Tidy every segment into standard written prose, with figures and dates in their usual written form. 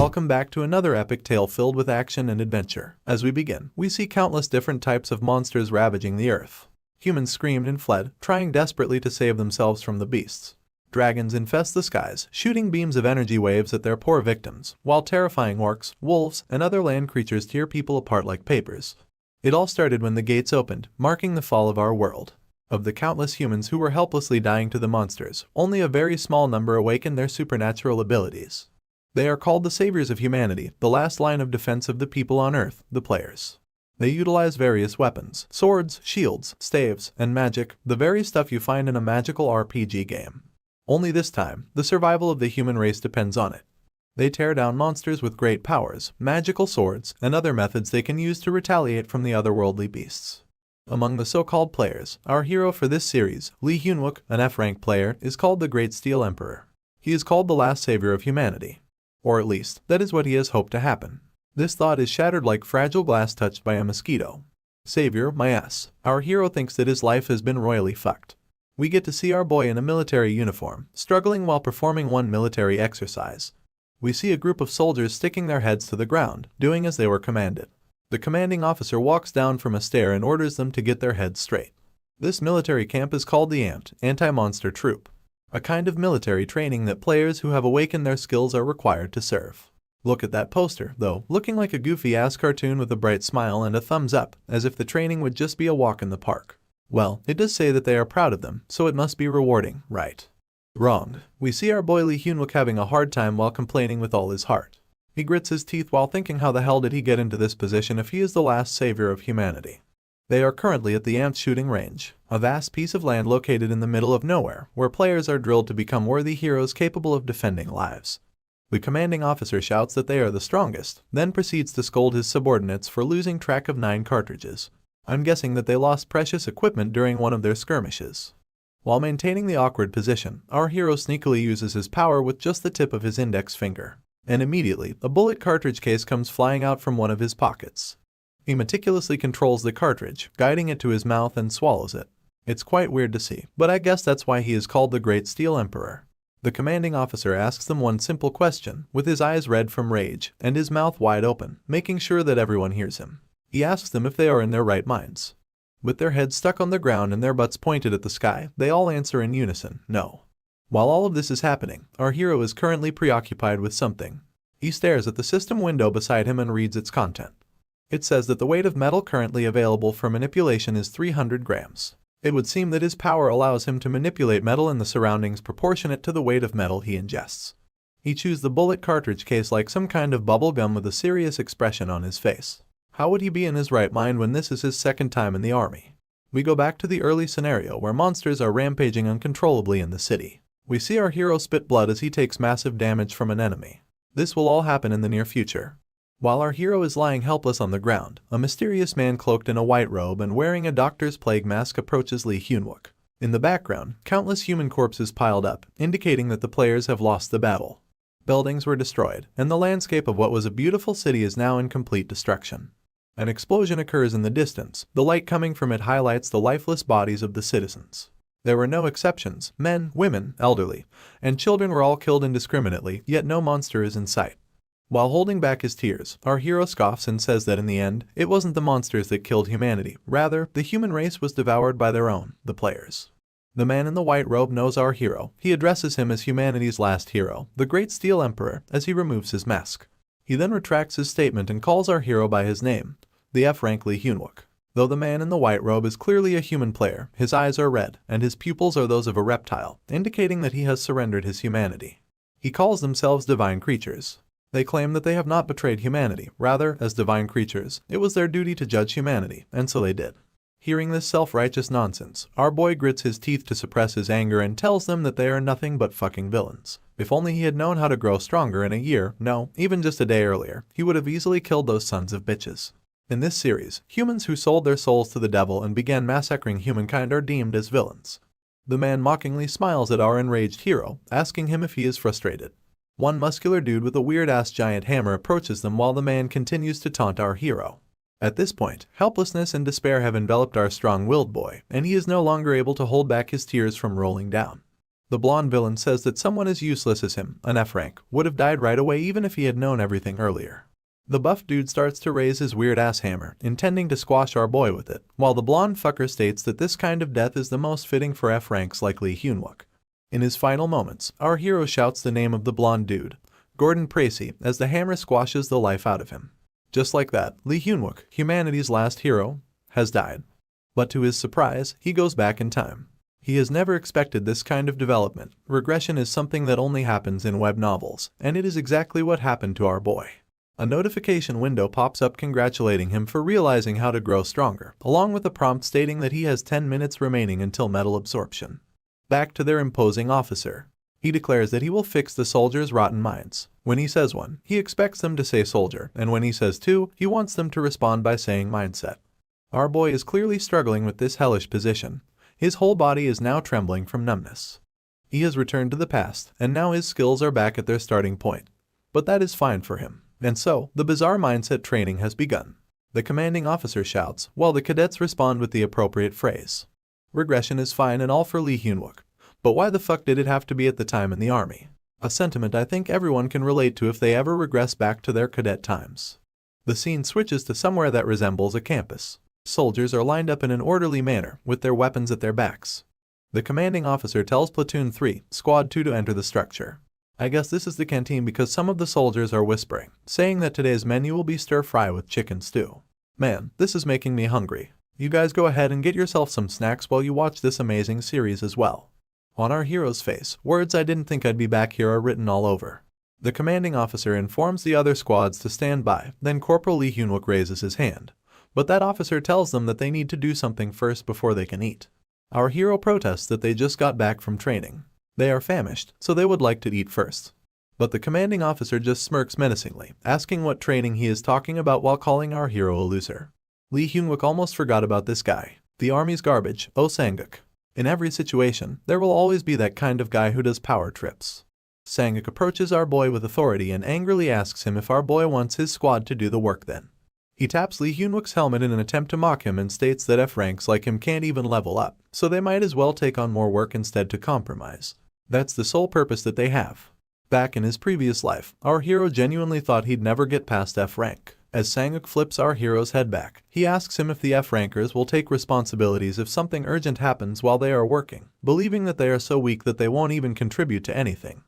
welcome back to another epic tale filled with action and adventure. As we begin, we see countless different types of monsters ravaging the earth. Humans screamed and fled, trying desperately to save themselves from the beasts. Dragons infest the skies, shooting beams of energy waves at their poor victims, while terrifying orcs, wolves, and other land creatures tear people apart like papers. It all started when the gates opened, marking the fall of our world. Of the countless humans who were helplessly dying to the monsters, only a very small number awakened their supernatural abilities. They are called the saviors of humanity, the last line of defense of the people on Earth, the players. They utilize various weapons, swords, shields, staves, and magic, the very stuff you find in a magical RPG game. Only this time, the survival of the human race depends on it. They tear down monsters with great powers, magical swords, and other methods they can use to retaliate from the otherworldly beasts. Among the so-called players, our hero for this series, Lee Hyunwook, an F-rank player, is called the Great Steel Emperor. He is called the last savior of humanity. Or at least, that is what he has hoped to happen. This thought is shattered like fragile glass touched by a mosquito. Savior, my ass. Our hero thinks that his life has been royally fucked. We get to see our boy in a military uniform, struggling while performing one military exercise. We see a group of soldiers sticking their heads to the ground, doing as they were commanded. The commanding officer walks down from a stair and orders them to get their heads straight. This military camp is called the AMT, Anti-Monster Troop. A kind of military training that players who have awakened their skills are required to serve. Look at that poster, though, looking like a goofy-ass cartoon with a bright smile and a thumbs up, as if the training would just be a walk in the park. Well, it does say that they are proud of them, so it must be rewarding, right? Wrong. We see our boy Lee Hyunwook having a hard time while complaining with all his heart. He grits his teeth while thinking how the hell did he get into this position if he is the last savior of humanity. They are currently at the AMT shooting range, a vast piece of land located in the middle of nowhere, where players are drilled to become worthy heroes capable of defending lives. The commanding officer shouts that they are the strongest, then proceeds to scold his subordinates for losing track of 9 cartridges. I'm guessing that they lost precious equipment during one of their skirmishes. While maintaining the awkward position, our hero sneakily uses his power with just the tip of his index finger. And immediately, a bullet cartridge case comes flying out from one of his pockets. He meticulously controls the cartridge, guiding it to his mouth and swallows it. It's quite weird to see, but I guess that's why he is called the Great Steel Emperor. The commanding officer asks them one simple question, with his eyes red from rage, and his mouth wide open, making sure that everyone hears him. He asks them if they are in their right minds. With their heads stuck on the ground and their butts pointed at the sky, they all answer in unison, no. While all of this is happening, our hero is currently preoccupied with something. He stares at the system window beside him and reads its content. It says that the weight of metal currently available for manipulation is 300 grams. It would seem that his power allows him to manipulate metal in the surroundings proportionate to the weight of metal he ingests. He chews the bullet cartridge case like some kind of bubble gum with a serious expression on his face. How would he be in his right mind when this is his second time in the army? We go back to the early scenario where monsters are rampaging uncontrollably in the city. We see our hero spit blood as he takes massive damage from an enemy. This will all happen in the near future. While our hero is lying helpless on the ground, a mysterious man cloaked in a white robe and wearing a doctor's plague mask approaches Lee Hyunwook. In the background, countless human corpses piled up, indicating that the players have lost the battle. Buildings were destroyed, and the landscape of what was a beautiful city is now in complete destruction. An explosion occurs in the distance. The light coming from it highlights the lifeless bodies of the citizens. There were no exceptions. Men, women, elderly, and children were all killed indiscriminately, yet no monster is in sight. While holding back his tears, our hero scoffs and says that in the end, it wasn't the monsters that killed humanity. Rather, the human race was devoured by their own, the players. The man in the white robe knows our hero. He addresses him as humanity's last hero, the Great Steel Emperor, as he removes his mask. He then retracts his statement and calls our hero by his name, the F-rank Lee Hyunwook. Though the man in the white robe is clearly a human player, his eyes are red, and his pupils are those of a reptile, indicating that he has surrendered his humanity. He calls themselves divine creatures. They claim that they have not betrayed humanity. Rather, as divine creatures, it was their duty to judge humanity, and so they did. Hearing this self-righteous nonsense, our boy grits his teeth to suppress his anger and tells them that they are nothing but fucking villains. If only he had known how to grow stronger in a year, no, even just a day earlier, he would have easily killed those sons of bitches. In this series, humans who sold their souls to the devil and began massacring humankind are deemed as villains. The man mockingly smiles at our enraged hero, asking him if he is frustrated. One muscular dude with a weird-ass giant hammer approaches them while the man continues to taunt our hero. At this point, helplessness and despair have enveloped our strong-willed boy, and he is no longer able to hold back his tears from rolling down. The blonde villain says that someone as useless as him, an F rank, would have died right away even if he had known everything earlier. The buff dude starts to raise his weird ass hammer, intending to squash our boy with it, while the blonde fucker states that this kind of death is the most fitting for F ranks like Lee Hyun-wook. In his final moments, our hero shouts the name of the blonde dude, Gordon Precy, as the hammer squashes the life out of him. Just like that, Lee Hyun-wook, humanity's last hero, has died. But to his surprise, he goes back in time. He has never expected this kind of development. Regression is something that only happens in web novels, and it is exactly what happened to our boy. A notification window pops up congratulating him for realizing how to grow stronger, along with a prompt stating that he has 10 minutes remaining until metal absorption. Back to their imposing officer. He declares that he will fix the soldiers' rotten minds. When he says one, he expects them to say soldier, and when he says two, he wants them to respond by saying mindset. Our boy is clearly struggling with this hellish position. His whole body is now trembling from numbness. He has returned to the past, and now his skills are back at their starting point. But that is fine for him. And so, the bizarre mindset training has begun. The commanding officer shouts, while the cadets respond with the appropriate phrase. Regression is fine and all for Lee Hyun-wook. But why the fuck did it have to be at the time in the army? A sentiment I think everyone can relate to if they ever regress back to their cadet times. The scene switches to somewhere that resembles a campus. Soldiers are lined up in an orderly manner, with their weapons at their backs. The commanding officer tells Platoon 3, Squad 2 to enter the structure. I guess this is the canteen because some of the soldiers are whispering, saying that today's menu will be stir-fry with chicken stew. Man, this is making me hungry. You guys go ahead and get yourself some snacks while you watch this amazing series as well. On our hero's face, words I didn't think I'd be back here are written all over. The commanding officer informs the other squads to stand by, then Corporal Lee Hyun-wook raises his hand. But that officer tells them that they need to do something first before they can eat. Our hero protests that they just got back from training. They are famished, so they would like to eat first. But the commanding officer just smirks menacingly, asking what training he is talking about while calling our hero a loser. Lee Hyun-wook almost forgot about this guy. The army's garbage, oh Sang-wook. In every situation, there will always be that kind of guy who does power trips. Sang-wook approaches our boy with authority and angrily asks him if our boy wants his squad to do the work then. He taps Lee Hyun-wook's helmet in an attempt to mock him and states that F ranks like him can't even level up, so they might as well take on more work instead to compromise. That's the sole purpose that they have. Back in his previous life, our hero genuinely thought he'd never get past F rank. As Sang-wook flips our hero's head back, he asks him if the F rankers will take responsibilities if something urgent happens while they are working, believing that they are so weak that they won't even contribute to anything.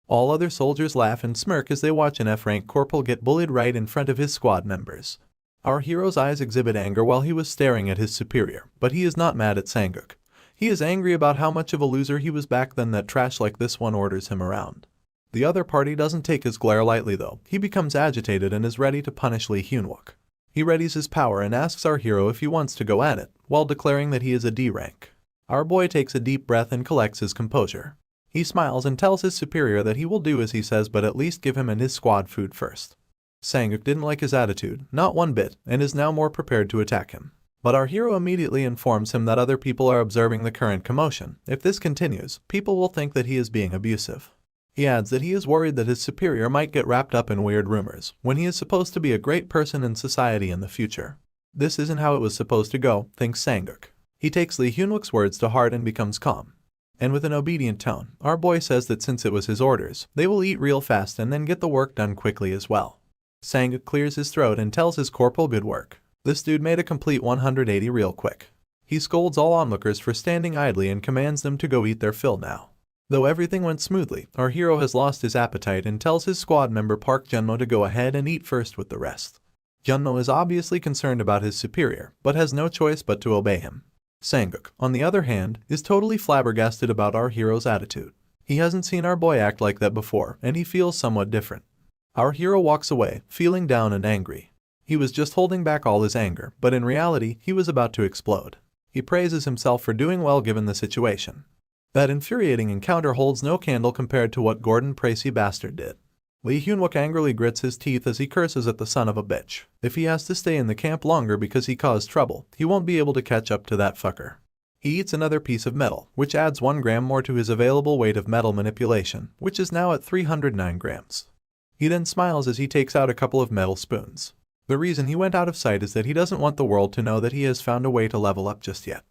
All other soldiers laugh and smirk as they watch an F rank corporal get bullied right in front of his squad members. Our hero's eyes exhibit anger while he was staring at his superior, but he is not mad at Sang-wook. He is angry about how much of a loser he was back then that trash like this one orders him around. The other party doesn't take his glare lightly though. He becomes agitated and is ready to punish Lee Hyun-wook. He readies his power and asks our hero if he wants to go at it, while declaring that he is a D rank. Our boy takes a deep breath and collects his composure. He smiles and tells his superior that he will do as he says but at least give him and his squad food first. Sang-wook didn't like his attitude, not one bit, and is now more prepared to attack him. But our hero immediately informs him that other people are observing the current commotion. If this continues, people will think that he is being abusive. He adds that he is worried that his superior might get wrapped up in weird rumors, when he is supposed to be a great person in society in the future. This isn't how it was supposed to go, thinks Sang-wook. He takes Lee Hyun-wook's words to heart and becomes calm. And with an obedient tone, our boy says that since it was his orders, they will eat real fast and then get the work done quickly as well. Sang-wook clears his throat and tells his corporal good work. This dude made a complete 180 real quick. He scolds all onlookers for standing idly and commands them to go eat their fill now. Though everything went smoothly, our hero has lost his appetite and tells his squad member Park Junmo to go ahead and eat first with the rest. Junmo is obviously concerned about his superior, but has no choice but to obey him. Sang-wook, on the other hand, is totally flabbergasted about our hero's attitude. He hasn't seen our boy act like that before, and he feels somewhat different. Our hero walks away, feeling down and angry. He was just holding back all his anger, but in reality, he was about to explode. He praises himself for doing well given the situation. That infuriating encounter holds no candle compared to what Gordon Precy bastard did. Lee Hyun-wook angrily grits his teeth as he curses at the son of a bitch. If he has to stay in the camp longer because he caused trouble, he won't be able to catch up to that fucker. He eats another piece of metal, which adds 1 gram more to his available weight of metal manipulation, which is now at 309 grams. He then smiles as he takes out a couple of metal spoons. The reason he went out of sight is that he doesn't want the world to know that he has found a way to level up just yet.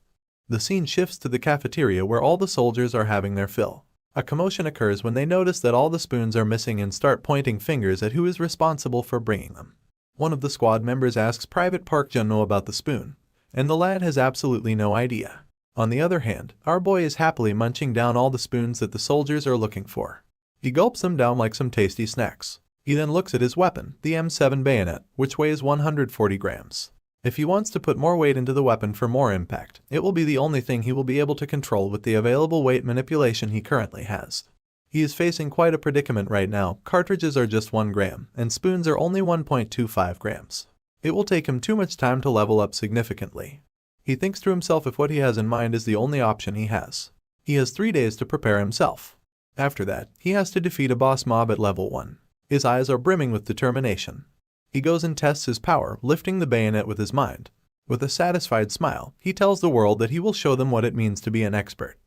The scene shifts to the cafeteria where all the soldiers are having their fill. A commotion occurs when they notice that all the spoons are missing and start pointing fingers at who is responsible for bringing them. One of the squad members asks Private Park Jun-no about the spoon, and the lad has absolutely no idea. On the other hand, our boy is happily munching down all the spoons that the soldiers are looking for. He gulps them down like some tasty snacks. He then looks at his weapon, the M7 bayonet, which weighs 140 grams. If he wants to put more weight into the weapon for more impact, it will be the only thing he will be able to control with the available weight manipulation he currently has. He is facing quite a predicament right now. Cartridges are just 1 gram, and spoons are only 1.25 grams. It will take him too much time to level up significantly. He thinks to himself if what he has in mind is the only option he has. He has 3 days to prepare himself. After that, he has to defeat a boss mob at level 1. His eyes are brimming with determination. He goes and tests his power, lifting the bayonet with his mind. With a satisfied smile, he tells the world that he will show them what it means to be an expert.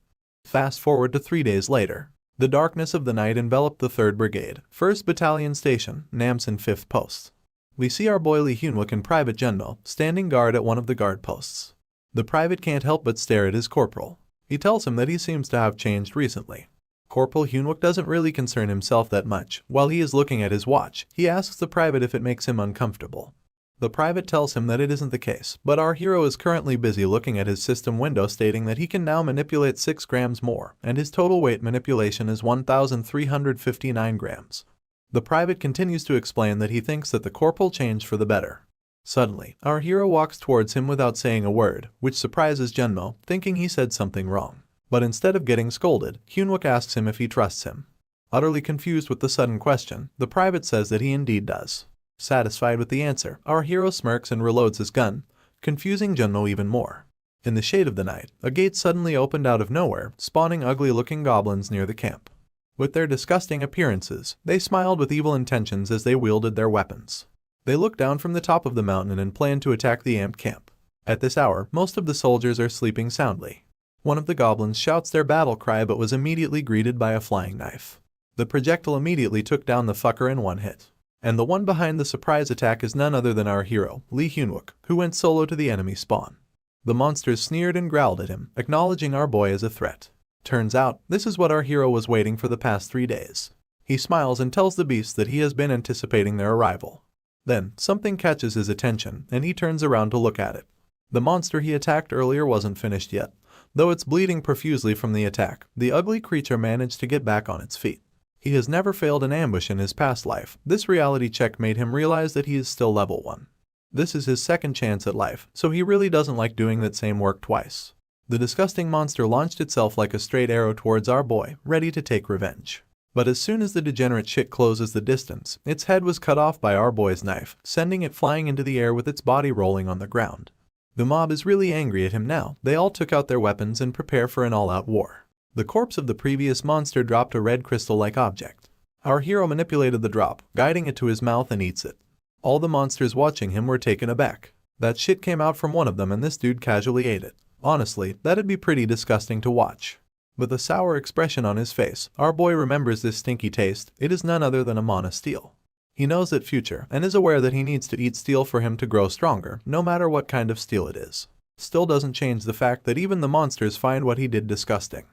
Fast forward to 3 days later. The darkness of the night enveloped the 3rd Brigade, 1st Battalion Station, Namsan 5th Post. We see our boy Lee Hyunwook and Private Jun-no standing guard at one of the guard posts. The private can't help but stare at his corporal. He tells him that he seems to have changed recently. Corporal Hyunwook doesn't really concern himself that much. While he is looking at his watch, he asks the private if it makes him uncomfortable. The private tells him that it isn't the case, but our hero is currently busy looking at his system window stating that he can now manipulate 6 grams more, and his total weight manipulation is 1,359 grams. The private continues to explain that he thinks that the corporal changed for the better. Suddenly, our hero walks towards him without saying a word, which surprises Jun-mo, thinking he said something wrong. But instead of getting scolded, Hyunwook asks him if he trusts him. Utterly confused with the sudden question, the private says that he indeed does. Satisfied with the answer, our hero smirks and reloads his gun, confusing Jun-mo even more. In the shade of the night, a gate suddenly opened out of nowhere, spawning ugly-looking goblins near the camp. With their disgusting appearances, they smiled with evil intentions as they wielded their weapons. They looked down from the top of the mountain and planned to attack the amped camp. At this hour, most of the soldiers are sleeping soundly. One of the goblins shouts their battle cry but was immediately greeted by a flying knife. The projectile immediately took down the fucker in one hit. And the one behind the surprise attack is none other than our hero, Lee Hyunwook, who went solo to the enemy spawn. The monsters sneered and growled at him, acknowledging our boy as a threat. Turns out, this is what our hero was waiting for the past 3 days. He smiles and tells the beasts that he has been anticipating their arrival. Then, something catches his attention, and he turns around to look at it. The monster he attacked earlier wasn't finished yet. Though it's bleeding profusely from the attack, the ugly creature managed to get back on its feet. He has never failed an ambush in his past life. This reality check made him realize that he is still level 1. This is his second chance at life, so he really doesn't like doing that same work twice. The disgusting monster launched itself like a straight arrow towards our boy, ready to take revenge. But as soon as the degenerate shit closes the distance, its head was cut off by our boy's knife, sending it flying into the air with its body rolling on the ground. The mob is really angry at him now. They all took out their weapons and prepare for an all-out war. The corpse of the previous monster dropped a red crystal-like object. Our hero manipulated the drop, guiding it to his mouth and eats it. All the monsters watching him were taken aback. That shit came out from one of them and this dude casually ate it. Honestly, that'd be pretty disgusting to watch. With a sour expression on his face, our boy remembers this stinky taste. It is none other than a mana steel. He knows that future and is aware that he needs to eat steel for him to grow stronger, no matter what kind of steel it is. Still doesn't change the fact that even the monsters find what he did disgusting.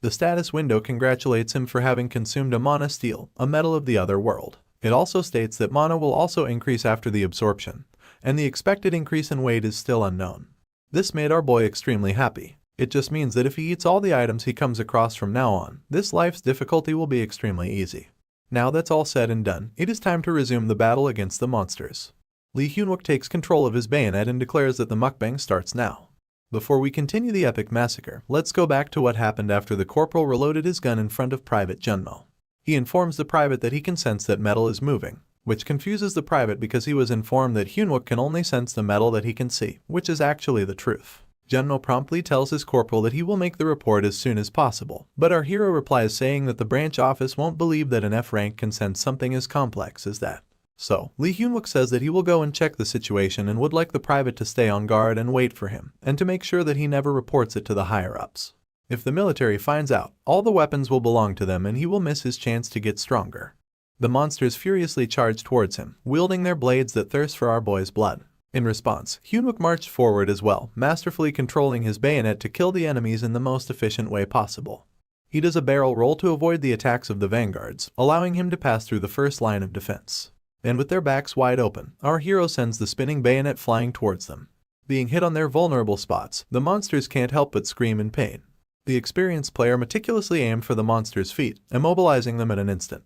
The status window congratulates him for having consumed a mana steel, a metal of the other world. It also states that mana will also increase after the absorption, and the expected increase in weight is still unknown. This made our boy extremely happy. It just means that if he eats all the items he comes across from now on, this life's difficulty will be extremely easy. Now that's all said and done, it is time to resume the battle against the monsters. Lee Hyunwook takes control of his bayonet and declares that the mukbang starts now. Before we continue the epic massacre, let's go back to what happened after the corporal reloaded his gun in front of Private Jun-mo. He informs the private that he can sense that metal is moving, which confuses the private because he was informed that Hyunwook can only sense the metal that he can see, which is actually the truth. Jun-mo promptly tells his corporal that he will make the report as soon as possible, but our hero replies saying that the branch office won't believe that an F rank can sense something as complex as that. So, Lee Hyunwook says that he will go and check the situation and would like the private to stay on guard and wait for him, and to make sure that he never reports it to the higher-ups. If the military finds out, all the weapons will belong to them and he will miss his chance to get stronger. The monsters furiously charge towards him, wielding their blades that thirst for our boy's blood. In response, Hyunwook marched forward as well, masterfully controlling his bayonet to kill the enemies in the most efficient way possible. He does a barrel roll to avoid the attacks of the vanguards, allowing him to pass through the first line of defense. And with their backs wide open, our hero sends the spinning bayonet flying towards them. Being hit on their vulnerable spots, the monsters can't help but scream in pain. The experienced player meticulously aimed for the monster's feet, immobilizing them in an instant.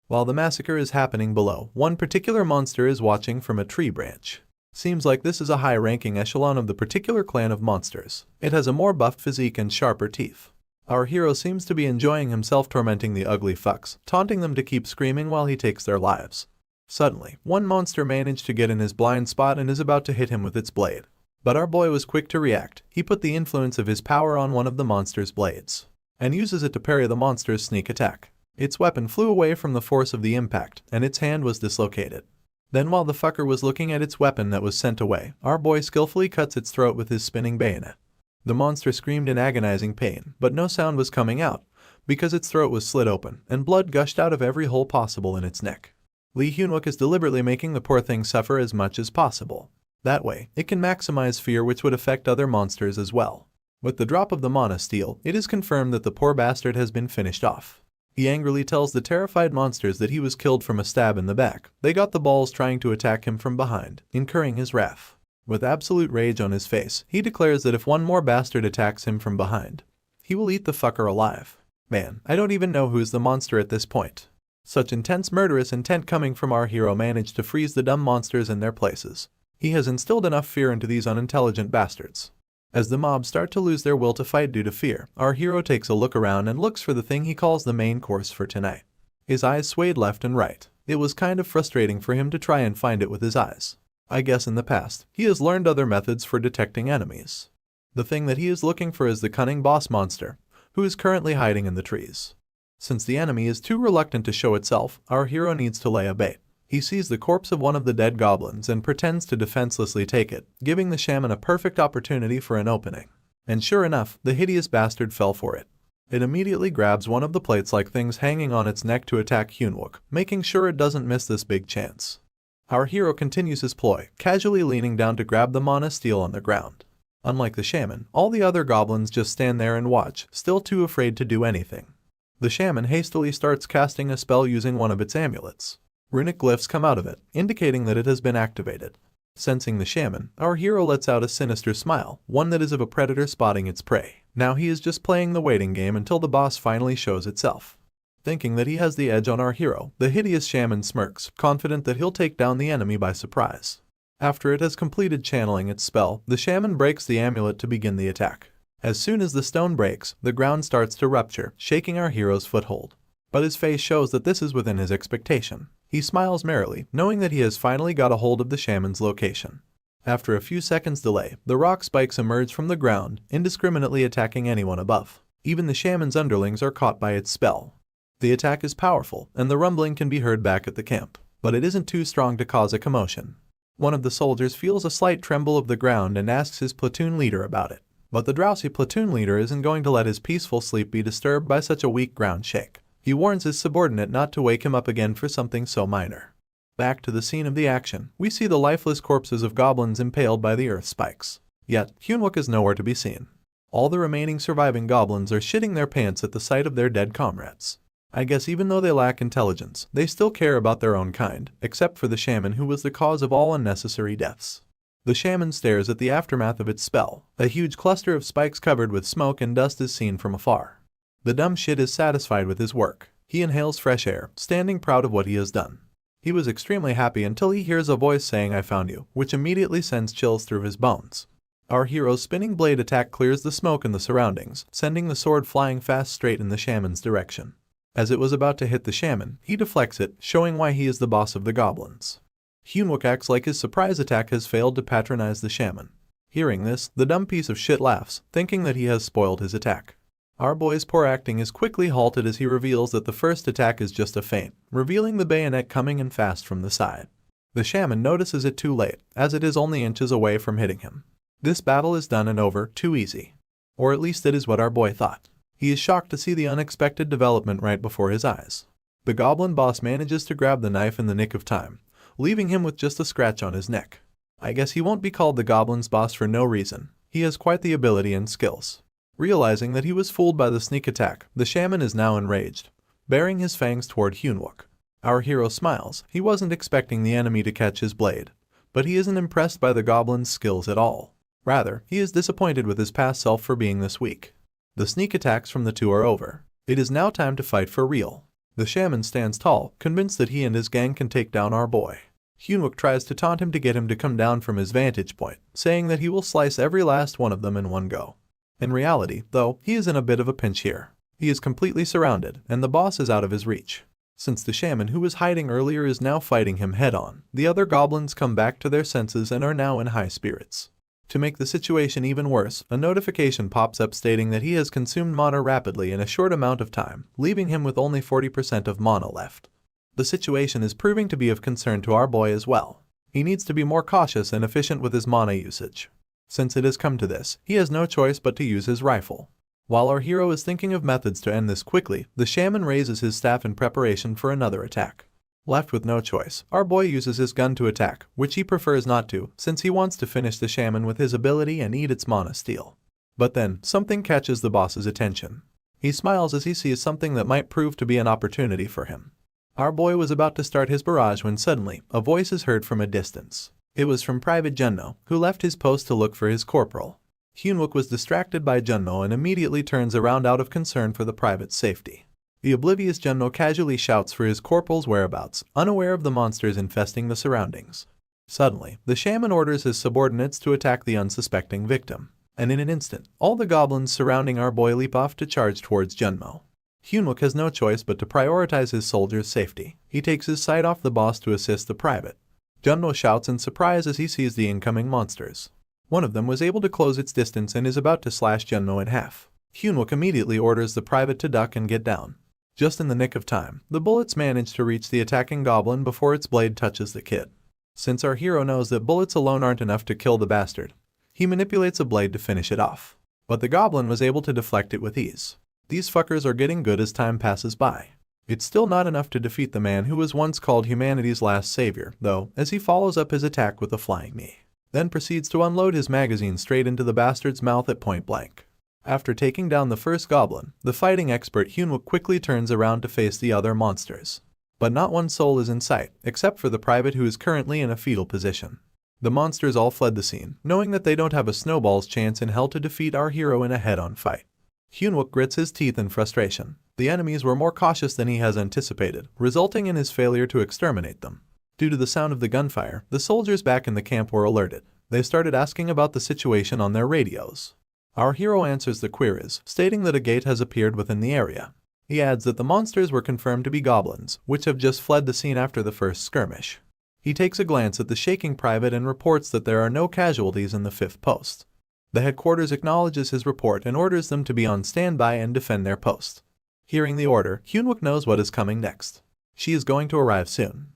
While the massacre is happening below, one particular monster is watching from a tree branch. Seems like this is a high-ranking echelon of the particular clan of monsters. It has a more buffed physique and sharper teeth. Our hero seems to be enjoying himself tormenting the ugly fucks, taunting them to keep screaming while he takes their lives. Suddenly, one monster managed to get in his blind spot and is about to hit him with its blade. But our boy was quick to react. He put the influence of his power on one of the monster's blades, and uses it to parry the monster's sneak attack. Its weapon flew away from the force of the impact, and its hand was dislocated. Then while the fucker was looking at its weapon that was sent away, our boy skillfully cuts its throat with his spinning bayonet. The monster screamed in agonizing pain, but no sound was coming out, because its throat was slit open, and blood gushed out of every hole possible in its neck. Lee Hyun-wook is deliberately making the poor thing suffer as much as possible. That way, it can maximize fear, which would affect other monsters as well. With the drop of the mana steel, it is confirmed that the poor bastard has been finished off. He angrily tells the terrified monsters that he was killed from a stab in the back. They got the balls trying to attack him from behind, incurring his wrath. With absolute rage on his face, he declares that if one more bastard attacks him from behind, he will eat the fucker alive. Man, I don't even know who's the monster at this point. Such intense murderous intent coming from our hero managed to freeze the dumb monsters in their places. He has instilled enough fear into these unintelligent bastards. As the mob start to lose their will to fight due to fear, our hero takes a look around and looks for the thing he calls the main course for tonight. His eyes swayed left and right. It was kind of frustrating for him to try and find it with his eyes. I guess in the past, he has learned other methods for detecting enemies. The thing that he is looking for is the cunning boss monster, who is currently hiding in the trees. Since the enemy is too reluctant to show itself, our hero needs to lay a bait. He sees the corpse of one of the dead goblins and pretends to defenselessly take it, giving the shaman a perfect opportunity for an opening. And sure enough, the hideous bastard fell for it. It immediately grabs one of the plates-like things hanging on its neck to attack Hyun-wook, making sure it doesn't miss this big chance. Our hero continues his ploy, casually leaning down to grab the mana steel on the ground. Unlike the shaman, all the other goblins just stand there and watch, still too afraid to do anything. The shaman hastily starts casting a spell using one of its amulets. Runic glyphs come out of it, indicating that it has been activated. Sensing the shaman, our hero lets out a sinister smile, one that is of a predator spotting its prey. Now he is just playing the waiting game until the boss finally shows itself. Thinking that he has the edge on our hero, the hideous shaman smirks, confident that he'll take down the enemy by surprise. After it has completed channeling its spell, the shaman breaks the amulet to begin the attack. As soon as the stone breaks, the ground starts to rupture, shaking our hero's foothold. But his face shows that this is within his expectation. He smiles merrily, knowing that he has finally got a hold of the shaman's location. After a few seconds delay, the rock spikes emerge from the ground, indiscriminately attacking anyone above. Even the shaman's underlings are caught by its spell. The attack is powerful, and the rumbling can be heard back at the camp, but it isn't too strong to cause a commotion. One of the soldiers feels a slight tremble of the ground and asks his platoon leader about it. But the drowsy platoon leader isn't going to let his peaceful sleep be disturbed by such a weak ground shake. He warns his subordinate not to wake him up again for something so minor. Back to the scene of the action, we see the lifeless corpses of goblins impaled by the earth spikes. Yet, Hyun-wook is nowhere to be seen. All the remaining surviving goblins are shitting their pants at the sight of their dead comrades. I guess even though they lack intelligence, they still care about their own kind, except for the shaman who was the cause of all unnecessary deaths. The shaman stares at the aftermath of its spell. A huge cluster of spikes covered with smoke and dust is seen from afar. The dumb shit is satisfied with his work. He inhales fresh air, standing proud of what he has done. He was extremely happy until he hears a voice saying, "I found you," which immediately sends chills through his bones. Our hero's spinning blade attack clears the smoke in the surroundings, sending the sword flying fast straight in the shaman's direction. As it was about to hit the shaman, he deflects it, showing why he is the boss of the goblins. Hyun-wook acts like his surprise attack has failed to patronize the shaman. Hearing this, the dumb piece of shit laughs, thinking that he has spoiled his attack. Our boy's poor acting is quickly halted as he reveals that the first attack is just a feint, revealing the bayonet coming in fast from the side. The shaman notices it too late, as it is only inches away from hitting him. This battle is done and over, too easy. Or at least it is what our boy thought. He is shocked to see the unexpected development right before his eyes. The goblin boss manages to grab the knife in the nick of time, leaving him with just a scratch on his neck. I guess he won't be called the goblin's boss for no reason. He has quite the ability and skills. Realizing that he was fooled by the sneak attack, the shaman is now enraged, baring his fangs toward Hyunwook. Our hero smiles. He wasn't expecting the enemy to catch his blade, but he isn't impressed by the goblin's skills at all. Rather, he is disappointed with his past self for being this weak. The sneak attacks from the two are over. It is now time to fight for real. The shaman stands tall, convinced that he and his gang can take down our boy. Hyunwook tries to taunt him to get him to come down from his vantage point, saying that he will slice every last one of them in one go. In reality, though, he is in a bit of a pinch here. He is completely surrounded, and the boss is out of his reach. Since the shaman who was hiding earlier is now fighting him head-on, the other goblins come back to their senses and are now in high spirits. To make the situation even worse, a notification pops up stating that he has consumed mana rapidly in a short amount of time, leaving him with only 40% of mana left. The situation is proving to be of concern to our boy as well. He needs to be more cautious and efficient with his mana usage. Since it has come to this, he has no choice but to use his rifle. While our hero is thinking of methods to end this quickly, the shaman raises his staff in preparation for another attack. Left with no choice, our boy uses his gun to attack, which he prefers not to, since he wants to finish the shaman with his ability and eat its mana steal. But then, something catches the boss's attention. He smiles as he sees something that might prove to be an opportunity for him. Our boy was about to start his barrage when suddenly, a voice is heard from a distance. It was from Private Junno, who left his post to look for his corporal. Hyunwook was distracted by Junno and immediately turns around out of concern for the private's safety. The oblivious Junno casually shouts for his corporal's whereabouts, unaware of the monsters infesting the surroundings. Suddenly, the shaman orders his subordinates to attack the unsuspecting victim, and in an instant, all the goblins surrounding our boy leap off to charge towards Junno. Hyunwook has no choice but to prioritize his soldiers' safety. He takes his sight off the boss to assist the private. Junno shouts in surprise as he sees the incoming monsters. One of them was able to close its distance and is about to slash Junno in half. Hyunwook immediately orders the private to duck and get down. Just in the nick of time, the bullets manage to reach the attacking goblin before its blade touches the kid. Since our hero knows that bullets alone aren't enough to kill the bastard, he manipulates a blade to finish it off. But the goblin was able to deflect it with ease. These fuckers are getting good as time passes by. It's still not enough to defeat the man who was once called humanity's last savior, though, as he follows up his attack with a flying knee. Then proceeds to unload his magazine straight into the bastard's mouth at point blank. After taking down the first goblin, the fighting expert Hyunwook quickly turns around to face the other monsters. But not one soul is in sight, except for the private who is currently in a fetal position. The monsters all fled the scene, knowing that they don't have a snowball's chance in hell to defeat our hero in a head-on fight. Hyunwook grits his teeth in frustration. The enemies were more cautious than he has anticipated, resulting in his failure to exterminate them. Due to the sound of the gunfire, the soldiers back in the camp were alerted. They started asking about the situation on their radios. Our hero answers the queries, stating that a gate has appeared within the area. He adds that the monsters were confirmed to be goblins, which have just fled the scene after the first skirmish. He takes a glance at the shaking private and reports that there are no casualties in the 5th post. The headquarters acknowledges his report and orders them to be on standby and defend their post. Hearing the order, Hyunwook knows what is coming next. She is going to arrive soon.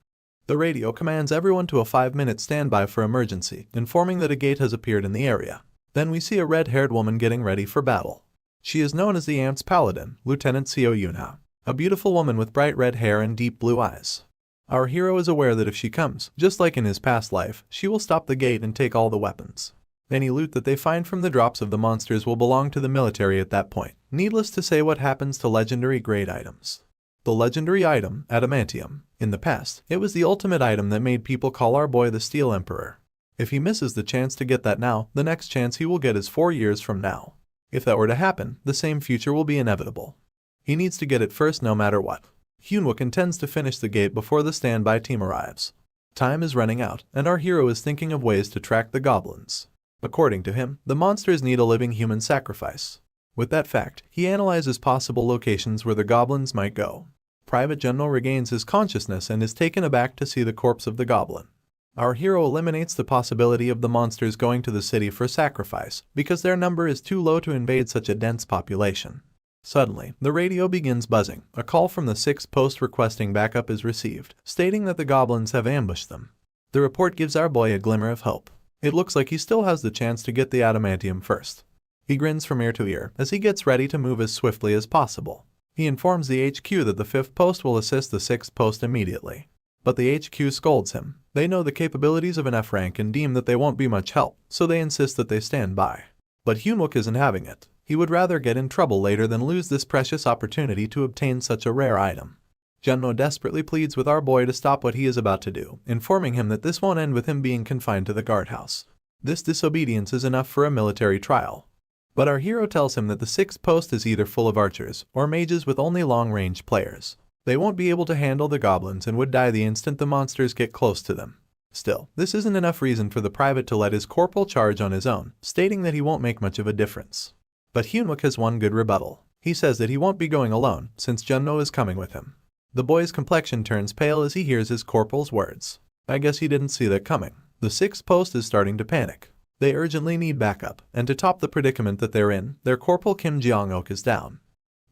The radio commands everyone to a 5-minute standby for emergency, informing that a gate has appeared in the area. Then we see a red-haired woman getting ready for battle. She is known as the Ant's Paladin, Lieutenant Seo Yunha, a beautiful woman with bright red hair and deep blue eyes. Our hero is aware that if she comes, just like in his past life, she will stop the gate and take all the weapons. Any loot that they find from the drops of the monsters will belong to the military at that point. Needless to say what happens to legendary grade items. The legendary item, adamantium. In the past, it was the ultimate item that made people call our boy the Steel Emperor. If he misses the chance to get that now, the next chance he will get is 4 years from now. If that were to happen, the same future will be inevitable. He needs to get it first no matter what. Hyunwook intends to finish the gate before the standby team arrives. Time is running out, and our hero is thinking of ways to track the goblins. According to him, the monsters need a living human sacrifice. With that fact, he analyzes possible locations where the goblins might go. Private Junno regains his consciousness and is taken aback to see the corpse of the goblin. Our hero eliminates the possibility of the monsters going to the city for sacrifice, because their number is too low to invade such a dense population. Suddenly, the radio begins buzzing. A call from the 6th post requesting backup is received, stating that the goblins have ambushed them. The report gives our boy a glimmer of hope. It looks like he still has the chance to get the adamantium first. He grins from ear to ear as he gets ready to move as swiftly as possible. He informs the HQ that the 5th post will assist the 6th post immediately. But the HQ scolds him. They know the capabilities of an F rank and deem that they won't be much help, so they insist that they stand by. But Hyunwook isn't having it. He would rather get in trouble later than lose this precious opportunity to obtain such a rare item. Junno desperately pleads with our boy to stop what he is about to do, informing him that this won't end with him being confined to the guardhouse. This disobedience is enough for a military trial. But our hero tells him that the 6th post is either full of archers or mages with only long-range players. They won't be able to handle the goblins and would die the instant the monsters get close to them. Still, this isn't enough reason for the private to let his corporal charge on his own, stating that he won't make much of a difference. But Hyunwook has one good rebuttal. He says that he won't be going alone, since Junno is coming with him. The boy's complexion turns pale as he hears his corporal's words. I guess he didn't see that coming. The 6th post is starting to panic. They urgently need backup, and to top the predicament that they're in, their corporal Kim Jeong-ok is down.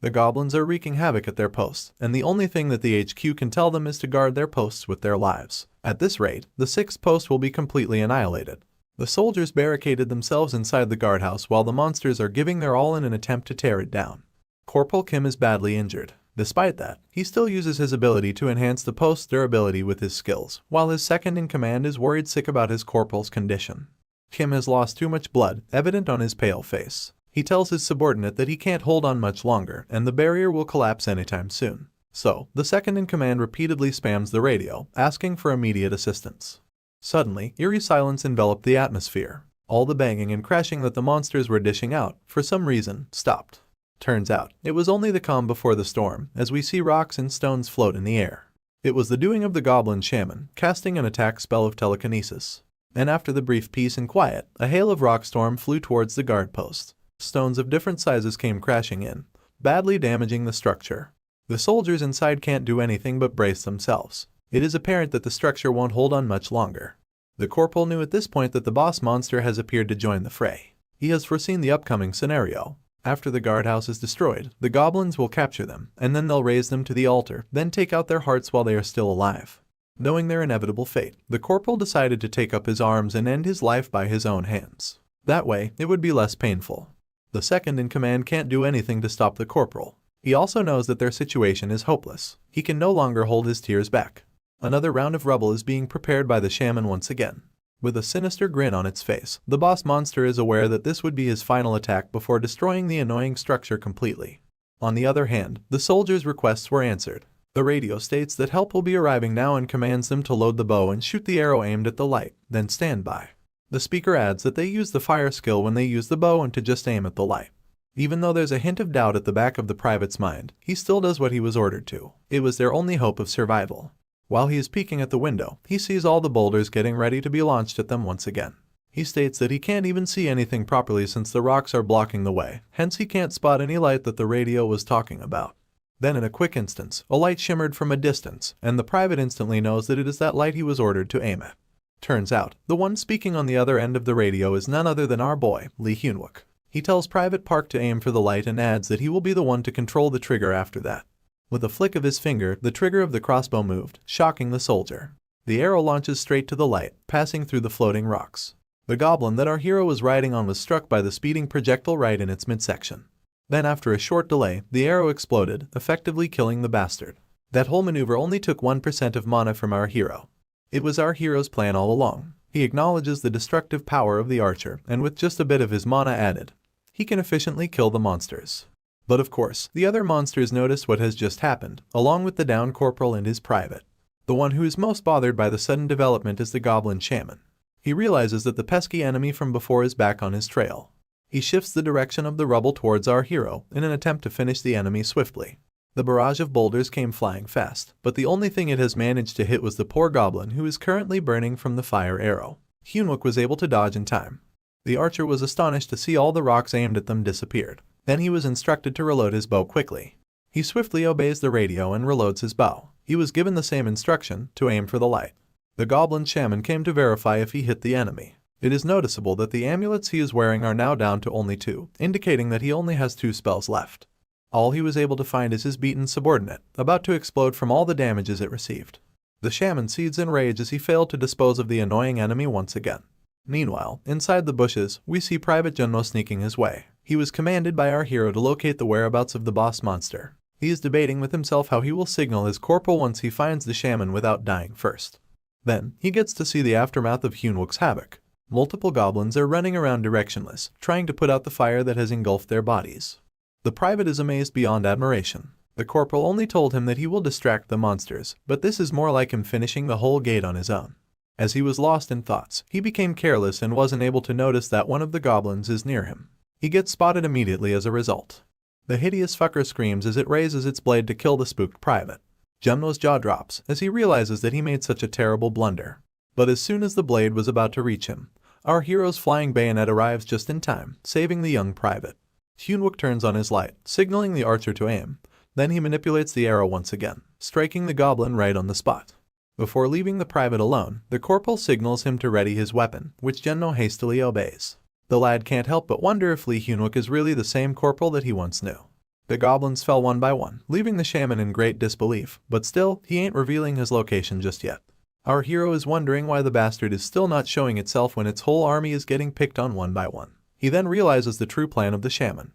The goblins are wreaking havoc at their posts, and the only thing that the HQ can tell them is to guard their posts with their lives. At this rate, the 6th post will be completely annihilated. The soldiers barricaded themselves inside the guardhouse while the monsters are giving their all in an attempt to tear it down. Corporal Kim is badly injured. Despite that, he still uses his ability to enhance the post's durability with his skills, while his second-in-command is worried sick about his corporal's condition. Kim has lost too much blood, evident on his pale face. He tells his subordinate that he can't hold on much longer and the barrier will collapse anytime soon. So, the second-in-command repeatedly spams the radio, asking for immediate assistance. Suddenly, eerie silence enveloped the atmosphere. All the banging and crashing that the monsters were dishing out, for some reason, stopped. Turns out, it was only the calm before the storm, as we see rocks and stones float in the air. It was the doing of the goblin shaman, casting an attack spell of telekinesis. And after the brief peace and quiet, a hail of rock storm flew towards the guard post. Stones of different sizes came crashing in, badly damaging the structure. The soldiers inside can't do anything but brace themselves. It is apparent that the structure won't hold on much longer. The corporal knew at this point that the boss monster has appeared to join the fray. He has foreseen the upcoming scenario. After the guardhouse is destroyed, the goblins will capture them, and then they'll raise them to the altar, then take out their hearts while they are still alive. Knowing their inevitable fate, the corporal decided to take up his arms and end his life by his own hands. That way, it would be less painful. The second-in-command can't do anything to stop the corporal. He also knows that their situation is hopeless. He can no longer hold his tears back. Another round of rubble is being prepared by the shaman once again. With a sinister grin on its face, the boss monster is aware that this would be his final attack before destroying the annoying structure completely. On the other hand, the soldiers' requests were answered. The radio states that help will be arriving now and commands them to load the bow and shoot the arrow aimed at the light, then stand by. The speaker adds that they use the fire skill when they use the bow and to just aim at the light. Even though there's a hint of doubt at the back of the private's mind, he still does what he was ordered to. It was their only hope of survival. While he is peeking at the window, he sees all the boulders getting ready to be launched at them once again. He states that he can't even see anything properly since the rocks are blocking the way, hence he can't spot any light that the radio was talking about. Then in a quick instance, a light shimmered from a distance, and the private instantly knows that it is that light he was ordered to aim at. Turns out, the one speaking on the other end of the radio is none other than our boy, Lee Hyunwook. He tells Private Park to aim for the light and adds that he will be the one to control the trigger after that. With a flick of his finger, the trigger of the crossbow moved, shocking the soldier. The arrow launches straight to the light, passing through the floating rocks. The goblin that our hero was riding on was struck by the speeding projectile right in its midsection. Then after a short delay, the arrow exploded, effectively killing the bastard. That whole maneuver only took 1% of mana from our hero. It was our hero's plan all along. He acknowledges the destructive power of the archer, and with just a bit of his mana added, he can efficiently kill the monsters. But of course, the other monsters notice what has just happened, along with the down corporal and his private. The one who is most bothered by the sudden development is the goblin shaman. He realizes that the pesky enemy from before is back on his trail. He shifts the direction of the rubble towards our hero in an attempt to finish the enemy swiftly. The barrage of boulders came flying fast, but the only thing it has managed to hit was the poor goblin who is currently burning from the fire arrow. Hyunwook was able to dodge in time. The archer was astonished to see all the rocks aimed at them disappeared. Then he was instructed to reload his bow quickly. He swiftly obeys the radio and reloads his bow. He was given the same instruction, to aim for the light. The goblin shaman came to verify if he hit the enemy. It is noticeable that the amulets he is wearing are now down to only 2, indicating that he only has 2 spells left. All he was able to find is his beaten subordinate, about to explode from all the damages it received. The shaman seethes in rage as he failed to dispose of the annoying enemy once again. Meanwhile, inside the bushes, we see Private Junno sneaking his way. He was commanded by our hero to locate the whereabouts of the boss monster. He is debating with himself how he will signal his corporal once he finds the shaman without dying first. Then, he gets to see the aftermath of Hyunwook's havoc. Multiple goblins are running around directionless, trying to put out the fire that has engulfed their bodies. The private is amazed beyond admiration. The corporal only told him that he will distract the monsters, but this is more like him finishing the whole gate on his own. As he was lost in thoughts, he became careless and wasn't able to notice that one of the goblins is near him. He gets spotted immediately as a result. The hideous fucker screams as it raises its blade to kill the spooked private. Gemno's jaw drops as he realizes that he made such a terrible blunder. But as soon as the blade was about to reach him, our hero's flying bayonet arrives just in time, saving the young private. Hyunwook turns on his light, signaling the archer to aim. Then he manipulates the arrow once again, striking the goblin right on the spot. Before leaving the private alone, the corporal signals him to ready his weapon, which Gemno hastily obeys. The lad can't help but wonder if Lee Hyunwook is really the same corporal that he once knew. The goblins fell one by one, leaving the shaman in great disbelief, but still, he ain't revealing his location just yet. Our hero is wondering why the bastard is still not showing itself when its whole army is getting picked on one by one. He then realizes the true plan of the shaman.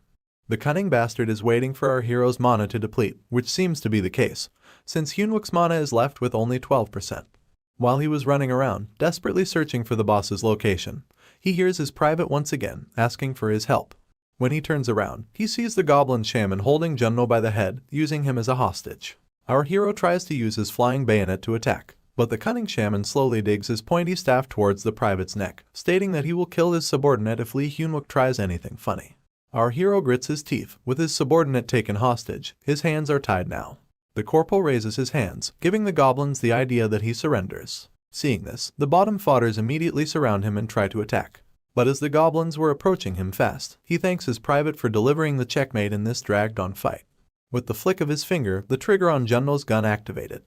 The cunning bastard is waiting for our hero's mana to deplete, which seems to be the case, since Hyunwook's mana is left with only 12%. While he was running around, desperately searching for the boss's location, he hears his private once again, asking for his help. When he turns around, he sees the goblin shaman holding Gemno by the head, using him as a hostage. Our hero tries to use his flying bayonet to attack, but the cunning shaman slowly digs his pointy staff towards the private's neck, stating that he will kill his subordinate if Lee Hyunwook tries anything funny. Our hero grits his teeth. With his subordinate taken hostage, his hands are tied now. The corporal raises his hands, giving the goblins the idea that he surrenders. Seeing this, the bottom fodders immediately surround him and try to attack. But as the goblins were approaching him fast, he thanks his private for delivering the checkmate in this dragged-on fight. With the flick of his finger, the trigger on Gemno's gun activated.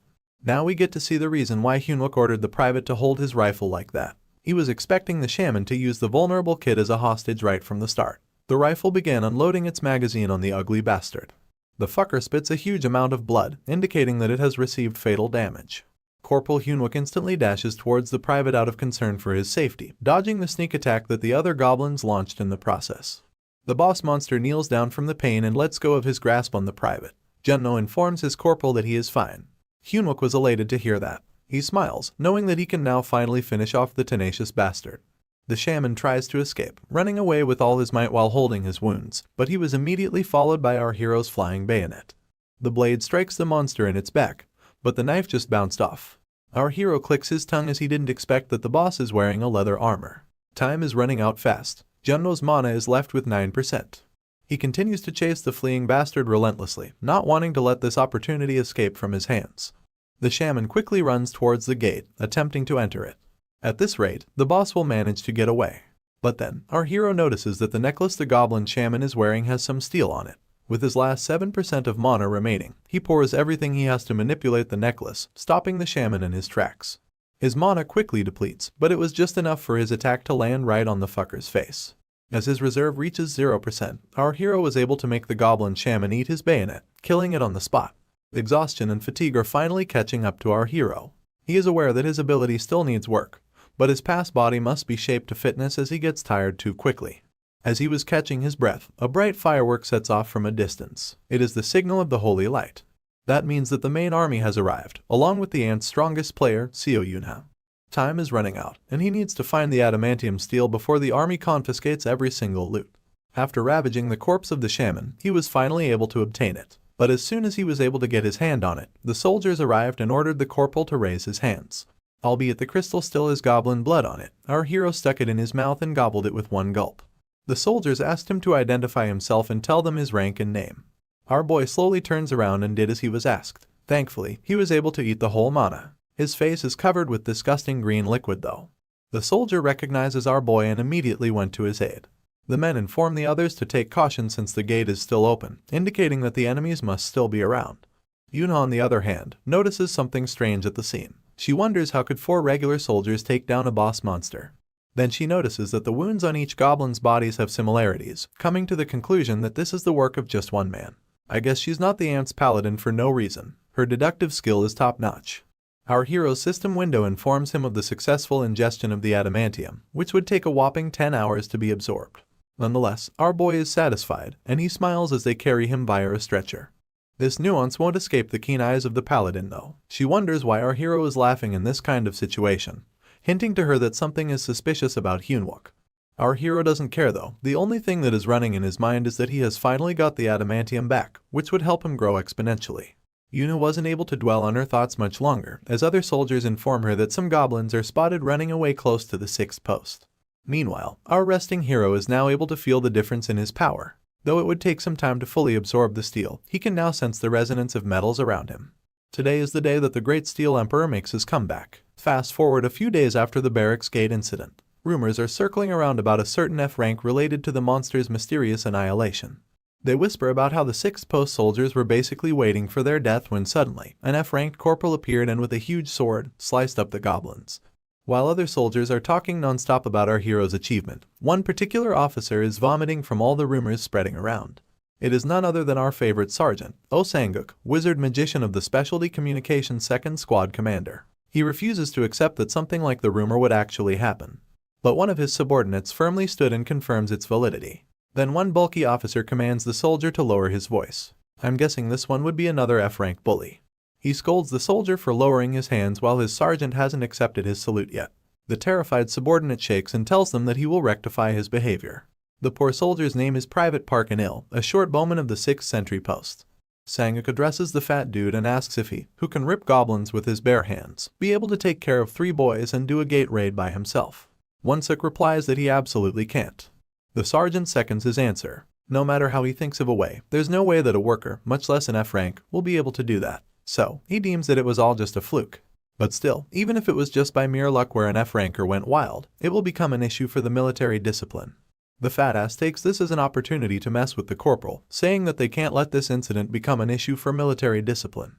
Now we get to see the reason why Hyunwook ordered the private to hold his rifle like that. He was expecting the shaman to use the vulnerable kid as a hostage right from the start. The rifle began unloading its magazine on the ugly bastard. The fucker spits a huge amount of blood, indicating that it has received fatal damage. Corporal Hyunwook instantly dashes towards the private out of concern for his safety, dodging the sneak attack that the other goblins launched in the process. The boss monster kneels down from the pain and lets go of his grasp on the private. Gemno informs his corporal that he is fine. Hyunwook was elated to hear that. He smiles, knowing that he can now finally finish off the tenacious bastard. The shaman tries to escape, running away with all his might while holding his wounds, but he was immediately followed by our hero's flying bayonet. The blade strikes the monster in its back, but the knife just bounced off. Our hero clicks his tongue as he didn't expect that the boss is wearing a leather armor. Time is running out fast. Gemno's mana is left with 9%. He continues to chase the fleeing bastard relentlessly, not wanting to let this opportunity escape from his hands. The shaman quickly runs towards the gate, attempting to enter it. At this rate, the boss will manage to get away. But then, our hero notices that the necklace the goblin shaman is wearing has some steel on it. With his last 7% of mana remaining, he pours everything he has to manipulate the necklace, stopping the shaman in his tracks. His mana quickly depletes, but it was just enough for his attack to land right on the fucker's face. As his reserve reaches 0%, our hero was able to make the goblin shaman eat his bayonet, killing it on the spot. Exhaustion and fatigue are finally catching up to our hero. He is aware that his ability still needs work, but his past body must be shaped to fitness as he gets tired too quickly. As he was catching his breath, a bright firework sets off from a distance. It is the signal of the holy light. That means that the main army has arrived, along with the ant's strongest player, Seo Yunha. Time is running out, and he needs to find the adamantium steel before the army confiscates every single loot. After ravaging the corpse of the shaman, he was finally able to obtain it. But as soon as he was able to get his hand on it, the soldiers arrived and ordered the corporal to raise his hands. Albeit the crystal still has goblin blood on it, our hero stuck it in his mouth and gobbled it with one gulp. The soldiers asked him to identify himself and tell them his rank and name. Our boy slowly turns around and did as he was asked. Thankfully, he was able to eat the whole mana. His face is covered with disgusting green liquid though. The soldier recognizes our boy and immediately went to his aid. The men inform the others to take caution since the gate is still open, indicating that the enemies must still be around. Yuna, on the other hand, notices something strange at the scene. She wonders how could 4 regular soldiers take down a boss monster. Then she notices that the wounds on each goblin's bodies have similarities, coming to the conclusion that this is the work of just one man. I guess she's not the ant's paladin for no reason. Her deductive skill is top-notch. Our hero's system window informs him of the successful ingestion of the adamantium, which would take a whopping 10 hours to be absorbed. Nonetheless, our boy is satisfied, and he smiles as they carry him via a stretcher. This nuance won't escape the keen eyes of the paladin though. She wonders why our hero is laughing in this kind of situation. hinting to her that something is suspicious about Hyunwook. Our hero doesn't care though. The only thing that is running in his mind is that he has finally got the adamantium back, which would help him grow exponentially. Yuna wasn't able to dwell on her thoughts much longer, as other soldiers inform her that some goblins are spotted running away close to the 6th post. Meanwhile, our resting hero is now able to feel the difference in his power. Though it would take some time to fully absorb the steel, he can now sense the resonance of metals around him. Today is the day that the Great Steel Emperor makes his comeback. Fast forward a few days after the Barracks Gate incident. Rumors are circling around about a certain F rank related to the monster's mysterious annihilation. They whisper about how the 6th post soldiers were basically waiting for their death when suddenly an F-ranked corporal appeared and with a huge sword sliced up the goblins. While other soldiers are talking non-stop about our hero's achievement, one particular officer is vomiting from all the rumors spreading around. It is none other than our favorite sergeant, Osanguk, wizard magician of the Specialty Communications 2nd Squad commander. He refuses to accept that something like the rumor would actually happen. But one of his subordinates firmly stood and confirms its validity. Then one bulky officer commands the soldier to lower his voice. I'm guessing this one would be another F-rank bully. He scolds the soldier for lowering his hands while his sergeant hasn't accepted his salute yet. The terrified subordinate shakes and tells them that he will rectify his behavior. The poor soldier's name is Private Parkinil, a short bowman of the 6th sentry post. Sanguk addresses the fat dude and asks if he, who can rip goblins with his bare hands, be able to take care of 3 boys and do a gate raid by himself. Wonsuk replies that he absolutely can't. The sergeant seconds his answer. No matter how he thinks of a way, there's no way that a worker, much less an F rank, will be able to do that. So, he deems that it was all just a fluke. But still, even if it was just by mere luck where an F ranker went wild, it will become an issue for the military discipline. The fat ass takes this as an opportunity to mess with the corporal, saying that they can't let this incident become an issue for military discipline.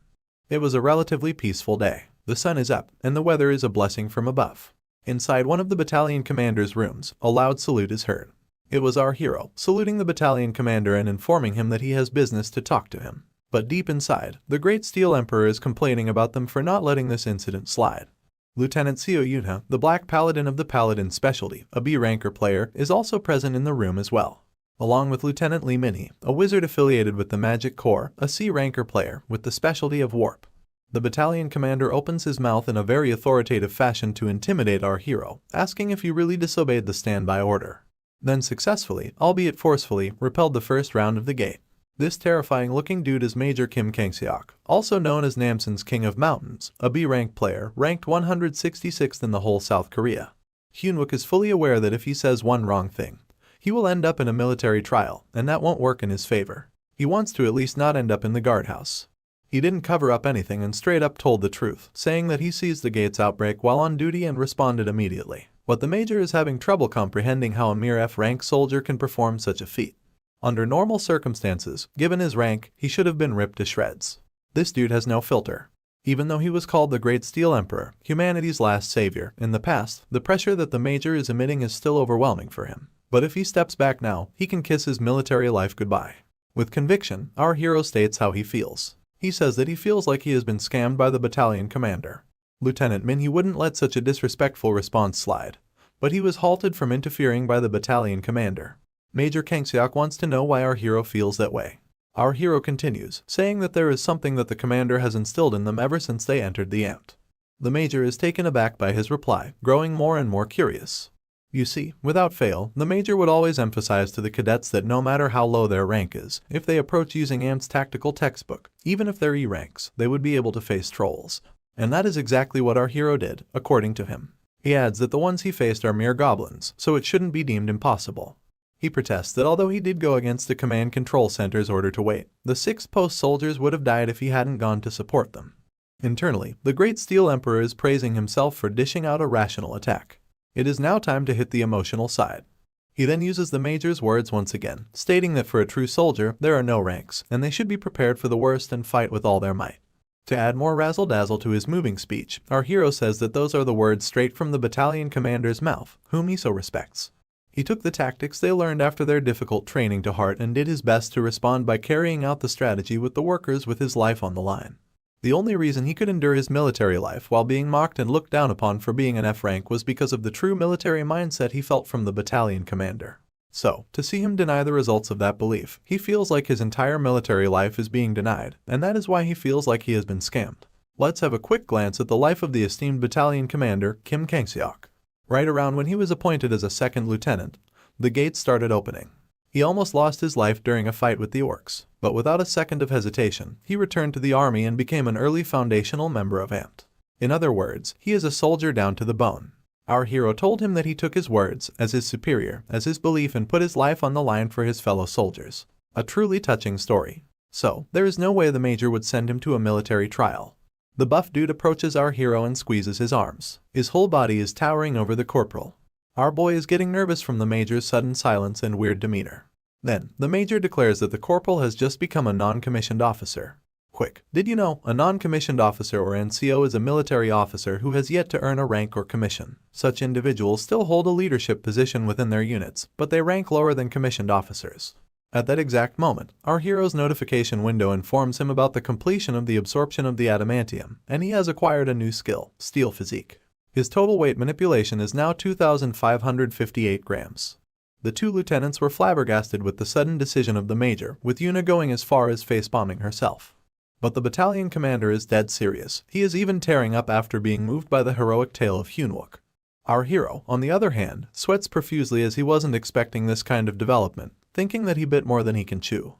It was a relatively peaceful day. The sun is up, and the weather is a blessing from above. Inside one of the battalion commander's rooms, a loud salute is heard. It was our hero, saluting the battalion commander and informing him that he has business to talk to him. But deep inside, the Great Steel Emperor is complaining about them for not letting this incident slide. Lieutenant Seo Yuna, the Black Paladin of the Paladin Specialty, a B-ranker player, is also present in the room as well. Along with Lieutenant Lee Mini, a wizard affiliated with the Magic Corps, a C-ranker player with the specialty of Warp. The battalion commander opens his mouth in a very authoritative fashion to intimidate our hero, asking if he really disobeyed the standby order. Then successfully, albeit forcefully, repelled the first round of the gate. This terrifying-looking dude is Major Kim Kangseok, also known as Namsen's King of Mountains, a B-rank player, ranked 166th in the whole South Korea. Hyunwook is fully aware that if he says one wrong thing, he will end up in a military trial, and that won't work in his favor. He wants to at least not end up in the guardhouse. He didn't cover up anything and straight up told the truth, saying that he sees the gate's outbreak while on duty and responded immediately. But the major is having trouble comprehending how a mere F-rank soldier can perform such a feat. Under normal circumstances, given his rank, he should have been ripped to shreds. This dude has no filter. Even though he was called the Great Steel Emperor, humanity's last savior, in the past, the pressure that the major is emitting is still overwhelming for him. But if he steps back now, he can kiss his military life goodbye. With conviction, our hero states how he feels. He says that he feels like he has been scammed by the battalion commander. Lieutenant Min wouldn't let such a disrespectful response slide, but he was halted from interfering by the battalion commander. Major Kangseok wants to know why our hero feels that way. Our hero continues, saying that there is something that the commander has instilled in them ever since they entered the ant. The major is taken aback by his reply, growing more and more curious. You see, without fail, the major would always emphasize to the cadets that no matter how low their rank is, if they approach using AMP's tactical textbook, even if they're E-ranks, they would be able to face trolls. And that is exactly what our hero did, according to him. He adds that the ones he faced are mere goblins, so it shouldn't be deemed impossible. He protests that although he did go against the command control center's order to wait, the 6th post soldiers would have died if he hadn't gone to support them. Internally, the Great Steel Emperor is praising himself for dishing out a rational attack. It is now time to hit the emotional side. He then uses the major's words once again, stating that for a true soldier, there are no ranks, and they should be prepared for the worst and fight with all their might. To add more razzle-dazzle to his moving speech, our hero says that those are the words straight from the battalion commander's mouth, whom he so respects. He took the tactics they learned after their difficult training to heart and did his best to respond by carrying out the strategy with the workers with his life on the line. The only reason he could endure his military life while being mocked and looked down upon for being an F rank was because of the true military mindset he felt from the battalion commander. So, to see him deny the results of that belief, he feels like his entire military life is being denied, and that is why he feels like he has been scammed. Let's have a quick glance at the life of the esteemed battalion commander Kim Kangseok. Right around when he was appointed as a second lieutenant, the gates started opening. He almost lost his life during a fight with the orcs, but without a second of hesitation, he returned to the army and became an early foundational member of AMT. In other words, he is a soldier down to the bone. Our hero told him that he took his words as his superior, as his belief, and put his life on the line for his fellow soldiers. A truly touching story. So, there is no way the major would send him to a military trial. The buff dude approaches our hero and squeezes his arms. His whole body is towering over the corporal. Our boy is getting nervous from the major's sudden silence and weird demeanor. Then, the major declares that the corporal has just become a non-commissioned officer. Quick, did you know a non-commissioned officer or NCO is a military officer who has yet to earn a rank or commission? Such individuals still hold a leadership position within their units, but they rank lower than commissioned officers. At that exact moment, our hero's notification window informs him about the completion of the absorption of the adamantium, and he has acquired a new skill, Steel Physique. His total weight manipulation is now 2,558 grams. The two lieutenants were flabbergasted with the sudden decision of the major, with Yuna going as far as face-bombing herself. But the battalion commander is dead serious. He is even tearing up after being moved by the heroic tale of Hyunwook. Our hero, on the other hand, sweats profusely as he wasn't expecting this kind of development, thinking that he bit more than he can chew.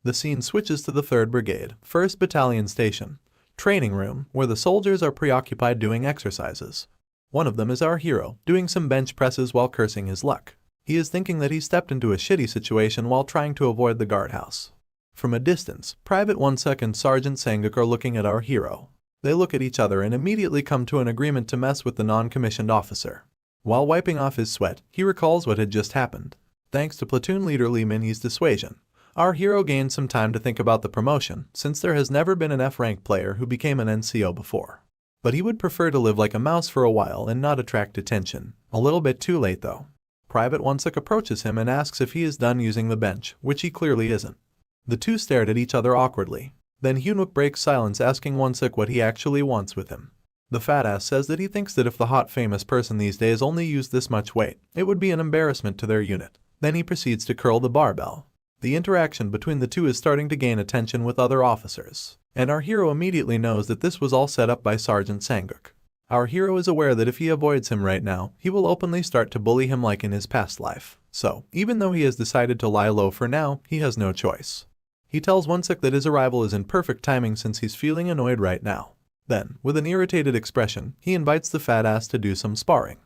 The scene switches to the 3rd Brigade, 1st Battalion Station, training room, where the soldiers are preoccupied doing exercises. One of them is our hero, doing some bench presses while cursing his luck. He is thinking that he stepped into a shitty situation while trying to avoid the guardhouse. From a distance, Private Wonsuk and Sergeant Sanguk are looking at our hero. They look at each other and immediately come to an agreement to mess with the non-commissioned officer. While wiping off his sweat, he recalls what had just happened. Thanks to platoon leader Lee Min-hee's dissuasion, our hero gained some time to think about the promotion, since there has never been an F-rank player who became an NCO before. But he would prefer to live like a mouse for a while and not attract attention. A little bit too late though. Private Wonsuk approaches him and asks if he is done using the bench, which he clearly isn't. The two stared at each other awkwardly. Then Hyunwook breaks silence, asking Wonsuk what he actually wants with him. The fat ass says that he thinks that if the hot famous person these days only used this much weight, it would be an embarrassment to their unit. Then he proceeds to curl the barbell. The interaction between the two is starting to gain attention with other officers, and our hero immediately knows that this was all set up by Sergeant Sanguk. Our hero is aware that if he avoids him right now, he will openly start to bully him like in his past life. So, even though he has decided to lie low for now, he has no choice. He tells Wonsuk that his arrival is in perfect timing since he's feeling annoyed right now. Then, with an irritated expression, he invites the fat ass to do some sparring.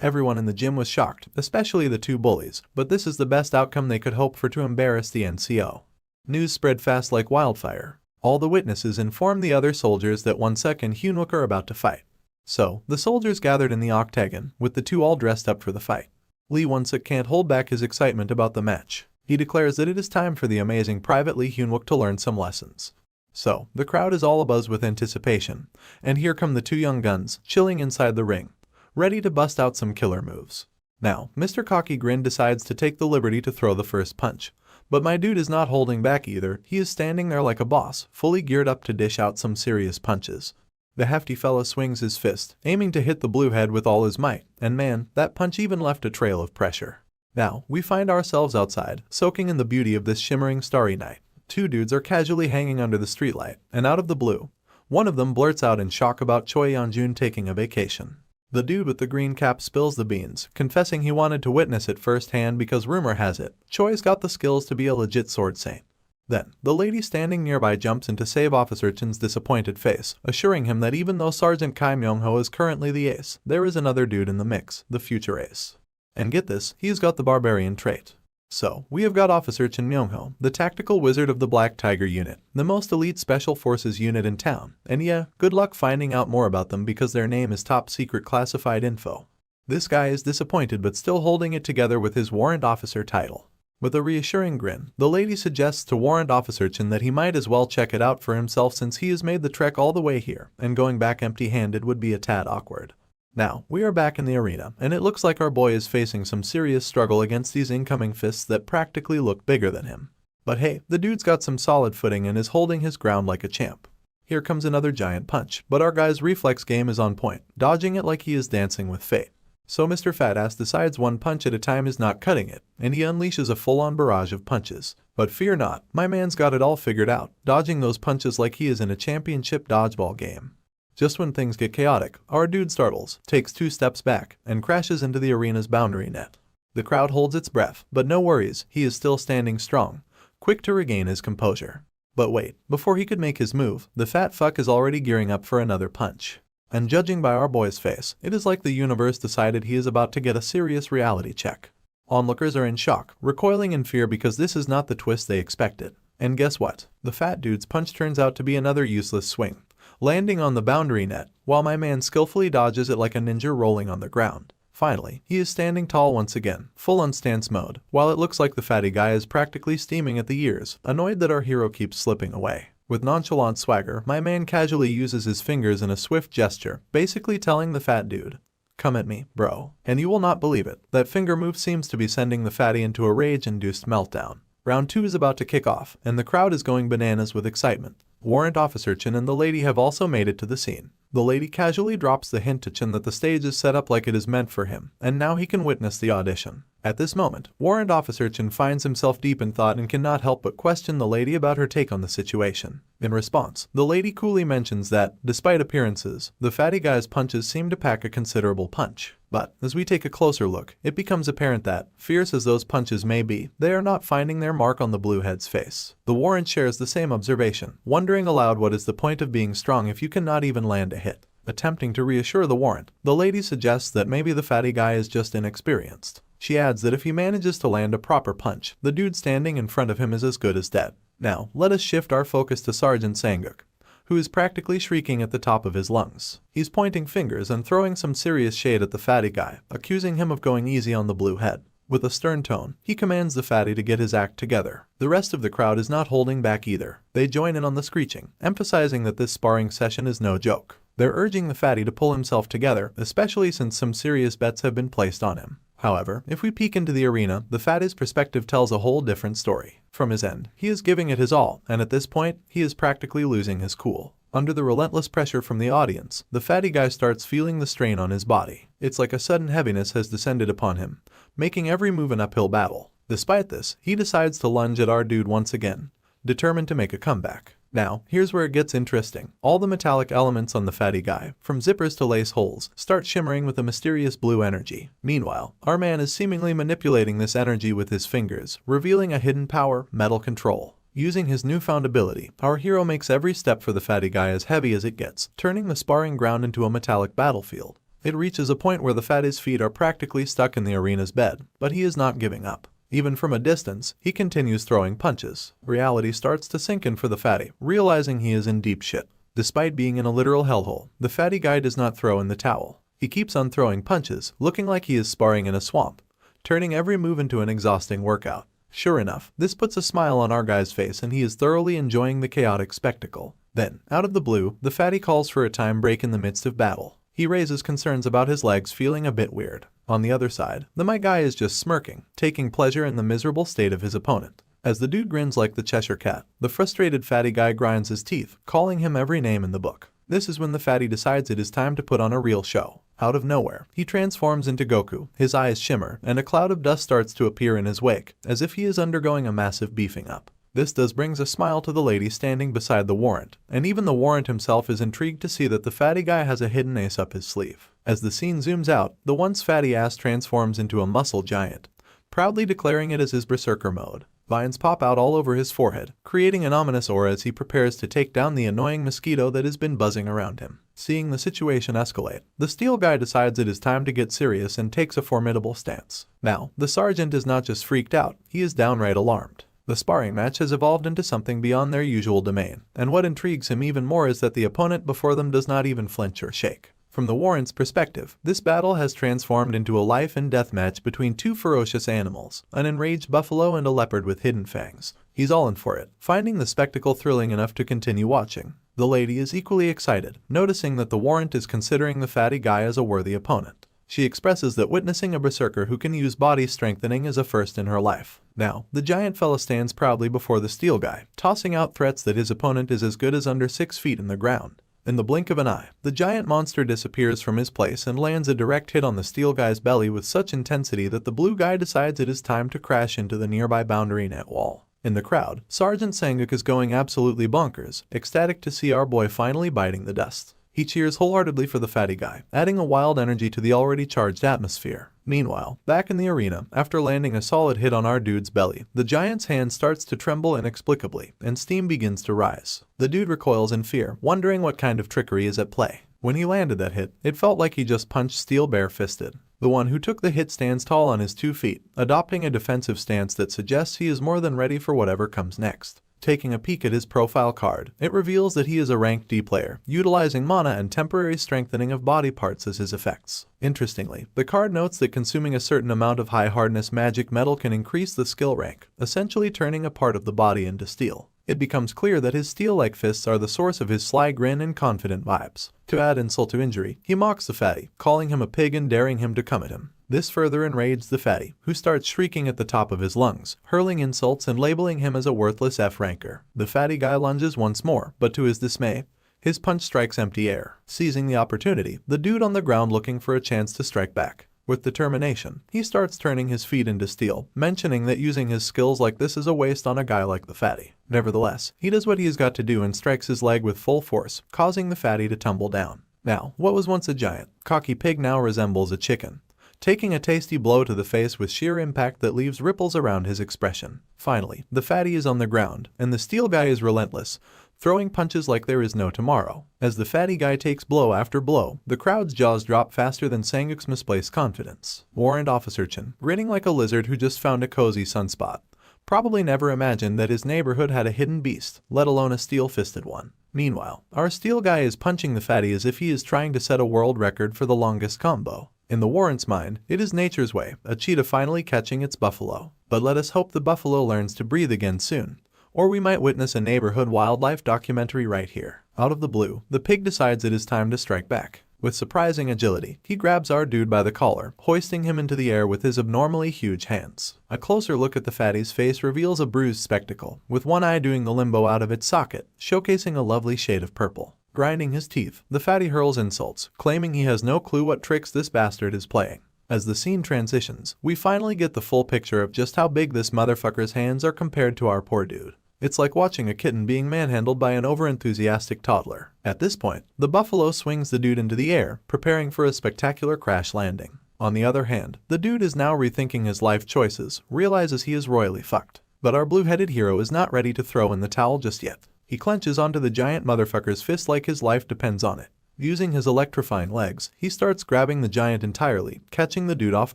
Everyone in the gym was shocked, especially the two bullies, but this is the best outcome they could hope for to embarrass the NCO. News spread fast like wildfire. All the witnesses inform the other soldiers that Wonsuk and Hyunwook are about to fight. So, the soldiers gathered in the octagon, with the two all dressed up for the fight. Lee Wonsuk can't hold back his excitement about the match. He declares that it is time for the amazing Private Lee Hyunwook to learn some lessons. So, the crowd is all abuzz with anticipation, and here come the two young guns, chilling inside the ring, ready to bust out some killer moves. Now, Mr. Cocky Grin decides to take the liberty to throw the first punch. But my dude is not holding back either. He is standing there like a boss, fully geared up to dish out some serious punches. The hefty fella swings his fist, aiming to hit the blue head with all his might, and man, that punch even left a trail of pressure. Now, we find ourselves outside, soaking in the beauty of this shimmering starry night. Two dudes are casually hanging under the streetlight, and out of the blue, one of them blurts out in shock about Choi Yeonjun taking a vacation. The dude with the green cap spills the beans, confessing he wanted to witness it firsthand because rumor has it, Choi's got the skills to be a legit sword saint. Then, the lady standing nearby jumps in to save Officer Chin's disappointed face, assuring him that even though Sergeant Kai Myung-ho is currently the ace, there is another dude in the mix, the future ace. And get this, he's got the barbarian trait. So, we have got Officer Chin Myung-ho, the tactical wizard of the Black Tiger unit, the most elite special forces unit in town, and yeah, good luck finding out more about them because their name is top secret classified info. This guy is disappointed but still holding it together with his warrant officer title. With a reassuring grin, the lady suggests to Warrant Officer Chin that he might as well check it out for himself since he has made the trek all the way here, and going back empty-handed would be a tad awkward. Now, we are back in the arena, and it looks like our boy is facing some serious struggle against these incoming fists that practically look bigger than him. But hey, the dude's got some solid footing and is holding his ground like a champ. Here comes another giant punch, but our guy's reflex game is on point, dodging it like he is dancing with fate. So Mr. Fatass decides one punch at a time is not cutting it, and he unleashes a full-on barrage of punches. But fear not, my man's got it all figured out, dodging those punches like he is in a championship dodgeball game. Just when things get chaotic, our dude startles, takes 2 steps back, and crashes into the arena's boundary net. The crowd holds its breath, but no worries, he is still standing strong, quick to regain his composure. But wait, before he could make his move, the fat fuck is already gearing up for another punch. And judging by our boy's face, it is like the universe decided he is about to get a serious reality check. Onlookers are in shock, recoiling in fear because this is not the twist they expected. And guess what? The fat dude's punch turns out to be another useless swing, landing on the boundary net, while my man skillfully dodges it like a ninja rolling on the ground. Finally, he is standing tall once again, full on stance mode, while it looks like the fatty guy is practically steaming at the ears, annoyed that our hero keeps slipping away. With nonchalant swagger, my man casually uses his fingers in a swift gesture, basically telling the fat dude, "Come at me, bro." And you will not believe it, that finger move seems to be sending the fatty into a rage-induced meltdown. Round 2 is about to kick off, and the crowd is going bananas with excitement. Warrant Officer Chin and the lady have also made it to the scene. The lady casually drops the hint to Chin that the stage is set up like it is meant for him, and now he can witness the audition. At this moment, Warrant Officer Chin finds himself deep in thought and cannot help but question the lady about her take on the situation. In response, the lady coolly mentions that, despite appearances, the fatty guy's punches seem to pack a considerable punch. But, as we take a closer look, it becomes apparent that, fierce as those punches may be, they are not finding their mark on the bluehead's face. The warrant shares the same observation, wondering aloud what is the point of being strong if you cannot even land a hit. Attempting to reassure the warrant, the lady suggests that maybe the fatty guy is just inexperienced. She adds that if he manages to land a proper punch, the dude standing in front of him is as good as dead. Now, let us shift our focus to Sergeant Sanguk, who is practically shrieking at the top of his lungs. He's pointing fingers and throwing some serious shade at the fatty guy, accusing him of going easy on the blue head. With a stern tone, he commands the fatty to get his act together. The rest of the crowd is not holding back either. They join in on the screeching, emphasizing that this sparring session is no joke. They're urging the fatty to pull himself together, especially since some serious bets have been placed on him. However, if we peek into the arena, the fatty's perspective tells a whole different story. From his end, he is giving it his all, and at this point, he is practically losing his cool. Under the relentless pressure from the audience, the fatty guy starts feeling the strain on his body. It's like a sudden heaviness has descended upon him, making every move an uphill battle. Despite this, he decides to lunge at our dude once again, determined to make a comeback. Now, here's where it gets interesting. All the metallic elements on the fatty guy, from zippers to lace holes, start shimmering with a mysterious blue energy. Meanwhile, our man is seemingly manipulating this energy with his fingers, revealing a hidden power, metal control. Using his newfound ability, our hero makes every step for the fatty guy as heavy as it gets, turning the sparring ground into a metallic battlefield. It reaches a point where the fatty's feet are practically stuck in the arena's bed, but he is not giving up. Even from a distance, he continues throwing punches. Reality starts to sink in for the fatty, realizing he is in deep shit. Despite being in a literal hellhole, the fatty guy does not throw in the towel. He keeps on throwing punches, looking like he is sparring in a swamp, turning every move into an exhausting workout. Sure enough, this puts a smile on our guy's face and he is thoroughly enjoying the chaotic spectacle. Then, out of the blue, the fatty calls for a time break in the midst of battle. He raises concerns about his legs feeling a bit weird. On the other side, the my guy is just smirking, taking pleasure in the miserable state of his opponent. As the dude grins like the Cheshire Cat, the frustrated fatty guy grinds his teeth, calling him every name in the book. This is when the fatty decides it is time to put on a real show. Out of nowhere, he transforms into Goku, his eyes shimmer, and a cloud of dust starts to appear in his wake, as if he is undergoing a massive beefing up. This brings a smile to the lady standing beside the warrant, and even the warrant himself is intrigued to see that the fatty guy has a hidden ace up his sleeve. As the scene zooms out, the once fatty ass transforms into a muscle giant, proudly declaring it as his berserker mode. Vines pop out all over his forehead, creating an ominous aura as he prepares to take down the annoying mosquito that has been buzzing around him. Seeing the situation escalate, the steel guy decides it is time to get serious and takes a formidable stance. Now, the sergeant is not just freaked out, he is downright alarmed. The sparring match has evolved into something beyond their usual domain, and what intrigues him even more is that the opponent before them does not even flinch or shake. From the warrant's perspective, this battle has transformed into a life and death match between two ferocious animals, an enraged buffalo and a leopard with hidden fangs. He's all in for it, finding the spectacle thrilling enough to continue watching. The lady is equally excited, noticing that the warrant is considering the fatty guy as a worthy opponent. She expresses that witnessing a berserker who can use body strengthening is a first in her life. Now, the giant fella stands proudly before the steel guy, tossing out threats that his opponent is as good as under 6 feet in the ground. In the blink of an eye, the giant monster disappears from his place and lands a direct hit on the steel guy's belly with such intensity that the blue guy decides it is time to crash into the nearby boundary net wall. In the crowd, Sergeant Sanguk is going absolutely bonkers, ecstatic to see our boy finally biting the dust. He cheers wholeheartedly for the fatty guy, adding a wild energy to the already charged atmosphere. Meanwhile, back in the arena, after landing a solid hit on our dude's belly, the giant's hand starts to tremble inexplicably, and steam begins to rise. The dude recoils in fear, wondering what kind of trickery is at play. When he landed that hit, it felt like he just punched steel bare-fisted. The one who took the hit stands tall on his 2 feet, adopting a defensive stance that suggests he is more than ready for whatever comes next. Taking a peek at his profile card, it reveals that he is a ranked D player, utilizing mana and temporary strengthening of body parts as his effects. Interestingly, the card notes that consuming a certain amount of high-hardness magic metal can increase the skill rank, essentially turning a part of the body into steel. It becomes clear that his steel-like fists are the source of his sly grin and confident vibes. To add insult to injury, he mocks the fatty, calling him a pig and daring him to come at him. This further enrages the fatty, who starts shrieking at the top of his lungs, hurling insults and labeling him as a worthless F-ranker. The fatty guy lunges once more, but to his dismay, his punch strikes empty air. Seizing the opportunity, the dude on the ground looking for a chance to strike back. With determination, he starts turning his feet into steel, mentioning that using his skills like this is a waste on a guy like the fatty. Nevertheless, he does what he has got to do and strikes his leg with full force, causing the fatty to tumble down. Now, what was once a giant, cocky pig now resembles a chicken, taking a tasty blow to the face with sheer impact that leaves ripples around his expression. Finally, the fatty is on the ground, and the steel guy is relentless, throwing punches like there is no tomorrow. As the fatty guy takes blow after blow, the crowd's jaws drop faster than Sanguk's misplaced confidence. Warrant Officer Chin, grinning like a lizard who just found a cozy sunspot, probably never imagined that his neighborhood had a hidden beast, let alone a steel-fisted one. Meanwhile, our steel guy is punching the fatty as if he is trying to set a world record for the longest combo. In the warrant's mind, it is nature's way, a cheetah finally catching its buffalo. But let us hope the buffalo learns to breathe again soon, or we might witness a neighborhood wildlife documentary right here. Out of the blue, the pig decides it is time to strike back. With surprising agility, he grabs our dude by the collar, hoisting him into the air with his abnormally huge hands. A closer look at the fatty's face reveals a bruised spectacle, with one eye doing the limbo out of its socket, showcasing a lovely shade of purple. Grinding his teeth, the fatty hurls insults, claiming he has no clue what tricks this bastard is playing. As the scene transitions, we finally get the full picture of just how big this motherfucker's hands are compared to our poor dude. It's like watching a kitten being manhandled by an overenthusiastic toddler. At this point, the buffalo swings the dude into the air, preparing for a spectacular crash landing. On the other hand, the dude is now rethinking his life choices, realizes he is royally fucked. But our blue-headed hero is not ready to throw in the towel just yet. He clenches onto the giant motherfucker's fist like his life depends on it. Using his electrifying legs, he starts grabbing the giant entirely, catching the dude off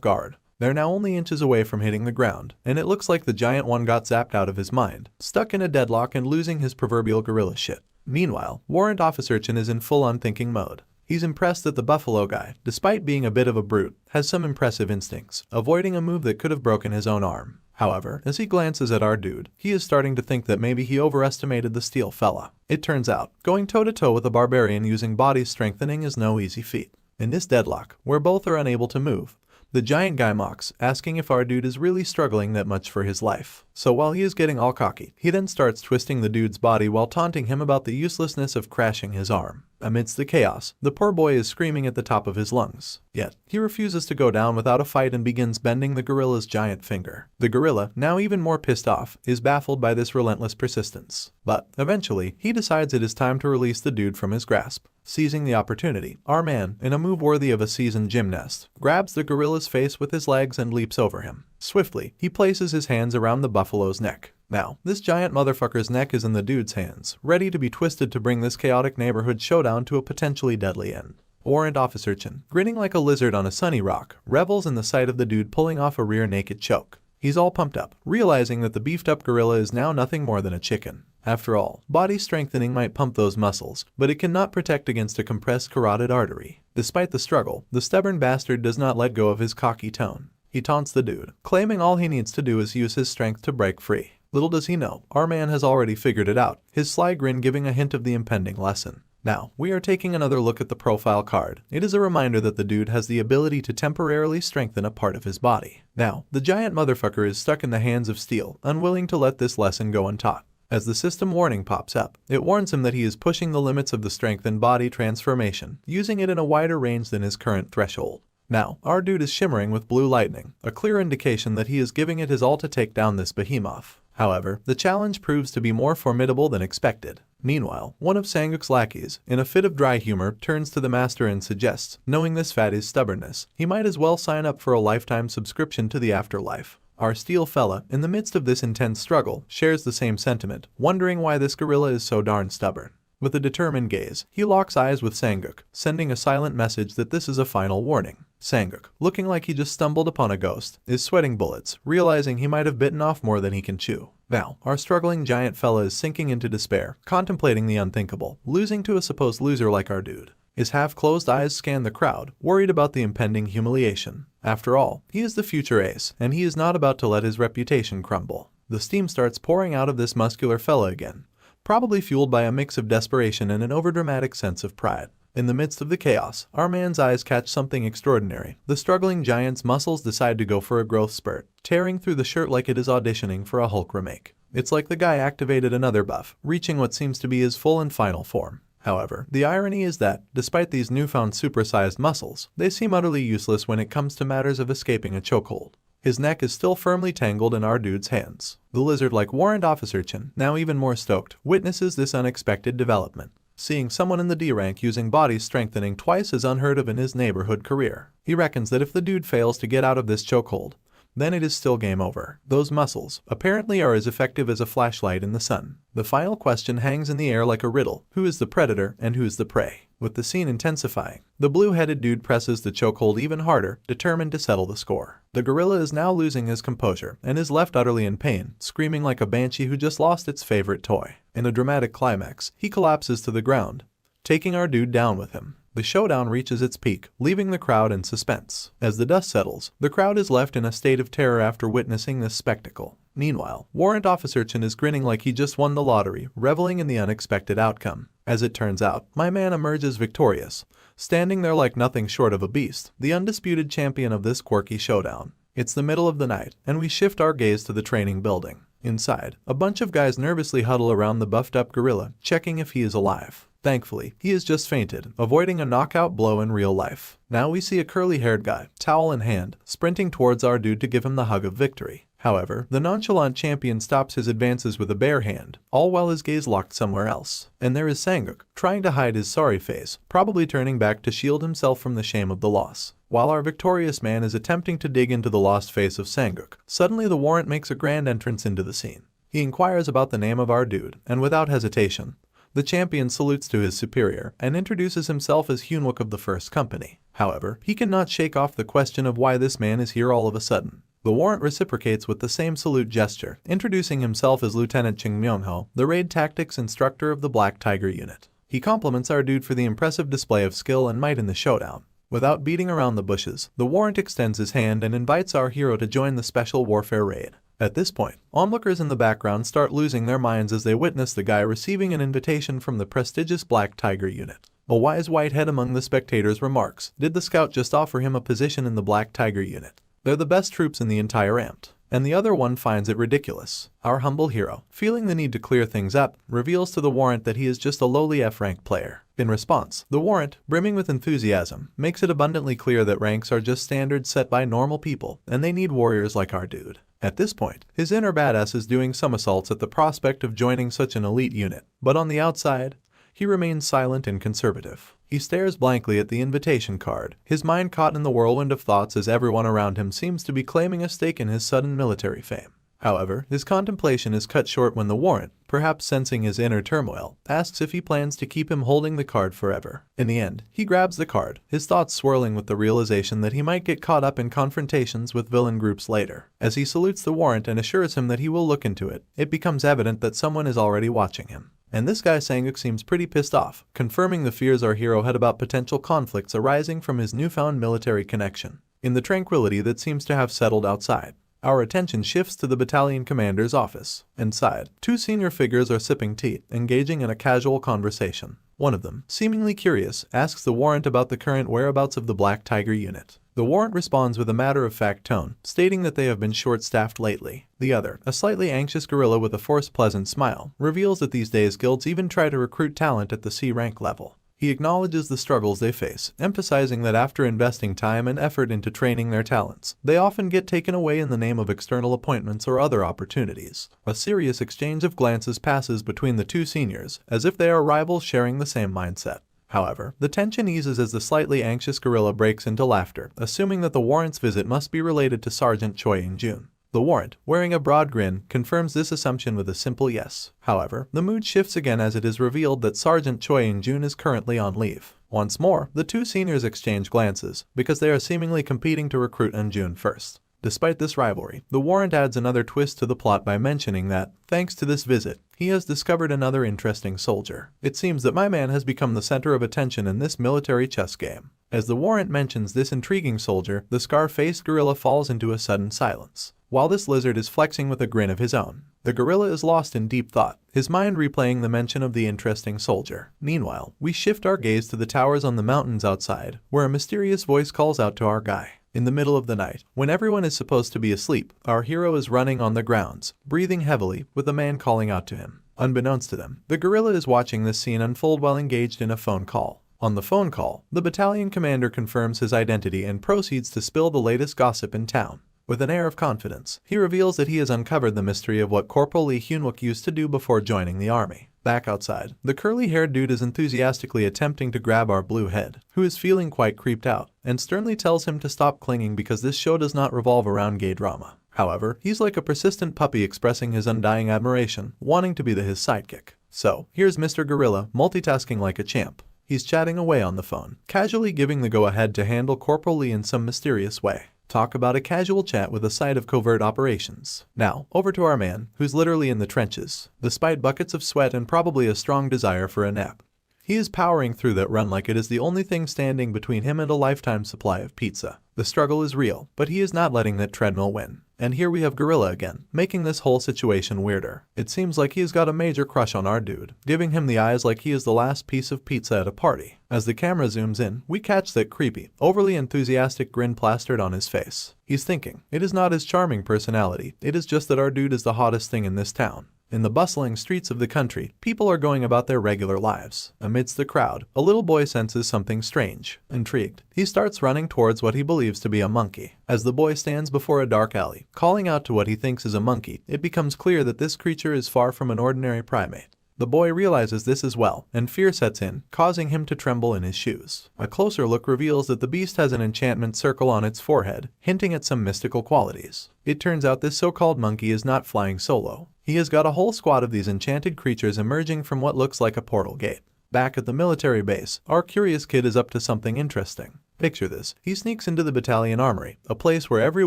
guard. They're now only inches away from hitting the ground, and it looks like the giant one got zapped out of his mind, stuck in a deadlock and losing his proverbial gorilla shit. Meanwhile, Warrant Officer Chin is in full-on thinking mode. He's impressed that the buffalo guy, despite being a bit of a brute, has some impressive instincts, avoiding a move that could have broken his own arm. However, as he glances at our dude, he is starting to think that maybe he overestimated the steel fella. It turns out, going toe-to-toe with a barbarian using body strengthening is no easy feat. In this deadlock, where both are unable to move, the giant guy mocks, asking if our dude is really struggling that much for his life. So while he is getting all cocky, he then starts twisting the dude's body while taunting him about the uselessness of crashing his arm. Amidst the chaos, the poor boy is screaming at the top of his lungs. Yet, he refuses to go down without a fight and begins bending the gorilla's giant finger. The gorilla, now even more pissed off, is baffled by this relentless persistence. But, eventually, he decides it is time to release the dude from his grasp. Seizing the opportunity, our man, in a move worthy of a seasoned gymnast, grabs the gorilla's face with his legs and leaps over him. Swiftly, he places his hands around the buffalo's neck. Now, this giant motherfucker's neck is in the dude's hands, ready to be twisted to bring this chaotic neighborhood showdown to a potentially deadly end. Warrant Officer Chin, grinning like a lizard on a sunny rock, revels in the sight of the dude pulling off a rear naked choke. He's all pumped up, realizing that the beefed-up gorilla is now nothing more than a chicken. After all, body strengthening might pump those muscles, but it cannot protect against a compressed carotid artery. Despite the struggle, the stubborn bastard does not let go of his cocky tone. He taunts the dude, claiming all he needs to do is use his strength to break free. Little does he know, our man has already figured it out, his sly grin giving a hint of the impending lesson. Now, we are taking another look at the profile card. It is a reminder that the dude has the ability to temporarily strengthen a part of his body. Now, the giant motherfucker is stuck in the hands of steel, unwilling to let this lesson go untaught. As the system warning pops up, it warns him that he is pushing the limits of the strength and body transformation, using it in a wider range than his current threshold. Now, our dude is shimmering with blue lightning, a clear indication that he is giving it his all to take down this behemoth. However, the challenge proves to be more formidable than expected. Meanwhile, one of Sanguk's lackeys, in a fit of dry humor, turns to the master and suggests, knowing this fatty's stubbornness, he might as well sign up for a lifetime subscription to the afterlife. Our steel fella, in the midst of this intense struggle, shares the same sentiment, wondering why this gorilla is so darn stubborn. With a determined gaze, he locks eyes with Sanguk, sending a silent message that this is a final warning. Sanguk, looking like he just stumbled upon a ghost, is sweating bullets, realizing he might have bitten off more than he can chew. Now, our struggling giant fella is sinking into despair, contemplating the unthinkable, losing to a supposed loser like our dude. His half-closed eyes scan the crowd, worried about the impending humiliation. After all, he is the future ace, and he is not about to let his reputation crumble. The steam starts pouring out of this muscular fella again, probably fueled by a mix of desperation and an overdramatic sense of pride. In the midst of the chaos, our man's eyes catch something extraordinary. The struggling giant's muscles decide to go for a growth spurt, tearing through the shirt like it is auditioning for a Hulk remake. It's like the guy activated another buff, reaching what seems to be his full and final form. However, the irony is that, despite these newfound supersized muscles, they seem utterly useless when it comes to matters of escaping a chokehold. His neck is still firmly tangled in our dude's hands. The lizard-like warrant officer Chin, now even more stoked, witnesses this unexpected development. Seeing someone in the D rank using body strengthening twice as unheard of in his neighborhood career, he reckons that if the dude fails to get out of this chokehold, then it is still game over. Those muscles, apparently, are as effective as a flashlight in the sun. The final question hangs in the air like a riddle. Who is the predator and who is the prey? With the scene intensifying, the blue-headed dude presses the chokehold even harder, determined to settle the score. The gorilla is now losing his composure and is left utterly in pain, screaming like a banshee who just lost its favorite toy. In a dramatic climax, he collapses to the ground, taking our dude down with him. The showdown reaches its peak, leaving the crowd in suspense. As the dust settles, the crowd is left in a state of terror after witnessing this spectacle. Meanwhile, Warrant Officer Chin is grinning like he just won the lottery, reveling in the unexpected outcome. As it turns out, my man emerges victorious, standing there like nothing short of a beast, the undisputed champion of this quirky showdown. It's the middle of the night, and we shift our gaze to the training building. Inside, a bunch of guys nervously huddle around the buffed-up gorilla, checking if he is alive. Thankfully, he has just fainted, avoiding a knockout blow in real life. Now we see a curly-haired guy, towel in hand, sprinting towards our dude to give him the hug of victory. However, the nonchalant champion stops his advances with a bare hand, all while his gaze locked somewhere else. And there is Sanguk, trying to hide his sorry face, probably turning back to shield himself from the shame of the loss. While our victorious man is attempting to dig into the lost face of Sanguk, suddenly the warrant makes a grand entrance into the scene. He inquires about the name of our dude, and without hesitation, the champion salutes to his superior and introduces himself as Hyunwook of the First Company. However, he cannot shake off the question of why this man is here all of a sudden. The warrant reciprocates with the same salute gesture, introducing himself as Lieutenant Ching Myung-ho, the raid tactics instructor of the Black Tiger unit. He compliments our dude for the impressive display of skill and might in the showdown. Without beating around the bushes, the warrant extends his hand and invites our hero to join the special warfare raid. At this point, onlookers in the background start losing their minds as they witness the guy receiving an invitation from the prestigious Black Tiger unit. A wise whitehead among the spectators remarks, "Did the scout just offer him a position in the Black Tiger unit? They're the best troops in the entire amt." And the other one finds it ridiculous. Our humble hero, feeling the need to clear things up, reveals to the warrant that he is just a lowly F-rank player. In response, the warrant, brimming with enthusiasm, makes it abundantly clear that ranks are just standards set by normal people, and they need warriors like our dude. At this point, his inner badass is doing somersaults at the prospect of joining such an elite unit, but on the outside, he remains silent and conservative. He stares blankly at the invitation card, his mind caught in the whirlwind of thoughts as everyone around him seems to be claiming a stake in his sudden military fame. However, his contemplation is cut short when the warrant, perhaps sensing his inner turmoil, asks if he plans to keep him holding the card forever. In the end, he grabs the card, his thoughts swirling with the realization that he might get caught up in confrontations with villain groups later. As he salutes the warrant and assures him that he will look into it, it becomes evident that someone is already watching him. And this guy Sanguk seems pretty pissed off, confirming the fears our hero had about potential conflicts arising from his newfound military connection. In the tranquility that seems to have settled outside, our attention shifts to the battalion commander's office. Inside, two senior figures are sipping tea, engaging in a casual conversation. One of them, seemingly curious, asks the warrant about the current whereabouts of the Black Tiger unit. The warrant responds with a matter-of-fact tone, stating that they have been short-staffed lately. The other, a slightly anxious gorilla with a forced pleasant smile, reveals that these days guilds even try to recruit talent at the C rank level. He acknowledges the struggles they face, emphasizing that after investing time and effort into training their talents, they often get taken away in the name of external appointments or other opportunities. A serious exchange of glances passes between the two seniors, as if they are rivals sharing the same mindset. However, the tension eases as the slightly anxious gorilla breaks into laughter, assuming that the warrant's visit must be related to Sergeant Choi In-jun. The warrant, wearing a broad grin, confirms this assumption with a simple yes. However, the mood shifts again as it is revealed that Sergeant Choi In-jun is currently on leave. Once more, the two seniors exchange glances, because they are seemingly competing to recruit In-jun first. Despite this rivalry, the warrant adds another twist to the plot by mentioning that, thanks to this visit, he has discovered another interesting soldier. It seems that my man has become the center of attention in this military chess game. As the warrant mentions this intriguing soldier, the scar-faced gorilla falls into a sudden silence, while this lizard is flexing with a grin of his own. The gorilla is lost in deep thought, his mind replaying the mention of the interesting soldier. Meanwhile, we shift our gaze to the towers on the mountains outside, where a mysterious voice calls out to our guy. In the middle of the night, when everyone is supposed to be asleep, our hero is running on the grounds, breathing heavily, with a man calling out to him. Unbeknownst to them, the gorilla is watching this scene unfold while engaged in a phone call. On the phone call, the battalion commander confirms his identity and proceeds to spill the latest gossip in town. With an air of confidence, he reveals that he has uncovered the mystery of what Corporal Lee Hyunwook used to do before joining the army. Back outside, the curly-haired dude is enthusiastically attempting to grab our blue head, who is feeling quite creeped out, and sternly tells him to stop clinging because this show does not revolve around gay drama. However, he's like a persistent puppy expressing his undying admiration, wanting to be his sidekick. So, here's Mr. Gorilla, multitasking like a champ. He's chatting away on the phone, casually giving the go-ahead to handle Corporal Lee in some mysterious way. Talk about a casual chat with a side of covert operations. Now, over to our man, who's literally in the trenches, despite buckets of sweat and probably a strong desire for a nap. He is powering through that run like it is the only thing standing between him and a lifetime supply of pizza. The struggle is real, but he is not letting that treadmill win. And here we have Gorilla again, making this whole situation weirder. It seems like he has got a major crush on our dude, giving him the eyes like he is the last piece of pizza at a party. As the camera zooms in, we catch that creepy, overly enthusiastic grin plastered on his face. He's thinking, it is not his charming personality, it is just that our dude is the hottest thing in this town. In the bustling streets of the country, people are going about their regular lives. Amidst the crowd, a little boy senses something strange. Intrigued, he starts running towards what he believes to be a monkey. As the boy stands before a dark alley, calling out to what he thinks is a monkey, it becomes clear that this creature is far from an ordinary primate. The boy realizes this as well, and fear sets in, causing him to tremble in his shoes. A closer look reveals that the beast has an enchantment circle on its forehead, hinting at some mystical qualities. It turns out this so-called monkey is not flying solo. He has got a whole squad of these enchanted creatures emerging from what looks like a portal gate. Back at the military base, our curious kid is up to something interesting. Picture this, he sneaks into the battalion armory, a place where every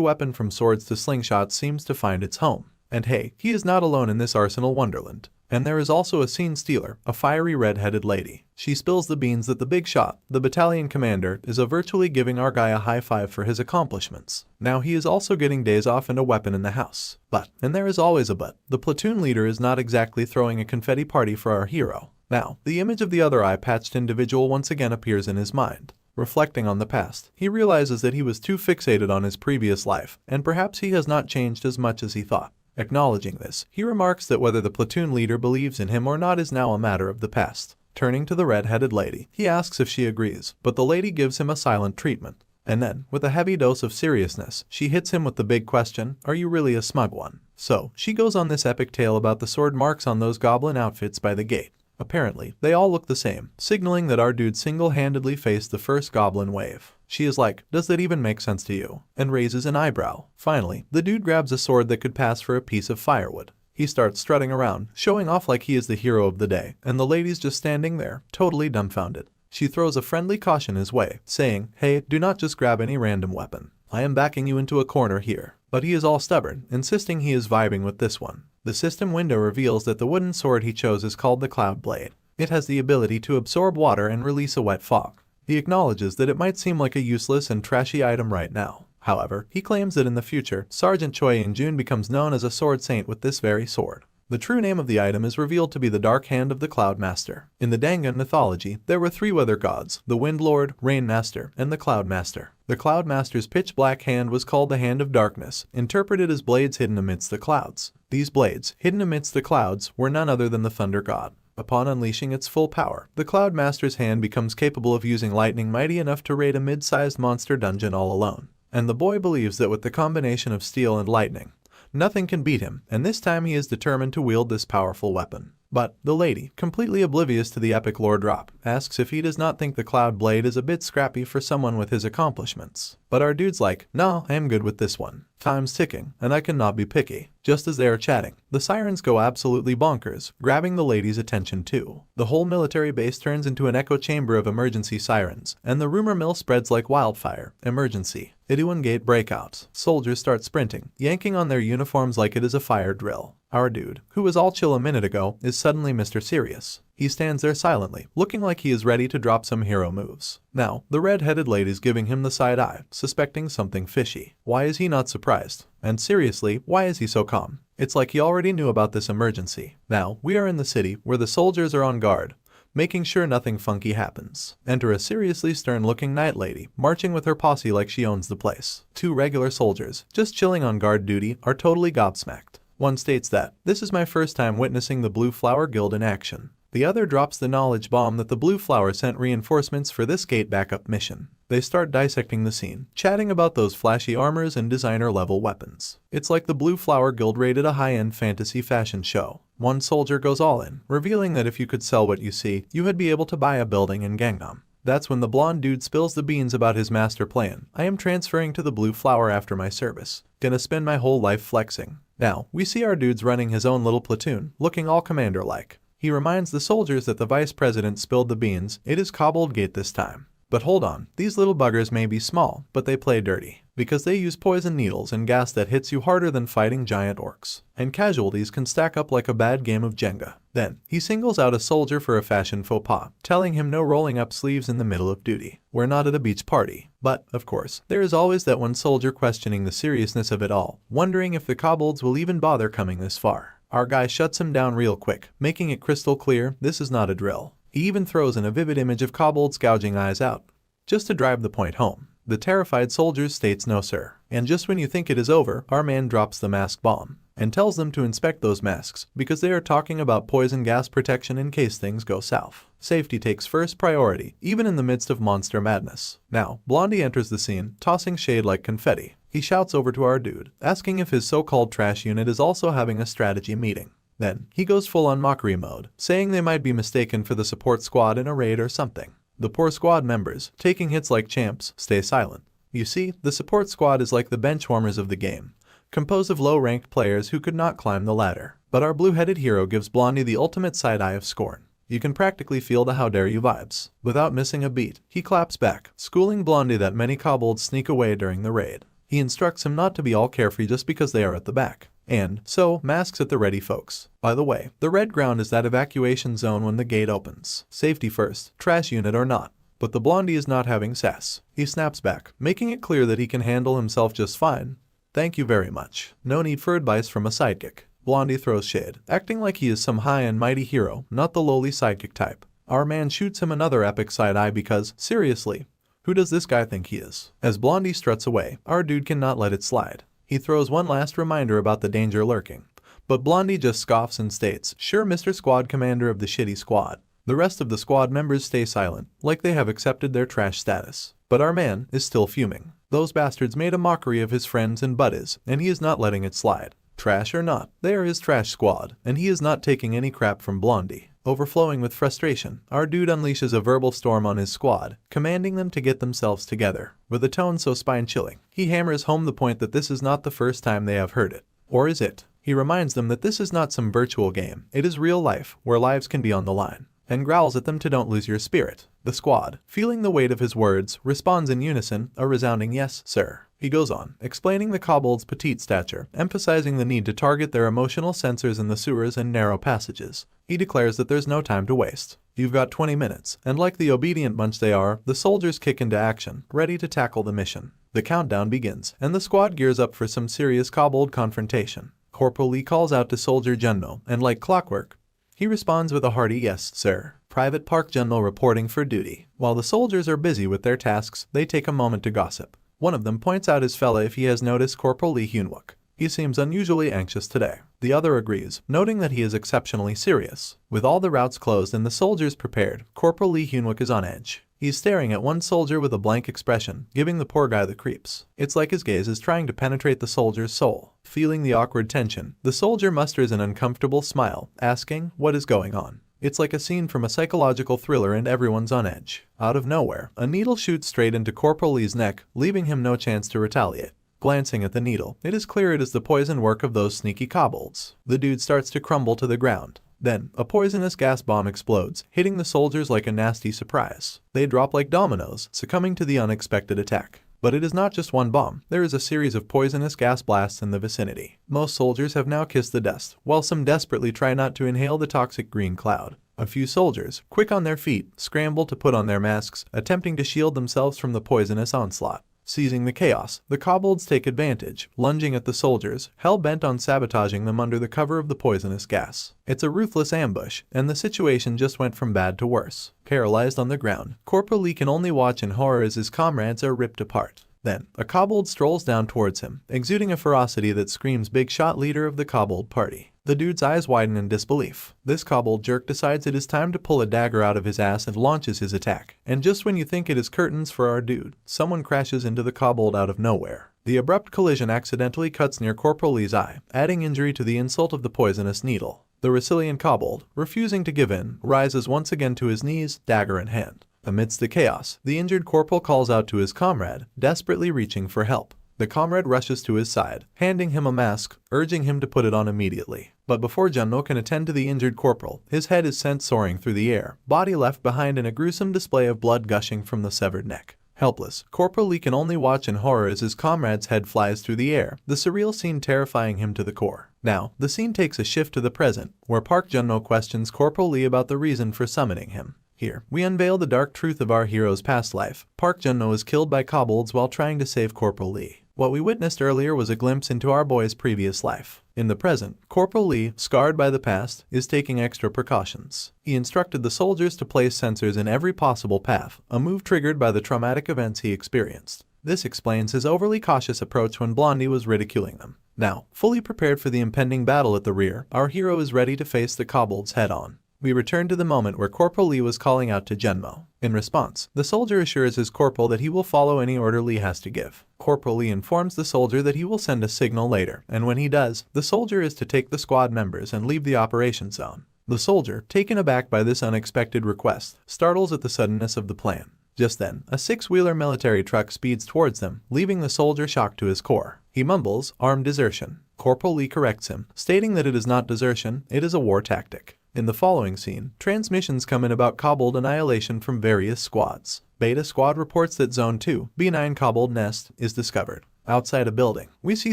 weapon from swords to slingshots seems to find its home. And hey, he is not alone in this arsenal wonderland. And there is also a scene stealer, a fiery red-headed lady. She spills the beans that the big shot, the battalion commander, is virtually giving our guy a high five for his accomplishments. Now he is also getting days off and a weapon in the house. But, and there is always a but, the platoon leader is not exactly throwing a confetti party for our hero. Now, the image of the other eye-patched individual once again appears in his mind. Reflecting on the past, he realizes that he was too fixated on his previous life, and perhaps he has not changed as much as he thought. Acknowledging this, he remarks that whether the platoon leader believes in him or not is now a matter of the past. Turning to the red-headed lady, he asks if she agrees, but the lady gives him a silent treatment. And then, with a heavy dose of seriousness, she hits him with the big question, are you really a smug one? So, she goes on this epic tale about the sword marks on those goblin outfits by the gate. Apparently, they all look the same, signaling that our dude single-handedly faced the first goblin wave. She is like, does that even make sense to you? And raises an eyebrow. Finally, the dude grabs a sword that could pass for a piece of firewood. He starts strutting around, showing off like he is the hero of the day, and the lady's just standing there, totally dumbfounded. She throws a friendly caution his way, saying, hey, do not just grab any random weapon. I am backing you into a corner here. But he is all stubborn, insisting he is vibing with this one. The system window reveals that the wooden sword he chose is called the Cloud Blade. It has the ability to absorb water and release a wet fog. He acknowledges that it might seem like a useless and trashy item right now. However, he claims that in the future, Sergeant Choi In-jun becomes known as a sword saint with this very sword. The true name of the item is revealed to be the Dark Hand of the Cloud Master. In the Dangan mythology, there were three weather gods, the Wind Lord, Rain Master, and the Cloud Master. The Cloud Master's pitch-black hand was called the Hand of Darkness, interpreted as blades hidden amidst the clouds. These blades, hidden amidst the clouds, were none other than the Thunder God. Upon unleashing its full power, the Cloud Master's hand becomes capable of using lightning mighty enough to raid a mid-sized monster dungeon all alone. And the boy believes that with the combination of steel and lightning, nothing can beat him, and this time he is determined to wield this powerful weapon. But the lady, completely oblivious to the epic lore drop, asks if he does not think the Cloud Blade is a bit scrappy for someone with his accomplishments. But our dude's like, "No, I am good with this one. Time's ticking, and I cannot be picky." Just as they are chatting, the sirens go absolutely bonkers, grabbing the lady's attention too. The whole military base turns into an echo chamber of emergency sirens, and the rumor mill spreads like wildfire. Emergency. Iduan Gate breakouts. Soldiers start sprinting, yanking on their uniforms like it is a fire drill. Our dude, who was all chill a minute ago, is suddenly Mr. Serious. He stands there silently, looking like he is ready to drop some hero moves. Now, the red-headed lady's giving him the side eye, suspecting something fishy. Why is he not surprised? And seriously, why is he so calm? It's like he already knew about this emergency. Now, we are in the city, where the soldiers are on guard, making sure nothing funky happens. Enter a seriously stern-looking night lady, marching with her posse like she owns the place. Two regular soldiers, just chilling on guard duty, are totally gobsmacked. One states that, "This is my first time witnessing the Blue Flower Guild in action." The other drops the knowledge bomb that the Blue Flower sent reinforcements for this gate backup mission. They start dissecting the scene, chatting about those flashy armors and designer-level weapons. It's like the Blue Flower Guild raided a high-end fantasy fashion show. One soldier goes all in, revealing that if you could sell what you see, you would be able to buy a building in Gangnam. That's when the blonde dude spills the beans about his master plan. "I am transferring to the Blue Flower after my service. Gonna spend my whole life flexing." Now, we see our dudes running his own little platoon, looking all commander-like. He reminds the soldiers that the vice president spilled the beans. It is Cobbled Gate this time. But hold on, these little buggers may be small, but they play dirty. Because they use poison needles and gas that hits you harder than fighting giant orcs. And casualties can stack up like a bad game of Jenga. Then, he singles out a soldier for a fashion faux pas, telling him no rolling up sleeves in the middle of duty. We're not at a beach party. But, of course, there is always that one soldier questioning the seriousness of it all, wondering if the kobolds will even bother coming this far. Our guy shuts him down real quick, making it crystal clear this is not a drill. He even throws in a vivid image of kobolds gouging eyes out, just to drive the point home. The terrified soldier states no sir. And just when you think it is over, our man drops the mask bomb, and tells them to inspect those masks, because they are talking about poison gas protection in case things go south. Safety takes first priority, even in the midst of monster madness. Now, Blondie enters the scene, tossing shade like confetti. He shouts over to our dude, asking if his so-called trash unit is also having a strategy meeting. Then, he goes full-on mockery mode, saying they might be mistaken for the support squad in a raid or something. The poor squad members, taking hits like champs, stay silent. You see, the support squad is like the benchwarmers of the game, composed of low-ranked players who could not climb the ladder. But our blue-headed hero gives Blondie the ultimate side-eye of scorn. You can practically feel the how dare you vibes. Without missing a beat, he claps back, schooling Blondie that many kobolds sneak away during the raid. He instructs him not to be all carefree just because they are at the back. And, so, masks at the ready folks. By the way, the red ground is that evacuation zone when the gate opens. Safety first, trash unit or not. But the Blondie is not having sass. He snaps back, making it clear that he can handle himself just fine. Thank you very much. No need for advice from a sidekick. Blondie throws shade, acting like he is some high and mighty hero, not the lowly sidekick type. Our man shoots him another epic side-eye because, seriously, who does this guy think he is? As Blondie struts away, our dude cannot let it slide. He throws one last reminder about the danger lurking. But Blondie just scoffs and states, "Sure, Mr. Squad Commander of the shitty squad." The rest of the squad members stay silent, like they have accepted their trash status. But our man is still fuming. Those bastards made a mockery of his friends and buddies, and he is not letting it slide. Trash or not, they are his trash squad, and he is not taking any crap from Blondie. Overflowing with frustration, our dude unleashes a verbal storm on his squad, commanding them to get themselves together. With a tone so spine-chilling, he hammers home the point that this is not the first time they have heard it. Or is it? He reminds them that this is not some virtual game, it is real life, where lives can be on the line, and growls at them to don't lose your spirit. The squad, feeling the weight of his words, responds in unison, a resounding yes, sir. He goes on, explaining the kobolds' petite stature, emphasizing the need to target their emotional sensors in the sewers and narrow passages. He declares that there's no time to waste. You've got 20 minutes, and like the obedient bunch they are, the soldiers kick into action, ready to tackle the mission. The countdown begins, and the squad gears up for some serious kobold confrontation. Corporal Lee calls out to Soldier Junno, and like clockwork, he responds with a hearty yes, sir. Private Park Junno reporting for duty. While the soldiers are busy with their tasks, they take a moment to gossip. One of them points out his fella if he has noticed Corporal Lee Hyunwook. He seems unusually anxious today. The other agrees, noting that he is exceptionally serious. With all the routes closed and the soldiers prepared, Corporal Lee Hyunwook is on edge. He's staring at one soldier with a blank expression, giving the poor guy the creeps. It's like his gaze is trying to penetrate the soldier's soul. Feeling the awkward tension, the soldier musters an uncomfortable smile, asking, "What is going on?" It's like a scene from a psychological thriller and everyone's on edge. Out of nowhere, a needle shoots straight into Corporal Lee's neck, leaving him no chance to retaliate. Glancing at the needle, it is clear it is the poison work of those sneaky kobolds. The dude starts to crumble to the ground. Then, a poisonous gas bomb explodes, hitting the soldiers like a nasty surprise. They drop like dominoes, succumbing to the unexpected attack. But it is not just one bomb. There is a series of poisonous gas blasts in the vicinity. Most soldiers have now kissed the dust, while some desperately try not to inhale the toxic green cloud. A few soldiers, quick on their feet, scramble to put on their masks, attempting to shield themselves from the poisonous onslaught. Seizing the chaos, the kobolds take advantage, lunging at the soldiers, hell-bent on sabotaging them under the cover of the poisonous gas. It's a ruthless ambush, and the situation just went from bad to worse. Paralyzed on the ground, Corporal Lee can only watch in horror as his comrades are ripped apart. Then, a kobold strolls down towards him, exuding a ferocity that screams big shot leader of the kobold party. The dude's eyes widen in disbelief. This kobold jerk decides it is time to pull a dagger out of his ass and launches his attack. And just when you think it is curtains for our dude, someone crashes into the kobold out of nowhere. The abrupt collision accidentally cuts near Corporal Lee's eye, adding injury to the insult of the poisonous needle. The resilient kobold, refusing to give in, rises once again to his knees, dagger in hand. Amidst the chaos, the injured corporal calls out to his comrade, desperately reaching for help. The comrade rushes to his side, handing him a mask, urging him to put it on immediately. But before Junno can attend to the injured corporal, his head is sent soaring through the air, body left behind in a gruesome display of blood gushing from the severed neck. Helpless, Corporal Lee can only watch in horror as his comrade's head flies through the air, the surreal scene terrifying him to the core. Now, the scene takes a shift to the present, where Park Junno questions Corporal Lee about the reason for summoning him. Here, we unveil the dark truth of our hero's past life. Park Junno is killed by kobolds while trying to save Corporal Lee. What we witnessed earlier was a glimpse into our boy's previous life. In the present, Corporal Lee, scarred by the past, is taking extra precautions. He instructed the soldiers to place sensors in every possible path, a move triggered by the traumatic events he experienced. This explains his overly cautious approach when Blondie was ridiculing them. Now, fully prepared for the impending battle at the rear, our hero is ready to face the kobolds head-on. We return to the moment where Corporal Lee was calling out to Genmo. In response, the soldier assures his corporal that he will follow any order Lee has to give. Corporal Lee informs the soldier that he will send a signal later, and when he does, the soldier is to take the squad members and leave the operation zone. The soldier, taken aback by this unexpected request, startles at the suddenness of the plan. Just then, a six-wheeler military truck speeds towards them, leaving the soldier shocked to his core. He mumbles, "Armed desertion." Corporal Lee corrects him, stating that it is not desertion, it is a war tactic. In the following scene, transmissions come in about kobold annihilation from various squads. Beta Squad reports that Zone 2, B9 kobold nest, is discovered. Outside a building, we see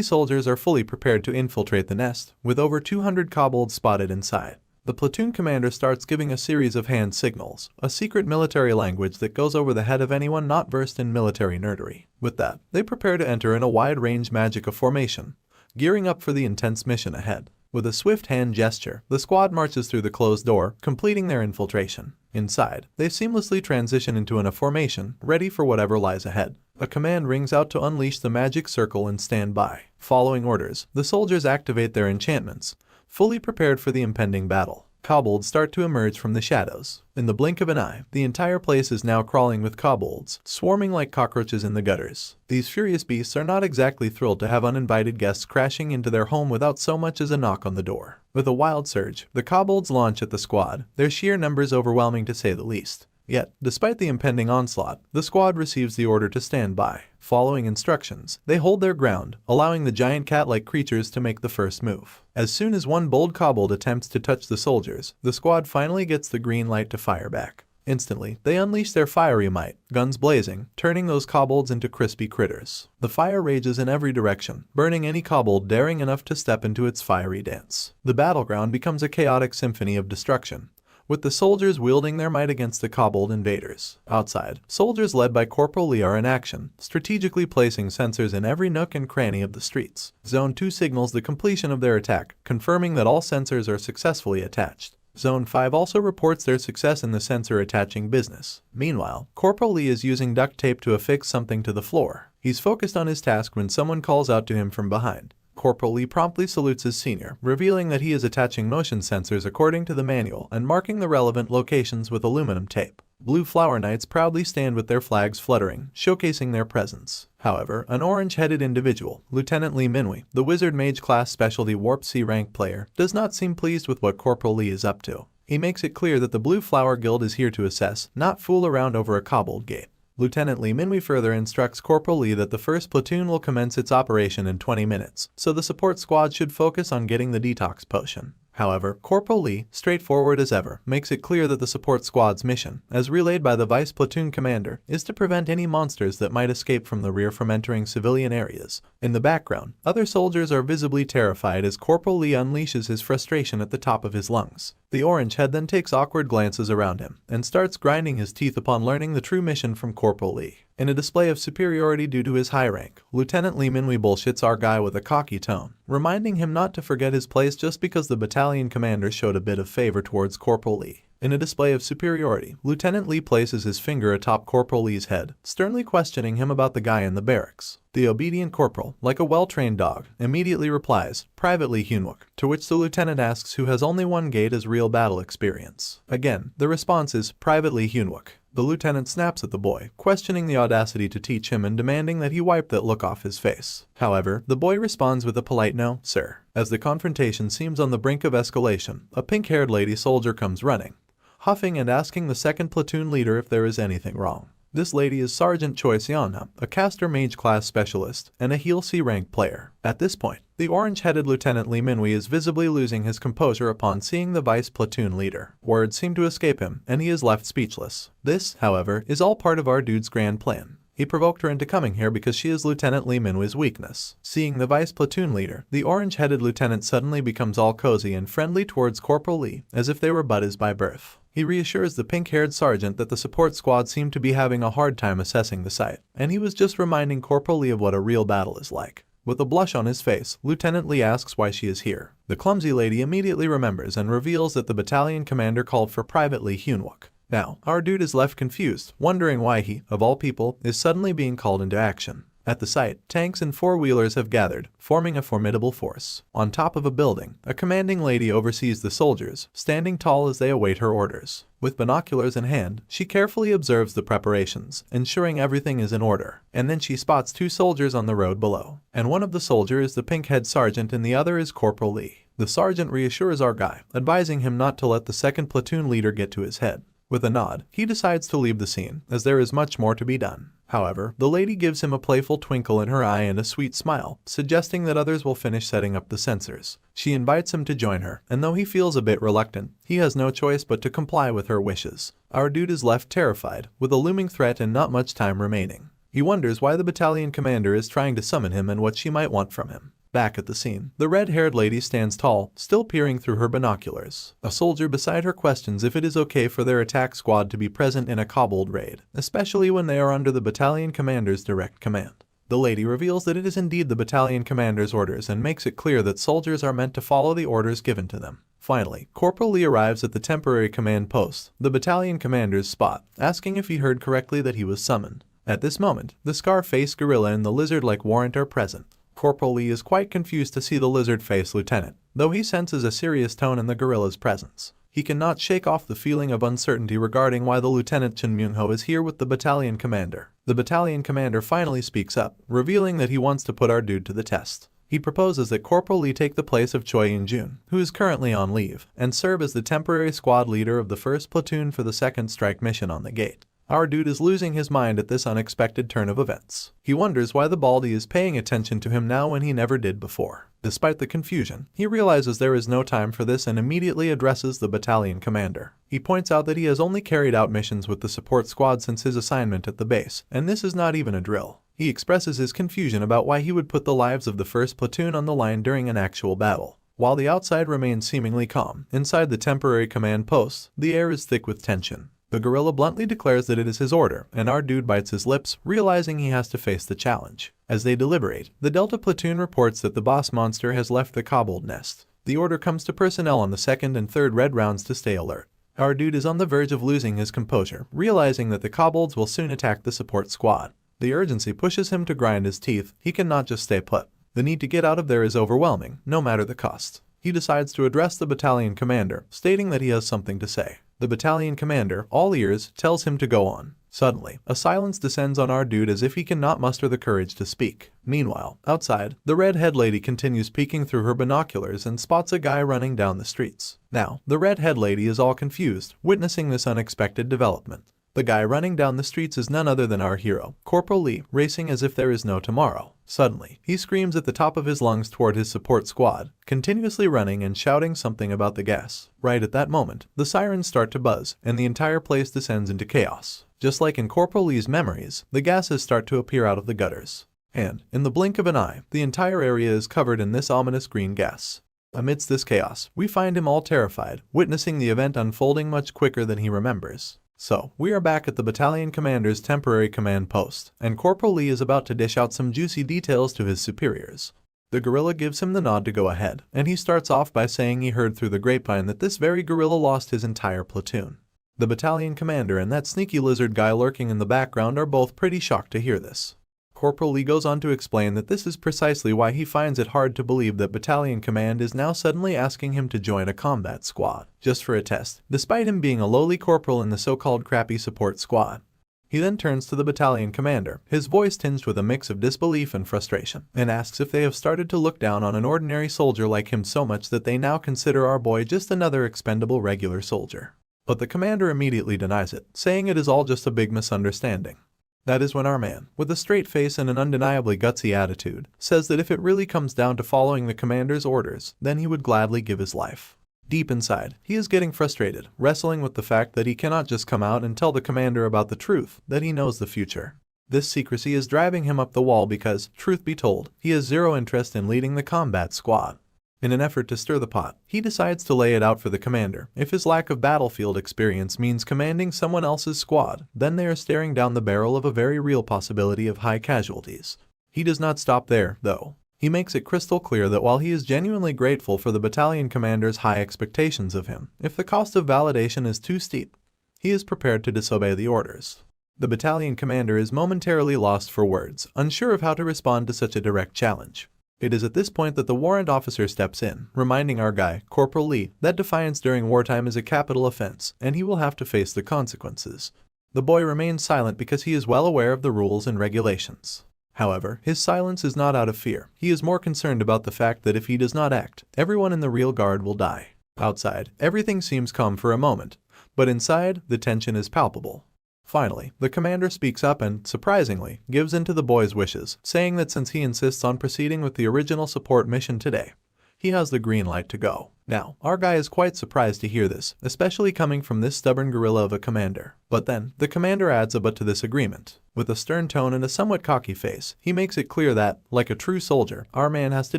soldiers are fully prepared to infiltrate the nest, with over 200 kobolds spotted inside. The platoon commander starts giving a series of hand signals, a secret military language that goes over the head of anyone not versed in military nerdery. With that, they prepare to enter in a wide-range magica formation, gearing up for the intense mission ahead. With a swift hand gesture, the squad marches through the closed door, completing their infiltration. Inside, they seamlessly transition into a formation, ready for whatever lies ahead. A command rings out to unleash the magic circle and stand by. Following orders, the soldiers activate their enchantments, fully prepared for the impending battle. Kobolds start to emerge from the shadows. In the blink of an eye, the entire place is now crawling with kobolds, swarming like cockroaches in the gutters. These furious beasts are not exactly thrilled to have uninvited guests crashing into their home without so much as a knock on the door. With a wild surge, the kobolds launch at the squad, their sheer numbers overwhelming to say the least. Yet, despite the impending onslaught, the squad receives the order to stand by. Following instructions, they hold their ground, allowing the giant cat-like creatures to make the first move. As soon as one bold kobold attempts to touch the soldiers, the squad finally gets the green light to fire back. Instantly, they unleash their fiery might, guns blazing, turning those kobolds into crispy critters. The fire rages in every direction, burning any kobold daring enough to step into its fiery dance. The battleground becomes a chaotic symphony of destruction, with the soldiers wielding their might against the kobold invaders. Outside, soldiers led by Corporal Lee are in action, strategically placing sensors in every nook and cranny of the streets. Zone 2 signals the completion of their attack, confirming that all sensors are successfully attached. Zone 5 also reports their success in the sensor attaching business. Meanwhile, Corporal Lee is using duct tape to affix something to the floor. He's focused on his task when someone calls out to him from behind. Corporal Lee promptly salutes his senior, revealing that he is attaching motion sensors according to the manual and marking the relevant locations with aluminum tape. Blue Flower Knights proudly stand with their flags fluttering, showcasing their presence. However, an orange-headed individual, Lieutenant Lee Minwi, the Wizard Mage class specialty Warp C rank player, does not seem pleased with what Corporal Lee is up to. He makes it clear that the Blue Flower Guild is here to assess, not fool around over a cobbled gate. Lieutenant Lee Minwi further instructs Corporal Lee that the first platoon will commence its operation in 20 minutes, so the support squad should focus on getting the detox potion. However, Corporal Lee, straightforward as ever, makes it clear that the support squad's mission, as relayed by the vice platoon commander, is to prevent any monsters that might escape from the rear from entering civilian areas. In the background, other soldiers are visibly terrified as Corporal Lee unleashes his frustration at the top of his lungs. The orange head then takes awkward glances around him and starts grinding his teeth upon learning the true mission from Corporal Lee. In a display of superiority due to his high rank, Lieutenant Lee Minwi bullshits our guy with a cocky tone, reminding him not to forget his place just because the battalion commander showed a bit of favor towards Corporal Lee. In a display of superiority, Lieutenant Lee places his finger atop Corporal Lee's head, sternly questioning him about the guy in the barracks. The obedient corporal, like a well-trained dog, immediately replies, "Private Lee Hyunwook," to which the lieutenant asks who has only one gate as real battle experience. Again, the response is, "Private Lee Hyunwook." The lieutenant snaps at the boy, questioning the audacity to teach him and demanding that he wipe that look off his face. However, the boy responds with a polite "No, sir." As the confrontation seems on the brink of escalation, a pink-haired lady soldier comes running, huffing and asking the second platoon leader if there is anything wrong. This lady is Sergeant Choi Seon-ha, a caster mage class specialist and a Heal C rank player. At this point, the orange-headed Lieutenant Lee Minwi is visibly losing his composure upon seeing the vice platoon leader. Words seem to escape him, and he is left speechless. This, however, is all part of our dude's grand plan. He provoked her into coming here because she is Lieutenant Lee Minwi's weakness. Seeing the vice platoon leader, the orange-headed lieutenant suddenly becomes all cozy and friendly towards Corporal Lee, as if they were buddies by birth. He reassures the pink-haired sergeant that the support squad seemed to be having a hard time assessing the site, and he was just reminding Corporal Lee of what a real battle is like. With a blush on his face, Lieutenant Lee asks why she is here. The clumsy lady immediately remembers and reveals that the battalion commander called for Private Lee Hyunwook. Now, our dude is left confused, wondering why he, of all people, is suddenly being called into action. At the site, tanks and four-wheelers have gathered, forming a formidable force. On top of a building, a commanding lady oversees the soldiers, standing tall as they await her orders. With binoculars in hand, she carefully observes the preparations, ensuring everything is in order. And then she spots two soldiers on the road below. And one of the soldiers is the pink-head sergeant and the other is Corporal Lee. The sergeant reassures our guy, advising him not to let the second platoon leader get to his head. With a nod, he decides to leave the scene, as there is much more to be done. However, the lady gives him a playful twinkle in her eye and a sweet smile, suggesting that others will finish setting up the sensors. She invites him to join her, and though he feels a bit reluctant, he has no choice but to comply with her wishes. Our dude is left terrified, with a looming threat and not much time remaining. He wonders why the battalion commander is trying to summon him and what she might want from him. Back at the scene, the red-haired lady stands tall, still peering through her binoculars. A soldier beside her questions if it is okay for their attack squad to be present in a cobbled raid, especially when they are under the battalion commander's direct command. The lady reveals that it is indeed the battalion commander's orders and makes it clear that soldiers are meant to follow the orders given to them. Finally, Corporal Lee arrives at the temporary command post, the battalion commander's spot, asking if he heard correctly that he was summoned. At this moment, the scar-faced gorilla and the lizard-like warrant are present. Corporal Lee is quite confused to see the lizard-faced lieutenant, though he senses a serious tone in the gorilla's presence. He cannot shake off the feeling of uncertainty regarding why the Lieutenant Chun Myung-ho is here with the battalion commander. The battalion commander finally speaks up, revealing that he wants to put our dude to the test. He proposes that Corporal Lee take the place of Choi In-jun, who is currently on leave, and serve as the temporary squad leader of the 1st platoon for the 2nd strike mission on the gate. Our dude is losing his mind at this unexpected turn of events. He wonders why the Baldy is paying attention to him now when he never did before. Despite the confusion, he realizes there is no time for this and immediately addresses the battalion commander. He points out that he has only carried out missions with the support squad since his assignment at the base, and this is not even a drill. He expresses his confusion about why he would put the lives of the 1st platoon on the line during an actual battle. While the outside remains seemingly calm, inside the temporary command post, the air is thick with tension. The gorilla bluntly declares that it is his order, and our dude bites his lips, realizing he has to face the challenge. As they deliberate, the Delta platoon reports that the boss monster has left the cobbled nest. The order comes to personnel on the 2nd and 3rd red rounds to stay alert. Our dude is on the verge of losing his composure, realizing that the kobolds will soon attack the support squad. The urgency pushes him to grind his teeth. He cannot just stay put. The need to get out of there is overwhelming, no matter the cost. He decides to address the battalion commander, stating that he has something to say. The battalion commander, all ears, tells him to go on. Suddenly, a silence descends on our dude as if he cannot muster the courage to speak. Meanwhile, outside, the red-head lady continues peeking through her binoculars and spots a guy running down the streets. Now, the red-head lady is all confused, witnessing this unexpected development. The guy running down the streets is none other than our hero, Corporal Lee, racing as if there is no tomorrow. Suddenly, he screams at the top of his lungs toward his support squad, continuously running and shouting something about the gas. Right at that moment, the sirens start to buzz, and the entire place descends into chaos. Just like in Corporal Lee's memories, the gases start to appear out of the gutters. And, in the blink of an eye, the entire area is covered in this ominous green gas. Amidst this chaos, we find him all terrified, witnessing the event unfolding much quicker than he remembers. So, we are back at the battalion commander's temporary command post, and Corporal Lee is about to dish out some juicy details to his superiors. The gorilla gives him the nod to go ahead, and he starts off by saying he heard through the grapevine that this very gorilla lost his entire platoon. The battalion commander and that sneaky lizard guy lurking in the background are both pretty shocked to hear this. Corporal Lee goes on to explain that this is precisely why he finds it hard to believe that Battalion Command is now suddenly asking him to join a combat squad, just for a test, despite him being a lowly corporal in the so-called crappy support squad. He then turns to the battalion commander, his voice tinged with a mix of disbelief and frustration, and asks if they have started to look down on an ordinary soldier like him so much that they now consider our boy just another expendable regular soldier. But the commander immediately denies it, saying it is all just a big misunderstanding. That is when our man, with a straight face and an undeniably gutsy attitude, says that if it really comes down to following the commander's orders, then he would gladly give his life. Deep inside, he is getting frustrated, wrestling with the fact that he cannot just come out and tell the commander about the truth, that he knows the future. This secrecy is driving him up the wall because, truth be told, he has zero interest in leading the combat squad. In an effort to stir the pot, he decides to lay it out for the commander. If his lack of battlefield experience means commanding someone else's squad, then they are staring down the barrel of a very real possibility of high casualties. He does not stop there, though. He makes it crystal clear that while he is genuinely grateful for the battalion commander's high expectations of him, if the cost of validation is too steep, he is prepared to disobey the orders. The battalion commander is momentarily lost for words, unsure of how to respond to such a direct challenge. It is at this point that the warrant officer steps in, reminding our guy, Corporal Lee, that defiance during wartime is a capital offense, and he will have to face the consequences. The boy remains silent because he is well aware of the rules and regulations. However, his silence is not out of fear. He is more concerned about the fact that if he does not act, everyone in the real guard will die. Outside, everything seems calm for a moment, but inside, the tension is palpable. Finally, the commander speaks up and, surprisingly, gives in to the boy's wishes, saying that since he insists on proceeding with the original support mission today, he has the green light to go. Now, our guy is quite surprised to hear this, especially coming from this stubborn gorilla of a commander. But then, the commander adds a but to this agreement. With a stern tone and a somewhat cocky face, he makes it clear that, like a true soldier, our man has to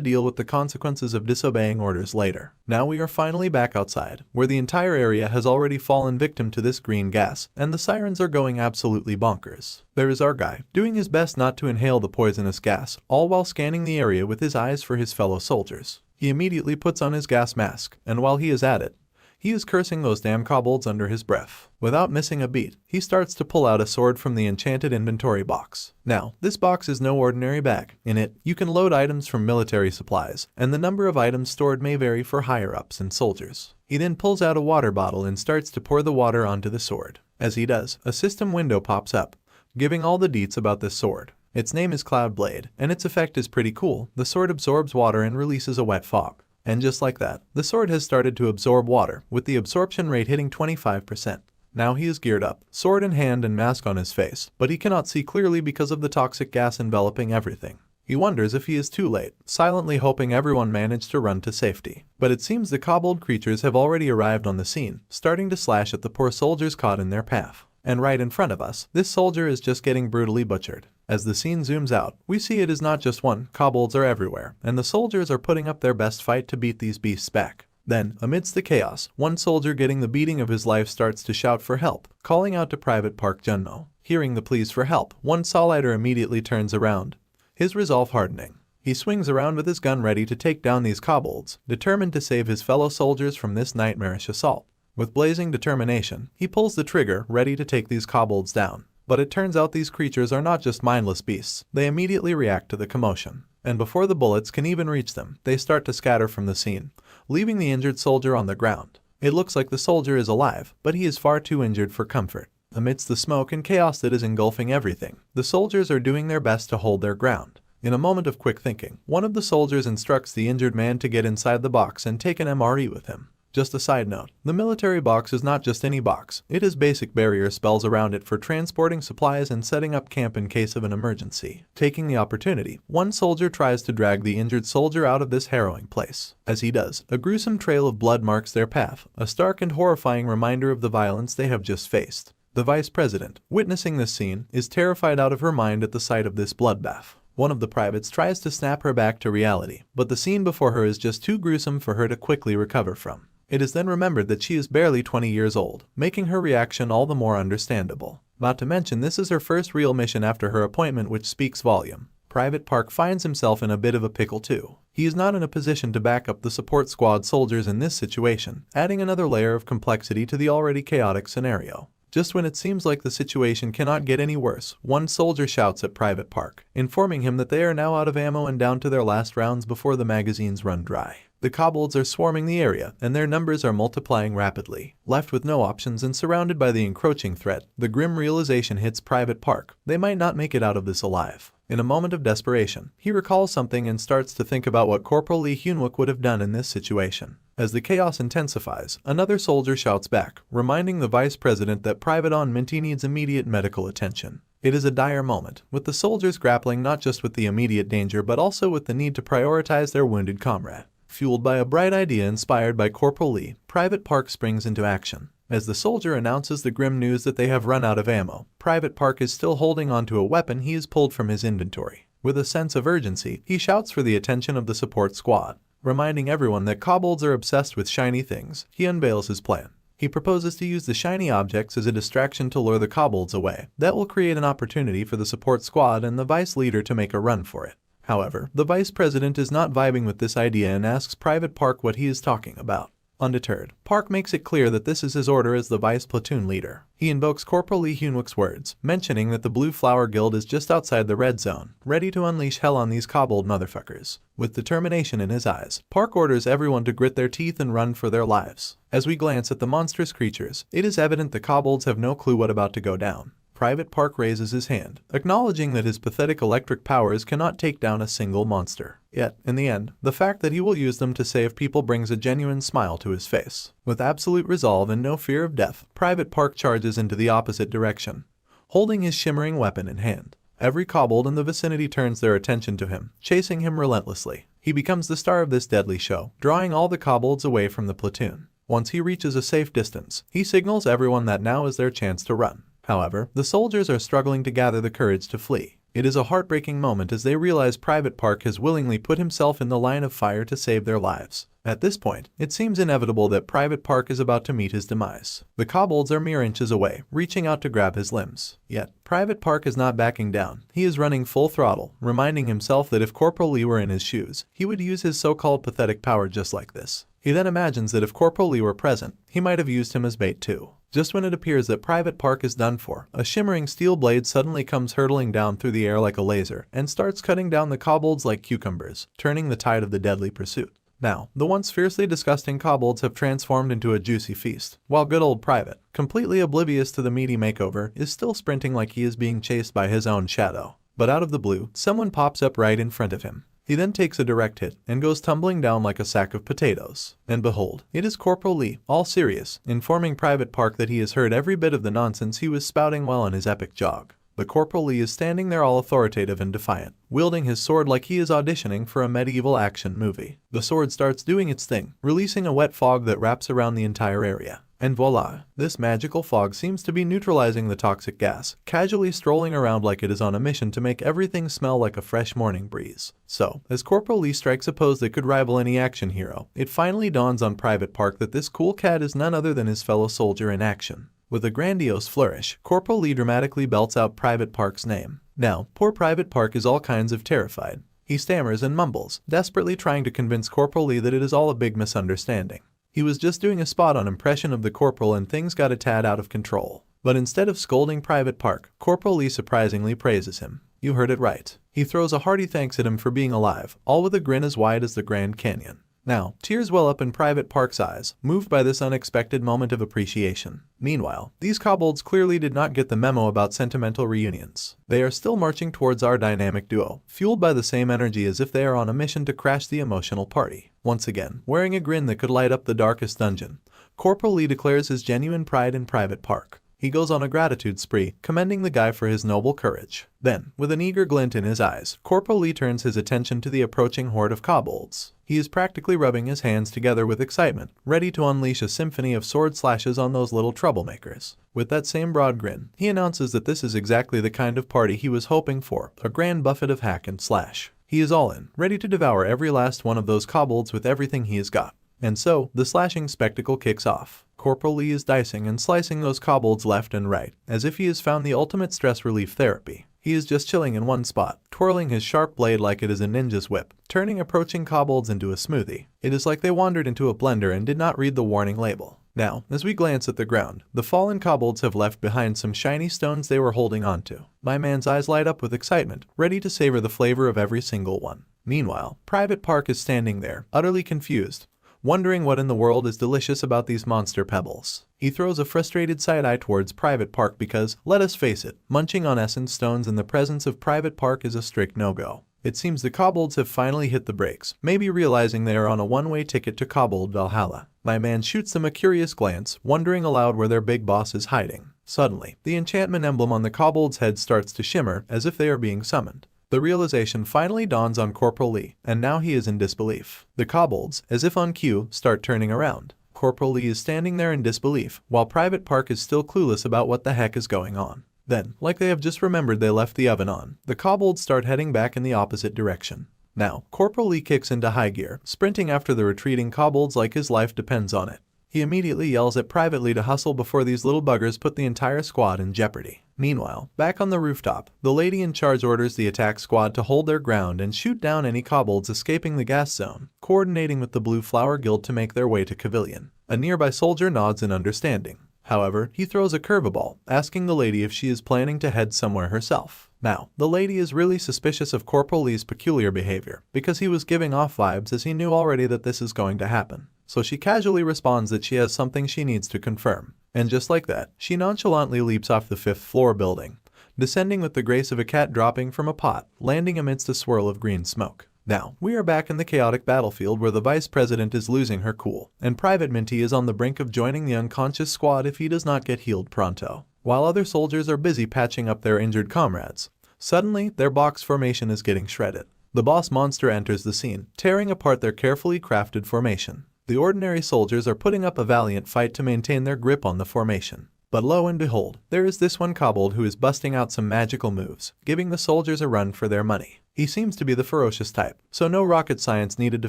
deal with the consequences of disobeying orders later. Now we are finally back outside, where the entire area has already fallen victim to this green gas, and the sirens are going absolutely bonkers. There is our guy, doing his best not to inhale the poisonous gas, all while scanning the area with his eyes for his fellow soldiers. He immediately puts on his gas mask, and while he is at it, he is cursing those damn kobolds under his breath. Without missing a beat, he starts to pull out a sword from the enchanted inventory box. Now, this box is no ordinary bag. In it, you can load items from military supplies, and the number of items stored may vary for higher-ups and soldiers. He then pulls out a water bottle and starts to pour the water onto the sword. As he does, a system window pops up, giving all the deets about this sword. Its name is Cloud Blade, and its effect is pretty cool. The sword absorbs water and releases a wet fog. And just like that, the sword has started to absorb water, with the absorption rate hitting 25%. Now he is geared up, sword in hand and mask on his face, but he cannot see clearly because of the toxic gas enveloping everything. He wonders if he is too late, silently hoping everyone managed to run to safety. But it seems the kobold creatures have already arrived on the scene, starting to slash at the poor soldiers caught in their path. And right in front of us, this soldier is just getting brutally butchered. As the scene zooms out, we see it is not just one, kobolds are everywhere, and the soldiers are putting up their best fight to beat these beasts back. Then, amidst the chaos, one soldier getting the beating of his life starts to shout for help, calling out to Private Park Junmo. Hearing the pleas for help, one Solider immediately turns around, his resolve hardening. He swings around with his gun ready to take down these kobolds, determined to save his fellow soldiers from this nightmarish assault. With blazing determination, he pulls the trigger, ready to take these kobolds down. But it turns out these creatures are not just mindless beasts, they immediately react to the commotion. and before the bullets can even reach them, they start to scatter from the scene, leaving the injured soldier on the ground. It looks like the soldier is alive, but he is far too injured for comfort. Amidst the smoke and chaos that is engulfing everything, the soldiers are doing their best to hold their ground. In a moment of quick thinking, one of the soldiers instructs the injured man to get inside the box and take an MRE with him. Just a side note, the military box is not just any box, it has basic barrier spells around it for transporting supplies and setting up camp in case of an emergency. Taking the opportunity, one soldier tries to drag the injured soldier out of this harrowing place. As he does, a gruesome trail of blood marks their path, a stark and horrifying reminder of the violence they have just faced. The vice president, witnessing this scene, is terrified out of her mind at the sight of this bloodbath. One of the privates tries to snap her back to reality, but the scene before her is just too gruesome for her to quickly recover from. It is then remembered that she is barely 20 years old, making her reaction all the more understandable. Not to mention this is her first real mission after her appointment, which speaks volume. Private Park finds himself in a bit of a pickle too. He is not in a position to back up the support squad soldiers in this situation, adding another layer of complexity to the already chaotic scenario. Just when it seems like the situation cannot get any worse, one soldier shouts at Private Park, informing him that they are now out of ammo and down to their last rounds before the magazines run dry. The kobolds are swarming the area, and their numbers are multiplying rapidly. Left with no options and surrounded by the encroaching threat, the grim realization hits Private Park. They might not make it out of this alive. In a moment of desperation, he recalls something and starts to think about what Corporal Lee Hyunwook would have done in this situation. As the chaos intensifies, another soldier shouts back, reminding the vice president that Private On Minty needs immediate medical attention. It is a dire moment, with the soldiers grappling not just with the immediate danger but also with the need to prioritize their wounded comrade. Fueled by a bright idea inspired by Corporal Lee, Private Park springs into action. As the soldier announces the grim news that they have run out of ammo, Private Park is still holding onto a weapon he has pulled from his inventory. With a sense of urgency, he shouts for the attention of the support squad. Reminding everyone that kobolds are obsessed with shiny things, he unveils his plan. He proposes to use the shiny objects as a distraction to lure the kobolds away. That will create an opportunity for the support squad and the vice leader to make a run for it. However, the vice president is not vibing with this idea and asks Private Park what he is talking about. Undeterred, Park makes it clear that this is his order as the vice platoon leader. He invokes Corporal Lee Hyunwook's words, mentioning that the Blue Flower Guild is just outside the red zone, ready to unleash hell on these kobold motherfuckers. With determination in his eyes, Park orders everyone to grit their teeth and run for their lives. As we glance at the monstrous creatures, it is evident the kobolds have no clue what about to go down. Private Park raises his hand, acknowledging that his pathetic electric powers cannot take down a single monster. Yet, in the end, the fact that he will use them to save people brings a genuine smile to his face. With absolute resolve and no fear of death, Private Park charges into the opposite direction, holding his shimmering weapon in hand. Every kobold in the vicinity turns their attention to him, chasing him relentlessly. He becomes the star of this deadly show, drawing all the kobolds away from the platoon. Once he reaches a safe distance, he signals everyone that now is their chance to run. However, the soldiers are struggling to gather the courage to flee. It is a heartbreaking moment as they realize Private Park has willingly put himself in the line of fire to save their lives. At this point, it seems inevitable that Private Park is about to meet his demise. The kobolds are mere inches away, reaching out to grab his limbs. Yet, Private Park is not backing down. He is running full throttle, reminding himself that if Corporal Lee were in his shoes, he would use his so-called pathetic power just like this. He then imagines that if Corporal Lee were present, he might have used him as bait too. Just when it appears that Private Park is done for, a shimmering steel blade suddenly comes hurtling down through the air like a laser and starts cutting down the kobolds like cucumbers, turning the tide of the deadly pursuit. Now, the once fiercely disgusting kobolds have transformed into a juicy feast, while good old Private, completely oblivious to the meaty makeover, is still sprinting like he is being chased by his own shadow. But out of the blue, someone pops up right in front of him. He then takes a direct hit and goes tumbling down like a sack of potatoes. And behold, it is Corporal Lee, all serious, informing Private Park that he has heard every bit of the nonsense he was spouting while on his epic jog. But Corporal Lee is standing there all authoritative and defiant, wielding his sword like he is auditioning for a medieval action movie. The sword starts doing its thing, releasing a wet fog that wraps around the entire area. And voila, this magical fog seems to be neutralizing the toxic gas, casually strolling around like it is on a mission to make everything smell like a fresh morning breeze. So, as Corporal Lee strikes a pose that could rival any action hero, it finally dawns on Private Park that this cool cat is none other than his fellow soldier in action. With a grandiose flourish, Corporal Lee dramatically belts out Private Park's name. Now, poor Private Park is all kinds of terrified. He stammers and mumbles, desperately trying to convince Corporal Lee that it is all a big misunderstanding. He was just doing a spot-on impression of the corporal and things got a tad out of control. But instead of scolding Private Park, Corporal Lee surprisingly praises him. You heard it right. He throws a hearty thanks at him for being alive, all with a grin as wide as the Grand Canyon. Now, tears well up in Private Park's eyes, moved by this unexpected moment of appreciation. Meanwhile, these kobolds clearly did not get the memo about sentimental reunions. They are still marching towards our dynamic duo, fueled by the same energy as if they are on a mission to crash the emotional party. Once again, wearing a grin that could light up the darkest dungeon, Corporal Lee declares his genuine pride in Private Park. He goes on a gratitude spree, commending the guy for his noble courage. Then, with an eager glint in his eyes, Corporal Lee turns his attention to the approaching horde of kobolds. He is practically rubbing his hands together with excitement, ready to unleash a symphony of sword slashes on those little troublemakers. With that same broad grin, he announces that this is exactly the kind of party he was hoping for, a grand buffet of hack and slash. He is all in, ready to devour every last one of those kobolds with everything he has got. And so, the slashing spectacle kicks off. Corporal Lee is dicing and slicing those kobolds left and right, as if he has found the ultimate stress relief therapy. He is just chilling in one spot, twirling his sharp blade like it is a ninja's whip, turning approaching kobolds into a smoothie. It is like they wandered into a blender and did not read the warning label. Now, as we glance at the ground, the fallen kobolds have left behind some shiny stones they were holding onto. My man's eyes light up with excitement, ready to savor the flavor of every single one. Meanwhile, Private Park is standing there, utterly confused, wondering what in the world is delicious about these monster pebbles. He throws a frustrated side-eye towards Private Park because, let us face it, munching on essence stones in the presence of Private Park is a strict no-go. It seems the kobolds have finally hit the brakes, maybe realizing they are on a one-way ticket to Kobold Valhalla. My man shoots them a curious glance, wondering aloud where their big boss is hiding. Suddenly, the enchantment emblem on the kobold's head starts to shimmer as if they are being summoned. The realization finally dawns on Corporal Lee, and now he is in disbelief. The kobolds, as if on cue, start turning around. Corporal Lee is standing there in disbelief, while Private Park is still clueless about what the heck is going on. Then, like they have just remembered they left the oven on, the kobolds start heading back in the opposite direction. Now, Corporal Lee kicks into high gear, sprinting after the retreating kobolds like his life depends on it. He immediately yells at Private Lee to hustle before these little buggers put the entire squad in jeopardy. Meanwhile, back on the rooftop, the lady in charge orders the attack squad to hold their ground and shoot down any kobolds escaping the gas zone, coordinating with the Blue Flower Guild to make their way to Cavilion. A nearby soldier nods in understanding. However, he throws a curveball, asking the lady if she is planning to head somewhere herself. Now, the lady is really suspicious of Corporal Lee's peculiar behavior, because he was giving off vibes as he knew already that this is going to happen. So she casually responds that she has something she needs to confirm. And just like that, she nonchalantly leaps off the 5th floor building, descending with the grace of a cat dropping from a pot, landing amidst a swirl of green smoke. Now, we are back in the chaotic battlefield where the Vice President is losing her cool, and Private Minty is on the brink of joining the unconscious squad if he does not get healed pronto. While other soldiers are busy patching up their injured comrades, suddenly their box formation is getting shredded. The boss monster enters the scene, tearing apart their carefully crafted formation. The ordinary soldiers are putting up a valiant fight to maintain their grip on the formation. But lo and behold, there is this one kobold who is busting out some magical moves, giving the soldiers a run for their money. He seems to be the ferocious type, so no rocket science needed to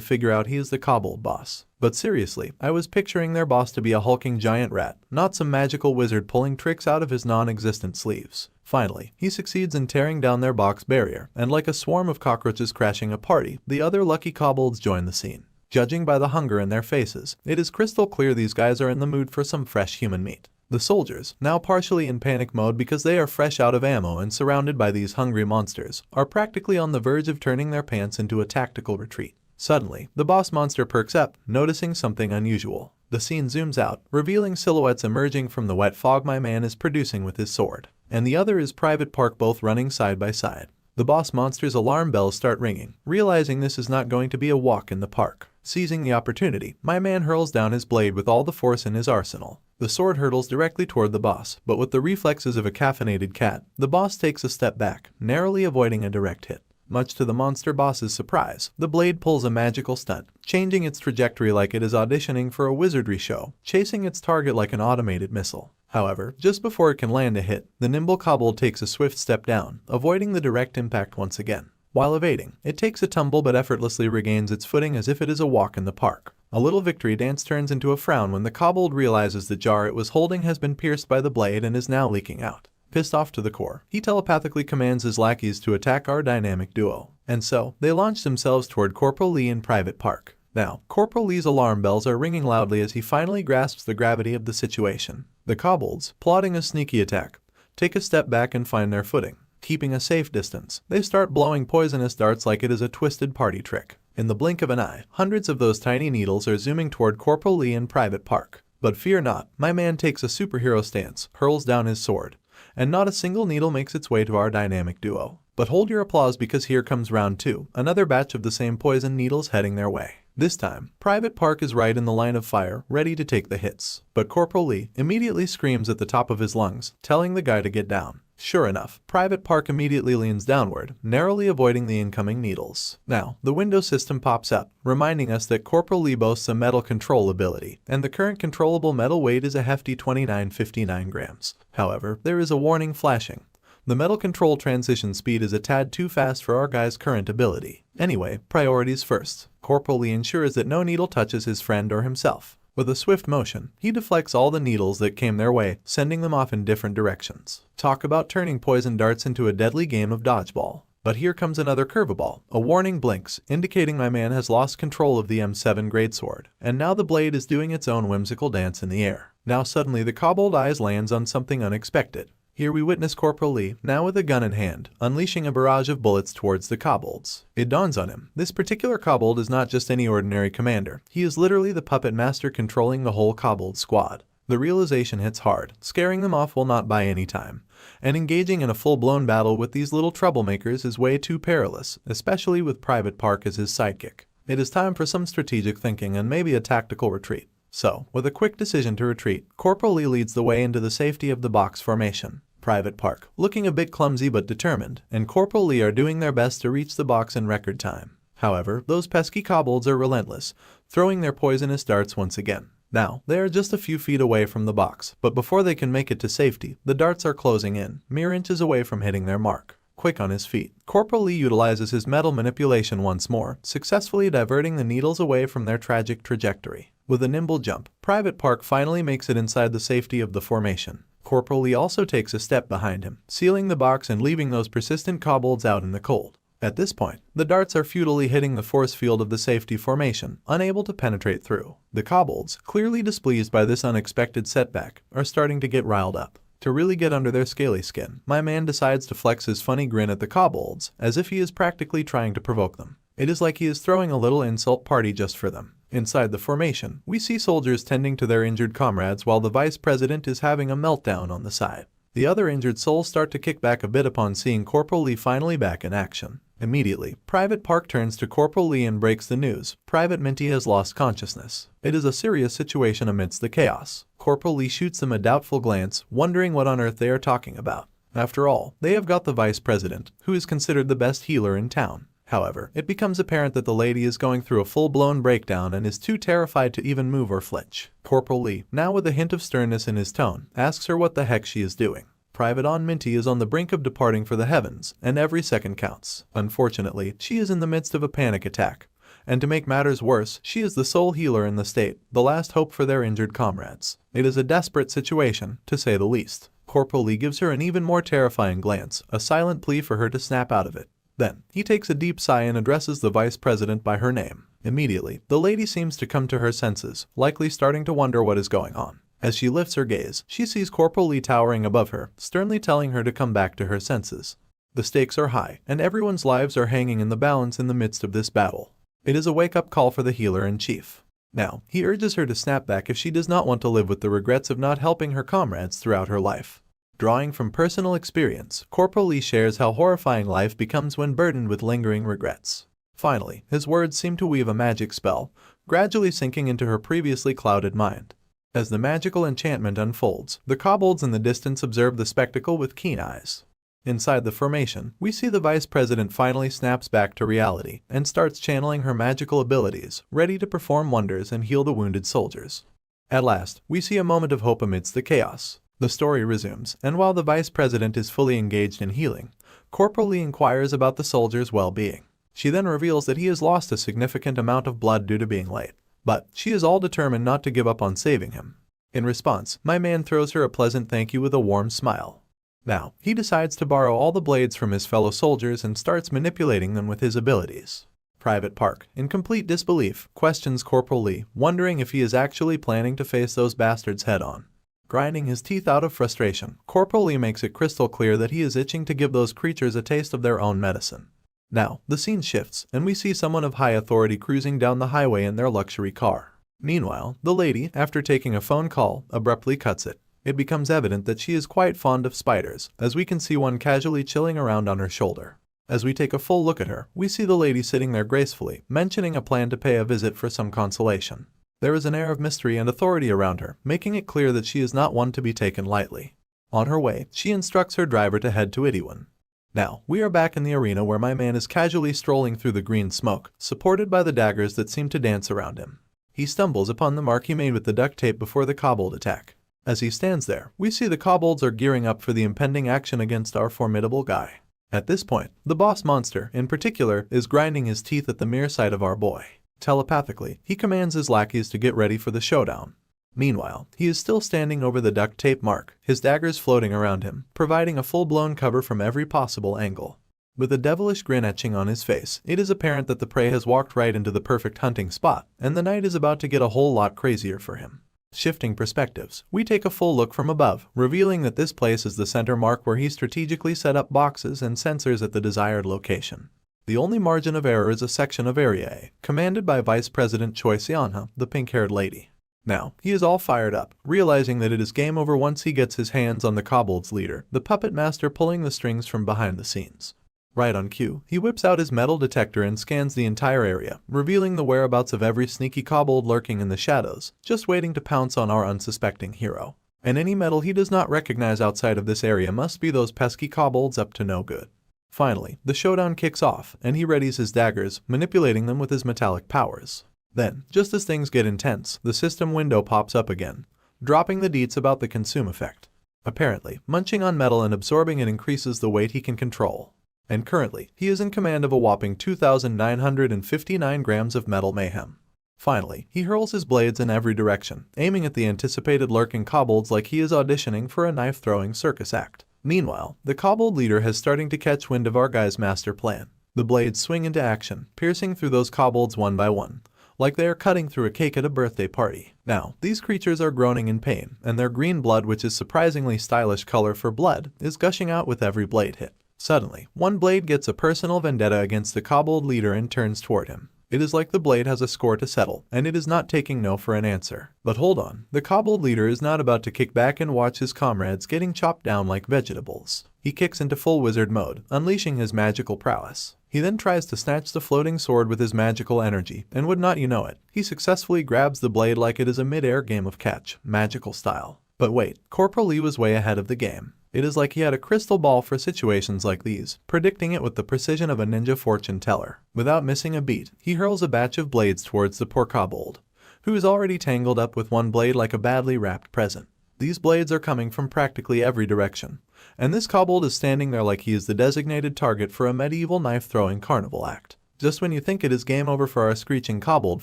figure out he is the kobold boss. But seriously, I was picturing their boss to be a hulking giant rat, not some magical wizard pulling tricks out of his non-existent sleeves. Finally, he succeeds in tearing down their box barrier, and like a swarm of cockroaches crashing a party, the other lucky kobolds join the scene. Judging by the hunger in their faces, it is crystal clear these guys are in the mood for some fresh human meat. The soldiers, now partially in panic mode because they are fresh out of ammo and surrounded by these hungry monsters, are practically on the verge of turning their pants into a tactical retreat. Suddenly, the boss monster perks up, noticing something unusual. The scene zooms out, revealing silhouettes emerging from the wet fog my man is producing with his sword. And the other is Private Park, both running side by side. The boss monster's alarm bells start ringing, realizing this is not going to be a walk in the park. Seizing the opportunity, my man hurls down his blade with all the force in his arsenal. The sword hurtles directly toward the boss, but with the reflexes of a caffeinated cat, the boss takes a step back, narrowly avoiding a direct hit. Much to the monster boss's surprise, the blade pulls a magical stunt, changing its trajectory like it is auditioning for a wizardry show, chasing its target like an automated missile. However, just before it can land a hit, the nimble kobold takes a swift step down, avoiding the direct impact once again. While evading, it takes a tumble but effortlessly regains its footing as if it is a walk in the park. A little victory dance turns into a frown when the kobold realizes the jar it was holding has been pierced by the blade and is now leaking out. Pissed off to the core, he telepathically commands his lackeys to attack our dynamic duo. And so, they launch themselves toward Corporal Lee in Private Park. Now, Corporal Lee's alarm bells are ringing loudly as he finally grasps the gravity of the situation. The kobolds, plotting a sneaky attack, take a step back and find their footing. Keeping a safe distance, they start blowing poisonous darts like it is a twisted party trick. In the blink of an eye, hundreds of those tiny needles are zooming toward Corporal Lee and Private Park. But fear not, my man takes a superhero stance, hurls down his sword, and not a single needle makes its way to our dynamic duo. But hold your applause because here comes round 2, another batch of the same poison needles heading their way. This time, Private Park is right in the line of fire, ready to take the hits. But Corporal Lee immediately screams at the top of his lungs, telling the guy to get down. Sure enough, Private Park immediately leans downward, narrowly avoiding the incoming needles. Now, the window system pops up, reminding us that Corporal Lee boasts a metal control ability, and the current controllable metal weight is a hefty 2959 grams. However, there is a warning flashing. The metal control transition speed is a tad too fast for our guy's current ability. Anyway, priorities first. Corporal Lee ensures that no needle touches his friend or himself. With a swift motion, he deflects all the needles that came their way, sending them off in different directions. Talk about turning poison darts into a deadly game of dodgeball. But here comes another curveball. A warning blinks, indicating my man has lost control of the M7 greatsword, and now the blade is doing its own whimsical dance in the air. Now suddenly the kobold eyes lands on something unexpected. Here we witness Corporal Lee, now with a gun in hand, unleashing a barrage of bullets towards the kobolds. It dawns on him, this particular kobold is not just any ordinary commander, he is literally the puppet master controlling the whole kobold squad. The realization hits hard, scaring them off will not buy any time, and engaging in a full-blown battle with these little troublemakers is way too perilous, especially with Private Park as his sidekick. It is time for some strategic thinking and maybe a tactical retreat. So, with a quick decision to retreat, Corporal Lee leads the way into the safety of the box formation. Private Park, looking a bit clumsy but determined, and Corporal Lee are doing their best to reach the box in record time. However, those pesky kobolds are relentless, throwing their poisonous darts once again. Now, they are just a few feet away from the box, but before they can make it to safety, the darts are closing in, mere inches away from hitting their mark. Quick on his feet, Corporal Lee utilizes his metal manipulation once more, successfully diverting the needles away from their tragic trajectory. With a nimble jump, Private Park finally makes it inside the safety of the formation. Corporal Lee also takes a step behind him, sealing the box and leaving those persistent kobolds out in the cold. At this point, the darts are futilely hitting the force field of the safety formation, unable to penetrate through. The kobolds, clearly displeased by this unexpected setback, are starting to get riled up. To really get under their scaly skin, my man decides to flex his funny grin at the kobolds, as if he is practically trying to provoke them. It is like he is throwing a little insult party just for them. Inside the formation, we see soldiers tending to their injured comrades while the vice president is having a meltdown on the side. The other injured souls start to kick back a bit upon seeing Corporal Lee finally back in action. Immediately, Private Park turns to Corporal Lee and breaks the news. Private Minty has lost consciousness. It is a serious situation amidst the chaos. Corporal Lee shoots them a doubtful glance, wondering what on earth they are talking about. After all, they have got the vice president, who is considered the best healer in town. However, it becomes apparent that the lady is going through a full-blown breakdown and is too terrified to even move or flinch. Corporal Lee, now with a hint of sternness in his tone, asks her what the heck she is doing. Private Minty is on the brink of departing for the heavens, and every second counts. Unfortunately, she is in the midst of a panic attack. And to make matters worse, she is the sole healer in the state, the last hope for their injured comrades. It is a desperate situation, to say the least. Corporal Lee gives her an even more terrifying glance, a silent plea for her to snap out of it. Then, he takes a deep sigh and addresses the vice president by her name. Immediately, the lady seems to come to her senses, likely starting to wonder what is going on. As she lifts her gaze, she sees Corporal Lee towering above her, sternly telling her to come back to her senses. The stakes are high, and everyone's lives are hanging in the balance in the midst of this battle. It is a wake-up call for the healer-in-chief. Now, he urges her to snap back if she does not want to live with the regrets of not helping her comrades throughout her life. Drawing from personal experience, Corporal Lee shares how horrifying life becomes when burdened with lingering regrets. Finally, his words seem to weave a magic spell, gradually sinking into her previously clouded mind. As the magical enchantment unfolds, the kobolds in the distance observe the spectacle with keen eyes. Inside the formation, we see the vice president finally snaps back to reality and starts channeling her magical abilities, ready to perform wonders and heal the wounded soldiers. At last, we see a moment of hope amidst the chaos. The story resumes, and while the vice president is fully engaged in healing, Corporal Lee inquires about the soldier's well-being. She then reveals that he has lost a significant amount of blood due to being late, but she is all determined not to give up on saving him. In response, my man throws her a pleasant thank you with a warm smile. Now, he decides to borrow all the blades from his fellow soldiers and starts manipulating them with his abilities. Private Park, in complete disbelief, questions Corporal Lee, wondering if he is actually planning to face those bastards head-on. Grinding his teeth out of frustration, Corporal Lee makes it crystal clear that he is itching to give those creatures a taste of their own medicine. Now, the scene shifts, and we see someone of high authority cruising down the highway in their luxury car. Meanwhile, the lady, after taking a phone call, abruptly cuts it. It becomes evident that she is quite fond of spiders, as we can see one casually chilling around on her shoulder. As we take a full look at her, we see the lady sitting there gracefully, mentioning a plan to pay a visit for some consolation. There is an air of mystery and authority around her, making it clear that she is not one to be taken lightly. On her way, she instructs her driver to head to Itiwan. Now, we are back in the arena where my man is casually strolling through the green smoke, supported by the daggers that seem to dance around him. He stumbles upon the mark he made with the duct tape before the kobold attack. As he stands there, we see the kobolds are gearing up for the impending action against our formidable guy. At this point, the boss monster, in particular, is grinding his teeth at the mere sight of our boy. Telepathically, he commands his lackeys to get ready for the showdown. Meanwhile, he is still standing over the duct tape mark, his daggers floating around him, providing a full-blown cover from every possible angle. With a devilish grin etching on his face, it is apparent that the prey has walked right into the perfect hunting spot, and the night is about to get a whole lot crazier for him. Shifting perspectives, we take a full look from above, revealing that this place is the center mark where he strategically set up boxes and sensors at the desired location. The only margin of error is a section of Area A, commanded by Vice President Choi Seonha, the pink-haired lady. Now, he is all fired up, realizing that it is game over once he gets his hands on the kobold's leader, the puppet master pulling the strings from behind the scenes. Right on cue, he whips out his metal detector and scans the entire area, revealing the whereabouts of every sneaky kobold lurking in the shadows, just waiting to pounce on our unsuspecting hero. And any metal he does not recognize outside of this area must be those pesky kobolds up to no good. Finally, the showdown kicks off, and he readies his daggers, manipulating them with his metallic powers. Then, just as things get intense, the system window pops up again, dropping the deets about the consume effect. Apparently, munching on metal and absorbing it increases the weight he can control. And currently, he is in command of a whopping 2,959 grams of metal mayhem. Finally, he hurls his blades in every direction, aiming at the anticipated lurking kobolds like he is auditioning for a knife-throwing circus act. Meanwhile, the kobold leader has starting to catch wind of our guy's master plan. The blades swing into action, piercing through those kobolds one by one, like they are cutting through a cake at a birthday party. Now, these creatures are groaning in pain, and their green blood, which is surprisingly stylish color for blood, is gushing out with every blade hit. Suddenly, one blade gets a personal vendetta against the kobold leader and turns toward him. It is like the blade has a score to settle, and it is not taking no for an answer. But hold on, the kobold leader is not about to kick back and watch his comrades getting chopped down like vegetables. He kicks into full wizard mode, unleashing his magical prowess. He then tries to snatch the floating sword with his magical energy, and would not you know it, he successfully grabs the blade like it is a mid-air game of catch, magical style. But wait, Corporal Lee was way ahead of the game. It is like he had a crystal ball for situations like these, predicting it with the precision of a ninja fortune teller. Without missing a beat, he hurls a batch of blades towards the poor kobold, who is already tangled up with one blade like a badly wrapped present. These blades are coming from practically every direction, and this kobold is standing there like he is the designated target for a medieval knife-throwing carnival act. Just when you think it is game over for our screeching kobold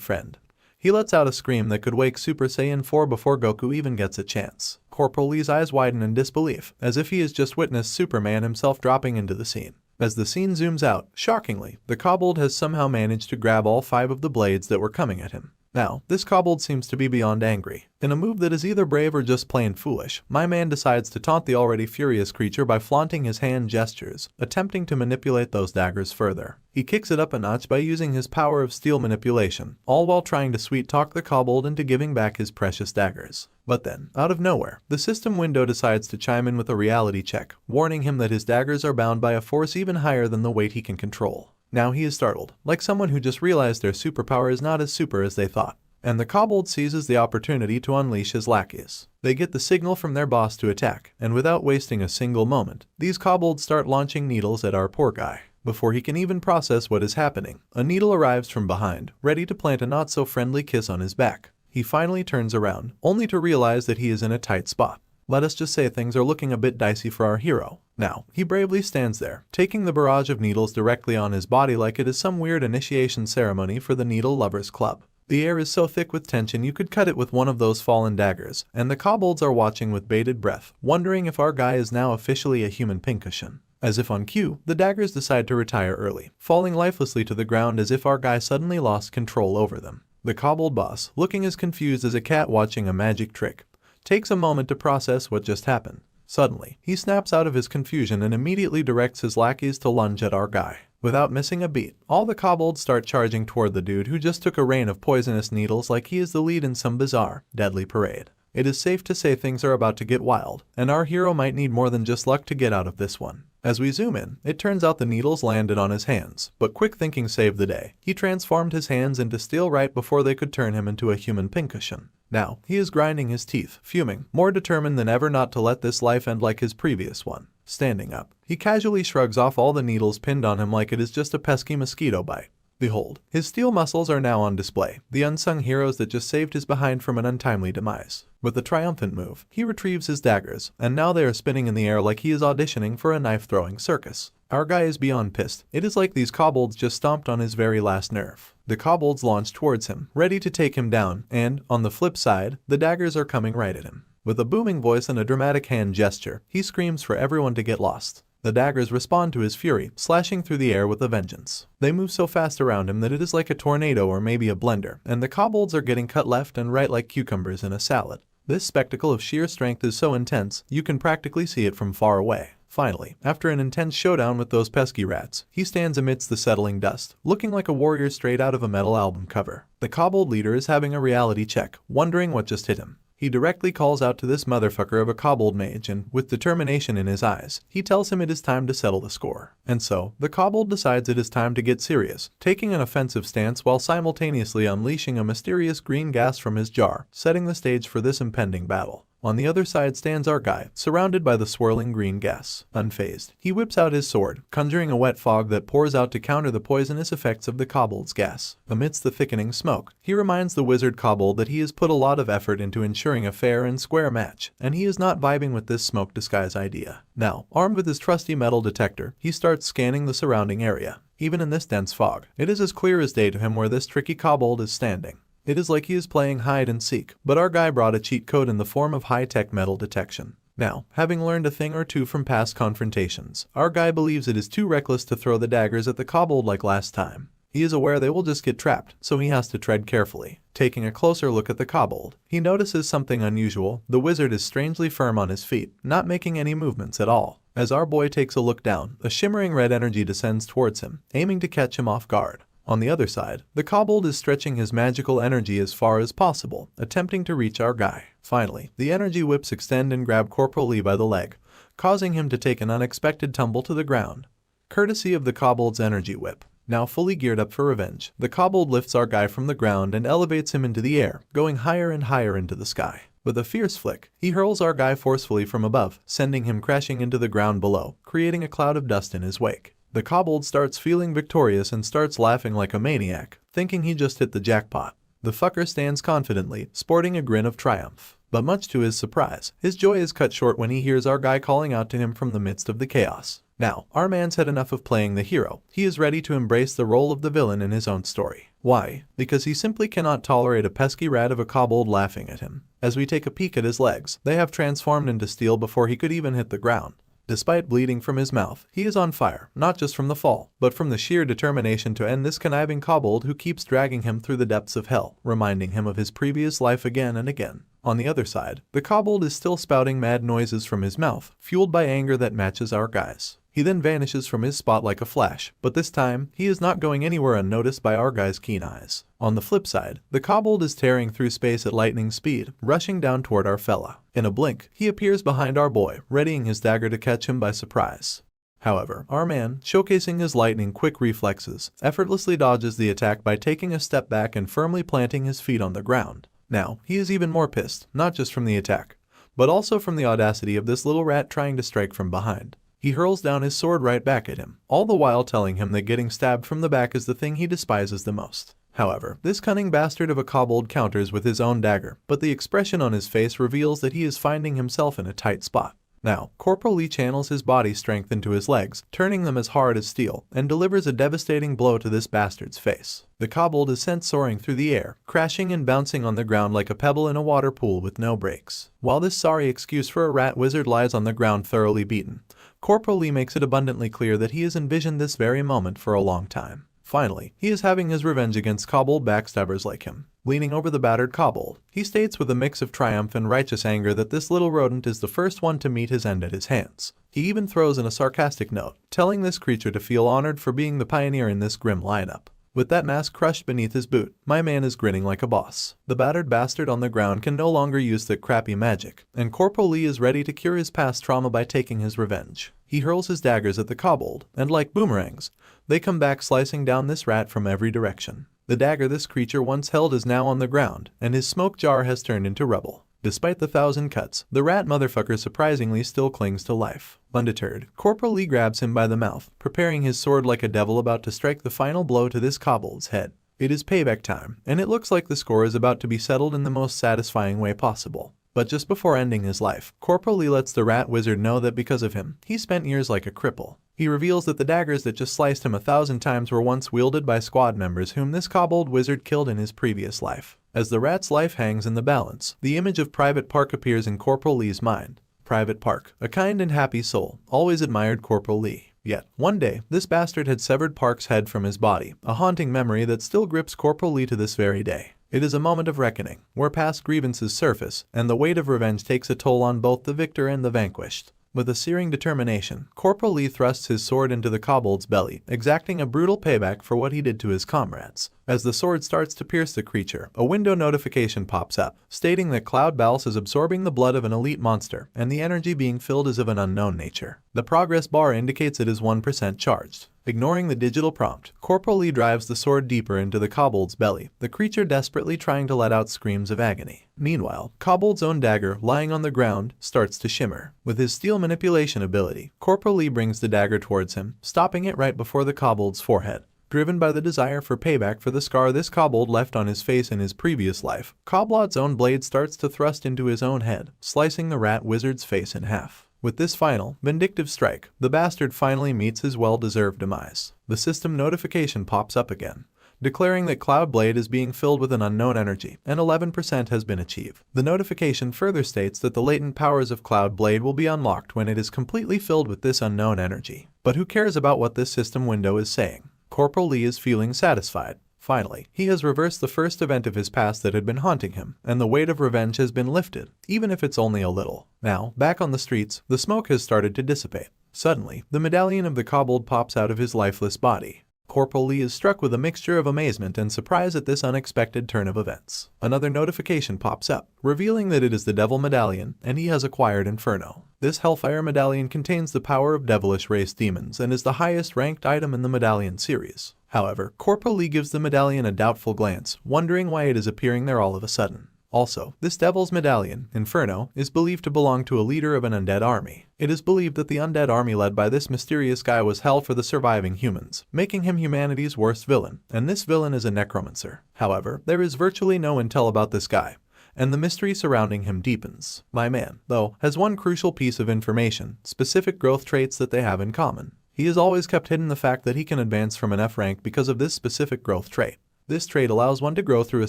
friend, he lets out a scream that could wake Super Saiyan 4 before Goku even gets a chance. Corporal Lee's eyes widen in disbelief, as if he has just witnessed Superman himself dropping into the scene. As the scene zooms out, shockingly, the kobold has somehow managed to grab all 5 of the blades that were coming at him. Now, this kobold seems to be beyond angry. In a move that is either brave or just plain foolish, my man decides to taunt the already furious creature by flaunting his hand gestures, attempting to manipulate those daggers further. He kicks it up a notch by using his power of steel manipulation, all while trying to sweet-talk the kobold into giving back his precious daggers. But then, out of nowhere, the system window decides to chime in with a reality check, warning him that his daggers are bound by a force even higher than the weight he can control. Now he is startled, like someone who just realized their superpower is not as super as they thought. And the kobold seizes the opportunity to unleash his lackeys. They get the signal from their boss to attack, and without wasting a single moment, these kobolds start launching needles at our poor guy. Before he can even process what is happening, a needle arrives from behind, ready to plant a not-so-friendly kiss on his back. He finally turns around, only to realize that he is in a tight spot. Let us just say things are looking a bit dicey for our hero. Now, he bravely stands there, taking the barrage of needles directly on his body like it is some weird initiation ceremony for the Needle Lovers Club. The air is so thick with tension you could cut it with one of those fallen daggers, and the kobolds are watching with bated breath, wondering if our guy is now officially a human pincushion. As if on cue, the daggers decide to retire early, falling lifelessly to the ground as if our guy suddenly lost control over them. The kobold boss, looking as confused as a cat watching a magic trick, takes a moment to process what just happened. Suddenly, he snaps out of his confusion and immediately directs his lackeys to lunge at our guy. Without missing a beat, all the kobolds start charging toward the dude who just took a rain of poisonous needles like he is the lead in some bizarre, deadly parade. It is safe to say things are about to get wild, and our hero might need more than just luck to get out of this one. As we zoom in, it turns out the needles landed on his hands, but quick thinking saved the day. He transformed his hands into steel right before they could turn him into a human pincushion. Now, he is grinding his teeth, fuming, more determined than ever not to let this life end like his previous one. Standing up, he casually shrugs off all the needles pinned on him like it is just a pesky mosquito bite. Behold, his steel muscles are now on display, the unsung heroes that just saved his behind from an untimely demise. With a triumphant move, he retrieves his daggers, and now they are spinning in the air like he is auditioning for a knife-throwing circus. Our guy is beyond pissed. It is like these kobolds just stomped on his very last nerve. The kobolds launch towards him, ready to take him down, and, on the flip side, the daggers are coming right at him. With a booming voice and a dramatic hand gesture, he screams for everyone to get lost. The daggers respond to his fury, slashing through the air with a vengeance. They move so fast around him that it is like a tornado or maybe a blender, and the kobolds are getting cut left and right like cucumbers in a salad. This spectacle of sheer strength is so intense, you can practically see it from far away. Finally, after an intense showdown with those pesky rats, he stands amidst the settling dust, looking like a warrior straight out of a metal album cover. The kobold leader is having a reality check, wondering what just hit him. He directly calls out to this motherfucker of a kobold mage and, with determination in his eyes, he tells him it is time to settle the score. And so, the kobold decides it is time to get serious, taking an offensive stance while simultaneously unleashing a mysterious green gas from his jar, setting the stage for this impending battle. On the other side stands our guy, surrounded by the swirling green gas. Unfazed, he whips out his sword, conjuring a wet fog that pours out to counter the poisonous effects of the kobold's gas. Amidst the thickening smoke, he reminds the wizard kobold that he has put a lot of effort into ensuring a fair and square match, and he is not vibing with this smoke disguise idea. Now, armed with his trusty metal detector, he starts scanning the surrounding area. Even in this dense fog, it is as clear as day to him where this tricky kobold is standing. It is like he is playing hide and seek, but our guy brought a cheat code in the form of high-tech metal detection. Now, having learned a thing or two from past confrontations, our guy believes it is too reckless to throw the daggers at the kobold like last time. He is aware they will just get trapped, so he has to tread carefully. Taking a closer look at the kobold, he notices something unusual. The wizard is strangely firm on his feet, not making any movements at all. As our boy takes a look down, a shimmering red energy descends towards him, aiming to catch him off guard. On the other side, the kobold is stretching his magical energy as far as possible, attempting to reach our guy. Finally, the energy whips extend and grab Corporal Lee by the leg, causing him to take an unexpected tumble to the ground. Courtesy of the kobold's energy whip. Now fully geared up for revenge, the kobold lifts our guy from the ground and elevates him into the air, going higher and higher into the sky. With a fierce flick, he hurls our guy forcefully from above, sending him crashing into the ground below, creating a cloud of dust in his wake. The kobold starts feeling victorious and starts laughing like a maniac, thinking he just hit the jackpot. The fucker stands confidently, sporting a grin of triumph. But much to his surprise, his joy is cut short when he hears our guy calling out to him from the midst of the chaos. Now, our man's had enough of playing the hero. He is ready to embrace the role of the villain in his own story. Why? Because he simply cannot tolerate a pesky rat of a kobold laughing at him. As we take a peek at his legs, they have transformed into steel before he could even hit the ground. Despite bleeding from his mouth, he is on fire, not just from the fall, but from the sheer determination to end this conniving kobold who keeps dragging him through the depths of hell, reminding him of his previous life again and again. On the other side, the kobold is still spouting mad noises from his mouth, fueled by anger that matches our guy's. He then vanishes from his spot like a flash, but this time, he is not going anywhere unnoticed by our guy's keen eyes. On the flip side, the kobold is tearing through space at lightning speed, rushing down toward our fella. In a blink, he appears behind our boy, readying his dagger to catch him by surprise. However, our man, showcasing his lightning-quick reflexes, effortlessly dodges the attack by taking a step back and firmly planting his feet on the ground. Now, he is even more pissed, not just from the attack, but also from the audacity of this little rat trying to strike from behind. He hurls down his sword right back at him, all the while telling him that getting stabbed from the back is the thing he despises the most. However, this cunning bastard of a kobold counters with his own dagger, but the expression on his face reveals that he is finding himself in a tight spot. Now, Corporal Lee channels his body strength into his legs, turning them as hard as steel, and delivers a devastating blow to this bastard's face. The kobold is sent soaring through the air, crashing and bouncing on the ground like a pebble in a water pool with no brakes. While this sorry excuse for a rat wizard lies on the ground thoroughly beaten, Corporal Lee makes it abundantly clear that he has envisioned this very moment for a long time. Finally, he is having his revenge against kobold backstabbers like him. Leaning over the battered kobold, he states with a mix of triumph and righteous anger that this little rodent is the first one to meet his end at his hands. He even throws in a sarcastic note, telling this creature to feel honored for being the pioneer in this grim lineup. With that mask crushed beneath his boot, my man is grinning like a boss. The battered bastard on the ground can no longer use that crappy magic, and Corporal Lee is ready to cure his past trauma by taking his revenge. He hurls his daggers at the kobold, and like boomerangs, they come back slicing down this rat from every direction. The dagger this creature once held is now on the ground, and his smoke jar has turned into rubble. Despite the 1,000 cuts, the rat motherfucker surprisingly still clings to life. Undeterred, Corporal Lee grabs him by the mouth, preparing his sword like a devil about to strike the final blow to this kobold's head. It is payback time, and it looks like the score is about to be settled in the most satisfying way possible. But just before ending his life, Corporal Lee lets the rat wizard know that because of him, he spent years like a cripple. He reveals that the daggers that just sliced him 1,000 times were once wielded by squad members whom this kobold wizard killed in his previous life. As the rat's life hangs in the balance, the image of Private Park appears in Corporal Lee's mind. Private Park, a kind and happy soul, always admired Corporal Lee. Yet, one day, this bastard had severed Park's head from his body, a haunting memory that still grips Corporal Lee to this very day. It is a moment of reckoning, where past grievances surface, and the weight of revenge takes a toll on both the victor and the vanquished. With a searing determination, Corporal Lee thrusts his sword into the kobold's belly, exacting a brutal payback for what he did to his comrades. As the sword starts to pierce the creature, a window notification pops up, stating that Cloud Balse is absorbing the blood of an elite monster, and the energy being filled is of an unknown nature. The progress bar indicates it is 1% charged. Ignoring the digital prompt, Corporal Lee drives the sword deeper into the kobold's belly, the creature desperately trying to let out screams of agony. Meanwhile, Kobold's own dagger, lying on the ground, starts to shimmer. With his steel manipulation ability, Corporal Lee brings the dagger towards him, stopping it right before the kobold's forehead. Driven by the desire for payback for the scar this kobold left on his face in his previous life, Koblod's own blade starts to thrust into his own head, slicing the rat wizard's face in half. With this final, vindictive strike, the bastard finally meets his well-deserved demise. The system notification pops up again, declaring that Cloud Blade is being filled with an unknown energy, and 11% has been achieved. The notification further states that the latent powers of Cloud Blade will be unlocked when it is completely filled with this unknown energy. But who cares about what this system window is saying? Corporal Lee is feeling satisfied. Finally, he has reversed the first event of his past that had been haunting him, and the weight of revenge has been lifted, even if it's only a little. Now, back on the streets, the smoke has started to dissipate. Suddenly, the medallion of the kobold pops out of his lifeless body. Corporal Lee is struck with a mixture of amazement and surprise at this unexpected turn of events. Another notification pops up, revealing that it is the Devil Medallion, and he has acquired Inferno. This Hellfire Medallion contains the power of devilish race demons and is the highest ranked item in the medallion series. However, Corporal Lee gives the medallion a doubtful glance, wondering why it is appearing there all of a sudden. Also, this Devil's Medallion, Inferno, is believed to belong to a leader of an undead army. It is believed that the undead army led by this mysterious guy was hell for the surviving humans, making him humanity's worst villain, and this villain is a necromancer. However, there is virtually no intel about this guy, and the mystery surrounding him deepens. My man, though, has one crucial piece of information, specific growth traits that they have in common. He has always kept hidden the fact that he can advance from an F rank because of this specific growth trait. This trait allows one to grow through a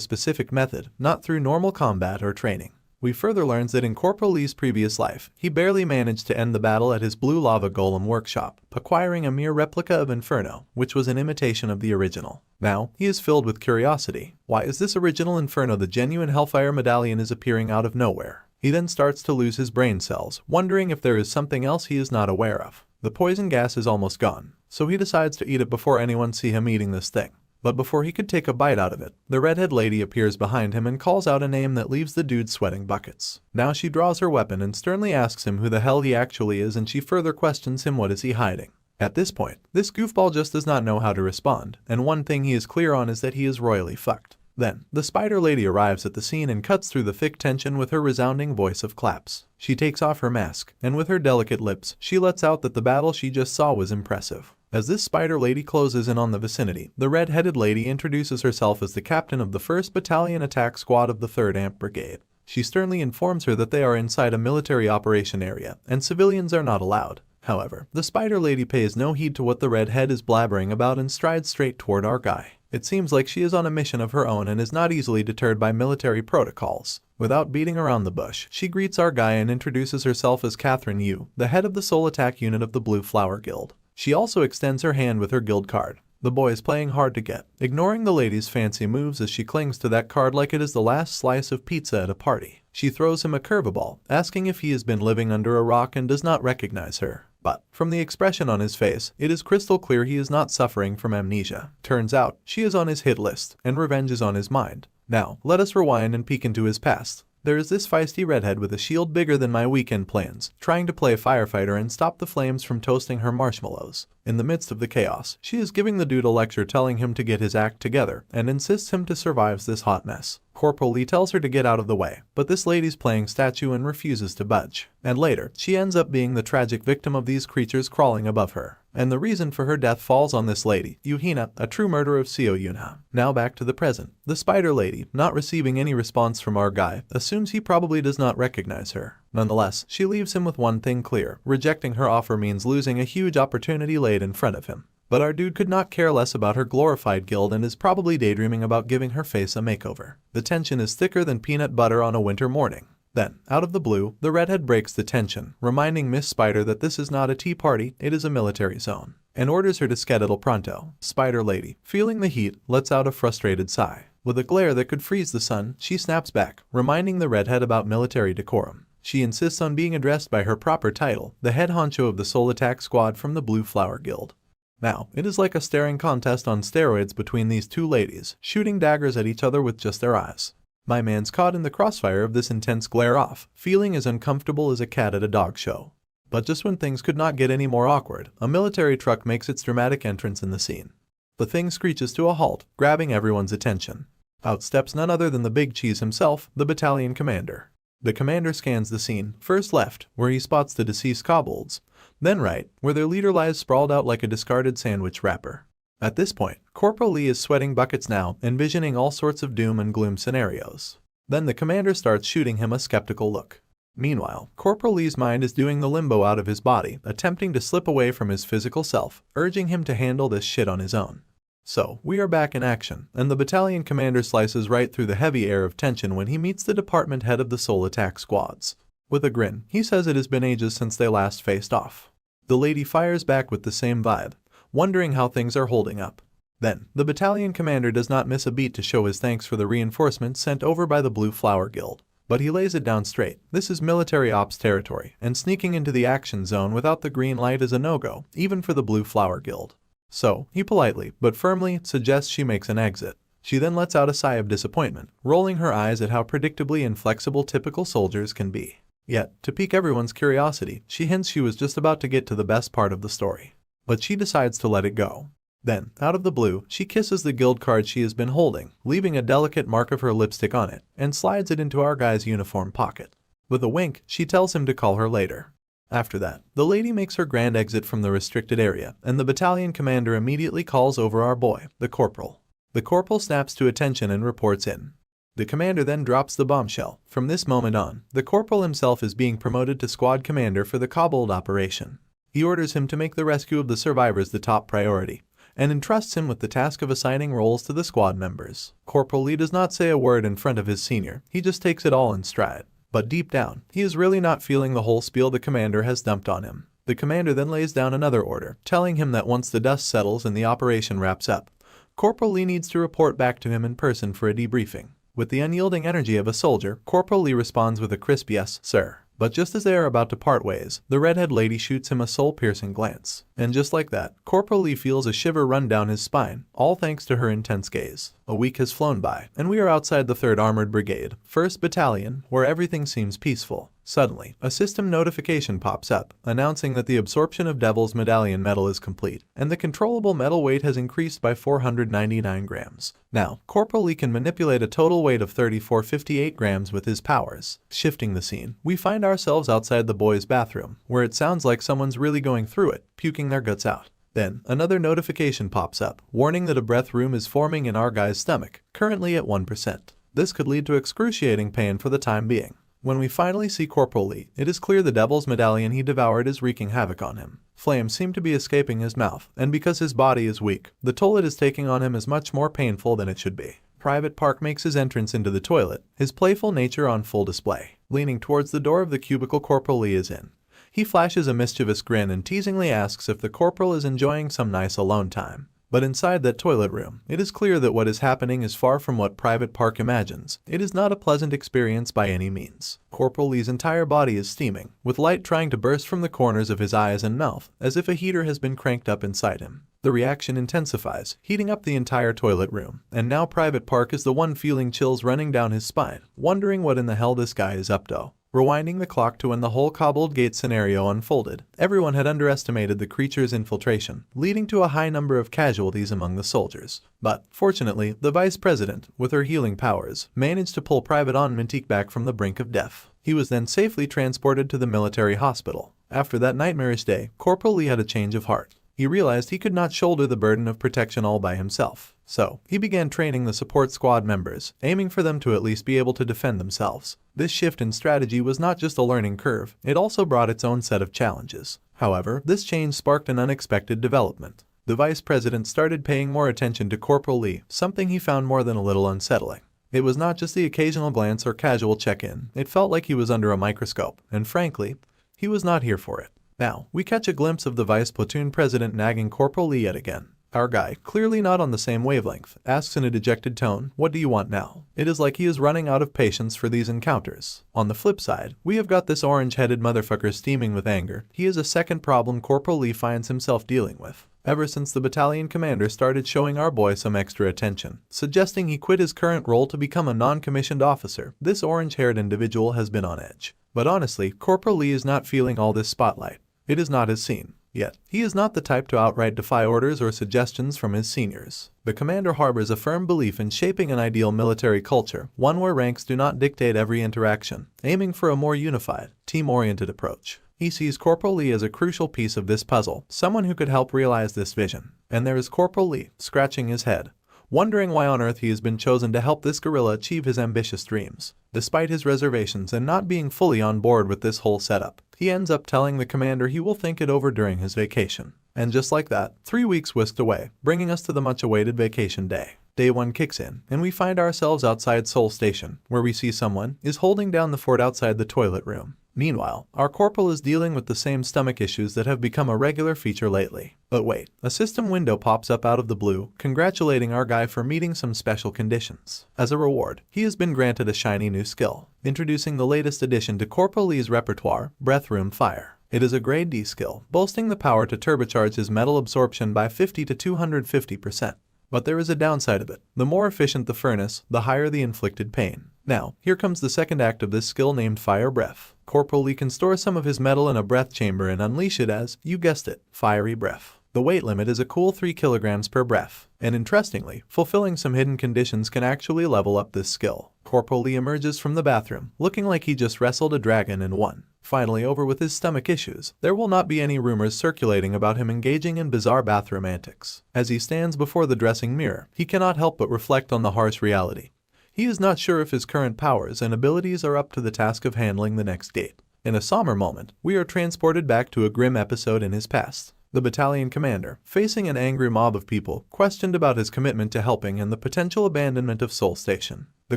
specific method, not through normal combat or training. We further learn that in Corporal Lee's previous life, he barely managed to end the battle at his Blue Lava Golem workshop, acquiring a mere replica of Inferno, which was an imitation of the original. Now, he is filled with curiosity. Why is this original Inferno the genuine Hellfire Medallion is appearing out of nowhere? He then starts to lose his brain cells, wondering if there is something else he is not aware of. The poison gas is almost gone, so he decides to eat it before anyone see him eating this thing. But before he could take a bite out of it, the redhead lady appears behind him and calls out a name that leaves the dude sweating buckets. Now she draws her weapon and sternly asks him who the hell he actually is, and she further questions him what is he hiding. At this point, this goofball just does not know how to respond, and one thing he is clear on is that he is royally fucked. Then, the spider lady arrives at the scene and cuts through the thick tension with her resounding voice of claps. She takes off her mask, and with her delicate lips, she lets out that the battle she just saw was impressive. As this spider lady closes in on the vicinity, the red-headed lady introduces herself as the captain of the 1st Battalion Attack Squad of the 3rd Amp Brigade. She sternly informs her that they are inside a military operation area, and civilians are not allowed. However, the spider lady pays no heed to what the redhead is blabbering about and strides straight toward our guy. It seems like she is on a mission of her own and is not easily deterred by military protocols. Without beating around the bush, she greets our guy and introduces herself as Catherine Yu, the head of the Soul Attack Unit of the Blue Flower Guild. She also extends her hand with her guild card. The boy is playing hard to get, ignoring the lady's fancy moves as she clings to that card like it is the last slice of pizza at a party. She throws him a curveball, asking if he has been living under a rock and does not recognize her. But, from the expression on his face, it is crystal clear he is not suffering from amnesia. Turns out, she is on his hit list, and revenge is on his mind. Now, let us rewind and peek into his past. There is this feisty redhead with a shield bigger than my weekend plans, trying to play firefighter and stop the flames from toasting her marshmallows. In the midst of the chaos, she is giving the dude a lecture telling him to get his act together, and insists him to survive this hot mess. Corporal Lee tells her to get out of the way, but this lady's playing statue and refuses to budge. And later, she ends up being the tragic victim of these creatures crawling above her. And the reason for her death falls on this lady, Yuhina, a true murderer of Seo Yuna. Now back to the present. The spider lady, not receiving any response from our guy, assumes he probably does not recognize her. Nonetheless, she leaves him with one thing clear: rejecting her offer means losing a huge opportunity laid in front of him. But our dude could not care less about her glorified guild and is probably daydreaming about giving her face a makeover. The tension is thicker than peanut butter on a winter morning. Then, out of the blue, the redhead breaks the tension, reminding Miss Spider that this is not a tea party, it is a military zone, and orders her to skedaddle pronto. Spider Lady, feeling the heat, lets out a frustrated sigh. With a glare that could freeze the sun, she snaps back, reminding the redhead about military decorum. She insists on being addressed by her proper title, the head honcho of the Soul Attack Squad from the Blue Flower Guild. Now, it is like a staring contest on steroids between these two ladies, shooting daggers at each other with just their eyes. My man's caught in the crossfire of this intense glare-off, feeling as uncomfortable as a cat at a dog show. But just when things could not get any more awkward, a military truck makes its dramatic entrance in the scene. The thing screeches to a halt, grabbing everyone's attention. Out steps none other than the big cheese himself, the battalion commander. The commander scans the scene, first left, where he spots the deceased kobolds, then right, where their leader lies sprawled out like a discarded sandwich wrapper. At this point, Corporal Lee is sweating buckets now, envisioning all sorts of doom and gloom scenarios. Then the commander starts shooting him a skeptical look. Meanwhile, Corporal Lee's mind is doing the limbo out of his body, attempting to slip away from his physical self, urging him to handle this shit on his own. So, we are back in action, and the battalion commander slices right through the heavy air of tension when he meets the department head of the Soul Attack Squads. With a grin, he says it has been ages since they last faced off. The lady fires back with the same vibe, wondering how things are holding up. Then, the battalion commander does not miss a beat to show his thanks for the reinforcements sent over by the Blue Flower Guild. But he lays it down straight. This is military ops territory, and sneaking into the action zone without the green light is a no-go, even for the Blue Flower Guild. So, he politely, but firmly, suggests she makes an exit. She then lets out a sigh of disappointment, rolling her eyes at how predictably inflexible typical soldiers can be. Yet, to pique everyone's curiosity, she hints she was just about to get to the best part of the story. But she decides to let it go. Then, out of the blue, she kisses the guild card she has been holding, leaving a delicate mark of her lipstick on it, and slides it into our guy's uniform pocket. With a wink, she tells him to call her later. After that, the lady makes her grand exit from the restricted area, and the battalion commander immediately calls over our boy, the corporal. The corporal snaps to attention and reports in. The commander then drops the bombshell. From this moment on, the corporal himself is being promoted to squad commander for the kobold operation. He orders him to make the rescue of the survivors the top priority, and entrusts him with the task of assigning roles to the squad members. Corporal Lee does not say a word in front of his senior, he just takes it all in stride. But deep down, he is really not feeling the whole spiel the commander has dumped on him. The commander then lays down another order, telling him that once the dust settles and the operation wraps up, Corporal Lee needs to report back to him in person for a debriefing. With the unyielding energy of a soldier, Corporal Lee responds with a crisp yes, sir. But just as they are about to part ways, the redhead lady shoots him a soul-piercing glance. And just like that, Corporal Lee feels a shiver run down his spine, all thanks to her intense gaze. A week has flown by, and we are outside the 3rd Armored Brigade, 1st Battalion, where everything seems peaceful. Suddenly, a system notification pops up, announcing that the absorption of Devil's Medallion metal is complete, and the controllable metal weight has increased by 499 grams. Now, Corporal Lee can manipulate a total weight of 3458 grams with his powers. Shifting the scene, we find ourselves outside the boys' bathroom, where it sounds like someone's really going through it, puking their guts out. Then, another notification pops up, warning that a breath room is forming in our guy's stomach, currently at 1%. This could lead to excruciating pain for the time being. When we finally see Corporal Lee, it is clear the Devil's Medallion he devoured is wreaking havoc on him. Flames seem to be escaping his mouth, and because his body is weak, the toll it is taking on him is much more painful than it should be. Private Park makes his entrance into the toilet, his playful nature on full display. Leaning towards the door of the cubicle Corporal Lee is in, he flashes a mischievous grin and teasingly asks if the corporal is enjoying some nice alone time. But inside that toilet room, it is clear that what is happening is far from what Private Park imagines. It is not a pleasant experience by any means. Corporal Lee's entire body is steaming, with light trying to burst from the corners of his eyes and mouth, as if a heater has been cranked up inside him. The reaction intensifies, heating up the entire toilet room, and now Private Park is the one feeling chills running down his spine, wondering what in the hell this guy is up to. Rewinding the clock to when the whole cobbled gate scenario unfolded, everyone had underestimated the creature's infiltration, leading to a high number of casualties among the soldiers. But, fortunately, the vice president, with her healing powers, managed to pull Private Mantique back from the brink of death. He was then safely transported to the military hospital. After that nightmarish day, Corporal Lee had a change of heart. He realized he could not shoulder the burden of protection all by himself. So, he began training the support squad members, aiming for them to at least be able to defend themselves. This shift in strategy was not just a learning curve, it also brought its own set of challenges. However, this change sparked an unexpected development. The vice president started paying more attention to Corporal Lee, something he found more than a little unsettling. It was not just the occasional glance or casual check-in, it felt like he was under a microscope, and frankly, he was not here for it. Now, we catch a glimpse of the vice platoon president nagging Corporal Lee yet again. Our guy, clearly not on the same wavelength, asks in a dejected tone, "What do you want now?" It is like he is running out of patience for these encounters. On the flip side, we have got this orange-headed motherfucker steaming with anger. He is a second problem Corporal Lee finds himself dealing with. Ever since the battalion commander started showing our boy some extra attention, suggesting he quit his current role to become a non-commissioned officer, this orange-haired individual has been on edge. But honestly, Corporal Lee is not feeling all this spotlight. It is not his scene. Yet, he is not the type to outright defy orders or suggestions from his seniors. The commander harbors a firm belief in shaping an ideal military culture, one where ranks do not dictate every interaction, aiming for a more unified, team-oriented approach. He sees Corporal Lee as a crucial piece of this puzzle, someone who could help realize this vision. And there is Corporal Lee, scratching his head, wondering why on earth he has been chosen to help this guerrilla achieve his ambitious dreams. Despite his reservations and not being fully on board with this whole setup, he ends up telling the commander he will think it over during his vacation. And just like that, 3 weeks whisked away, bringing us to the much-awaited vacation day. Day 1 kicks in, and we find ourselves outside Seoul Station, where we see someone is holding down the fort outside the toilet room. Meanwhile, our corporal is dealing with the same stomach issues that have become a regular feature lately. But wait, a system window pops up out of the blue, congratulating our guy for meeting some special conditions. As a reward, he has been granted a shiny new skill, introducing the latest addition to Corporal Lee's repertoire, Breath Room Fire. It is a grade D skill, boasting the power to turbocharge his metal absorption by 50 to 250%. But there is a downside of it. The more efficient the furnace, the higher the inflicted pain. Now, here comes the second act of this skill named Fire Breath. Corporal Lee can store some of his metal in a breath chamber and unleash it as, you guessed it, fiery breath. The weight limit is a cool 3 kilograms per breath. And interestingly, fulfilling some hidden conditions can actually level up this skill. Corporal Lee emerges from the bathroom, looking like he just wrestled a dragon and won. Finally over with his stomach issues, there will not be any rumors circulating about him engaging in bizarre bathroom antics. As he stands before the dressing mirror, he cannot help but reflect on the harsh reality. He is not sure if his current powers and abilities are up to the task of handling the next gate. In a somber moment, we are transported back to a grim episode in his past. The battalion commander, facing an angry mob of people, questioned about his commitment to helping and the potential abandonment of Seoul Station. The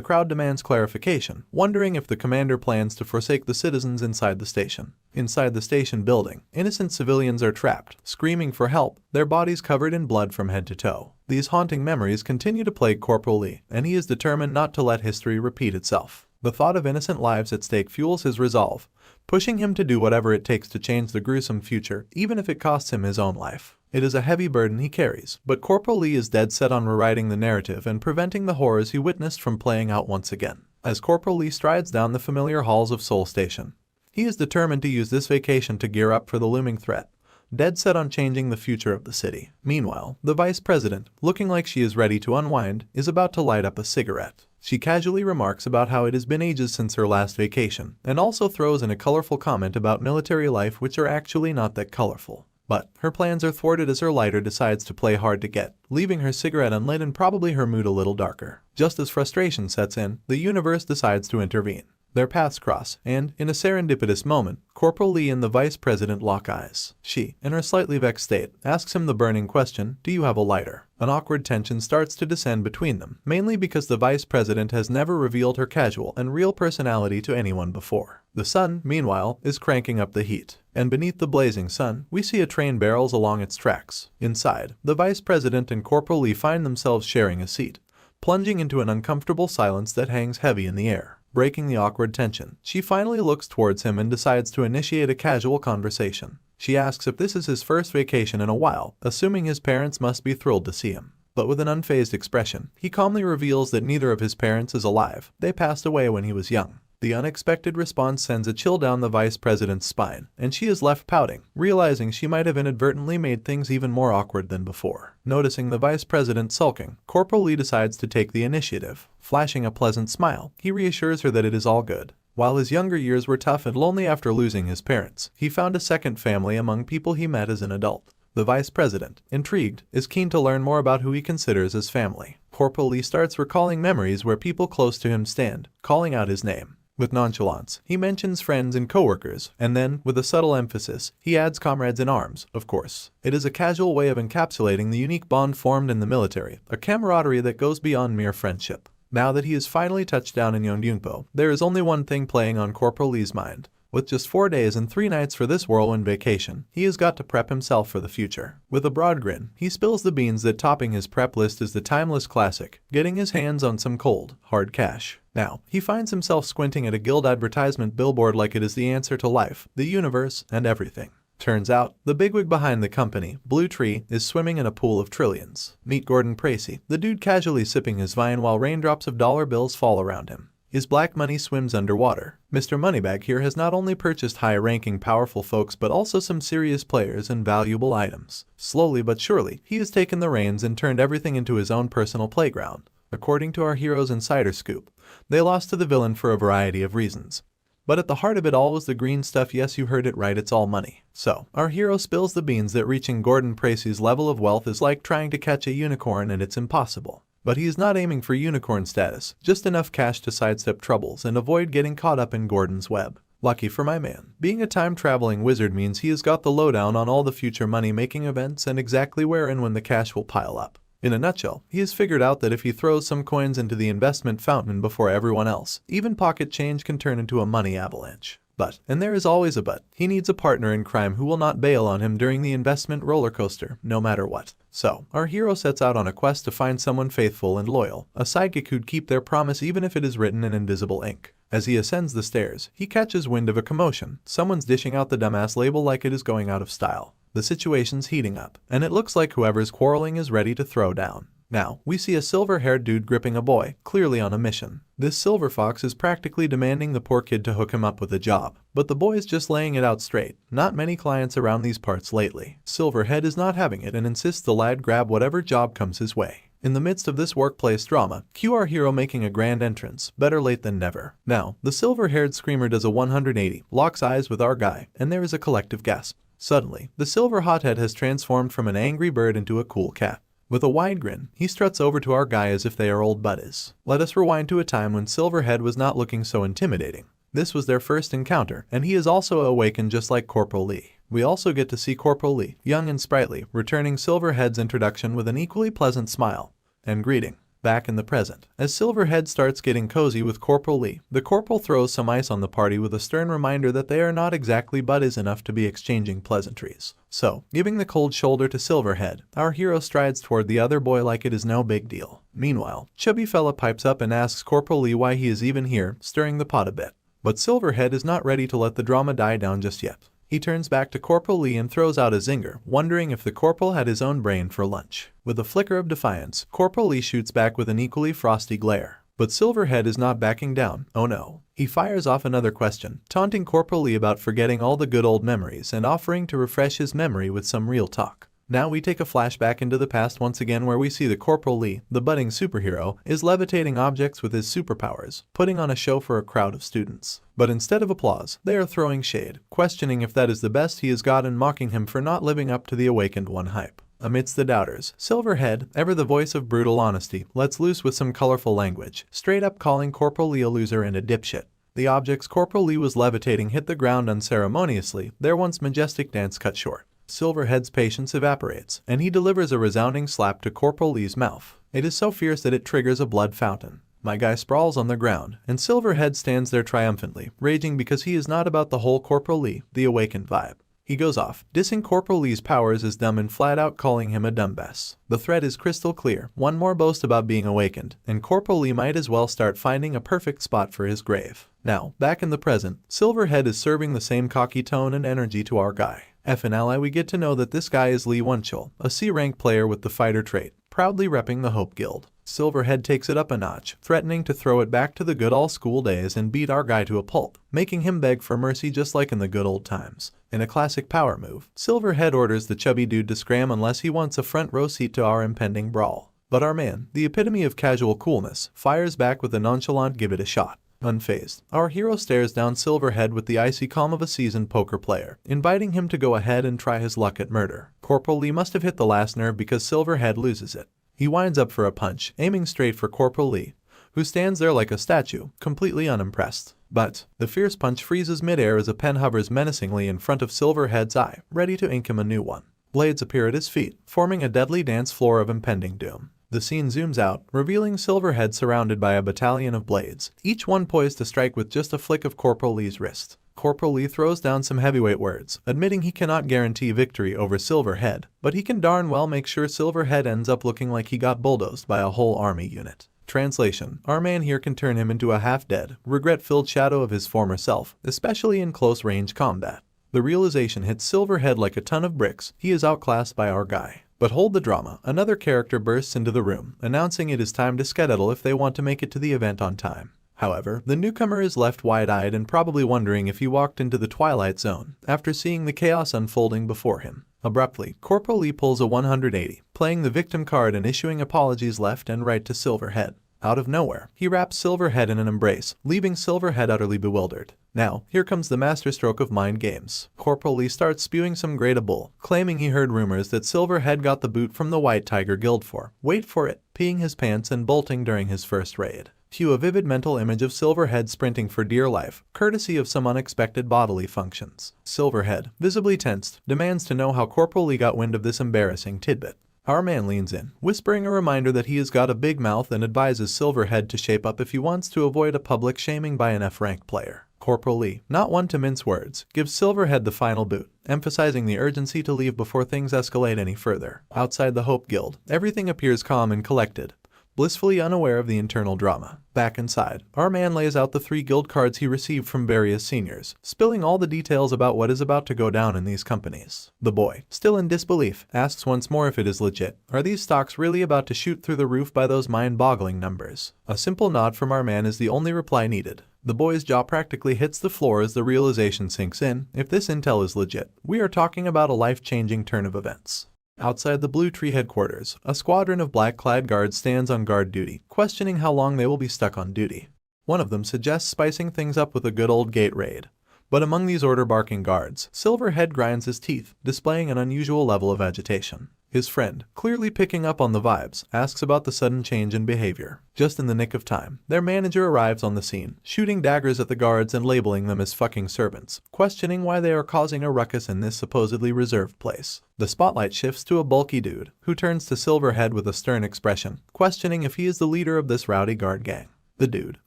crowd demands clarification, wondering if the commander plans to forsake the citizens inside the station. Inside the station building, innocent civilians are trapped, screaming for help, their bodies covered in blood from head to toe. These haunting memories continue to plague Corporal Lee, and he is determined not to let history repeat itself. The thought of innocent lives at stake fuels his resolve, pushing him to do whatever it takes to change the gruesome future, even if it costs him his own life. It is a heavy burden he carries, but Corporal Lee is dead set on rewriting the narrative and preventing the horrors he witnessed from playing out once again. As Corporal Lee strides down the familiar halls of Seoul Station, he is determined to use this vacation to gear up for the looming threat, dead set on changing the future of the city. Meanwhile, the vice president, looking like she is ready to unwind, is about to light up a cigarette. She casually remarks about how it has been ages since her last vacation, and also throws in a colorful comment about military life which are actually not that colorful. But her plans are thwarted as her lighter decides to play hard to get, leaving her cigarette unlit and probably her mood a little darker. Just as frustration sets in, the universe decides to intervene. Their paths cross, and, in a serendipitous moment, Corporal Lee and the Vice President lock eyes. She, in her slightly vexed state, asks him the burning question, "Do you have a lighter?" An awkward tension starts to descend between them, mainly because the Vice President has never revealed her casual and real personality to anyone before. The sun, meanwhile, is cranking up the heat, and beneath the blazing sun, we see a train barrels along its tracks. Inside, the Vice President and Corporal Lee find themselves sharing a seat, plunging into an uncomfortable silence that hangs heavy in the air. Breaking the awkward tension, she finally looks towards him and decides to initiate a casual conversation. She asks if this is his first vacation in a while, assuming his parents must be thrilled to see him. But with an unfazed expression, he calmly reveals that neither of his parents is alive. They passed away when he was young. The unexpected response sends a chill down the Vice President's spine, and she is left pouting, realizing she might have inadvertently made things even more awkward than before. Noticing the Vice President sulking, Corporal Lee decides to take the initiative. Flashing a pleasant smile, he reassures her that it is all good. While his younger years were tough and lonely after losing his parents, he found a second family among people he met as an adult. The Vice President, intrigued, is keen to learn more about who he considers as family. Corporal Lee starts recalling memories where people close to him stand, calling out his name. With nonchalance, he mentions friends and coworkers, and then, with a subtle emphasis, he adds comrades in arms, of course. It is a casual way of encapsulating the unique bond formed in the military, a camaraderie that goes beyond mere friendship. Now that he has finally touched down in Yeongyungpo, there is only one thing playing on Corporal Lee's mind. With just 4 days and 3 nights for this whirlwind vacation, he has got to prep himself for the future. With a broad grin, he spills the beans that topping his prep list is the timeless classic, getting his hands on some cold, hard cash. Now, he finds himself squinting at a guild advertisement billboard like it is the answer to life, the universe, and everything. Turns out, the bigwig behind the company, Blue Tree, is swimming in a pool of trillions. Meet Gordon Precy, the dude casually sipping his wine while raindrops of dollar bills fall around him. His black money swims underwater. Mr. Moneybag here has not only purchased high-ranking powerful folks but also some serious players and valuable items. Slowly but surely, he has taken the reins and turned everything into his own personal playground. According to our hero's insider scoop, they lost to the villain for a variety of reasons. But at the heart of it all was the green stuff. Yes, you heard it right, it's all money. So, our hero spills the beans that reaching Gordon Precy's level of wealth is like trying to catch a unicorn and it's impossible. But he is not aiming for unicorn status, just enough cash to sidestep troubles and avoid getting caught up in Gordon's web. Lucky for my man, being a time-traveling wizard means he has got the lowdown on all the future money-making events and exactly where and when the cash will pile up. In a nutshell, he has figured out that if he throws some coins into the investment fountain before everyone else, even pocket change can turn into a money avalanche. But, and there is always a but, he needs a partner in crime who will not bail on him during the investment roller coaster, no matter what. So, our hero sets out on a quest to find someone faithful and loyal, a sidekick who'd keep their promise even if it is written in invisible ink. As he ascends the stairs, he catches wind of a commotion. Someone's dishing out the dumbass label like it is going out of style. The situation's heating up, and it looks like whoever's quarreling is ready to throw down. Now, we see a silver-haired dude gripping a boy, clearly on a mission. This silver fox is practically demanding the poor kid to hook him up with a job. But the boy is just laying it out straight. Not many clients around these parts lately. Silverhead is not having it and insists the lad grab whatever job comes his way. In the midst of this workplace drama, cue our hero making a grand entrance, better late than never. Now, the silver-haired screamer does a 180, locks eyes with our guy, and there is a collective gasp. Suddenly, the silver hothead has transformed from an angry bird into a cool cat. With a wide grin, he struts over to our guy as if they are old buddies. Let us rewind to a time when Silverhead was not looking so intimidating. This was their first encounter, and he is also awakened just like Corporal Lee. We also get to see Corporal Lee, young and sprightly, returning Silverhead's introduction with an equally pleasant smile and greeting. Back in the present, as Silverhead starts getting cozy with Corporal Lee, the corporal throws some ice on the party with a stern reminder that they are not exactly buddies enough to be exchanging pleasantries. So, giving the cold shoulder to Silverhead, our hero strides toward the other boy like it is no big deal. Meanwhile, Chubby Fella pipes up and asks Corporal Lee why he is even here, stirring the pot a bit. But Silverhead is not ready to let the drama die down just yet. He turns back to Corporal Lee and throws out a zinger, wondering if the corporal had his own brain for lunch. With a flicker of defiance, Corporal Lee shoots back with an equally frosty glare. But Silverhead is not backing down, oh no. He fires off another question, taunting Corporal Lee about forgetting all the good old memories and offering to refresh his memory with some real talk. Now we take a flashback into the past once again where we see the Corporal Lee, the budding superhero, is levitating objects with his superpowers, putting on a show for a crowd of students. But instead of applause, they are throwing shade, questioning if that is the best he has got and mocking him for not living up to the Awakened One hype. Amidst the doubters, Silverhead, ever the voice of brutal honesty, lets loose with some colorful language, straight up calling Corporal Lee a loser and a dipshit. The objects Corporal Lee was levitating hit the ground unceremoniously, their once majestic dance cut short. Silverhead's patience evaporates, and he delivers a resounding slap to Corporal Lee's mouth. It is so fierce that it triggers a blood fountain. My guy sprawls on the ground, and Silverhead stands there triumphantly, raging because he is not about the whole Corporal Lee, the awakened vibe. He goes off, dissing Corporal Lee's powers as dumb and flat out calling him a dumbass. The threat is crystal clear, one more boast about being awakened, and Corporal Lee might as well start finding a perfect spot for his grave. Now, back in the present, Silverhead is serving the same cocky tone and energy to our guy. Finale, we get to know that this guy is Lee Wunchul, a C-rank player with the fighter trait, proudly repping the Hope Guild. Silverhead takes it up a notch, threatening to throw it back to the good old school days and beat our guy to a pulp, making him beg for mercy just like in the good old times. In a classic power move, Silverhead orders the chubby dude to scram unless he wants a front row seat to our impending brawl. But our man, the epitome of casual coolness, fires back with a nonchalant give it a shot. Unfazed, our hero stares down Silverhead with the icy calm of a seasoned poker player, inviting him to go ahead and try his luck at murder. Corporal Lee must have hit the last nerve because Silverhead loses it. He winds up for a punch, aiming straight for Corporal Lee, who stands there like a statue, completely unimpressed. But the fierce punch freezes midair as a pen hovers menacingly in front of Silverhead's eye, ready to ink him a new one. Blades appear at his feet, forming a deadly dance floor of impending doom. The scene zooms out, revealing Silverhead surrounded by a battalion of blades, each one poised to strike with just a flick of Corporal Lee's wrist. Corporal Lee throws down some heavyweight words, admitting he cannot guarantee victory over Silverhead, but he can darn well make sure Silverhead ends up looking like he got bulldozed by a whole army unit. Translation: our man here can turn him into a half-dead, regret-filled shadow of his former self, especially in close-range combat. The realization hits Silverhead like a ton of bricks. He is outclassed by our guy. But hold the drama, another character bursts into the room, announcing it is time to skedaddle if they want to make it to the event on time. However, the newcomer is left wide-eyed and probably wondering if he walked into the Twilight Zone after seeing the chaos unfolding before him. Abruptly, Corporal Lee pulls a 180, playing the victim card and issuing apologies left and right to Silverhead. Out of nowhere, he wraps Silverhead in an embrace, leaving Silverhead utterly bewildered. Now, here comes the masterstroke of mind games. Corporal Lee starts spewing some great bull, claiming he heard rumors that Silverhead got the boot from the White Tiger Guild for, wait for it, peeing his pants and bolting during his first raid. Cue a vivid mental image of Silverhead sprinting for dear life, courtesy of some unexpected bodily functions. Silverhead, visibly tensed, demands to know how Corporal Lee got wind of this embarrassing tidbit. Our man leans in, whispering a reminder that he has got a big mouth and advises Silverhead to shape up if he wants to avoid a public shaming by an F-rank player. Corporal Lee, not one to mince words, gives Silverhead the final boot, emphasizing the urgency to leave before things escalate any further. Outside the Hope Guild, everything appears calm and collected, blissfully unaware of the internal drama. Back inside, our man lays out the 3 guild cards he received from various seniors, spilling all the details about what is about to go down in these companies. The boy, still in disbelief, asks once more if it is legit. Are these stocks really about to shoot through the roof by those mind-boggling numbers? A simple nod from our man is the only reply needed. The boy's jaw practically hits the floor as the realization sinks in. If this intel is legit, we are talking about a life-changing turn of events. Outside the Blue Tree headquarters, a squadron of black-clad guards stands on guard duty, questioning how long they will be stuck on duty. One of them suggests spicing things up with a good old gate raid. But among these order-barking guards, Silverhead grinds his teeth, displaying an unusual level of agitation. His friend, clearly picking up on the vibes, asks about the sudden change in behavior. Just in the nick of time, their manager arrives on the scene, shooting daggers at the guards and labeling them as fucking servants, questioning why they are causing a ruckus in this supposedly reserved place. The spotlight shifts to a bulky dude, who turns to Silverhead with a stern expression, questioning if he is the leader of this rowdy guard gang. The dude,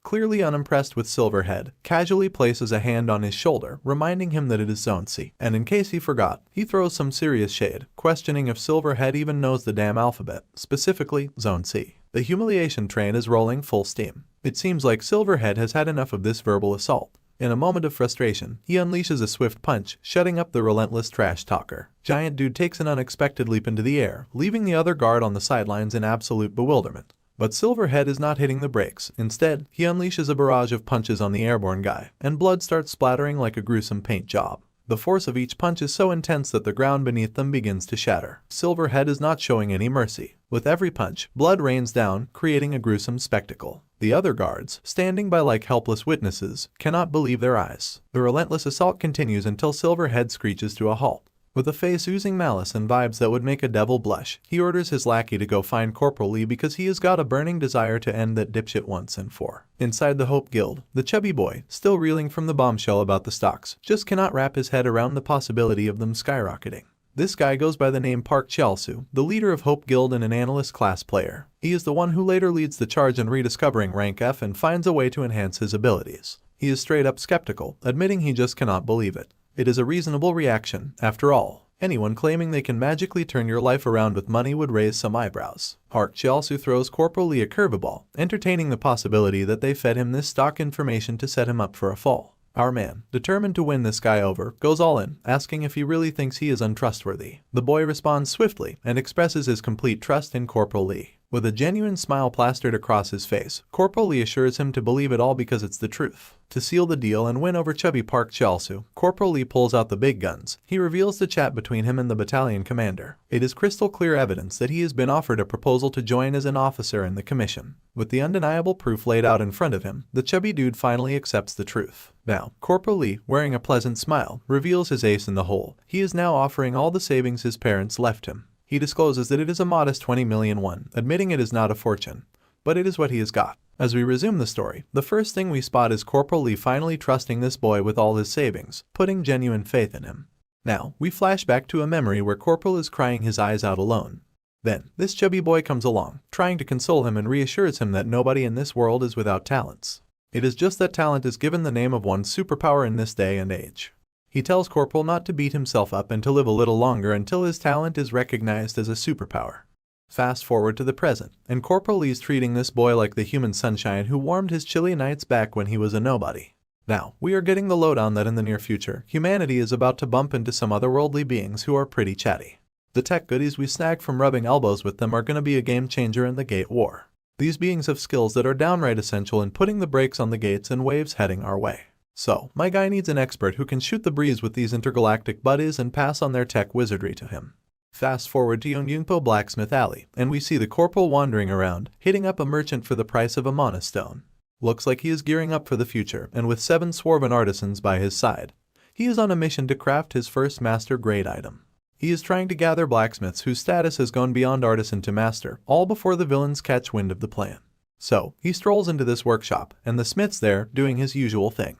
clearly unimpressed with Silverhead, casually places a hand on his shoulder, reminding him that it is Zone C. And in case he forgot, he throws some serious shade, questioning if Silverhead even knows the damn alphabet, specifically Zone C. The humiliation train is rolling full steam. It seems like Silverhead has had enough of this verbal assault. In a moment of frustration, he unleashes a swift punch, shutting up the relentless trash talker. Giant Dude takes an unexpected leap into the air, leaving the other guard on the sidelines in absolute bewilderment. But Silverhead is not hitting the brakes. Instead, he unleashes a barrage of punches on the airborne guy, and blood starts splattering like a gruesome paint job. The force of each punch is so intense that the ground beneath them begins to shatter. Silverhead is not showing any mercy. With every punch, blood rains down, creating a gruesome spectacle. The other guards, standing by like helpless witnesses, cannot believe their eyes. The relentless assault continues until Silverhead screeches to a halt. With a face oozing malice and vibes that would make a devil blush, he orders his lackey to go find Corporal Lee because he has got a burning desire to end that dipshit once and for. Inside the Hope Guild, the chubby boy, still reeling from the bombshell about the stocks, just cannot wrap his head around the possibility of them skyrocketing. This guy goes by the name Park Chalsu, the leader of Hope Guild and an analyst class player. He is the one who later leads the charge in rediscovering rank F and finds a way to enhance his abilities. He is straight up skeptical, admitting he just cannot believe it. It is a reasonable reaction, after all. Anyone claiming they can magically turn your life around with money would raise some eyebrows. Park Chalsu throws Corporal Lee a curveball, entertaining the possibility that they fed him this stock information to set him up for a fall. Our man, determined to win this guy over, goes all in, asking if he really thinks he is untrustworthy. The boy responds swiftly and expresses his complete trust in Corporal Lee. With a genuine smile plastered across his face, Corporal Lee assures him to believe it all because it's the truth. To seal the deal and win over chubby Park Chalsu, Corporal Lee pulls out the big guns. He reveals the chat between him and the battalion commander. It is crystal clear evidence that he has been offered a proposal to join as an officer in the commission. With the undeniable proof laid out in front of him, the chubby dude finally accepts the truth. Now, Corporal Lee, wearing a pleasant smile, reveals his ace in the hole. He is now offering all the savings his parents left him. He discloses that it is a modest 20 million won, admitting it is not a fortune, but it is what he has got. As we resume the story, the first thing we spot is Corporal Lee finally trusting this boy with all his savings, putting genuine faith in him. Now, we flash back to a memory where Corporal is crying his eyes out alone. Then, this chubby boy comes along, trying to console him and reassures him that nobody in this world is without talents. It is just that talent is given the name of one's superpower in this day and age. He tells Corporal not to beat himself up and to live a little longer until his talent is recognized as a superpower. Fast forward to the present, and Corporal Lee's treating this boy like the human sunshine who warmed his chilly nights back when he was a nobody. Now, we are getting the lowdown that in the near future, humanity is about to bump into some otherworldly beings who are pretty chatty. The tech goodies we snag from rubbing elbows with them are going to be a game changer in the Gate War. These beings have skills that are downright essential in putting the brakes on the gates and waves heading our way. So, my guy needs an expert who can shoot the breeze with these intergalactic buddies and pass on their tech wizardry to him. Fast forward to Yongyungpo Blacksmith Alley, and we see the Corporal wandering around, hitting up a merchant for the price of a mana stone. Looks like he is gearing up for the future, and with 7 swarven artisans by his side. He is on a mission to craft his first master-grade item. He is trying to gather blacksmiths whose status has gone beyond artisan to master, all before the villains catch wind of the plan. So, he strolls into this workshop, and the smith's there, doing his usual thing.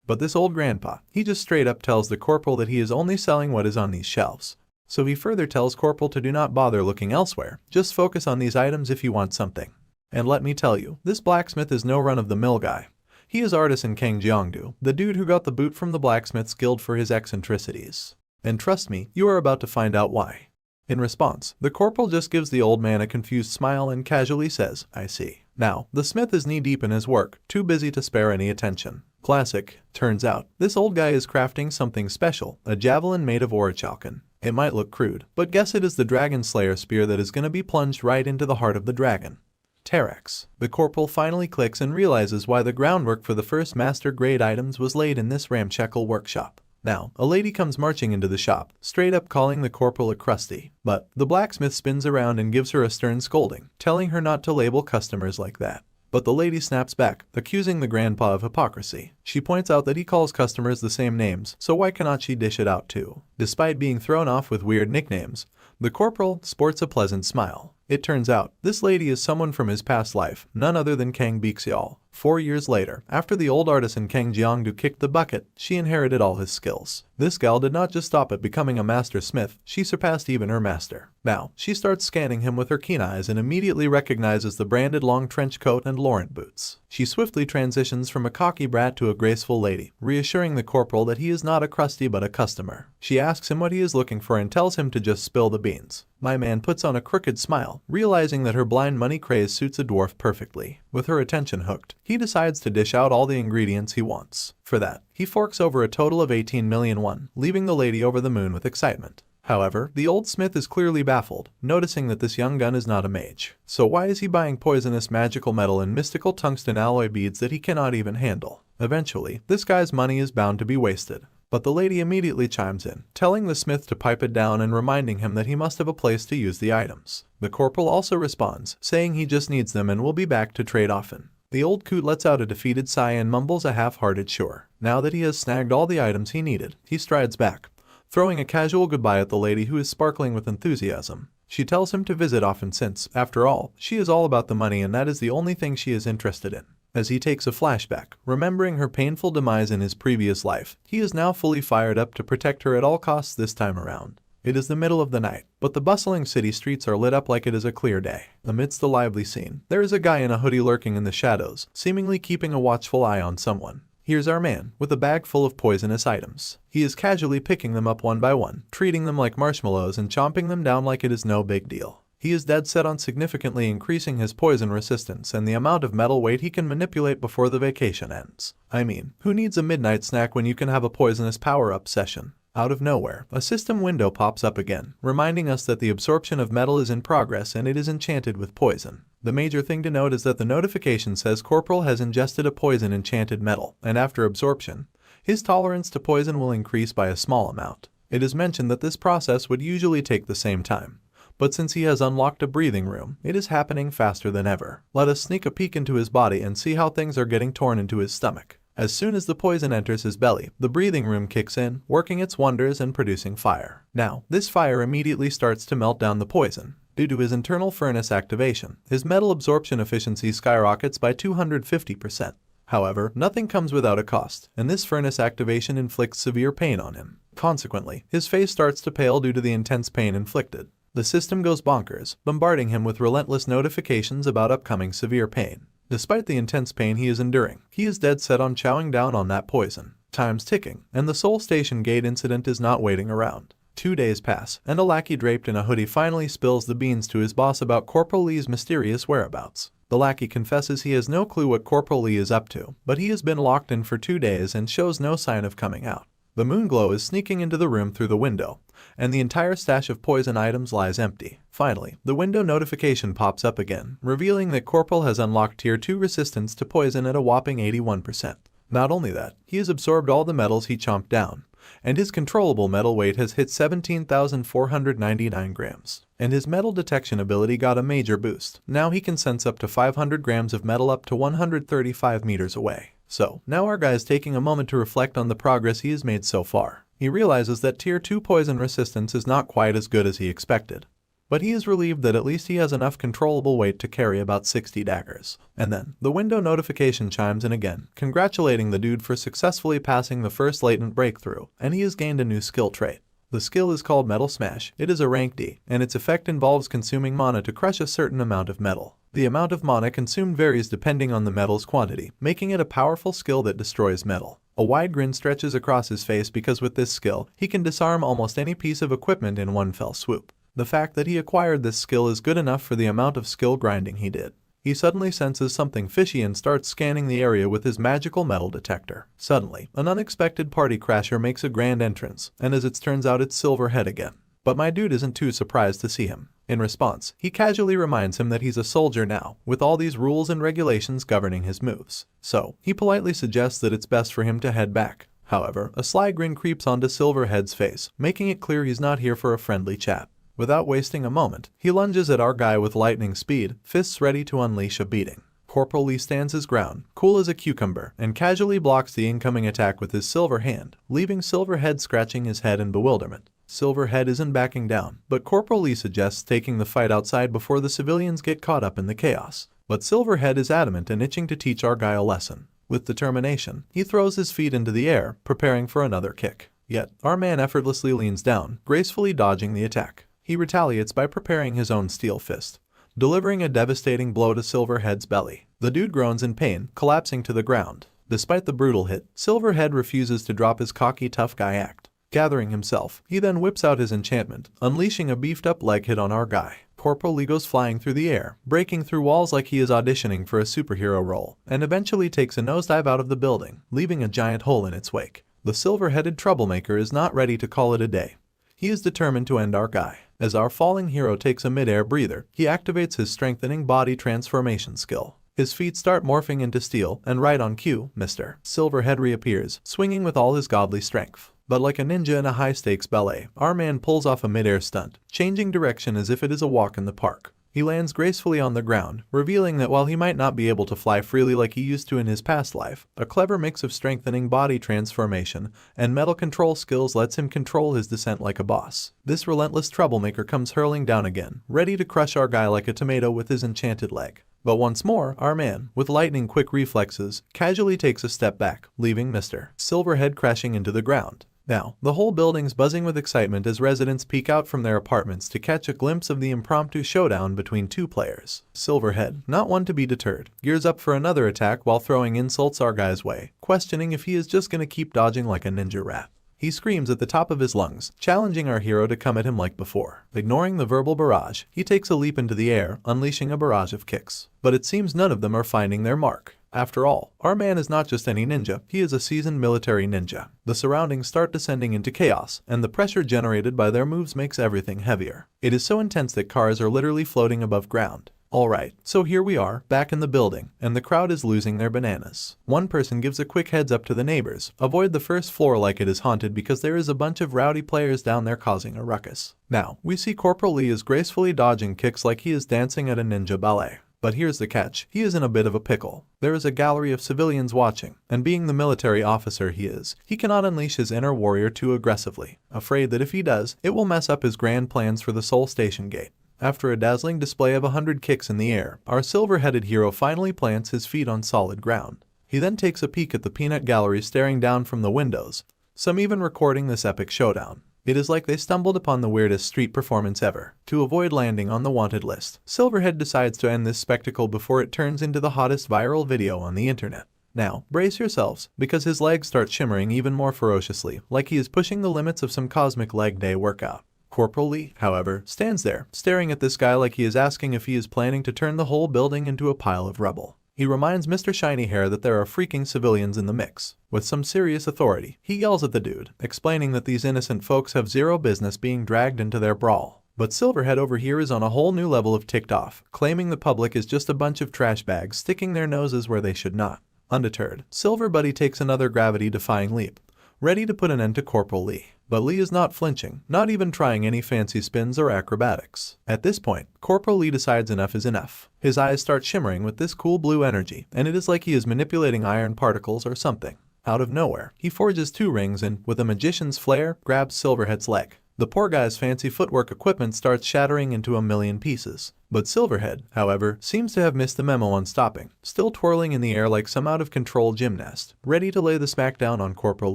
But this old grandpa, he just straight up tells the Corporal that he is only selling what is on these shelves. So he further tells Corporal to do not bother looking elsewhere, just focus on these items if you want something. And let me tell you, this blacksmith is no run-of-the-mill guy. He is artisan Kang Jeongdu, the dude who got the boot from the Blacksmith's Guild for his eccentricities. And trust me, you are about to find out why. In response, the Corporal just gives the old man a confused smile and casually says, "I see." Now, the smith is knee-deep in his work, too busy to spare any attention. Classic. Turns out, this old guy is crafting something special, a javelin made of orichalcon. It might look crude, but guess it is the Dragon Slayer spear that is going to be plunged right into the heart of the dragon. Terex. The Corporal finally clicks and realizes why the groundwork for the first master-grade items was laid in this ramshackle workshop. Now, a lady comes marching into the shop, straight up calling the Corporal a crusty. But the blacksmith spins around and gives her a stern scolding, telling her not to label customers like that. But the lady snaps back, accusing the grandpa of hypocrisy. She points out that he calls customers the same names, so why cannot she dish it out too? Despite being thrown off with weird nicknames, the Corporal sports a pleasant smile. It turns out, this lady is someone from his past life, none other than Kang Bixial. 4 years later, after the old artisan Kang Jeongdu kicked the bucket, she inherited all his skills. This gal did not just stop at becoming a master smith, she surpassed even her master. Now, she starts scanning him with her keen eyes and immediately recognizes the branded long trench coat and Laurent boots. She swiftly transitions from a cocky brat to a graceful lady, reassuring the Corporal that he is not a crusty but a customer. She asks him what he is looking for and tells him to just spill the beans. My man puts on a crooked smile, realizing that her blind money craze suits a dwarf perfectly. With her attention hooked, he decides to dish out all the ingredients he wants. For that, he forks over a total of 18 million won, leaving the lady over the moon with excitement. However, the old smith is clearly baffled, noticing that this young gun is not a mage. So why is he buying poisonous magical metal and mystical tungsten alloy beads that he cannot even handle? Eventually, this guy's money is bound to be wasted. But the lady immediately chimes in, telling the smith to pipe it down and reminding him that he must have a place to use the items. The Corporal also responds, saying he just needs them and will be back to trade often. The old coot lets out a defeated sigh and mumbles a half-hearted sure. Now that he has snagged all the items he needed, he strides back, throwing a casual goodbye at the lady who is sparkling with enthusiasm. She tells him to visit often since, after all, she is all about the money and that is the only thing she is interested in. As he takes a flashback, remembering her painful demise in his previous life, he is now fully fired up to protect her at all costs this time around. It is the middle of the night, but the bustling city streets are lit up like it is a clear day. Amidst the lively scene, there is a guy in a hoodie lurking in the shadows, seemingly keeping a watchful eye on someone. Here's our man, with a bag full of poisonous items. He is casually picking them up one by one, treating them like marshmallows and chomping them down like it is no big deal. He is dead set on significantly increasing his poison resistance and the amount of metal weight he can manipulate before the vacation ends. I mean, who needs a midnight snack when you can have a poisonous power-up session? Out of nowhere, a system window pops up again, reminding us that the absorption of metal is in progress and it is enchanted with poison. The major thing to note is that the notification says Corporal has ingested a poison enchanted metal, and after absorption, his tolerance to poison will increase by a small amount. It is mentioned that this process would usually take the same time, but since he has unlocked a breathing room, it is happening faster than ever. Let us sneak a peek into his body and see how things are getting torn into his stomach. As soon as the poison enters his belly, the breathing room kicks in, working its wonders and producing fire. Now, this fire immediately starts to melt down the poison. Due to his internal furnace activation, his metal absorption efficiency skyrockets by 250%. However, nothing comes without a cost, and this furnace activation inflicts severe pain on him. Consequently, his face starts to pale due to the intense pain inflicted. The system goes bonkers, bombarding him with relentless notifications about upcoming severe pain. Despite the intense pain he is enduring, he is dead set on chowing down on that poison. Time's ticking, and the Seoul Station Gate incident is not waiting around. 2 days pass, and a lackey draped in a hoodie finally spills the beans to his boss about Corporal Lee's mysterious whereabouts. The lackey confesses he has no clue what Corporal Lee is up to, but he has been locked in for 2 days and shows no sign of coming out. The moonglow is sneaking into the room through the window, and the entire stash of poison items lies empty. Finally, the window notification pops up again, revealing that Corporal has unlocked Tier 2 resistance to poison at a whopping 81%. Not only that, he has absorbed all the metals he chomped down, and his controllable metal weight has hit 17,499 grams. And his metal detection ability got a major boost. Now he can sense up to 500 grams of metal up to 135 meters away. So, now our guy is taking a moment to reflect on the progress he has made so far. He realizes that Tier 2 poison resistance is not quite as good as he expected. But he is relieved that at least he has enough controllable weight to carry about 60 daggers. And then, the window notification chimes in again, congratulating the dude for successfully passing the first latent breakthrough, and he has gained a new skill trait. The skill is called Metal Smash. It is a rank D, and its effect involves consuming mana to crush a certain amount of metal. The amount of mana consumed varies depending on the metal's quantity, making it a powerful skill that destroys metal. A wide grin stretches across his face because with this skill, he can disarm almost any piece of equipment in one fell swoop. The fact that he acquired this skill is good enough for the amount of skill grinding he did. He suddenly senses something fishy and starts scanning the area with his magical metal detector. Suddenly, an unexpected party crasher makes a grand entrance, and as it turns out it's Silverhead again. But my dude isn't too surprised to see him. In response, he casually reminds him that he's a soldier now, with all these rules and regulations governing his moves. So, he politely suggests that it's best for him to head back. However, a sly grin creeps onto Silverhead's face, making it clear he's not here for a friendly chat. Without wasting a moment, he lunges at our guy with lightning speed, fists ready to unleash a beating. Corporal Lee stands his ground, cool as a cucumber, and casually blocks the incoming attack with his silver hand, leaving Silverhead scratching his head in bewilderment. Silverhead isn't backing down, but Corporal Lee suggests taking the fight outside before the civilians get caught up in the chaos. But Silverhead is adamant and itching to teach our guy a lesson. With determination, he throws his feet into the air, preparing for another kick. Yet, our man effortlessly leans down, gracefully dodging the attack. He retaliates by preparing his own steel fist, delivering a devastating blow to Silverhead's belly. The dude groans in pain, collapsing to the ground. Despite the brutal hit, Silverhead refuses to drop his cocky tough guy act. Gathering himself, he then whips out his enchantment, unleashing a beefed-up leg hit on our guy. Corporal Lee goes flying through the air, breaking through walls like he is auditioning for a superhero role, and eventually takes a nosedive out of the building, leaving a giant hole in its wake. The silver-headed troublemaker is not ready to call it a day. He is determined to end our guy. As our falling hero takes a mid-air breather, he activates his strengthening body transformation skill. His feet start morphing into steel, and right on cue, Mr. Silverhead reappears, swinging with all his godly strength. But like a ninja in a high-stakes ballet, our man pulls off a mid-air stunt, changing direction as if it is a walk in the park. He lands gracefully on the ground, revealing that while he might not be able to fly freely like he used to in his past life, a clever mix of strengthening body transformation and metal control skills lets him control his descent like a boss. This relentless troublemaker comes hurling down again, ready to crush our guy like a tomato with his enchanted leg. But once more, our man, with lightning-quick reflexes, casually takes a step back, leaving Mr. Silverhead crashing into the ground. Now, the whole building's buzzing with excitement as residents peek out from their apartments to catch a glimpse of the impromptu showdown between two players. Silverhead, not one to be deterred, gears up for another attack while throwing insults our guy's way, questioning if he is just gonna keep dodging like a ninja rat. He screams at the top of his lungs, challenging our hero to come at him like before. Ignoring the verbal barrage, he takes a leap into the air, unleashing a barrage of kicks. But it seems none of them are finding their mark. After all, our man is not just any ninja, he is a seasoned military ninja. The surroundings start descending into chaos, and the pressure generated by their moves makes everything heavier. It is so intense that cars are literally floating above ground. Alright, so here we are, back in the building, and the crowd is losing their bananas. One person gives a quick heads up to the neighbors, avoid the first floor like it is haunted because there is a bunch of rowdy players down there causing a ruckus. Now, we see Corporal Lee is gracefully dodging kicks like he is dancing at a ninja ballet. But here's the catch, he is in a bit of a pickle. There is a gallery of civilians watching, and being the military officer he is, he cannot unleash his inner warrior too aggressively, afraid that if he does, it will mess up his grand plans for the Seoul Station Gate. After a dazzling display of 100 kicks in the air, our silver-headed hero finally plants his feet on solid ground. He then takes a peek at the peanut gallery staring down from the windows, some even recording this epic showdown. It is like they stumbled upon the weirdest street performance ever. To avoid landing on the wanted list, Silverhead decides to end this spectacle before it turns into the hottest viral video on the internet. Now, brace yourselves, because his legs start shimmering even more ferociously, like he is pushing the limits of some cosmic leg day workout. Corporal Lee, however, stands there, staring at this guy like he is asking if he is planning to turn the whole building into a pile of rubble. He reminds Mr. Shiny Hair that there are freaking civilians in the mix. With some serious authority, he yells at the dude, explaining that these innocent folks have zero business being dragged into their brawl. But Silverhead over here is on a whole new level of ticked off, claiming the public is just a bunch of trash bags sticking their noses where they should not. Undeterred, Silver Buddy takes another gravity-defying leap, ready to put an end to Corporal Lee. But Lee is not flinching, not even trying any fancy spins or acrobatics. At this point, Corporal Lee decides enough is enough. His eyes start shimmering with this cool blue energy, and it is like he is manipulating iron particles or something. Out of nowhere, he forges two rings and, with a magician's flair, grabs Silverhead's leg. The poor guy's fancy footwork equipment starts shattering into a million pieces. But Silverhead, however, seems to have missed the memo on stopping, still twirling in the air like some out-of-control gymnast, ready to lay the smackdown on Corporal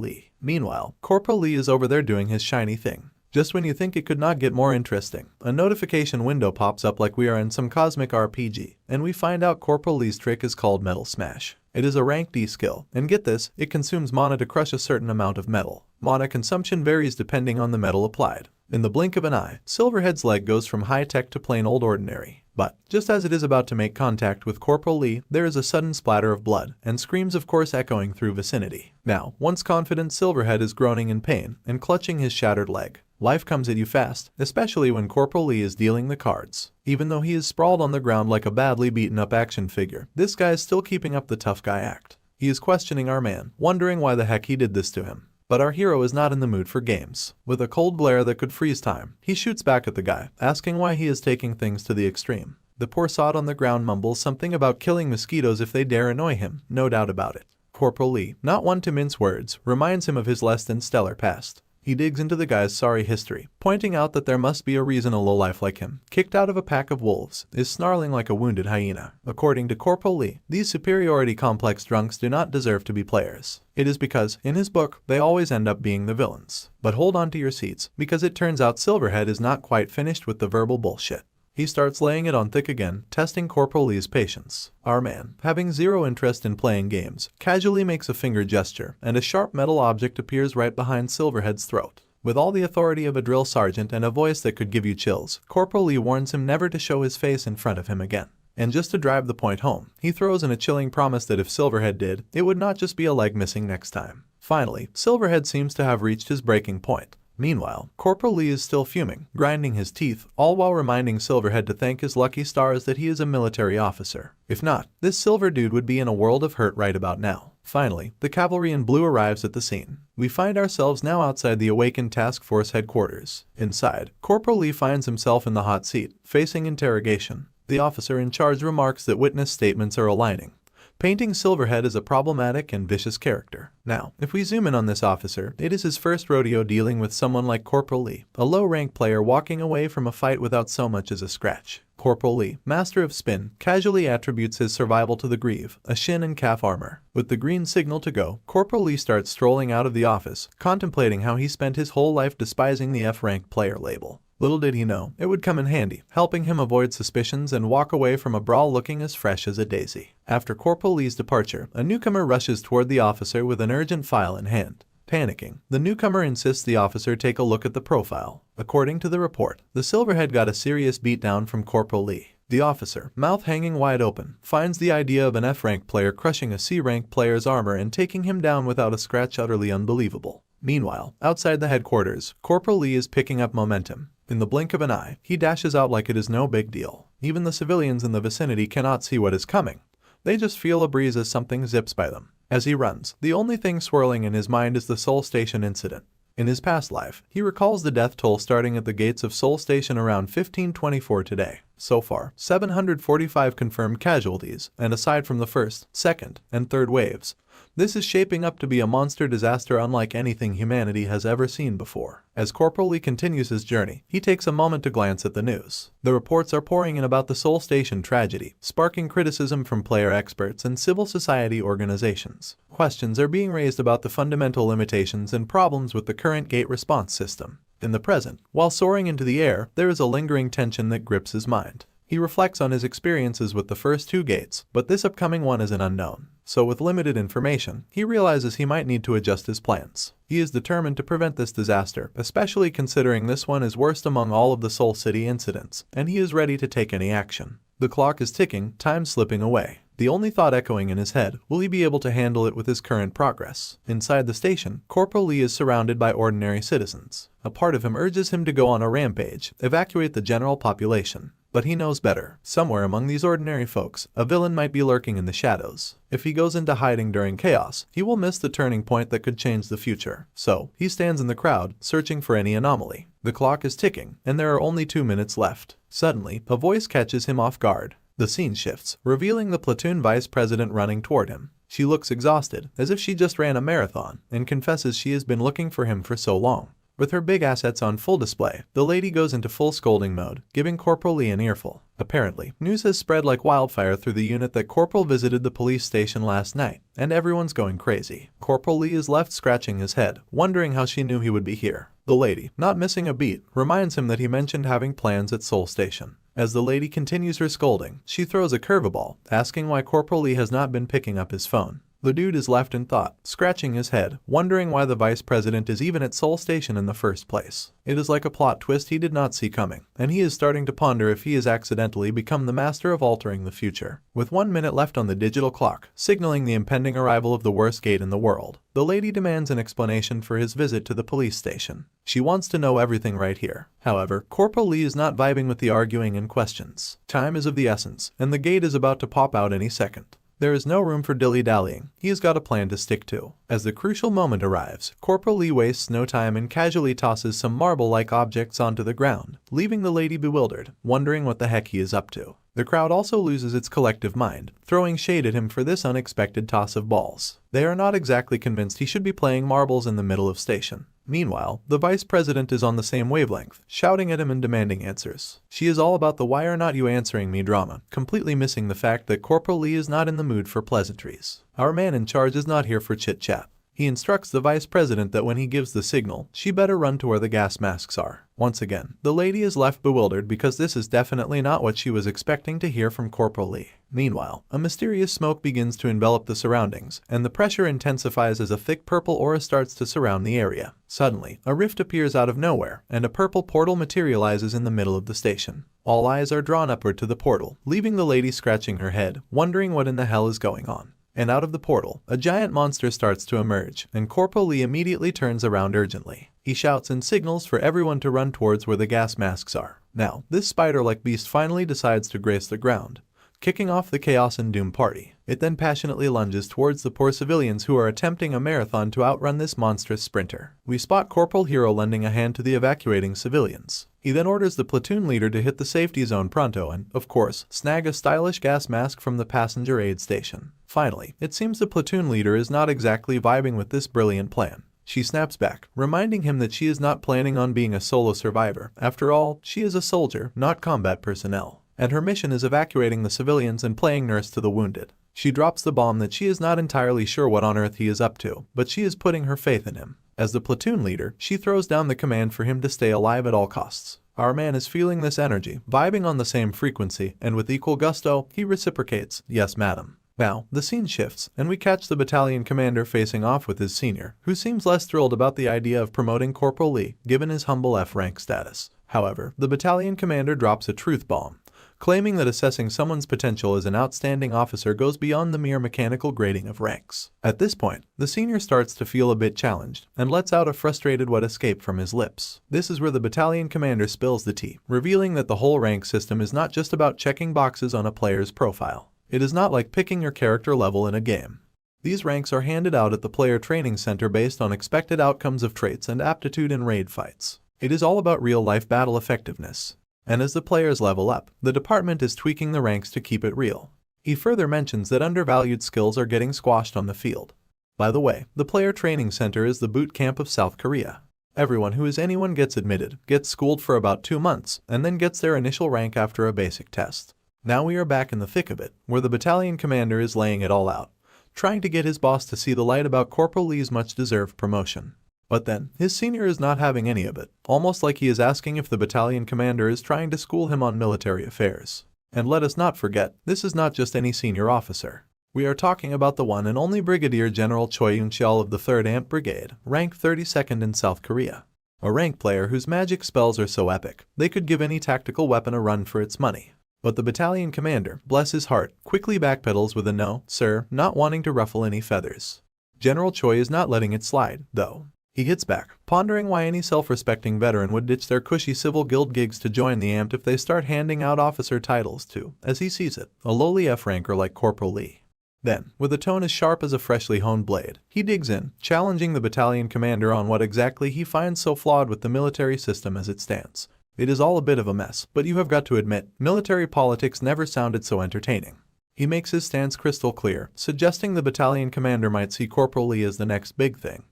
Lee. Meanwhile, Corporal Lee is over there doing his shiny thing. Just when you think it could not get more interesting, a notification window pops up like we are in some cosmic RPG, and we find out Corporal Lee's trick is called Metal Smash. It is a rank D skill, and get this, it consumes mana to crush a certain amount of metal. Mana consumption varies depending on the metal applied. In the blink of an eye, Silverhead's leg goes from high-tech to plain old ordinary. But, just as it is about to make contact with Corporal Lee, there is a sudden splatter of blood, and screams of course echoing through vicinity. Now, once confident, Silverhead is groaning in pain and clutching his shattered leg. Life comes at you fast, especially when Corporal Lee is dealing the cards. Even though he is sprawled on the ground like a badly beaten up action figure, this guy is still keeping up the tough guy act. He is questioning our man, wondering why the heck he did this to him. But our hero is not in the mood for games. With a cold glare that could freeze time, he shoots back at the guy, asking why he is taking things to the extreme. The poor sod on the ground mumbles something about killing mosquitoes if they dare annoy him, no doubt about it. Corporal Lee, not one to mince words, reminds him of his less than stellar past. He digs into the guy's sorry history, pointing out that there must be a reason a lowlife like him, kicked out of a pack of wolves, is snarling like a wounded hyena. According to Corporal Lee, these superiority complex drunks do not deserve to be players. It is because, in his book, they always end up being the villains. But hold on to your seats, because it turns out Silverhead is not quite finished with the verbal bullshit. He starts laying it on thick again, testing Corporal Lee's patience. Our man, having zero interest in playing games, casually makes a finger gesture, and a sharp metal object appears right behind Silverhead's throat. With all the authority of a drill sergeant and a voice that could give you chills, Corporal Lee warns him never to show his face in front of him again. And just to drive the point home, he throws in a chilling promise that if Silverhead did, it would not just be a leg missing next time. Finally, Silverhead seems to have reached his breaking point. Meanwhile, Corporal Lee is still fuming, grinding his teeth, all while reminding Silverhead to thank his lucky stars that he is a military officer. If not, this silver dude would be in a world of hurt right about now. Finally, the cavalry in blue arrives at the scene. We find ourselves now outside the awakened task force headquarters. Inside, Corporal Lee finds himself in the hot seat, facing interrogation. The officer in charge remarks that witness statements are aligning, painting Silverhead as a problematic and vicious character. Now, if we zoom in on this officer, it is his first rodeo dealing with someone like Corporal Lee, a low-rank player walking away from a fight without so much as a scratch. Corporal Lee, master of spin, casually attributes his survival to the greave, a shin and calf armor. With the green signal to go, Corporal Lee starts strolling out of the office, contemplating how he spent his whole life despising the F-rank player label. Little did he know, it would come in handy, helping him avoid suspicions and walk away from a brawl looking as fresh as a daisy. After Corporal Lee's departure, a newcomer rushes toward the officer with an urgent file in hand. Panicking, the newcomer insists the officer take a look at the profile. According to the report, the Silverhead got a serious beatdown from Corporal Lee. The officer, mouth hanging wide open, finds the idea of an F-rank player crushing a C-rank player's armor and taking him down without a scratch utterly unbelievable. Meanwhile, outside the headquarters, Corporal Lee is picking up momentum. In the blink of an eye, he dashes out like it is no big deal. Even the civilians in the vicinity cannot see what is coming. They just feel a breeze as something zips by them. As he runs, the only thing swirling in his mind is the Seoul Station incident. In his past life, he recalls the death toll starting at the gates of Seoul Station around 1524 today. So far, 745 confirmed casualties, and aside from the first, second, and third waves, this is shaping up to be a monster disaster unlike anything humanity has ever seen before. As Corporal Lee continues his journey, he takes a moment to glance at the news. The reports are pouring in about the Seoul Station tragedy, sparking criticism from player experts and civil society organizations. Questions are being raised about the fundamental limitations and problems with the current gate response system. In the present, while soaring into the air, there is a lingering tension that grips his mind. He reflects on his experiences with the first two gates, but this upcoming one is an unknown. So with limited information, he realizes he might need to adjust his plans. He is determined to prevent this disaster, especially considering this one is worst among all of the Seoul City incidents, and he is ready to take any action. The clock is ticking, time slipping away. The only thought echoing in his head, will he be able to handle it with his current progress? Inside the station, Corporal Lee is surrounded by ordinary citizens. A part of him urges him to go on a rampage, evacuate the general population. But he knows better. Somewhere among these ordinary folks, a villain might be lurking in the shadows. If he goes into hiding during chaos, he will miss the turning point that could change the future. So, he stands in the crowd, searching for any anomaly. The clock is ticking, and there are only 2 minutes left. Suddenly, a voice catches him off guard. The scene shifts, revealing the platoon vice president running toward him. She looks exhausted, as if she just ran a marathon, and confesses she has been looking for him for so long. With her big assets on full display, the lady goes into full scolding mode, giving Corporal Lee an earful. Apparently, news has spread like wildfire through the unit that Corporal visited the police station last night, and everyone's going crazy. Corporal Lee is left scratching his head, wondering how she knew he would be here. The lady, not missing a beat, reminds him that he mentioned having plans at Seoul Station. As the lady continues her scolding, she throws a curveball, asking why Corporal Lee has not been picking up his phone. The dude is left in thought, scratching his head, wondering why the vice president is even at Seoul Station in the first place. It is like a plot twist he did not see coming, and he is starting to ponder if he has accidentally become the master of altering the future. With 1 minute left on the digital clock, signaling the impending arrival of the worst gate in the world, the lady demands an explanation for his visit to the police station. She wants to know everything right here. However, Corporal Lee is not vibing with the arguing and questions. Time is of the essence, and the gate is about to pop out any second. There is no room for dilly-dallying. He has got a plan to stick to. As the crucial moment arrives, Corporal Lee wastes no time and casually tosses some marble-like objects onto the ground, leaving the lady bewildered, wondering what the heck he is up to. The crowd also loses its collective mind, throwing shade at him for this unexpected toss of balls. They are not exactly convinced he should be playing marbles in the middle of station. Meanwhile, the vice president is on the same wavelength, shouting at him and demanding answers. She is all about the why are not you answering me drama, completely missing the fact that Corporal Lee is not in the mood for pleasantries. Our man in charge is not here for chit-chat. He instructs the vice president that when he gives the signal, she better run to where the gas masks are. Once again, the lady is left bewildered because this is definitely not what she was expecting to hear from Corporal Lee. Meanwhile, a mysterious smoke begins to envelop the surroundings, and the pressure intensifies as a thick purple aura starts to surround the area. Suddenly, a rift appears out of nowhere, and a purple portal materializes in the middle of the station. All eyes are drawn upward to the portal, leaving the lady scratching her head, wondering what in the hell is going on. And out of the portal, a giant monster starts to emerge, and Corporal Lee immediately turns around urgently. He shouts and signals for everyone to run towards where the gas masks are. Now, this spider-like beast finally decides to grace the ground, kicking off the chaos and doom party. It then passionately lunges towards the poor civilians who are attempting a marathon to outrun this monstrous sprinter. We spot Corporal Hero lending a hand to the evacuating civilians. He then orders the platoon leader to hit the safety zone pronto and, of course, snag a stylish gas mask from the passenger aid station. Finally, it seems the platoon leader is not exactly vibing with this brilliant plan. She snaps back, reminding him that she is not planning on being a solo survivor. After all, she is a soldier, not combat personnel, and her mission is evacuating the civilians and playing nurse to the wounded. She drops the bomb that she is not entirely sure what on earth he is up to, but she is putting her faith in him. As the platoon leader, she throws down the command for him to stay alive at all costs. Our man is feeling this energy, vibing on the same frequency, and with equal gusto, he reciprocates, "Yes, madam." Now, the scene shifts, and we catch the battalion commander facing off with his senior, who seems less thrilled about the idea of promoting Corporal Lee, given his humble F-rank status. However, the battalion commander drops a truth bomb, claiming that assessing someone's potential as an outstanding officer goes beyond the mere mechanical grading of ranks. At this point, the senior starts to feel a bit challenged, and lets out a frustrated "what" escape from his lips. This is where the battalion commander spills the tea, revealing that the whole rank system is not just about checking boxes on a player's profile. It is not like picking your character level in a game. These ranks are handed out at the player training center based on expected outcomes of traits and aptitude in raid fights. It is all about real-life battle effectiveness. And as the players level up, the department is tweaking the ranks to keep it real. He further mentions that undervalued skills are getting squashed on the field. By the way, the player training center is the boot camp of South Korea. Everyone who is anyone gets admitted, gets schooled for about 2 months, and then gets their initial rank after a basic test. Now we are back in the thick of it, where the battalion commander is laying it all out, trying to get his boss to see the light about Corporal Lee's much-deserved promotion. But then, his senior is not having any of it, almost like he is asking if the battalion commander is trying to school him on military affairs. And let us not forget, this is not just any senior officer. We are talking about the one and only Brigadier General Choi Yun-cheol of the 3rd Amp Brigade, ranked 32nd in South Korea. A rank player whose magic spells are so epic, they could give any tactical weapon a run for its money. But the battalion commander, bless his heart, quickly backpedals with a "no, sir," not wanting to ruffle any feathers. General Choi is not letting it slide, though. He hits back, pondering why any self-respecting veteran would ditch their cushy civil guild gigs to join the AMP if they start handing out officer titles to, as he sees it, a lowly F-ranker like Corporal Lee. Then, with a tone as sharp as a freshly honed blade, he digs in, challenging the battalion commander on what exactly he finds so flawed with the military system as it stands. It is all a bit of a mess, but you have got to admit, military politics never sounded so entertaining. He makes his stance crystal clear, suggesting the battalion commander might see Corporal Lee as the next big thing.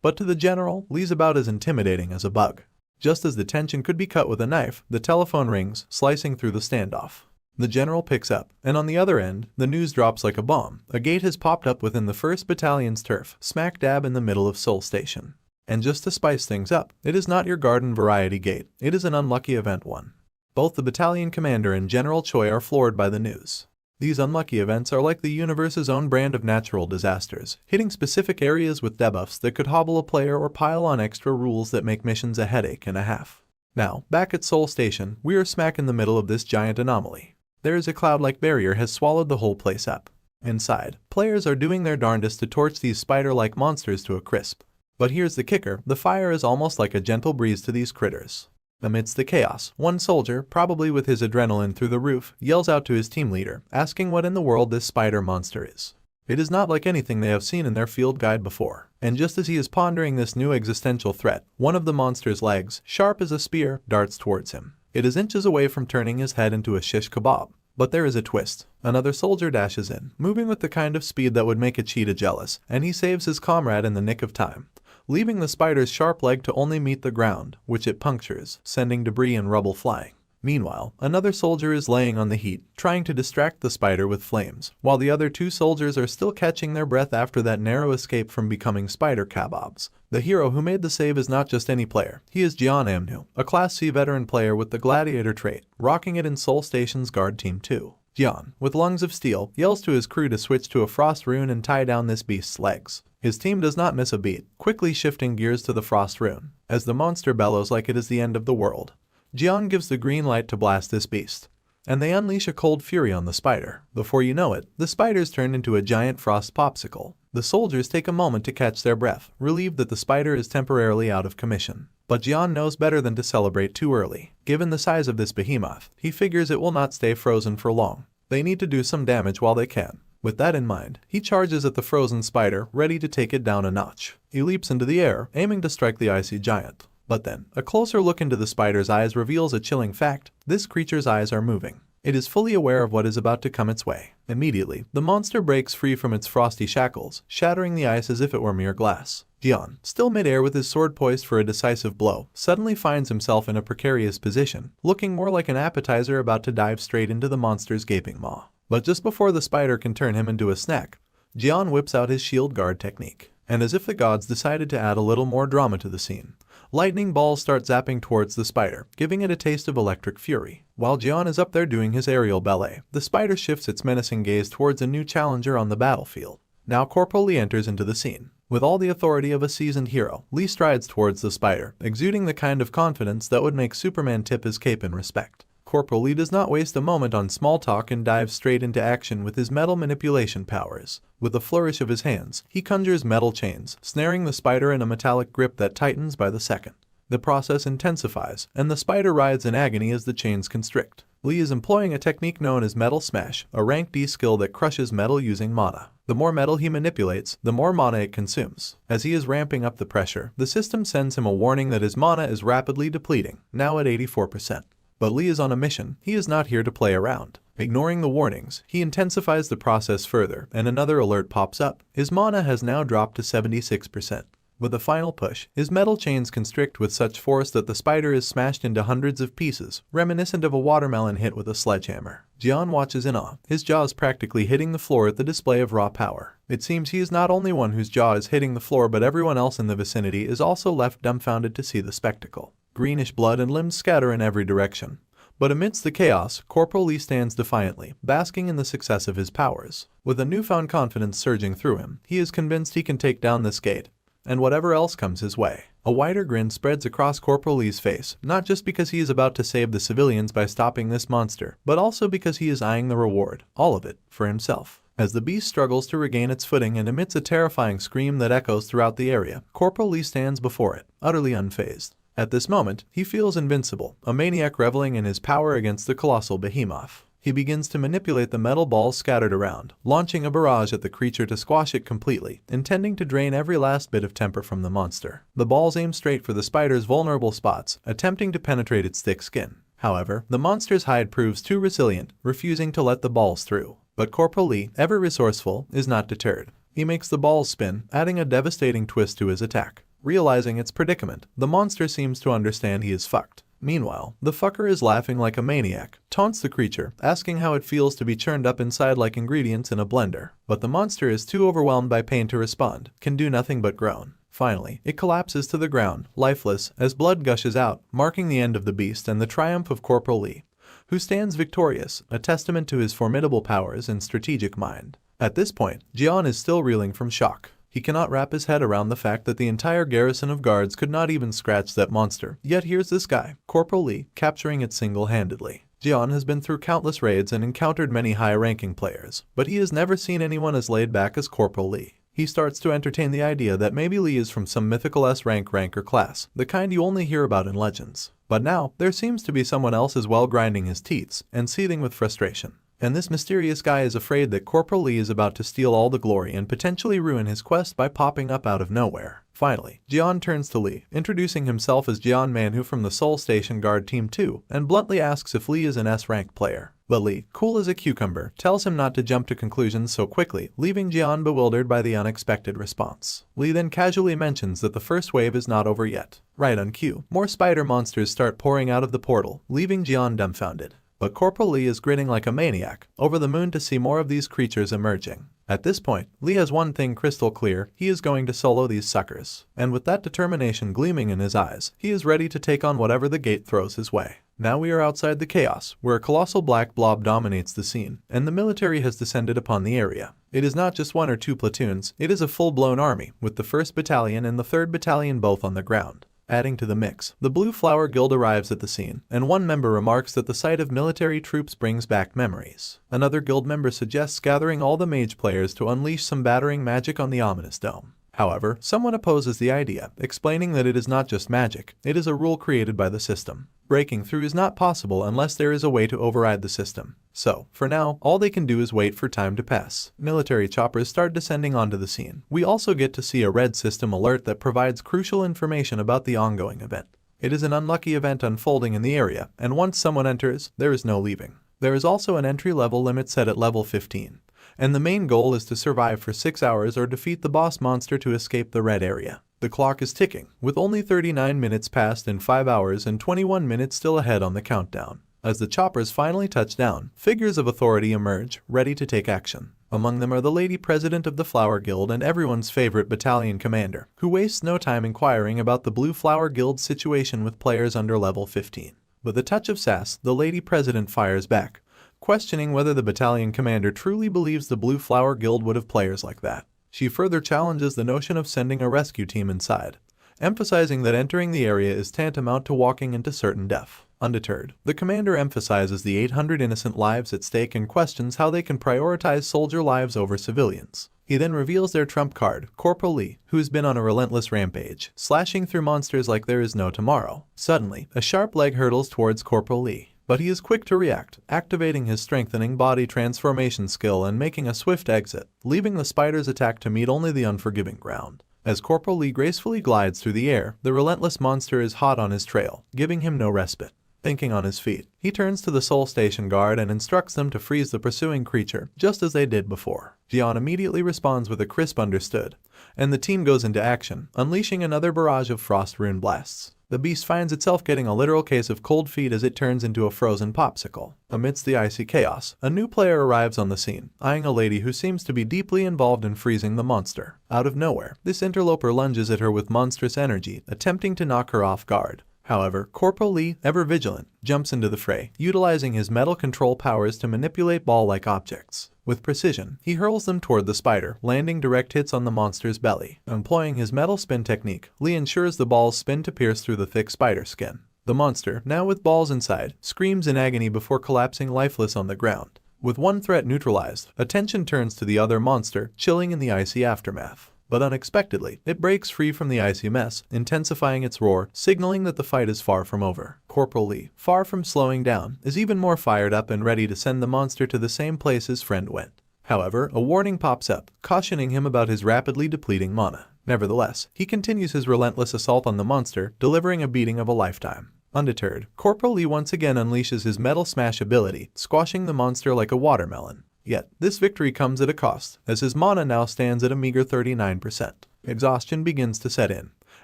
But to the general, Lee's about as intimidating as a bug. Just as the tension could be cut with a knife, the telephone rings, slicing through the standoff. The general picks up, and on the other end, the news drops like a bomb. A gate has popped up within the 1st Battalion's turf, smack dab in the middle of Seoul Station. And just to spice things up, it is not your garden variety gate, it is an unlucky event one. Both the battalion commander and General Choi are floored by the news. These unlucky events are like the universe's own brand of natural disasters, hitting specific areas with debuffs that could hobble a player or pile on extra rules that make missions a headache and a half. Now, back at Seoul Station, we are smack in the middle of this giant anomaly. There is a cloud-like barrier has swallowed the whole place up. Inside, players are doing their darndest to torch these spider-like monsters to a crisp. But here's the kicker, the fire is almost like a gentle breeze to these critters. Amidst the chaos, one soldier, probably with his adrenaline through the roof, yells out to his team leader, asking what in the world this spider monster is. It is not like anything they have seen in their field guide before. And just as he is pondering this new existential threat, one of the monster's legs, sharp as a spear, darts towards him. It is inches away from turning his head into a shish kebab. But there is a twist. Another soldier dashes in, moving with the kind of speed that would make a cheetah jealous, and he saves his comrade in the nick of time, leaving the spider's sharp leg to only meet the ground, which it punctures, sending debris and rubble flying. Meanwhile, another soldier is laying on the heat, trying to distract the spider with flames, while the other 2 soldiers are still catching their breath after that narrow escape from becoming spider kebabs. The hero who made the save is not just any player, he is Jeon Amnu, a Class C veteran player with the Gladiator trait, rocking it in Seoul Station's Guard Team 2. Jeon, with lungs of steel, yells to his crew to switch to a frost rune and tie down this beast's legs. His team does not miss a beat, quickly shifting gears to the frost rune, as the monster bellows like it is the end of the world. Jeon gives the green light to blast this beast, and they unleash a cold fury on the spider. Before you know it, the spider's turned into a giant frost popsicle. The soldiers take a moment to catch their breath, relieved that the spider is temporarily out of commission. But Jeon knows better than to celebrate too early. Given the size of this behemoth, he figures it will not stay frozen for long. They need to do some damage while they can. With that in mind, he charges at the frozen spider, ready to take it down a notch. He leaps into the air, aiming to strike the icy giant. But then, a closer look into the spider's eyes reveals a chilling fact: this creature's eyes are moving. It is fully aware of what is about to come its way. Immediately, the monster breaks free from its frosty shackles, shattering the ice as if it were mere glass. Jian, still midair with his sword poised for a decisive blow, suddenly finds himself in a precarious position, looking more like an appetizer about to dive straight into the monster's gaping maw. But just before the spider can turn him into a snack, Jian whips out his shield guard technique. And as if the gods decided to add a little more drama to the scene, lightning balls start zapping towards the spider, giving it a taste of electric fury. While Jian is up there doing his aerial ballet, the spider shifts its menacing gaze towards a new challenger on the battlefield. Now Corporal Lee enters into the scene. With all the authority of a seasoned hero, Lee strides towards the spider, exuding the kind of confidence that would make Superman tip his cape in respect. Corporal Lee does not waste a moment on small talk and dives straight into action with his metal manipulation powers. With a flourish of his hands, he conjures metal chains, snaring the spider in a metallic grip that tightens by the second. The process intensifies, and the spider writhes in agony as the chains constrict. Lee is employing a technique known as Metal Smash, a rank D skill that crushes metal using mana. The more metal he manipulates, the more mana it consumes. As he is ramping up the pressure, the system sends him a warning that his mana is rapidly depleting, now at 84%. But Lee is on a mission. He is not here to play around. Ignoring the warnings, he intensifies the process further, and another alert pops up. His mana has now dropped to 76%. With a final push, his metal chains constrict with such force that the spider is smashed into hundreds of pieces, reminiscent of a watermelon hit with a sledgehammer. Jian watches in awe, his jaws practically hitting the floor at the display of raw power. It seems he is not only one whose jaw is hitting the floor, but everyone else in the vicinity is also left dumbfounded to see the spectacle. Greenish blood and limbs scatter in every direction. But amidst the chaos, Corporal Lee stands defiantly, basking in the success of his powers. With a newfound confidence surging through him, he is convinced he can take down this gate, and whatever else comes his way. A wider grin spreads across Corporal Lee's face, not just because he is about to save the civilians by stopping this monster, but also because he is eyeing the reward, all of it, for himself. As the beast struggles to regain its footing and emits a terrifying scream that echoes throughout the area, Corporal Lee stands before it, utterly unfazed. At this moment, he feels invincible, a maniac reveling in his power against the colossal behemoth. He begins to manipulate the metal balls scattered around, launching a barrage at the creature to squash it completely, intending to drain every last bit of temper from the monster. The balls aim straight for the spider's vulnerable spots, attempting to penetrate its thick skin. However, the monster's hide proves too resilient, refusing to let the balls through. But Corporal Lee, ever resourceful, is not deterred. He makes the balls spin, adding a devastating twist to his attack. Realizing its predicament, the monster seems to understand he is fucked. Meanwhile, the fucker is laughing like a maniac, taunts the creature, asking how it feels to be churned up inside like ingredients in a blender. But the monster is too overwhelmed by pain to respond, can do nothing but groan. Finally, it collapses to the ground, lifeless, as blood gushes out, marking the end of the beast and the triumph of Corporal Lee, who stands victorious, a testament to his formidable powers and strategic mind. At this point, Jian is still reeling from shock. He cannot wrap his head around the fact that the entire garrison of guards could not even scratch that monster. Yet here's this guy, Corporal Lee, capturing it single-handedly. Jian has been through countless raids and encountered many high-ranking players, but he has never seen anyone as laid back as Corporal Lee. He starts to entertain the idea that maybe Lee is from some mythical S-rank or class, the kind you only hear about in legends. But now, there seems to be someone else as well grinding his teeth and seething with frustration. And this mysterious guy is afraid that Corporal Lee is about to steal all the glory and potentially ruin his quest by popping up out of nowhere. Finally, Jian turns to Lee, introducing himself as Jian Manhwa from the Seoul Station Guard Team 2, and bluntly asks if Lee is an S-rank player. But Lee, cool as a cucumber, tells him not to jump to conclusions so quickly, leaving Jian bewildered by the unexpected response. Lee then casually mentions that the first wave is not over yet. Right on cue, more spider monsters start pouring out of the portal, leaving Jian dumbfounded. But Corporal Lee is grinning like a maniac, over the moon to see more of these creatures emerging. At this point, Lee has one thing crystal clear: he is going to solo these suckers. And with that determination gleaming in his eyes, he is ready to take on whatever the gate throws his way. Now we are outside the chaos, where a colossal black blob dominates the scene, and the military has descended upon the area. It is not just 1 or 2 platoons, it is a full-blown army, with the 1st Battalion and the 3rd Battalion both on the ground. Adding to the mix, the Blue Flower Guild arrives at the scene, and one member remarks that the sight of military troops brings back memories. Another guild member suggests gathering all the mage players to unleash some battering magic on the ominous dome. However, someone opposes the idea, explaining that it is not just magic, it is a rule created by the system. Breaking through is not possible unless there is a way to override the system. So, for now, all they can do is wait for time to pass. Military choppers start descending onto the scene. We also get to see a red system alert that provides crucial information about the ongoing event. It is an unlucky event unfolding in the area, and once someone enters, there is no leaving. There is also an entry-level limit set at level 15. And the main goal is to survive for 6 hours or defeat the boss monster to escape the red area. The clock is ticking, with only 39 minutes passed and 5 hours and 21 minutes still ahead on the countdown. As the choppers finally touch down, figures of authority emerge, ready to take action. Among them are the Lady President of the Flower Guild and everyone's favorite battalion commander, who wastes no time inquiring about the Blue Flower Guild's situation with players under level 15. With a touch of sass, the Lady President fires back, questioning whether the battalion commander truly believes the Blue Flower Guild would have players like that. She further challenges the notion of sending a rescue team inside, emphasizing that entering the area is tantamount to walking into certain death. Undeterred, the commander emphasizes the 800 innocent lives at stake and questions how they can prioritize soldier lives over civilians. He then reveals their trump card, Corporal Lee, who's been on a relentless rampage, slashing through monsters like there is no tomorrow. Suddenly, a sharp leg hurtles towards Corporal Lee, but he is quick to react, activating his strengthening body transformation skill and making a swift exit, leaving the spider's attack to meet only the unforgiving ground. As Corporal Lee gracefully glides through the air, the relentless monster is hot on his trail, giving him no respite. Thinking on his feet, he turns to the Soul Station guard and instructs them to freeze the pursuing creature, just as they did before. Jian immediately responds with a crisp understood, and the team goes into action, unleashing another barrage of frost rune blasts. The beast finds itself getting a literal case of cold feet as it turns into a frozen popsicle. Amidst the icy chaos, a new player arrives on the scene, eyeing a lady who seems to be deeply involved in freezing the monster. Out of nowhere, this interloper lunges at her with monstrous energy, attempting to knock her off guard. However, Corporal Lee, ever vigilant, jumps into the fray, utilizing his metal control powers to manipulate ball-like objects. With precision, he hurls them toward the spider, landing direct hits on the monster's belly. Employing his metal spin technique, Lee ensures the balls spin to pierce through the thick spider skin. The monster, now with balls inside, screams in agony before collapsing lifeless on the ground. With one threat neutralized, attention turns to the other monster, chilling in the icy aftermath. But unexpectedly, it breaks free from the icy mess, intensifying its roar, signaling that the fight is far from over. Corporal Lee, far from slowing down, is even more fired up and ready to send the monster to the same place his friend went. However, a warning pops up, cautioning him about his rapidly depleting mana. Nevertheless, he continues his relentless assault on the monster, delivering a beating of a lifetime. Undeterred, Corporal Lee once again unleashes his Metal Smash ability, squashing the monster like a watermelon. Yet, this victory comes at a cost, as his mana now stands at a meager 39%. Exhaustion begins to set in,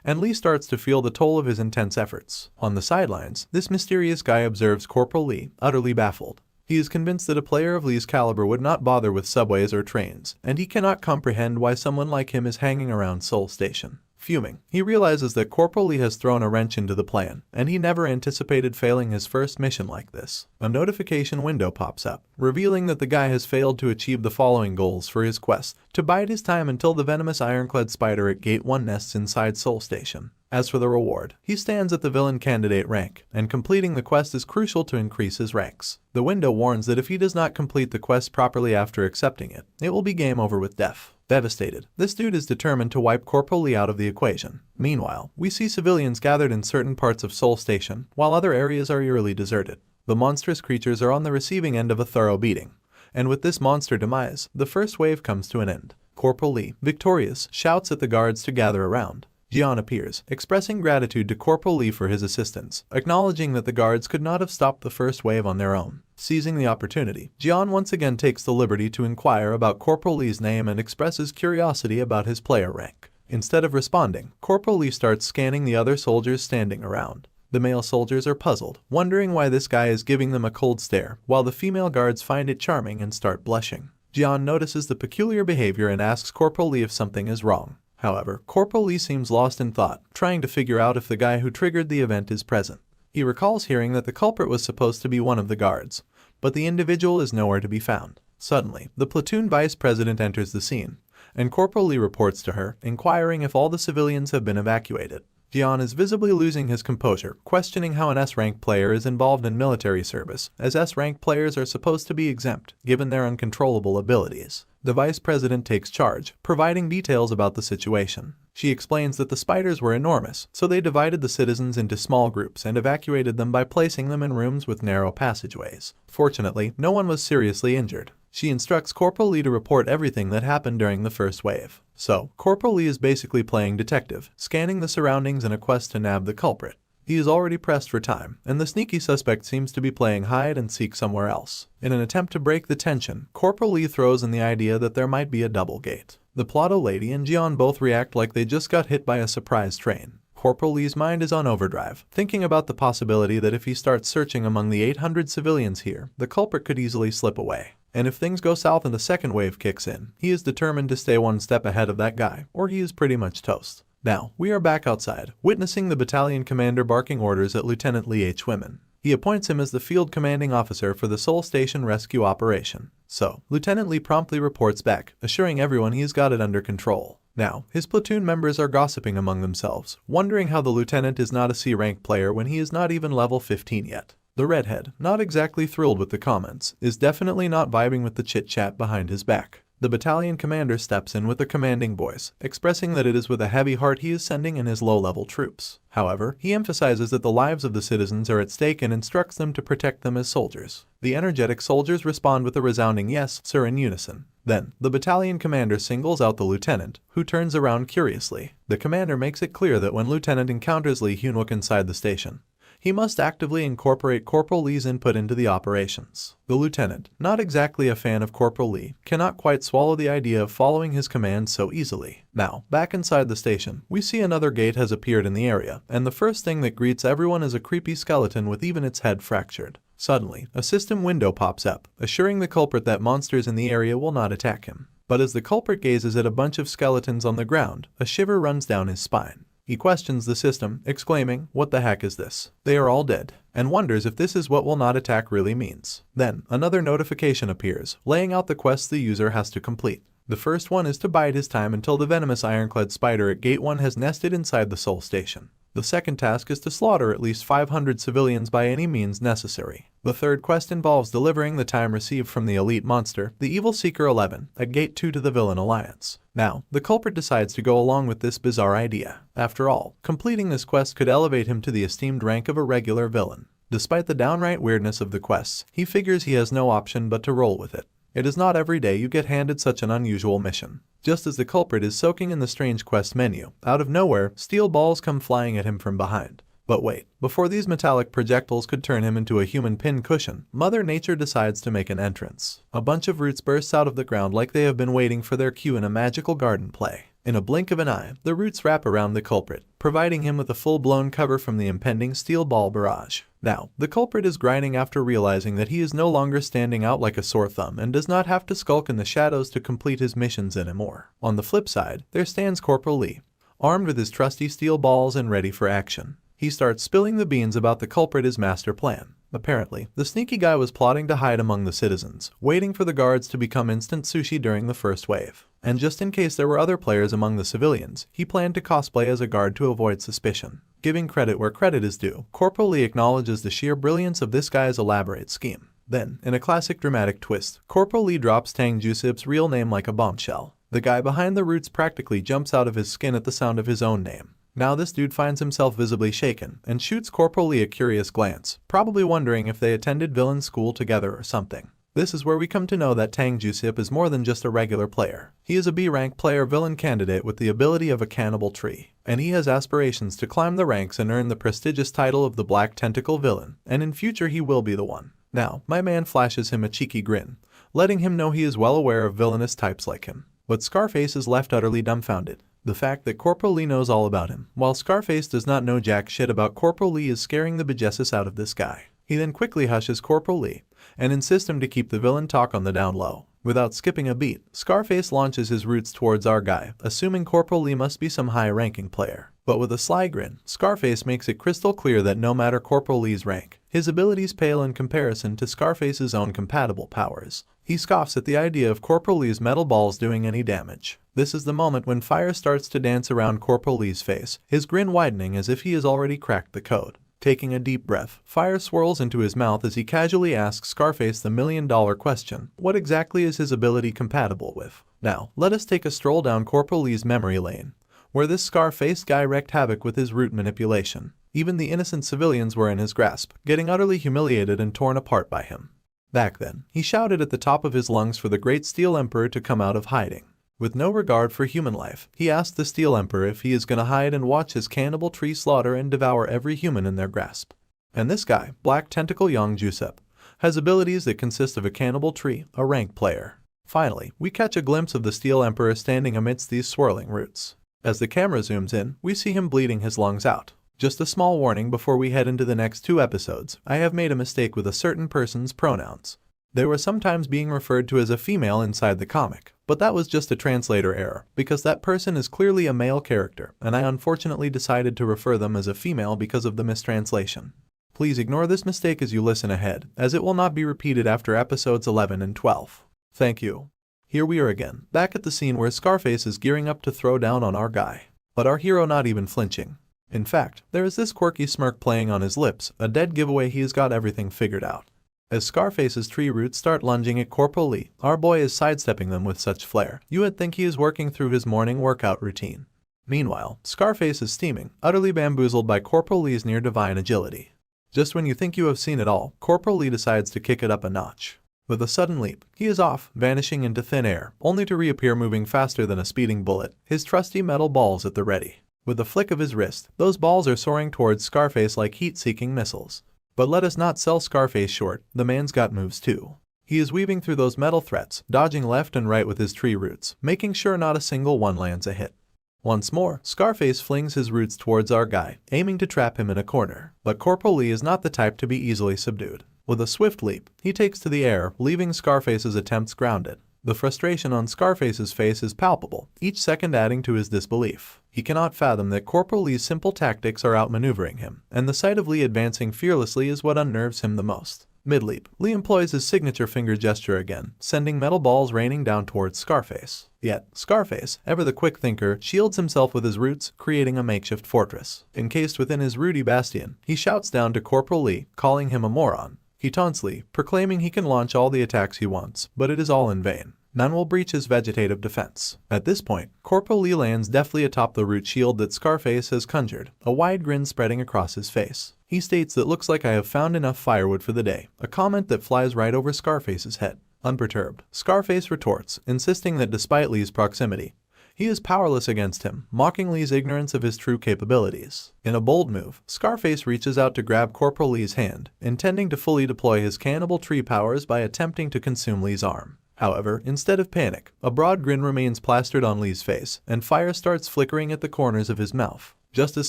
and Lee starts to feel the toll of his intense efforts. On the sidelines, this mysterious guy observes Corporal Lee, utterly baffled. He is convinced that a player of Lee's caliber would not bother with subways or trains, and he cannot comprehend why someone like him is hanging around Soul Station. Fuming, he realizes that Corporal Lee has thrown a wrench into the plan, and he never anticipated failing his first mission like this. A notification window pops up, revealing that the guy has failed to achieve the following goals for his quest: to bide his time until the venomous ironclad spider at Gate 1 nests inside Soul Station. As for the reward, he stands at the villain candidate rank, and completing the quest is crucial to increase his ranks. The window warns that if he does not complete the quest properly after accepting it, it will be game over with death. Devastated, this dude is determined to wipe Corporal Lee out of the equation. Meanwhile, we see civilians gathered in certain parts of Soul Station, while other areas are eerily deserted. The monstrous creatures are on the receiving end of a thorough beating, and with this monster demise, the first wave comes to an end. Corporal Lee, victorious, shouts at the guards to gather around. Jian appears, expressing gratitude to Corporal Lee for his assistance, acknowledging that the guards could not have stopped the first wave on their own. Seizing the opportunity, Jian once again takes the liberty to inquire about Corporal Lee's name and expresses curiosity about his player rank. Instead of responding, Corporal Lee starts scanning the other soldiers standing around. The male soldiers are puzzled, wondering why this guy is giving them a cold stare, while the female guards find it charming and start blushing. Jian notices the peculiar behavior and asks Corporal Lee if something is wrong. However, Corporal Lee seems lost in thought, trying to figure out if the guy who triggered the event is present. He recalls hearing that the culprit was supposed to be one of the guards, but the individual is nowhere to be found. Suddenly, the platoon vice president enters the scene, and Corporal Lee reports to her, inquiring if all the civilians have been evacuated. Jian is visibly losing his composure, questioning how an S-rank player is involved in military service, as S-rank players are supposed to be exempt, given their uncontrollable abilities. The vice president takes charge, providing details about the situation. She explains that the spiders were enormous, so they divided the citizens into small groups and evacuated them by placing them in rooms with narrow passageways. Fortunately, no one was seriously injured. She instructs Corporal Lee to report everything that happened during the first wave. So, Corporal Lee is basically playing detective, scanning the surroundings in a quest to nab the culprit. He is already pressed for time, and the sneaky suspect seems to be playing hide and seek somewhere else. In an attempt to break the tension, Corporal Lee throws in the idea that there might be a double gate. The Plotto lady and Jian both react like they just got hit by a surprise train. Corporal Lee's mind is on overdrive, thinking about the possibility that if he starts searching among the 800 civilians here, the culprit could easily slip away. And if things go south and the second wave kicks in, he is determined to stay one step ahead of that guy, or he is pretty much toast. Now, we are back outside, witnessing the battalion commander barking orders at Lieutenant Lee H. Women. He appoints him as the field commanding officer for the Seoul Station rescue operation. So, Lieutenant Lee promptly reports back, assuring everyone he's got it under control. Now, his platoon members are gossiping among themselves, wondering how the lieutenant is not a C-rank player when he is not even level 15 yet. The redhead, not exactly thrilled with the comments, is definitely not vibing with the chit-chat behind his back. The battalion commander steps in with a commanding voice, expressing that it is with a heavy heart he is sending in his low-level troops. However, he emphasizes that the lives of the citizens are at stake and instructs them to protect them as soldiers. The energetic soldiers respond with a resounding yes, sir, in unison. Then, the battalion commander singles out the lieutenant, who turns around curiously. The commander makes it clear that when Lieutenant encounters Lee Hyunwook inside the station, he must actively incorporate Corporal Lee's input into the operations. The lieutenant, not exactly a fan of Corporal Lee, cannot quite swallow the idea of following his commands so easily. Now, back inside the station, we see another gate has appeared in the area, and the first thing that greets everyone is a creepy skeleton with even its head fractured. Suddenly, a system window pops up, assuring the culprit that monsters in the area will not attack him. But as the culprit gazes at a bunch of skeletons on the ground, a shiver runs down his spine. He questions the system, exclaiming, "What the heck is this? They are all dead," and wonders if this is what will not attack really means. Then, another notification appears, laying out the quests the user has to complete. The first one is to bide his time until the venomous ironclad spider at Gate 1 has nested inside the Seoul Station. The second task is to slaughter at least 500 civilians by any means necessary. The third quest involves delivering the time received from the elite monster, the Evil Seeker 11, at Gate 2 to the Villain Alliance. Now, the culprit decides to go along with this bizarre idea. After all, completing this quest could elevate him to the esteemed rank of a regular villain. Despite the downright weirdness of the quests, he figures he has no option but to roll with it. It is not every day you get handed such an unusual mission. Just as the culprit is soaking in the strange quest menu, out of nowhere, steel balls come flying at him from behind. But wait, before these metallic projectiles could turn him into a human pin cushion, Mother Nature decides to make an entrance. A bunch of roots bursts out of the ground like they have been waiting for their cue in a magical garden play. In a blink of an eye, the roots wrap around the culprit, providing him with a full-blown cover from the impending steel ball barrage. Now, the culprit is grinding after realizing that he is no longer standing out like a sore thumb and does not have to skulk in the shadows to complete his missions anymore. On the flip side, there stands Corporal Lee, armed with his trusty steel balls and ready for action. He starts spilling the beans about the culprit's master plan. Apparently, the sneaky guy was plotting to hide among the citizens, waiting for the guards to become instant sushi during the first wave. And just in case there were other players among the civilians, he planned to cosplay as a guard to avoid suspicion. Giving credit where credit is due, Corporal Lee acknowledges the sheer brilliance of this guy's elaborate scheme. Then, in a classic dramatic twist, Corporal Lee drops Tang Jusip's real name like a bombshell. The guy behind the roots practically jumps out of his skin at the sound of his own name. Now this dude finds himself visibly shaken and shoots Corporal Lee a curious glance, probably wondering if they attended villain school together or something. This is where we come to know that Tang Jusip is more than just a regular player. He is a B-rank player villain candidate with the ability of a cannibal tree, and he has aspirations to climb the ranks and earn the prestigious title of the Black Tentacle Villain, and in future he will be the one. Now, my man flashes him a cheeky grin, letting him know he is well aware of villainous types like him. But Scarface is left utterly dumbfounded. The fact that Corporal Lee knows all about him, while Scarface does not know jack shit about Corporal Lee, is scaring the bejesus out of this guy. He then quickly hushes Corporal Lee and insists him to keep the villain talk on the down low. Without skipping a beat, Scarface launches his roots towards our guy, assuming Corporal Lee must be some high-ranking player. But with a sly grin, Scarface makes it crystal clear that no matter Corporal Lee's rank, his abilities pale in comparison to Scarface's own compatible powers. He scoffs at the idea of Corporal Lee's metal balls doing any damage. This is the moment when fire starts to dance around Corporal Lee's face, his grin widening as if he has already cracked the code. Taking a deep breath, fire swirls into his mouth as he casually asks Scarface the million-dollar question: what exactly is his ability compatible with? Now, let us take a stroll down Corporal Lee's memory lane, where this Scarface guy wreaked havoc with his root manipulation. Even the innocent civilians were in his grasp, getting utterly humiliated and torn apart by him. Back then, he shouted at the top of his lungs for the great Steel Emperor to come out of hiding. With no regard for human life, he asked the Steel Emperor if he is gonna hide and watch his cannibal tree slaughter and devour every human in their grasp. And this guy, Black Tentacle Young Jusep, has abilities that consist of a cannibal tree, a rank player. Finally, we catch a glimpse of the Steel Emperor standing amidst these swirling roots. As the camera zooms in, we see him bleeding his lungs out. Just a small warning before we head into the next 2 episodes, I have made a mistake with a certain person's pronouns. They were sometimes being referred to as a female inside the comic, but that was just a translator error, because that person is clearly a male character, and I unfortunately decided to refer them as a female because of the mistranslation. Please ignore this mistake as you listen ahead, as it will not be repeated after episodes 11 and 12. Thank you. Here we are again, back at the scene where Scarface is gearing up to throw down on our guy, but our hero not even flinching. In fact, there is this quirky smirk playing on his lips, a dead giveaway he has got everything figured out. As Scarface's tree roots start lunging at Corporal Lee, our boy is sidestepping them with such flair, you would think he is working through his morning workout routine. Meanwhile, Scarface is steaming, utterly bamboozled by Corporal Lee's near-divine agility. Just when you think you have seen it all, Corporal Lee decides to kick it up a notch. With a sudden leap, he is off, vanishing into thin air, only to reappear moving faster than a speeding bullet, his trusty metal balls at the ready. With a flick of his wrist, those balls are soaring towards Scarface like heat-seeking missiles. But let us not sell Scarface short, the man's got moves too. He is weaving through those metal threats, dodging left and right with his tree roots, making sure not a single one lands a hit. Once more, Scarface flings his roots towards our guy, aiming to trap him in a corner. But Corporal Lee is not the type to be easily subdued. With a swift leap, he takes to the air, leaving Scarface's attempts grounded. The frustration on Scarface's face is palpable, each second adding to his disbelief. He cannot fathom that Corporal Lee's simple tactics are outmaneuvering him, and the sight of Lee advancing fearlessly is what unnerves him the most. Mid-leap, Lee employs his signature finger gesture again, sending metal balls raining down towards Scarface. Yet, Scarface, ever the quick thinker, shields himself with his roots, creating a makeshift fortress. Encased within his rooty bastion, he shouts down to Corporal Lee, calling him a moron. He taunts Lee, proclaiming he can launch all the attacks he wants, but it is all in vain. None will breach his vegetative defense. At this point, Corporal Lee lands deftly atop the root shield that Scarface has conjured, a wide grin spreading across his face. He states that looks like I have found enough firewood for the day, a comment that flies right over Scarface's head. Unperturbed, Scarface retorts, insisting that despite Lee's proximity, he is powerless against him, mocking Lee's ignorance of his true capabilities. In a bold move, Scarface reaches out to grab Corporal Lee's hand, intending to fully deploy his cannibal tree powers by attempting to consume Lee's arm. However, instead of panic, a broad grin remains plastered on Lee's face, and fire starts flickering at the corners of his mouth. Just as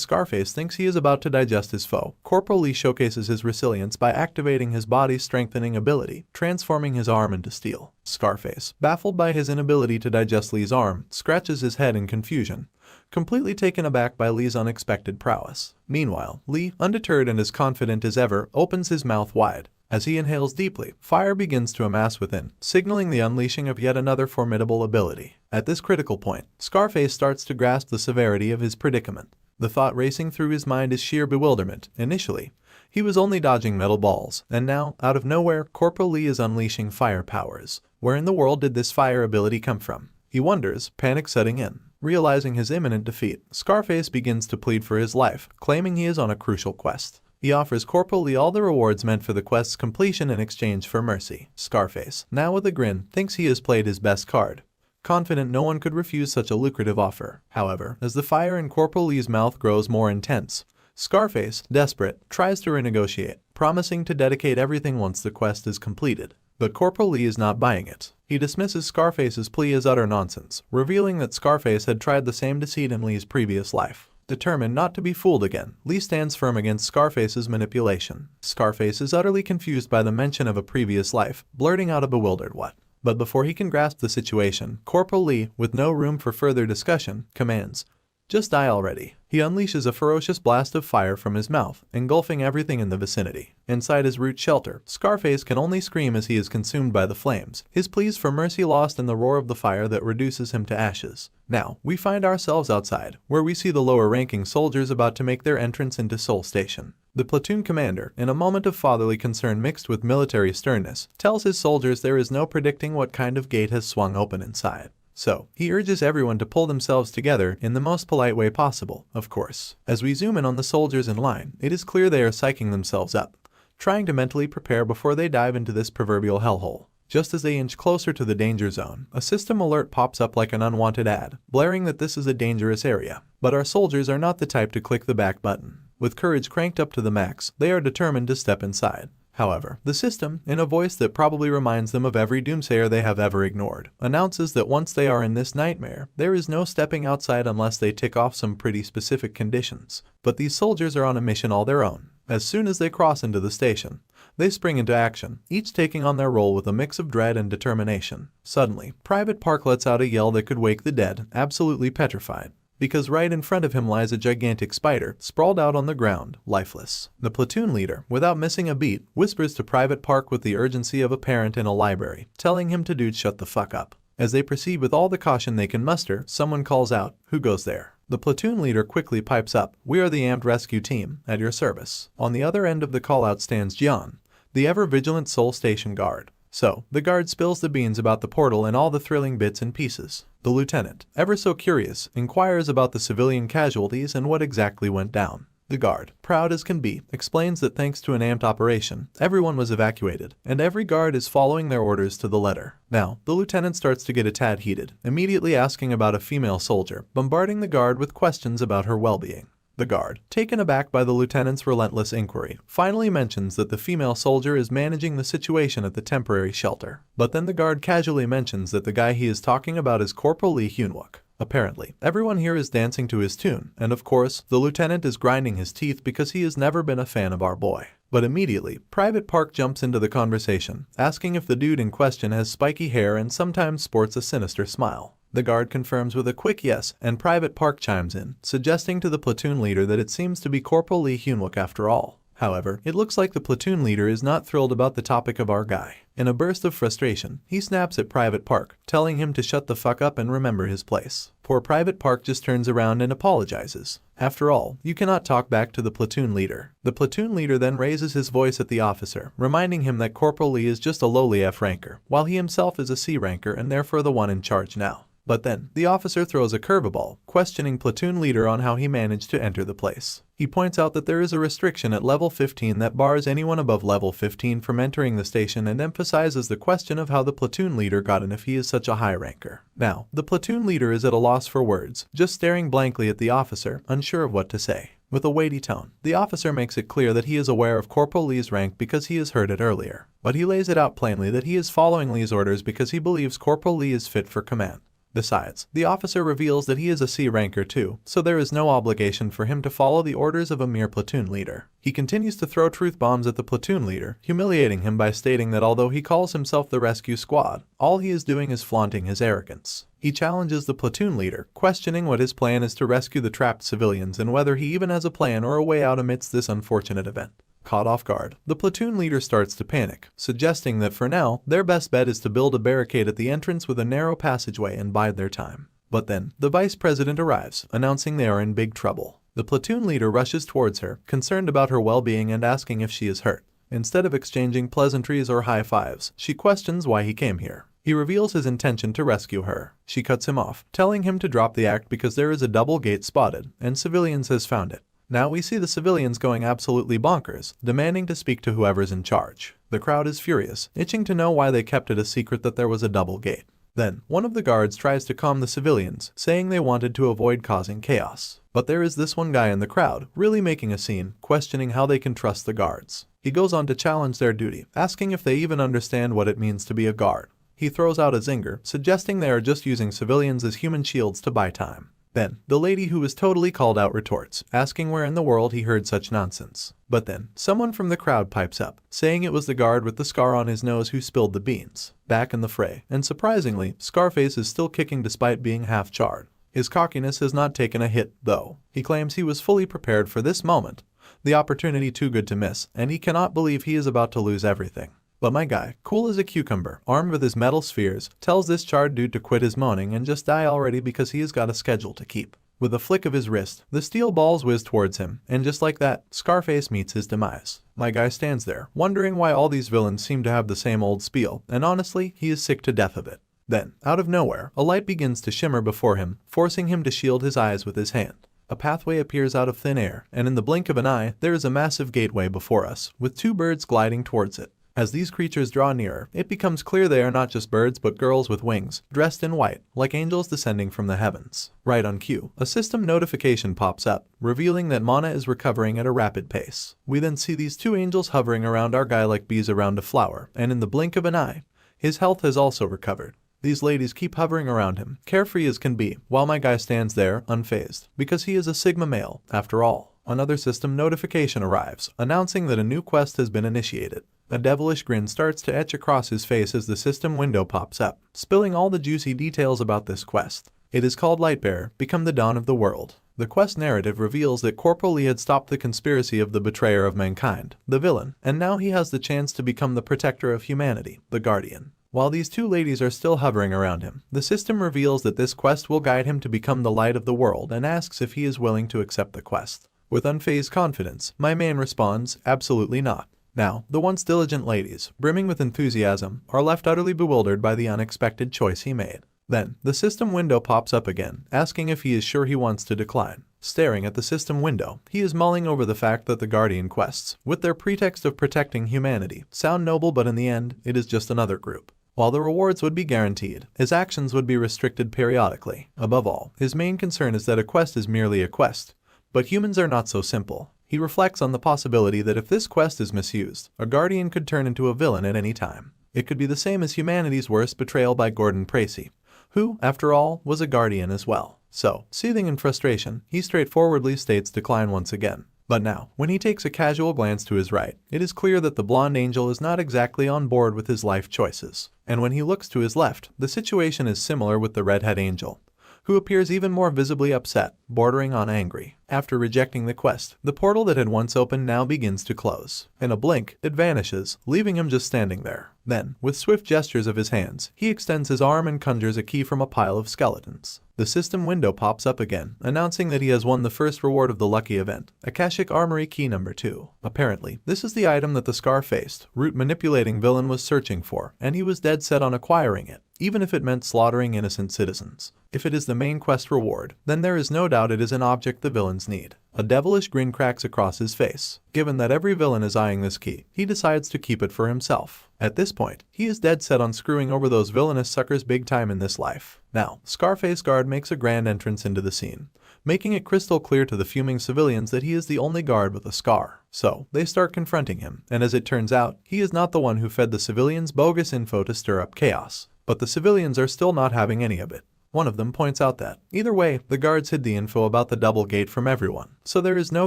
Scarface thinks he is about to digest his foe, Corporal Lee showcases his resilience by activating his body's strengthening ability, transforming his arm into steel. Scarface, baffled by his inability to digest Lee's arm, scratches his head in confusion, completely taken aback by Lee's unexpected prowess. Meanwhile, Lee, undeterred and as confident as ever, opens his mouth wide. As he inhales deeply, fire begins to amass within, signaling the unleashing of yet another formidable ability. At this critical point, Scarface starts to grasp the severity of his predicament. The thought racing through his mind is sheer bewilderment. Initially, he was only dodging metal balls, and now, out of nowhere, Corporal Lee is unleashing fire powers. Where in the world did this fire ability come from? He wonders, panic setting in. Realizing his imminent defeat, Scarface begins to plead for his life, claiming he is on a crucial quest. He offers Corporal Lee all the rewards meant for the quest's completion in exchange for mercy. Scarface, now with a grin, thinks he has played his best card, confident no one could refuse such a lucrative offer. However, as the fire in Corporal Lee's mouth grows more intense, Scarface, desperate, tries to renegotiate, promising to dedicate everything once the quest is completed. But Corporal Lee is not buying it. He dismisses Scarface's plea as utter nonsense, revealing that Scarface had tried the same deceit in Lee's previous life. Determined not to be fooled again, Lee stands firm against Scarface's manipulation. Scarface is utterly confused by the mention of a previous life, blurting out a bewildered what. But before he can grasp the situation, Corporal Lee, with no room for further discussion, commands, "Just die already." He unleashes a ferocious blast of fire from his mouth, engulfing everything in the vicinity. Inside his root shelter, Scarface can only scream as he is consumed by the flames, his pleas for mercy lost in the roar of the fire that reduces him to ashes. Now, we find ourselves outside, where we see the lower-ranking soldiers about to make their entrance into Seoul Station. The platoon commander, in a moment of fatherly concern mixed with military sternness, tells his soldiers there is no predicting what kind of gate has swung open inside. So, he urges everyone to pull themselves together in the most polite way possible, of course. As we zoom in on the soldiers in line, it is clear they are psyching themselves up, trying to mentally prepare before they dive into this proverbial hellhole. Just as they inch closer to the danger zone, a system alert pops up like an unwanted ad, blaring that this is a dangerous area. But our soldiers are not the type to click the back button. With courage cranked up to the max, they are determined to step inside. However, the system, in a voice that probably reminds them of every doomsayer they have ever ignored, announces that once they are in this nightmare, there is no stepping outside unless they tick off some pretty specific conditions. But these soldiers are on a mission all their own. As soon as they cross into the station, they spring into action, each taking on their role with a mix of dread and determination. Suddenly, Private Park lets out a yell that could wake the dead, absolutely petrified. Because right in front of him lies a gigantic spider, sprawled out on the ground, lifeless. The platoon leader, without missing a beat, whispers to Private Park with the urgency of a parent in a library, telling him to dude shut the fuck up. As they proceed with all the caution they can muster, someone calls out, "Who goes there?" The platoon leader quickly pipes up, "We are the amped rescue team, at your service." On the other end of the call-out stands Jian, the ever-vigilant Seoul Station guard. So, the guard spills the beans about the portal and all the thrilling bits and pieces. The lieutenant, ever so curious, inquires about the civilian casualties and what exactly went down. The guard, proud as can be, explains that thanks to an amped operation, everyone was evacuated, and every guard is following their orders to the letter. Now, the lieutenant starts to get a tad heated, immediately asking about a female soldier, bombarding the guard with questions about her well-being. The guard, taken aback by the lieutenant's relentless inquiry, finally mentions that the female soldier is managing the situation at the temporary shelter. But then the guard casually mentions that the guy he is talking about is Corporal Lee Hyunwook. Apparently, everyone here is dancing to his tune, and of course, the lieutenant is grinding his teeth because he has never been a fan of our boy. But immediately, Private Park jumps into the conversation, asking if the dude in question has spiky hair and sometimes sports a sinister smile. The guard confirms with a quick yes, and Private Park chimes in, suggesting to the platoon leader that it seems to be Corporal Lee Hyunwook after all. However, it looks like the platoon leader is not thrilled about the topic of our guy. In a burst of frustration, he snaps at Private Park, telling him to shut the fuck up and remember his place. Poor Private Park just turns around and apologizes. After all, you cannot talk back to the platoon leader. The platoon leader then raises his voice at the officer, reminding him that Corporal Lee is just a lowly F ranker, while he himself is a C ranker and therefore the one in charge now. But then, the officer throws a curveball, questioning platoon leader on how he managed to enter the place. He points out that there is a restriction at level 15 that bars anyone above level 15 from entering the station and emphasizes the question of how the platoon leader got in if he is such a high ranker. Now, the platoon leader is at a loss for words, just staring blankly at the officer, unsure of what to say. With a weighty tone, the officer makes it clear that he is aware of Corporal Lee's rank because he has heard it earlier. But he lays it out plainly that he is following Lee's orders because he believes Corporal Lee is fit for command. Besides, the officer reveals that he is a C ranker too, so there is no obligation for him to follow the orders of a mere platoon leader. He continues to throw truth bombs at the platoon leader, humiliating him by stating that although he calls himself the rescue squad, all he is doing is flaunting his arrogance. He challenges the platoon leader, questioning what his plan is to rescue the trapped civilians and whether he even has a plan or a way out amidst this unfortunate event. Caught off guard, the platoon leader starts to panic, suggesting that for now, their best bet is to build a barricade at the entrance with a narrow passageway and bide their time. But then, the vice president arrives, announcing they are in big trouble. The platoon leader rushes towards her, concerned about her well-being and asking if she is hurt. Instead of exchanging pleasantries or high fives, she questions why he came here. He reveals his intention to rescue her. She cuts him off, telling him to drop the act because there is a double gate spotted, and civilians has found it. Now we see the civilians going absolutely bonkers, demanding to speak to whoever's in charge. The crowd is furious, itching to know why they kept it a secret that there was a double gate. Then, one of the guards tries to calm the civilians, saying they wanted to avoid causing chaos. But there is this one guy in the crowd, really making a scene, questioning how they can trust the guards. He goes on to challenge their duty, asking if they even understand what it means to be a guard. He throws out a zinger, suggesting they are just using civilians as human shields to buy time. Then, the lady who was totally called out retorts, asking where in the world he heard such nonsense. But then, someone from the crowd pipes up, saying it was the guard with the scar on his nose who spilled the beans. Back in the fray, and surprisingly, Scarface is still kicking despite being half charred. His cockiness has not taken a hit, though. He claims he was fully prepared for this moment, the opportunity too good to miss, and he cannot believe he is about to lose everything. But my guy, cool as a cucumber, armed with his metal spheres, tells this charred dude to quit his moaning and just die already because he has got a schedule to keep. With a flick of his wrist, the steel balls whiz towards him, and just like that, Scarface meets his demise. My guy stands there, wondering why all these villains seem to have the same old spiel, and honestly, he is sick to death of it. Then, out of nowhere, a light begins to shimmer before him, forcing him to shield his eyes with his hand. A pathway appears out of thin air, and in the blink of an eye, there is a massive gateway before us, with two birds gliding towards it. As these creatures draw nearer, it becomes clear they are not just birds but girls with wings, dressed in white, like angels descending from the heavens. Right on cue, a system notification pops up, revealing that mana is recovering at a rapid pace. We then see these two angels hovering around our guy like bees around a flower, and in the blink of an eye, his health has also recovered. These ladies keep hovering around him, carefree as can be, while my guy stands there, unfazed, because he is a Sigma male, after all. Another system notification arrives, announcing that a new quest has been initiated. A devilish grin starts to etch across his face as the system window pops up, spilling all the juicy details about this quest. It is called Lightbearer, Become the Dawn of the World. The quest narrative reveals that Corporal Lee had stopped the conspiracy of the betrayer of mankind, the villain, and now he has the chance to become the protector of humanity, the Guardian. While these two ladies are still hovering around him, the system reveals that this quest will guide him to become the light of the world and asks if he is willing to accept the quest. With unfazed confidence, my man responds, absolutely not. Now, the once diligent ladies, brimming with enthusiasm, are left utterly bewildered by the unexpected choice he made. Then, the system window pops up again, asking if he is sure he wants to decline. Staring at the system window, he is mulling over the fact that the Guardian quests, with their pretext of protecting humanity, sound noble, but in the end, it is just another group. While the rewards would be guaranteed, his actions would be restricted periodically. Above all, his main concern is that a quest is merely a quest. But humans are not so simple. He reflects on the possibility that if this quest is misused, a Guardian could turn into a villain at any time. It could be the same as humanity's worst betrayal by Gordon Precy, who, after all, was a Guardian as well. So, seething in frustration, he straightforwardly states decline once again. But now, when he takes a casual glance to his right, it is clear that the blonde angel is not exactly on board with his life choices. And when he looks to his left, the situation is similar with the redhead angel, who appears even more visibly upset, bordering on angry. After rejecting the quest, the portal that had once opened now begins to close. In a blink, it vanishes, leaving him just standing there. Then, with swift gestures of his hands, he extends his arm and conjures a key from a pile of skeletons. The system window pops up again, announcing that he has won the first reward of the lucky event, Akashic Armory Key number 2. Apparently, this is the item that the scar-faced, root-manipulating villain was searching for, and he was dead set on acquiring it, even if it meant slaughtering innocent citizens. If it is the main quest reward, then there is no doubt it is an object the villains need. A devilish grin cracks across his face. Given that every villain is eyeing this key, he decides to keep it for himself. At this point, he is dead set on screwing over those villainous suckers big time in this life. Now, Scarface Guard makes a grand entrance into the scene, making it crystal clear to the fuming civilians that he is the only guard with a scar. So, they start confronting him, and as it turns out, he is not the one who fed the civilians bogus info to stir up chaos. But the civilians are still not having any of it. One of them points out that, either way, the guards hid the info about the double gate from everyone, so there is no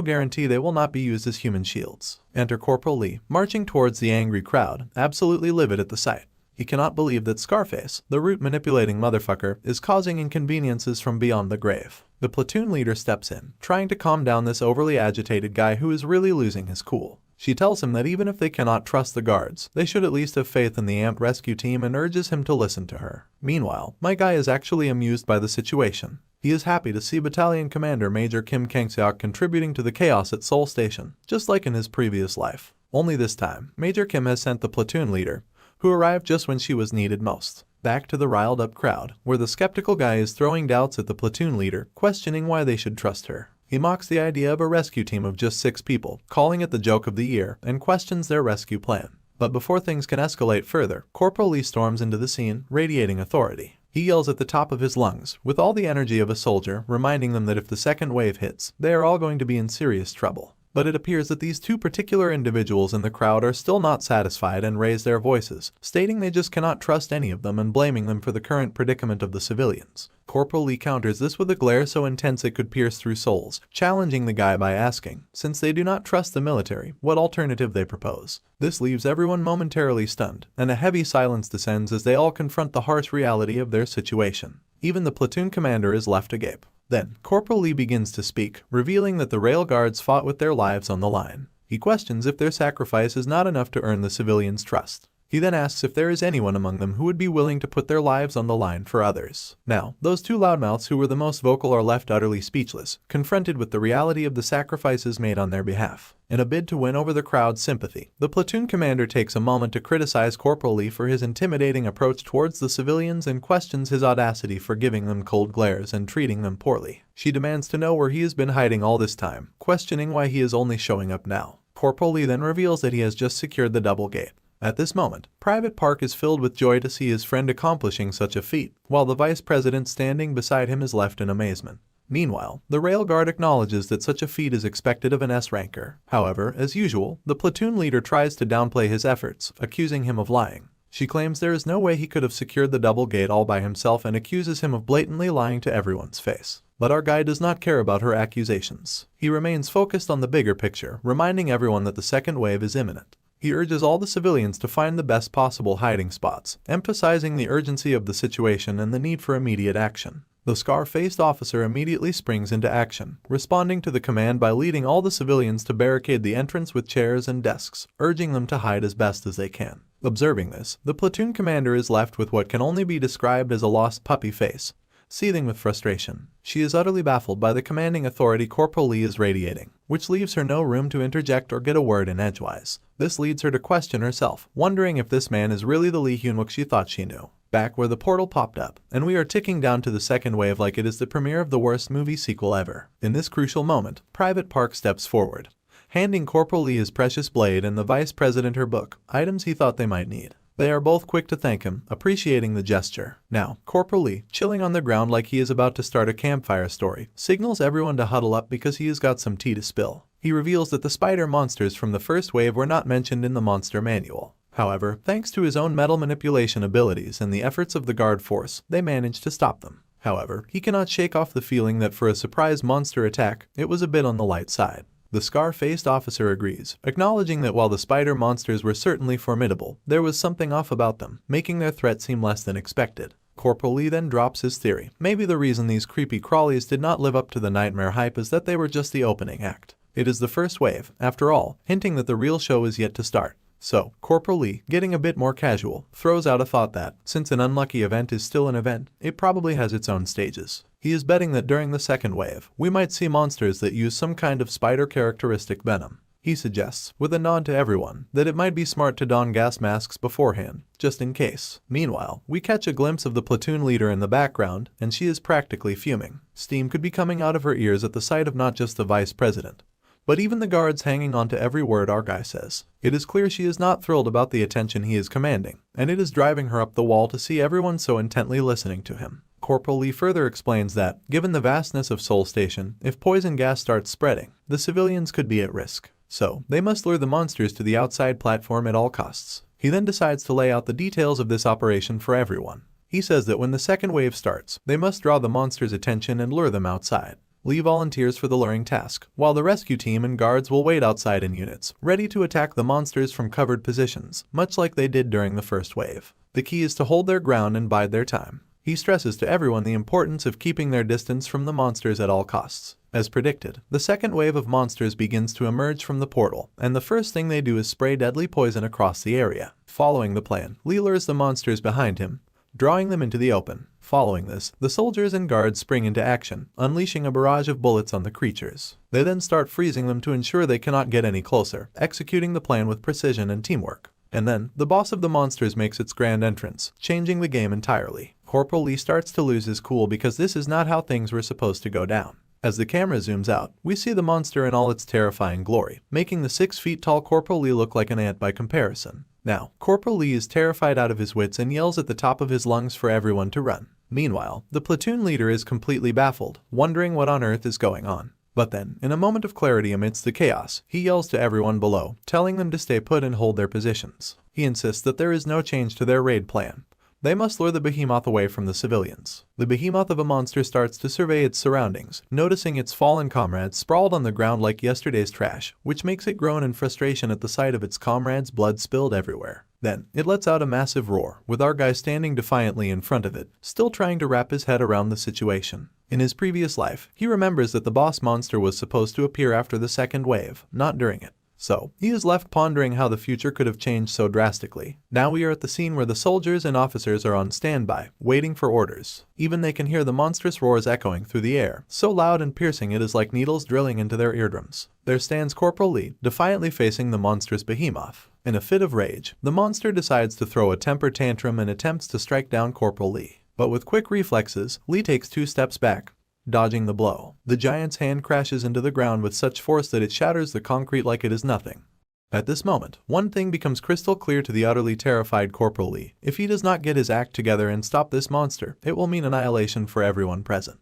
guarantee they will not be used as human shields. Enter Corporal Lee, marching towards the angry crowd, absolutely livid at the sight. He cannot believe that Scarface, the root-manipulating motherfucker, is causing inconveniences from beyond the grave. The platoon leader steps in, trying to calm down this overly agitated guy who is really losing his cool. She tells him that even if they cannot trust the guards, they should at least have faith in the amped rescue team and urges him to listen to her. Meanwhile, my guy is actually amused by the situation. He is happy to see Battalion Commander Major Kim Kangseok contributing to the chaos at Seoul Station, just like in his previous life. Only this time, Major Kim has sent the platoon leader, who arrived just when she was needed most, back to the riled-up crowd, where the skeptical guy is throwing doubts at the platoon leader, questioning why they should trust her. He mocks the idea of a rescue team of just 6 people, calling it the joke of the year, and questions their rescue plan. But before things can escalate further, Corporal Lee storms into the scene, radiating authority. He yells at the top of his lungs, with all the energy of a soldier, reminding them that if the second wave hits, they are all going to be in serious trouble. But it appears that these 2 particular individuals in the crowd are still not satisfied and raise their voices, stating they just cannot trust any of them and blaming them for the current predicament of the civilians. Corporal Lee counters this with a glare so intense it could pierce through souls, challenging the guy by asking, since they do not trust the military, what alternative they propose. This leaves everyone momentarily stunned, and a heavy silence descends as they all confront the harsh reality of their situation. Even the platoon commander is left agape. Then, Corporal Lee begins to speak, revealing that the rail guards fought with their lives on the line. He questions if their sacrifice is not enough to earn the civilians' trust. He then asks if there is anyone among them who would be willing to put their lives on the line for others. Now, those two loudmouths who were the most vocal are left utterly speechless, confronted with the reality of the sacrifices made on their behalf. In a bid to win over the crowd's sympathy, the platoon commander takes a moment to criticize Corporal Lee for his intimidating approach towards the civilians and questions his audacity for giving them cold glares and treating them poorly. She demands to know where he has been hiding all this time, questioning why he is only showing up now. Corporal Lee then reveals that he has just secured the double gate. At this moment, Private Park is filled with joy to see his friend accomplishing such a feat, while the vice president standing beside him is left in amazement. Meanwhile, the rail guard acknowledges that such a feat is expected of an S-ranker. However, as usual, the platoon leader tries to downplay his efforts, accusing him of lying. She claims there is no way he could have secured the double gate all by himself and accuses him of blatantly lying to everyone's face. But our guy does not care about her accusations. He remains focused on the bigger picture, reminding everyone that the second wave is imminent. He urges all the civilians to find the best possible hiding spots, emphasizing the urgency of the situation and the need for immediate action. The scar-faced officer immediately springs into action, responding to the command by leading all the civilians to barricade the entrance with chairs and desks, urging them to hide as best as they can. Observing this, the platoon commander is left with what can only be described as a lost puppy face, seething with frustration. She is utterly baffled by the commanding authority Corporal Lee is radiating, which leaves her no room to interject or get a word in edgewise. This leads her to question herself, wondering if this man is really the Lee Hyun-wook she thought she knew. Back where the portal popped up, and we are ticking down to the second wave like it is the premiere of the worst movie sequel ever. In this crucial moment, Private Park steps forward, handing Corporal Lee his precious blade and the vice president her book, items he thought they might need. They are both quick to thank him, appreciating the gesture. Now, Corporal Lee, chilling on the ground like he is about to start a campfire story, signals everyone to huddle up because he has got some tea to spill. He reveals that the spider monsters from the first wave were not mentioned in the monster manual. However, thanks to his own metal manipulation abilities and the efforts of the guard force, they managed to stop them. However, he cannot shake off the feeling that for a surprise monster attack, it was a bit on the light side. The scar-faced officer agrees, acknowledging that while the spider monsters were certainly formidable, there was something off about them, making their threat seem less than expected. Corporal Lee then drops his theory. Maybe the reason these creepy crawlies did not live up to the nightmare hype is that they were just the opening act. It is the first wave, after all, hinting that the real show is yet to start. So, Corporal Lee, getting a bit more casual, throws out a thought that, since an unlucky event is still an event, it probably has its own stages. He is betting that during the second wave, we might see monsters that use some kind of spider characteristic venom. He suggests, with a nod to everyone, that it might be smart to don gas masks beforehand, just in case. Meanwhile, we catch a glimpse of the platoon leader in the background, and she is practically fuming. Steam could be coming out of her ears at the sight of not just the vice president, but even the guards hanging on to every word our guy says. It is clear she is not thrilled about the attention he is commanding, and it is driving her up the wall to see everyone so intently listening to him. Corporal Lee further explains that, given the vastness of Seoul Station, if poison gas starts spreading, the civilians could be at risk. So, they must lure the monsters to the outside platform at all costs. He then decides to lay out the details of this operation for everyone. He says that when the second wave starts, they must draw the monsters' attention and lure them outside. Lee volunteers for the luring task, while the rescue team and guards will wait outside in units, ready to attack the monsters from covered positions, much like they did during the first wave. The key is to hold their ground and bide their time. He stresses to everyone the importance of keeping their distance from the monsters at all costs. As predicted, the second wave of monsters begins to emerge from the portal, and the first thing they do is spray deadly poison across the area. Following the plan, Lee lures the monsters behind him, drawing them into the open. Following this, the soldiers and guards spring into action, unleashing a barrage of bullets on the creatures. They then start freezing them to ensure they cannot get any closer, executing the plan with precision and teamwork. And then, the boss of the monsters makes its grand entrance, changing the game entirely. Corporal Lee starts to lose his cool because this is not how things were supposed to go down. As the camera zooms out, we see the monster in all its terrifying glory, making the 6-feet-tall Corporal Lee look like an ant by comparison. Now, Corporal Lee is terrified out of his wits and yells at the top of his lungs for everyone to run. Meanwhile, the platoon leader is completely baffled, wondering what on earth is going on. But then, in a moment of clarity amidst the chaos, he yells to everyone below, telling them to stay put and hold their positions. He insists that there is no change to their raid plan, They must lure the behemoth away from the civilians. The behemoth of a monster starts to survey its surroundings, noticing its fallen comrades sprawled on the ground like yesterday's trash, which makes it groan in frustration at the sight of its comrades' blood spilled everywhere. Then, it lets out a massive roar, with our guy standing defiantly in front of it, still trying to wrap his head around the situation. In his previous life, he remembers that the boss monster was supposed to appear after the second wave, not during it. So, he is left pondering how the future could have changed so drastically. Now we are at the scene where the soldiers and officers are on standby, waiting for orders. Even they can hear the monstrous roars echoing through the air, so loud and piercing it is like needles drilling into their eardrums. There stands Corporal Lee, defiantly facing the monstrous behemoth. In a fit of rage, the monster decides to throw a temper tantrum and attempts to strike down Corporal Lee. But with quick reflexes, Lee takes 2 steps back, dodging the blow. The giant's hand crashes into the ground with such force that it shatters the concrete like it is nothing. At this moment, one thing becomes crystal clear to the utterly terrified Corporal Lee. If he does not get his act together and stop this monster, it will mean annihilation for everyone present.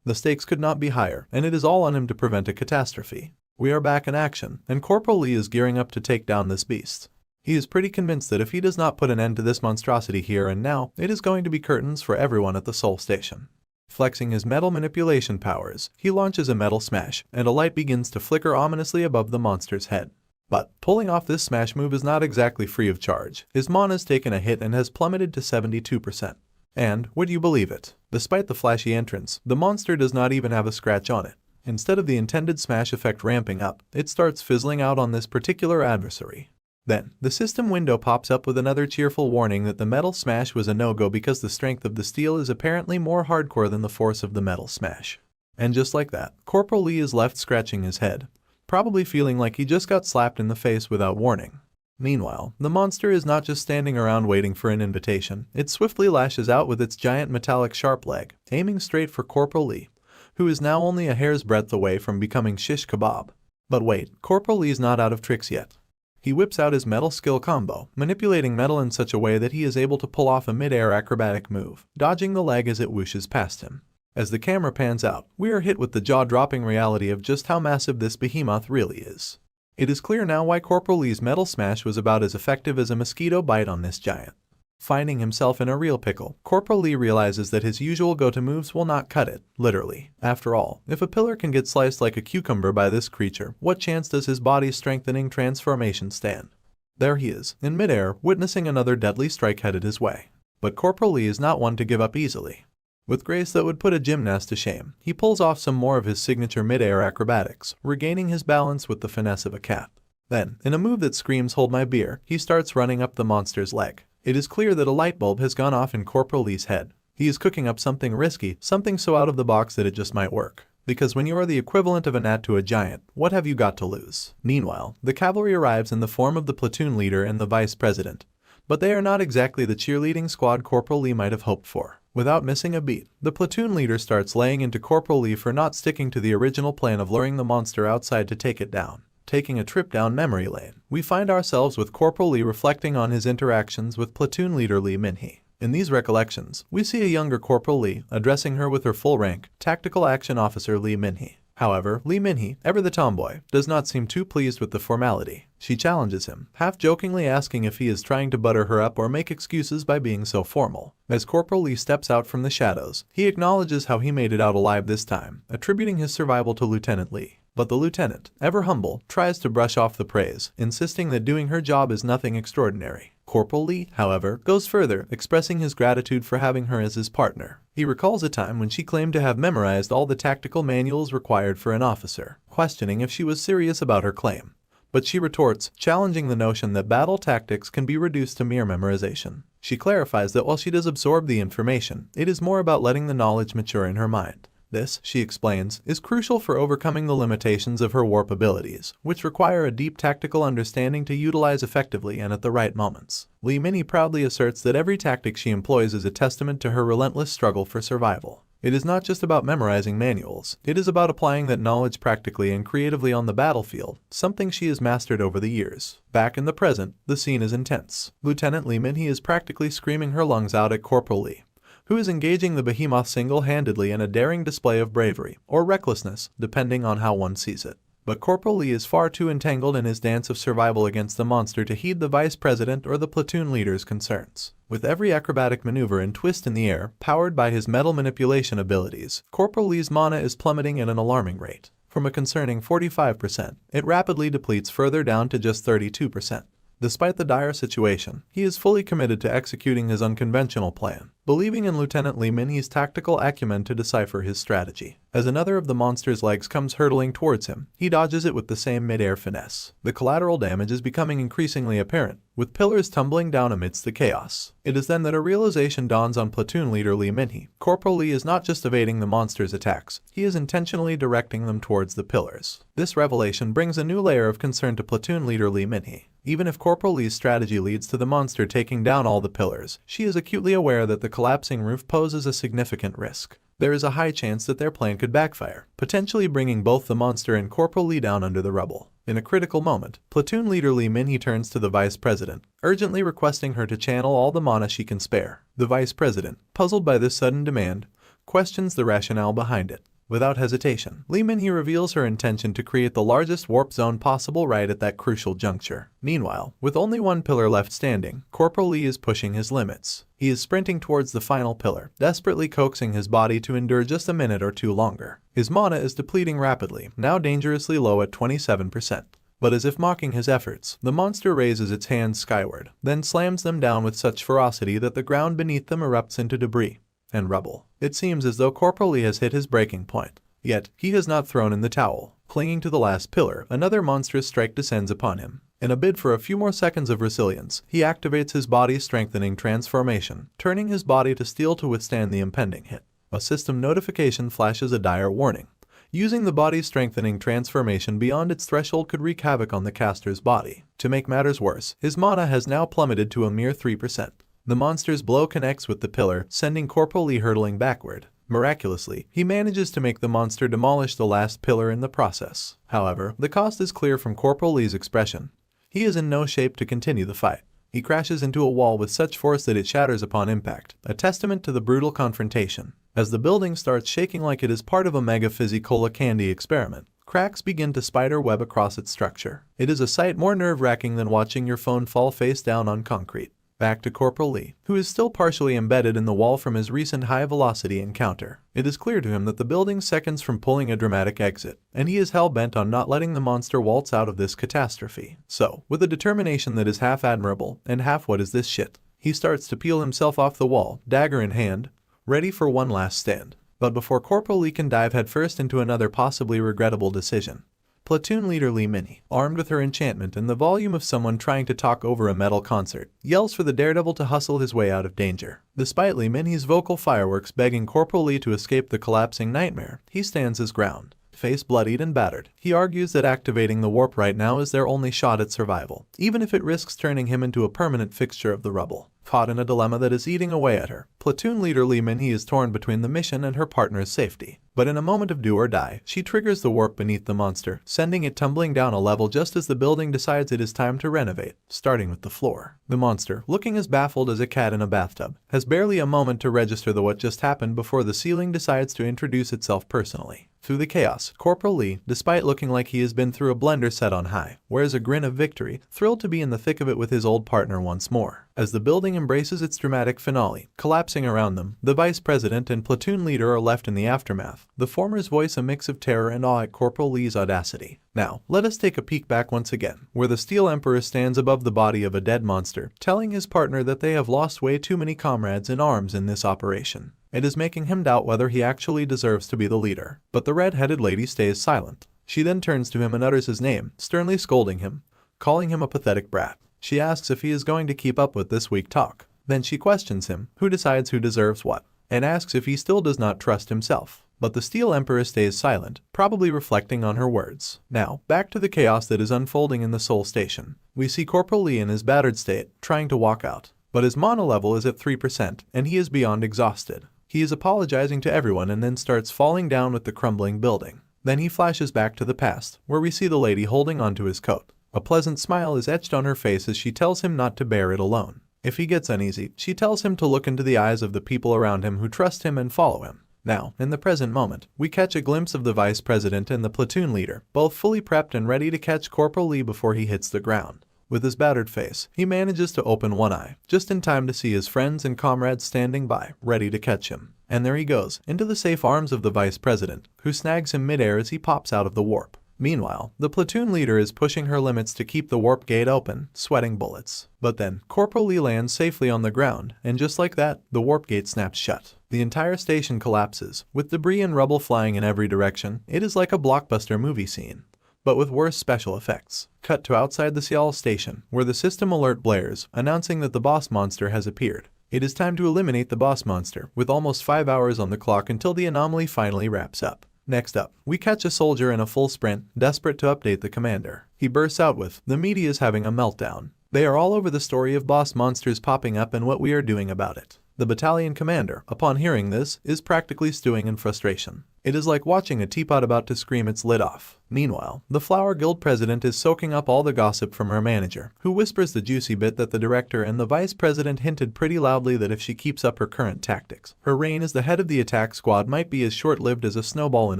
The stakes could not be higher, and it is all on him to prevent a catastrophe. We are back in action, and Corporal Lee is gearing up to take down this beast. He is pretty convinced that if he does not put an end to this monstrosity here and now, it is going to be curtains for everyone at the Soul Station. Flexing his metal manipulation powers, he launches a metal smash, and a light begins to flicker ominously above the monster's head. But pulling off this smash move is not exactly free of charge. His mon has taken a hit and has plummeted to 72%. And, would you believe it, despite the flashy entrance, the monster does not even have a scratch on it. Instead of the intended smash effect ramping up, it starts fizzling out on this particular adversary. Then, the system window pops up with another cheerful warning that the metal smash was a no-go because the strength of the steel is apparently more hardcore than the force of the metal smash. And just like that, Corporal Lee is left scratching his head, probably feeling like he just got slapped in the face without warning. Meanwhile, the monster is not just standing around waiting for an invitation, it swiftly lashes out with its giant metallic sharp leg, aiming straight for Corporal Lee, who is now only a hair's breadth away from becoming shish kebab. But wait, Corporal Lee's not out of tricks yet. He whips out his metal skill combo, manipulating metal in such a way that he is able to pull off a mid-air acrobatic move, dodging the leg as it whooshes past him. As the camera pans out, we are hit with the jaw-dropping reality of just how massive this behemoth really is. It is clear now why Corporal Lee's metal smash was about as effective as a mosquito bite on this giant. Finding himself in a real pickle, Corporal Lee realizes that his usual go-to moves will not cut it, literally. After all, if a pillar can get sliced like a cucumber by this creature, what chance does his body's strengthening transformation stand? There he is, in midair, witnessing another deadly strike headed his way. But Corporal Lee is not one to give up easily. With grace that would put a gymnast to shame, he pulls off some more of his signature midair acrobatics, regaining his balance with the finesse of a cat. Then, in a move that screams "hold my beer," he starts running up the monster's leg. It is clear that a light bulb has gone off in Corporal Lee's head. He is cooking up something risky, something so out of the box that it just might work. Because when you are the equivalent of an gnat to a giant, what have you got to lose? Meanwhile, the cavalry arrives in the form of the platoon leader and the vice president. But they are not exactly the cheerleading squad Corporal Lee might have hoped for. Without missing a beat, the platoon leader starts laying into Corporal Lee for not sticking to the original plan of luring the monster outside to take it down. Taking a trip down memory lane, we find ourselves with Corporal Lee reflecting on his interactions with platoon leader Lee Min-hee. In these recollections, we see a younger Corporal Lee addressing her with her full rank, Tactical Action Officer Lee Min-hee. However, Lee Min-hee, ever the tomboy, does not seem too pleased with the formality. She challenges him, half-jokingly asking if he is trying to butter her up or make excuses by being so formal. As Corporal Lee steps out from the shadows, he acknowledges how he made it out alive this time, attributing his survival to Lieutenant Lee. But the lieutenant, ever humble, tries to brush off the praise, insisting that doing her job is nothing extraordinary. Corporal Lee, however, goes further, expressing his gratitude for having her as his partner. He recalls a time when she claimed to have memorized all the tactical manuals required for an officer, questioning if she was serious about her claim. But she retorts, challenging the notion that battle tactics can be reduced to mere memorization. She clarifies that while she does absorb the information, it is more about letting the knowledge mature in her mind. This, she explains, is crucial for overcoming the limitations of her warp abilities, which require a deep tactical understanding to utilize effectively and at the right moments. Lee Min-hee proudly asserts that every tactic she employs is a testament to her relentless struggle for survival. It is not just about memorizing manuals, it is about applying that knowledge practically and creatively on the battlefield, something she has mastered over the years. Back in the present, the scene is intense. Lieutenant Lee Min-hee is practically screaming her lungs out at Corporal Lee, who is engaging the behemoth single-handedly in a daring display of bravery, or recklessness, depending on how one sees it. But Corporal Lee is far too entangled in his dance of survival against the monster to heed the vice president or the platoon leader's concerns. With every acrobatic maneuver and twist in the air, powered by his metal manipulation abilities, Corporal Lee's mana is plummeting at an alarming rate. From a concerning 45%, it rapidly depletes further down to just 32%. Despite the dire situation, he is fully committed to executing his unconventional plan, believing in Lieutenant Lee Min-hee's tactical acumen to decipher his strategy. As another of the monster's legs comes hurtling towards him, he dodges it with the same mid-air finesse. The collateral damage is becoming increasingly apparent, with pillars tumbling down amidst the chaos. It is then that a realization dawns on platoon leader Lee Min-hee. Corporal Lee is not just evading the monster's attacks, he is intentionally directing them towards the pillars. This revelation brings a new layer of concern to platoon leader Lee Min-hee. Even if Corporal Lee's strategy leads to the monster taking down all the pillars, she is acutely aware that the collapsing roof poses a significant risk. There is a high chance that their plan could backfire, potentially bringing both the monster and Corporal Lee down under the rubble. In a critical moment, platoon leader Lee Min-hee turns to the vice president, urgently requesting her to channel all the mana she can spare. The vice president, puzzled by this sudden demand, questions the rationale behind it. Without hesitation, Lee Min-hee reveals her intention to create the largest warp zone possible right at that crucial juncture. Meanwhile, with only one pillar left standing, Corporal Lee is pushing his limits. He is sprinting towards the final pillar, desperately coaxing his body to endure just a minute or two longer. His mana is depleting rapidly, now dangerously low at 27%. But as if mocking his efforts, the monster raises its hands skyward, then slams them down with such ferocity that the ground beneath them erupts into debris and rubble. It seems as though Corporal Lee has hit his breaking point. Yet, he has not thrown in the towel. Clinging to the last pillar, another monstrous strike descends upon him. In a bid for a few more seconds of resilience, he activates his body-strengthening transformation, turning his body to steel to withstand the impending hit. A system notification flashes a dire warning. Using the body-strengthening transformation beyond its threshold could wreak havoc on the caster's body. To make matters worse, his mana has now plummeted to a mere 3%. The monster's blow connects with the pillar, sending Corporal Lee hurtling backward. Miraculously, he manages to make the monster demolish the last pillar in the process. However, the cost is clear from Corporal Lee's expression. He is in no shape to continue the fight. He crashes into a wall with such force that it shatters upon impact, a testament to the brutal confrontation. As the building starts shaking like it is part of a mega fizzy-cola candy experiment, cracks begin to spider web across its structure. It is a sight more nerve-wracking than watching your phone fall face down on concrete. Back to Corporal Lee, who is still partially embedded in the wall from his recent high-velocity encounter. It is clear to him that the building's seconds from pulling a dramatic exit, and he is hell-bent on not letting the monster waltz out of this catastrophe. So, with a determination that is half admirable and half what is this shit, he starts to peel himself off the wall, dagger in hand, ready for one last stand. But before Corporal Lee can dive headfirst into another possibly regrettable decision, platoon leader Lee Min-hee, armed with her enchantment and the volume of someone trying to talk over a metal concert, yells for the daredevil to hustle his way out of danger. Despite Lee Min-hee's vocal fireworks begging Corporal Lee to escape the collapsing nightmare, he stands his ground. Face bloodied and battered, he argues that activating the warp right now is their only shot at survival, even if it risks turning him into a permanent fixture of the rubble. Caught in a dilemma that is eating away at her, platoon leader Lee Min-hee is torn between the mission and her partner's safety. But in a moment of do or die, she triggers the warp beneath the monster, sending it tumbling down a level just as the building decides it is time to renovate, starting with the floor. The monster, looking as baffled as a cat in a bathtub, has barely a moment to register what just happened before the ceiling decides to introduce itself personally. Through the chaos, Corporal Lee, despite looking like he has been through a blender set on high, wears a grin of victory, thrilled to be in the thick of it with his old partner once more. As the building embraces its dramatic finale, collapsing around them, the vice president and platoon leader are left in the aftermath, the former's voice a mix of terror and awe at Corporal Lee's audacity. Now, let us take a peek back once again, where the Steel Emperor stands above the body of a dead monster, telling his partner that they have lost way too many comrades in arms in this operation. It is making him doubt whether he actually deserves to be the leader. But the red-headed lady stays silent. She then turns to him and utters his name, sternly scolding him, calling him a pathetic brat. She asks if he is going to keep up with this weak talk. Then she questions him, who decides who deserves what, and asks if he still does not trust himself. But the Steel Emperor stays silent, probably reflecting on her words. Now, back to the chaos that is unfolding in the Soul Station. We see Corporal Lee in his battered state, trying to walk out. But his mana level is at 3%, and he is beyond exhausted. He is apologizing to everyone and then starts falling down with the crumbling building. Then he flashes back to the past, where we see the lady holding onto his coat. A pleasant smile is etched on her face as she tells him not to bear it alone. If he gets uneasy, she tells him to look into the eyes of the people around him who trust him and follow him. Now, in the present moment, we catch a glimpse of the vice president and the platoon leader, both fully prepped and ready to catch Corporal Lee before he hits the ground. With his battered face, he manages to open one eye, just in time to see his friends and comrades standing by, ready to catch him. And there he goes, into the safe arms of the vice president, who snags him midair as he pops out of the warp. Meanwhile, the platoon leader is pushing her limits to keep the warp gate open, sweating bullets. But then, Corporal Lee lands safely on the ground, and just like that, the warp gate snaps shut. The entire station collapses, with debris and rubble flying in every direction. It is like a blockbuster movie scene, but with worse special effects. Cut to outside the Seoul station, where the system alert blares, announcing that the boss monster has appeared. It is time to eliminate the boss monster, with almost 5 hours on the clock until the anomaly finally wraps up. Next up, we catch a soldier in a full sprint, desperate to update the commander. He bursts out with, "The media is having a meltdown. They are all over the story of boss monsters popping up and what we are doing about it." The battalion commander, upon hearing this, is practically stewing in frustration. It is like watching a teapot about to scream its lid off. Meanwhile, the Flower Guild president is soaking up all the gossip from her manager, who whispers the juicy bit that the director and the vice president hinted pretty loudly that if she keeps up her current tactics, her reign as the head of the attack squad might be as short-lived as a snowball in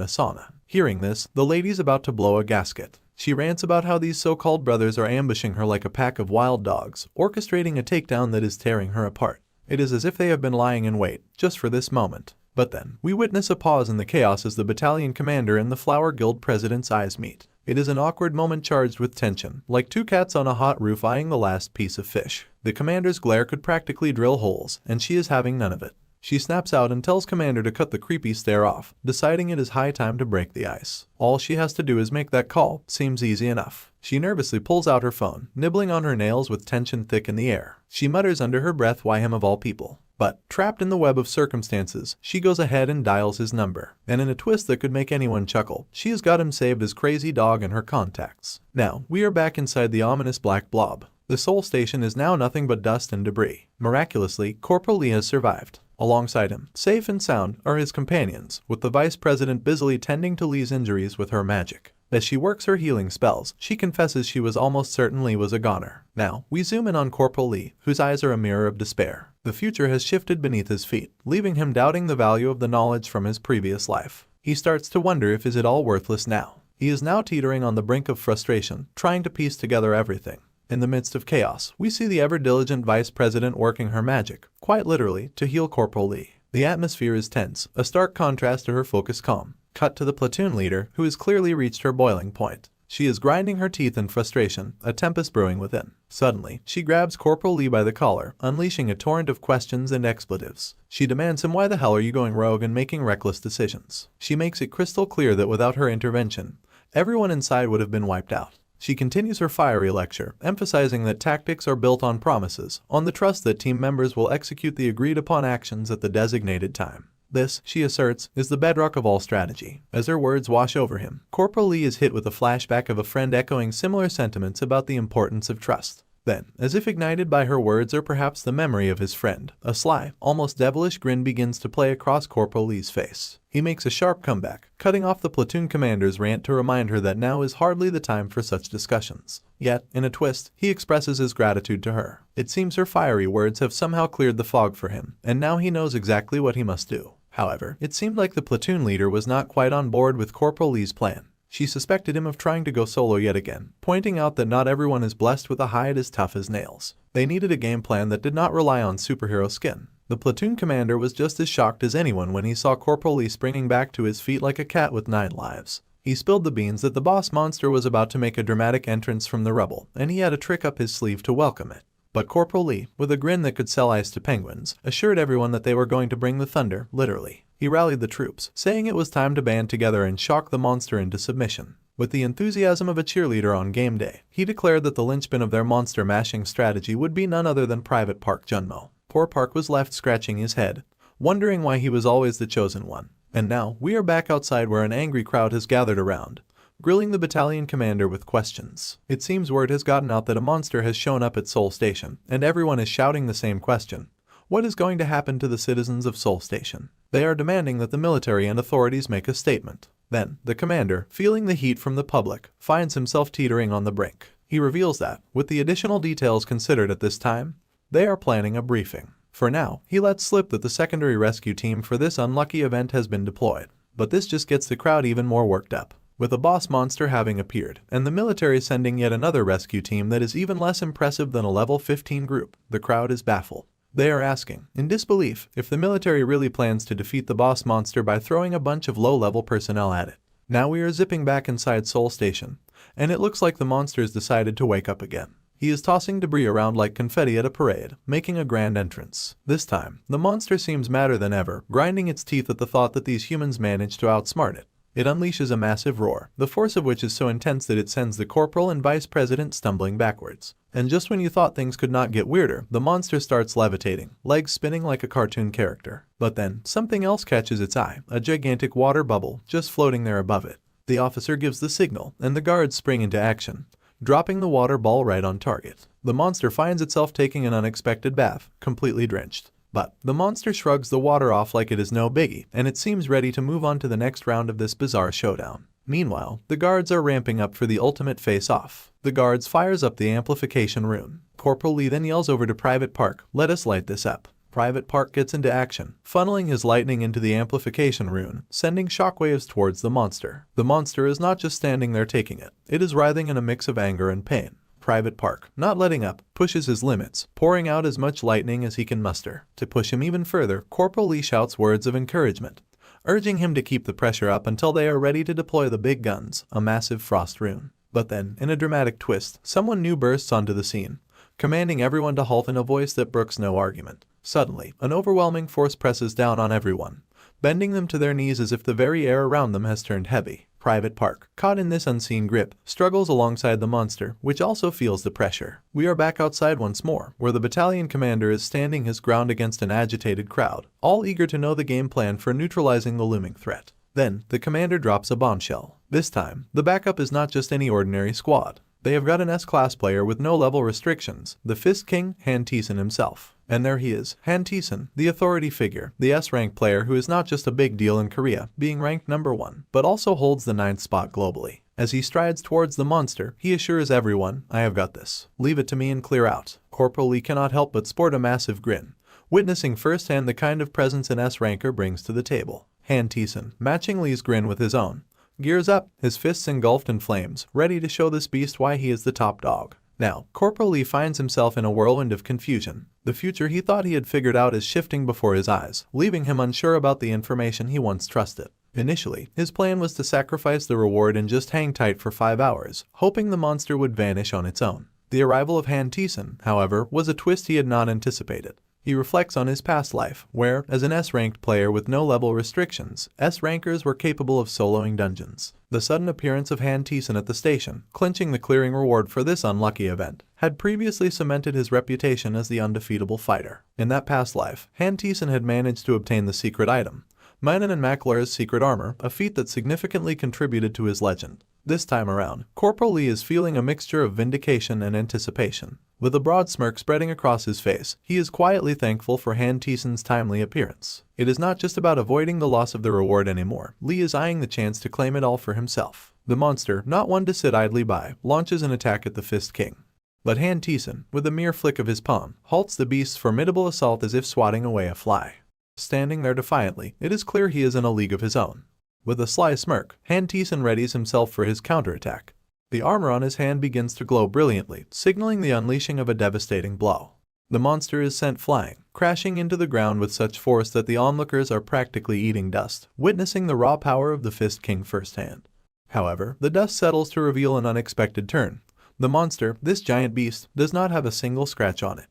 a sauna. Hearing this, the lady's about to blow a gasket. She rants about how these so-called brothers are ambushing her like a pack of wild dogs, orchestrating a takedown that is tearing her apart. It is as if they have been lying in wait, just for this moment. But then, we witness a pause in the chaos as the battalion commander and the Flower Guild president's eyes meet. It is an awkward moment charged with tension, like two cats on a hot roof eyeing the last piece of fish. The commander's glare could practically drill holes, and she is having none of it. She snaps out and tells Commander to cut the creepy stare off, deciding it is high time to break the ice. All she has to do is make that call. Seems easy enough. She nervously pulls out her phone, nibbling on her nails with tension thick in the air. She mutters under her breath, "Why him of all people?" But, trapped in the web of circumstances, she goes ahead and dials his number. And in a twist that could make anyone chuckle, she has got him saved as Crazy Dog in her contacts. Now, we are back inside the ominous black blob. The Seoul station is now nothing but dust and debris. Miraculously, Corporal Lee has survived. Alongside him, safe and sound, are his companions, with the vice president busily tending to Lee's injuries with her magic. As she works her healing spells, she confesses she was almost certain Lee was a goner. Now, we zoom in on Corporal Lee, whose eyes are a mirror of despair. The future has shifted beneath his feet, leaving him doubting the value of the knowledge from his previous life. He starts to wonder if is it all worthless now. He is now teetering on the brink of frustration, trying to piece together everything. In the midst of chaos, we see the ever-diligent vice president working her magic, quite literally, to heal Corporal Lee. The atmosphere is tense, a stark contrast to her focused calm. Cut to the platoon leader, who has clearly reached her boiling point. She is grinding her teeth in frustration, a tempest brewing within. Suddenly, she grabs Corporal Lee by the collar, unleashing a torrent of questions and expletives. She demands him, "Why the hell are you going rogue and making reckless decisions?" She makes it crystal clear that without her intervention, everyone inside would have been wiped out. She continues her fiery lecture, emphasizing that tactics are built on promises, on the trust that team members will execute the agreed-upon actions at the designated time. This, she asserts, is the bedrock of all strategy. As her words wash over him, Corporal Lee is hit with a flashback of a friend echoing similar sentiments about the importance of trust. Then, as if ignited by her words or perhaps the memory of his friend, a sly, almost devilish grin begins to play across Corporal Lee's face. He makes a sharp comeback, cutting off the platoon commander's rant to remind her that now is hardly the time for such discussions. Yet, in a twist, he expresses his gratitude to her. It seems her fiery words have somehow cleared the fog for him, and now he knows exactly what he must do. However, it seemed like the platoon leader was not quite on board with Corporal Lee's plan. She suspected him of trying to go solo yet again, pointing out that not everyone is blessed with a hide as tough as nails. They needed a game plan that did not rely on superhero skin. The platoon commander was just as shocked as anyone when he saw Corporal Lee springing back to his feet like a cat with 9 lives. He spilled the beans that the boss monster was about to make a dramatic entrance from the rubble, and he had a trick up his sleeve to welcome it. But Corporal Lee, with a grin that could sell ice to penguins, assured everyone that they were going to bring the thunder, literally. He rallied the troops, saying it was time to band together and shock the monster into submission. With the enthusiasm of a cheerleader on game day, he declared that the linchpin of their monster-mashing strategy would be none other than Private Park Junmo. Poor Park was left scratching his head, wondering why he was always the chosen one. And now, we are back outside where an angry crowd has gathered around, grilling the battalion commander with questions. It seems word has gotten out that a monster has shown up at Seoul Station, and everyone is shouting the same question. What is going to happen to the citizens of Seoul Station? They are demanding that the military and authorities make a statement. Then, the commander, feeling the heat from the public, finds himself teetering on the brink. He reveals that, with the additional details considered at this time, they are planning a briefing. For now, he lets slip that the secondary rescue team for this unlucky event has been deployed. But this just gets the crowd even more worked up, with a boss monster having appeared, and the military sending yet another rescue team that is even less impressive than a level 15 group. The crowd is baffled. They are asking, in disbelief, if the military really plans to defeat the boss monster by throwing a bunch of low-level personnel at it. Now we are zipping back inside Seoul Station, and it looks like the monster's decided to wake up again. He is tossing debris around like confetti at a parade, making a grand entrance. This time, the monster seems madder than ever, grinding its teeth at the thought that these humans managed to outsmart it. It unleashes a massive roar, the force of which is so intense that it sends the corporal and vice president stumbling backwards. And just when you thought things could not get weirder, the monster starts levitating, legs spinning like a cartoon character. But then, something else catches its eye, a gigantic water bubble just floating there above it. The officer gives the signal, and the guards spring into action, dropping the water ball right on target. The monster finds itself taking an unexpected bath, completely drenched. But the monster shrugs the water off like it is no biggie, and it seems ready to move on to the next round of this bizarre showdown. Meanwhile, the guards are ramping up for the ultimate face-off. The guards fires up the amplification rune. Corporal Lee then yells over to Private Park, "Let us light this up." Private Park gets into action, funneling his lightning into the amplification rune, sending shockwaves towards the monster. The monster is not just standing there taking it. It is writhing in a mix of anger and pain. Private Park, not letting up, pushes his limits, pouring out as much lightning as he can muster. To push him even further, Corporal Lee shouts words of encouragement, urging him to keep the pressure up until they are ready to deploy the big guns, a massive frost rune. But then, in a dramatic twist, someone new bursts onto the scene, commanding everyone to halt in a voice that brooks no argument. Suddenly, an overwhelming force presses down on everyone, bending them to their knees as if the very air around them has turned heavy. Private Park, caught in this unseen grip, struggles alongside the monster, which also feels the pressure. We are back outside once more, where the battalion commander is standing his ground against an agitated crowd, all eager to know the game plan for neutralizing the looming threat. Then, the commander drops a bombshell. This time, the backup is not just any ordinary squad. They have got an S-class player with no level restrictions, the Fist King, Han Tieson himself. And there he is, Han Tieson, the authority figure, the S-rank player who is not just a big deal in Korea, being ranked number 1, but also holds the 9th spot globally. As he strides towards the monster, he assures everyone, "I have got this. Leave it to me and clear out." Corporal Lee cannot help but sport a massive grin, witnessing firsthand the kind of presence an S-ranker brings to the table. Han Tieson, matching Lee's grin with his own, gears up, his fists engulfed in flames, ready to show this beast why he is the top dog. Now, Corporal Lee finds himself in a whirlwind of confusion. The future he thought he had figured out is shifting before his eyes, leaving him unsure about the information he once trusted. Initially, his plan was to sacrifice the reward and just hang tight for 5 hours, hoping the monster would vanish on its own. The arrival of Han Tieson, however, was a twist he had not anticipated. He reflects on his past life, where, as an S-ranked player with no level restrictions, S-rankers were capable of soloing dungeons. The sudden appearance of Han Tieson at the station, clinching the clearing reward for this unlucky event, had previously cemented his reputation as the undefeatable fighter. In that past life, Han Tieson had managed to obtain the secret item, Minan and Maklar's secret armor, a feat that significantly contributed to his legend. This time around, Corporal Lee is feeling a mixture of vindication and anticipation. With a broad smirk spreading across his face, he is quietly thankful for Han Tieson's timely appearance. It is not just about avoiding the loss of the reward anymore. Lee is eyeing the chance to claim it all for himself. The monster, not one to sit idly by, launches an attack at the Fist King. But Han Tieson, with a mere flick of his palm, halts the beast's formidable assault as if swatting away a fly. Standing there defiantly, it is clear he is in a league of his own. With a sly smirk, Han Tieson readies himself for his counterattack. The armor on his hand begins to glow brilliantly, signaling the unleashing of a devastating blow. The monster is sent flying, crashing into the ground with such force that the onlookers are practically eating dust, witnessing the raw power of the Fist King firsthand. However, the dust settles to reveal an unexpected turn. The monster, this giant beast, does not have a single scratch on it.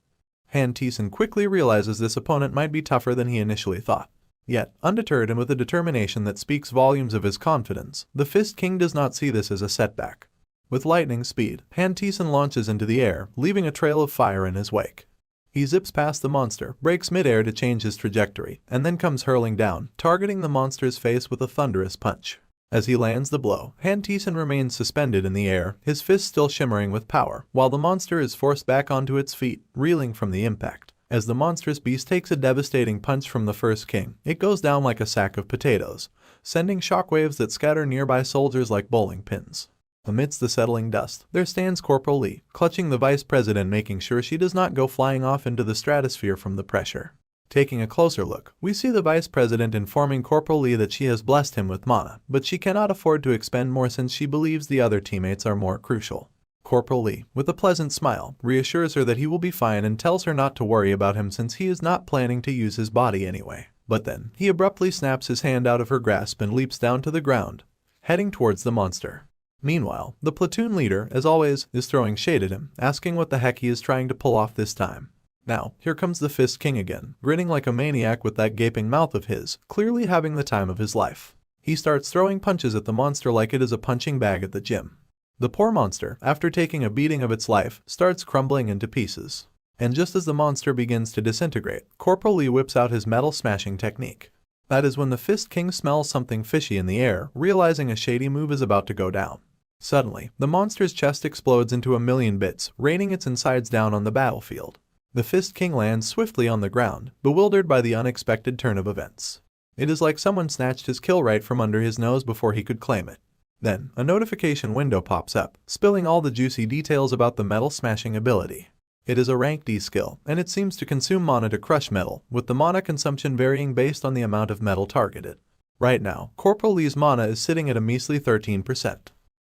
Han Tieson quickly realizes this opponent might be tougher than he initially thought. Yet, undeterred and with a determination that speaks volumes of his confidence, the Fist King does not see this as a setback. With lightning speed, Han Tieson launches into the air, leaving a trail of fire in his wake. He zips past the monster, breaks mid-air to change his trajectory, and then comes hurling down, targeting the monster's face with a thunderous punch. As he lands the blow, Han Tieson remains suspended in the air, his fist still shimmering with power, while the monster is forced back onto its feet, reeling from the impact. As the monstrous beast takes a devastating punch from the First King, it goes down like a sack of potatoes, sending shockwaves that scatter nearby soldiers like bowling pins. Amidst the settling dust, there stands Corporal Lee, clutching the vice president, making sure she does not go flying off into the stratosphere from the pressure. Taking a closer look, we see the vice president informing Corporal Lee that she has blessed him with mana, but she cannot afford to expend more since she believes the other teammates are more crucial. Corporal Lee, with a pleasant smile, reassures her that he will be fine and tells her not to worry about him since he is not planning to use his body anyway. But then, he abruptly snaps his hand out of her grasp and leaps down to the ground, heading towards the monster. Meanwhile, the platoon leader, as always, is throwing shade at him, asking what the heck he is trying to pull off this time. Now, here comes the Fist King again, grinning like a maniac with that gaping mouth of his, clearly having the time of his life. He starts throwing punches at the monster like it is a punching bag at the gym. The poor monster, after taking a beating of its life, starts crumbling into pieces. And just as the monster begins to disintegrate, Corporal Lee whips out his metal smashing technique. That is when the Fist King smells something fishy in the air, realizing a shady move is about to go down. Suddenly, the monster's chest explodes into a million bits, raining its insides down on the battlefield. The Fist King lands swiftly on the ground, bewildered by the unexpected turn of events. It is like someone snatched his kill right from under his nose before he could claim it. Then, a notification window pops up, spilling all the juicy details about the metal smashing ability. It is a rank D skill, and it seems to consume mana to crush metal, with the mana consumption varying based on the amount of metal targeted. Right now, Corporal Lee's mana is sitting at a measly 13%.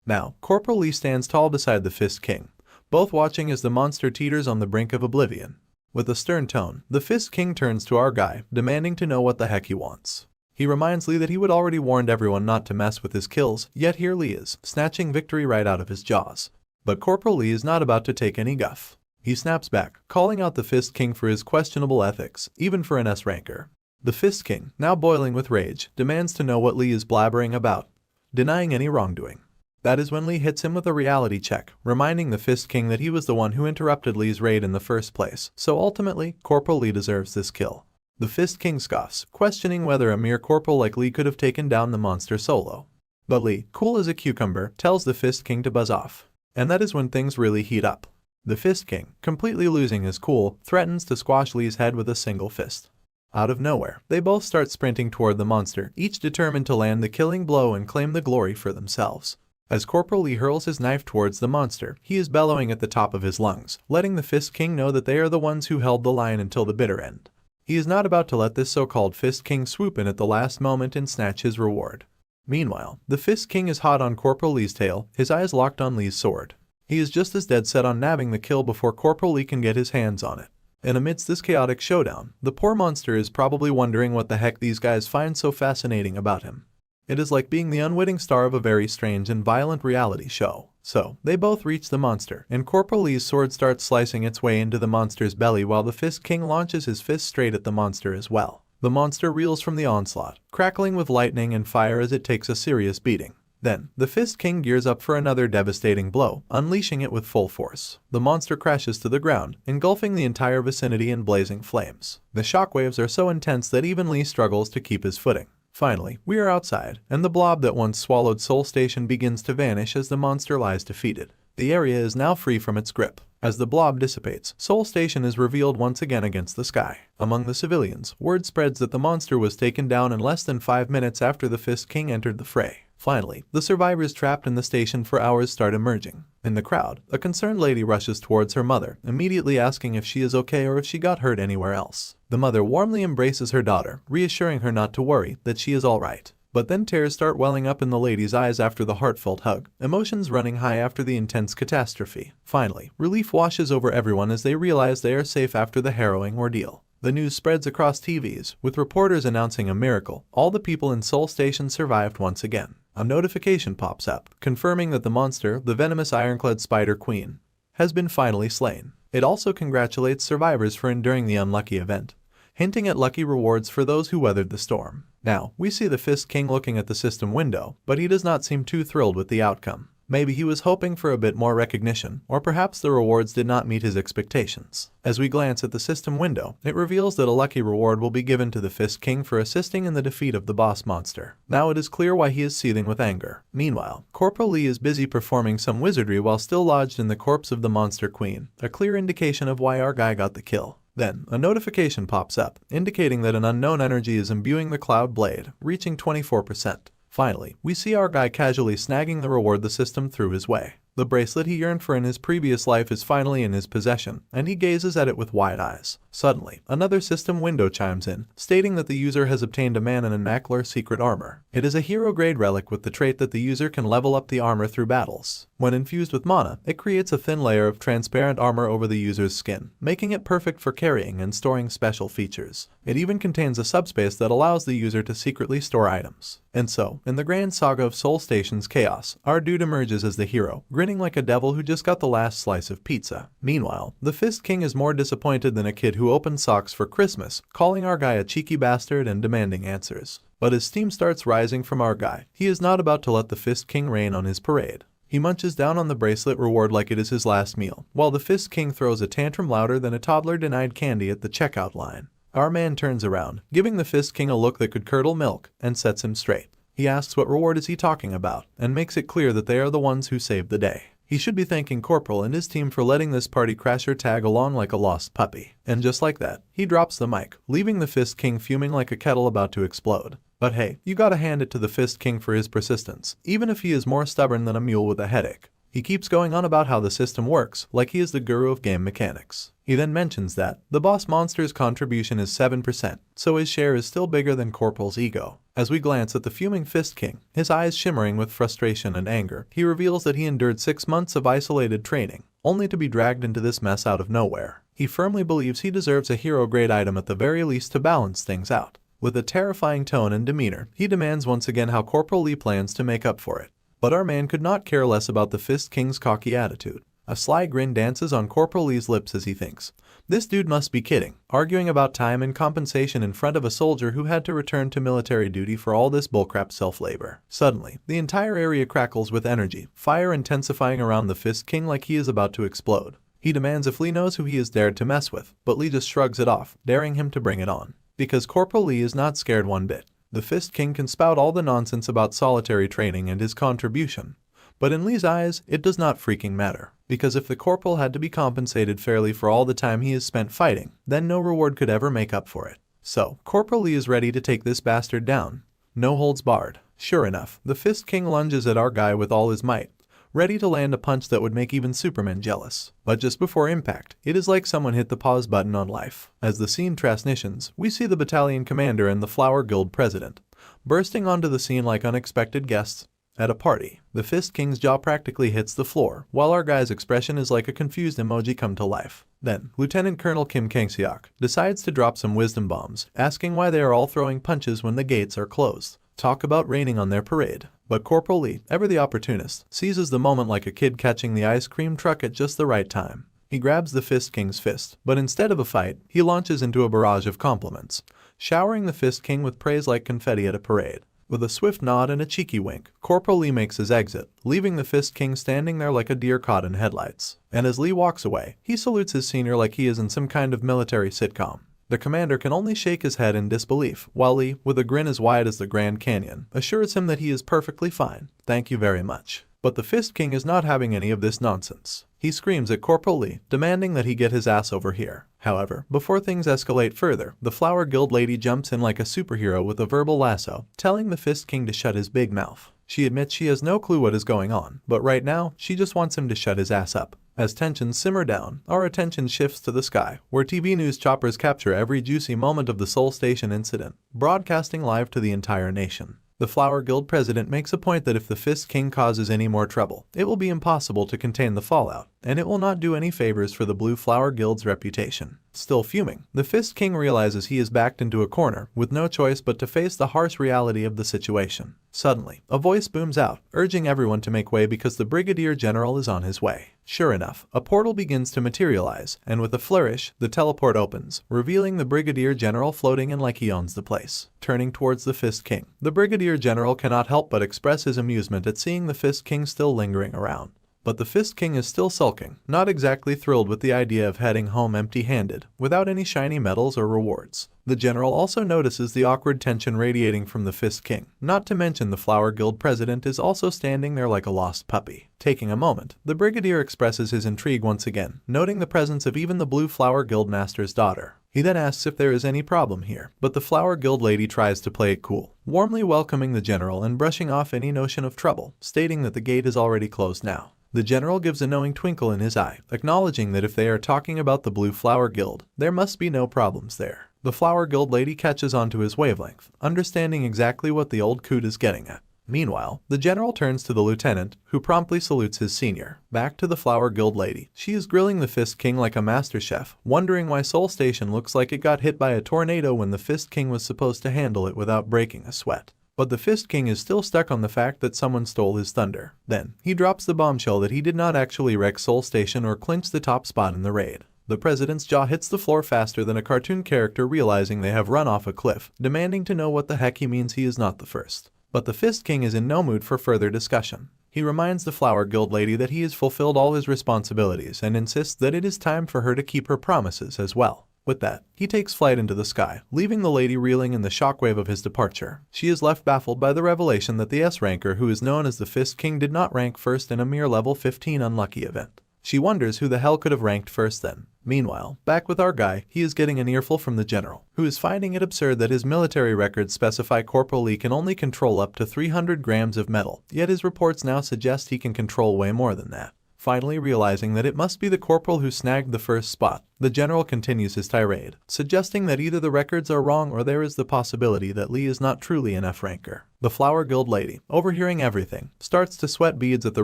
Now, Corporal Lee stands tall beside the Fist King, both watching as the monster teeters on the brink of oblivion. With a stern tone, the Fist King turns to our guy, demanding to know what the heck he wants. He reminds Lee that he would already warned everyone not to mess with his kills, yet here Lee is, snatching victory right out of his jaws. But Corporal Lee is not about to take any guff. He snaps back, calling out the Fist King for his questionable ethics, even for an S ranker. The Fist King, now boiling with rage, demands to know what Lee is blabbering about, denying any wrongdoing. That is when Lee hits him with a reality check, reminding the Fist King that he was the one who interrupted Lee's raid in the first place, so ultimately, Corporal Lee deserves this kill. The Fist King scoffs, questioning whether a mere corporal like Lee could have taken down the monster solo. But Lee, cool as a cucumber, tells the Fist King to buzz off. And that is when things really heat up. The Fist King, completely losing his cool, threatens to squash Lee's head with a single fist. Out of nowhere, they both start sprinting toward the monster, each determined to land the killing blow and claim the glory for themselves. As Corporal Lee hurls his knife towards the monster, he is bellowing at the top of his lungs, letting the Fist King know that they are the ones who held the line until the bitter end. He is not about to let this so-called Fist King swoop in at the last moment and snatch his reward. Meanwhile, the Fist King is hot on Corporal Lee's tail, his eyes locked on Lee's sword. He is just as dead set on nabbing the kill before Corporal Lee can get his hands on it. And amidst this chaotic showdown, the poor monster is probably wondering what the heck these guys find so fascinating about him. It is like being the unwitting star of a very strange and violent reality show. So, they both reach the monster, and Corporal Lee's sword starts slicing its way into the monster's belly while the Fist King launches his fist straight at the monster as well. The monster reels from the onslaught, crackling with lightning and fire as it takes a serious beating. Then, the Fist King gears up for another devastating blow, unleashing it with full force. The monster crashes to the ground, engulfing the entire vicinity in blazing flames. The shockwaves are so intense that even Lee struggles to keep his footing. Finally, we are outside, and the blob that once swallowed Soul Station begins to vanish as the monster lies defeated. The area is now free from its grip. As the blob dissipates, Soul Station is revealed once again against the sky. Among the civilians, word spreads that the monster was taken down in less than 5 minutes after the Fist King entered the fray. Finally, the survivors trapped in the station for hours start emerging. In the crowd, a concerned lady rushes towards her mother, immediately asking if she is okay or if she got hurt anywhere else. The mother warmly embraces her daughter, reassuring her not to worry, that she is alright. But then tears start welling up in the lady's eyes after the heartfelt hug, emotions running high after the intense catastrophe. Finally, relief washes over everyone as they realize they are safe after the harrowing ordeal. The news spreads across TVs, with reporters announcing a miracle. All the people in Soul Station survived once again. A notification pops up, confirming that the monster, the venomous ironclad Spider Queen, has been finally slain. It also congratulates survivors for enduring the unlucky event, hinting at lucky rewards for those who weathered the storm. Now, we see the Fist King looking at the system window, but he does not seem too thrilled with the outcome. Maybe he was hoping for a bit more recognition, or perhaps the rewards did not meet his expectations. As we glance at the system window, it reveals that a lucky reward will be given to the Fist King for assisting in the defeat of the boss monster. Now it is clear why he is seething with anger. Meanwhile, Corporal Lee is busy performing some wizardry while still lodged in the corpse of the monster queen, a clear indication of why our guy got the kill. Then, a notification pops up, indicating that an unknown energy is imbuing the Cloud Blade, reaching 24%. Finally, we see our guy casually snagging the reward the system threw his way. The bracelet he yearned for in his previous life is finally in his possession, and he gazes at it with wide eyes. Suddenly, another system window chimes in, stating that the user has obtained a manhwa secret armor. It is a hero-grade relic with the trait that the user can level up the armor through battles. When infused with mana, it creates a thin layer of transparent armor over the user's skin, making it perfect for carrying and storing special features. It even contains a subspace that allows the user to secretly store items. And so, in the grand saga of Soul Station's chaos, our dude emerges as the hero, grinning like a devil who just got the last slice of pizza. Meanwhile, the Fist King is more disappointed than a kid who opened socks for Christmas, calling our guy a cheeky bastard and demanding answers. But as steam starts rising from our guy, he is not about to let the Fist King rain on his parade. He munches down on the bracelet reward like it is his last meal, while the Fist King throws a tantrum louder than a toddler denied candy at the checkout line. Our man turns around, giving the Fist King a look that could curdle milk, and sets him straight. He asks what reward is he talking about, and makes it clear that they are the ones who saved the day. He should be thanking Corporal and his team for letting this party crasher tag along like a lost puppy. And just like that, he drops the mic, leaving the Fist King fuming like a kettle about to explode. But hey, you gotta hand it to the Fist King for his persistence, even if he is more stubborn than a mule with a headache. He keeps going on about how the system works, like he is the guru of game mechanics. He then mentions that the boss monster's contribution is 7%, so his share is still bigger than Corporal's ego. As we glance at the fuming Fist King, his eyes shimmering with frustration and anger, he reveals that he endured 6 months of isolated training, only to be dragged into this mess out of nowhere. He firmly believes he deserves a hero-grade item at the very least to balance things out. With a terrifying tone and demeanor, he demands once again how Corporal Lee plans to make up for it. But our man could not care less about the Fist King's cocky attitude. A sly grin dances on Corporal Lee's lips as he thinks, this dude must be kidding, arguing about time and compensation in front of a soldier who had to return to military duty for all this bullcrap self-labor. Suddenly, the entire area crackles with energy, fire intensifying around the Fist King like he is about to explode. He demands if Lee knows who he is dared to mess with, but Lee just shrugs it off, daring him to bring it on. Because Corporal Lee is not scared one bit. The Fist King can spout all the nonsense about solitary training and his contribution. But in Lee's eyes, it does not freaking matter. Because if the Corporal had to be compensated fairly for all the time he has spent fighting, then no reward could ever make up for it. So, Corporal Lee is ready to take this bastard down. No holds barred. Sure enough, the Fist King lunges at our guy with all his might, ready to land a punch that would make even Superman jealous. But just before impact, it is like someone hit the pause button on life. As the scene transitions, we see the battalion commander and the Flower Guild president bursting onto the scene like unexpected guests at a party. The Fist King's jaw practically hits the floor, while our guy's expression is like a confused emoji come to life. Then, Lieutenant Colonel Kim Kang-seok decides to drop some wisdom bombs, asking why they are all throwing punches when the gates are closed. Talk about raining on their parade. But Corporal Lee, ever the opportunist, seizes the moment like a kid catching the ice cream truck at just the right time. He grabs the Fist King's fist, but instead of a fight, he launches into a barrage of compliments, showering the Fist King with praise like confetti at a parade. With a swift nod and a cheeky wink, Corporal Lee makes his exit, leaving the Fist King standing there like a deer caught in headlights. And as Lee walks away, he salutes his senior like he is in some kind of military sitcom. The commander can only shake his head in disbelief, while Lee, with a grin as wide as the Grand Canyon, assures him that he is perfectly fine. Thank you very much. But the Fist King is not having any of this nonsense. He screams at Corporal Lee, demanding that he get his ass over here. However, before things escalate further, the Flower Guild lady jumps in like a superhero with a verbal lasso, telling the Fist King to shut his big mouth. She admits she has no clue what is going on, but right now, she just wants him to shut his ass up. As tensions simmer down, our attention shifts to the sky, where TV news choppers capture every juicy moment of the Soul Station incident, broadcasting live to the entire nation. The Flower Guild president makes a point that if the Fist King causes any more trouble, it will be impossible to contain the fallout, and it will not do any favors for the Blue Flower Guild's reputation. Still fuming, the Fist King realizes he is backed into a corner, with no choice but to face the harsh reality of the situation. Suddenly, a voice booms out, urging everyone to make way because the Brigadier General is on his way. Sure enough, a portal begins to materialize, and with a flourish, the teleport opens, revealing the Brigadier General floating in like he owns the place. Turning towards the Fist King, the Brigadier General cannot help but express his amusement at seeing the Fist King still lingering around. But the Fist King is still sulking, not exactly thrilled with the idea of heading home empty-handed, without any shiny medals or rewards. The general also notices the awkward tension radiating from the Fist King, not to mention the Flower Guild president is also standing there like a lost puppy. Taking a moment, the Brigadier expresses his intrigue once again, noting the presence of even the Blue Flower Guild master's daughter. He then asks if there is any problem here, but the Flower Guild lady tries to play it cool, warmly welcoming the general and brushing off any notion of trouble, stating that the gate is already closed now. The general gives a knowing twinkle in his eye, acknowledging that if they are talking about the Blue Flower Guild, there must be no problems there. The Flower Guild lady catches onto his wavelength, understanding exactly what the old coot is getting at. Meanwhile, the general turns to the lieutenant, who promptly salutes his senior. Back to the Flower Guild lady. She is grilling the Fist King like a master chef, wondering why Soul Station looks like it got hit by a tornado when the Fist King was supposed to handle it without breaking a sweat. But the Fist King is still stuck on the fact that someone stole his thunder. Then, he drops the bombshell that he did not actually wreck Soul Station or clinch the top spot in the raid. The president's jaw hits the floor faster than a cartoon character realizing they have run off a cliff, demanding to know what the heck he means he is not the first. But the Fist King is in no mood for further discussion. He reminds the Flower Guild lady that he has fulfilled all his responsibilities and insists that it is time for her to keep her promises as well. With that, he takes flight into the sky, leaving the lady reeling in the shockwave of his departure. She is left baffled by the revelation that the S-ranker who is known as the Fist King did not rank first in a mere level 15 unlucky event. She wonders who the hell could have ranked first then. Meanwhile, back with our guy, he is getting an earful from the general, who is finding it absurd that his military records specify Corporal Lee can only control up to 300 grams of metal, yet his reports now suggest he can control way more than that. Finally realizing that it must be the corporal who snagged the first spot, the general continues his tirade, suggesting that either the records are wrong or there is the possibility that Lee is not truly an F-ranker. The Flower Guild lady, overhearing everything, starts to sweat beads at the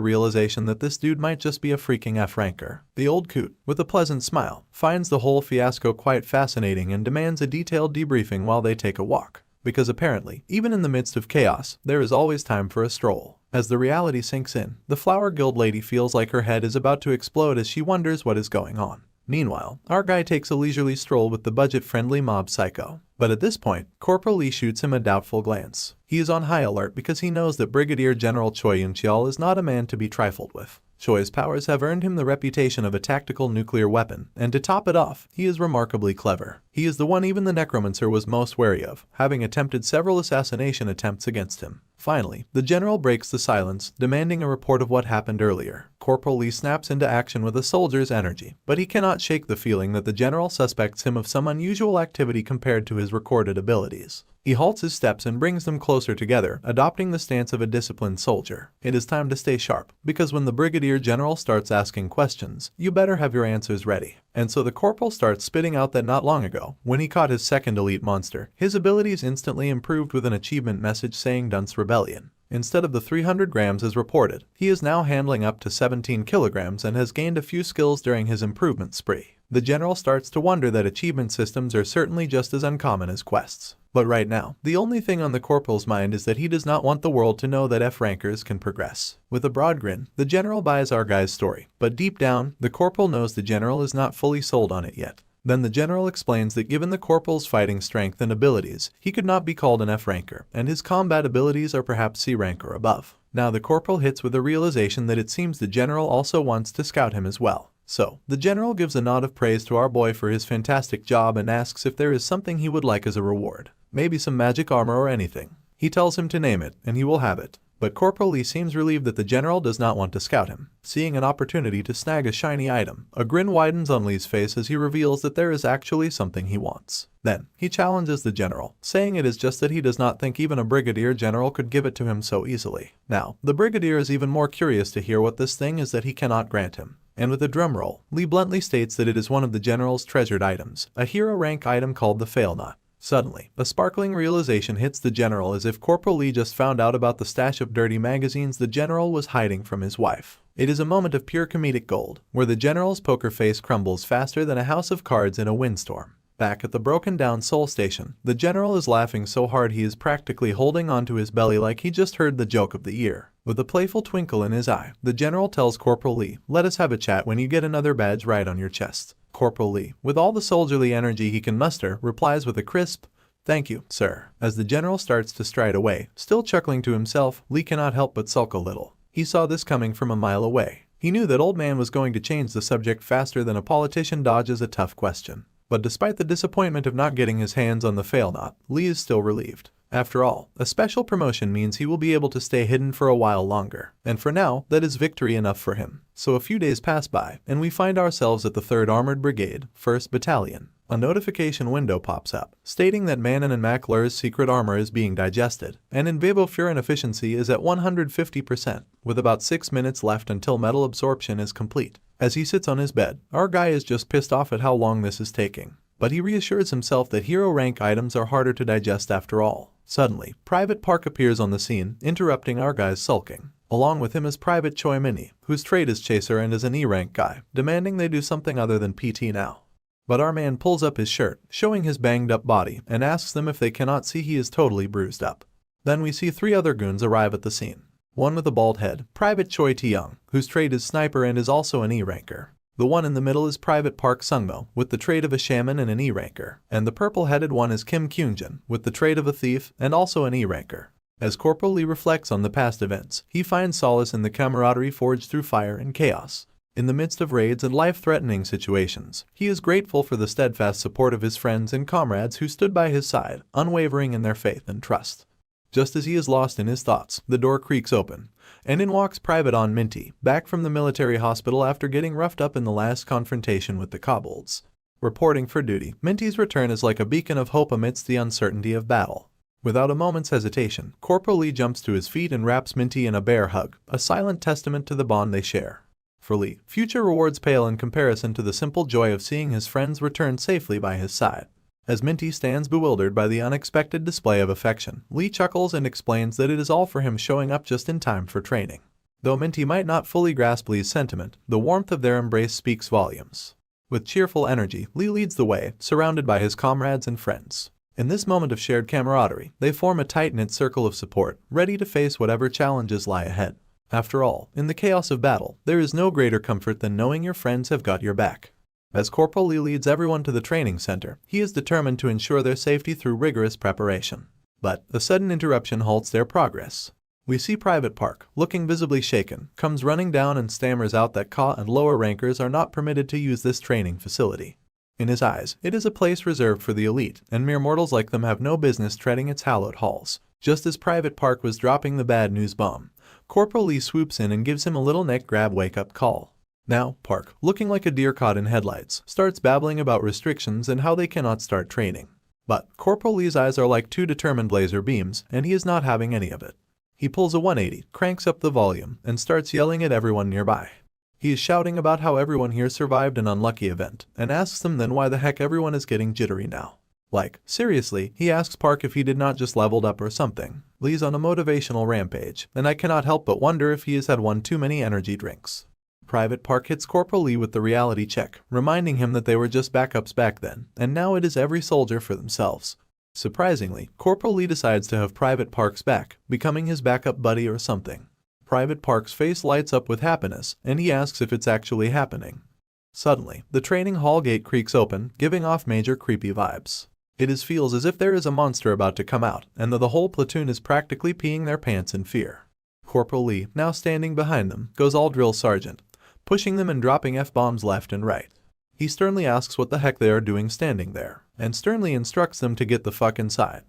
realization that this dude might just be a freaking F-ranker. The old coot, with a pleasant smile, finds the whole fiasco quite fascinating and demands a detailed debriefing while they take a walk. Because apparently, even in the midst of chaos, there is always time for a stroll. As the reality sinks in, the Flower Guild lady feels like her head is about to explode as she wonders what is going on. Meanwhile, our guy takes a leisurely stroll with the budget-friendly mob psycho. But at this point, Corporal Lee shoots him a doubtful glance. He is on high alert because he knows that Brigadier General Choi Yun-cheol is not a man to be trifled with. Choi's powers have earned him the reputation of a tactical nuclear weapon, and to top it off, he is remarkably clever. He is the one even the necromancer was most wary of, having attempted several assassination attempts against him. Finally, the general breaks the silence, demanding a report of what happened earlier. Corporal Lee snaps into action with a soldier's energy, but he cannot shake the feeling that the general suspects him of some unusual activity compared to his recorded abilities. He halts his steps and brings them closer together, adopting the stance of a disciplined soldier. It is time to stay sharp, because when the Brigadier General starts asking questions, you better have your answers ready. And so the corporal starts spitting out that not long ago, when he caught his second elite monster, his abilities instantly improved with an achievement message saying Dunce Rebellion. Instead of the 300 grams as reported, he is now handling up to 17 kilograms and has gained a few skills during his improvement spree. The general starts to wonder that achievement systems are certainly just as uncommon as quests. But right now, the only thing on the corporal's mind is that he does not want the world to know that F-rankers can progress. With a broad grin, the general buys our guy's story, but deep down, the corporal knows the general is not fully sold on it yet. Then the general explains that given the corporal's fighting strength and abilities, he could not be called an F-ranker, and his combat abilities are perhaps C-rank or above. Now the corporal hits with the realization that it seems the general also wants to scout him as well. So, the general gives a nod of praise to our boy for his fantastic job and asks if there is something he would like as a reward. Maybe some magic armor or anything. He tells him to name it, and he will have it. But Corporal Lee seems relieved that the general does not want to scout him. Seeing an opportunity to snag a shiny item, a grin widens on Lee's face as he reveals that there is actually something he wants. Then, he challenges the general, saying it is just that he does not think even a brigadier general could give it to him so easily. Now, the brigadier is even more curious to hear what this thing is that he cannot grant him. And with a drum roll, Lee bluntly states that it is one of the general's treasured items, a hero rank item called the Fail Knot. Suddenly, a sparkling realization hits the general as if Corporal Lee just found out about the stash of dirty magazines the general was hiding from his wife. It is a moment of pure comedic gold, where the general's poker face crumbles faster than a house of cards in a windstorm. Back at the broken-down Soul Station, the general is laughing so hard he is practically holding onto his belly like he just heard the joke of the year. With a playful twinkle in his eye, the general tells Corporal Lee, "Let us have a chat when you get another badge right on your chest." Corporal Lee, with all the soldierly energy he can muster, replies with a crisp, "Thank you, sir." As the general starts to stride away, still chuckling to himself, Lee cannot help but sulk a little. He saw this coming from a mile away. He knew that old man was going to change the subject faster than a politician dodges a tough question. But despite the disappointment of not getting his hands on the Fail Knot, Lee is still relieved. After all, a special promotion means he will be able to stay hidden for a while longer, and for now, that is victory enough for him. So a few days pass by, and we find ourselves at the 3rd Armored Brigade, 1st Battalion. A notification window pops up, stating that Manon and McClure's secret armor is being digested, and Invabofurin efficiency is at 150%, with about 6 minutes left until metal absorption is complete. As he sits on his bed, our guy is just pissed off at how long this is taking. But he reassures himself that hero rank items are harder to digest after all. Suddenly, Private Park appears on the scene, interrupting our guy's sulking. Along with him is Private Choi Mini, whose trade is Chaser and is an E-rank guy, demanding they do something other than PT now. But our man pulls up his shirt, showing his banged up body, and asks them if they cannot see he is totally bruised up. Then we see 3 other goons arrive at the scene. One with a bald head, Private Choi Tae-young, whose trade is Sniper and is also an E-ranker. The one in the middle is Private Park Sungmo, with the trade of a shaman and an E-ranker, and the purple-headed one is Kim Kyungjin, with the trade of a thief and also an E-ranker. As Corporal Lee reflects on the past events, he finds solace in the camaraderie forged through fire and chaos. In the midst of raids and life-threatening situations, he is grateful for the steadfast support of his friends and comrades who stood by his side, unwavering in their faith and trust. Just as he is lost in his thoughts, the door creaks open, and in walks Private On Minty, back from the military hospital after getting roughed up in the last confrontation with the kobolds. Reporting for duty, Minty's return is like a beacon of hope amidst the uncertainty of battle. Without a moment's hesitation, Corporal Lee jumps to his feet and wraps Minty in a bear hug, a silent testament to the bond they share. For Lee, future rewards pale in comparison to the simple joy of seeing his friends return safely by his side. As Minty stands bewildered by the unexpected display of affection, Lee chuckles and explains that it is all for him showing up just in time for training. Though Minty might not fully grasp Lee's sentiment, the warmth of their embrace speaks volumes. With cheerful energy, Lee leads the way, surrounded by his comrades and friends. In this moment of shared camaraderie, they form a tight-knit circle of support, ready to face whatever challenges lie ahead. After all, in the chaos of battle, there is no greater comfort than knowing your friends have got your back. As Corporal Lee leads everyone to the training center, he is determined to ensure their safety through rigorous preparation. But a sudden interruption halts their progress. We see Private Park, looking visibly shaken, comes running down and stammers out that Ka and lower rankers are not permitted to use this training facility. In his eyes, it is a place reserved for the elite, and mere mortals like them have no business treading its hallowed halls. Just as Private Park was dropping the bad news bomb, Corporal Lee swoops in and gives him a little neck grab wake-up call. Now, Park, looking like a deer caught in headlights, starts babbling about restrictions and how they cannot start training. But Corporal Lee's eyes are like 2 determined laser beams, and he is not having any of it. He pulls a 180, cranks up the volume, and starts yelling at everyone nearby. He is shouting about how everyone here survived an unlucky event, and asks them then why the heck everyone is getting jittery now. Like, seriously, he asks Park if he did not just leveled up or something. Lee's on a motivational rampage, and I cannot help but wonder if he has had one too many energy drinks. Private Park hits Corporal Lee with the reality check, reminding him that they were just backups back then, and now it is every soldier for themselves. Surprisingly, Corporal Lee decides to have Private Park's back, becoming his backup buddy or something. Private Park's face lights up with happiness, and he asks if it's actually happening. Suddenly, the training hall gate creaks open, giving off major creepy vibes. It feels as if there is a monster about to come out, and that the whole platoon is practically peeing their pants in fear. Corporal Lee, now standing behind them, goes all drill sergeant, pushing them and dropping F-bombs left and right. He sternly asks what the heck they are doing standing there, and sternly instructs them to get the fuck inside.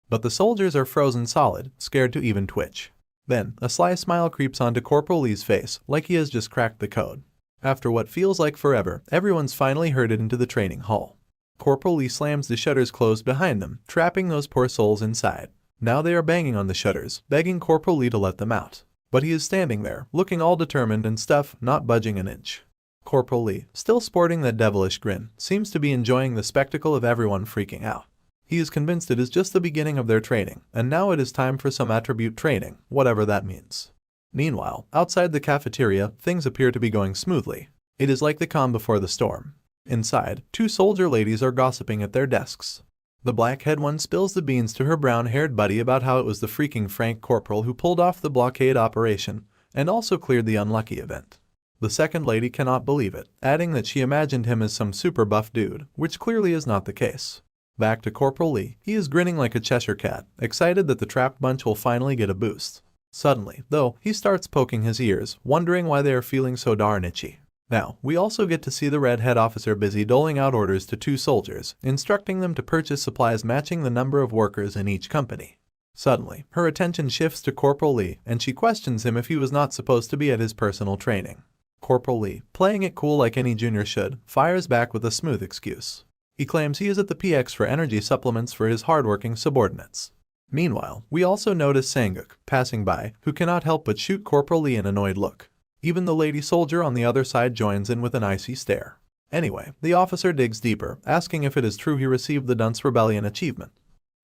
But the soldiers are frozen solid, scared to even twitch. Then, a sly smile creeps onto Corporal Lee's face, like he has just cracked the code. After what feels like forever, everyone's finally herded into the training hall. Corporal Lee slams the shutters closed behind them, trapping those poor souls inside. Now they are banging on the shutters, begging Corporal Lee to let them out. But he is standing there, looking all determined and stuff, not budging an inch. Corporal Lee, still sporting that devilish grin, seems to be enjoying the spectacle of everyone freaking out. He is convinced it is just the beginning of their training, and now it is time for some attribute training, whatever that means. Meanwhile, outside the cafeteria, things appear to be going smoothly. It is like the calm before the storm. Inside, 2 soldier ladies are gossiping at their desks. The black-haired one spills the beans to her brown-haired buddy about how it was the freaking Frank Corporal who pulled off the blockade operation, and also cleared the unlucky event. The second lady cannot believe it, adding that she imagined him as some super buff dude, which clearly is not the case. Back to Corporal Lee, he is grinning like a Cheshire cat, excited that the trapped bunch will finally get a boost. Suddenly, though, he starts poking his ears, wondering why they are feeling so darn itchy. Now, we also get to see the red head officer busy doling out orders to 2 soldiers, instructing them to purchase supplies matching the number of workers in each company. Suddenly, her attention shifts to Corporal Lee and she questions him if he was not supposed to be at his personal training. Corporal Lee, playing it cool like any junior should, fires back with a smooth excuse. He claims he is at the PX for energy supplements for his hardworking subordinates. Meanwhile, we also notice Sanguk, passing by, who cannot help but shoot Corporal Lee an annoyed look. Even the lady soldier on the other side joins in with an icy stare. Anyway, the officer digs deeper, asking if it is true he received the Dunce Rebellion achievement.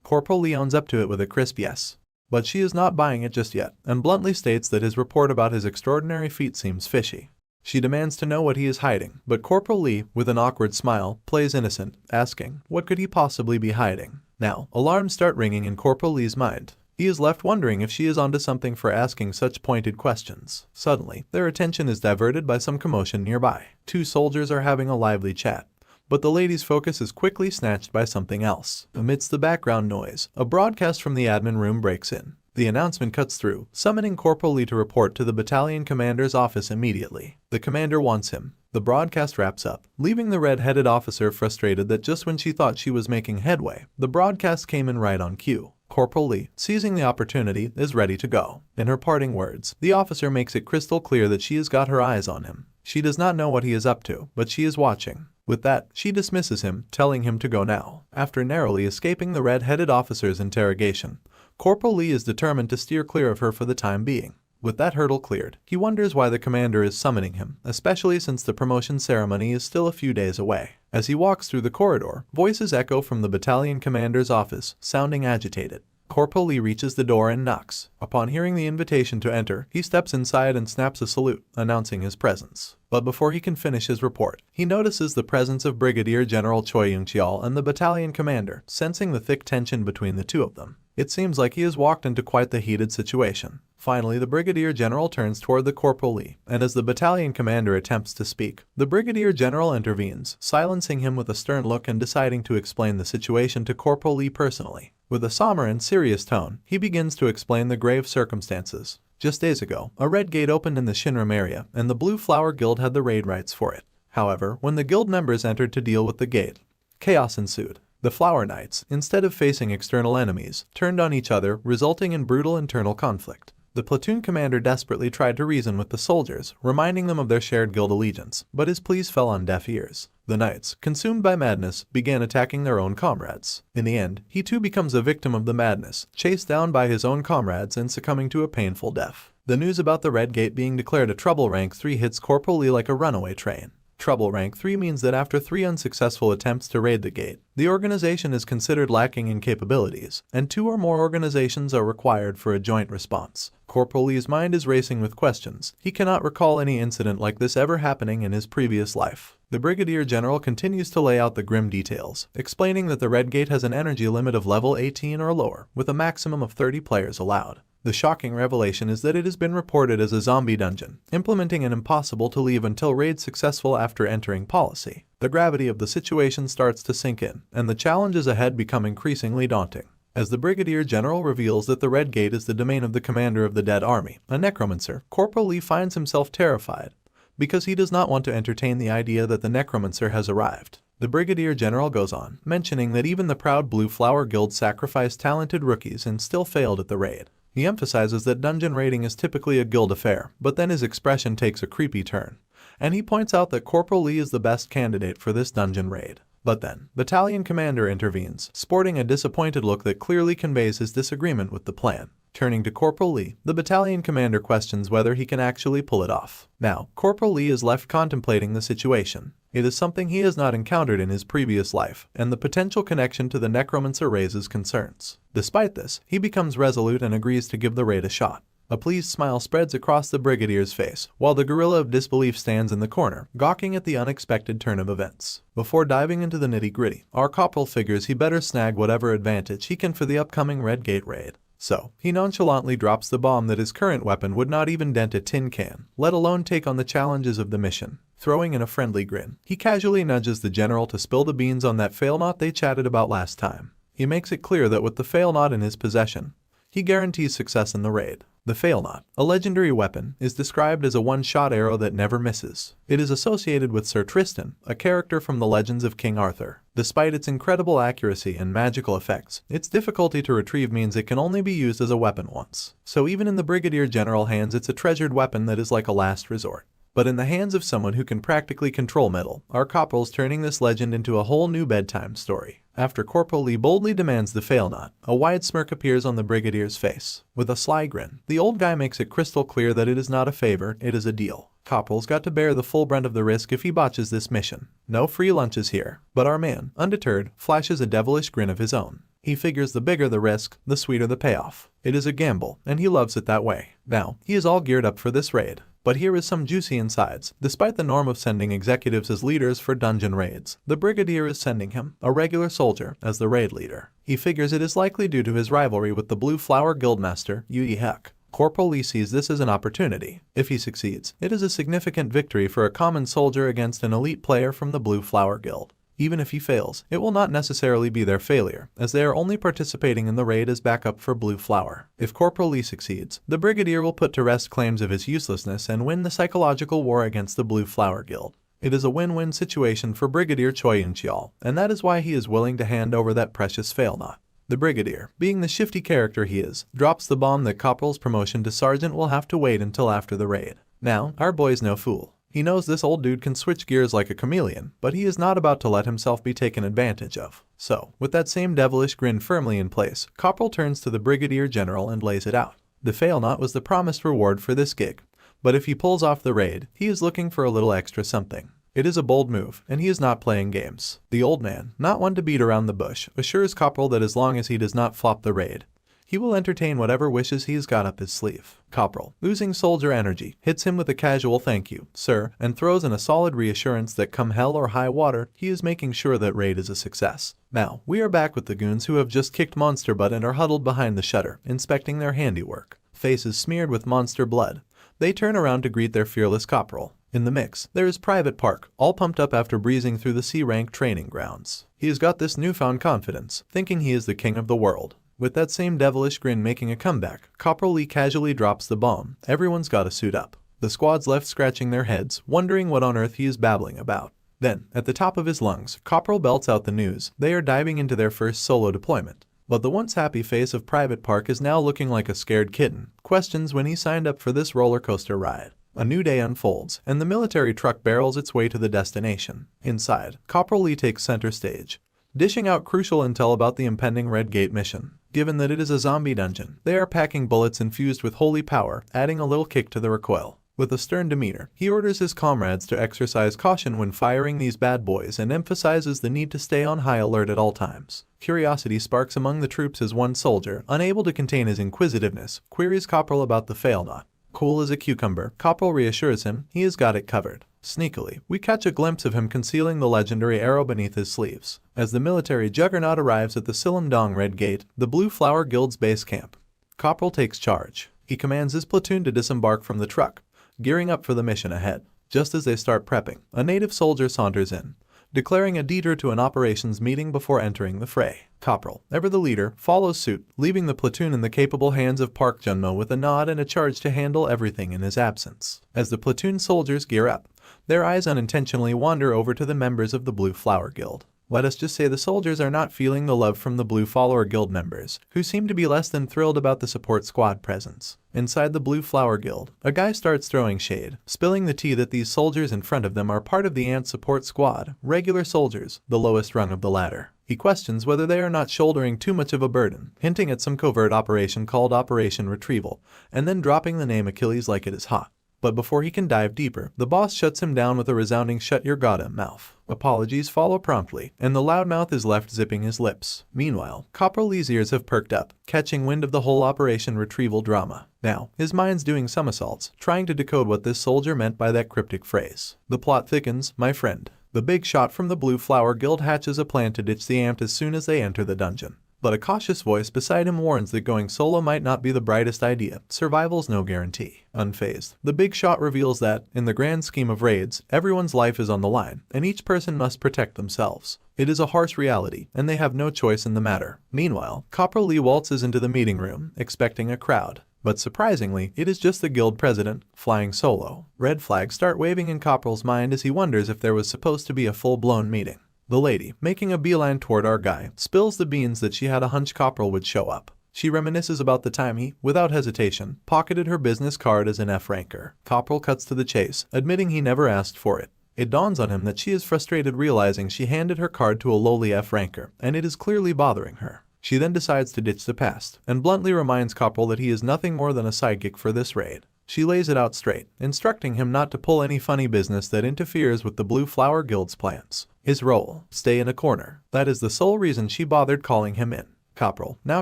Corporal Lee owns up to it with a crisp yes. But she is not buying it just yet, and bluntly states that his report about his extraordinary feat seems fishy. She demands to know what he is hiding, but Corporal Lee, with an awkward smile, plays innocent, asking, what could he possibly be hiding? Now, alarms start ringing in Corporal Lee's mind. He is left wondering if she is onto something for asking such pointed questions. Suddenly, their attention is diverted by some commotion nearby. Two soldiers are having a lively chat, but the lady's focus is quickly snatched by something else. Amidst the background noise, a broadcast from the admin room breaks in. The announcement cuts through, summoning Corporal Lee to report to the battalion commander's office immediately. The commander wants him. The broadcast wraps up, leaving the red-headed officer frustrated that just when she thought she was making headway, the broadcast came in right on cue. Corporal Lee, seizing the opportunity, is ready to go. In her parting words, the officer makes it crystal clear that she has got her eyes on him. She does not know what he is up to, but she is watching. With that, she dismisses him, telling him to go now. After narrowly escaping the red-headed officer's interrogation, Corporal Lee is determined to steer clear of her for the time being. With that hurdle cleared, he wonders why the commander is summoning him, especially since the promotion ceremony is still a few days away. As he walks through the corridor, voices echo from the battalion commander's office, sounding agitated. Corporal Lee reaches the door and knocks. Upon hearing the invitation to enter, he steps inside and snaps a salute, announcing his presence. But before he can finish his report, he notices the presence of Brigadier General Choi Young-cheol and the battalion commander, sensing the thick tension between the two of them. It seems like he has walked into quite the heated situation. Finally, the Brigadier General turns toward the Corporal Lee, and as the battalion commander attempts to speak, the Brigadier General intervenes, silencing him with a stern look and deciding to explain the situation to Corporal Lee personally. With a somber and serious tone, he begins to explain the grave circumstances. Just days ago, a red gate opened in the Shinram area, and the Blue Flower Guild had the raid rights for it. However, when the guild members entered to deal with the gate, chaos ensued. The Flower Knights, instead of facing external enemies, turned on each other, resulting in brutal internal conflict. The platoon commander desperately tried to reason with the soldiers, reminding them of their shared guild allegiance, but his pleas fell on deaf ears. The knights, consumed by madness, began attacking their own comrades. In the end, he too becomes a victim of the madness, chased down by his own comrades and succumbing to a painful death. The news about the Red Gate being declared a Trouble Rank 3 hits Corporal Lee like a runaway train. Trouble Rank 3 means that after 3 unsuccessful attempts to raid the gate, the organization is considered lacking in capabilities, and 2 or more organizations are required for a joint response. Corporal Lee's mind is racing with questions. He cannot recall any incident like this ever happening in his previous life. The Brigadier General continues to lay out the grim details, explaining that the Red Gate has an energy limit of level 18 or lower, with a maximum of 30 players allowed. The shocking revelation is that it has been reported as a zombie dungeon, implementing an impossible to leave until raid successful after entering policy. The gravity of the situation starts to sink in, and the challenges ahead become increasingly daunting. As the Brigadier General reveals that the Red Gate is the domain of the commander of the dead army, a necromancer, Corporal Lee finds himself terrified, because he does not want to entertain the idea that the necromancer has arrived. The Brigadier General goes on, mentioning that even the proud Blue Flower Guild sacrificed talented rookies and still failed at the raid. He emphasizes that dungeon raiding is typically a guild affair, but then his expression takes a creepy turn, and he points out that Corporal Lee is the best candidate for this dungeon raid. But then, Battalion Commander intervenes, sporting a disappointed look that clearly conveys his disagreement with the plan. Turning to Corporal Lee, the Battalion Commander questions whether he can actually pull it off. Now, Corporal Lee is left contemplating the situation. It is something he has not encountered in his previous life, and the potential connection to the necromancer raises concerns. Despite this, he becomes resolute and agrees to give the raid a shot. A pleased smile spreads across the Brigadier's face, while the gorilla of disbelief stands in the corner, gawking at the unexpected turn of events. Before diving into the nitty-gritty, our corporal figures he better snag whatever advantage he can for the upcoming Red Gate raid. So, he nonchalantly drops the bomb that his current weapon would not even dent a tin can, let alone take on the challenges of the mission. Throwing in a friendly grin, he casually nudges the general to spill the beans on that fail knot they chatted about last time. He makes it clear that with the fail knot in his possession, he guarantees success in the raid. The Failnaught, a legendary weapon, is described as a one-shot arrow that never misses. It is associated with Sir Tristan, a character from the legends of King Arthur. Despite its incredible accuracy and magical effects, its difficulty to retrieve means it can only be used as a weapon once. So even in the Brigadier General hands, it's a treasured weapon that is like a last resort. But in the hands of someone who can practically control metal, are Corporal's turning this legend into a whole new bedtime story. After Corporal Lee boldly demands the Failnaught, a wide smirk appears on the Brigadier's face. With a sly grin, the old guy makes it crystal clear that it is not a favor, it is a deal. Corporal's got to bear the full brunt of the risk if he botches this mission. No free lunches here. But our man, undeterred, flashes a devilish grin of his own. He figures the bigger the risk, the sweeter the payoff. It is a gamble, and he loves it that way. Now, he is all geared up for this raid. But here is some juicy insides. Despite the norm of sending executives as leaders for dungeon raids, the Brigadier is sending him, a regular soldier, as the raid leader. He figures it is likely due to his rivalry with the Blue Flower Guildmaster, Yu Heck. Corporal Lee sees this as an opportunity. If he succeeds, it is a significant victory for a common soldier against an elite player from the Blue Flower Guild. Even if he fails, it will not necessarily be their failure, as they are only participating in the raid as backup for Blue Flower. If Corporal Lee succeeds, the Brigadier will put to rest claims of his uselessness and win the psychological war against the Blue Flower Guild. It is a win-win situation for Brigadier Choi Yun-cheol, and that is why he is willing to hand over that precious Failnaught. The Brigadier, being the shifty character he is, drops the bomb that Corporal's promotion to Sergeant will have to wait until after the raid. Now, our boy's no fool. He knows this old dude can switch gears like a chameleon, but he is not about to let himself be taken advantage of. So, with that same devilish grin firmly in place, Corporal turns to the Brigadier General and lays it out. The Failnaught was the promised reward for this gig, but if he pulls off the raid, he is looking for a little extra something. It is a bold move, and he is not playing games. The old man, not one to beat around the bush, assures Corporal that as long as he does not flop the raid, he will entertain whatever wishes he has got up his sleeve. Corporal, losing soldier energy, hits him with a casual thank you, sir, and throws in a solid reassurance that come hell or high water, he is making sure that raid is a success. Now, we are back with the goons who have just kicked monster butt and are huddled behind the shutter, inspecting their handiwork. Faces smeared with monster blood. They turn around to greet their fearless corporal. In the mix, there is Private Park, all pumped up after breezing through the C-rank training grounds. He has got this newfound confidence, thinking he is the king of the world. With that same devilish grin making a comeback, Corporal Lee casually drops the bomb. Everyone's gotta suit up. The squad's left scratching their heads, wondering what on earth he is babbling about. Then, at the top of his lungs, Corporal belts out the news. They are diving into their first solo deployment. But the once happy face of Private Park is now looking like a scared kitten. Questions when he signed up for this roller coaster ride. A new day unfolds, and the military truck barrels its way to the destination. Inside, Corporal Lee takes center stage, dishing out crucial intel about the impending Red Gate mission. Given that it is a zombie dungeon, they are packing bullets infused with holy power, adding a little kick to the recoil. With a stern demeanor, he orders his comrades to exercise caution when firing these bad boys and emphasizes the need to stay on high alert at all times. Curiosity sparks among the troops as one soldier, unable to contain his inquisitiveness, queries Corporal about the Failnaught. Cool as a cucumber, Corporal reassures him he has got it covered. Sneakily, we catch a glimpse of him concealing the legendary arrow beneath his sleeves. As the military juggernaut arrives at the Silumdong Red Gate, the Blue Flower Guild's base camp, Corporal takes charge. He commands his platoon to disembark from the truck, gearing up for the mission ahead. Just as they start prepping, a native soldier saunters in, declaring a detour to an operations meeting before entering the fray. Corporal, ever the leader, follows suit, leaving the platoon in the capable hands of Park Junmo with a nod and a charge to handle everything in his absence. As the platoon soldiers gear up, their eyes unintentionally wander over to the members of the Blue Flower Guild. Let us just say the soldiers are not feeling the love from the Blue Flower Guild members, who seem to be less than thrilled about the support squad presence. Inside the Blue Flower Guild, a guy starts throwing shade, spilling the tea that these soldiers in front of them are part of the Ant support squad, regular soldiers, the lowest rung of the ladder. He questions whether they are not shouldering too much of a burden, hinting at some covert operation called Operation Retrieval, and then dropping the name Achilles like it is hot. But before he can dive deeper, the boss shuts him down with a resounding "shut your goddamn mouth." Apologies follow promptly, and the loudmouth is left zipping his lips. Meanwhile, Corporal Lee's ears have perked up, catching wind of the whole Operation Retrieval drama. Now, his mind's doing somersaults, trying to decode what this soldier meant by that cryptic phrase. The plot thickens, my friend. The big shot from the Blue Flower Guild hatches a plan to ditch the Ant as soon as they enter the dungeon. But a cautious voice beside him warns that going solo might not be the brightest idea. Survival's no guarantee. Unfazed, the big shot reveals that, in the grand scheme of raids, everyone's life is on the line, and each person must protect themselves. It is a harsh reality, and they have no choice in the matter. Meanwhile, Corporal Lee waltzes into the meeting room, expecting a crowd. But surprisingly, it is just the guild president, flying solo. Red flags start waving in Copperl's mind as he wonders if there was supposed to be a full-blown meeting. The lady, making a beeline toward our guy, spills the beans that she had a hunch Copperl would show up. She reminisces about the time he, without hesitation, pocketed her business card as an F-ranker. Copperl cuts to the chase, admitting he never asked for it. It dawns on him that she is frustrated realizing she handed her card to a lowly F-ranker, and it is clearly bothering her. She then decides to ditch the past, and bluntly reminds Copperl that he is nothing more than a sidekick for this raid. She lays it out straight, instructing him not to pull any funny business that interferes with the Blue Flower Guild's plans. His role: stay in a corner. That is the sole reason she bothered calling him in. Copperl, now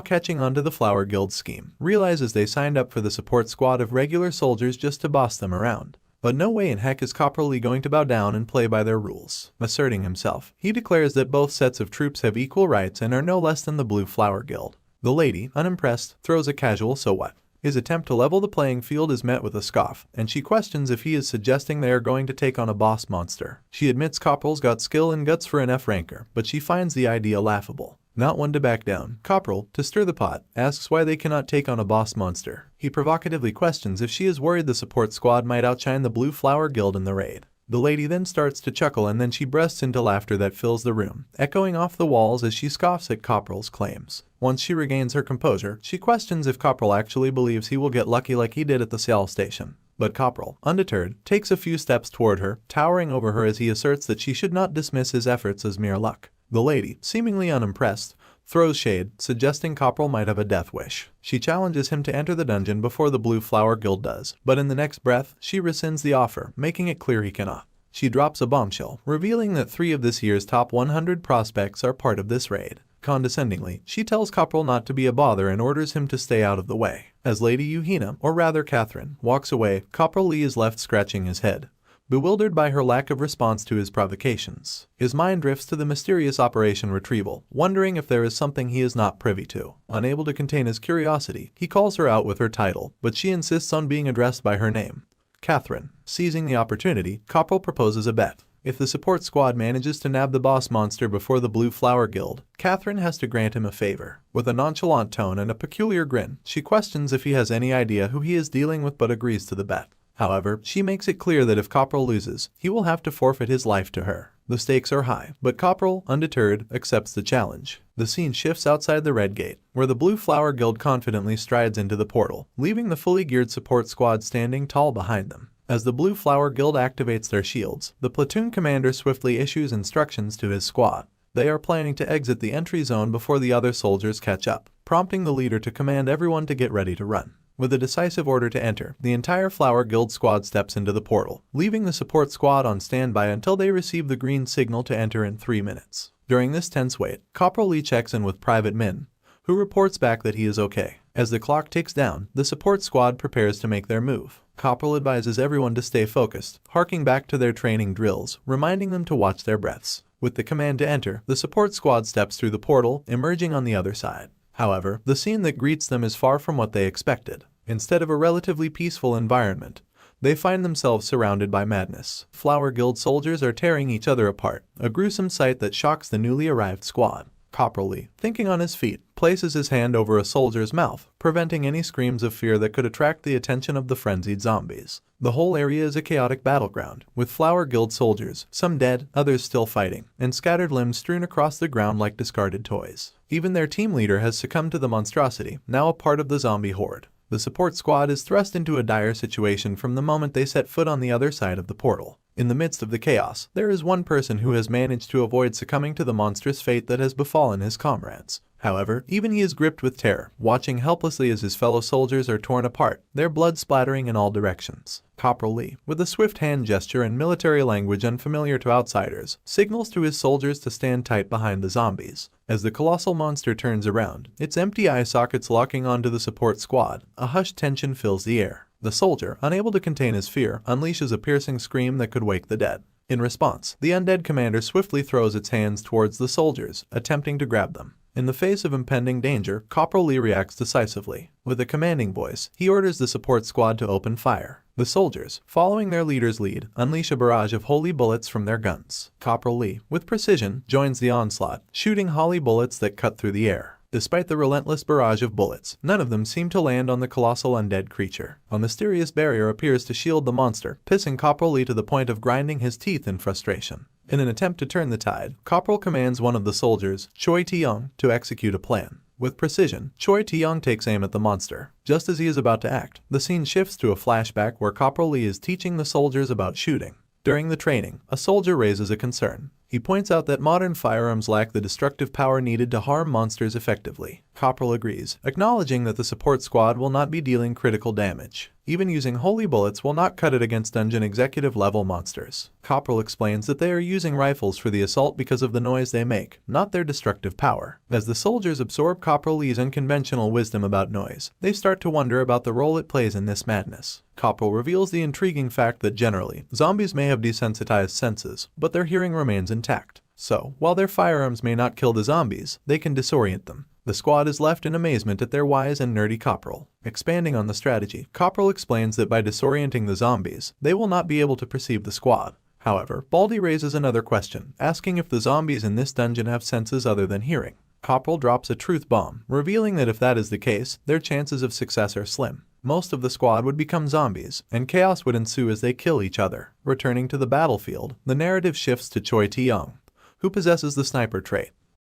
catching on to the Flower Guild's scheme, realizes they signed up for the support squad of regular soldiers just to boss them around. But no way in heck is Copperl going to bow down and play by their rules. Asserting himself, he declares that both sets of troops have equal rights and are no less than the Blue Flower Guild. The lady, unimpressed, throws a casual "so what?" His attempt to level the playing field is met with a scoff, and she questions if he is suggesting they are going to take on a boss monster. She admits Copperl's got skill and guts for an F-ranker, but she finds the idea laughable. Not one to back down, Copperl, to stir the pot, asks why they cannot take on a boss monster. He provocatively questions if she is worried the support squad might outshine the Blue Flower Guild in the raid. The lady then starts to chuckle and then she bursts into laughter that fills the room, echoing off the walls as she scoffs at Copperl's claims. Once she regains her composure, she questions if Copperl actually believes he will get lucky like he did at the Cial station. But Copperl, undeterred, takes a few steps toward her, towering over her as he asserts that she should not dismiss his efforts as mere luck. The lady, seemingly unimpressed, throws shade, suggesting Copperl might have a death wish. She challenges him to enter the dungeon before the Blue Flower Guild does, but in the next breath, she rescinds the offer, making it clear he cannot. She drops a bombshell, revealing that 3 of this year's top 100 prospects are part of this raid. Condescendingly, she tells Copperl not to be a bother and orders him to stay out of the way. As Lady Euhena, or rather Catherine, walks away, Copperl Lee is left scratching his head, bewildered by her lack of response to his provocations. His mind drifts to the mysterious Operation Retrieval, wondering if there is something he is not privy to. Unable to contain his curiosity, he calls her out with her title, but she insists on being addressed by her name, Catherine. Seizing the opportunity, Copperl proposes a bet. If the support squad manages to nab the boss monster before the Blue Flower Guild, Catherine has to grant him a favor. With a nonchalant tone and a peculiar grin, she questions if he has any idea who he is dealing with but agrees to the bet. However, she makes it clear that if Copperl loses, he will have to forfeit his life to her. The stakes are high, but Copperl, undeterred, accepts the challenge. The scene shifts outside the Red Gate, where the Blue Flower Guild confidently strides into the portal, leaving the fully geared support squad standing tall behind them. As the Blue Flower Guild activates their shields, the platoon commander swiftly issues instructions to his squad. They are planning to exit the entry zone before the other soldiers catch up, prompting the leader to command everyone to get ready to run. With a decisive order to enter, the entire Flower Guild squad steps into the portal, leaving the support squad on standby until they receive the green signal to enter in 3 minutes. During this tense wait, Copperl Lee checks in with Private Min, who reports back that he is okay. As the clock ticks down, the support squad prepares to make their move. Copperl advises everyone to stay focused, harking back to their training drills, reminding them to watch their breaths. With the command to enter, the support squad steps through the portal, emerging on the other side. However, the scene that greets them is far from what they expected. Instead of a relatively peaceful environment, they find themselves surrounded by madness. Flower Guild soldiers are tearing each other apart, a gruesome sight that shocks the newly arrived squad. Copperl Lee, thinking on his feet, places his hand over a soldier's mouth, preventing any screams of fear that could attract the attention of the frenzied zombies. The whole area is a chaotic battleground, with Flower Guild soldiers, some dead, others still fighting, and scattered limbs strewn across the ground like discarded toys. Even their team leader has succumbed to the monstrosity, now a part of the zombie horde. The support squad is thrust into a dire situation from the moment they set foot on the other side of the portal. In the midst of the chaos, there is one person who has managed to avoid succumbing to the monstrous fate that has befallen his comrades. However, even he is gripped with terror, watching helplessly as his fellow soldiers are torn apart, their blood splattering in all directions. Copperl Lee, with a swift hand gesture and military language unfamiliar to outsiders, signals to his soldiers to stand tight behind the zombies. As the colossal monster turns around, its empty eye sockets locking onto the support squad, a hushed tension fills the air. The soldier, unable to contain his fear, unleashes a piercing scream that could wake the dead. In response, the undead commander swiftly throws its hands towards the soldiers, attempting to grab them. In the face of impending danger, Copperl Lee reacts decisively. With a commanding voice, he orders the support squad to open fire. The soldiers, following their leader's lead, unleash a barrage of holy bullets from their guns. Copperl Lee, with precision, joins the onslaught, shooting holy bullets that cut through the air. Despite the relentless barrage of bullets, none of them seem to land on the colossal undead creature. A mysterious barrier appears to shield the monster, pissing Copperl Lee to the point of grinding his teeth in frustration. In an attempt to turn the tide, Copperl commands one of the soldiers, Choi Tae-young, to execute a plan. With precision, Choi Tae-young takes aim at the monster. Just as he is about to act, the scene shifts to a flashback where Copperl Lee is teaching the soldiers about shooting. During the training, a soldier raises a concern. He points out that modern firearms lack the destructive power needed to harm monsters effectively. Copperl agrees, acknowledging that the support squad will not be dealing critical damage. Even using holy bullets will not cut it against dungeon executive level monsters. Copperl explains that they are using rifles for the assault because of the noise they make, not their destructive power. As the soldiers absorb Copperl Lee's unconventional wisdom about noise, they start to wonder about the role it plays in this madness. Copperl reveals the intriguing fact that generally, zombies may have desensitized senses, but their hearing remains intact. So, while their firearms may not kill the zombies, they can disorient them. The squad is left in amazement at their wise and nerdy Copperl. Expanding on the strategy, Copperl explains that by disorienting the zombies, they will not be able to perceive the squad. However, Baldy raises another question, asking if the zombies in this dungeon have senses other than hearing. Copperl drops a truth bomb, revealing that if that is the case, their chances of success are slim. Most of the squad would become zombies, and chaos would ensue as they kill each other. Returning to the battlefield, the narrative shifts to Choi Tae-young, who possesses the sniper trait.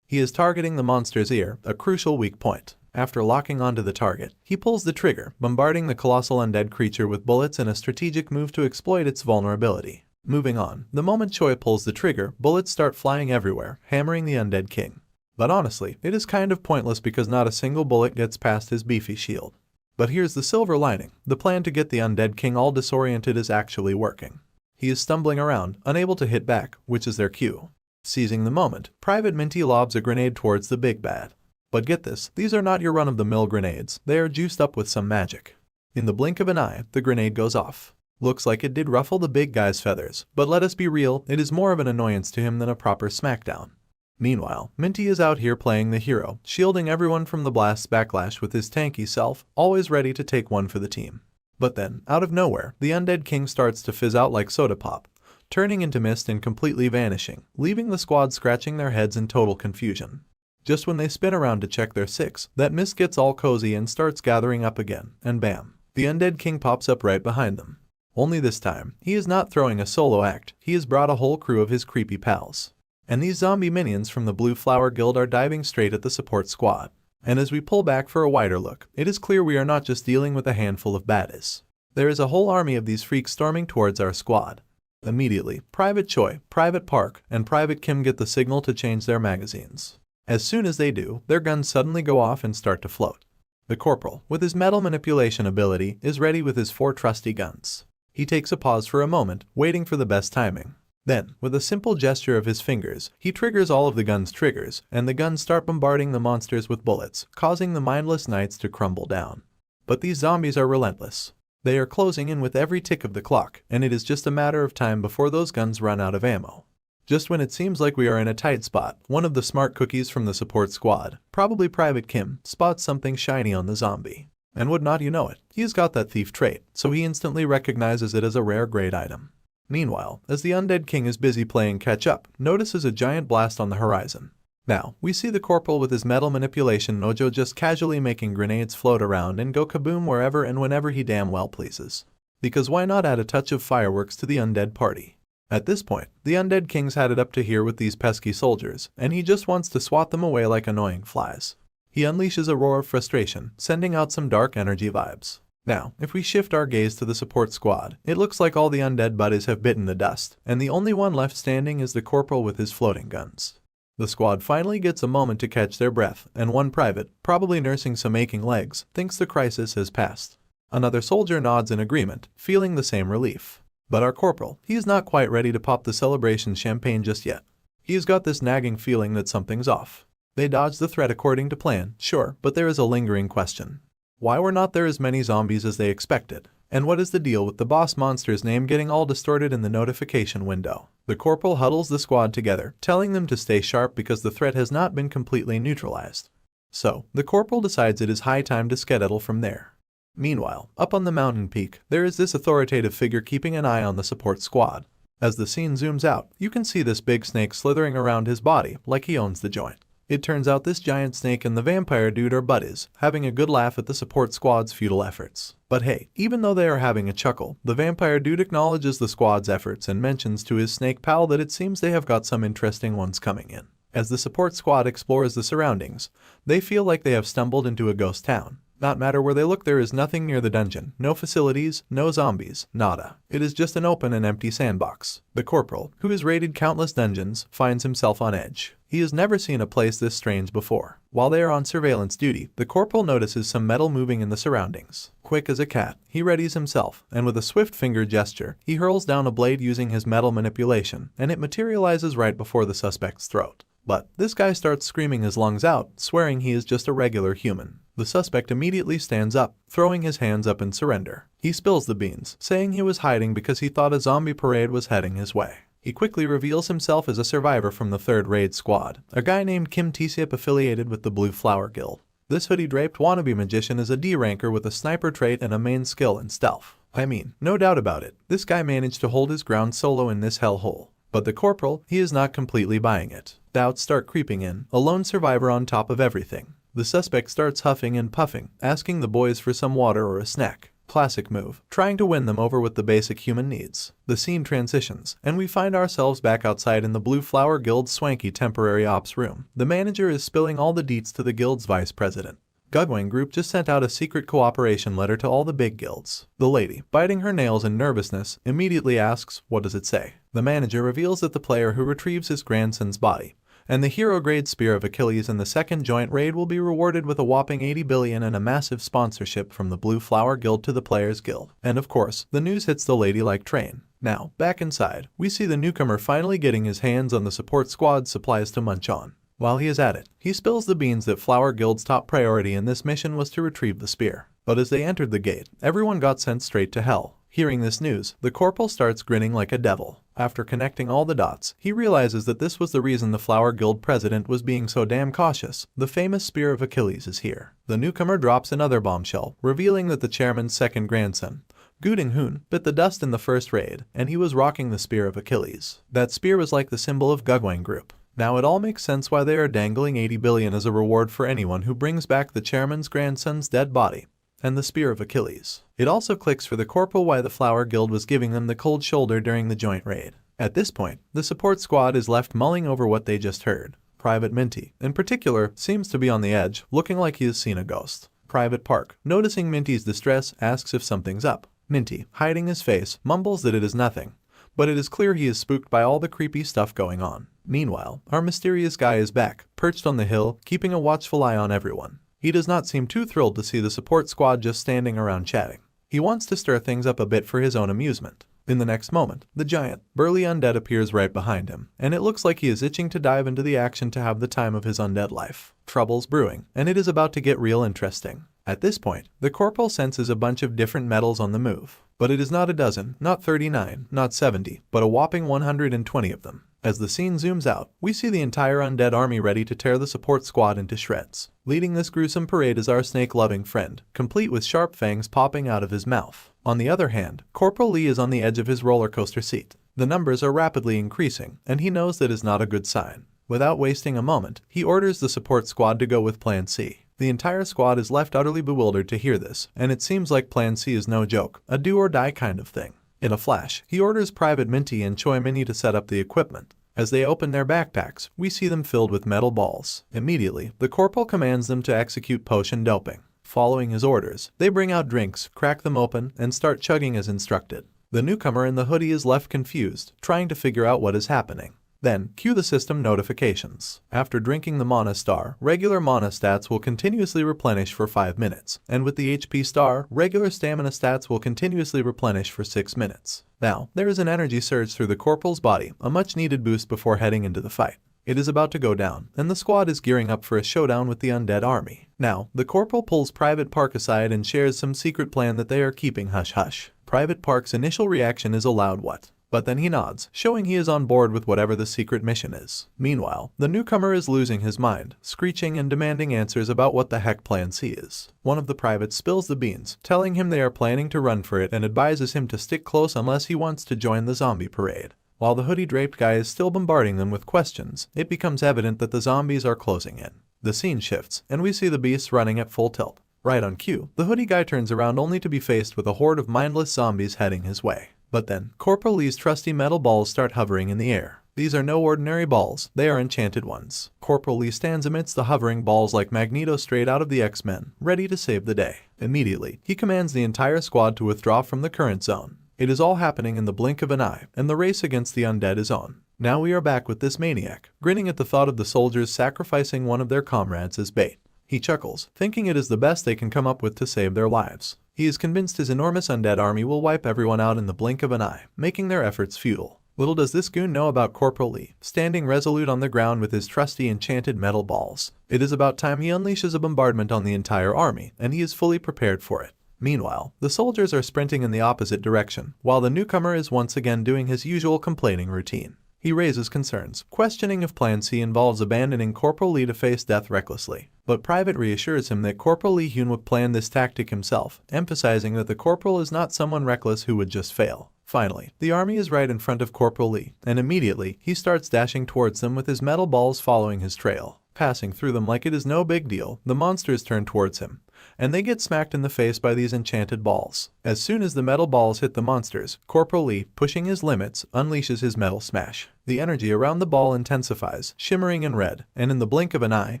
He is targeting the monster's ear, a crucial weak point. After locking onto the target, he pulls the trigger, bombarding the colossal undead creature with bullets in a strategic move to exploit its vulnerability. Moving on, the moment Choi pulls the trigger, bullets start flying everywhere, hammering the undead king. But honestly, it is kind of pointless because not a single bullet gets past his beefy shield. But here's the silver lining. The plan to get the undead king all disoriented is actually working. He is stumbling around, unable to hit back, which is their cue. Seizing the moment, Private Minty lobs a grenade towards the big bad. But get this, these are not your run-of-the-mill grenades, they are juiced up with some magic. In the blink of an eye, the grenade goes off. Looks like it did ruffle the big guy's feathers, but let us be real, it is more of an annoyance to him than a proper smackdown. Meanwhile, Minty is out here playing the hero, shielding everyone from the blast's backlash with his tanky self, always ready to take one for the team. But then, out of nowhere, the undead king starts to fizz out like soda pop, turning into mist and completely vanishing, leaving the squad scratching their heads in total confusion. Just when they spin around to check their six, that mist gets all cozy and starts gathering up again, and bam, the undead king pops up right behind them. Only this time, he is not throwing a solo act, he has brought a whole crew of his creepy pals. And these zombie minions from the Blue Flower Guild are diving straight at the support squad. And as we pull back for a wider look, it is clear we are not just dealing with a handful of baddies. There is a whole army of these freaks storming towards our squad. Immediately, Private Choi, Private Park, and Private Kim get the signal to change their magazines. As soon as they do, their guns suddenly go off and start to float. The corporal, with his metal manipulation ability, is ready with his 4 trusty guns. He takes a pause for a moment, waiting for the best timing. Then, with a simple gesture of his fingers, he triggers all of the gun's triggers, and the guns start bombarding the monsters with bullets, causing the mindless knights to crumble down. But these zombies are relentless. They are closing in with every tick of the clock, and it is just a matter of time before those guns run out of ammo. Just when it seems like we are in a tight spot, one of the smart cookies from the support squad, probably Private Kim, spots something shiny on the zombie. And would not you know it, he has got that thief trait, so he instantly recognizes it as a rare grade item. Meanwhile, as the undead king is busy playing catch-up, notices a giant blast on the horizon. Now, we see the corporal with his metal manipulation mojo just casually making grenades float around and go kaboom wherever and whenever he damn well pleases. Because why not add a touch of fireworks to the undead party? At this point, the undead king's had it up to here with these pesky soldiers, and he just wants to swat them away like annoying flies. He unleashes a roar of frustration, sending out some dark energy vibes. Now, if we shift our gaze to the support squad, it looks like all the undead buddies have bitten the dust, and the only one left standing is the corporal with his floating guns. The squad finally gets a moment to catch their breath, and one private, probably nursing some aching legs, thinks the crisis has passed. Another soldier nods in agreement, feeling the same relief. But our corporal, he is not quite ready to pop the celebration champagne just yet. He's got this nagging feeling that something's off. They dodged the threat according to plan, sure, but there is a lingering question. Why were not there as many zombies as they expected? And what is the deal with the boss monster's name getting all distorted in the notification window? The corporal huddles the squad together, telling them to stay sharp because the threat has not been completely neutralized. So, the corporal decides it is high time to skedaddle from there. Meanwhile, up on the mountain peak, there is this authoritative figure keeping an eye on the support squad. As the scene zooms out, you can see this big snake slithering around his body like he owns the joint. It turns out this giant snake and the vampire dude are buddies, having a good laugh at the support squad's futile efforts. But hey, even though they are having a chuckle, the vampire dude acknowledges the squad's efforts and mentions to his snake pal that it seems they have got some interesting ones coming in. As the support squad explores the surroundings, they feel like they have stumbled into a ghost town. Not matter where they look, there is nothing near the dungeon, no facilities, no zombies, nada. It is just an open and empty sandbox. The corporal, who has raided countless dungeons, finds himself on edge. He has never seen a place this strange before. While they are on surveillance duty, the corporal notices some metal moving in the surroundings. Quick as a cat, he readies himself, and with a swift finger gesture, he hurls down a blade using his metal manipulation, and it materializes right before the suspect's throat. But this guy starts screaming his lungs out, swearing he is just a regular human. The suspect immediately stands up, throwing his hands up in surrender. He spills the beans, saying he was hiding because he thought a zombie parade was heading his way. He quickly reveals himself as a survivor from the 3rd Raid Squad, a guy named Kim Tsip affiliated with the Blue Flower Guild. This hoodie-draped wannabe magician is a D-ranker with a sniper trait and a main skill in stealth. I mean, no doubt about it, this guy managed to hold his ground solo in this hellhole. But the corporal, he is not completely buying it. Doubts start creeping in, a lone survivor on top of everything. The suspect starts huffing and puffing, asking the boys for some water or a snack. Classic move, trying to win them over with the basic human needs. The scene transitions, and we find ourselves back outside in the Blue Flower Guild's swanky temporary ops room. The manager is spilling all the deets to the guild's vice president. Gugwang Group just sent out a secret cooperation letter to all the big guilds. The lady, biting her nails in nervousness, immediately asks, what does it say? The manager reveals that the player who retrieves his grandson's body and the hero-grade Spear of Achilles in the 2nd joint raid will be rewarded with a whopping 80 billion and a massive sponsorship from the Blue Flower Guild to the Players Guild. And of course, the news hits the lady like train. Now, back inside, we see the newcomer finally getting his hands on the support squad's supplies to munch on. While he is at it, he spills the beans that Flower Guild's top priority in this mission was to retrieve the spear. But as they entered the gate, everyone got sent straight to hell. Hearing this news, the corporal starts grinning like a devil. After connecting all the dots, he realizes that this was the reason the Flower Guild president was being so damn cautious. The famous Spear of Achilles is here. The newcomer drops another bombshell, revealing that the chairman's 2nd grandson, Guding Hoon, bit the dust in the 1st raid, and he was rocking the Spear of Achilles. That spear was like the symbol of Gugwang Group. Now it all makes sense why they are dangling 80 billion as a reward for anyone who brings back the chairman's grandson's dead body and the Spear of Achilles. It also clicks for the corporal why the Flower Guild was giving them the cold shoulder during the joint raid. At this point, the support squad is left mulling over what they just heard. Private Minty, in particular, seems to be on the edge, looking like he has seen a ghost. Private Park, noticing Minty's distress, asks if something's up. Minty, hiding his face, mumbles that it is nothing, but it is clear he is spooked by all the creepy stuff going on. Meanwhile, our mysterious guy is back, perched on the hill, keeping a watchful eye on everyone. He does not seem too thrilled to see the support squad just standing around chatting. He wants to stir things up a bit for his own amusement. In the next moment, the giant, burly undead appears right behind him, and it looks like he is itching to dive into the action to have the time of his undead life. Trouble's brewing, and it is about to get real interesting. At this point, the corporal senses a bunch of different metals on the move. But it is not a dozen, not 39, not 70, but a whopping 120 of them. As the scene zooms out, we see the entire undead army ready to tear the support squad into shreds. Leading this gruesome parade is our snake-loving friend, complete with sharp fangs popping out of his mouth. On the other hand, Corporal Lee is on the edge of his roller coaster seat. The numbers are rapidly increasing, and he knows that is not a good sign. Without wasting a moment, he orders the support squad to go with Plan C. The entire squad is left utterly bewildered to hear this, and it seems like Plan C is no joke, a do-or-die kind of thing. In a flash, he orders Private Minty and Choi Minnie to set up the equipment. As they open their backpacks, we see them filled with metal balls. Immediately, the corporal commands them to execute potion doping. Following his orders, they bring out drinks, crack them open, and start chugging as instructed. The newcomer in the hoodie is left confused, trying to figure out what is happening. Then, cue the system notifications. After drinking the Mana Star, regular Mana stats will continuously replenish for 5 minutes, and with the HP Star, regular Stamina stats will continuously replenish for 6 minutes. Now, there is an energy surge through the corporal's body, a much-needed boost before heading into the fight. It is about to go down, and the squad is gearing up for a showdown with the undead army. Now, the corporal pulls Private Park aside and shares some secret plan that they are keeping hush-hush. Private Park's initial reaction is a loud what? But then he nods, showing he is on board with whatever the secret mission is. Meanwhile, the newcomer is losing his mind, screeching and demanding answers about what the heck Plan C is. One of the privates spills the beans, telling him they are planning to run for it and advises him to stick close unless he wants to join the zombie parade. While the hoodie-draped guy is still bombarding them with questions, it becomes evident that the zombies are closing in. The scene shifts, and we see the beasts running at full tilt. Right on cue, the hoodie guy turns around only to be faced with a horde of mindless zombies heading his way. But then, Corporal Lee's trusty metal balls start hovering in the air. These are no ordinary balls, they are enchanted ones. Corporal Lee stands amidst the hovering balls like Magneto straight out of the X-Men, ready to save the day. Immediately, he commands the entire squad to withdraw from the current zone. It is all happening in the blink of an eye, and the race against the undead is on. Now we are back with this maniac, grinning at the thought of the soldiers sacrificing one of their comrades as bait. He chuckles, thinking it is the best they can come up with to save their lives. He is convinced his enormous undead army will wipe everyone out in the blink of an eye, making their efforts futile. Little does this goon know about Corporal Lee, standing resolute on the ground with his trusty enchanted metal balls. It is about time he unleashes a bombardment on the entire army, and he is fully prepared for it. Meanwhile, the soldiers are sprinting in the opposite direction, while the newcomer is once again doing his usual complaining routine. He raises concerns, questioning if Plan C involves abandoning Corporal Lee to face death recklessly. But Private reassures him that Corporal Lee Hyunwook planned this tactic himself, emphasizing that the corporal is not someone reckless who would just fail. Finally, the army is right in front of Corporal Lee, and immediately, he starts dashing towards them with his metal balls following his trail. Passing through them like it is no big deal, the monsters turn towards him, and they get smacked in the face by these enchanted balls. As soon as the metal balls hit the monsters, Corporal Lee, pushing his limits, unleashes his metal smash. The energy around the ball intensifies, shimmering in red, and in the blink of an eye,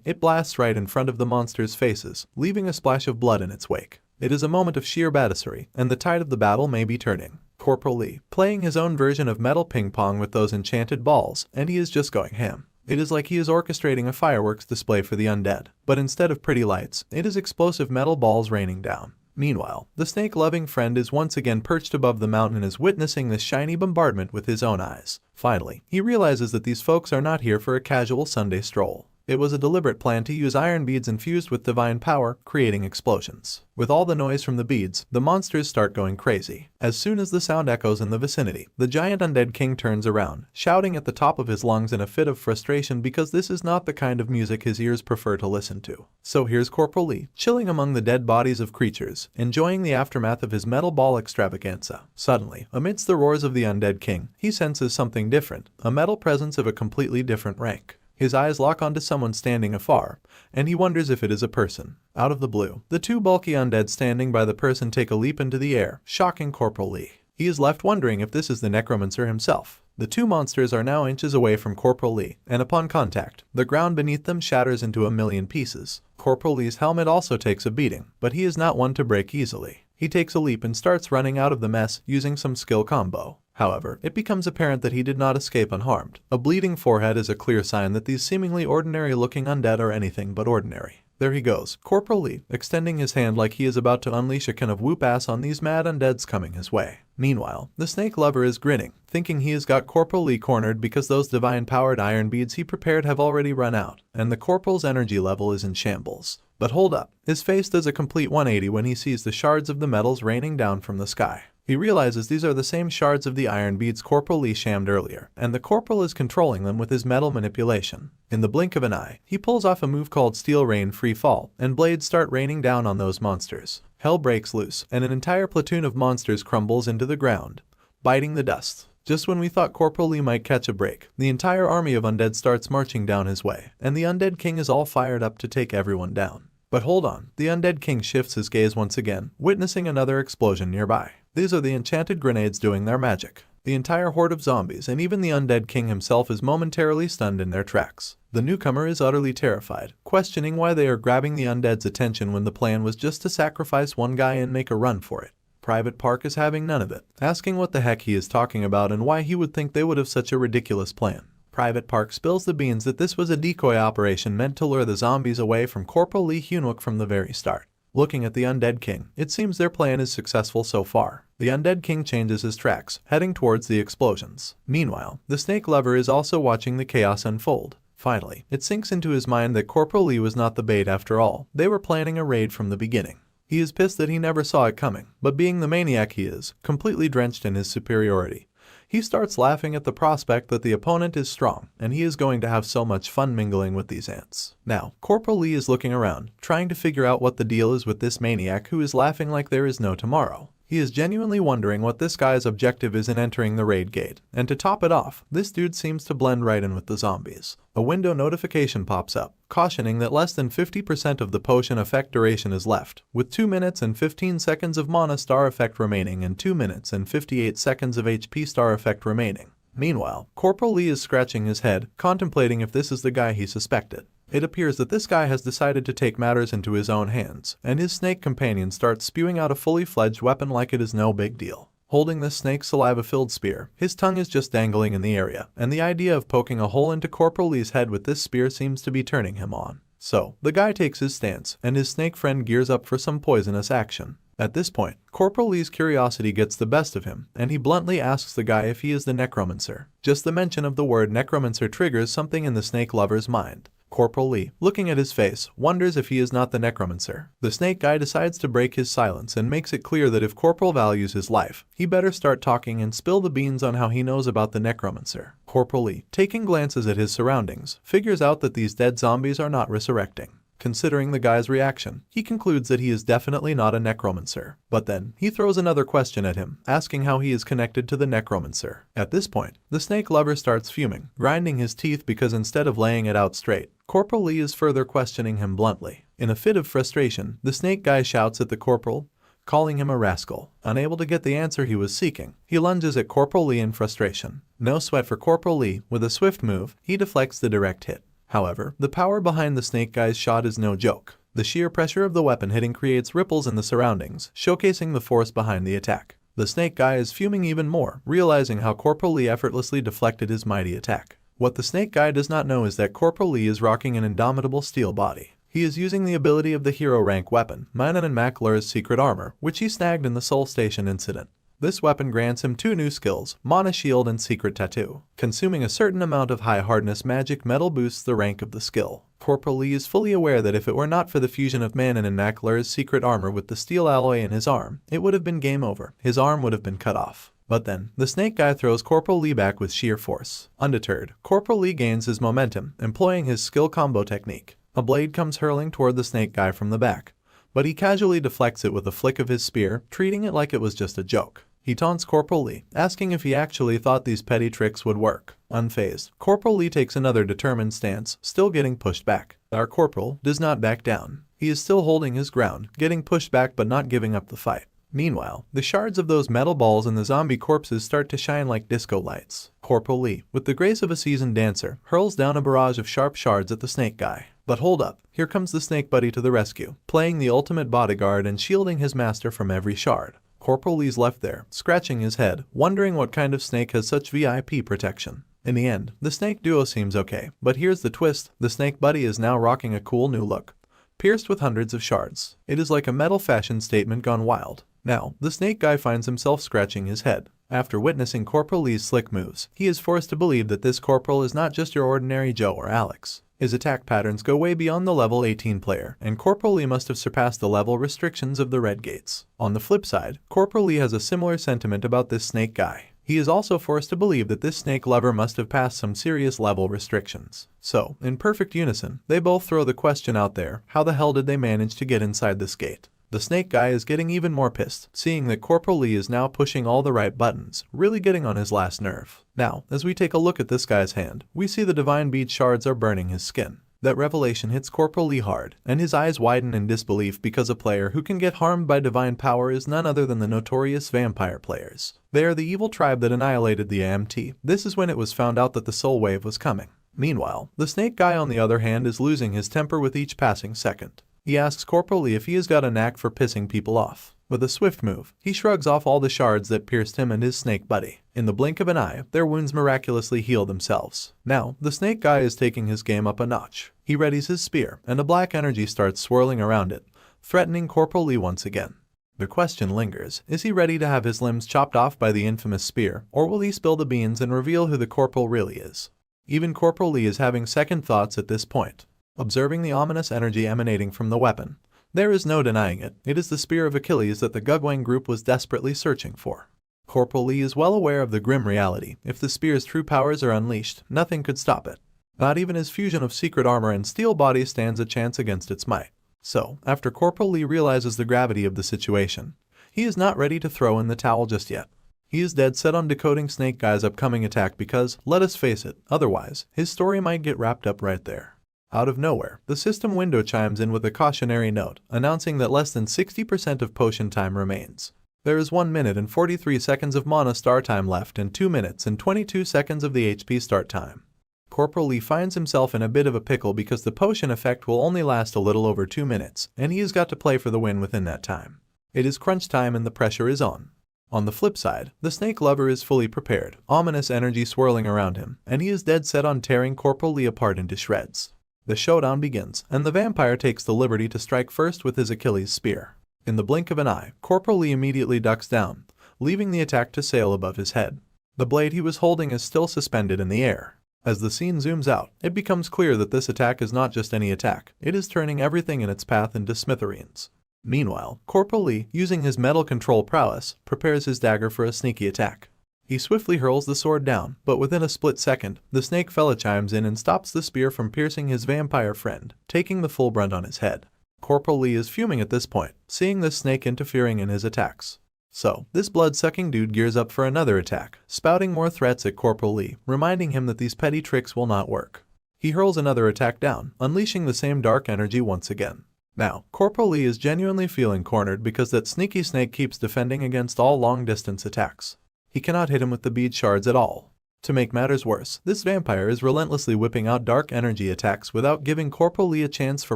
it blasts right in front of the monsters' faces, leaving a splash of blood in its wake. It is a moment of sheer badassery, and the tide of the battle may be turning. Corporal Lee, playing his own version of metal ping-pong with those enchanted balls, and he is just going ham. It is like he is orchestrating a fireworks display for the undead, but instead of pretty lights, it is explosive metal balls raining down. Meanwhile, the snake-loving friend is once again perched above the mountain and is witnessing this shiny bombardment with his own eyes. Finally, he realizes that these folks are not here for a casual Sunday stroll. It was a deliberate plan to use iron beads infused with divine power, creating explosions. With all the noise from the beads, the monsters start going crazy. As soon as the sound echoes in the vicinity, the giant undead king turns around, shouting at the top of his lungs in a fit of frustration because this is not the kind of music his ears prefer to listen to. So here's Corporal Lee, chilling among the dead bodies of creatures, enjoying the aftermath of his metal ball extravaganza. Suddenly, amidst the roars of the undead king, he senses something different, a metal presence of a completely different rank. His eyes lock onto someone standing afar, and he wonders if it is a person. Out of the blue, the two bulky undead standing by the person take a leap into the air, shocking Corporal Lee. He is left wondering if this is the necromancer himself. The two monsters are now inches away from Corporal Lee, and upon contact, the ground beneath them shatters into a million pieces. Corporal Lee's helmet also takes a beating, but he is not one to break easily. He takes a leap and starts running out of the mess using some skill combo. However, it becomes apparent that he did not escape unharmed. A bleeding forehead is a clear sign that these seemingly ordinary-looking undead are anything but ordinary. There he goes, Corporal Lee, extending his hand like he is about to unleash a can of whoop-ass on these mad undeads coming his way. Meanwhile, the snake lover is grinning, thinking he has got Corporal Lee cornered because those divine-powered iron beads he prepared have already run out, and the corporal's energy level is in shambles. But hold up, his face does a complete 180 when he sees the shards of the metals raining down from the sky. He realizes these are the same shards of the iron beads Corporal Lee shammed earlier, and the corporal is controlling them with his metal manipulation. In the blink of an eye, he pulls off a move called Steel Rain Free Fall, and blades start raining down on those monsters. Hell breaks loose, and an entire platoon of monsters crumbles into the ground, biting the dust. Just when we thought Corporal Lee might catch a break, the entire army of undead starts marching down his way, and the undead king is all fired up to take everyone down. But hold on, the undead king shifts his gaze once again, witnessing another explosion nearby. These are the enchanted grenades doing their magic. The entire horde of zombies and even the undead king himself is momentarily stunned in their tracks. The newcomer is utterly terrified, questioning why they are grabbing the undead's attention when the plan was just to sacrifice one guy and make a run for it. Private Park is having none of it, asking what the heck he is talking about and why he would think they would have such a ridiculous plan. Private Park spills the beans that this was a decoy operation meant to lure the zombies away from Corporal Lee Hyunwook from the very start. Looking at the Undead King, it seems their plan is successful so far. The Undead King changes his tracks, heading towards the explosions. Meanwhile, the Snake Lover is also watching the chaos unfold. Finally, it sinks into his mind that Corporal Lee was not the bait after all. They were planning a raid from the beginning. He is pissed that he never saw it coming, but being the maniac he is, completely drenched in his superiority, he starts laughing at the prospect that the opponent is strong, and he is going to have so much fun mingling with these ants. Now, Corporal Lee is looking around, trying to figure out what the deal is with this maniac who is laughing like there is no tomorrow. He is genuinely wondering what this guy's objective is in entering the raid gate, and to top it off, this dude seems to blend right in with the zombies. A window notification pops up, cautioning that less than 50% of the potion effect duration is left, with 2 minutes and 15 seconds of mana star effect remaining and 2 minutes and 58 seconds of HP star effect remaining. Meanwhile, Corporal Lee is scratching his head, contemplating if this is the guy he suspected. It appears that this guy has decided to take matters into his own hands, and his snake companion starts spewing out a fully fledged weapon like it is no big deal. Holding the snake saliva-filled spear, his tongue is just dangling in the area, and the idea of poking a hole into Corporal Lee's head with this spear seems to be turning him on. So, the guy takes his stance, and his snake friend gears up for some poisonous action. At this point, Corporal Lee's curiosity gets the best of him, and he bluntly asks the guy if he is the necromancer. Just the mention of the word necromancer triggers something in the snake lover's mind. Corporal Lee, looking at his face, wonders if he is not the necromancer. The snake guy decides to break his silence and makes it clear that if Corporal values his life, he better start talking and spill the beans on how he knows about the necromancer. Corporal Lee, taking glances at his surroundings, figures out that these dead zombies are not resurrecting. Considering the guy's reaction, he concludes that he is definitely not a necromancer. But then, he throws another question at him, asking how he is connected to the necromancer. At this point, the snake lover starts fuming, grinding his teeth because instead of laying it out straight, Corporal Lee is further questioning him bluntly. In a fit of frustration, the snake guy shouts at the corporal, calling him a rascal. Unable to get the answer he was seeking, he lunges at Corporal Lee in frustration. No sweat for Corporal Lee. With a swift move, he deflects the direct hit. However, the power behind the snake guy's shot is no joke. The sheer pressure of the weapon hitting creates ripples in the surroundings, showcasing the force behind the attack. The snake guy is fuming even more, realizing how Corporal Lee effortlessly deflected his mighty attack. What the snake guy does not know is that Corporal Lee is rocking an indomitable steel body. He is using the ability of the hero rank weapon, Manhwa's secret armor, which he snagged in the Soul Station incident. This weapon grants him 2 new skills, Mana Shield and Secret Tattoo. Consuming a certain amount of high hardness magic metal boosts the rank of the skill. Corporal Lee is fully aware that if it were not for the fusion of Manhwa's secret armor with the steel alloy in his arm, it would have been game over. His arm would have been cut off. But then, the snake guy throws Corporal Lee back with sheer force. Undeterred, Corporal Lee gains his momentum, employing his skill combo technique. A blade comes hurling toward the snake guy from the back, but he casually deflects it with a flick of his spear, treating it like it was just a joke. He taunts Corporal Lee, asking if he actually thought these petty tricks would work. Unfazed, Corporal Lee takes another determined stance, still getting pushed back. Our corporal does not back down. He is still holding his ground, getting pushed back but not giving up the fight. Meanwhile, the shards of those metal balls in the zombie corpses start to shine like disco lights. Corporal Lee, with the grace of a seasoned dancer, hurls down a barrage of sharp shards at the snake guy. But hold up, here comes the snake buddy to the rescue, playing the ultimate bodyguard and shielding his master from every shard. Corporal Lee's left there, scratching his head, wondering what kind of snake has such VIP protection. In the end, the snake duo seems okay, but here's the twist, the snake buddy is now rocking a cool new look, pierced with hundreds of shards. It is like a metal fashion statement gone wild. Now, the snake guy finds himself scratching his head. After witnessing Corporal Lee's slick moves, he is forced to believe that this corporal is not just your ordinary Joe or Alex. His attack patterns go way beyond the level 18 player, and Corporal Lee must have surpassed the level restrictions of the Red Gates. On the flip side, Corporal Lee has a similar sentiment about this snake guy. He is also forced to believe that this snake lover must have passed some serious level restrictions. So, in perfect unison, they both throw the question out there, how the hell did they manage to get inside this gate? The snake guy is getting even more pissed, seeing that Corporal Lee is now pushing all the right buttons, really getting on his last nerve. Now, as we take a look at this guy's hand, we see the divine bead shards are burning his skin. That revelation hits Corporal Lee hard, and his eyes widen in disbelief because a player who can get harmed by divine power is none other than the notorious vampire players. They are the evil tribe that annihilated the AMT. This is when it was found out that the soul wave was coming. Meanwhile, the snake guy on the other hand is losing his temper with each passing second. He asks Corporal Lee if he has got a knack for pissing people off. With a swift move, he shrugs off all the shards that pierced him and his snake buddy. In the blink of an eye, their wounds miraculously heal themselves. Now, the snake guy is taking his game up a notch. He readies his spear, and a black energy starts swirling around it, threatening Corporal Lee once again. The question lingers, is he ready to have his limbs chopped off by the infamous spear, or will he spill the beans and reveal who the corporal really is? Even Corporal Lee is having second thoughts at this point. Observing the ominous energy emanating from the weapon, there is no denying it. It is the Spear of Achilles that the Gugwang group was desperately searching for. Corporal Lee is well aware of the grim reality. If the spear's true powers are unleashed, nothing could stop it. Not even his fusion of secret armor and steel body stands a chance against its might. So, after Corporal Lee realizes the gravity of the situation, he is not ready to throw in the towel just yet. He is dead set on decoding Snake Guy's upcoming attack because, let us face it, otherwise, his story might get wrapped up right there. Out of nowhere, the system window chimes in with a cautionary note, announcing that less than 60% of potion time remains. There is 1 minute and 43 seconds of mana star time left and 2 minutes and 22 seconds of the HP start time. Corporal Lee finds himself in a bit of a pickle because the potion effect will only last a little over 2 minutes, and he has got to play for the win within that time. It is crunch time and the pressure is on. On the flip side, the snake lover is fully prepared, ominous energy swirling around him, and he is dead set on tearing Corporal Lee apart into shreds. The showdown begins, and the vampire takes the liberty to strike first with his Achilles spear. In the blink of an eye, Corporal Lee immediately ducks down, leaving the attack to sail above his head. The blade he was holding is still suspended in the air. As the scene zooms out, it becomes clear that this attack is not just any attack, it is turning everything in its path into smithereens. Meanwhile, Corporal Lee, using his metal control prowess, prepares his dagger for a sneaky attack. He swiftly hurls the sword down, but within a split second, the snake fella chimes in and stops the spear from piercing his vampire friend, taking the full brunt on his head. Corporal Lee is fuming at this point, seeing this snake interfering in his attacks. So, this blood-sucking dude gears up for another attack, spouting more threats at Corporal Lee, reminding him that these petty tricks will not work. He hurls another attack down, unleashing the same dark energy once again. Now, Corporal Lee is genuinely feeling cornered because that sneaky snake keeps defending against all long-distance attacks. He cannot hit him with the bead shards at all. To make matters worse, this vampire is relentlessly whipping out dark energy attacks without giving Corporal Lee a chance for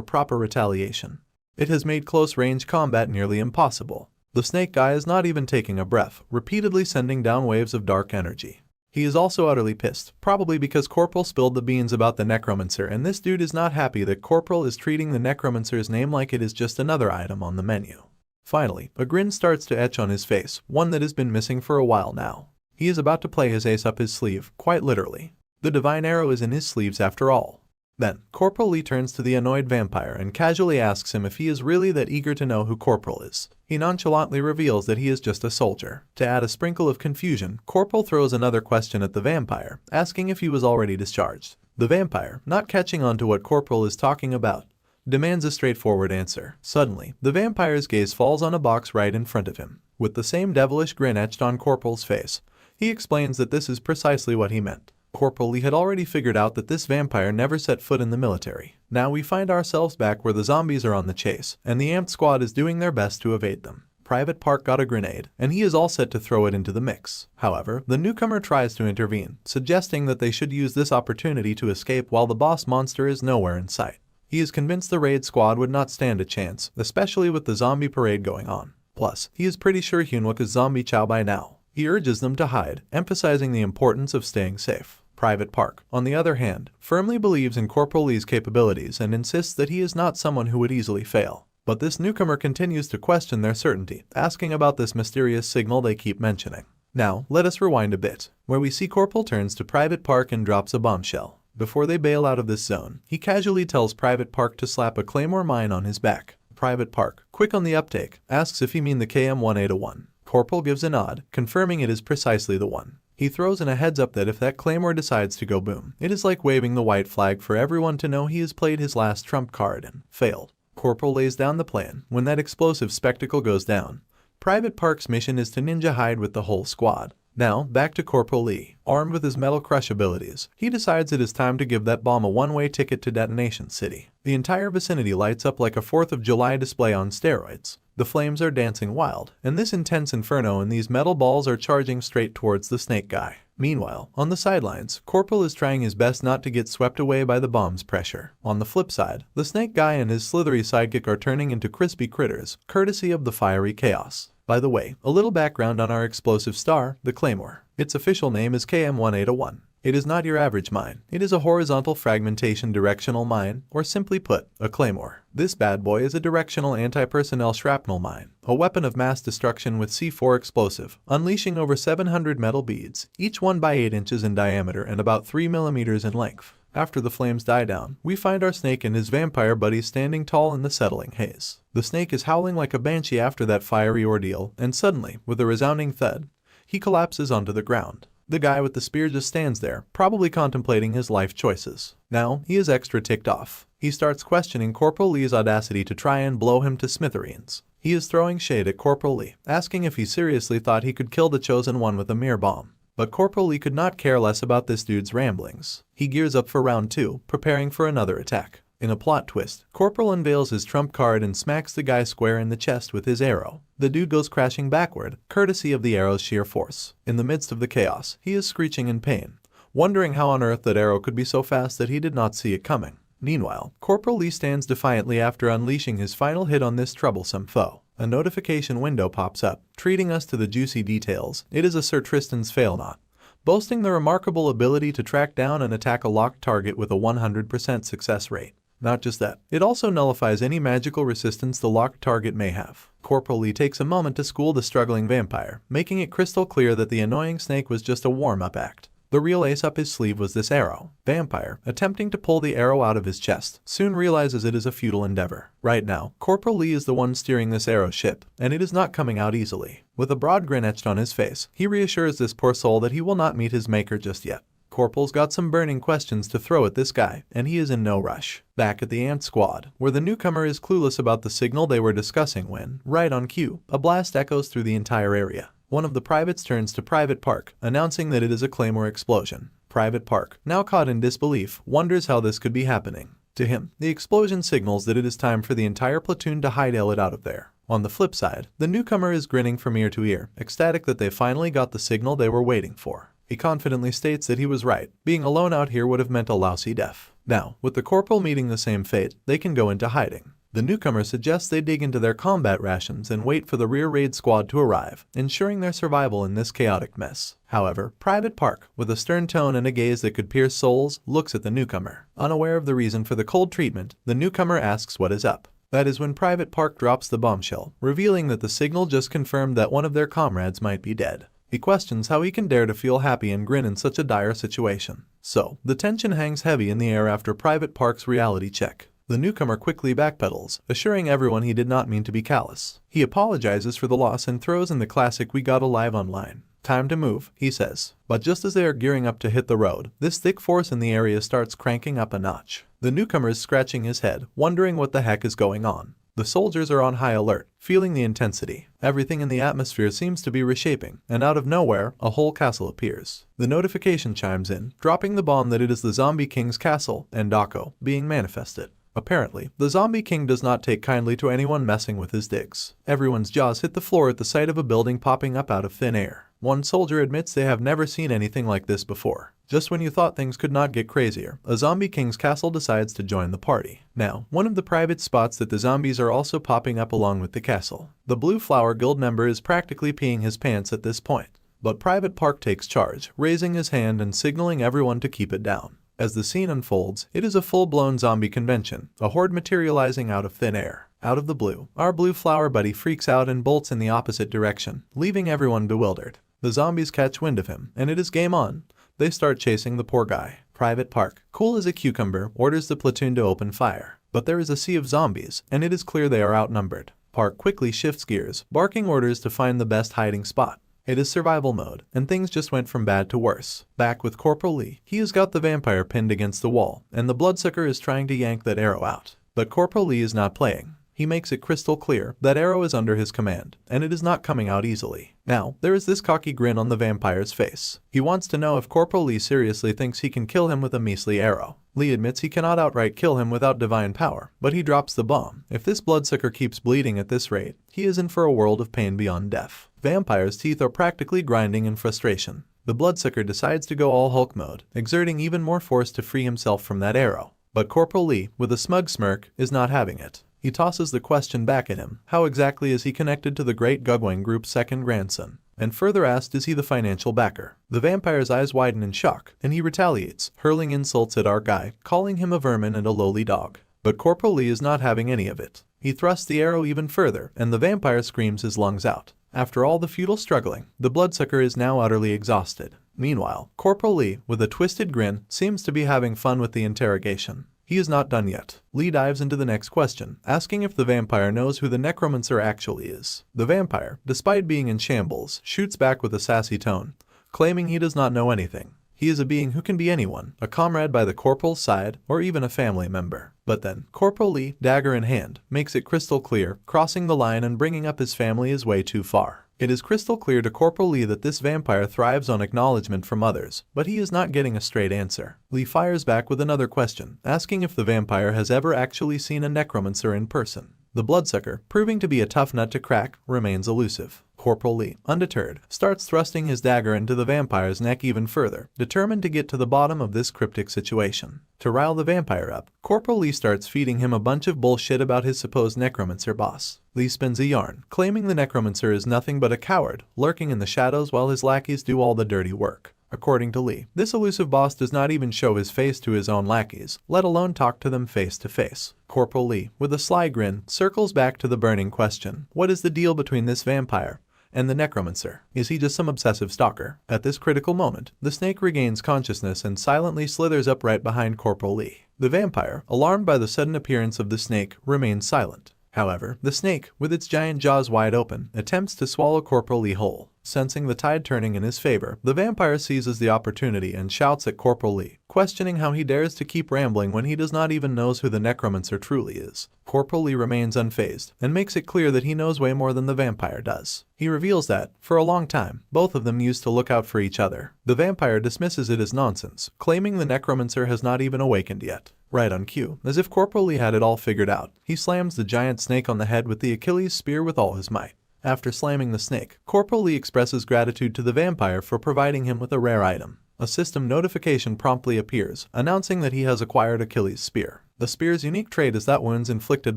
proper retaliation. It has made close-range combat nearly impossible. The snake guy is not even taking a breath, repeatedly sending down waves of dark energy. He is also utterly pissed, probably because Corporal spilled the beans about the necromancer, and this dude is not happy that Corporal is treating the necromancer's name like it is just another item on the menu. Finally, a grin starts to etch on his face, one that has been missing for a while now. He is about to play his ace up his sleeve, quite literally. The divine arrow is in his sleeves after all. Then, Corporal Lee turns to the annoyed vampire and casually asks him if he is really that eager to know who Corporal is. He nonchalantly reveals that he is just a soldier. To add a sprinkle of confusion, Corporal throws another question at the vampire, asking if he was already discharged. The vampire, not catching on to what Corporal is talking about, demands a straightforward answer. Suddenly, the vampire's gaze falls on a box right in front of him. With the same devilish grin etched on Corporal's face, he explains that this is precisely what he meant. Corporal Lee had already figured out that this vampire never set foot in the military. Now we find ourselves back where the zombies are on the chase, and the amped squad is doing their best to evade them. Private Park got a grenade, and he is all set to throw it into the mix. However, the newcomer tries to intervene, suggesting that they should use this opportunity to escape while the boss monster is nowhere in sight. He is convinced the raid squad would not stand a chance, especially with the zombie parade going on. Plus, he is pretty sure Hyunwook is zombie chow by now. He urges them to hide, emphasizing the importance of staying safe. Private Park, on the other hand, firmly believes in Corporal Lee's capabilities and insists that he is not someone who would easily fail. But this newcomer continues to question their certainty, asking about this mysterious signal they keep mentioning. Now, let us rewind a bit, where we see Corporal turns to Private Park and drops a bombshell. Before they bail out of this zone, he casually tells Private Park to slap a claymore mine on his back. Private Park, quick on the uptake, asks if he mean the KM-1801. Corporal gives a nod, confirming it is precisely the one. He throws in a heads up that if that claymore decides to go boom, it is like waving the white flag for everyone to know he has played his last trump card and failed. Corporal lays down the plan when that explosive spectacle goes down. Private Park's mission is to ninja hide with the whole squad. Now, back to Corporal Lee. Armed with his metal crush abilities, he decides it is time to give that bomb a one-way ticket to Detonation City. The entire vicinity lights up like a 4th of July display on steroids. The flames are dancing wild, and this intense inferno and these metal balls are charging straight towards the snake guy. Meanwhile, on the sidelines, Corporal is trying his best not to get swept away by the bomb's pressure. On the flip side, the snake guy and his slithery sidekick are turning into crispy critters, courtesy of the fiery chaos. By the way, a little background on our explosive star, the Claymore. Its official name is KM-1801. It is not your average mine. It is a horizontal fragmentation directional mine, or simply put, a claymore. This bad boy is a directional anti-personnel shrapnel mine, a weapon of mass destruction with C4 explosive, unleashing over 700 metal beads, each one by 8 inches in diameter and about 3 millimeters in length. After the flames die down, we find our snake and his vampire buddies standing tall in the settling haze. The snake is howling like a banshee after that fiery ordeal, and suddenly, with a resounding thud, he collapses onto the ground. The guy with the spear just stands there, probably contemplating his life choices. Now, he is extra ticked off. He starts questioning Corporal Lee's audacity to try and blow him to smithereens. He is throwing shade at Corporal Lee, asking if he seriously thought he could kill the Chosen One with a mere bomb. But Corporal Lee could not care less about this dude's ramblings. He gears up for round 2, preparing for another attack. In a plot twist, Corporal unveils his trump card and smacks the guy square in the chest with his arrow. The dude goes crashing backward, courtesy of the arrow's sheer force. In the midst of the chaos, he is screeching in pain, wondering how on earth that arrow could be so fast that he did not see it coming. Meanwhile, Corporal Lee stands defiantly after unleashing his final hit on this troublesome foe. A notification window pops up, treating us to the juicy details. It is a Sir Tristan's Failnaught, boasting the remarkable ability to track down and attack a locked target with a 100% success rate. Not just that, it also nullifies any magical resistance the locked target may have. Corporal Lee takes a moment to school the struggling vampire, making it crystal clear that the annoying snake was just a warm-up act. The real ace up his sleeve was this arrow. Vampire, attempting to pull the arrow out of his chest, soon realizes it is a futile endeavor. Right now, Corporal Lee is the one steering this arrow ship, and it is not coming out easily. With a broad grin etched on his face, he reassures this poor soul that he will not meet his maker just yet. Corporal's got some burning questions to throw at this guy, and he is in no rush. Back at the Ant Squad, where the newcomer is clueless about the signal they were discussing when, right on cue, a blast echoes through the entire area. One of the privates turns to Private Park, announcing that it is a Claymore explosion. Private Park, now caught in disbelief, wonders how this could be happening. To him, the explosion signals that it is time for the entire platoon to hightail it out of there. On the flip side, the newcomer is grinning from ear to ear, ecstatic that they finally got the signal they were waiting for. He confidently states that he was right. Being alone out here would have meant a lousy death. Now, with the corporal meeting the same fate, they can go into hiding. The newcomer suggests they dig into their combat rations and wait for the rear raid squad to arrive, ensuring their survival in this chaotic mess. However, Private Park, with a stern tone and a gaze that could pierce souls, looks at the newcomer. Unaware of the reason for the cold treatment, the newcomer asks what is up. That is when Private Park drops the bombshell, revealing that the signal just confirmed that one of their comrades might be dead. He questions how he can dare to feel happy and grin in such a dire situation. So, the tension hangs heavy in the air after Private Park's reality check. The newcomer quickly backpedals, assuring everyone he did not mean to be callous. He apologizes for the loss and throws in the classic "we got alive" online. Time to move, he says. But just as they are gearing up to hit the road, this thick force in the area starts cranking up a notch. The newcomer is scratching his head, wondering what the heck is going on. The soldiers are on high alert, feeling the intensity. Everything in the atmosphere seems to be reshaping, and out of nowhere, a whole castle appears. The notification chimes in, dropping the bomb that it is the Zombie King's castle, Endako, being manifested. Apparently, the Zombie King does not take kindly to anyone messing with his digs. Everyone's jaws hit the floor at the sight of a building popping up out of thin air. One soldier admits they have never seen anything like this before. Just when you thought things could not get crazier, a Zombie King's castle decides to join the party. Now, one of the privates spots that the zombies are also popping up along with the castle. The Blue Flower Guild member is practically peeing his pants at this point. But Private Park takes charge, raising his hand and signaling everyone to keep it down. As the scene unfolds, it is a full-blown zombie convention, a horde materializing out of thin air. Out of the blue, our Blue Flower buddy freaks out and bolts in the opposite direction, leaving everyone bewildered. The zombies catch wind of him, and it is game on. They start chasing the poor guy. Private Park, cool as a cucumber, orders the platoon to open fire. But there is a sea of zombies, and it is clear they are outnumbered. Park quickly shifts gears, barking orders to find the best hiding spot. It is survival mode, and things just went from bad to worse. Back with Corporal Lee, he has got the vampire pinned against the wall, and the bloodsucker is trying to yank that arrow out. But Corporal Lee is not playing. He makes it crystal clear that arrow is under his command, and it is not coming out easily. Now, there is this cocky grin on the vampire's face. He wants to know if Corporal Lee seriously thinks he can kill him with a measly arrow. Lee admits he cannot outright kill him without divine power, but he drops the bomb. If this bloodsucker keeps bleeding at this rate, he is in for a world of pain beyond death. Vampire's teeth are practically grinding in frustration. The bloodsucker decides to go all Hulk mode, exerting even more force to free himself from that arrow. But Corporal Lee, with a smug smirk, is not having it. He tosses the question back at him. How exactly is he connected to the Great Gugwang Group's second grandson? And further asked, is he the financial backer? The vampire's eyes widen in shock, and he retaliates, hurling insults at our guy, calling him a vermin and a lowly dog. But Corporal Lee is not having any of it. He thrusts the arrow even further, and the vampire screams his lungs out. After all the futile struggling, the bloodsucker is now utterly exhausted. Meanwhile, Corporal Lee, with a twisted grin, seems to be having fun with the interrogation. He is not done yet. Lee dives into the next question, asking if the vampire knows who the necromancer actually is. The vampire, despite being in shambles, shoots back with a sassy tone, claiming he does not know anything. He is a being who can be anyone, a comrade by the corporal's side, or even a family member. But then, Corporal Lee, dagger in hand, makes it crystal clear, crossing the line and bringing up his family is way too far. It is crystal clear to Corporal Lee that this vampire thrives on acknowledgement from others, but he is not getting a straight answer. Lee fires back with another question, asking if the vampire has ever actually seen a necromancer in person. The bloodsucker, proving to be a tough nut to crack, remains elusive. Corporal Lee, undeterred, starts thrusting his dagger into the vampire's neck even further, determined to get to the bottom of this cryptic situation. To rile the vampire up, Corporal Lee starts feeding him a bunch of bullshit about his supposed necromancer boss. Lee spins a yarn, claiming the necromancer is nothing but a coward, lurking in the shadows while his lackeys do all the dirty work. According to Lee, this elusive boss does not even show his face to his own lackeys, let alone talk to them face to face. Corporal Lee, with a sly grin, circles back to the burning question. What is the deal between this vampire and the necromancer? Is he just some obsessive stalker? At this critical moment, the snake regains consciousness and silently slithers up right behind Corporal Lee. The vampire, alarmed by the sudden appearance of the snake, remains silent. However, the snake, with its giant jaws wide open, attempts to swallow Corporal Lee whole. Sensing the tide turning in his favor, the vampire seizes the opportunity and shouts at Corporal Lee, questioning how he dares to keep rambling when he does not even know who the necromancer truly is. Corporal Lee remains unfazed and makes it clear that he knows way more than the vampire does. He reveals that, for a long time, both of them used to look out for each other. The vampire dismisses it as nonsense, claiming the necromancer has not even awakened yet. Right on cue, as if Corporal Lee had it all figured out, he slams the giant snake on the head with the Achilles spear with all his might. After slamming the snake, Corporal Lee expresses gratitude to the vampire for providing him with a rare item. A system notification promptly appears, announcing that he has acquired Achilles' spear. The spear's unique trait is that wounds inflicted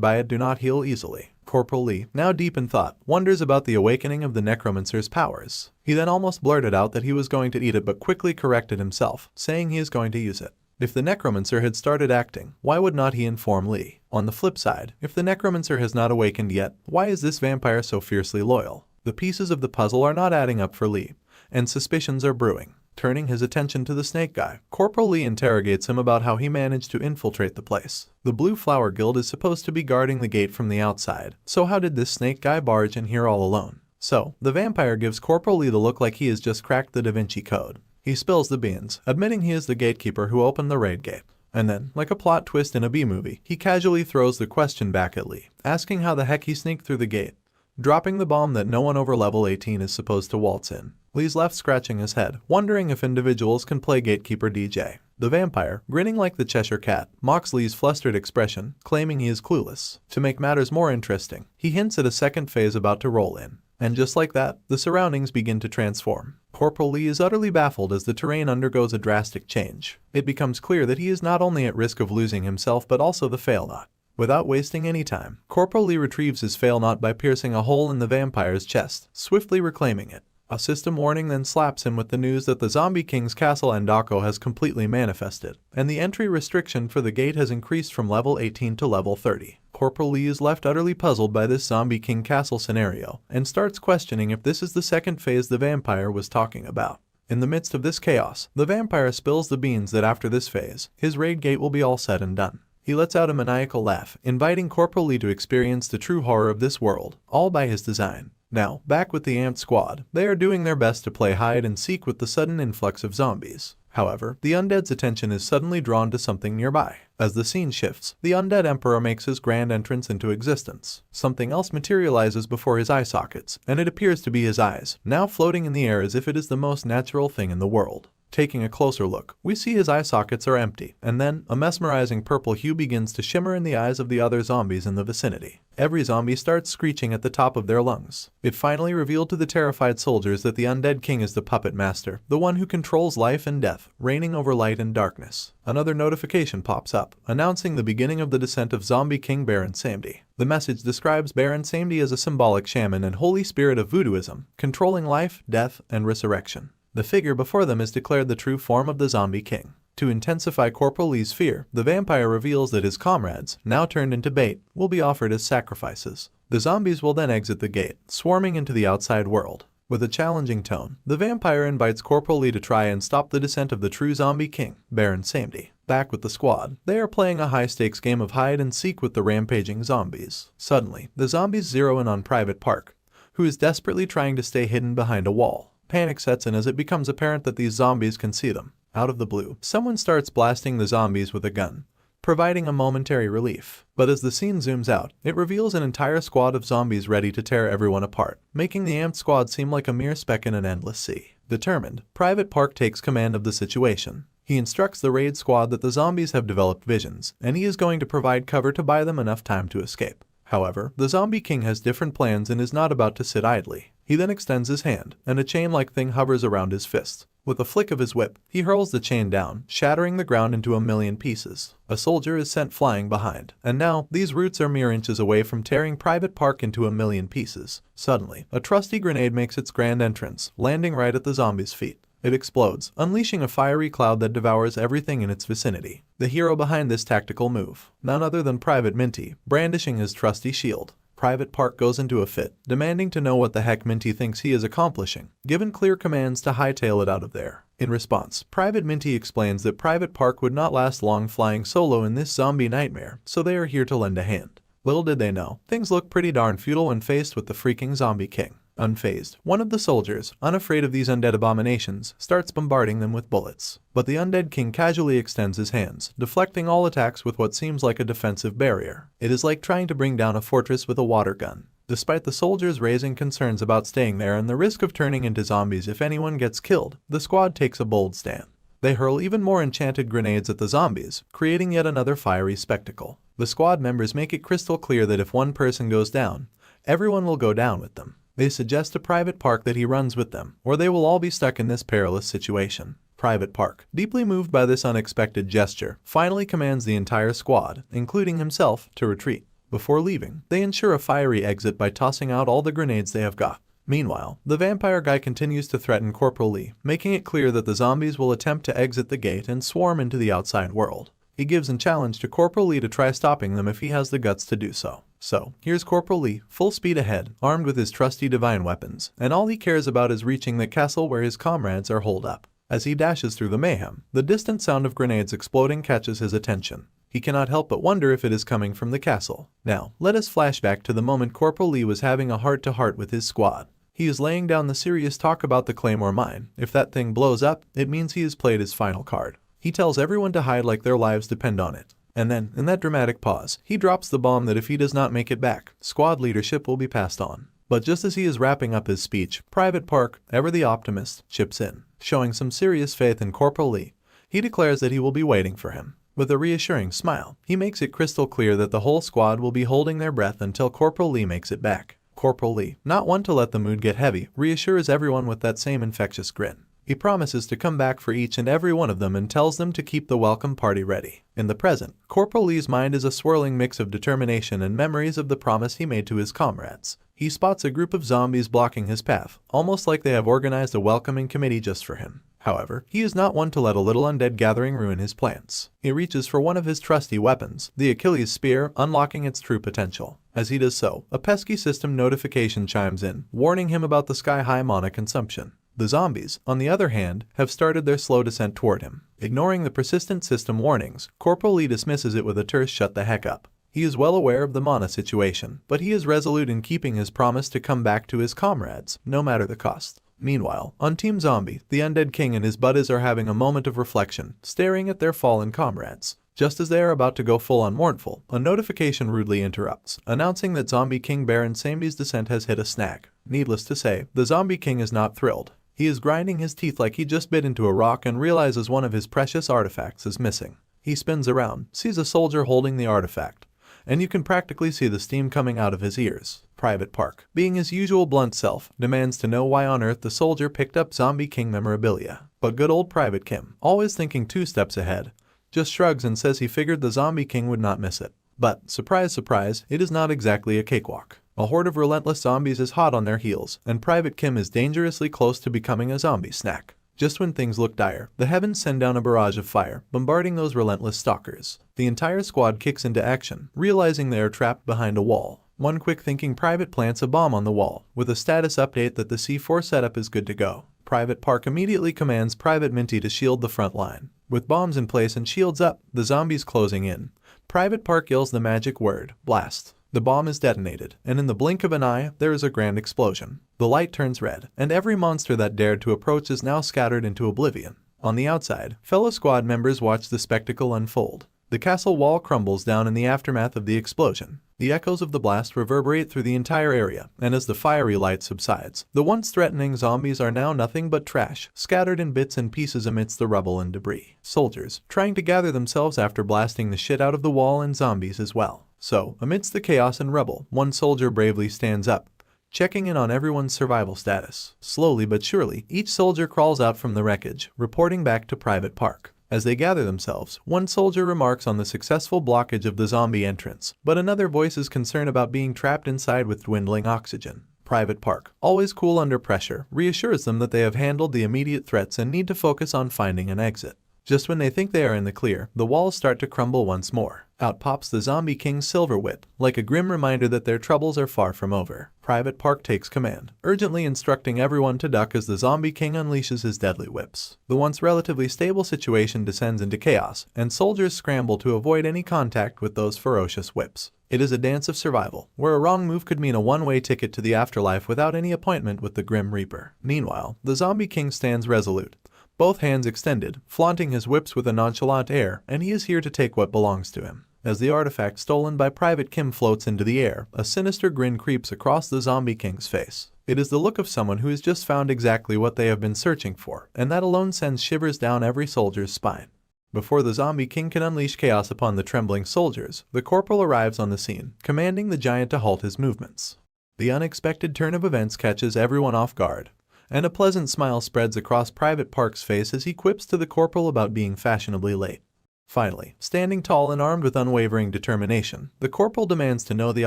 by it do not heal easily. Corporal Lee, now deep in thought, wonders about the awakening of the necromancer's powers. He then almost blurted out that he was going to eat it but quickly corrected himself, saying he is going to use it. If the necromancer had started acting, why would not he inform Lee? On the flip side, if the necromancer has not awakened yet, why is this vampire so fiercely loyal? The pieces of the puzzle are not adding up for Lee, and suspicions are brewing. Turning his attention to the snake guy, Corporal Lee interrogates him about how he managed to infiltrate the place. The Blue Flower Guild is supposed to be guarding the gate from the outside, so how did this snake guy barge in here all alone? So, the vampire gives Corporal Lee the look like he has just cracked the Da Vinci Code. He spills the beans, admitting he is the gatekeeper who opened the raid gate. And then, like a plot twist in a B-movie, he casually throws the question back at Lee, asking how the heck he sneaked through the gate, dropping the bomb that no one over level 18 is supposed to waltz in. Lee's left scratching his head, wondering if individuals can play gatekeeper DJ. The vampire, grinning like the Cheshire Cat, mocks Lee's flustered expression, claiming he is clueless. To make matters more interesting, he hints at a second phase about to roll in. And just like that, the surroundings begin to transform. Corporal Lee is utterly baffled as the terrain undergoes a drastic change. It becomes clear that he is not only at risk of losing himself but also the fail knot. Without wasting any time, Corporal Lee retrieves his fail knot by piercing a hole in the vampire's chest, swiftly reclaiming it. A system warning then slaps him with the news that the Zombie King's castle Andako has completely manifested, and the entry restriction for the gate has increased from level 18 to level 30. Corporal Lee is left utterly puzzled by this Zombie King castle scenario, and starts questioning if this is the second phase the vampire was talking about. In the midst of this chaos, the vampire spills the beans that after this phase, his raid gate will be all said and done. He lets out a maniacal laugh, inviting Corporal Lee to experience the true horror of this world, all by his design. Now, back with the amped squad, they are doing their best to play hide and seek with the sudden influx of zombies. However, the undead's attention is suddenly drawn to something nearby. As the scene shifts, the undead emperor makes his grand entrance into existence. Something else materializes before his eye sockets, and it appears to be his eyes, now floating in the air as if it is the most natural thing in the world. Taking a closer look, we see his eye sockets are empty, and then a mesmerizing purple hue begins to shimmer in the eyes of the other zombies in the vicinity. Every zombie starts screeching at the top of their lungs. It finally revealed to the terrified soldiers that the undead king is the puppet master, the one who controls life and death, reigning over light and darkness. Another notification pops up, announcing the beginning of the descent of zombie king Baron Samedi. The message describes Baron Samedi as a symbolic shaman and holy spirit of voodooism, controlling life, death, and resurrection. The figure before them is declared the true form of the Zombie King. To intensify Corporal Lee's fear, the vampire reveals that his comrades, now turned into bait, will be offered as sacrifices. The zombies will then exit the gate, swarming into the outside world. With a challenging tone, the vampire invites Corporal Lee to try and stop the descent of the true Zombie King, Baron Samedi. Back with the squad, they are playing a high-stakes game of hide and seek with the rampaging zombies. Suddenly, the zombies zero in on Private Park, who is desperately trying to stay hidden behind a wall. Panic sets in as it becomes apparent that these zombies can see them. Out of the blue, someone starts blasting the zombies with a gun, providing a momentary relief. But as the scene zooms out, it reveals an entire squad of zombies ready to tear everyone apart, making the amped squad seem like a mere speck in an endless sea. Determined, Private Park takes command of the situation. He instructs the raid squad that the zombies have developed visions, and he is going to provide cover to buy them enough time to escape. However, the Zombie King has different plans and is not about to sit idly. He then extends his hand, and a chain-like thing hovers around his fist. With a flick of his whip, he hurls the chain down, shattering the ground into a million pieces. A soldier is sent flying behind, and now, these roots are mere inches away from tearing Private Park into a million pieces. Suddenly, a trusty grenade makes its grand entrance, landing right at the zombie's feet. It explodes, unleashing a fiery cloud that devours everything in its vicinity. The hero behind this tactical move, none other than Private Minty, brandishing his trusty shield. Private Park goes into a fit, demanding to know what the heck Minty thinks he is accomplishing, given clear commands to hightail it out of there. In response, Private Minty explains that Private Park would not last long flying solo in this zombie nightmare, so they are here to lend a hand. Little did they know, things look pretty darn futile when faced with the freaking Zombie King. Unfazed, one of the soldiers, unafraid of these undead abominations, starts bombarding them with bullets. But the undead king casually extends his hands, deflecting all attacks with what seems like a defensive barrier. It is like trying to bring down a fortress with a water gun. Despite the soldiers raising concerns about staying there and the risk of turning into zombies if anyone gets killed, the squad takes a bold stand. They hurl even more enchanted grenades at the zombies, creating yet another fiery spectacle. The squad members make it crystal clear that if one person goes down, everyone will go down with them. They suggest to Private Park that he runs with them, or they will all be stuck in this perilous situation. Private Park, deeply moved by this unexpected gesture, finally commands the entire squad, including himself, to retreat. Before leaving, they ensure a fiery exit by tossing out all the grenades they have got. Meanwhile, the vampire guy continues to threaten Corporal Lee, making it clear that the zombies will attempt to exit the gate and swarm into the outside world. He gives a challenge to Corporal Lee to try stopping them if he has the guts to do so. So, here's Corporal Lee, full speed ahead, armed with his trusty divine weapons, and all he cares about is reaching the castle where his comrades are holed up. As he dashes through the mayhem, the distant sound of grenades exploding catches his attention. He cannot help but wonder if it is coming from the castle. Now, let us flash back to the moment Corporal Lee was having a heart-to-heart with his squad. He is laying down the serious talk about the Claymore mine. If that thing blows up, it means he has played his final card. He tells everyone to hide like their lives depend on it. And then, in that dramatic pause, he drops the bomb that if he does not make it back, squad leadership will be passed on. But just as he is wrapping up his speech, Private Park, ever the optimist, chips in. Showing some serious faith in Corporal Lee, he declares that he will be waiting for him. With a reassuring smile, he makes it crystal clear that the whole squad will be holding their breath until Corporal Lee makes it back. Corporal Lee, not one to let the mood get heavy, reassures everyone with that same infectious grin. He promises to come back for each and every one of them and tells them to keep the welcome party ready. In the present, Corporal Lee's mind is a swirling mix of determination and memories of the promise he made to his comrades. He spots a group of zombies blocking his path, almost like they have organized a welcoming committee just for him. However, he is not one to let a little undead gathering ruin his plans. He reaches for one of his trusty weapons, the Achilles Spear, unlocking its true potential. As he does so, a pesky system notification chimes in, warning him about the sky-high mana consumption. The zombies, on the other hand, have started their slow descent toward him. Ignoring the persistent system warnings, Corporal Lee dismisses it with a terse shut the heck up. He is well aware of the mana situation, but he is resolute in keeping his promise to come back to his comrades, no matter the cost. Meanwhile, on Team Zombie, the Undead King and his buddies are having a moment of reflection, staring at their fallen comrades. Just as they are about to go full-on mournful, a notification rudely interrupts, announcing that Zombie King Baron Sambi's descent has hit a snag. Needless to say, the Zombie King is not thrilled. He is grinding his teeth like he just bit into a rock and realizes one of his precious artifacts is missing. He spins around, sees a soldier holding the artifact, and you can practically see the steam coming out of his ears. Private Park, being his usual blunt self, demands to know why on earth the soldier picked up Zombie King memorabilia. But good old Private Kim, always thinking 2 steps ahead, just shrugs and says he figured the Zombie King would not miss it. But, surprise surprise, it is not exactly a cakewalk. A horde of relentless zombies is hot on their heels, and Private Kim is dangerously close to becoming a zombie snack. Just when things look dire, the heavens send down a barrage of fire, bombarding those relentless stalkers. The entire squad kicks into action, realizing they are trapped behind a wall. One quick thinking private plants a bomb on the wall, with a status update that the C4 setup is good to go. Private Park immediately commands Private Minty to shield the front line. With bombs in place and shields up, the zombies closing in, Private Park yells the magic word, blast. The bomb is detonated, and in the blink of an eye, there is a grand explosion. The light turns red, and every monster that dared to approach is now scattered into oblivion. On the outside, fellow squad members watch the spectacle unfold. The castle wall crumbles down in the aftermath of the explosion. The echoes of the blast reverberate through the entire area, and as the fiery light subsides, the once threatening zombies are now nothing but trash, scattered in bits and pieces amidst the rubble and debris. Soldiers, trying to gather themselves after blasting the shit out of the wall, and zombies as well. So, amidst the chaos and rubble, one soldier bravely stands up, checking in on everyone's survival status. Slowly but surely, each soldier crawls out from the wreckage, reporting back to Private Park. As they gather themselves, one soldier remarks on the successful blockage of the zombie entrance, but another voices concern about being trapped inside with dwindling oxygen. Private Park, always cool under pressure, reassures them that they have handled the immediate threats and need to focus on finding an exit. Just when they think they are in the clear, the walls start to crumble once more. Out pops the Zombie King's silver whip, like a grim reminder that their troubles are far from over. Private Park takes command, urgently instructing everyone to duck as the Zombie King unleashes his deadly whips. The once relatively stable situation descends into chaos, and soldiers scramble to avoid any contact with those ferocious whips. It is a dance of survival, where a wrong move could mean a one-way ticket to the afterlife without any appointment with the Grim Reaper. Meanwhile, the Zombie King stands resolute, both hands extended, flaunting his whips with a nonchalant air, and he is here to take what belongs to him. As the artifact stolen by Private Kim floats into the air, a sinister grin creeps across the Zombie King's face. It is the look of someone who has just found exactly what they have been searching for, and that alone sends shivers down every soldier's spine. Before the Zombie King can unleash chaos upon the trembling soldiers, the corporal arrives on the scene, commanding the giant to halt his movements. The unexpected turn of events catches everyone off guard, and a pleasant smile spreads across Private Park's face as he quips to the corporal about being fashionably late. Finally, standing tall and armed with unwavering determination, the corporal demands to know the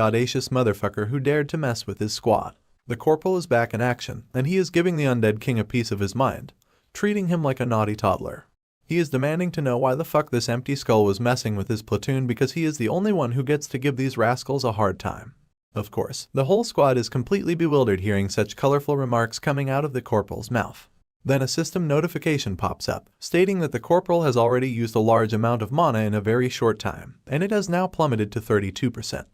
audacious motherfucker who dared to mess with his squad. The corporal is back in action, and he is giving the undead king a piece of his mind, treating him like a naughty toddler. He is demanding to know why the fuck this empty skull was messing with his platoon, because he is the only one who gets to give these rascals a hard time. Of course, the whole squad is completely bewildered hearing such colorful remarks coming out of the corporal's mouth. Then a system notification pops up, stating that the corporal has already used a large amount of mana in a very short time, and it has now plummeted to 32%.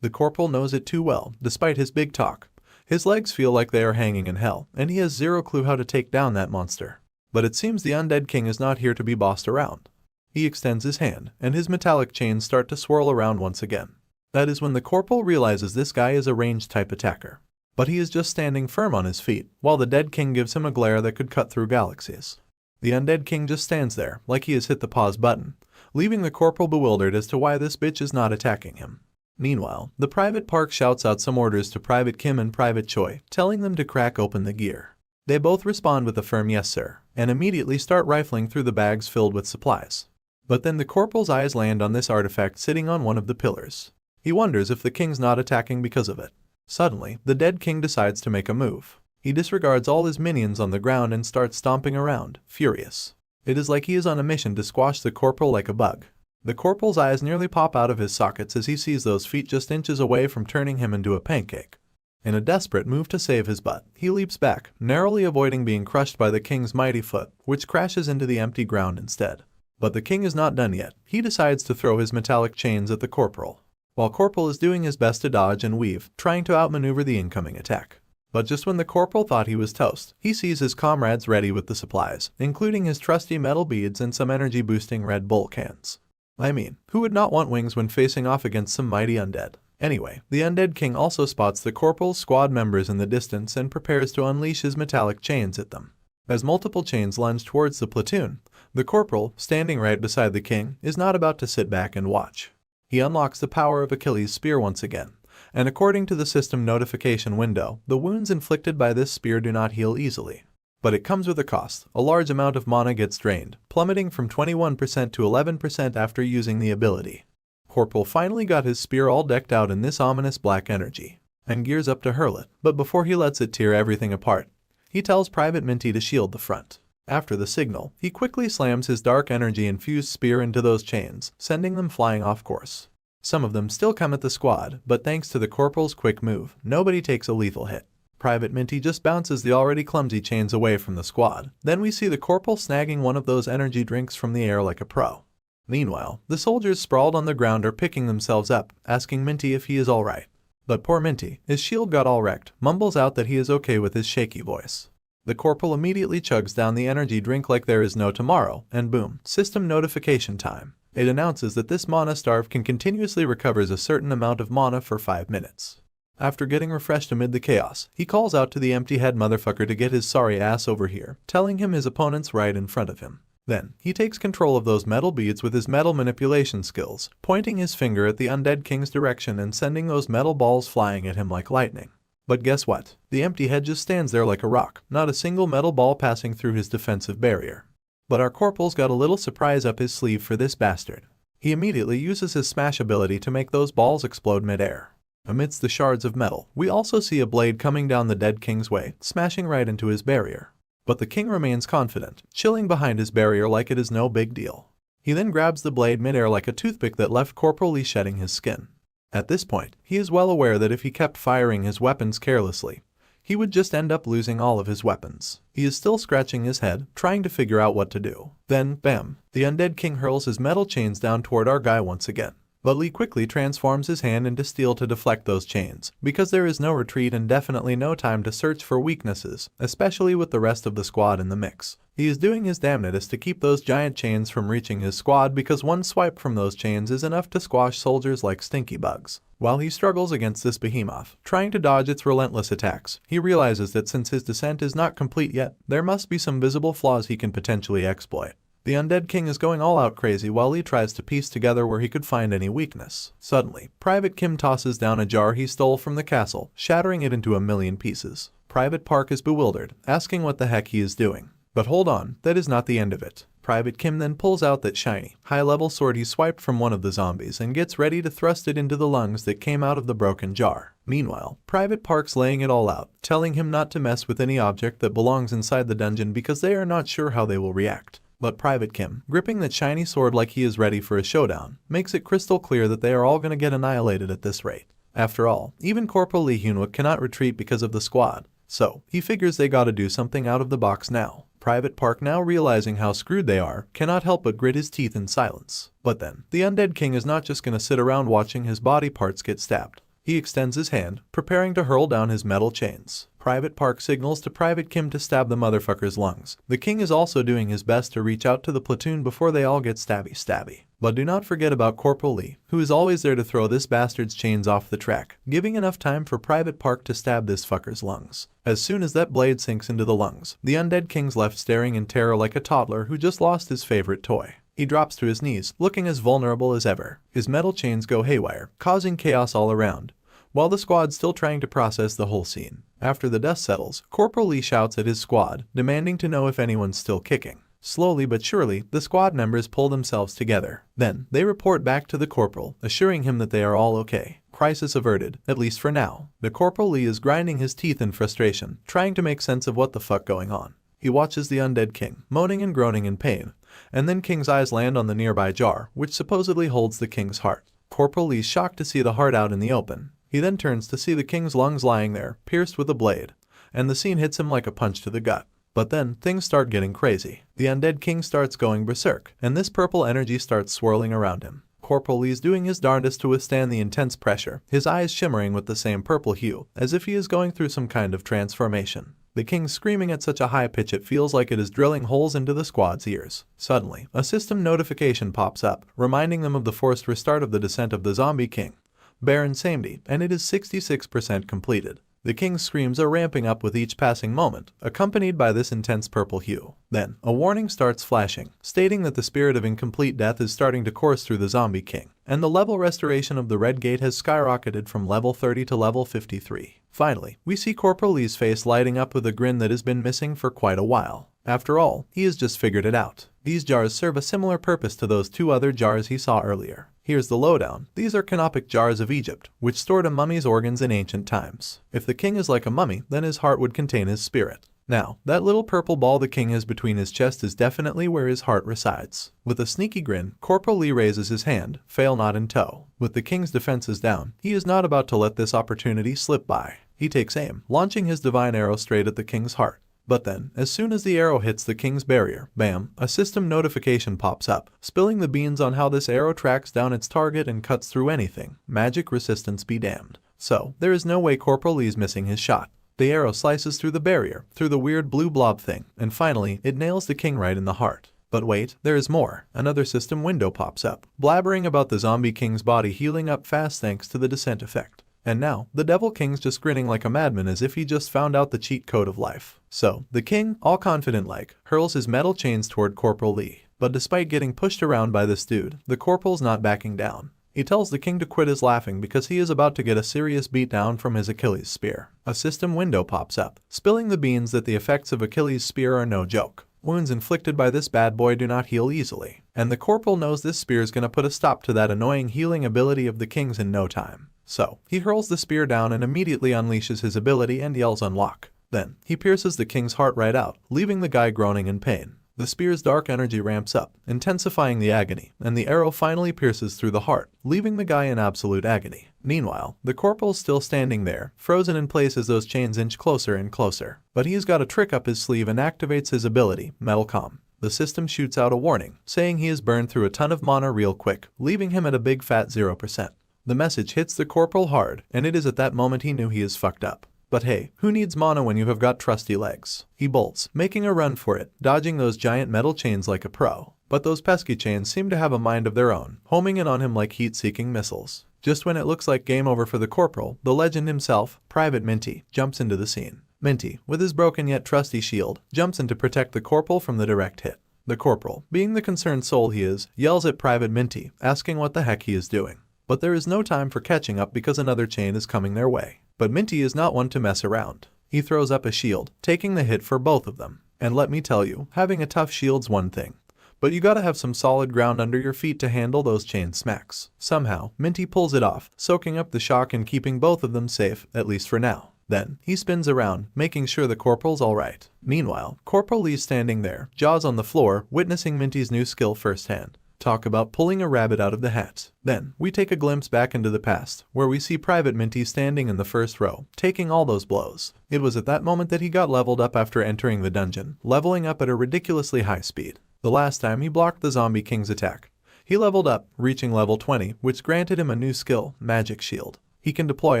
The corporal knows it too well, despite his big talk. His legs feel like they are hanging in hell, and he has zero clue how to take down that monster. But it seems the undead king is not here to be bossed around. He extends his hand, and his metallic chains start to swirl around once again. That is when the corporal realizes this guy is a ranged type attacker. But he is just standing firm on his feet, while the dead king gives him a glare that could cut through galaxies. The undead king just stands there, like he has hit the pause button, leaving the corporal bewildered as to why this bitch is not attacking him. Meanwhile, the Private Park shouts out some orders to Private Kim and Private Choi, telling them to crack open the gear. They both respond with a firm yes sir, and immediately start rifling through the bags filled with supplies. But then the corporal's eyes land on this artifact sitting on one of the pillars. He wonders if the king's not attacking because of it. Suddenly, the dead king decides to make a move. He disregards all his minions on the ground and starts stomping around, furious. It is like he is on a mission to squash the corporal like a bug. The corporal's eyes nearly pop out of his sockets as he sees those feet just inches away from turning him into a pancake. In a desperate move to save his butt, he leaps back, narrowly avoiding being crushed by the king's mighty foot, which crashes into the empty ground instead. But the king is not done yet. He decides to throw his metallic chains at the corporal, while Corporal is doing his best to dodge and weave, trying to outmaneuver the incoming attack. But just when the corporal thought he was toast, he sees his comrades ready with the supplies, including his trusty metal beads and some energy-boosting Red Bull cans. I mean, who would not want wings when facing off against some mighty undead? Anyway, the undead king also spots the corporal's squad members in the distance and prepares to unleash his metallic chains at them. As multiple chains lunge towards the platoon, the corporal, standing right beside the king, is not about to sit back and watch. He unlocks the power of Achilles' spear once again, and according to the system notification window, the wounds inflicted by this spear do not heal easily. But it comes with a cost. A large amount of mana gets drained, plummeting from 21% to 11% after using the ability. Corporal finally got his spear all decked out in this ominous black energy, and gears up to hurl it, but before he lets it tear everything apart, he tells Private Minty to shield the front. After the signal, he quickly slams his dark energy-infused spear into those chains, sending them flying off course. Some of them still come at the squad, but thanks to the corporal's quick move, nobody takes a lethal hit. Private Minty just bounces the already clumsy chains away from the squad. Then we see the corporal snagging one of those energy drinks from the air like a pro. Meanwhile, the soldiers sprawled on the ground are picking themselves up, asking Minty if he is alright. But poor Minty, his shield got all wrecked, mumbles out that he is okay with his shaky voice. The corporal immediately chugs down the energy drink like there is no tomorrow, and boom, system notification time. It announces that this mana starve can continuously recovers a certain amount of mana for 5 minutes. After getting refreshed amid the chaos, he calls out to the empty head motherfucker to get his sorry ass over here, telling him his opponent's right in front of him. Then, he takes control of those metal beads with his metal manipulation skills, pointing his finger at the undead king's direction and sending those metal balls flying at him like lightning. But guess what? The empty head just stands there like a rock, not a single metal ball passing through his defensive barrier. But our corporal's got a little surprise up his sleeve for this bastard. He immediately uses his smash ability to make those balls explode mid-air. Amidst the shards of metal, we also see a blade coming down the dead king's way, smashing right into his barrier. But the king remains confident, chilling behind his barrier like it is no big deal. He then grabs the blade mid-air like a toothpick that left Corporal Lee shedding his skin. At this point, he is well aware that if he kept firing his weapons carelessly, he would just end up losing all of his weapons. He is still scratching his head, trying to figure out what to do. Then, bam, the undead king hurls his metal chains down toward our guy once again. But Lee quickly transforms his hand into steel to deflect those chains, because there is no retreat and definitely no time to search for weaknesses, especially with the rest of the squad in the mix. He is doing his damnedest to keep those giant chains from reaching his squad because one swipe from those chains is enough to squash soldiers like stinky bugs. While he struggles against this behemoth, trying to dodge its relentless attacks, he realizes that since his descent is not complete yet, there must be some visible flaws he can potentially exploit. The undead king is going all out crazy while Lee tries to piece together where he could find any weakness. Suddenly, Private Kim tosses down a jar he stole from the castle, shattering it into a million pieces. Private Park is bewildered, asking what the heck he is doing. But hold on, that is not the end of it. Private Kim then pulls out that shiny, high-level sword he swiped from one of the zombies and gets ready to thrust it into the lungs that came out of the broken jar. Meanwhile, Private Park's laying it all out, telling him not to mess with any object that belongs inside the dungeon because they are not sure how they will react. But Private Kim, gripping that shiny sword like he is ready for a showdown, makes it crystal clear that they are all going to get annihilated at this rate. After all, even Corporal Lee Hyunwook cannot retreat because of the squad, so he figures they gotta do something out of the box now. Private Park, now realizing how screwed they are, cannot help but grit his teeth in silence. But then, the undead king is not just gonna sit around watching his body parts get stabbed. He extends his hand, preparing to hurl down his metal chains. Private Park signals to Private Kim to stab the motherfucker's lungs. The king is also doing his best to reach out to the platoon before they all get stabby. But do not forget about Corporal Lee, who is always there to throw this bastard's chains off the track, giving enough time for Private Park to stab this fucker's lungs. As soon as that blade sinks into the lungs, the undead king's left staring in terror like a toddler who just lost his favorite toy. He drops to his knees, looking as vulnerable as ever. His metal chains go haywire, causing chaos all around, while the squad's still trying to process the whole scene. After the dust settles, Corporal Lee shouts at his squad, demanding to know if anyone's still kicking. Slowly but surely, the squad members pull themselves together. Then, they report back to the corporal, assuring him that they are all okay. Crisis averted, at least for now. The Corporal Lee is grinding his teeth in frustration, trying to make sense of what the fuck going on. He watches the undead king, moaning and groaning in pain, and then King's eyes land on the nearby jar, which supposedly holds the king's heart. Corporal Lee's shocked to see the heart out in the open. He then turns to see the king's lungs lying there, pierced with a blade, and the scene hits him like a punch to the gut. But then, things start getting crazy. The undead king starts going berserk, and this purple energy starts swirling around him. Corporal Lee's doing his darndest to withstand the intense pressure, his eyes shimmering with the same purple hue, as if he is going through some kind of transformation. The king's screaming at such a high pitch it feels like it is drilling holes into the squad's ears. Suddenly, a system notification pops up, reminding them of the forced restart of the descent of the zombie king, Baron Samedi, and it is 66% completed. The king's screams are ramping up with each passing moment, accompanied by this intense purple hue. Then, a warning starts flashing, stating that the spirit of incomplete death is starting to course through the zombie king, and the level restoration of the red gate has skyrocketed from level 30 to level 53. Finally, we see Corporal Lee's face lighting up with a grin that has been missing for quite a while. After all, he has just figured it out. These jars serve a similar purpose to those two other jars he saw earlier. Here's the lowdown. These are canopic jars of Egypt, which stored a mummy's organs in ancient times. If the king is like a mummy, then his heart would contain his spirit. Now, that little purple ball the king has between his chest is definitely where his heart resides. With a sneaky grin, Corporal Lee raises his hand, fail not in tow. With the king's defenses down, he is not about to let this opportunity slip by. He takes aim, launching his divine arrow straight at the king's heart. But then, as soon as the arrow hits the king's barrier, bam, a system notification pops up, spilling the beans on how this arrow tracks down its target and cuts through anything. Magic resistance be damned. So, there is no way Corporal Lee's missing his shot. The arrow slices through the barrier, through the weird blue blob thing, and finally, it nails the king right in the heart. But wait, there is more. Another system window pops up, blabbering about the zombie king's body healing up fast thanks to the descent effect. And now, the Devil King's just grinning like a madman as if he just found out the cheat code of life. So, the king, all confident like, hurls his metal chains toward Corporal Lee. But despite getting pushed around by this dude, the corporal's not backing down. He tells the king to quit his laughing because he is about to get a serious beatdown from his Achilles spear. A system window pops up, spilling the beans that the effects of Achilles' spear are no joke. Wounds inflicted by this bad boy do not heal easily, and the corporal knows this spear is gonna put a stop to that annoying healing ability of the king's in no time. So, he hurls the spear down and immediately unleashes his ability and yells unlock. Then, he pierces the king's heart right out, leaving the guy groaning in pain. The spear's dark energy ramps up, intensifying the agony, and the arrow finally pierces through the heart, leaving the guy in absolute agony. Meanwhile, the corporal's still standing there, frozen in place as those chains inch closer and closer. But he's got a trick up his sleeve and activates his ability, Metal Calm. The system shoots out a warning, saying he has burned through a ton of mana real quick, leaving him at a big fat 0%. The message hits the corporal hard, and it is at that moment he knew he is fucked up. But hey, who needs mana when you have got trusty legs? He bolts, making a run for it, dodging those giant metal chains like a pro. But those pesky chains seem to have a mind of their own, homing in on him like heat-seeking missiles. Just when it looks like game over for the corporal, the legend himself, Private Minty, jumps into the scene. Minty, with his broken yet trusty shield, jumps in to protect the corporal from the direct hit. The corporal, being the concerned soul he is, yells at Private Minty, asking what the heck he is doing. But there is no time for catching up because another chain is coming their way. But Minty is not one to mess around. He throws up a shield, taking the hit for both of them. And let me tell you, having a tough shield's one thing, but you gotta have some solid ground under your feet to handle those chain smacks. Somehow, Minty pulls it off, soaking up the shock and keeping both of them safe, at least for now. Then, he spins around, making sure the corporal's alright. Meanwhile, Corporal Lee's standing there, jaws on the floor, witnessing Minty's new skill firsthand. Talk about pulling a rabbit out of the hat. Then, we take a glimpse back into the past, where we see Private Minty standing in the first row, taking all those blows. It was at that moment that he got leveled up after entering the dungeon, leveling up at a ridiculously high speed. The last time he blocked the Zombie King's attack, he leveled up, reaching level 20, which granted him a new skill, Magic Shield. He can deploy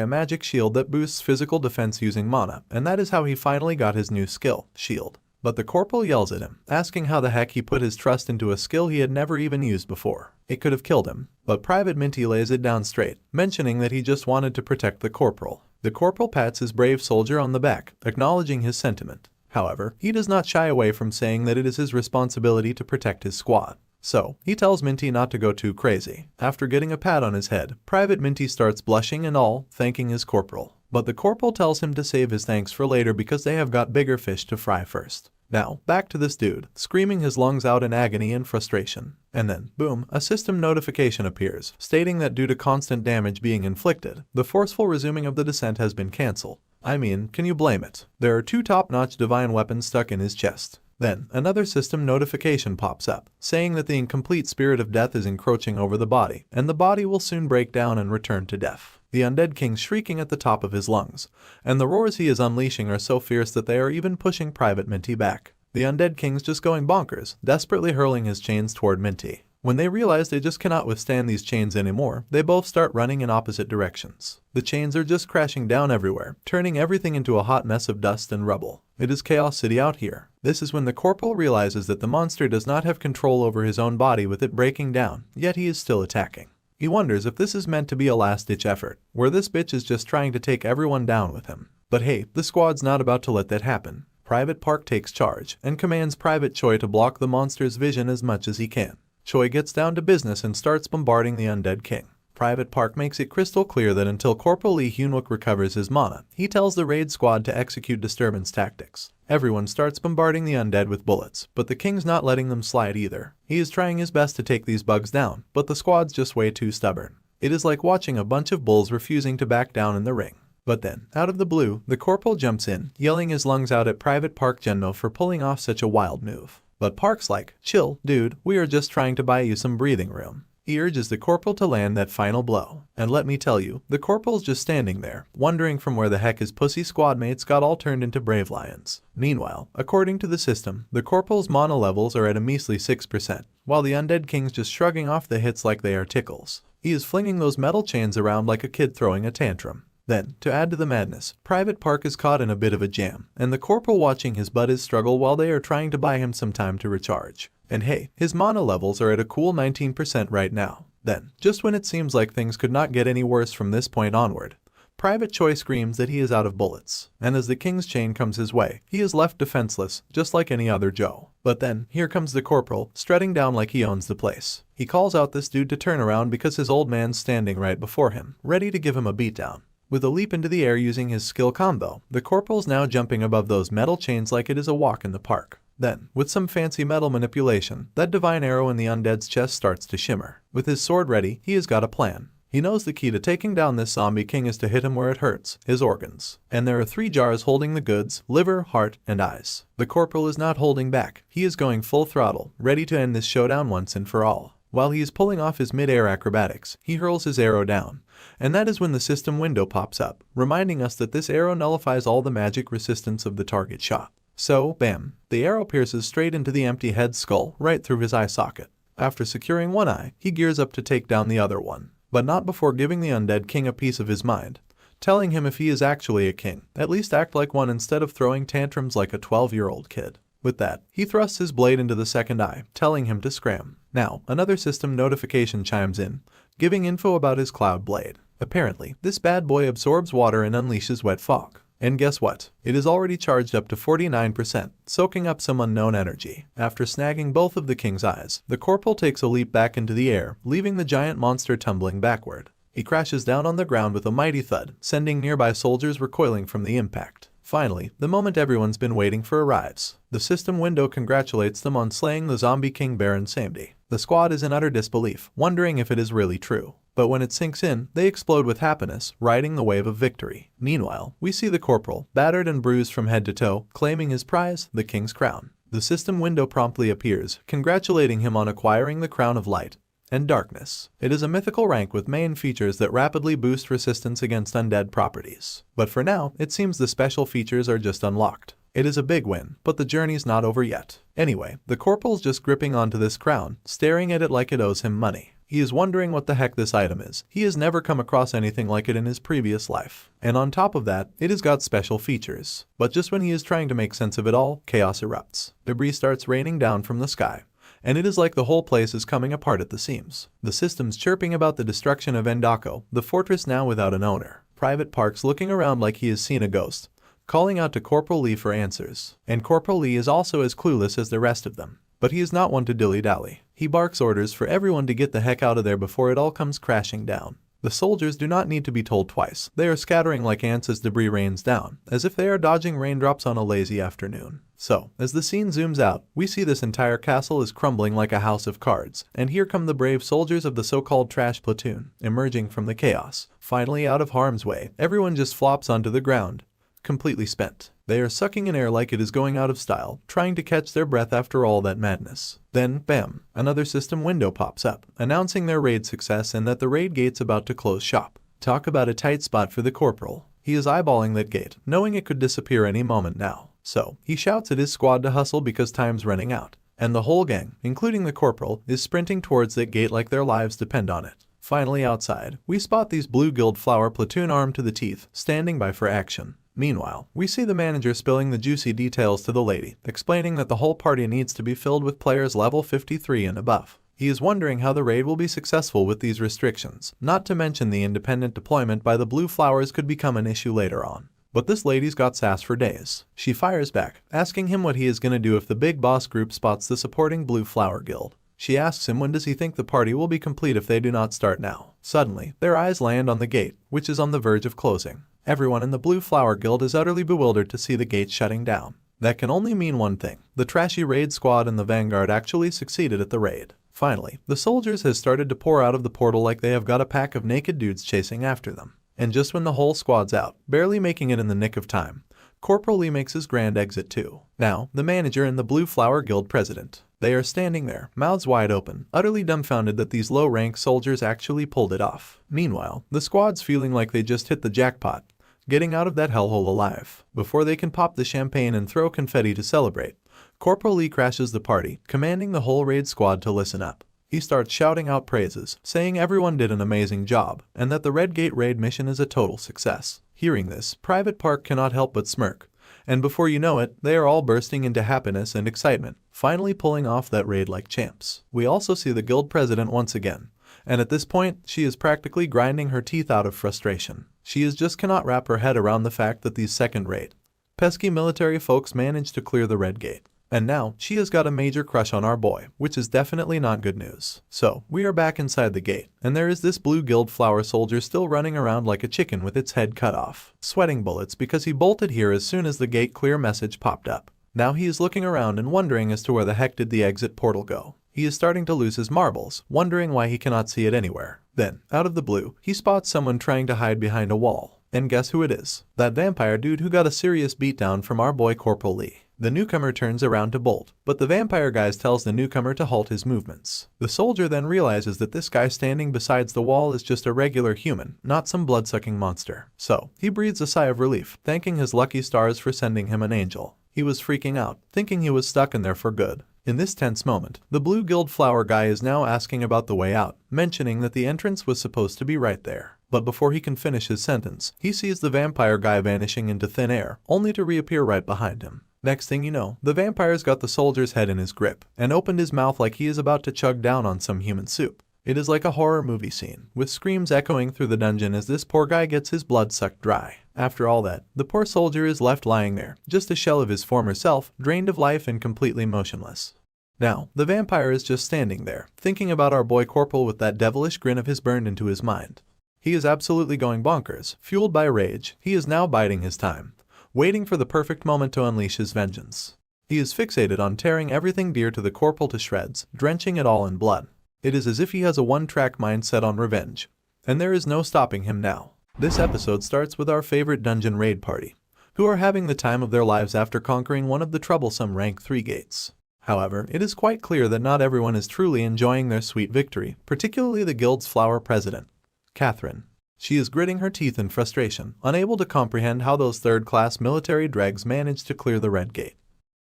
a magic shield that boosts physical defense using mana, and that is how he finally got his new skill, Shield. But the corporal yells at him, asking how the heck he put his trust into a skill he had never even used before. It could have killed him, but Private Minty lays it down straight, mentioning that he just wanted to protect the corporal. The corporal pats his brave soldier on the back, acknowledging his sentiment. However, he does not shy away from saying that it is his responsibility to protect his squad. So, he tells Minty not to go too crazy. After getting a pat on his head, Private Minty starts blushing and all, thanking his corporal. But the corporal tells him to save his thanks for later because they have got bigger fish to fry first. Now, back to this dude, screaming his lungs out in agony and frustration. And then, boom, a system notification appears, stating that due to constant damage being inflicted, the forceful resuming of the descent has been cancelled. I mean, can you blame it? There are two top-notch divine weapons stuck in his chest. Then, another system notification pops up, saying that the incomplete spirit of death is encroaching over the body, and the body will soon break down and return to death. The undead king shrieking at the top of his lungs, and the roars he is unleashing are so fierce that they are even pushing Private Minty back. The undead king's just going bonkers, desperately hurling his chains toward Minty. When they realize they just cannot withstand these chains anymore, they both start running in opposite directions. The chains are just crashing down everywhere, turning everything into a hot mess of dust and rubble. It is Chaos City out here. This is when the corporal realizes that the monster does not have control over his own body with it breaking down, yet he is still attacking. He wonders if this is meant to be a last-ditch effort, where this bitch is just trying to take everyone down with him. But hey, the squad's not about to let that happen. Private Park takes charge, and commands Private Choi to block the monster's vision as much as he can. Choi gets down to business and starts bombarding the undead king. Private Park makes it crystal clear that until Corporal Lee Hyunwook recovers his mana, he tells the raid squad to execute disturbance tactics. Everyone starts bombarding the undead with bullets, but the king's not letting them slide either. He is trying his best to take these bugs down, but the squad's just way too stubborn. It is like watching a bunch of bulls refusing to back down in the ring. But then, out of the blue, the corporal jumps in, yelling his lungs out at Private Park Genmo for pulling off such a wild move. But Park's like, chill, dude, we are just trying to buy you some breathing room. He urges the corporal to land that final blow. And let me tell you, the corporal's just standing there, wondering from where the heck his pussy squad mates got all turned into brave lions. Meanwhile, according to the system, the corporal's mana levels are at a measly 6%, while the undead king's just shrugging off the hits like they are tickles. He is flinging those metal chains around like a kid throwing a tantrum. Then, to add to the madness, Private Park is caught in a bit of a jam, and the corporal watching his buddies struggle while they are trying to buy him some time to recharge. And hey, his mana levels are at a cool 19% right now. Then, just when it seems like things could not get any worse from this point onward, Private Choi screams that he is out of bullets, and as the king's chain comes his way, he is left defenseless, just like any other Joe. But then, here comes the corporal, strutting down like he owns the place. He calls out this dude to turn around because his old man's standing right before him, ready to give him a beatdown. With a leap into the air using his skill combo, the corporal's now jumping above those metal chains like it is a walk in the park. Then, with some fancy metal manipulation, that divine arrow in the undead's chest starts to shimmer. With his sword ready, he has got a plan. He knows the key to taking down this zombie king is to hit him where it hurts, his organs. And there are 3 jars holding the goods, liver, heart, and eyes. The corporal is not holding back. He is going full throttle, ready to end this showdown once and for all. While he is pulling off his mid-air acrobatics, he hurls his arrow down. And that is when the system window pops up, reminding us that this arrow nullifies all the magic resistance of the target shot. So, bam, the arrow pierces straight into the empty head's skull, right through his eye socket. After securing one eye, he gears up to take down the other one. But not before giving the undead king a piece of his mind, telling him if he is actually a king, at least act like one instead of throwing tantrums like a 12-year-old kid. With that, he thrusts his blade into the second eye, telling him to scram. Now, another system notification chimes in, giving info about his cloud blade. Apparently, this bad boy absorbs water and unleashes wet fog. And guess what? It is already charged up to 49%, soaking up some unknown energy. After snagging both of the king's eyes, the corporal takes a leap back into the air, leaving the giant monster tumbling backward. He crashes down on the ground with a mighty thud, sending nearby soldiers recoiling from the impact. Finally, the moment everyone's been waiting for arrives. The system window congratulates them on slaying the zombie king Baron Samedi. The squad is in utter disbelief, wondering if it is really true. But when it sinks in, they explode with happiness, riding the wave of victory. Meanwhile, we see the corporal, battered and bruised from head to toe, claiming his prize, the king's crown. The system window promptly appears, congratulating him on acquiring the crown of light and darkness. It is a mythical rank with main features that rapidly boost resistance against undead properties. But for now, it seems the special features are just unlocked. It is a big win, but the journey's not over yet. Anyway, the corporal's just gripping onto this crown, staring at it like it owes him money. He is wondering what the heck this item is. He has never come across anything like it in his previous life. And on top of that, it has got special features. But just when he is trying to make sense of it all, chaos erupts. Debris starts raining down from the sky. And it is like the whole place is coming apart at the seams. The system's chirping about the destruction of Endako, the fortress now without an owner. Private Park's looking around like he has seen a ghost, calling out to Corporal Lee for answers. And Corporal Lee is also as clueless as the rest of them. But he is not one to dilly-dally. He barks orders for everyone to get the heck out of there before it all comes crashing down. The soldiers do not need to be told twice. They are scattering like ants as debris rains down, as if they are dodging raindrops on a lazy afternoon. So, as the scene zooms out, we see this entire castle is crumbling like a house of cards, and here come the brave soldiers of the so-called trash platoon, emerging from the chaos. Finally out of harm's way, everyone just flops onto the ground, completely spent. They are sucking in air like it is going out of style, trying to catch their breath after all that madness. Then, bam, another system window pops up, announcing their raid success and that the raid gate's about to close shop. Talk about a tight spot for the corporal. He is eyeballing that gate, knowing it could disappear any moment now. So, he shouts at his squad to hustle because time's running out. And the whole gang, including the corporal, is sprinting towards that gate like their lives depend on it. Finally outside, we spot these blue guild flower platoon armed to the teeth, standing by for action. Meanwhile, we see the manager spilling the juicy details to the lady, explaining that the whole party needs to be filled with players level 53 and above. He is wondering how the raid will be successful with these restrictions, not to mention the independent deployment by the blue flowers could become an issue later on. But this lady's got sass for days. She fires back, asking him what he is gonna do if the big boss group spots the supporting blue flower guild. She asks him when does he think the party will be complete if they do not start now. Suddenly, their eyes land on the gate, which is on the verge of closing. Everyone in the Blue Flower Guild is utterly bewildered to see the gate shutting down. That can only mean one thing. The trashy raid squad and the vanguard actually succeeded at the raid. Finally, the soldiers has started to pour out of the portal like they have got a pack of naked dudes chasing after them. And just when the whole squad's out, barely making it in the nick of time, Corporal Lee makes his grand exit too. Now, the manager and the Blue Flower Guild president. They are standing there, mouths wide open, utterly dumbfounded that these low-rank soldiers actually pulled it off. Meanwhile, the squad's feeling like they just hit the jackpot, getting out of that hellhole alive. Before they can pop the champagne and throw confetti to celebrate, Corporal Lee crashes the party, commanding the whole raid squad to listen up. He starts shouting out praises, saying everyone did an amazing job, and that the Red Gate raid mission is a total success. Hearing this, Private Park cannot help but smirk, And before you know it, they are all bursting into happiness and excitement, finally pulling off that raid like champs. We also see the guild president once again, and at this point, she is practically grinding her teeth out of frustration. She just cannot wrap her head around the fact that these second-rate, pesky military folks managed to clear the red gate. And now, she has got a major crush on our boy, which is definitely not good news. So, we are back inside the gate, and there is this blue guild flower soldier still running around like a chicken with its head cut off, sweating bullets because he bolted here as soon as the gate clear message popped up. Now he is looking around and wondering as to where the heck did the exit portal go. He is starting to lose his marbles, wondering why he cannot see it anywhere. Then, out of the blue, he spots someone trying to hide behind a wall. And guess who it is? That vampire dude who got a serious beatdown from our boy Corporal Lee. The newcomer turns around to bolt, but the vampire guy tells the newcomer to halt his movements. The soldier then realizes that this guy standing beside the wall is just a regular human, not some blood-sucking monster. So, he breathes a sigh of relief, thanking his lucky stars for sending him an angel. He was freaking out, thinking he was stuck in there for good. In this tense moment, the blue guild flower guy is now asking about the way out, mentioning that the entrance was supposed to be right there. But before he can finish his sentence, he sees the vampire guy vanishing into thin air, only to reappear right behind him. Next thing you know, the vampire's got the soldier's head in his grip, and opened his mouth like he is about to chug down on some human soup. It is like a horror movie scene, with screams echoing through the dungeon as this poor guy gets his blood sucked dry. After all that, the poor soldier is left lying there, just a shell of his former self, drained of life and completely motionless. Now, the vampire is just standing there, thinking about our boy Corporal with that devilish grin of his burned into his mind. He is absolutely going bonkers, fueled by rage. He is now biding his time, waiting for the perfect moment to unleash his vengeance. He is fixated on tearing everything dear to the corporal to shreds, drenching it all in blood. It is as if he has a one-track mind set on revenge, and there is no stopping him now. This episode starts with our favorite dungeon raid party, who are having the time of their lives after conquering one of the troublesome rank 3 gates. However, it is quite clear that not everyone is truly enjoying their sweet victory, particularly the guild's flower president, Catherine. She is gritting her teeth in frustration, unable to comprehend how those third-class military dregs managed to clear the red gate.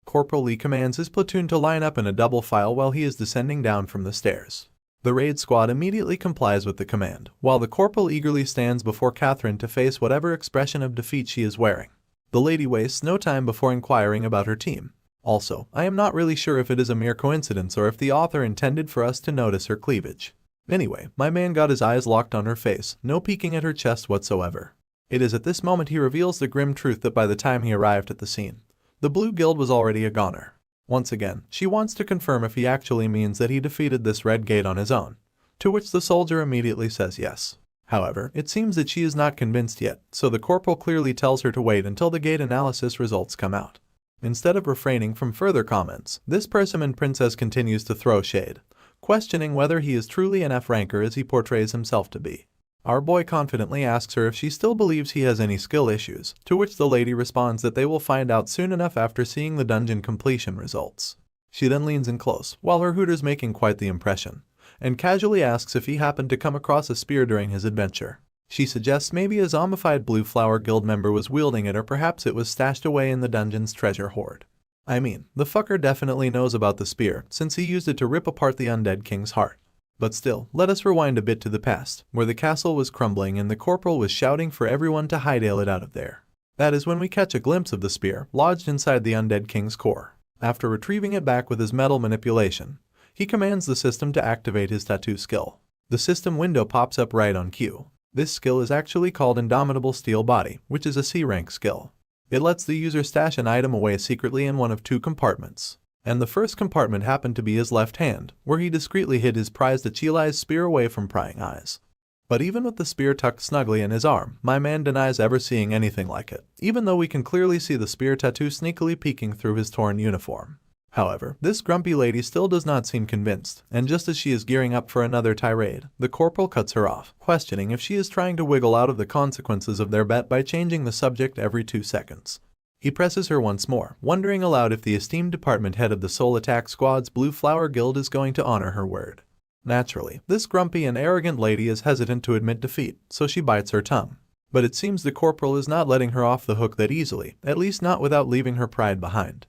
Corporal Lee commands his platoon to line up in a double file while he is descending down from the stairs. The raid squad immediately complies with the command, while the corporal eagerly stands before Catherine to face whatever expression of defeat she is wearing. The lady wastes no time before inquiring about her team. Also, I am not really sure if it is a mere coincidence or if the author intended for us to notice her cleavage. Anyway, my man got his eyes locked on her face, no peeking at her chest whatsoever. It is at this moment he reveals the grim truth that by the time he arrived at the scene, the Blue Guild was already a goner. Once again, she wants to confirm if he actually means that he defeated this red gate on his own, to which the soldier immediately says yes. However, it seems that she is not convinced yet, so the corporal clearly tells her to wait until the gate analysis results come out. Instead of refraining from further comments, this Persimmon princess continues to throw shade, questioning whether he is truly an F-ranker as he portrays himself to be. Our boy confidently asks her if she still believes he has any skill issues, to which the lady responds that they will find out soon enough after seeing the dungeon completion results. She then leans in close, while her hooter's making quite the impression, and casually asks if he happened to come across a spear during his adventure. She suggests maybe a zombified Blue Flower Guild member was wielding it, or perhaps it was stashed away in the dungeon's treasure hoard. I mean, the fucker definitely knows about the spear, since he used it to rip apart the undead king's heart. But still, let us rewind a bit to the past, where the castle was crumbling and the corporal was shouting for everyone to hightail it out of there. That is when we catch a glimpse of the spear, lodged inside the undead king's core. After retrieving it back with his metal manipulation, he commands the system to activate his tattoo skill. The system window pops up right on cue. This skill is actually called Indomitable Steel Body, which is a C-rank skill. It lets the user stash an item away secretly in one of 2 compartments. And the first compartment happened to be his left hand, where he discreetly hid his prized Achilles spear away from prying eyes. But even with the spear tucked snugly in his arm, my man denies ever seeing anything like it, even though we can clearly see the spear tattoo sneakily peeking through his torn uniform. However, this grumpy lady still does not seem convinced, and just as she is gearing up for another tirade, the corporal cuts her off, questioning if she is trying to wiggle out of the consequences of their bet by changing the subject every 2 seconds. He presses her once more, wondering aloud if the esteemed department head of the Soul Attack Squad's Blue Flower Guild is going to honor her word. Naturally, this grumpy and arrogant lady is hesitant to admit defeat, so she bites her tongue. But it seems the corporal is not letting her off the hook that easily, at least not without leaving her pride behind.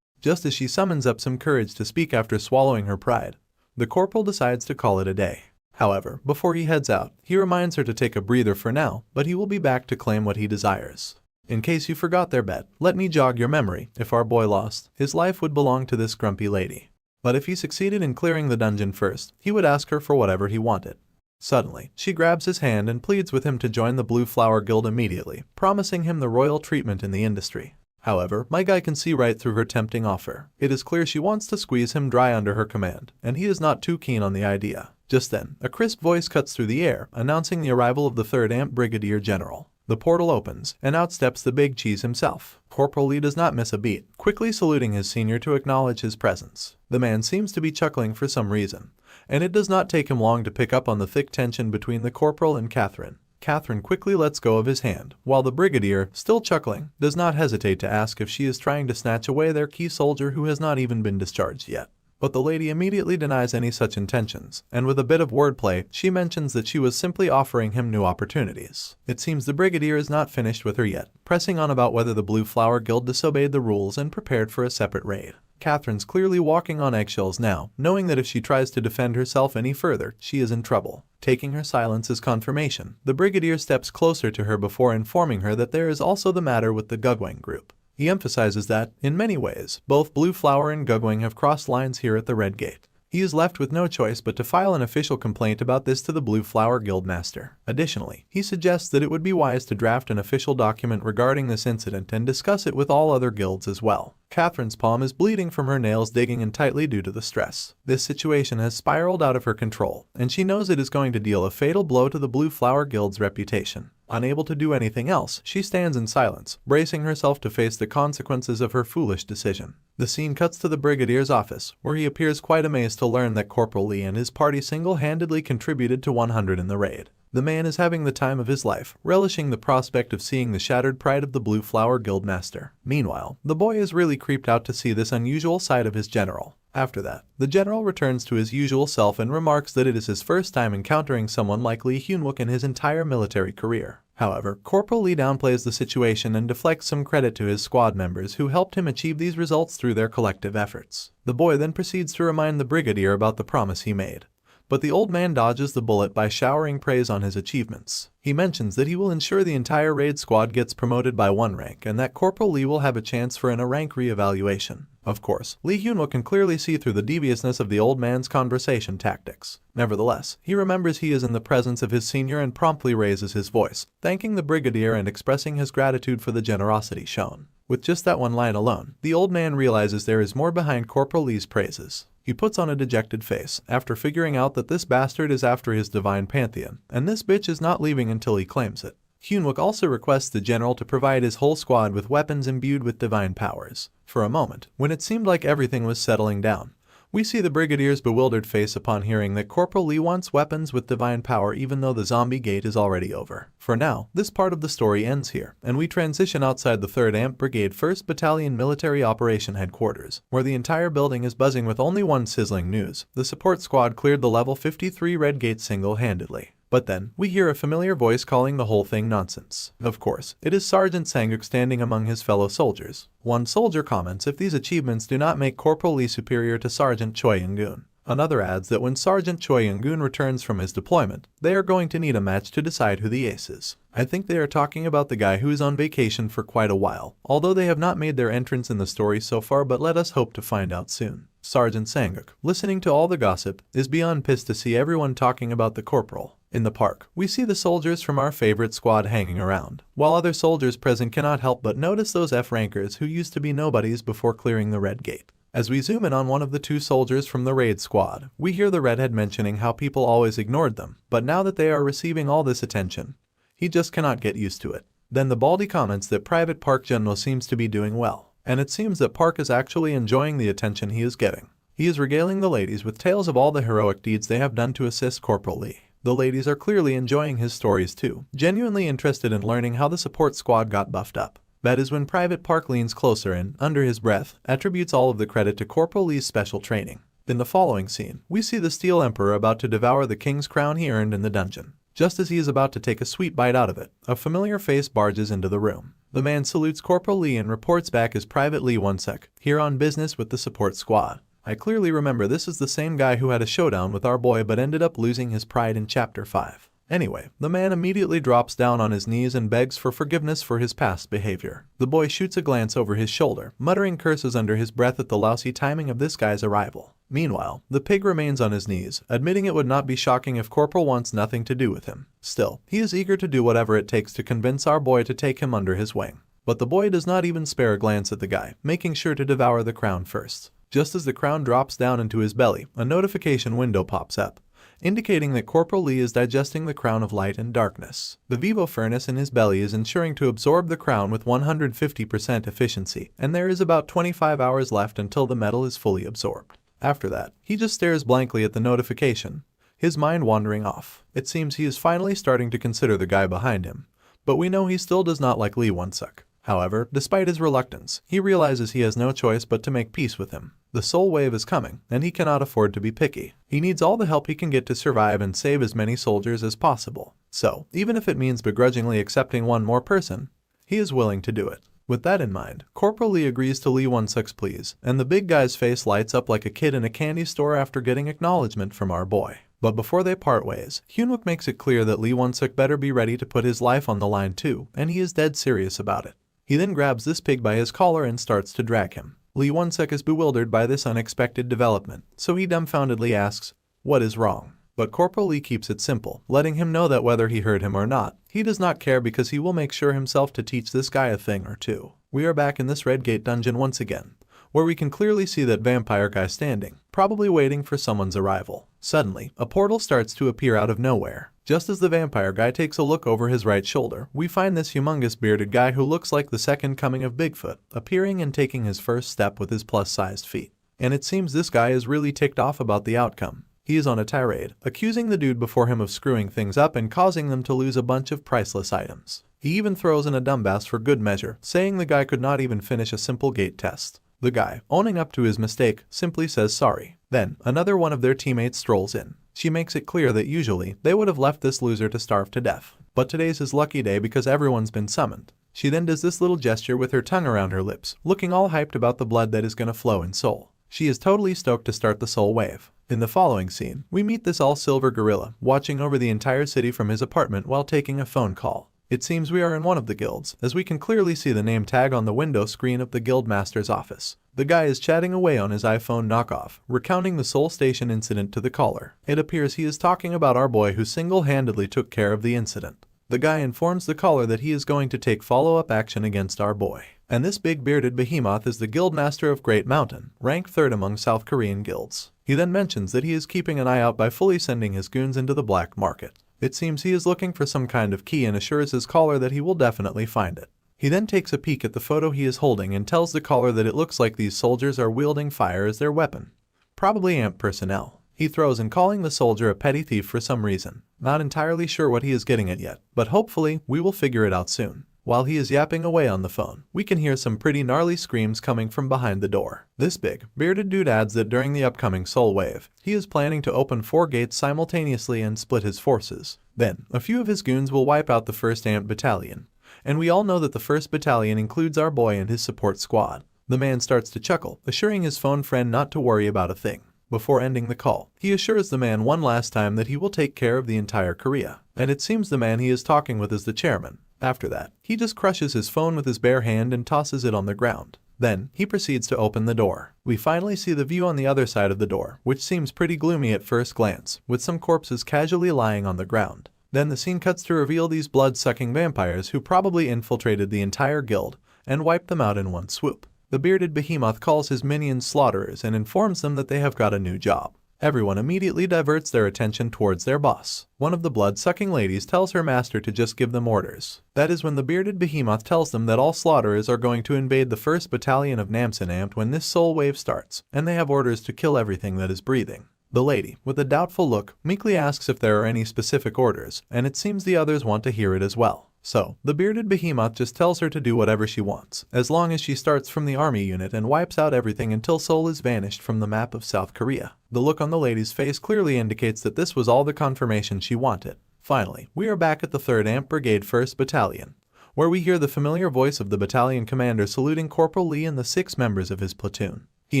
Just as she summons up some courage to speak after swallowing her pride, the corporal decides to call it a day. However, before he heads out, he reminds her to take a breather for now, but he will be back to claim what he desires. In case you forgot their bet, let me jog your memory. If our boy lost, his life would belong to this grumpy lady. But if he succeeded in clearing the dungeon first, he would ask her for whatever he wanted. Suddenly, she grabs his hand and pleads with him to join the Blue Flower Guild immediately, promising him the royal treatment in the industry. However, my guy can see right through her tempting offer. It is clear she wants to squeeze him dry under her command, and he is not too keen on the idea. Just then, a crisp voice cuts through the air, announcing the arrival of the 3rd Amp Brigadier General. The portal opens, and out steps the big cheese himself. Corporal Lee does not miss a beat, quickly saluting his senior to acknowledge his presence. The man seems to be chuckling for some reason, and it does not take him long to pick up on the thick tension between the corporal and Catherine. Catherine quickly lets go of his hand, while the brigadier, still chuckling, does not hesitate to ask if she is trying to snatch away their key soldier who has not even been discharged yet. But the lady immediately denies any such intentions, and with a bit of wordplay, she mentions that she was simply offering him new opportunities. It seems the brigadier is not finished with her yet, pressing on about whether the Blue Flower Guild disobeyed the rules and prepared for a separate raid. Catherine's clearly walking on eggshells now, knowing that if she tries to defend herself any further, she is in trouble. Taking her silence as confirmation, the brigadier steps closer to her before informing her that there is also the matter with the Gugwang group. He emphasizes that, in many ways, both Blue Flower and Gugwang have crossed lines here at the Red Gate. He is left with no choice but to file an official complaint about this to the Blue Flower Guild Master. Additionally, he suggests that it would be wise to draft an official document regarding this incident and discuss it with all other guilds as well. Catherine's palm is bleeding from her nails digging in tightly due to the stress. This situation has spiraled out of her control, and she knows it is going to deal a fatal blow to the Blue Flower Guild's reputation. Unable to do anything else, she stands in silence, bracing herself to face the consequences of her foolish decision. The scene cuts to the brigadier's office, where he appears quite amazed to learn that Corporal Lee and his party single-handedly contributed to 100 in the raid. The man is having the time of his life, relishing the prospect of seeing the shattered pride of the Blue Flower Guild Master. Meanwhile, the boy is really creeped out to see this unusual side of his general. After that, the general returns to his usual self and remarks that it is his first time encountering someone like Lee Hyunwook in his entire military career. However, Corporal Lee downplays the situation and deflects some credit to his squad members who helped him achieve these results through their collective efforts. The boy then proceeds to remind the brigadier about the promise he made. But the old man dodges the bullet by showering praise on his achievements. He mentions that he will ensure the entire raid squad gets promoted by 1 rank and that Corporal Lee will have a chance for a rank re-evaluation. Of course, Lee Hyunwook can clearly see through the deviousness of the old man's conversation tactics. Nevertheless, he remembers he is in the presence of his senior and promptly raises his voice, thanking the brigadier and expressing his gratitude for the generosity shown. With just that one line alone, the old man realizes there is more behind Corporal Lee's praises. He puts on a dejected face, after figuring out that this bastard is after his divine pantheon, and this bitch is not leaving until he claims it. Hyunwook also requests the general to provide his whole squad with weapons imbued with divine powers. For a moment, when it seemed like everything was settling down, we see the brigadier's bewildered face upon hearing that Corporal Lee wants weapons with divine power even though the zombie gate is already over. For now, this part of the story ends here, and we transition outside the 3rd Amp Brigade 1st Battalion Military Operation Headquarters, where the entire building is buzzing with only one sizzling news. The support squad cleared the level 53 Red Gate single-handedly. But then, we hear a familiar voice calling the whole thing nonsense. Of course, it is Sergeant Sanguk standing among his fellow soldiers. One soldier comments if these achievements do not make Corporal Lee superior to Sergeant Choi Young-gun. Another adds that when Sergeant Choi Young-gun returns from his deployment, they are going to need a match to decide who the ace is. I think they are talking about the guy who is on vacation for quite a while, although they have not made their entrance in the story so far, but let us hope to find out soon. Sergeant Sanguk, listening to all the gossip, is beyond pissed to see everyone talking about the corporal. In the park, we see the soldiers from our favorite squad hanging around, while other soldiers present cannot help but notice those F-rankers who used to be nobodies before clearing the Red Gate. As we zoom in on one of the 2 soldiers from the raid squad, we hear the redhead mentioning how people always ignored them, but now that they are receiving all this attention, he just cannot get used to it. Then the baldy comments that Private Park General seems to be doing well, and it seems that Park is actually enjoying the attention he is getting. He is regaling the ladies with tales of all the heroic deeds they have done to assist Corporal Lee. The ladies are clearly enjoying his stories too, genuinely interested in learning how the support squad got buffed up. That is when Private Park leans closer and, under his breath, attributes all of the credit to Corporal Lee's special training. In the following scene, we see the Steel Emperor about to devour the king's crown he earned in the dungeon. Just as he is about to take a sweet bite out of it, a familiar face barges into the room. The man salutes Corporal Lee and reports back as Private Lee Wonsek, here on business with the support squad. I clearly remember this is the same guy who had a showdown with our boy but ended up losing his pride in Chapter 5. Anyway, the man immediately drops down on his knees and begs for forgiveness for his past behavior. The boy shoots a glance over his shoulder, muttering curses under his breath at the lousy timing of this guy's arrival. Meanwhile, the pig remains on his knees, admitting it would not be shocking if Corporal wants nothing to do with him. Still, he is eager to do whatever it takes to convince our boy to take him under his wing. But the boy does not even spare a glance at the guy, making sure to devour the crown first. Just as the crown drops down into his belly, a notification window pops up, indicating that Corporal Lee is digesting the crown of light and darkness. The Vivo furnace in his belly is ensuring to absorb the crown with 150% efficiency, and there is about 25 hours left until the metal is fully absorbed. After that, he just stares blankly at the notification, his mind wandering off. It seems he is finally starting to consider the guy behind him, but we know he still does not like Lee Won-suk. However, despite his reluctance, he realizes he has no choice but to make peace with him. The soul wave is coming, and he cannot afford to be picky. He needs all the help he can get to survive and save as many soldiers as possible. So, even if it means begrudgingly accepting one more person, he is willing to do it. With that in mind, Corporal Lee agrees to Lee Won-suk's pleas, and the big guy's face lights up like a kid in a candy store after getting acknowledgement from our boy. But before they part ways, Hyunwook makes it clear that Lee Won-suk better be ready to put his life on the line too, and he is dead serious about it. He then grabs this pig by his collar and starts to drag him. Lee Won-suk is bewildered by this unexpected development, so he dumbfoundedly asks, "What is wrong?" But Corporal Lee keeps it simple, letting him know that whether he hurt him or not, he does not care because he will make sure himself to teach this guy a thing or two. We are back in this Red Gate dungeon once again, where we can clearly see that vampire guy standing, probably waiting for someone's arrival. Suddenly, a portal starts to appear out of nowhere. Just as the vampire guy takes a look over his right shoulder, we find this humongous bearded guy who looks like the second coming of Bigfoot, appearing and taking his first step with his plus-sized feet. And it seems this guy is really ticked off about the outcome. He is on a tirade, accusing the dude before him of screwing things up and causing them to lose a bunch of priceless items. He even throws in a dumbass for good measure, saying the guy could not even finish a simple gate test. The guy, owning up to his mistake, simply says sorry. Then, another one of their teammates strolls in. She makes it clear that usually, they would have left this loser to starve to death. But today's his lucky day because everyone's been summoned. She then does this little gesture with her tongue around her lips, looking all hyped about the blood that is gonna flow in Seoul. She is totally stoked to start the soul wave. In the following scene, we meet this all-silver gorilla, watching over the entire city from his apartment while taking a phone call. It seems we are in one of the guilds, as we can clearly see the name tag on the window screen of the guild master's office. The guy is chatting away on his iPhone knockoff, recounting the Seoul Station incident to the caller. It appears he is talking about our boy who single-handedly took care of the incident. The guy informs the caller that he is going to take follow-up action against our boy. And this big bearded behemoth is the guild master of Great Mountain, ranked 3rd among South Korean guilds. He then mentions that he is keeping an eye out by fully sending his goons into the black market. It seems he is looking for some kind of key and assures his caller that he will definitely find it. He then takes a peek at the photo he is holding and tells the caller that it looks like these soldiers are wielding fire as their weapon. Probably AMP personnel. He throws in calling the soldier a petty thief for some reason. Not entirely sure what he is getting at yet, but hopefully we will figure it out soon. While he is yapping away on the phone, we can hear some pretty gnarly screams coming from behind the door. This big, bearded dude adds that during the upcoming soul wave, he is planning to open 4 gates simultaneously and split his forces. Then, a few of his goons will wipe out the 1st AMP battalion. And we all know that the 1st battalion includes our boy and his support squad. The man starts to chuckle, assuring his phone friend not to worry about a thing. Before ending the call, he assures the man one last time that he will take care of the entire Korea. And it seems the man he is talking with is the chairman. After that, he just crushes his phone with his bare hand and tosses it on the ground. Then, he proceeds to open the door. We finally see the view on the other side of the door, which seems pretty gloomy at first glance, with some corpses casually lying on the ground. Then the scene cuts to reveal these blood-sucking vampires who probably infiltrated the entire guild and wiped them out in one swoop. The bearded behemoth calls his minions slaughterers and informs them that they have got a new job. Everyone immediately diverts their attention towards their boss. One of the blood-sucking ladies tells her master to just give them orders. That is when the bearded behemoth tells them that all slaughterers are going to invade the 1st battalion of Namsan Amped when this soul wave starts, and they have orders to kill everything that is breathing. The lady, with a doubtful look, meekly asks if there are any specific orders, and it seems the others want to hear it as well. So, the bearded behemoth just tells her to do whatever she wants, as long as she starts from the army unit and wipes out everything until Seoul is vanished from the map of South Korea. The look on the lady's face clearly indicates that this was all the confirmation she wanted. Finally, we are back at the 3rd AMP Brigade 1st Battalion, where we hear the familiar voice of the battalion commander saluting Corporal Lee and the 6 members of his platoon. He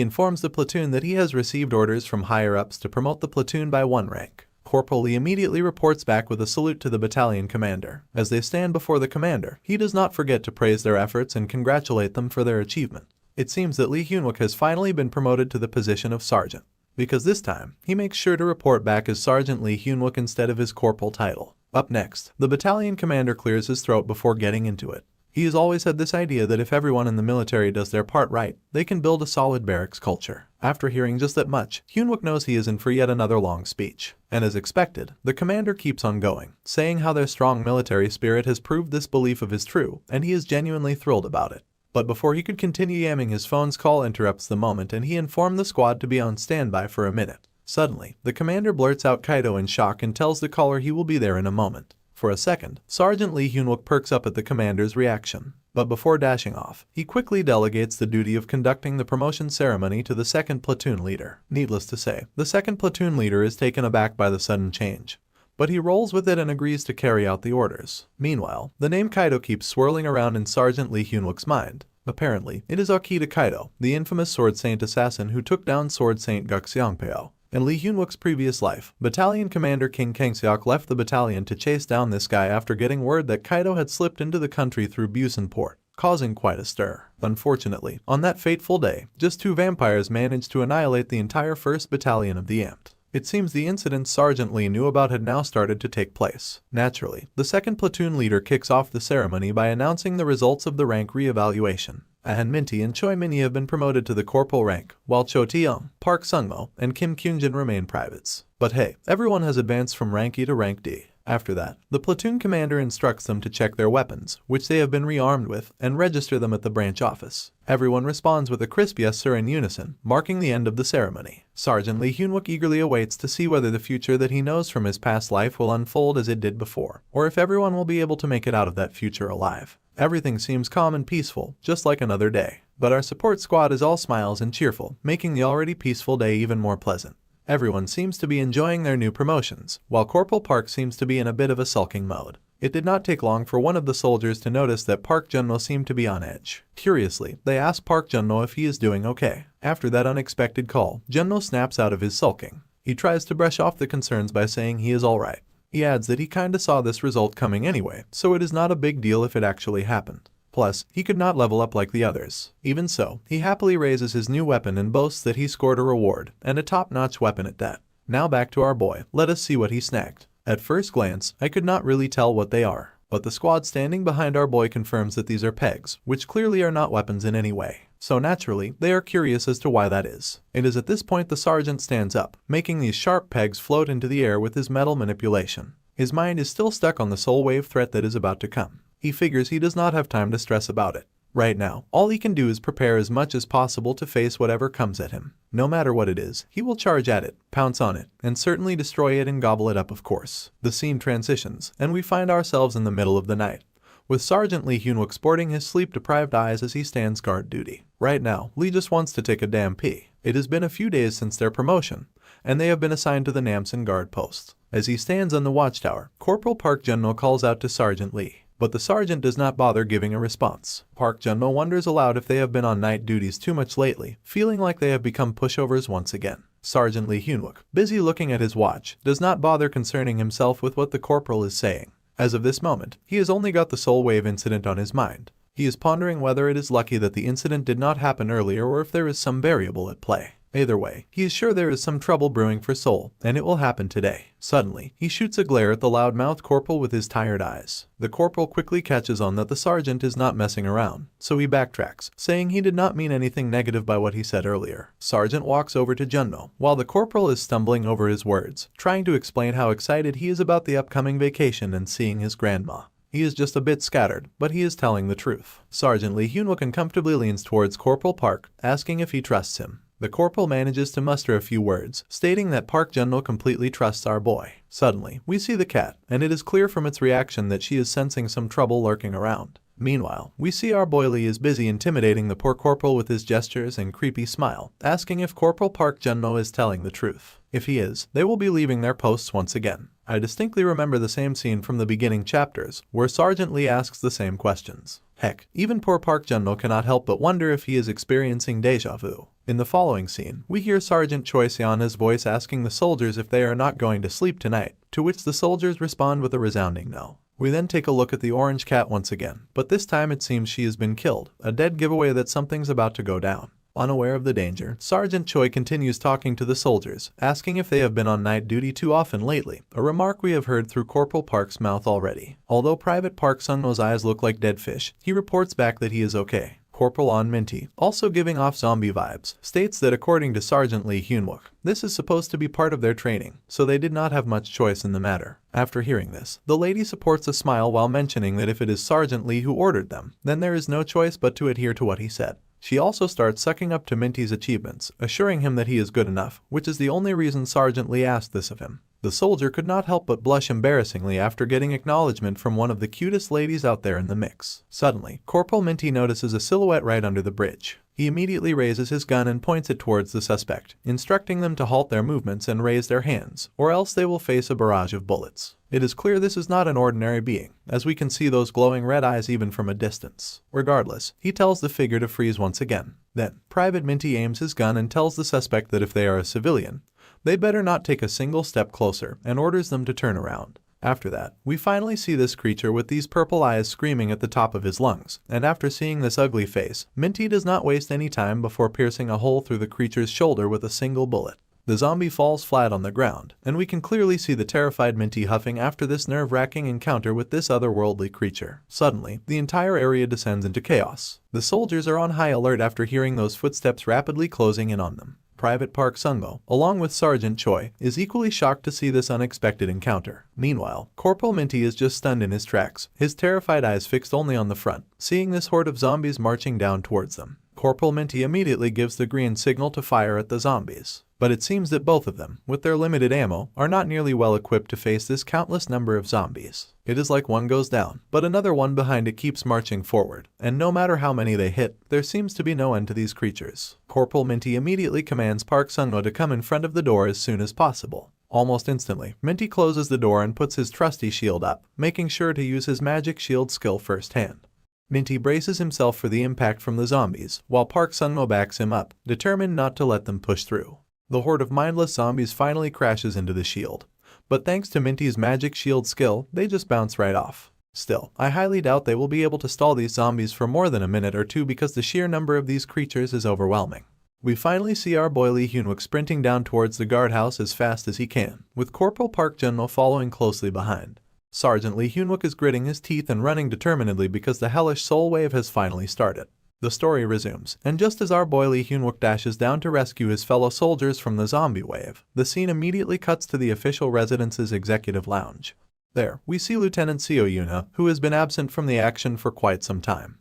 informs the platoon that he has received orders from higher-ups to promote the platoon by 1 rank. Corporal Lee immediately reports back with a salute to the battalion commander. As they stand before the commander, he does not forget to praise their efforts and congratulate them for their achievement. It seems that Lee Hyunwook has finally been promoted to the position of sergeant, because this time, he makes sure to report back as Sergeant Lee Hyunwook instead of his corporal title. Up next, the battalion commander clears his throat before getting into it. He has always had this idea that if everyone in the military does their part right, they can build a solid barracks culture. After hearing just that much, Hyunwook knows he is in for yet another long speech. And as expected, the commander keeps on going, saying how their strong military spirit has proved this belief of his true, and he is genuinely thrilled about it. But before he could continue yamming, his phone's call interrupts the moment and he informed the squad to be on standby for a minute. Suddenly, the commander blurts out Kaido in shock and tells the caller he will be there in a moment. For a second, Sergeant Lee Hyunwook perks up at the commander's reaction. But before dashing off, he quickly delegates the duty of conducting the promotion ceremony to the second platoon leader. Needless to say, the second platoon leader is taken aback by the sudden change, but he rolls with it and agrees to carry out the orders. Meanwhile, the name Kaido keeps swirling around in Sergeant Lee Hyunwook's mind. Apparently, it is Akita Kaido, the infamous Sword Saint assassin who took down Sword Saint Gukseongpeo. In Lee Hyunwook's previous life, Battalion Commander King Kangseok left the battalion to chase down this guy after getting word that Kaido had slipped into the country through Busan Port, causing quite a stir. Unfortunately, on that fateful day, just 2 vampires managed to annihilate the entire 1st Battalion of the Amped. It seems the incident Sergeant Lee knew about had now started to take place. Naturally, the second platoon leader kicks off the ceremony by announcing the results of the rank re-evaluation. Han Minty and Choi Min-hee have been promoted to the corporal rank, while Cho Tae-young, Park Sung-mo, and Kim Kyung-jin remain privates. But hey, everyone has advanced from rank E to rank D. After that, the platoon commander instructs them to check their weapons, which they have been rearmed with, and register them at the branch office. Everyone responds with a crisp yes sir in unison, marking the end of the ceremony. Sergeant Lee Hyunwook eagerly awaits to see whether the future that he knows from his past life will unfold as it did before, or if everyone will be able to make it out of that future alive. Everything seems calm and peaceful, just like another day. But our support squad is all smiles and cheerful, making the already peaceful day even more pleasant. Everyone seems to be enjoying their new promotions, while Corporal Park seems to be in a bit of a sulking mode. It did not take long for one of the soldiers to notice that Park Junmo seemed to be on edge. Curiously, they ask Park Junmo if he is doing okay. After that unexpected call, Junmo snaps out of his sulking. He tries to brush off the concerns by saying he is alright. He adds that he kinda saw this result coming anyway, so it is not a big deal if it actually happened. Plus, he could not level up like the others. Even so, he happily raises his new weapon and boasts that he scored a reward, and a top-notch weapon at that. Now back to our boy, let us see what he snagged. At first glance, I could not really tell what they are, but the squad standing behind our boy confirms that these are pegs, which clearly are not weapons in any way. So naturally, they are curious as to why that is. It is at this point the sergeant stands up, making these sharp pegs float into the air with his metal manipulation. His mind is still stuck on the soul wave threat that is about to come. He figures he does not have time to stress about it. Right now, all he can do is prepare as much as possible to face whatever comes at him. No matter what it is, he will charge at it, pounce on it, and certainly destroy it and gobble it up, of course. The scene transitions, and we find ourselves in the middle of the night, with Sergeant Lee Hyunwook sporting his sleep-deprived eyes as he stands guard duty. Right now, Lee just wants to take a damn pee. It has been a few days since their promotion, and they have been assigned to the Namsan and guard posts. As he stands on the watchtower, Corporal Park Junmo calls out to Sergeant Lee, but the sergeant does not bother giving a response. Park Junmo wonders aloud if they have been on night duties too much lately, feeling like they have become pushovers once again. Sergeant Lee Hyunwook, busy looking at his watch, does not bother concerning himself with what the corporal is saying. As of this moment, he has only got the Soul Wave incident on his mind. He is pondering whether it is lucky that the incident did not happen earlier or if there is some variable at play. Either way, he is sure there is some trouble brewing for Soul, and it will happen today. Suddenly, he shoots a glare at the loud-mouthed corporal with his tired eyes. The corporal quickly catches on that the sergeant is not messing around, so he backtracks, saying he did not mean anything negative by what he said earlier. Sergeant walks over to Junmo, while the corporal is stumbling over his words, trying to explain how excited he is about the upcoming vacation and seeing his grandma. He is just a bit scattered, but he is telling the truth. Sergeant Lee Hyunwook uncomfortably leans towards Corporal Park, asking if he trusts him. The corporal manages to muster a few words, stating that Park Junmo completely trusts our boy. Suddenly, we see the cat, and it is clear from its reaction that she is sensing some trouble lurking around. Meanwhile, we see our boy Lee is busy intimidating the poor corporal with his gestures and creepy smile, asking if Corporal Park Junmo is telling the truth. If he is, they will be leaving their posts once again. I distinctly remember the same scene from the beginning chapters, where Sergeant Lee asks the same questions. Heck, even poor Park Junmo cannot help but wonder if he is experiencing deja vu. In the following scene, we hear Sergeant Choi Seon's voice asking the soldiers if they are not going to sleep tonight, to which the soldiers respond with a resounding no. We then take a look at the orange cat once again, but this time it seems she has been killed, a dead giveaway that something's about to go down. Unaware of the danger, Sergeant Choi continues talking to the soldiers, asking if they have been on night duty too often lately, a remark we have heard through Corporal Park's mouth already. Although Private Park Sung-mo's eyes look like dead fish, he reports back that he is okay. Corporal On Minty, also giving off zombie vibes, states that according to Sergeant Lee Hyun-wook, this is supposed to be part of their training, so they did not have much choice in the matter. After hearing this, the lady supports a smile while mentioning that if it is Sergeant Lee who ordered them, then there is no choice but to adhere to what he said. She also starts sucking up to Minty's achievements, assuring him that he is good enough, which is the only reason Sergeant Lee asked this of him. The soldier could not help but blush embarrassingly after getting acknowledgement from one of the cutest ladies out there in the mix. Suddenly, Corporal Minty notices a silhouette right under the bridge. He immediately raises his gun and points it towards the suspect, instructing them to halt their movements and raise their hands, or else they will face a barrage of bullets. It is clear this is not an ordinary being, as we can see those glowing red eyes even from a distance. Regardless, he tells the figure to freeze once again. Then, Private Minty aims his gun and tells the suspect that if they are a civilian, they'd better not take a single step closer, and orders them to turn around. After that, we finally see this creature with these purple eyes screaming at the top of his lungs, and after seeing this ugly face, Minty does not waste any time before piercing a hole through the creature's shoulder with a single bullet. The zombie falls flat on the ground, and we can clearly see the terrified Minty huffing after this nerve-wracking encounter with this otherworldly creature. Suddenly, the entire area descends into chaos. The soldiers are on high alert after hearing those footsteps rapidly closing in on them. Private Park Sung-mo, along with Sergeant Choi, is equally shocked to see this unexpected encounter. Meanwhile, Corporal Minty is just stunned in his tracks, his terrified eyes fixed only on the front, seeing this horde of zombies marching down towards them. Corporal Minty immediately gives the green signal to fire at the zombies. But it seems that both of them, with their limited ammo, are not nearly well equipped to face this countless number of zombies. It is like one goes down, but another one behind it keeps marching forward, and no matter how many they hit, there seems to be no end to these creatures. Corporal Minty immediately commands Park Sung-mo to come in front of the door as soon as possible. Almost instantly, Minty closes the door and puts his trusty shield up, making sure to use his magic shield skill firsthand. Minty braces himself for the impact from the zombies, while Park Sung-mo backs him up, determined not to let them push through. The horde of mindless zombies finally crashes into the shield, but thanks to Minty's magic shield skill, they just bounce right off. Still, I highly doubt they will be able to stall these zombies for more than a minute or two because the sheer number of these creatures is overwhelming. We finally see our boy Lee Hyun-wook sprinting down towards the guardhouse as fast as he can, with Corporal Park Jun-mo following closely behind. Sergeant Lee Hyun-wook is gritting his teeth and running determinedly because the hellish soul wave has finally started. The story resumes, and just as our boy Lee Hyun-wook dashes down to rescue his fellow soldiers from the zombie wave, the scene immediately cuts to the official residence's executive lounge. There, we see Lieutenant Seo Yoon-ha, who has been absent from the action for quite some time.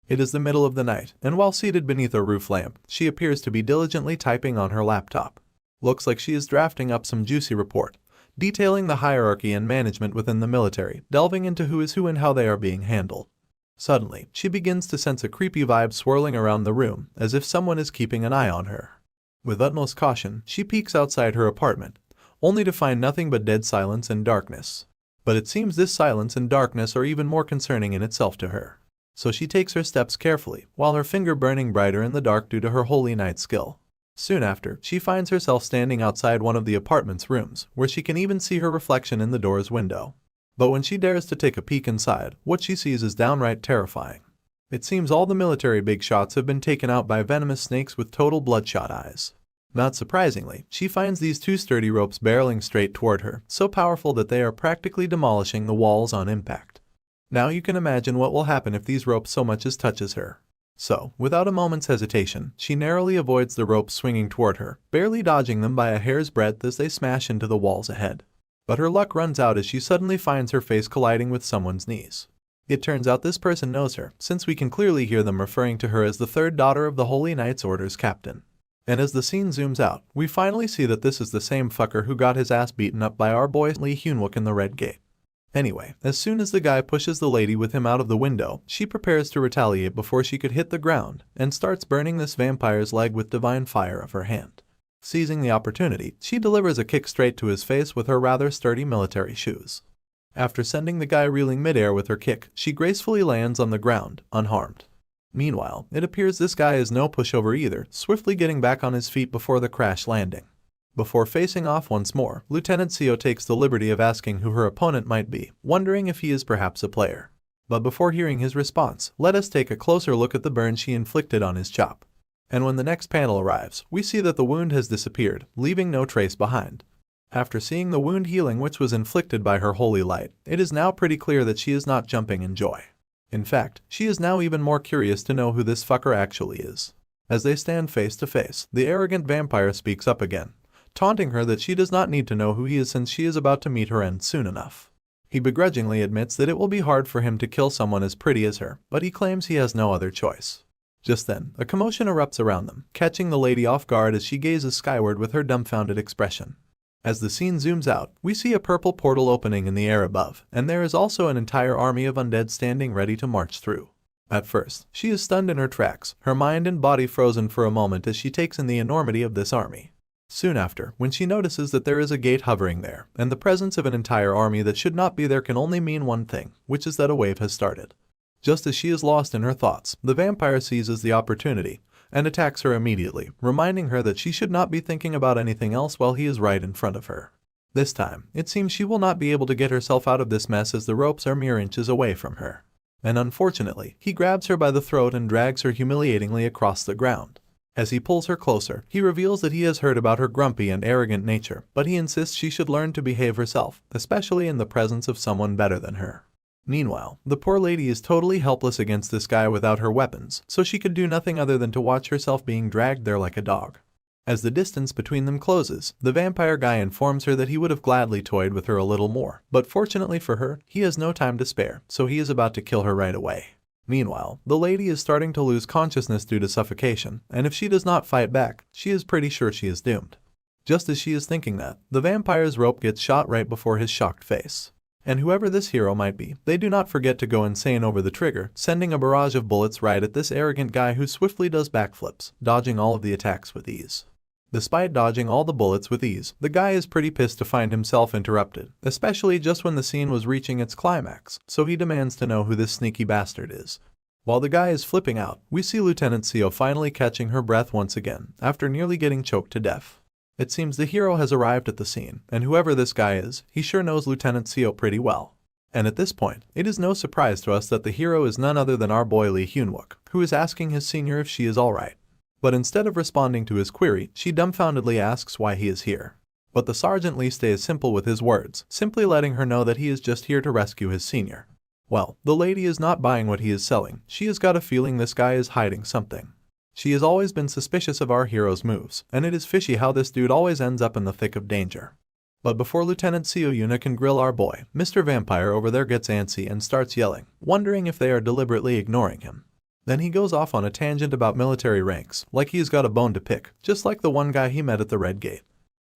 It is the middle of the night, and while seated beneath a roof lamp, she appears to be diligently typing on her laptop. Looks like she is drafting up some juicy report, detailing the hierarchy and management within the military, delving into who is who and how they are being handled. Suddenly, she begins to sense a creepy vibe swirling around the room, as if someone is keeping an eye on her. With utmost caution, she peeks outside her apartment, only to find nothing but dead silence and darkness. But it seems this silence and darkness are even more concerning in itself to her. So she takes her steps carefully, while her finger burning brighter in the dark due to her holy knight skill. Soon after, she finds herself standing outside one of the apartment's rooms, where she can even see her reflection in the door's window. But when she dares to take a peek inside, what she sees is downright terrifying. It seems all the military big shots have been taken out by venomous snakes with total bloodshot eyes. Not surprisingly, she finds these two sturdy ropes barreling straight toward her, so powerful that they are practically demolishing the walls on impact. Now you can imagine what will happen if these ropes so much as touches her. So, without a moment's hesitation, she narrowly avoids the ropes swinging toward her, barely dodging them by a hair's breadth as they smash into the walls ahead. But her luck runs out as she suddenly finds her face colliding with someone's knees. It turns out this person knows her, since we can clearly hear them referring to her as the third daughter of the Holy Knights Order's captain. And as the scene zooms out, we finally see that this is the same fucker who got his ass beaten up by our boy Lee Hyun-wook in the Red Gate. Anyway, as soon as the guy pushes the lady with him out of the window, she prepares to retaliate before she could hit the ground, and starts burning this vampire's leg with divine fire of her hand. Seizing the opportunity, she delivers a kick straight to his face with her rather sturdy military shoes. After sending the guy reeling midair with her kick, she gracefully lands on the ground, unharmed. Meanwhile, it appears this guy is no pushover either, swiftly getting back on his feet before the crash landing. Before facing off once more, Lieutenant Seo takes the liberty of asking who her opponent might be, wondering if he is perhaps a player. But before hearing his response, let us take a closer look at the burn she inflicted on his chop. And when the next panel arrives, we see that the wound has disappeared, leaving no trace behind. After seeing the wound healing which was inflicted by her holy light, it is now pretty clear that she is not jumping in joy. In fact, she is now even more curious to know who this fucker actually is. As they stand face to face, the arrogant vampire speaks up again, taunting her that she does not need to know who he is since she is about to meet her end soon enough. He begrudgingly admits that it will be hard for him to kill someone as pretty as her, but he claims he has no other choice. Just then, a commotion erupts around them, catching the lady off guard as she gazes skyward with her dumbfounded expression. As the scene zooms out, we see a purple portal opening in the air above, and there is also an entire army of undead standing ready to march through. At first, she is stunned in her tracks, her mind and body frozen for a moment as she takes in the enormity of this army. Soon after, when she notices that there is a gate hovering there, and the presence of an entire army that should not be there can only mean one thing, which is that a wave has started. Just as she is lost in her thoughts, the vampire seizes the opportunity and attacks her immediately, reminding her that she should not be thinking about anything else while he is right in front of her. This time, it seems she will not be able to get herself out of this mess as the ropes are mere inches away from her. And unfortunately, he grabs her by the throat and drags her humiliatingly across the ground. As he pulls her closer, he reveals that he has heard about her grumpy and arrogant nature, but he insists she should learn to behave herself, especially in the presence of someone better than her. Meanwhile, the poor lady is totally helpless against this guy without her weapons, so she could do nothing other than to watch herself being dragged there like a dog. As the distance between them closes, the vampire guy informs her that he would have gladly toyed with her a little more, but fortunately for her, he has no time to spare, so he is about to kill her right away. Meanwhile, the lady is starting to lose consciousness due to suffocation, and if she does not fight back, she is pretty sure she is doomed. Just as she is thinking that, the vampire's rope gets shot right before his shocked face. And whoever this hero might be, they do not forget to go insane over the trigger, sending a barrage of bullets right at this arrogant guy who swiftly does backflips, dodging all of the attacks with ease. Despite dodging all the bullets with ease, the guy is pretty pissed to find himself interrupted, especially just when the scene was reaching its climax, so he demands to know who this sneaky bastard is. While the guy is flipping out, we see Lieutenant Seo finally catching her breath once again, after nearly getting choked to death. It seems the hero has arrived at the scene, and whoever this guy is, he sure knows Lieutenant Seo pretty well. And at this point, it is no surprise to us that the hero is none other than our boy Lee Hyunwook, who is asking his senior if she is alright. But instead of responding to his query, she dumbfoundedly asks why he is here. But the Sergeant Lee stays simple with his words, simply letting her know that he is just here to rescue his senior. Well, the lady is not buying what he is selling. She has got a feeling this guy is hiding something. She has always been suspicious of our hero's moves, and it is fishy how this dude always ends up in the thick of danger. But before Lieutenant Seo Yuna can grill our boy, Mr. Vampire over there gets antsy and starts yelling, wondering if they are deliberately ignoring him. Then he goes off on a tangent about military ranks, like he's got a bone to pick, just like the one guy he met at the Red Gate.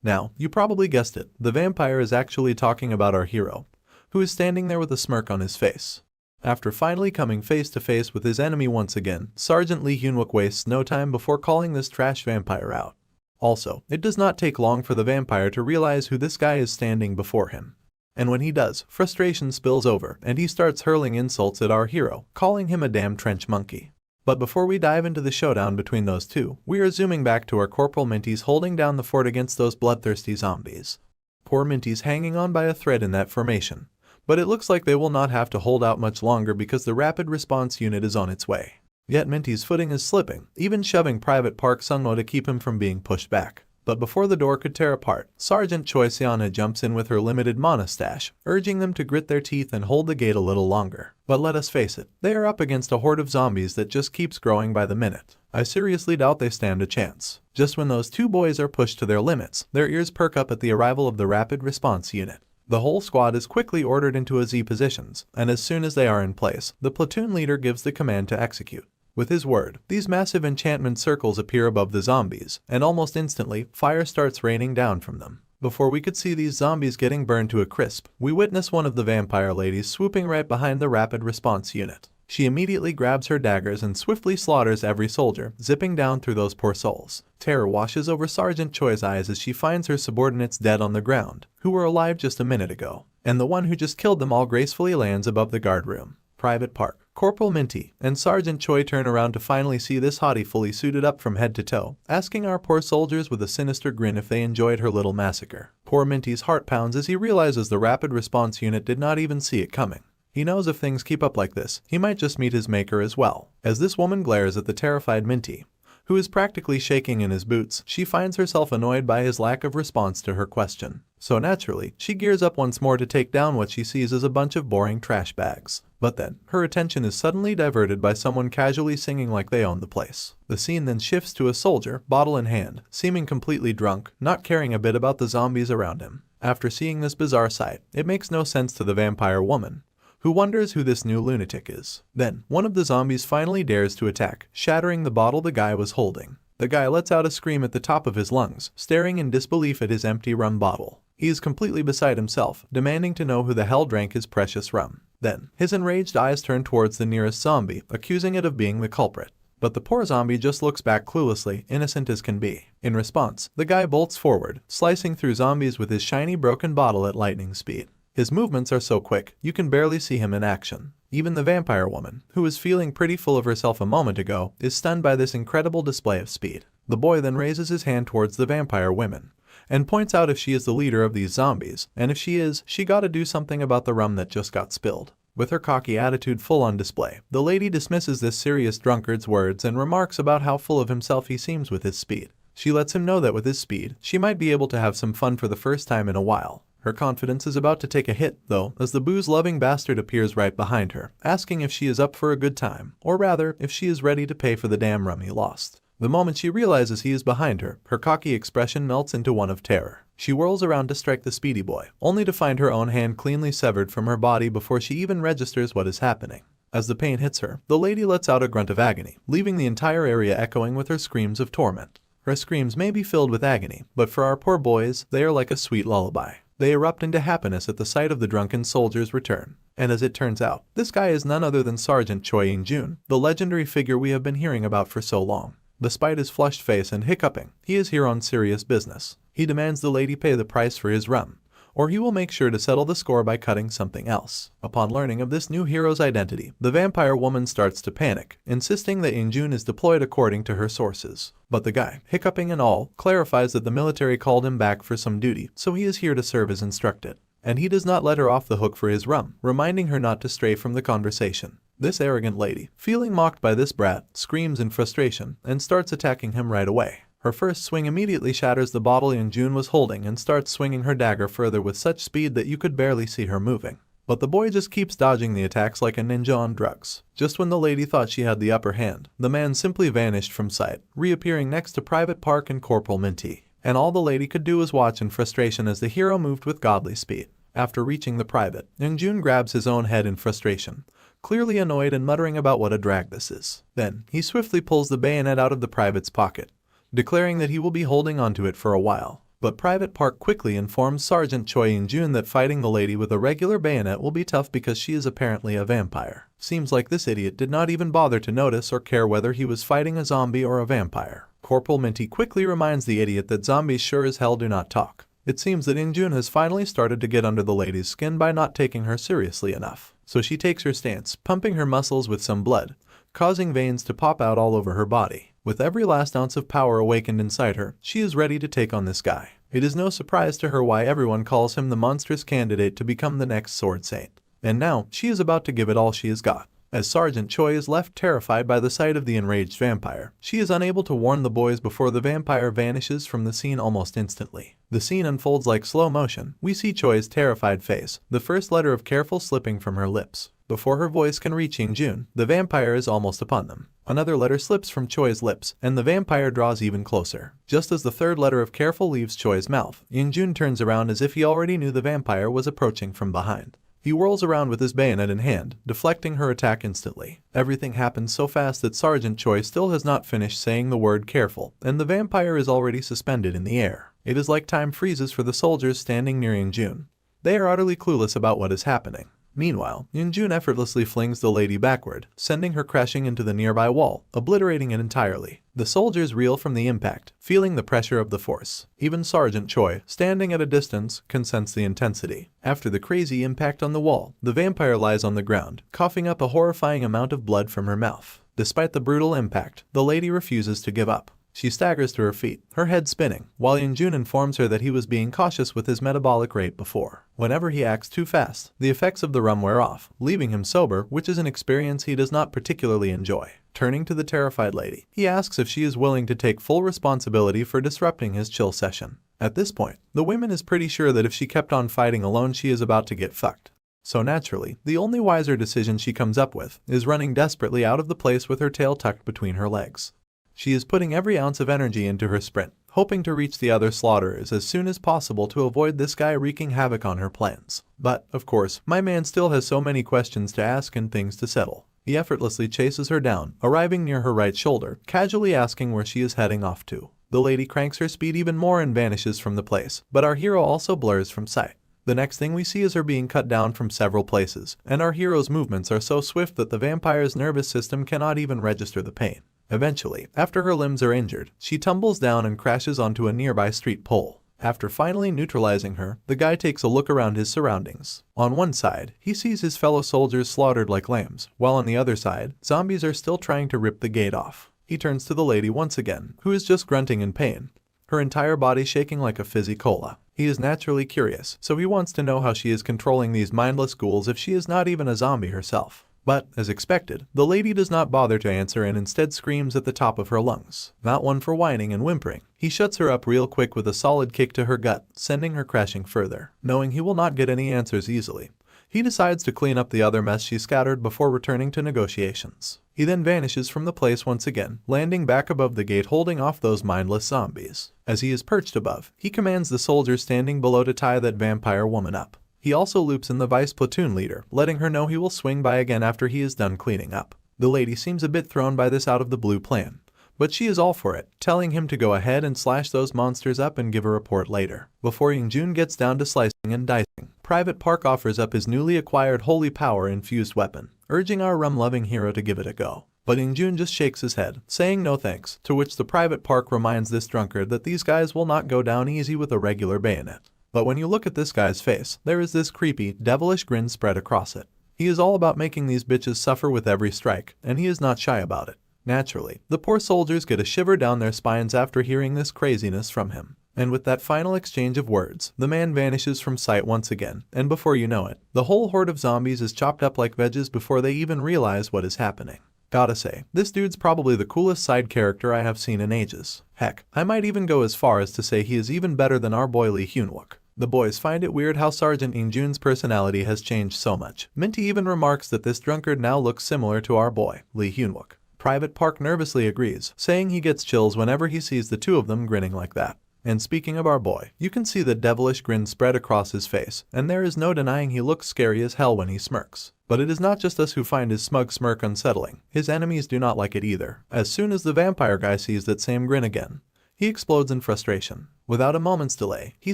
Now, you probably guessed it, the vampire is actually talking about our hero, who is standing there with a smirk on his face. After finally coming face to face with his enemy once again, Sergeant Lee Hyunwook wastes no time before calling this trash vampire out. Also, it does not take long for the vampire to realize who this guy is standing before him. And when he does, frustration spills over, and he starts hurling insults at our hero, calling him a damn trench monkey. But before we dive into the showdown between those two, we are zooming back to our Corporal Minties holding down the fort against those bloodthirsty zombies. Poor Minty's hanging on by a thread in that formation. But it looks like they will not have to hold out much longer because the rapid response unit is on its way. Yet Minty's footing is slipping, even shoving Private Park Sungmo to keep him from being pushed back. But before the door could tear apart, Sergeant Choi Seona jumps in with her limited mana stash, urging them to grit their teeth and hold the gate a little longer. But let us face it, they are up against a horde of zombies that just keeps growing by the minute. I seriously doubt they stand a chance. Just when those two boys are pushed to their limits, their ears perk up at the arrival of the rapid response unit. The whole squad is quickly ordered into a Z positions, and as soon as they are in place, the platoon leader gives the command to execute. With his word, these massive enchantment circles appear above the zombies, and almost instantly, fire starts raining down from them. Before we could see these zombies getting burned to a crisp, we witness one of the vampire ladies swooping right behind the rapid response unit. She immediately grabs her daggers and swiftly slaughters every soldier, zipping down through those poor souls. Terror washes over Sergeant Choi's eyes as she finds her subordinates dead on the ground, who were alive just a minute ago, and the one who just killed them all gracefully lands above the guard room. Private Park, Corporal Minty and Sergeant Choi turn around to finally see this hottie fully suited up from head to toe, asking our poor soldiers with a sinister grin if they enjoyed her little massacre. Poor Minty's heart pounds as he realizes the rapid response unit did not even see it coming. He knows if things keep up like this, he might just meet his maker as well. As this woman glares at the terrified Minty, who is practically shaking in his boots, she finds herself annoyed by his lack of response to her question. So naturally, she gears up once more to take down what she sees as a bunch of boring trash bags. But then, her attention is suddenly diverted by someone casually singing like they own the place. The scene then shifts to a soldier, bottle in hand, seeming completely drunk, not caring a bit about the zombies around him. After seeing this bizarre sight, it makes no sense to the vampire woman, who wonders who this new lunatic is. Then, one of the zombies finally dares to attack, shattering the bottle the guy was holding. The guy lets out a scream at the top of his lungs, staring in disbelief at his empty rum bottle. He is completely beside himself, demanding to know who the hell drank his precious rum. Then, his enraged eyes turn towards the nearest zombie, accusing it of being the culprit. But the poor zombie just looks back cluelessly, innocent as can be. In response, the guy bolts forward, slicing through zombies with his shiny broken bottle at lightning speed. His movements are so quick, you can barely see him in action. Even the vampire woman, who was feeling pretty full of herself a moment ago, is stunned by this incredible display of speed. The boy then raises his hand towards the vampire woman and points out if she is the leader of these zombies, and if she is, she gotta do something about the rum that just got spilled. With her cocky attitude full on display, the lady dismisses this serious drunkard's words and remarks about how full of himself he seems with his speed. She lets him know that with his speed, she might be able to have some fun for the first time in a while. Her confidence is about to take a hit, though, as the booze-loving bastard appears right behind her, asking if she is up for a good time, or rather, if she is ready to pay for the damn rum he lost. The moment she realizes he is behind her, her cocky expression melts into one of terror. She whirls around to strike the speedy boy, only to find her own hand cleanly severed from her body before she even registers what is happening. As the pain hits her, the lady lets out a grunt of agony, leaving the entire area echoing with her screams of torment. Her screams may be filled with agony, but for our poor boys, they are like a sweet lullaby. They erupt into happiness at the sight of the drunken soldier's return. And as it turns out, this guy is none other than Sergeant Choi In-jun, the legendary figure we have been hearing about for so long. Despite his flushed face and hiccuping, he is here on serious business. He demands the lady pay the price for his rum, or he will make sure to settle the score by cutting something else. Upon learning of this new hero's identity, the vampire woman starts to panic, insisting that In-jun is deployed according to her sources. But the guy, hiccuping and all, clarifies that the military called him back for some duty, so he is here to serve as instructed. And he does not let her off the hook for his rum, reminding her not to stray from the conversation. This arrogant lady, feeling mocked by this brat, screams in frustration and starts attacking him right away. Her first swing immediately shatters the bottle In-jun was holding and starts swinging her dagger further with such speed that you could barely see her moving. But the boy just keeps dodging the attacks like a ninja on drugs. Just when the lady thought she had the upper hand, the man simply vanished from sight, reappearing next to Private Park and Corporal Minty. And all the lady could do was watch in frustration as the hero moved with godly speed. After reaching the private, In-jun grabs his own head in frustration, clearly annoyed and muttering about what a drag this is. Then, he swiftly pulls the bayonet out of the private's pocket, declaring that he will be holding onto it for a while. But Private Park quickly informs Sergeant Choi In-jun that fighting the lady with a regular bayonet will be tough because she is apparently a vampire. Seems like this idiot did not even bother to notice or care whether he was fighting a zombie or a vampire. Corporal Minty quickly reminds the idiot that zombies sure as hell do not talk. It seems that In-jun has finally started to get under the lady's skin by not taking her seriously enough. So she takes her stance, pumping her muscles with some blood, causing veins to pop out all over her body. With every last ounce of power awakened inside her, she is ready to take on this guy. It is no surprise to her why everyone calls him the monstrous candidate to become the next Sword Saint. And now, she is about to give it all she has got. As Sergeant Choi is left terrified by the sight of the enraged vampire, she is unable to warn the boys before the vampire vanishes from the scene almost instantly. The scene unfolds like slow motion. We see Choi's terrified face, the first letter of careful slipping from her lips. Before her voice can reach In-jun, the vampire is almost upon them. Another letter slips from Choi's lips, and the vampire draws even closer. Just as the third letter of careful leaves Choi's mouth, In-jun turns around as if he already knew the vampire was approaching from behind. He whirls around with his bayonet in hand, deflecting her attack instantly. Everything happens so fast that Sergeant Choi still has not finished saying the word careful, and the vampire is already suspended in the air. It is like time freezes for the soldiers standing near In-jun. They are utterly clueless about what is happening. Meanwhile, Yoonjun effortlessly flings the lady backward, sending her crashing into the nearby wall, obliterating it entirely. The soldiers reel from the impact, feeling the pressure of the force. Even Sergeant Choi, standing at a distance, can sense the intensity. After the crazy impact on the wall, the vampire lies on the ground, coughing up a horrifying amount of blood from her mouth. Despite the brutal impact, the lady refuses to give up. She staggers to her feet, her head spinning, while Yoonjun informs her that he was being cautious with his metabolic rate before. Whenever he acts too fast, the effects of the rum wear off, leaving him sober, which is an experience he does not particularly enjoy. Turning to the terrified lady, he asks if she is willing to take full responsibility for disrupting his chill session. At this point, the woman is pretty sure that if she kept on fighting alone, she is about to get fucked. So naturally, the only wiser decision she comes up with is running desperately out of the place with her tail tucked between her legs. She is putting every ounce of energy into her sprint, hoping to reach the other slaughterers as soon as possible to avoid this guy wreaking havoc on her plans. But, of course, my man still has so many questions to ask and things to settle. He effortlessly chases her down, arriving near her right shoulder, casually asking where she is heading off to. The lady cranks her speed even more and vanishes from the place, but our hero also blurs from sight. The next thing we see is her being cut down from several places, and our hero's movements are so swift that the vampire's nervous system cannot even register the pain. Eventually, after her limbs are injured, she tumbles down and crashes onto a nearby street pole. After finally neutralizing her, the guy takes a look around his surroundings. On one side, he sees his fellow soldiers slaughtered like lambs, while on the other side, zombies are still trying to rip the gate off. He turns to the lady once again, who is just grunting in pain, her entire body shaking like a fizzy cola. He is naturally curious, so he wants to know how she is controlling these mindless ghouls if she is not even a zombie herself. But, as expected, the lady does not bother to answer and instead screams at the top of her lungs. Not one for whining and whimpering. He shuts her up real quick with a solid kick to her gut, sending her crashing further. Knowing he will not get any answers easily, he decides to clean up the other mess she scattered before returning to negotiations. He then vanishes from the place once again, landing back above the gate holding off those mindless zombies. As he is perched above, he commands the soldiers standing below to tie that vampire woman up. He also loops in the vice platoon leader, letting her know he will swing by again after he is done cleaning up. The lady seems a bit thrown by this out of the blue plan, but she is all for it, telling him to go ahead and slash those monsters up and give a report later. Before Yoonjun gets down to slicing and dicing, Private Park offers up his newly acquired holy power-infused weapon, urging our rum-loving hero to give it a go. But Yoonjun just shakes his head, saying no thanks, to which the Private Park reminds this drunkard that these guys will not go down easy with a regular bayonet. But when you look at this guy's face, there is this creepy, devilish grin spread across it. He is all about making these bitches suffer with every strike, and he is not shy about it. Naturally, the poor soldiers get a shiver down their spines after hearing this craziness from him. And with that final exchange of words, the man vanishes from sight once again, and before you know it, the whole horde of zombies is chopped up like veggies before they even realize what is happening. Gotta say, this dude's probably the coolest side character I have seen in ages. Heck, I might even go as far as to say he is even better than our boy Lee Hyun-wook. The boys find it weird how Sergeant Yoonjun's personality has changed so much. Minty even remarks that this drunkard now looks similar to our boy, Lee Hyun-wook. Private Park nervously agrees, saying he gets chills whenever he sees the two of them grinning like that. And speaking of our boy, you can see the devilish grin spread across his face, and there is no denying he looks scary as hell when he smirks. But it is not just us who find his smug smirk unsettling. His enemies do not like it either. As soon as the vampire guy sees that same grin again, he explodes in frustration. Without a moment's delay, he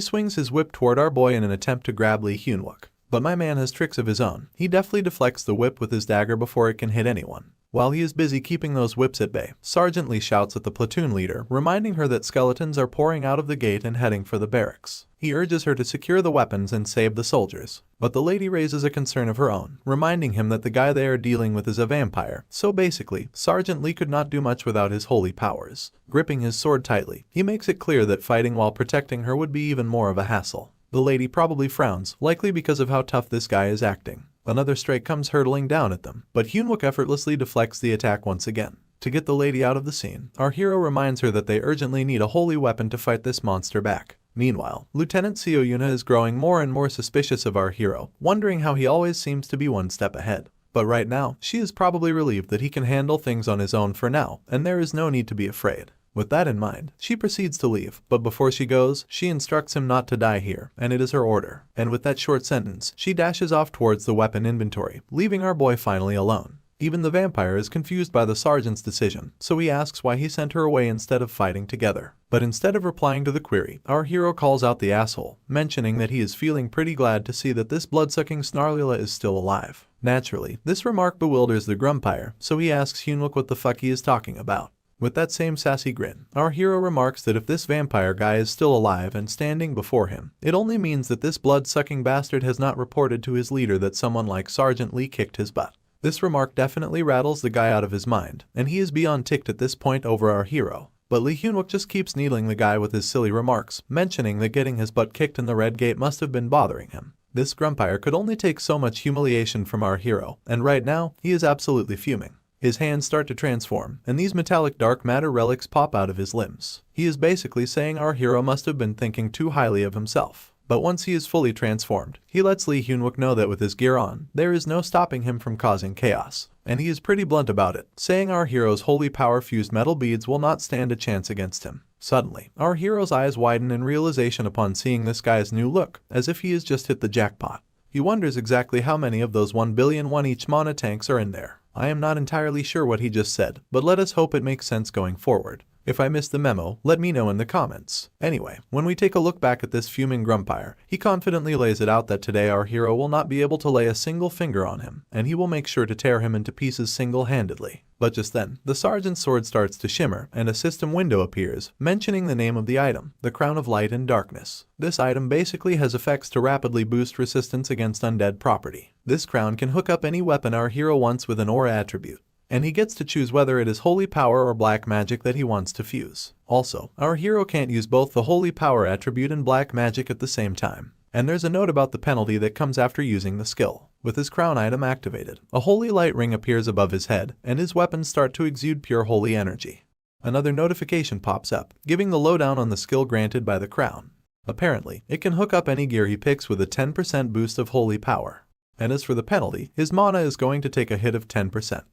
swings his whip toward our boy in an attempt to grab Lee Hyun-wook. But my man has tricks of his own. He deftly deflects the whip with his dagger before it can hit anyone. While he is busy keeping those whips at bay, Sergeant Lee shouts at the platoon leader, reminding her that skeletons are pouring out of the gate and heading for the barracks. He urges her to secure the weapons and save the soldiers. But the lady raises a concern of her own, reminding him that the guy they are dealing with is a vampire. So basically, Sergeant Lee could not do much without his holy powers. Gripping his sword tightly, he makes it clear that fighting while protecting her would be even more of a hassle. The lady probably frowns, likely because of how tough this guy is acting. Another strike comes hurtling down at them, but Hyun-wook effortlessly deflects the attack once again. To get the lady out of the scene, our hero reminds her that they urgently need a holy weapon to fight this monster back. Meanwhile, Lieutenant Seo Yuna is growing more and more suspicious of our hero, wondering how he always seems to be one step ahead. But right now, she is probably relieved that he can handle things on his own for now, and there is no need to be afraid. With that in mind, she proceeds to leave, but before she goes, she instructs him not to die here, and it is her order. And with that short sentence, she dashes off towards the weapon inventory, leaving our boy finally alone. Even the vampire is confused by the sergeant's decision, so he asks why he sent her away instead of fighting together. But instead of replying to the query, our hero calls out the asshole, mentioning that he is feeling pretty glad to see that this blood-sucking Snarlula is still alive. Naturally, this remark bewilders the grumpire, so he asks Hyunwook what the fuck he is talking about. With that same sassy grin, our hero remarks that if this vampire guy is still alive and standing before him, it only means that this blood-sucking bastard has not reported to his leader that someone like Sergeant Lee kicked his butt. This remark definitely rattles the guy out of his mind, and he is beyond ticked at this point over our hero. But Lee Hyunwook just keeps needling the guy with his silly remarks, mentioning that getting his butt kicked in the Red Gate must have been bothering him. This grumpire could only take so much humiliation from our hero, and right now, he is absolutely fuming. His hands start to transform, and these metallic dark matter relics pop out of his limbs. He is basically saying our hero must have been thinking too highly of himself. But once he is fully transformed, he lets Lee Hyunwook know that with his gear on, there is no stopping him from causing chaos. And he is pretty blunt about it, saying our hero's holy power-fused metal beads will not stand a chance against him. Suddenly, our hero's eyes widen in realization upon seeing this guy's new look, as if he has just hit the jackpot. He wonders exactly how many of those 1 billion won each mana tanks are in there. I am not entirely sure what he just said, but let us hope it makes sense going forward. If I missed the memo, let me know in the comments. Anyway, when we take a look back at this fuming grumpire, he confidently lays it out that today our hero will not be able to lay a single finger on him, and he will make sure to tear him into pieces single-handedly. But just then, the sergeant's sword starts to shimmer, and a system window appears, mentioning the name of the item, the Crown of Light and Darkness. This item basically has effects to rapidly boost resistance against undead property. This crown can hook up any weapon our hero wants with an aura attribute, and he gets to choose whether it is holy power or black magic that he wants to fuse. Also, our hero can't use both the holy power attribute and black magic at the same time. And there's a note about the penalty that comes after using the skill. With his crown item activated, a holy light ring appears above his head, and his weapons start to exude pure holy energy. Another notification pops up, giving the lowdown on the skill granted by the crown. Apparently, it can hook up any gear he picks with a 10% boost of holy power. And as for the penalty, his mana is going to take a hit of 10%.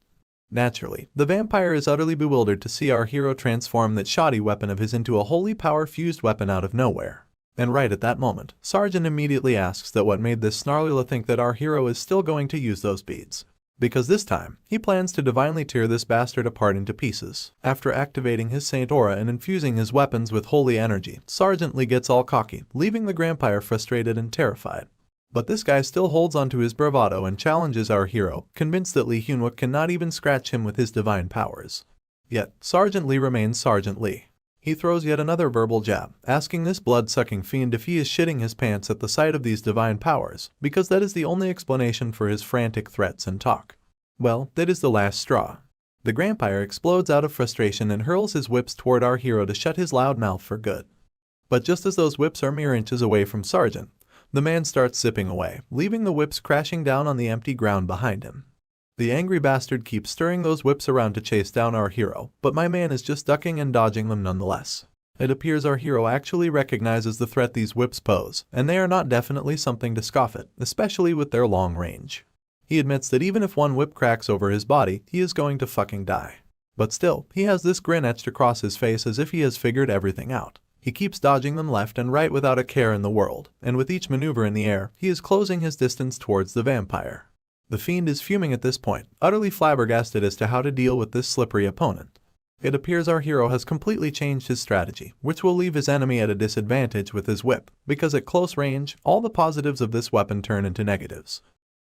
Naturally, the vampire is utterly bewildered to see our hero transform that shoddy weapon of his into a holy power-fused weapon out of nowhere. And right at that moment, Sergeant immediately asks that what made this Snarlula think that our hero is still going to use those beads. Because this time, he plans to divinely tear this bastard apart into pieces. After activating his Saint Aura and infusing his weapons with holy energy, Sergeant Lee gets all cocky, leaving the grumpire frustrated and terrified. But this guy still holds onto his bravado and challenges our hero, convinced that Lee Hyunwook cannot even scratch him with his divine powers. Yet, Sergeant Lee remains Sergeant Lee. He throws yet another verbal jab, asking this blood-sucking fiend if he is shitting his pants at the sight of these divine powers, because that is the only explanation for his frantic threats and talk. Well, that is the last straw. The grumpire explodes out of frustration and hurls his whips toward our hero to shut his loud mouth for good. But just as those whips are mere inches away from Sergeant, the man starts zipping away, leaving the whips crashing down on the empty ground behind him. The angry bastard keeps stirring those whips around to chase down our hero, but my man is just ducking and dodging them nonetheless. It appears our hero actually recognizes the threat these whips pose, and they are not definitely something to scoff at, especially with their long range. He admits that even if one whip cracks over his body, he is going to fucking die. But still, he has this grin etched across his face as if he has figured everything out. He keeps dodging them left and right without a care in the world, and with each maneuver in the air, he is closing his distance towards the vampire. The fiend is fuming at this point, utterly flabbergasted as to how to deal with this slippery opponent. It appears our hero has completely changed his strategy, which will leave his enemy at a disadvantage with his whip, because at close range, all the positives of this weapon turn into negatives.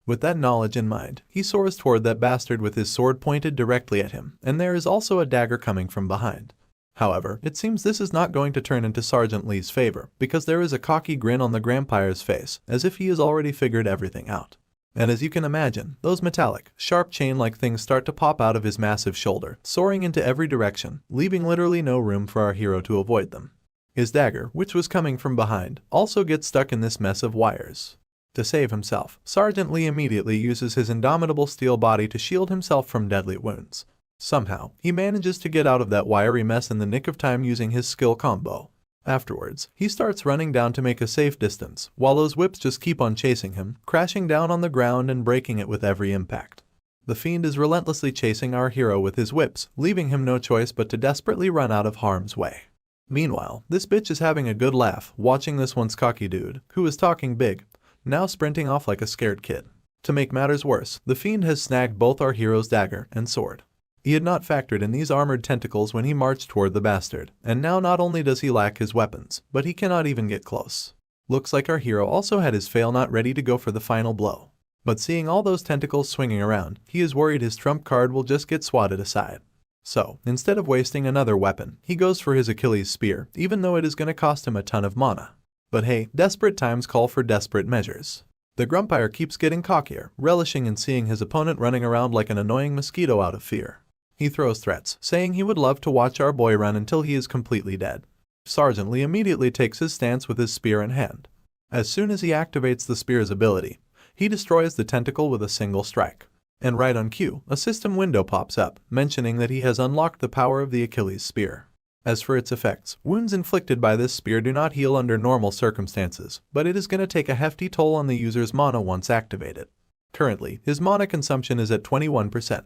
With that knowledge in mind, he soars toward that bastard with his sword pointed directly at him, and there is also a dagger coming from behind. However, it seems this is not going to turn into Sergeant Lee's favor, because there is a cocky grin on the vampire's face, as if he has already figured everything out. And as you can imagine, those metallic, sharp chain-like things start to pop out of his massive shoulder, soaring into every direction, leaving literally no room for our hero to avoid them. His dagger, which was coming from behind, also gets stuck in this mess of wires. To save himself, Sergeant Lee immediately uses his indomitable steel body to shield himself from deadly wounds. Somehow, he manages to get out of that wiry mess in the nick of time using his skill combo. Afterwards, he starts running down to make a safe distance, while those whips just keep on chasing him, crashing down on the ground and breaking it with every impact. The fiend is relentlessly chasing our hero with his whips, leaving him no choice but to desperately run out of harm's way. Meanwhile, this bitch is having a good laugh, watching this once cocky dude, who was talking big, now sprinting off like a scared kid. To make matters worse, the fiend has snagged both our hero's dagger and sword. He had not factored in these armored tentacles when he marched toward the bastard, and now not only does he lack his weapons, but he cannot even get close. Looks like our hero also had his fail not ready to go for the final blow. But seeing all those tentacles swinging around, he is worried his trump card will just get swatted aside. So, instead of wasting another weapon, he goes for his Achilles spear, even though it is going to cost him a ton of mana. But hey, desperate times call for desperate measures. The Grumpire keeps getting cockier, relishing in seeing his opponent running around like an annoying mosquito out of fear. He throws threats, saying he would love to watch our boy run until he is completely dead. Sergeant Lee immediately takes his stance with his spear in hand. As soon as he activates the spear's ability, he destroys the tentacle with a single strike. And right on cue, a system window pops up, mentioning that he has unlocked the power of the Achilles spear. As for its effects, wounds inflicted by this spear do not heal under normal circumstances, but it is going to take a hefty toll on the user's mana once activated. Currently, his mana consumption is at 21%.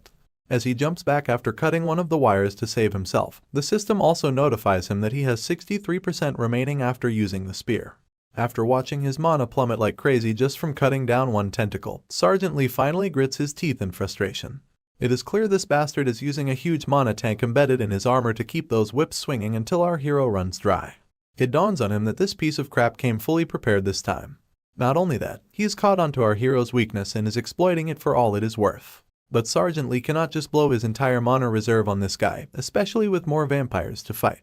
As he jumps back after cutting one of the wires to save himself, the system also notifies him that he has 63% remaining after using the spear. After watching his mana plummet like crazy just from cutting down one tentacle, Sergeant Lee finally grits his teeth in frustration. It is clear this bastard is using a huge mana tank embedded in his armor to keep those whips swinging until our hero runs dry. It dawns on him that this piece of crap came fully prepared this time. Not only that, he is caught onto our hero's weakness and is exploiting it for all it is worth. But Sergeant Lee cannot just blow his entire mana reserve on this guy, especially with more vampires to fight.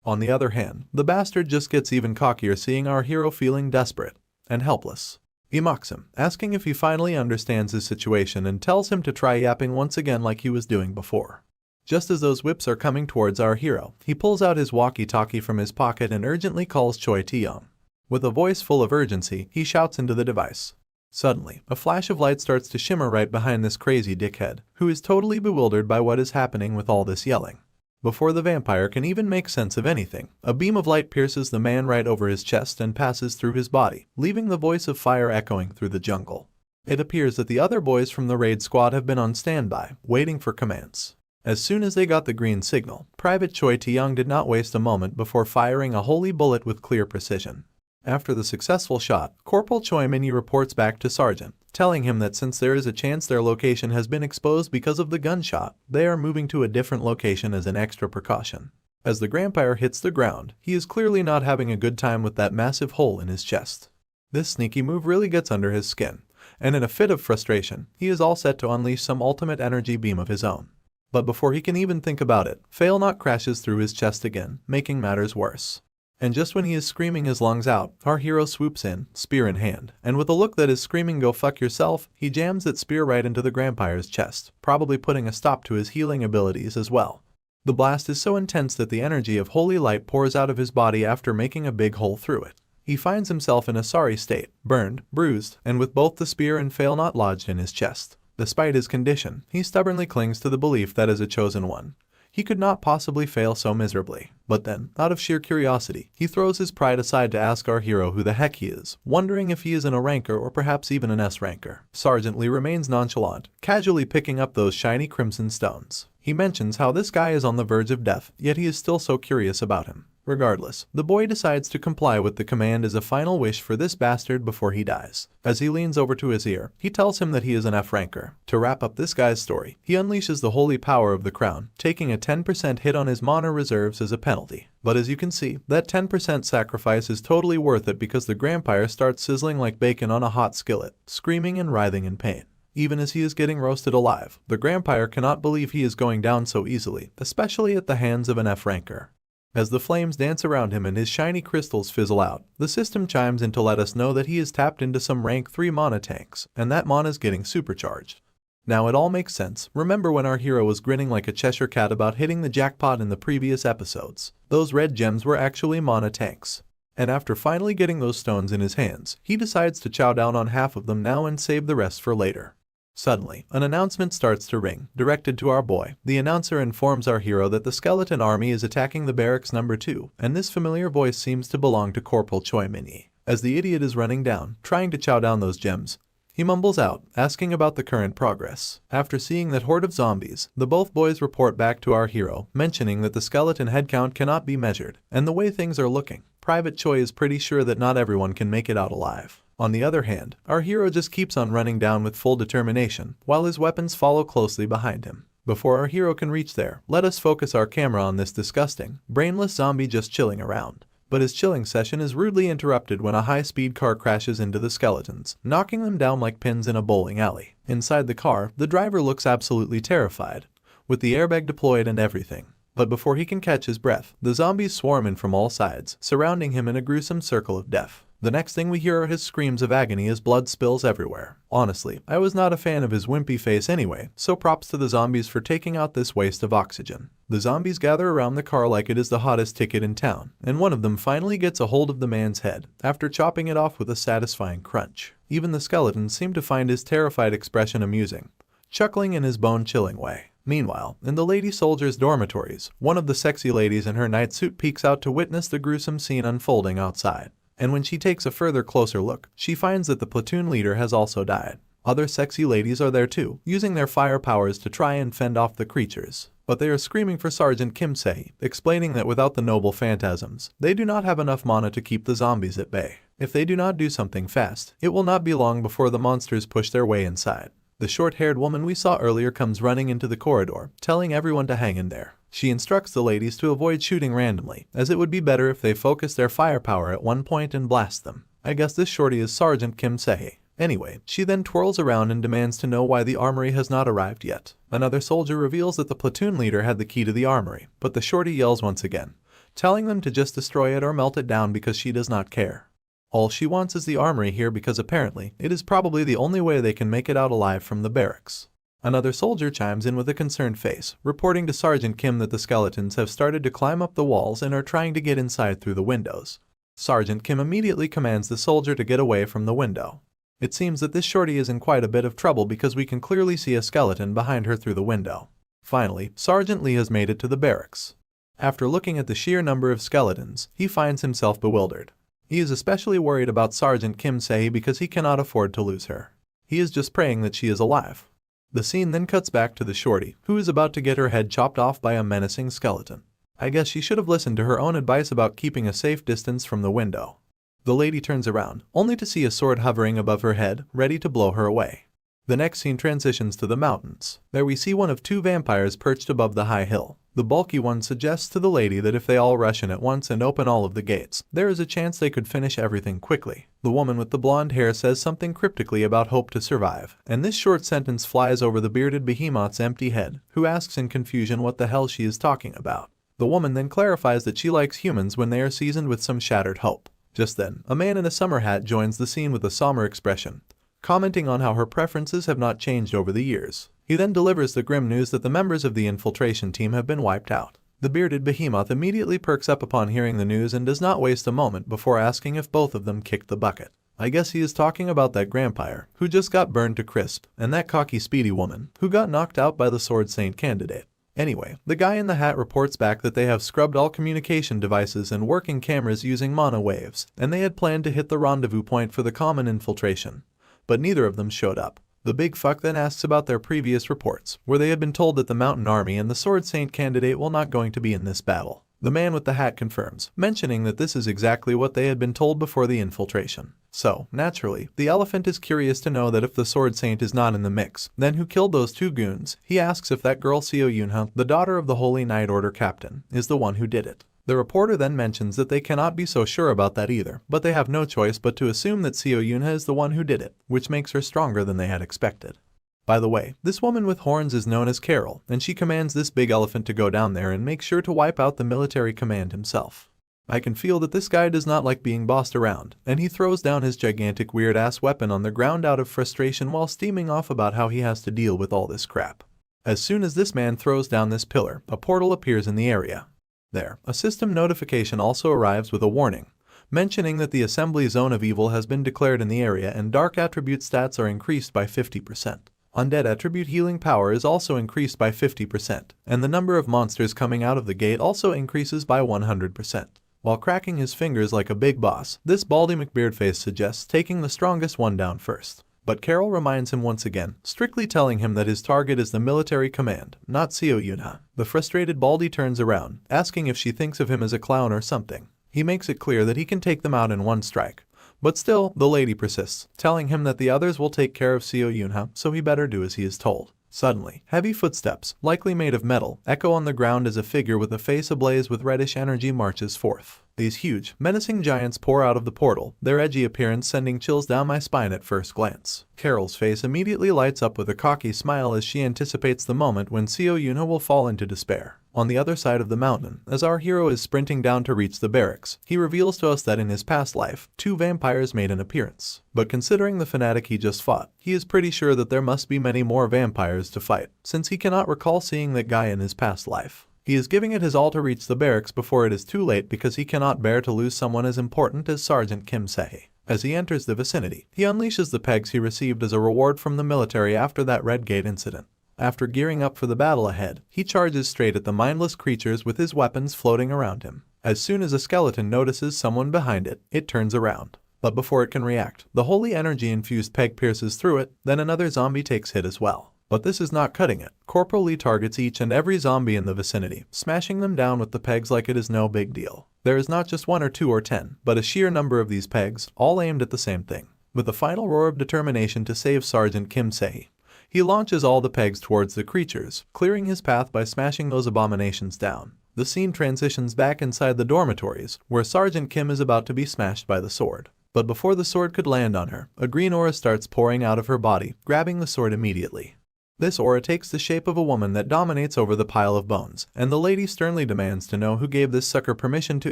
On the other hand, the bastard just gets even cockier seeing our hero feeling desperate and helpless. He mocks him, asking if he finally understands his situation and tells him to try yapping once again like he was doing before. Just as those whips are coming towards our hero, he pulls out his walkie-talkie from his pocket and urgently calls Choi Tae-young. With a voice full of urgency, he shouts into the device. Suddenly, a flash of light starts to shimmer right behind this crazy dickhead, who is totally bewildered by what is happening with all this yelling. Before the vampire can even make sense of anything, a beam of light pierces the man right over his chest and passes through his body, leaving the voice of fire echoing through the jungle. It appears that the other boys from the raid squad have been on standby, waiting for commands. As soon as they got the green signal, Private Choi Tae-young did not waste a moment before firing a holy bullet with clear precision. After the successful shot, Corporal Choi Min-hee reports back to Sergeant, telling him that since there is a chance their location has been exposed because of the gunshot, they are moving to a different location as an extra precaution. As the Grampire hits the ground, he is clearly not having a good time with that massive hole in his chest. This sneaky move really gets under his skin, and in a fit of frustration, he is all set to unleash some ultimate energy beam of his own. But before he can even think about it, Failnaught crashes through his chest again, making matters worse. And just when he is screaming his lungs out, our hero swoops in, spear in hand, and with a look that is screaming "go fuck yourself," he jams that spear right into the Grampire's chest, probably putting a stop to his healing abilities as well. The blast is so intense that the energy of holy light pours out of his body after making a big hole through it. He finds himself in a sorry state, burned, bruised, and with both the spear and Failnaught lodged in his chest. Despite his condition, he stubbornly clings to the belief that as a chosen one, he could not possibly fail so miserably. But then, out of sheer curiosity, he throws his pride aside to ask our hero who the heck he is, wondering if he is an A ranker or perhaps even an S ranker. Sergeant Lee remains nonchalant, casually picking up those shiny crimson stones. He mentions how this guy is on the verge of death, yet he is still so curious about him. Regardless, the boy decides to comply with the command as a final wish for this bastard before he dies. As he leans over to his ear, he tells him that he is an F ranker. To wrap up this guy's story, he unleashes the holy power of the crown, taking a 10% hit on his mana reserves as a penalty. But as you can see, that 10% sacrifice is totally worth it because the Grampire starts sizzling like bacon on a hot skillet, screaming and writhing in pain. Even as he is getting roasted alive, the Grampire cannot believe he is going down so easily, especially at the hands of an F ranker. As the flames dance around him and his shiny crystals fizzle out, the system chimes in to let us know that he has tapped into some rank 3 mana tanks, and that mana is getting supercharged. Now it all makes sense. Remember when our hero was grinning like a Cheshire cat about hitting the jackpot in the previous episodes? Those red gems were actually mana tanks. And after finally getting those stones in his hands, he decides to chow down on half of them now and save the rest for later. Suddenly, an announcement starts to ring, directed to our boy. The announcer informs our hero that the skeleton army is attacking the barracks number 2, and this familiar voice seems to belong to Corporal Choi Min-hee. As the idiot is running down, trying to chow down those gems, he mumbles out, asking about the current progress. After seeing that horde of zombies, the both boys report back to our hero, mentioning that the skeleton head count cannot be measured, and the way things are looking, Private Choi is pretty sure that not everyone can make it out alive. On the other hand, our hero just keeps on running down with full determination, while his weapons follow closely behind him. Before our hero can reach there, let us focus our camera on this disgusting, brainless zombie just chilling around. But his chilling session is rudely interrupted when a high-speed car crashes into the skeletons, knocking them down like pins in a bowling alley. Inside the car, the driver looks absolutely terrified, with the airbag deployed and everything. But before he can catch his breath, the zombies swarm in from all sides, surrounding him in a gruesome circle of death. The next thing we hear are his screams of agony as blood spills everywhere. Honestly, I was not a fan of his wimpy face anyway, so props to the zombies for taking out this waste of oxygen. The zombies gather around the car like it is the hottest ticket in town, and one of them finally gets a hold of the man's head, after chopping it off with a satisfying crunch. Even the skeletons seem to find his terrified expression amusing, chuckling in his bone-chilling way. Meanwhile, in the lady soldiers' dormitories, one of the sexy ladies in her night suit peeks out to witness the gruesome scene unfolding outside. And when she takes a further closer look, she finds that the platoon leader has also died. Other sexy ladies are there too, using their fire powers to try and fend off the creatures. But they are screaming for Sergeant Kim Se, explaining that without the noble phantasms, they do not have enough mana to keep the zombies at bay. If they do not do something fast, it will not be long before the monsters push their way inside. The short-haired woman we saw earlier comes running into the corridor, telling everyone to hang in there. She instructs the ladies to avoid shooting randomly, as it would be better if they focus their firepower at one point and blast them. I guess this shorty is Sergeant Kim Se. Anyway, she then twirls around and demands to know why the armory has not arrived yet. Another soldier reveals that the platoon leader had the key to the armory, but the shorty yells once again, telling them to just destroy it or melt it down because she does not care. All she wants is the armory here because apparently it is probably the only way they can make it out alive from the barracks. Another soldier chimes in with a concerned face, reporting to Sergeant Kim that the skeletons have started to climb up the walls and are trying to get inside through the windows. Sergeant Kim immediately commands the soldier to get away from the window. It seems that this shorty is in quite a bit of trouble because we can clearly see a skeleton behind her through the window. Finally, Sergeant Lee has made it to the barracks. After looking at the sheer number of skeletons, he finds himself bewildered. He is especially worried about Sergeant Kim Se because he cannot afford to lose her. He is just praying that she is alive. The scene then cuts back to the shorty, who is about to get her head chopped off by a menacing skeleton. I guess she should have listened to her own advice about keeping a safe distance from the window. The lady turns around, only to see a sword hovering above her head, ready to blow her away. The next scene transitions to the mountains. There we see one of two vampires perched above the high hill. The bulky one suggests to the lady that if they all rush in at once and open all of the gates, there is a chance they could finish everything quickly. The woman with the blonde hair says something cryptically about hope to survive, and this short sentence flies over the bearded behemoth's empty head, who asks in confusion what the hell she is talking about. The woman then clarifies that she likes humans when they are seasoned with some shattered hope. Just then, a man in a summer hat joins the scene with a somber expression, commenting on how her preferences have not changed over the years. He then delivers the grim news that the members of the infiltration team have been wiped out. The bearded behemoth immediately perks up upon hearing the news and does not waste a moment before asking if both of them kicked the bucket. I guess he is talking about that grampire, who just got burned to crisp, and that cocky speedy woman, who got knocked out by the Sword Saint candidate. Anyway, the guy in the hat reports back that they have scrubbed all communication devices and working cameras using mono waves, and they had planned to hit the rendezvous point for the common infiltration. But neither of them showed up. The big fuck then asks about their previous reports, where they had been told that the Mountain Army and the Sword Saint candidate will not going to be in this battle. The man with the hat confirms, mentioning that this is exactly what they had been told before the infiltration. So, naturally, the elephant is curious to know that if the Sword Saint is not in the mix, then who killed those two goons? He asks if that girl Seo Yunha, the daughter of the Holy Knight Order captain, is the one who did it. The reporter then mentions that they cannot be so sure about that either, but they have no choice but to assume that Seo Yunha is the one who did it, which makes her stronger than they had expected. By the way, this woman with horns is known as Carol, and she commands this big elephant to go down there and make sure to wipe out the military command himself. I can feel that this guy does not like being bossed around, and he throws down his gigantic weird-ass weapon on the ground out of frustration while steaming off about how he has to deal with all this crap. As soon as this man throws down this pillar, a portal appears in the area. There, a system notification also arrives with a warning, mentioning that the assembly zone of evil has been declared in the area and dark attribute stats are increased by 50%. Undead attribute healing power is also increased by 50%, and the number of monsters coming out of the gate also increases by 100%. While cracking his fingers like a big boss, this baldy McBeardface suggests taking the strongest one down first. But Carol reminds him once again, strictly telling him that his target is the military command, not Seo Yunha. The frustrated Baldy turns around, asking if she thinks of him as a clown or something. He makes it clear that he can take them out in one strike, But still, the lady persists, telling him that the others will take care of Seo Yunha, so he better do as he is told. Suddenly, heavy footsteps, likely made of metal, echo on the ground as a figure with a face ablaze with reddish energy marches forth. These huge, menacing giants pour out of the portal, their edgy appearance sending chills down my spine at first glance. Carol's face immediately lights up with a cocky smile as she anticipates the moment when Seo Yunha will fall into despair. On the other side of the mountain, as our hero is sprinting down to reach the barracks, he reveals to us that in his past life, 2 vampires made an appearance. But considering the fanatic he just fought, he is pretty sure that there must be many more vampires to fight, since he cannot recall seeing that guy in his past life. He is giving it his all to reach the barracks before it is too late because he cannot bear to lose someone as important as Sergeant Kim Se. As he enters the vicinity, he unleashes the pegs he received as a reward from the military after that Red Gate incident. After gearing up for the battle ahead, he charges straight at the mindless creatures with his weapons floating around him. As soon as a skeleton notices someone behind it, it turns around. But before it can react, the holy energy-infused peg pierces through it, then another zombie takes hit as well. But this is not cutting it. Corporal Lee targets each and every zombie in the vicinity, smashing them down with the pegs like it is no big deal. There is not just 1 or 2 or 10, but a sheer number of these pegs, all aimed at the same thing. With a final roar of determination to save Sergeant Kim Se, he launches all the pegs towards the creatures, clearing his path by smashing those abominations down. The scene transitions back inside the dormitories, where Sergeant Kim is about to be smashed by the sword. But before the sword could land on her, a green aura starts pouring out of her body, grabbing the sword immediately. This aura takes the shape of a woman that dominates over the pile of bones, and the lady sternly demands to know who gave this sucker permission to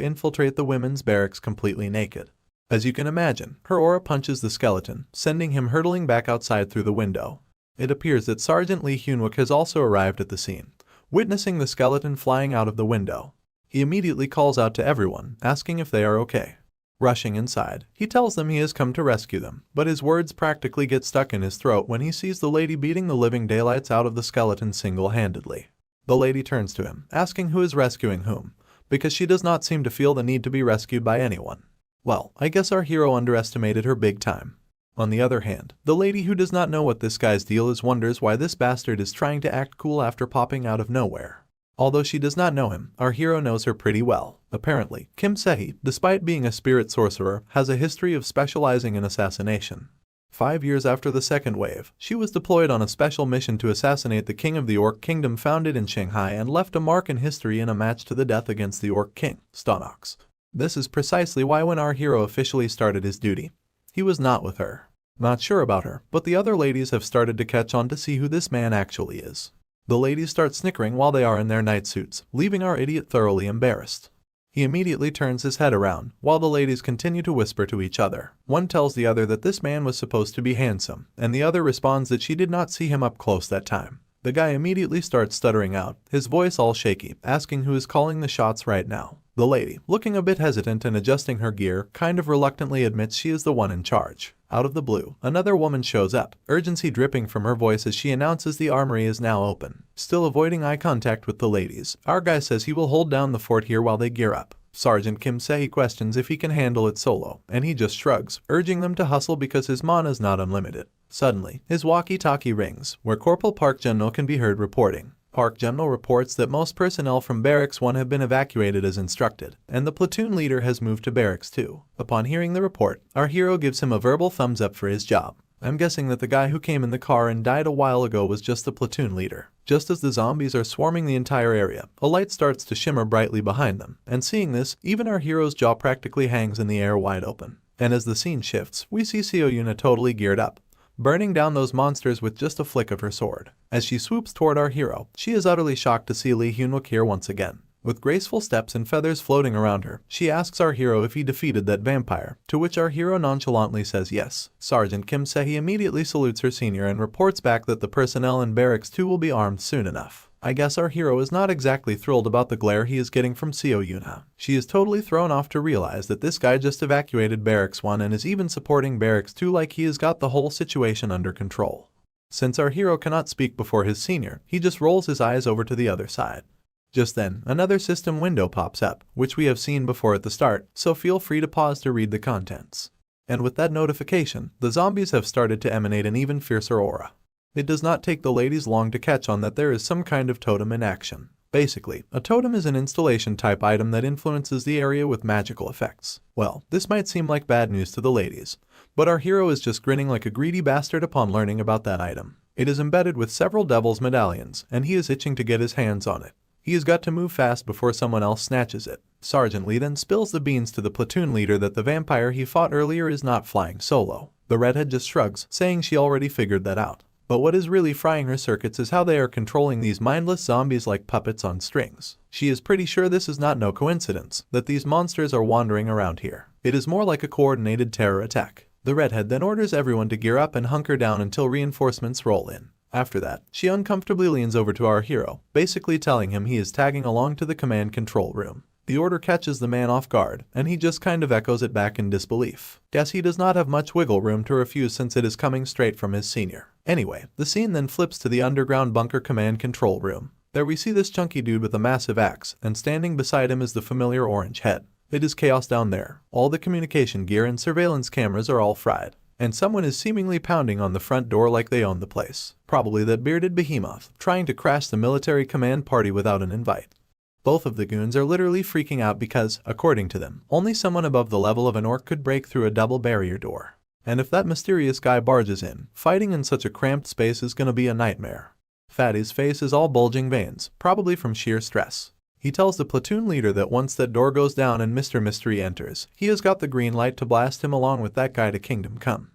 infiltrate the women's barracks completely naked. As you can imagine, her aura punches the skeleton, sending him hurtling back outside through the window. It appears that Sergeant Lee Hyunwook has also arrived at the scene, witnessing the skeleton flying out of the window. He immediately calls out to everyone, asking if they are okay. Rushing inside, he tells them he has come to rescue them, but his words practically get stuck in his throat when he sees the lady beating the living daylights out of the skeleton single-handedly. The lady turns to him, asking who is rescuing whom, because she does not seem to feel the need to be rescued by anyone. Well, I guess our hero underestimated her big time. On the other hand, the lady who does not know what this guy's deal is wonders why this bastard is trying to act cool after popping out of nowhere. Although she does not know him, our hero knows her pretty well. Apparently, Kim Se, despite being a spirit sorcerer, has a history of specializing in assassination. 5 years after the second wave, she was deployed on a special mission to assassinate the king of the Orc Kingdom founded in Shanghai and left a mark in history in a match to the death against the Orc King, Stonox. This is precisely why when our hero officially started his duty, he was not with her. Not sure about her, but the other ladies have started to catch on to see who this man actually is. The ladies start snickering while they are in their night suits, leaving our idiot thoroughly embarrassed. He immediately turns his head around, while the ladies continue to whisper to each other. One tells the other that this man was supposed to be handsome, and the other responds that she did not see him up close that time. The guy immediately starts stuttering out, his voice all shaky, asking who is calling the shots right now. The lady, looking a bit hesitant and adjusting her gear, kind of reluctantly admits she is the one in charge. Out of the blue, another woman shows up, urgency dripping from her voice as she announces the armory is now open. Still avoiding eye contact with the ladies, our guy says he will hold down the fort here while they gear up. Sergeant Kim Se questions if he can handle it solo, and he just shrugs, urging them to hustle because his mana is not unlimited. Suddenly, his walkie-talkie rings, where Corporal Park Jun-no can be heard reporting. Park Jun-no reports that most personnel from Barracks 1 have been evacuated as instructed, and the platoon leader has moved to Barracks 2. Upon hearing the report, our hero gives him a verbal thumbs up for his job. I'm guessing that the guy who came in the car and died a while ago was just the platoon leader. Just as the zombies are swarming the entire area, a light starts to shimmer brightly behind them, and seeing this, even our hero's jaw practically hangs in the air wide open. And as the scene shifts, we see Seo Yuna totally geared up, burning down those monsters with just a flick of her sword. As she swoops toward our hero, she is utterly shocked to see Lee Hyunwook here once again. With graceful steps and feathers floating around her, she asks our hero if he defeated that vampire, to which our hero nonchalantly says yes. Sergeant Kim Se immediately salutes her senior and reports back that the personnel in Barracks 2 will be armed soon enough. I guess our hero is not exactly thrilled about the glare he is getting from Seo Yuna. She is totally thrown off to realize that this guy just evacuated Barracks 1 and is even supporting Barracks 2 like he has got the whole situation under control. Since our hero cannot speak before his senior, he just rolls his eyes over to the other side. Just then, another system window pops up, which we have seen before at the start, so feel free to pause to read the contents. And with that notification, the zombies have started to emanate an even fiercer aura. It does not take the ladies long to catch on that there is some kind of totem in action. Basically, a totem is an installation-type item that influences the area with magical effects. Well, this might seem like bad news to the ladies, but our hero is just grinning like a greedy bastard upon learning about that item. It is embedded with several devil's medallions, and he is itching to get his hands on it. He has got to move fast before someone else snatches it. Sergeant Lee then spills the beans to the platoon leader that the vampire he fought earlier is not flying solo. The redhead just shrugs, saying she already figured that out. But what is really frying her circuits is how they are controlling these mindless zombies like puppets on strings. She is pretty sure this is not no coincidence, that these monsters are wandering around here. It is more like a coordinated terror attack. The redhead then orders everyone to gear up and hunker down until reinforcements roll in. After that, she uncomfortably leans over to our hero, basically telling him he is tagging along to the command control room. The order catches the man off guard, and he just kind of echoes it back in disbelief. Guess he does not have much wiggle room to refuse since it is coming straight from his senior. Anyway, the scene then flips to the underground bunker command control room. There we see this chunky dude with a massive axe, and standing beside him is the familiar orange head. It is chaos down there. All the communication gear and surveillance cameras are all fried, and someone is seemingly pounding on the front door like they own the place. Probably that bearded behemoth, trying to crash the military command party without an invite. Both of the goons are literally freaking out because, according to them, only someone above the level of an orc could break through a double barrier door. And if that mysterious guy barges in, fighting in such a cramped space is gonna be a nightmare. Fatty's face is all bulging veins, probably from sheer stress. He tells the platoon leader that once that door goes down and Mr. Mystery enters, he has got the green light to blast him along with that guy to Kingdom Come.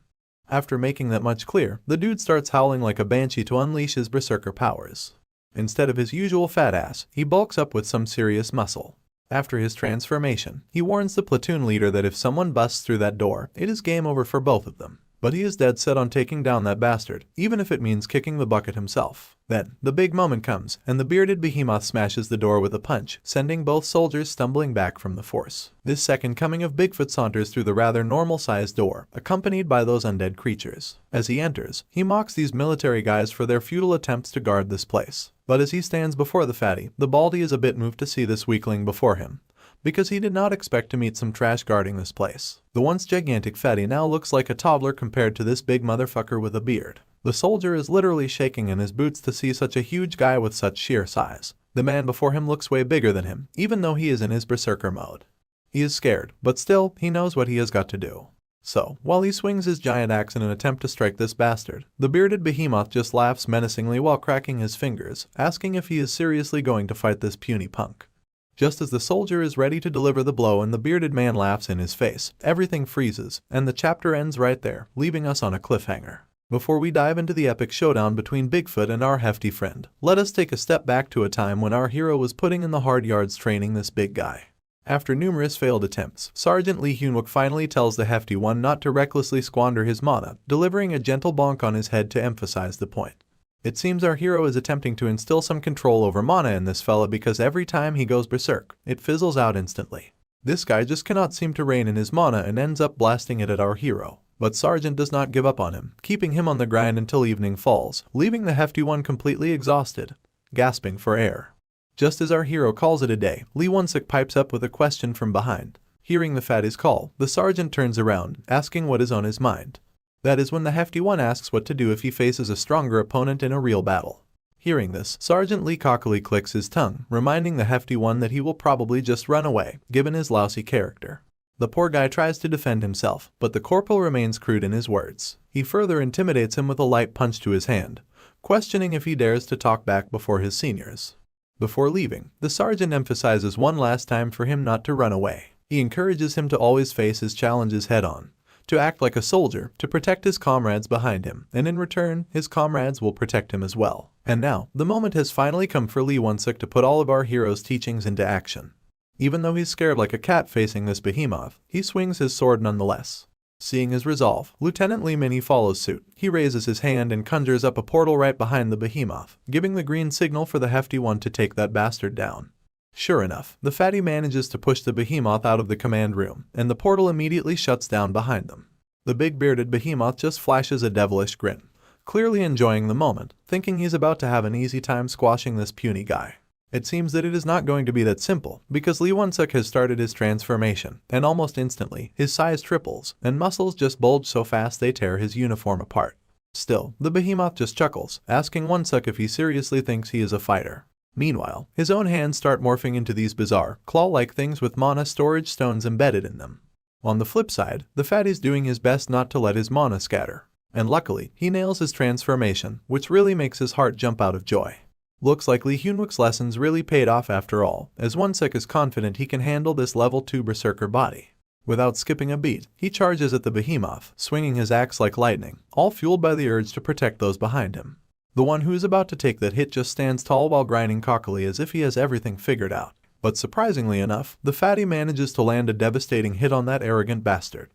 After making that much clear, the dude starts howling like a banshee to unleash his berserker powers. Instead of his usual fat ass, he bulks up with some serious muscle. After his transformation, he warns the platoon leader that if someone busts through that door, it is game over for both of them. But he is dead set on taking down that bastard, even if it means kicking the bucket himself. Then, the big moment comes, and the bearded behemoth smashes the door with a punch, sending both soldiers stumbling back from the force. This second coming of Bigfoot saunters through the rather normal-sized door, accompanied by those undead creatures. As he enters, he mocks these military guys for their futile attempts to guard this place. But as he stands before the fatty, the baldy is a bit moved to see this weakling before him, because he did not expect to meet some trash guarding this place. The once gigantic fatty now looks like a toddler compared to this big motherfucker with a beard. The soldier is literally shaking in his boots to see such a huge guy with such sheer size. The man before him looks way bigger than him, even though he is in his berserker mode. He is scared, but still, he knows what he has got to do. So, while he swings his giant axe in an attempt to strike this bastard, the bearded behemoth just laughs menacingly while cracking his fingers, asking if he is seriously going to fight this puny punk. Just as the soldier is ready to deliver the blow and the bearded man laughs in his face, everything freezes, and the chapter ends right there, leaving us on a cliffhanger. Before we dive into the epic showdown between Bigfoot and our hefty friend, let us take a step back to a time when our hero was putting in the hard yards training this big guy. After numerous failed attempts, Sergeant Lee Hyunwook finally tells the hefty one not to recklessly squander his mana, delivering a gentle bonk on his head to emphasize the point. It seems our hero is attempting to instill some control over mana in this fella because every time he goes berserk, it fizzles out instantly. This guy just cannot seem to rein in his mana and ends up blasting it at our hero. But Sergeant does not give up on him, keeping him on the grind until evening falls, leaving the hefty one completely exhausted, gasping for air. Just as our hero calls it a day, Lee Won-suk pipes up with a question from behind. Hearing the fatty's call, the sergeant turns around, asking what is on his mind. That is when the hefty one asks what to do if he faces a stronger opponent in a real battle. Hearing this, Sergeant Lee cockily clicks his tongue, reminding the hefty one that he will probably just run away, given his lousy character. The poor guy tries to defend himself, but the corporal remains crude in his words. He further intimidates him with a light punch to his hand, questioning if he dares to talk back before his seniors. Before leaving, the sergeant emphasizes one last time for him not to run away. He encourages him to always face his challenges head-on, to act like a soldier, to protect his comrades behind him, and in return, his comrades will protect him as well. And now, the moment has finally come for Lee Won-suk to put all of our hero's teachings into action. Even though he's scared like a cat facing this behemoth, he swings his sword nonetheless. Seeing his resolve, Lieutenant Lee Min follows suit. He raises his hand and conjures up a portal right behind the behemoth, giving the green signal for the hefty one to take that bastard down. Sure enough, the fatty manages to push the behemoth out of the command room, and the portal immediately shuts down behind them. The big bearded behemoth just flashes a devilish grin, clearly enjoying the moment, thinking he's about to have an easy time squashing this puny guy. It seems that it is not going to be that simple, because Lee Won-suk has started his transformation, and almost instantly, his size triples, and muscles just bulge so fast they tear his uniform apart. Still, the behemoth just chuckles, asking Won-suk if he seriously thinks he is a fighter. Meanwhile, his own hands start morphing into these bizarre, claw-like things with mana storage stones embedded in them. On the flip side, the fatty's doing his best not to let his mana scatter. And luckily, he nails his transformation, which really makes his heart jump out of joy. Looks like Lee Hyunwook's lessons really paid off after all, as Won-sik is confident he can handle this level 2 berserker body. Without skipping a beat, he charges at the behemoth, swinging his axe like lightning, all fueled by the urge to protect those behind him. The one who is about to take that hit just stands tall while grinding cockily as if he has everything figured out. But surprisingly enough, the fatty manages to land a devastating hit on that arrogant bastard.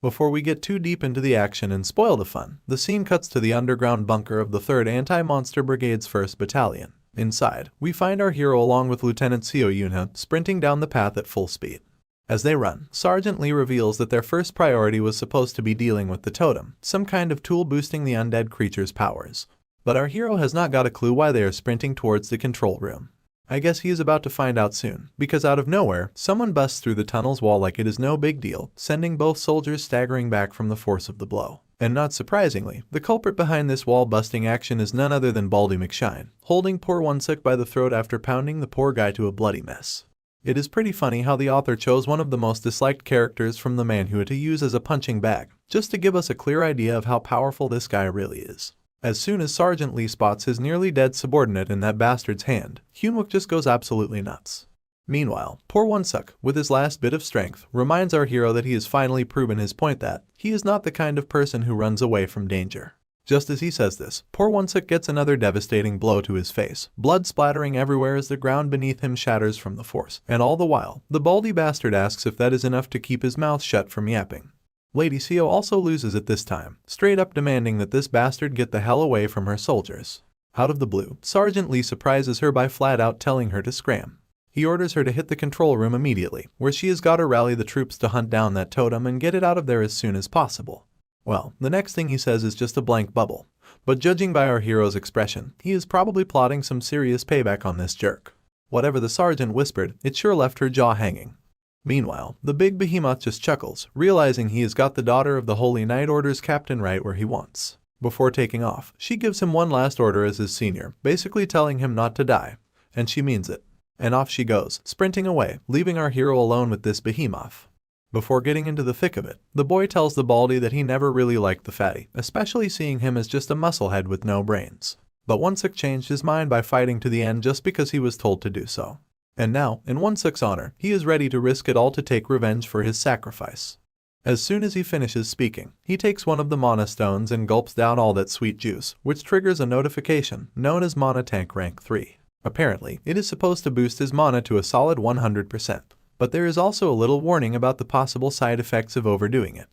Before we get too deep into the action and spoil the fun, the scene cuts to the underground bunker of the 3rd Anti-Monster Brigade's 1st Battalion. Inside, we find our hero along with Lieutenant Seo Yoonha sprinting down the path at full speed. As they run, Sergeant Lee reveals that their first priority was supposed to be dealing with the totem, some kind of tool boosting the undead creature's powers. But our hero has not got a clue why they are sprinting towards the control room. I guess he is about to find out soon, because out of nowhere, someone busts through the tunnel's wall like it is no big deal, sending both soldiers staggering back from the force of the blow. And not surprisingly, the culprit behind this wall-busting action is none other than Baldy McShine, holding poor Won-sik by the throat after pounding the poor guy to a bloody mess. It is pretty funny how the author chose one of the most disliked characters from the manhwa to use as a punching bag, just to give us a clear idea of how powerful this guy really is. As soon as Sergeant Lee spots his nearly dead subordinate in that bastard's hand, Hyunwook just goes absolutely nuts. Meanwhile, poor Won-sik, with his last bit of strength, reminds our hero that he has finally proven his point that he is not the kind of person who runs away from danger. Just as he says this, poor Won-sik gets another devastating blow to his face, blood splattering everywhere as the ground beneath him shatters from the force. And all the while, the baldy bastard asks if that is enough to keep his mouth shut from yapping. Lady Seo also loses it this time, straight up demanding that this bastard get the hell away from her soldiers. Out of the blue, Sergeant Lee surprises her by flat out telling her to scram. He orders her to hit the control room immediately, where she has got to rally the troops to hunt down that totem and get it out of there as soon as possible. Well, the next thing he says is just a blank bubble, but judging by our hero's expression, he is probably plotting some serious payback on this jerk. Whatever the sergeant whispered, it sure left her jaw hanging. Meanwhile, the big behemoth just chuckles, realizing he has got the daughter of the Holy Knight Order's captain right where he wants. Before taking off, she gives him one last order as his senior, basically telling him not to die, and she means it. And off she goes, sprinting away, leaving our hero alone with this behemoth. Before getting into the thick of it, the boy tells the baldy that he never really liked the fatty, especially seeing him as just a musclehead with no brains. But Won-sik changed his mind by fighting to the end just because he was told to do so. And now, in Won-sik's honor, he is ready to risk it all to take revenge for his sacrifice. As soon as he finishes speaking, he takes one of the mana stones and gulps down all that sweet juice, which triggers a notification known as Mana Tank Rank 3. Apparently, it is supposed to boost his mana to a solid 100%. But there is also a little warning about the possible side effects of overdoing it.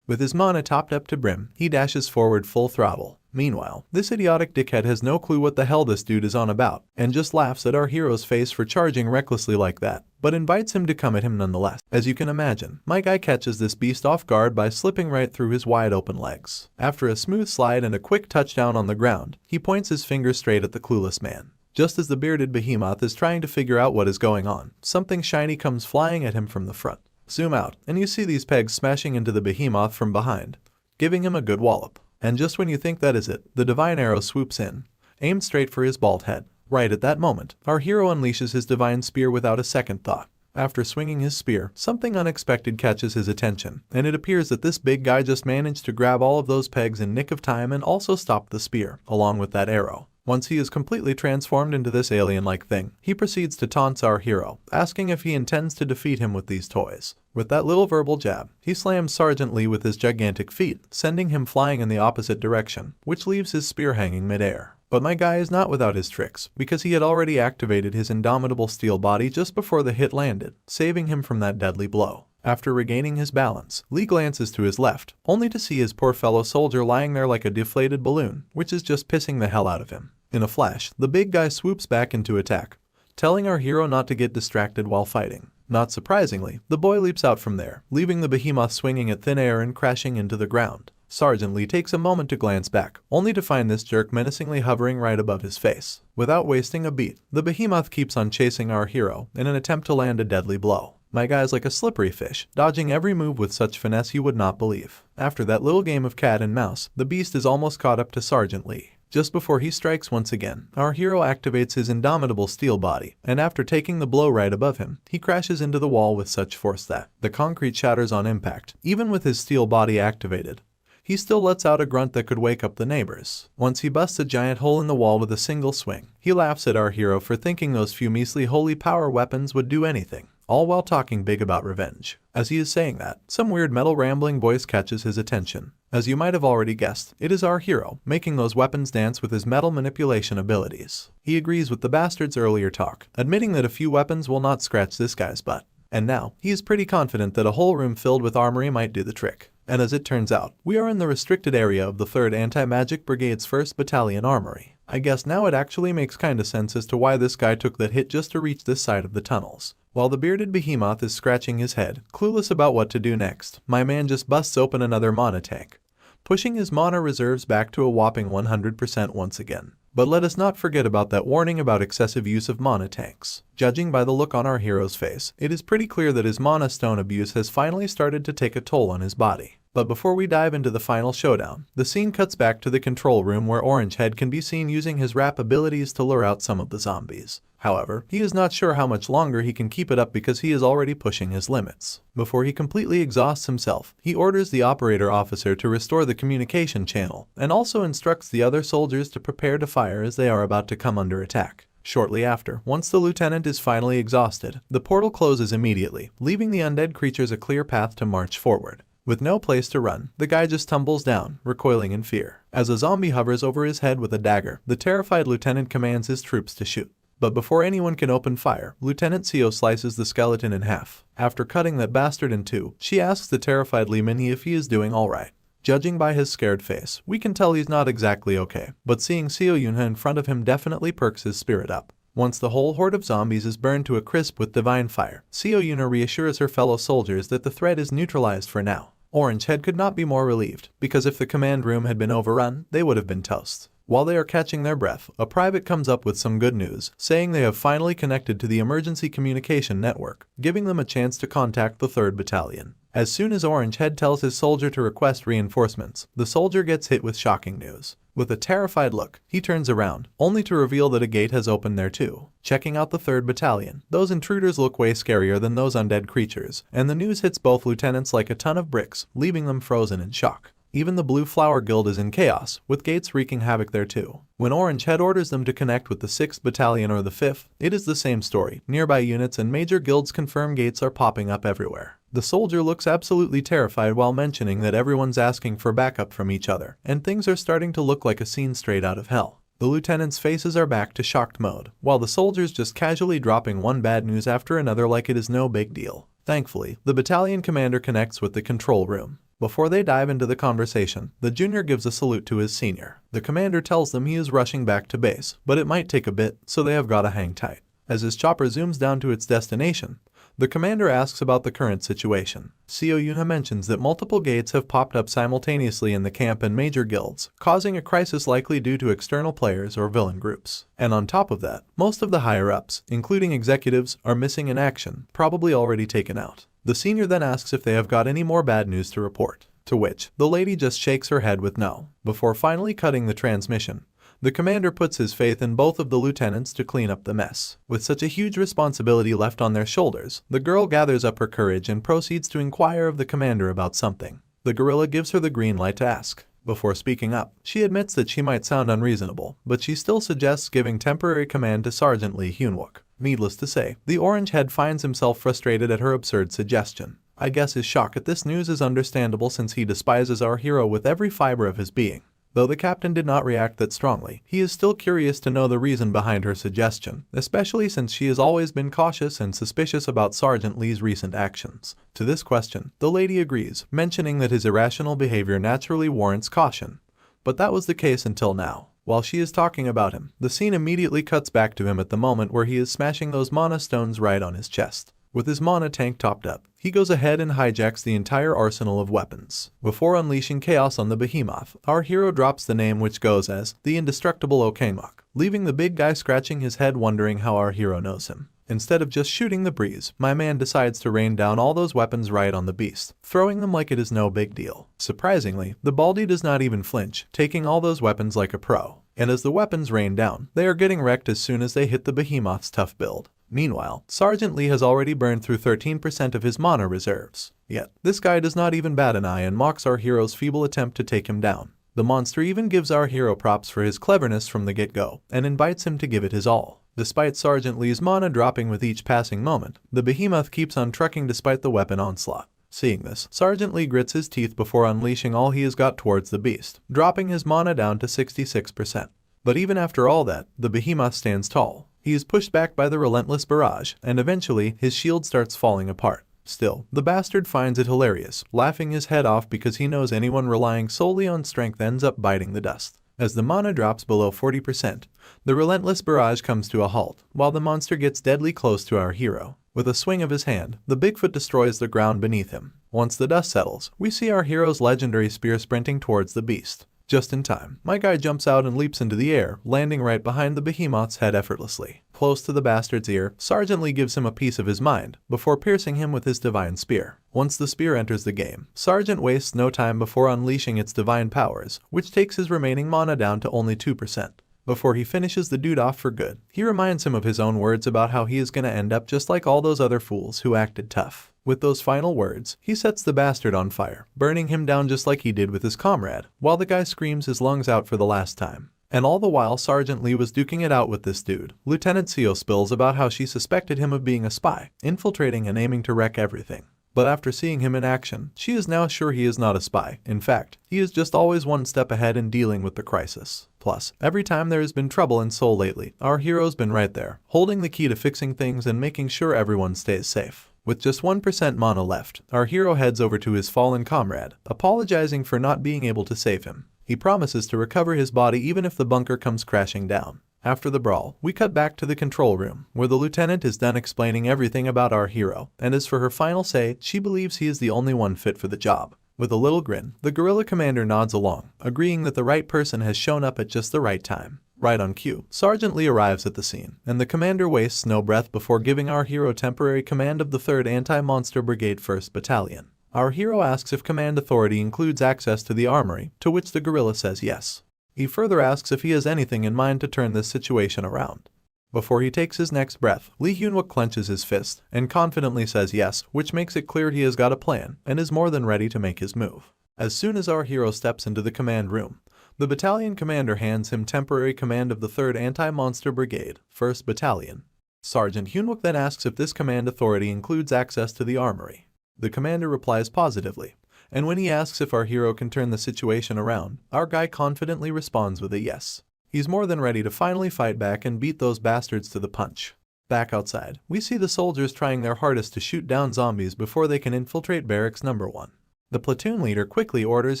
With his mana topped up to brim, he dashes forward full throttle. Meanwhile, this idiotic dickhead has no clue what the hell this dude is on about, and just laughs at our hero's face for charging recklessly like that, but invites him to come at him nonetheless. As you can imagine, my guy catches this beast off guard by slipping right through his wide open legs. After a smooth slide and a quick touchdown on the ground, he points his finger straight at the clueless man. Just as the bearded behemoth is trying to figure out what is going on, something shiny comes flying at him from the front. Zoom out, and you see these pegs smashing into the behemoth from behind, giving him a good wallop. And just when you think that is it, the divine arrow swoops in, aimed straight for his bald head. Right at that moment, our hero unleashes his divine spear without a second thought. After swinging his spear, something unexpected catches his attention, and it appears that this big guy just managed to grab all of those pegs in nick of time and also stop the spear, along with that arrow. Once he is completely transformed into this alien-like thing, he proceeds to taunt our hero, asking if he intends to defeat him with these toys. With that little verbal jab, he slams Sergeant Lee with his gigantic feet, sending him flying in the opposite direction, which leaves his spear hanging mid-air. But my guy is not without his tricks, because he had already activated his indomitable steel body just before the hit landed, saving him from that deadly blow. After regaining his balance, Lee glances to his left, only to see his poor fellow soldier lying there like a deflated balloon, which is just pissing the hell out of him. In a flash, the big guy swoops back into attack, telling our hero not to get distracted while fighting. Not surprisingly, the boy leaps out from there, leaving the behemoth swinging at thin air and crashing into the ground. Sergeant Lee takes a moment to glance back, only to find this jerk menacingly hovering right above his face. Without wasting a beat, the behemoth keeps on chasing our hero in an attempt to land a deadly blow. My guy's like a slippery fish, dodging every move with such finesse you would not believe. After that little game of cat and mouse, the beast is almost caught up to Sergeant Lee. Just before he strikes once again, our hero activates his indomitable steel body, and after taking the blow right above him, he crashes into the wall with such force that the concrete shatters on impact. Even with his steel body activated, he still lets out a grunt that could wake up the neighbors. Once he busts a giant hole in the wall with a single swing, he laughs at our hero for thinking those few measly holy power weapons would do anything, all while talking big about revenge. As he is saying that, some weird metal rambling voice catches his attention. As you might have already guessed, it is our hero, making those weapons dance with his metal manipulation abilities. He agrees with the bastard's earlier talk, admitting that a few weapons will not scratch this guy's butt. And now, he is pretty confident that a whole room filled with armory might do the trick. And as it turns out, we are in the restricted area of the 3rd Anti-Magic Brigade's 1st Battalion Armory. I guess now it actually makes kinda sense as to why this guy took that hit just to reach this side of the tunnels. While the bearded behemoth is scratching his head, clueless about what to do next, my man just busts open another mana tank, pushing his mana reserves back to a whopping 100% once again. But let us not forget about that warning about excessive use of mana tanks. Judging by the look on our hero's face, it is pretty clear that his mana stone abuse has finally started to take a toll on his body. But before we dive into the final showdown, the scene cuts back to the control room where Orange Head can be seen using his rap abilities to lure out some of the zombies. However, he is not sure how much longer he can keep it up because he is already pushing his limits. Before he completely exhausts himself, he orders the operator officer to restore the communication channel, and also instructs the other soldiers to prepare to fire as they are about to come under attack. Shortly after, once the lieutenant is finally exhausted, the portal closes immediately, leaving the undead creatures a clear path to march forward. With no place to run, the guy just tumbles down, recoiling in fear. As a zombie hovers over his head with a dagger, the terrified lieutenant commands his troops to shoot. But before anyone can open fire, Lieutenant Seo slices the skeleton in half. After cutting that bastard in two, she asks the terrified Lee Min-hee if he is doing alright. Judging by his scared face, we can tell he's not exactly okay, but seeing Seo Yunha in front of him definitely perks his spirit up. Once the whole horde of zombies is burned to a crisp with divine fire, Seo Yunha reassures her fellow soldiers that the threat is neutralized for now. Orange Head could not be more relieved, because if the command room had been overrun, they would have been toast. While they are catching their breath, a private comes up with some good news, saying they have finally connected to the emergency communication network, giving them a chance to contact the 3rd Battalion. As soon as Orange Head tells his soldier to request reinforcements, the soldier gets hit with shocking news. With a terrified look, he turns around, only to reveal that a gate has opened there too. Checking out the 3rd Battalion, those intruders look way scarier than those undead creatures, and the news hits both lieutenants like a ton of bricks, leaving them frozen in shock. Even the Blue Flower Guild is in chaos, with gates wreaking havoc there too. When Orange Head orders them to connect with the 6th Battalion or the 5th, it is the same story. Nearby units and major guilds confirm gates are popping up everywhere. The soldier looks absolutely terrified while mentioning that everyone's asking for backup from each other, and things are starting to look like a scene straight out of hell. The lieutenant's faces are back to shocked mode, while the soldiers just casually dropping one bad news after another like it is no big deal. Thankfully, the battalion commander connects with the control room. Before they dive into the conversation, the junior gives a salute to his senior. The commander tells them he is rushing back to base, but it might take a bit, so they have gotta hang tight. As his chopper zooms down to its destination, the commander asks about the current situation. Seo Yunha mentions that multiple gates have popped up simultaneously in the camp and major guilds, causing a crisis likely due to external players or villain groups. And on top of that, most of the higher-ups, including executives, are missing in action, probably already taken out. The senior then asks if they have got any more bad news to report, to which the lady just shakes her head with no. Before finally cutting the transmission, the commander puts his faith in both of the lieutenants to clean up the mess. With such a huge responsibility left on their shoulders, the girl gathers up her courage and proceeds to inquire of the commander about something. The gorilla gives her the green light to ask. Before speaking up, she admits that she might sound unreasonable, but she still suggests giving temporary command to Sergeant Lee Hyunwook. Needless to say, the Orange Head finds himself frustrated at her absurd suggestion. I guess his shock at this news is understandable since he despises our hero with every fiber of his being. Though the captain did not react that strongly, he is still curious to know the reason behind her suggestion, especially since she has always been cautious and suspicious about Sergeant Lee's recent actions. To this question, the lady agrees, mentioning that his irrational behavior naturally warrants caution. But that was the case until now. While she is talking about him, the scene immediately cuts back to him at the moment where he is smashing those mana stones right on his chest. With his mana tank topped up, he goes ahead and hijacks the entire arsenal of weapons. Before unleashing chaos on the behemoth, our hero drops the name which goes as the indestructible Okemok, leaving the big guy scratching his head wondering how our hero knows him. Instead of just shooting the breeze, my man decides to rain down all those weapons right on the beast, throwing them like it is no big deal. Surprisingly, the Baldy does not even flinch, taking all those weapons like a pro. And as the weapons rain down, they are getting wrecked as soon as they hit the behemoth's tough build. Meanwhile, Sergeant Lee has already burned through 13% of his mana reserves. Yet, this guy does not even bat an eye and mocks our hero's feeble attempt to take him down. The monster even gives our hero props for his cleverness from the get-go, and invites him to give it his all. Despite Sergeant Lee's mana dropping with each passing moment, the behemoth keeps on trucking despite the weapon onslaught. Seeing this, Sergeant Lee grits his teeth before unleashing all he has got towards the beast, dropping his mana down to 66%. But even after all that, the behemoth stands tall. He is pushed back by the relentless barrage, and eventually, his shield starts falling apart. Still, the bastard finds it hilarious, laughing his head off because he knows anyone relying solely on strength ends up biting the dust. As the mana drops below 40%, the relentless barrage comes to a halt, while the monster gets deadly close to our hero. With a swing of his hand, the Bigfoot destroys the ground beneath him. Once the dust settles, we see our hero's legendary spear sprinting towards the beast. Just in time, my guy jumps out and leaps into the air, landing right behind the behemoth's head effortlessly. Close to the bastard's ear, Sergeant Lee gives him a piece of his mind, before piercing him with his divine spear. Once the spear enters the game, Sergeant wastes no time before unleashing its divine powers, which takes his remaining mana down to only 2%. Before he finishes the dude off for good, he reminds him of his own words about how he is gonna end up just like all those other fools who acted tough. With those final words, he sets the bastard on fire, burning him down just like he did with his comrade, while the guy screams his lungs out for the last time. And all the while Sergeant Lee was duking it out with this dude, Lieutenant Seo spills about how she suspected him of being a spy, infiltrating and aiming to wreck everything. But after seeing him in action, she is now sure he is not a spy. In fact, he is just always one step ahead in dealing with the crisis. Plus, every time there has been trouble in Seoul lately, our hero's been right there, holding the key to fixing things and making sure everyone stays safe. With just 1% mana left, our hero heads over to his fallen comrade, apologizing for not being able to save him. He promises to recover his body even if the bunker comes crashing down. After the brawl, we cut back to the control room, where the lieutenant is done explaining everything about our hero, and as for her final say, she believes he is the only one fit for the job. With a little grin, the guerrilla commander nods along, agreeing that the right person has shown up at just the right time. Right on cue, Sergeant Lee arrives at the scene, and the commander wastes no breath before giving our hero temporary command of the 3rd Anti-Monster Brigade 1st Battalion. Our hero asks if command authority includes access to the armory, to which the guerrilla says yes. He further asks if he has anything in mind to turn this situation around. Before he takes his next breath, Lee Hyun-wook clenches his fist and confidently says yes, which makes it clear he has got a plan and is more than ready to make his move. As soon as our hero steps into the command room, the battalion commander hands him temporary command of the 3rd Anti-Monster Brigade, 1st Battalion. Sergeant Hyun-wook then asks if this command authority includes access to the armory. The commander replies positively, and when he asks if our hero can turn the situation around, our guy confidently responds with a yes. He's more than ready to finally fight back and beat those bastards to the punch. Back outside, we see the soldiers trying their hardest to shoot down zombies before they can infiltrate barracks number 1. The platoon leader quickly orders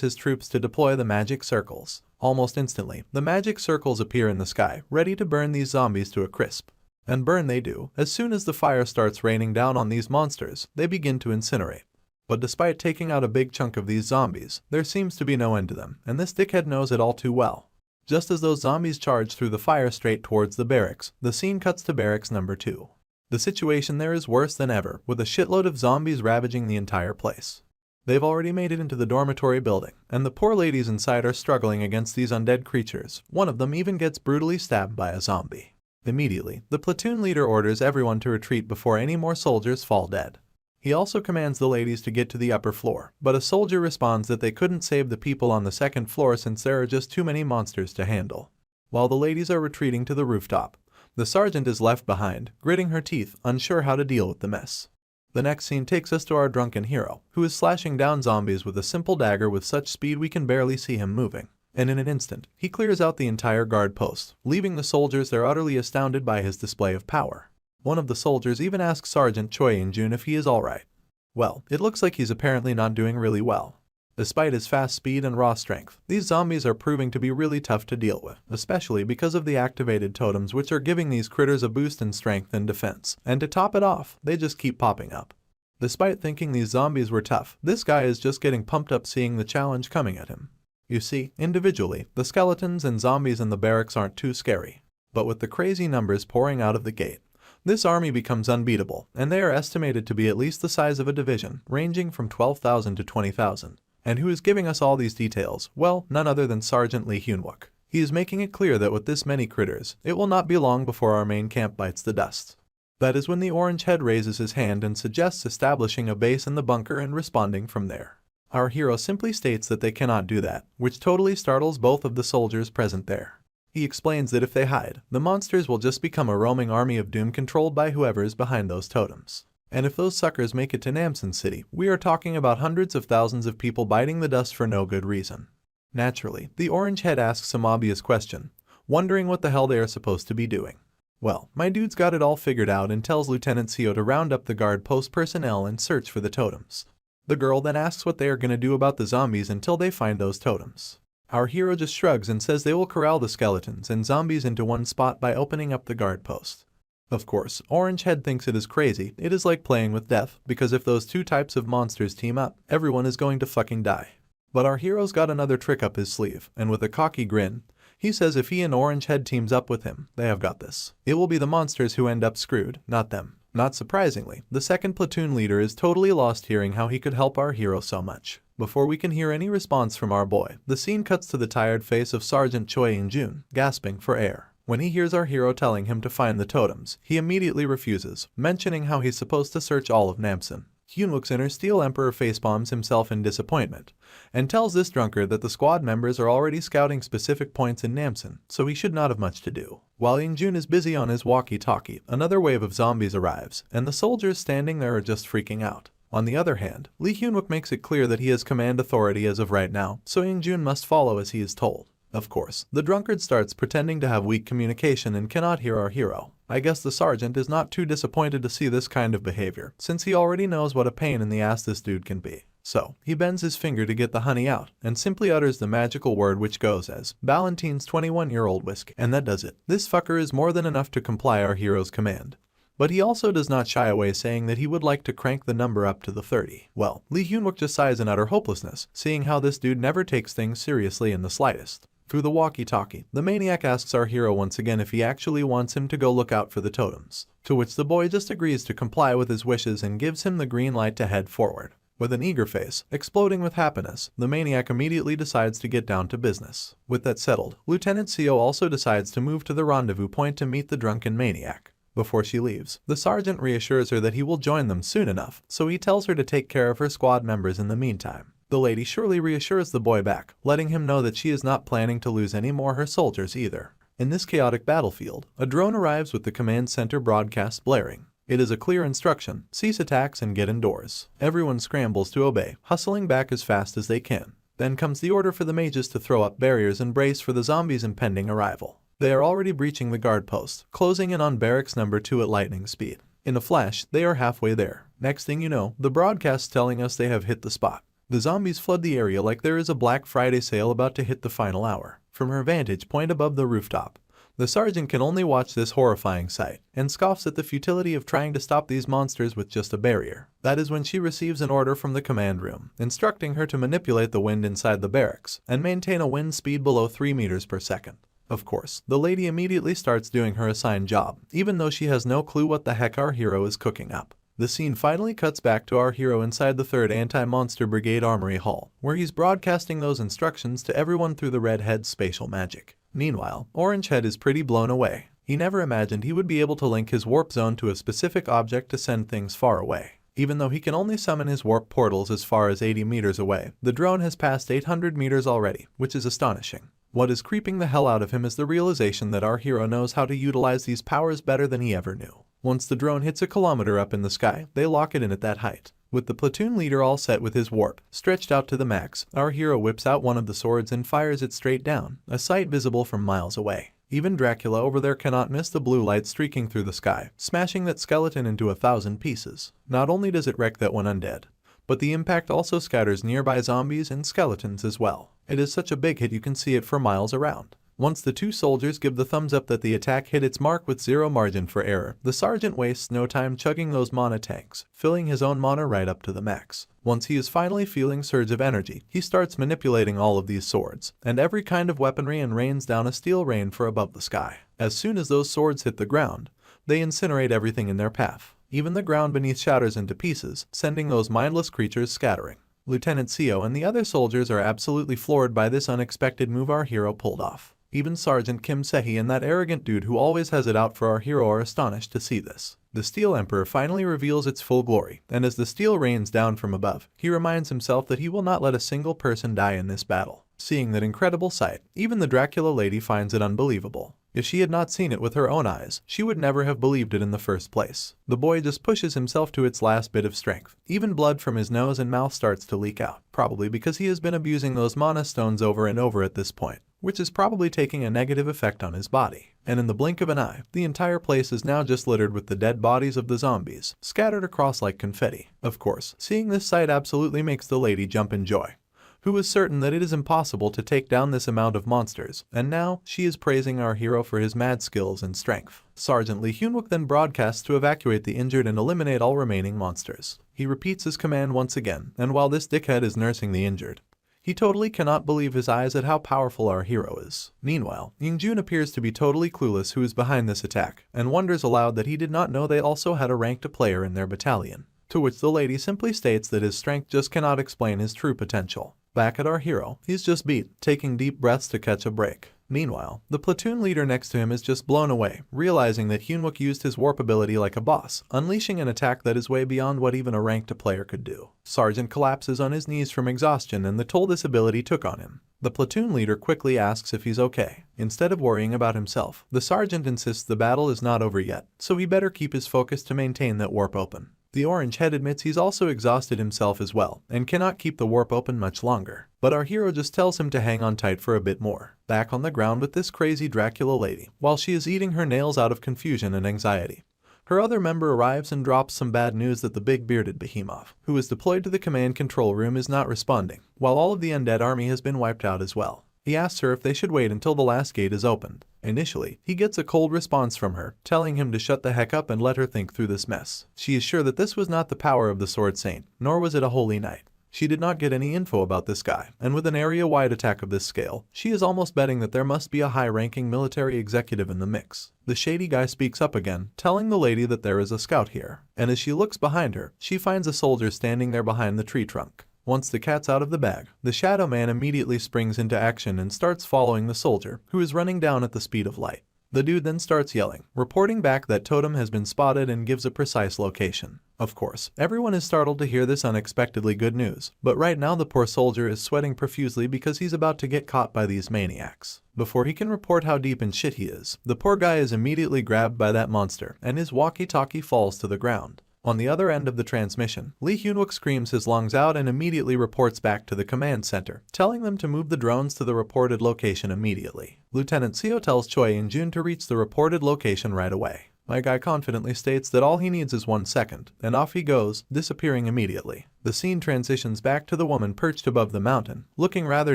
his troops to deploy the magic circles. Almost instantly, the magic circles appear in the sky, ready to burn these zombies to a crisp. And burn they do. As soon as the fire starts raining down on these monsters, they begin to incinerate. But despite taking out a big chunk of these zombies, there seems to be no end to them, and this dickhead knows it all too well. Just as those zombies charge through the fire straight towards the barracks, the scene cuts to barracks number 2. The situation there is worse than ever, with a shitload of zombies ravaging the entire place. They've already made it into the dormitory building, and the poor ladies inside are struggling against these undead creatures. One of them even gets brutally stabbed by a zombie. Immediately, the platoon leader orders everyone to retreat before any more soldiers fall dead. He also commands the ladies to get to the upper floor, but a soldier responds that they couldn't save the people on the 2nd floor since there are just too many monsters to handle. While the ladies are retreating to the rooftop, the sergeant is left behind, gritting her teeth, unsure how to deal with the mess. The next scene takes us to our drunken hero, who is slashing down zombies with a simple dagger with such speed we can barely see him moving. And in an instant, he clears out the entire guard post, leaving the soldiers there utterly astounded by his display of power. One of the soldiers even asks Sergeant Choi In-jun if he is alright. Well, it looks like he's apparently not doing really well. Despite his fast speed and raw strength, these zombies are proving to be really tough to deal with, especially because of the activated totems which are giving these critters a boost in strength and defense, and to top it off, they just keep popping up. Despite thinking these zombies were tough, this guy is just getting pumped up seeing the challenge coming at him. You see, individually, the skeletons and zombies in the barracks aren't too scary, but with the crazy numbers pouring out of the gate, this army becomes unbeatable, and they are estimated to be at least the size of a division, ranging from 12,000 to 20,000. And who is giving us all these details? Well, none other than Sergeant Lee Hyun-wook. He is making it clear that with this many critters, it will not be long before our main camp bites the dust. That is when the orange head raises his hand and suggests establishing a base in the bunker and responding from there. Our hero simply states that they cannot do that, which totally startles both of the soldiers present there. He explains that if they hide, the monsters will just become a roaming army of doom controlled by whoever is behind those totems. And if those suckers make it to Namsen City, we are talking about hundreds of thousands of people biting the dust for no good reason. Naturally, the orange head asks some obvious question, wondering what the hell they are supposed to be doing. Well, my dude's got it all figured out and tells Lieutenant Seo to round up the guard post personnel and search for the totems. The girl then asks what they are going to do about the zombies until they find those totems. Our hero just shrugs and says they will corral the skeletons and zombies into one spot by opening up the guard post. Of course, Orange Head thinks it is crazy. It is like playing with death, because if those two types of monsters team up, everyone is going to fucking die. But our hero's got another trick up his sleeve, and with a cocky grin, he says if he and Orange Head teams up with him, they have got this. It will be the monsters who end up screwed, not them. Not surprisingly, the second platoon leader is totally lost hearing how he could help our hero so much. Before we can hear any response from our boy, the scene cuts to the tired face of Sergeant Choi In-jun, gasping for air. When he hears our hero telling him to find the totems, he immediately refuses, mentioning how he's supposed to search all of Namsen. Hyunwook's inner Steel Emperor facepalms himself in disappointment, and tells this drunkard that the squad members are already scouting specific points in Namsen, so he should not have much to do. While In-jun is busy on his walkie-talkie, another wave of zombies arrives, and the soldiers standing there are just freaking out. On the other hand, Lee Hyunwook makes it clear that he has command authority as of right now, so In-jun must follow as he is told. Of course, the drunkard starts pretending to have weak communication and cannot hear our hero. I guess the sergeant is not too disappointed to see this kind of behavior, since he already knows what a pain in the ass this dude can be. So, he bends his finger to get the honey out, and simply utters the magical word which goes as, Ballantine's 21-year-old whiskey, and that does it. This fucker is more than enough to comply our hero's command. But he also does not shy away, saying that he would like to crank the number up to the 30. Well, Lee Hyunwook just sighs in utter hopelessness, seeing how this dude never takes things seriously in the slightest. Through the walkie-talkie, the maniac asks our hero once again if he actually wants him to go look out for the totems, to which the boy just agrees to comply with his wishes and gives him the green light to head forward. With an eager face, exploding with happiness, the maniac immediately decides to get down to business. With that settled, Lieutenant Seo also decides to move to the rendezvous point to meet the drunken maniac. Before she leaves, the sergeant reassures her that he will join them soon enough, so he tells her to take care of her squad members in the meantime. The lady surely reassures the boy back, letting him know that she is not planning to lose any more her soldiers either. In this chaotic battlefield, a drone arrives with the command center broadcast blaring. It is a clear instruction: cease attacks and get indoors. Everyone scrambles to obey, hustling back as fast as they can. Then comes the order for the mages to throw up barriers and brace for the zombies' impending arrival. They are already breaching the guard post, closing in on barracks number 2 at lightning speed. In a flash, they are halfway there. Next thing you know, the broadcast telling us they have hit the spot. The zombies flood the area like there is a Black Friday sale about to hit the final hour. From her vantage point above the rooftop, the sergeant can only watch this horrifying sight, and scoffs at the futility of trying to stop these monsters with just a barrier. That is when she receives an order from the command room, instructing her to manipulate the wind inside the barracks, and maintain a wind speed below 3 meters per second. Of course, the lady immediately starts doing her assigned job, even though she has no clue what the heck our hero is cooking up. The scene finally cuts back to our hero inside the 3rd Anti-Monster Brigade Armory Hall, where he's broadcasting those instructions to everyone through the Red Head's spatial magic. Meanwhile, Orange Head is pretty blown away. He never imagined he would be able to link his warp zone to a specific object to send things far away. Even though he can only summon his warp portals as far as 80 meters away, the drone has passed 800 meters already, which is astonishing. What is creeping the hell out of him is the realization that our hero knows how to utilize these powers better than he ever knew. Once the drone hits a kilometer up in the sky, they lock it in at that height. With the platoon leader all set with his warp stretched out to the max, our hero whips out one of the swords and fires it straight down, a sight visible from miles away. Even Dracula over there cannot miss the blue light streaking through the sky, smashing that skeleton into 1,000 pieces. Not only does it wreck that one undead, but the impact also scatters nearby zombies and skeletons as well. It is such a big hit you can see it for miles around. Once the two soldiers give the thumbs up that the attack hit its mark with zero margin for error, the sergeant wastes no time chugging those mana tanks, filling his own mana right up to the max. Once he is finally feeling surge of energy, he starts manipulating all of these swords, and every kind of weaponry and rains down a steel rain for above the sky. As soon as those swords hit the ground, they incinerate everything in their path. Even the ground beneath shatters into pieces, sending those mindless creatures scattering. Lieutenant Seo and the other soldiers are absolutely floored by this unexpected move our hero pulled off. Even Sergeant Kim Sehi and that arrogant dude who always has it out for our hero are astonished to see this. The Steel Emperor finally reveals its full glory, and as the steel rains down from above, he reminds himself that he will not let a single person die in this battle. Seeing that incredible sight, even the Dracula lady finds it unbelievable. If she had not seen it with her own eyes, she would never have believed it in the first place. The boy just pushes himself to its last bit of strength. Even blood from his nose and mouth starts to leak out, probably because he has been abusing those mana stones over and over at this point, which is probably taking a negative effect on his body. And in the blink of an eye, the entire place is now just littered with the dead bodies of the zombies, scattered across like confetti. Of course, seeing this sight absolutely makes the lady jump in joy, who is certain that it is impossible to take down this amount of monsters, and now she is praising our hero for his mad skills and strength. Sergeant Lee Hyunwook then broadcasts to evacuate the injured and eliminate all remaining monsters. He repeats his command once again, and while this dickhead is nursing the injured, he totally cannot believe his eyes at how powerful our hero is. Meanwhile, Yingjun appears to be totally clueless who is behind this attack, and wonders aloud that he did not know they also had a ranked player in their battalion. To which the lady simply states that his strength just cannot explain his true potential. Back at our hero, he's just beat, taking deep breaths to catch a break. Meanwhile, the platoon leader next to him is just blown away, realizing that Hyunwook used his warp ability like a boss, unleashing an attack that is way beyond what even a ranked player could do. Sergeant collapses on his knees from exhaustion and the toll this ability took on him. The platoon leader quickly asks if he's okay. Instead of worrying about himself, the sergeant insists the battle is not over yet, so he better keep his focus to maintain that warp open. The orange head admits he's also exhausted himself as well, and cannot keep the warp open much longer. But our hero just tells him to hang on tight for a bit more. Back on the ground with this crazy Dracula lady, while she is eating her nails out of confusion and anxiety, her other member arrives and drops some bad news that the big bearded behemoth, who is deployed to the command control room, is not responding, while all of the undead army has been wiped out as well. He asks her if they should wait until the last gate is opened. Initially, he gets a cold response from her, telling him to shut the heck up and let her think through this mess. She is sure that this was not the power of the Sword Saint, nor was it a holy knight. She did not get any info about this guy, and with an area-wide attack of this scale, she is almost betting that there must be a high-ranking military executive in the mix. The shady guy speaks up again, telling the lady that there is a scout here, and as she looks behind her, she finds a soldier standing there behind the tree trunk. Once the cat's out of the bag, the Shadow Man immediately springs into action and starts following the soldier, who is running down at the speed of light. The dude then starts yelling, reporting back that Totem has been spotted and gives a precise location. Of course, everyone is startled to hear this unexpectedly good news, but right now the poor soldier is sweating profusely because he's about to get caught by these maniacs. Before he can report how deep in shit he is, the poor guy is immediately grabbed by that monster, and his walkie-talkie falls to the ground. On the other end of the transmission, Lee Hyunwook screams his lungs out and immediately reports back to the command center, telling them to move the drones to the reported location immediately. Lieutenant Seo tells Choi and Jun to reach the reported location right away. My guy confidently states that all he needs is 1 second, and off he goes, disappearing immediately. The scene transitions back to the woman perched above the mountain, looking rather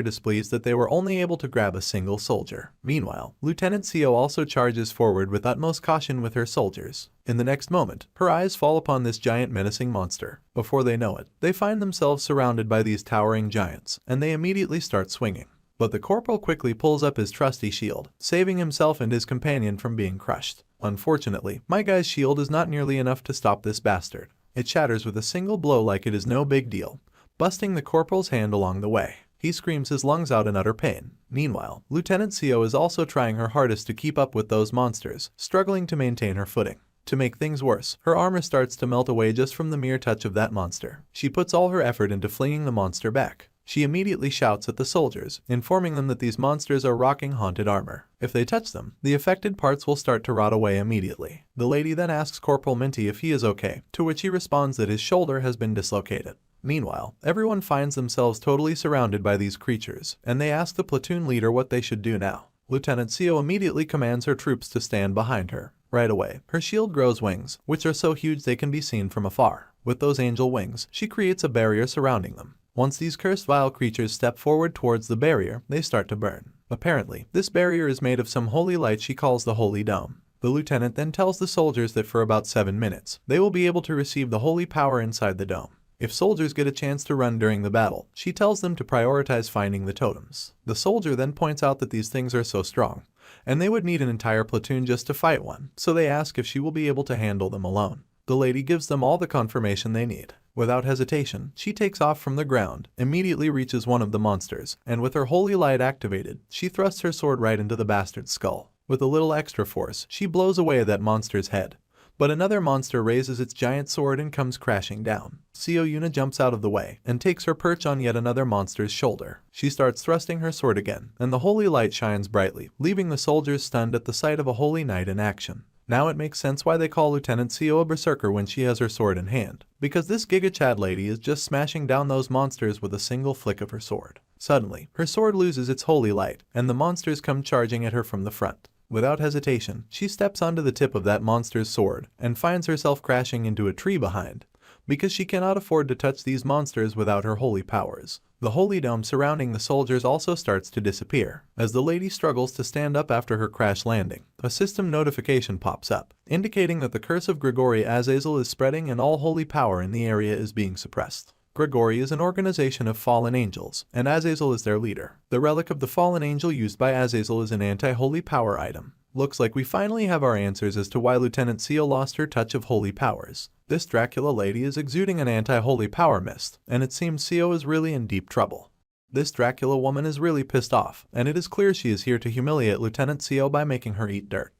displeased that they were only able to grab a single soldier. Meanwhile, Lieutenant Seo also charges forward with utmost caution with her soldiers. In the next moment, her eyes fall upon this giant menacing monster. Before they know it, they find themselves surrounded by these towering giants, and they immediately start swinging. But the corporal quickly pulls up his trusty shield, saving himself and his companion from being crushed. Unfortunately, my guy's shield is not nearly enough to stop this bastard. It shatters with a single blow like it is no big deal, busting the corporal's hand along the way. He screams his lungs out in utter pain. Meanwhile, Lieutenant Seo is also trying her hardest to keep up with those monsters, struggling to maintain her footing. To make things worse, her armor starts to melt away just from the mere touch of that monster. She puts all her effort into flinging the monster back. She immediately shouts at the soldiers, informing them that these monsters are rocking haunted armor. If they touch them, the affected parts will start to rot away immediately. The lady then asks Corporal Minty if he is okay, to which he responds that his shoulder has been dislocated. Meanwhile, everyone finds themselves totally surrounded by these creatures, and they ask the platoon leader what they should do now. Lieutenant Seo immediately commands her troops to stand behind her. Right away, her shield grows wings, which are so huge they can be seen from afar. With those angel wings, she creates a barrier surrounding them. Once these cursed vile creatures step forward towards the barrier, they start to burn. Apparently, this barrier is made of some holy light she calls the Holy Dome. The lieutenant then tells the soldiers that for about 7 minutes, they will be able to receive the holy power inside the dome. If soldiers get a chance to run during the battle, she tells them to prioritize finding the totems. The soldier then points out that these things are so strong, and they would need an entire platoon just to fight one, so they ask if she will be able to handle them alone. The lady gives them all the confirmation they need. Without hesitation, she takes off from the ground, immediately reaches one of the monsters, and with her holy light activated, she thrusts her sword right into the bastard's skull. With a little extra force, she blows away that monster's head. But another monster raises its giant sword and comes crashing down. Seo Yuna jumps out of the way and takes her perch on yet another monster's shoulder. She starts thrusting her sword again, and the holy light shines brightly, leaving the soldiers stunned at the sight of a holy knight in action. Now it makes sense why they call Lieutenant Seo a berserker when she has her sword in hand, because this Giga Chad lady is just smashing down those monsters with a single flick of her sword. Suddenly, her sword loses its holy light, and the monsters come charging at her from the front. Without hesitation, she steps onto the tip of that monster's sword and finds herself crashing into a tree behind, because she cannot afford to touch these monsters without her holy powers. The holy dome surrounding the soldiers also starts to disappear. As the lady struggles to stand up after her crash landing, a system notification pops up, indicating that the curse of Grigori Azazel is spreading and all holy power in the area is being suppressed. Grigori is an organization of fallen angels, and Azazel is their leader. The relic of the fallen angel used by Azazel is an anti-holy power item. Looks like we finally have our answers as to why Lieutenant Seo lost her touch of holy powers. This Dracula lady is exuding an anti-holy power mist, and it seems Seo is really in deep trouble. This Dracula woman is really pissed off, and it is clear she is here to humiliate Lieutenant Seo by making her eat dirt.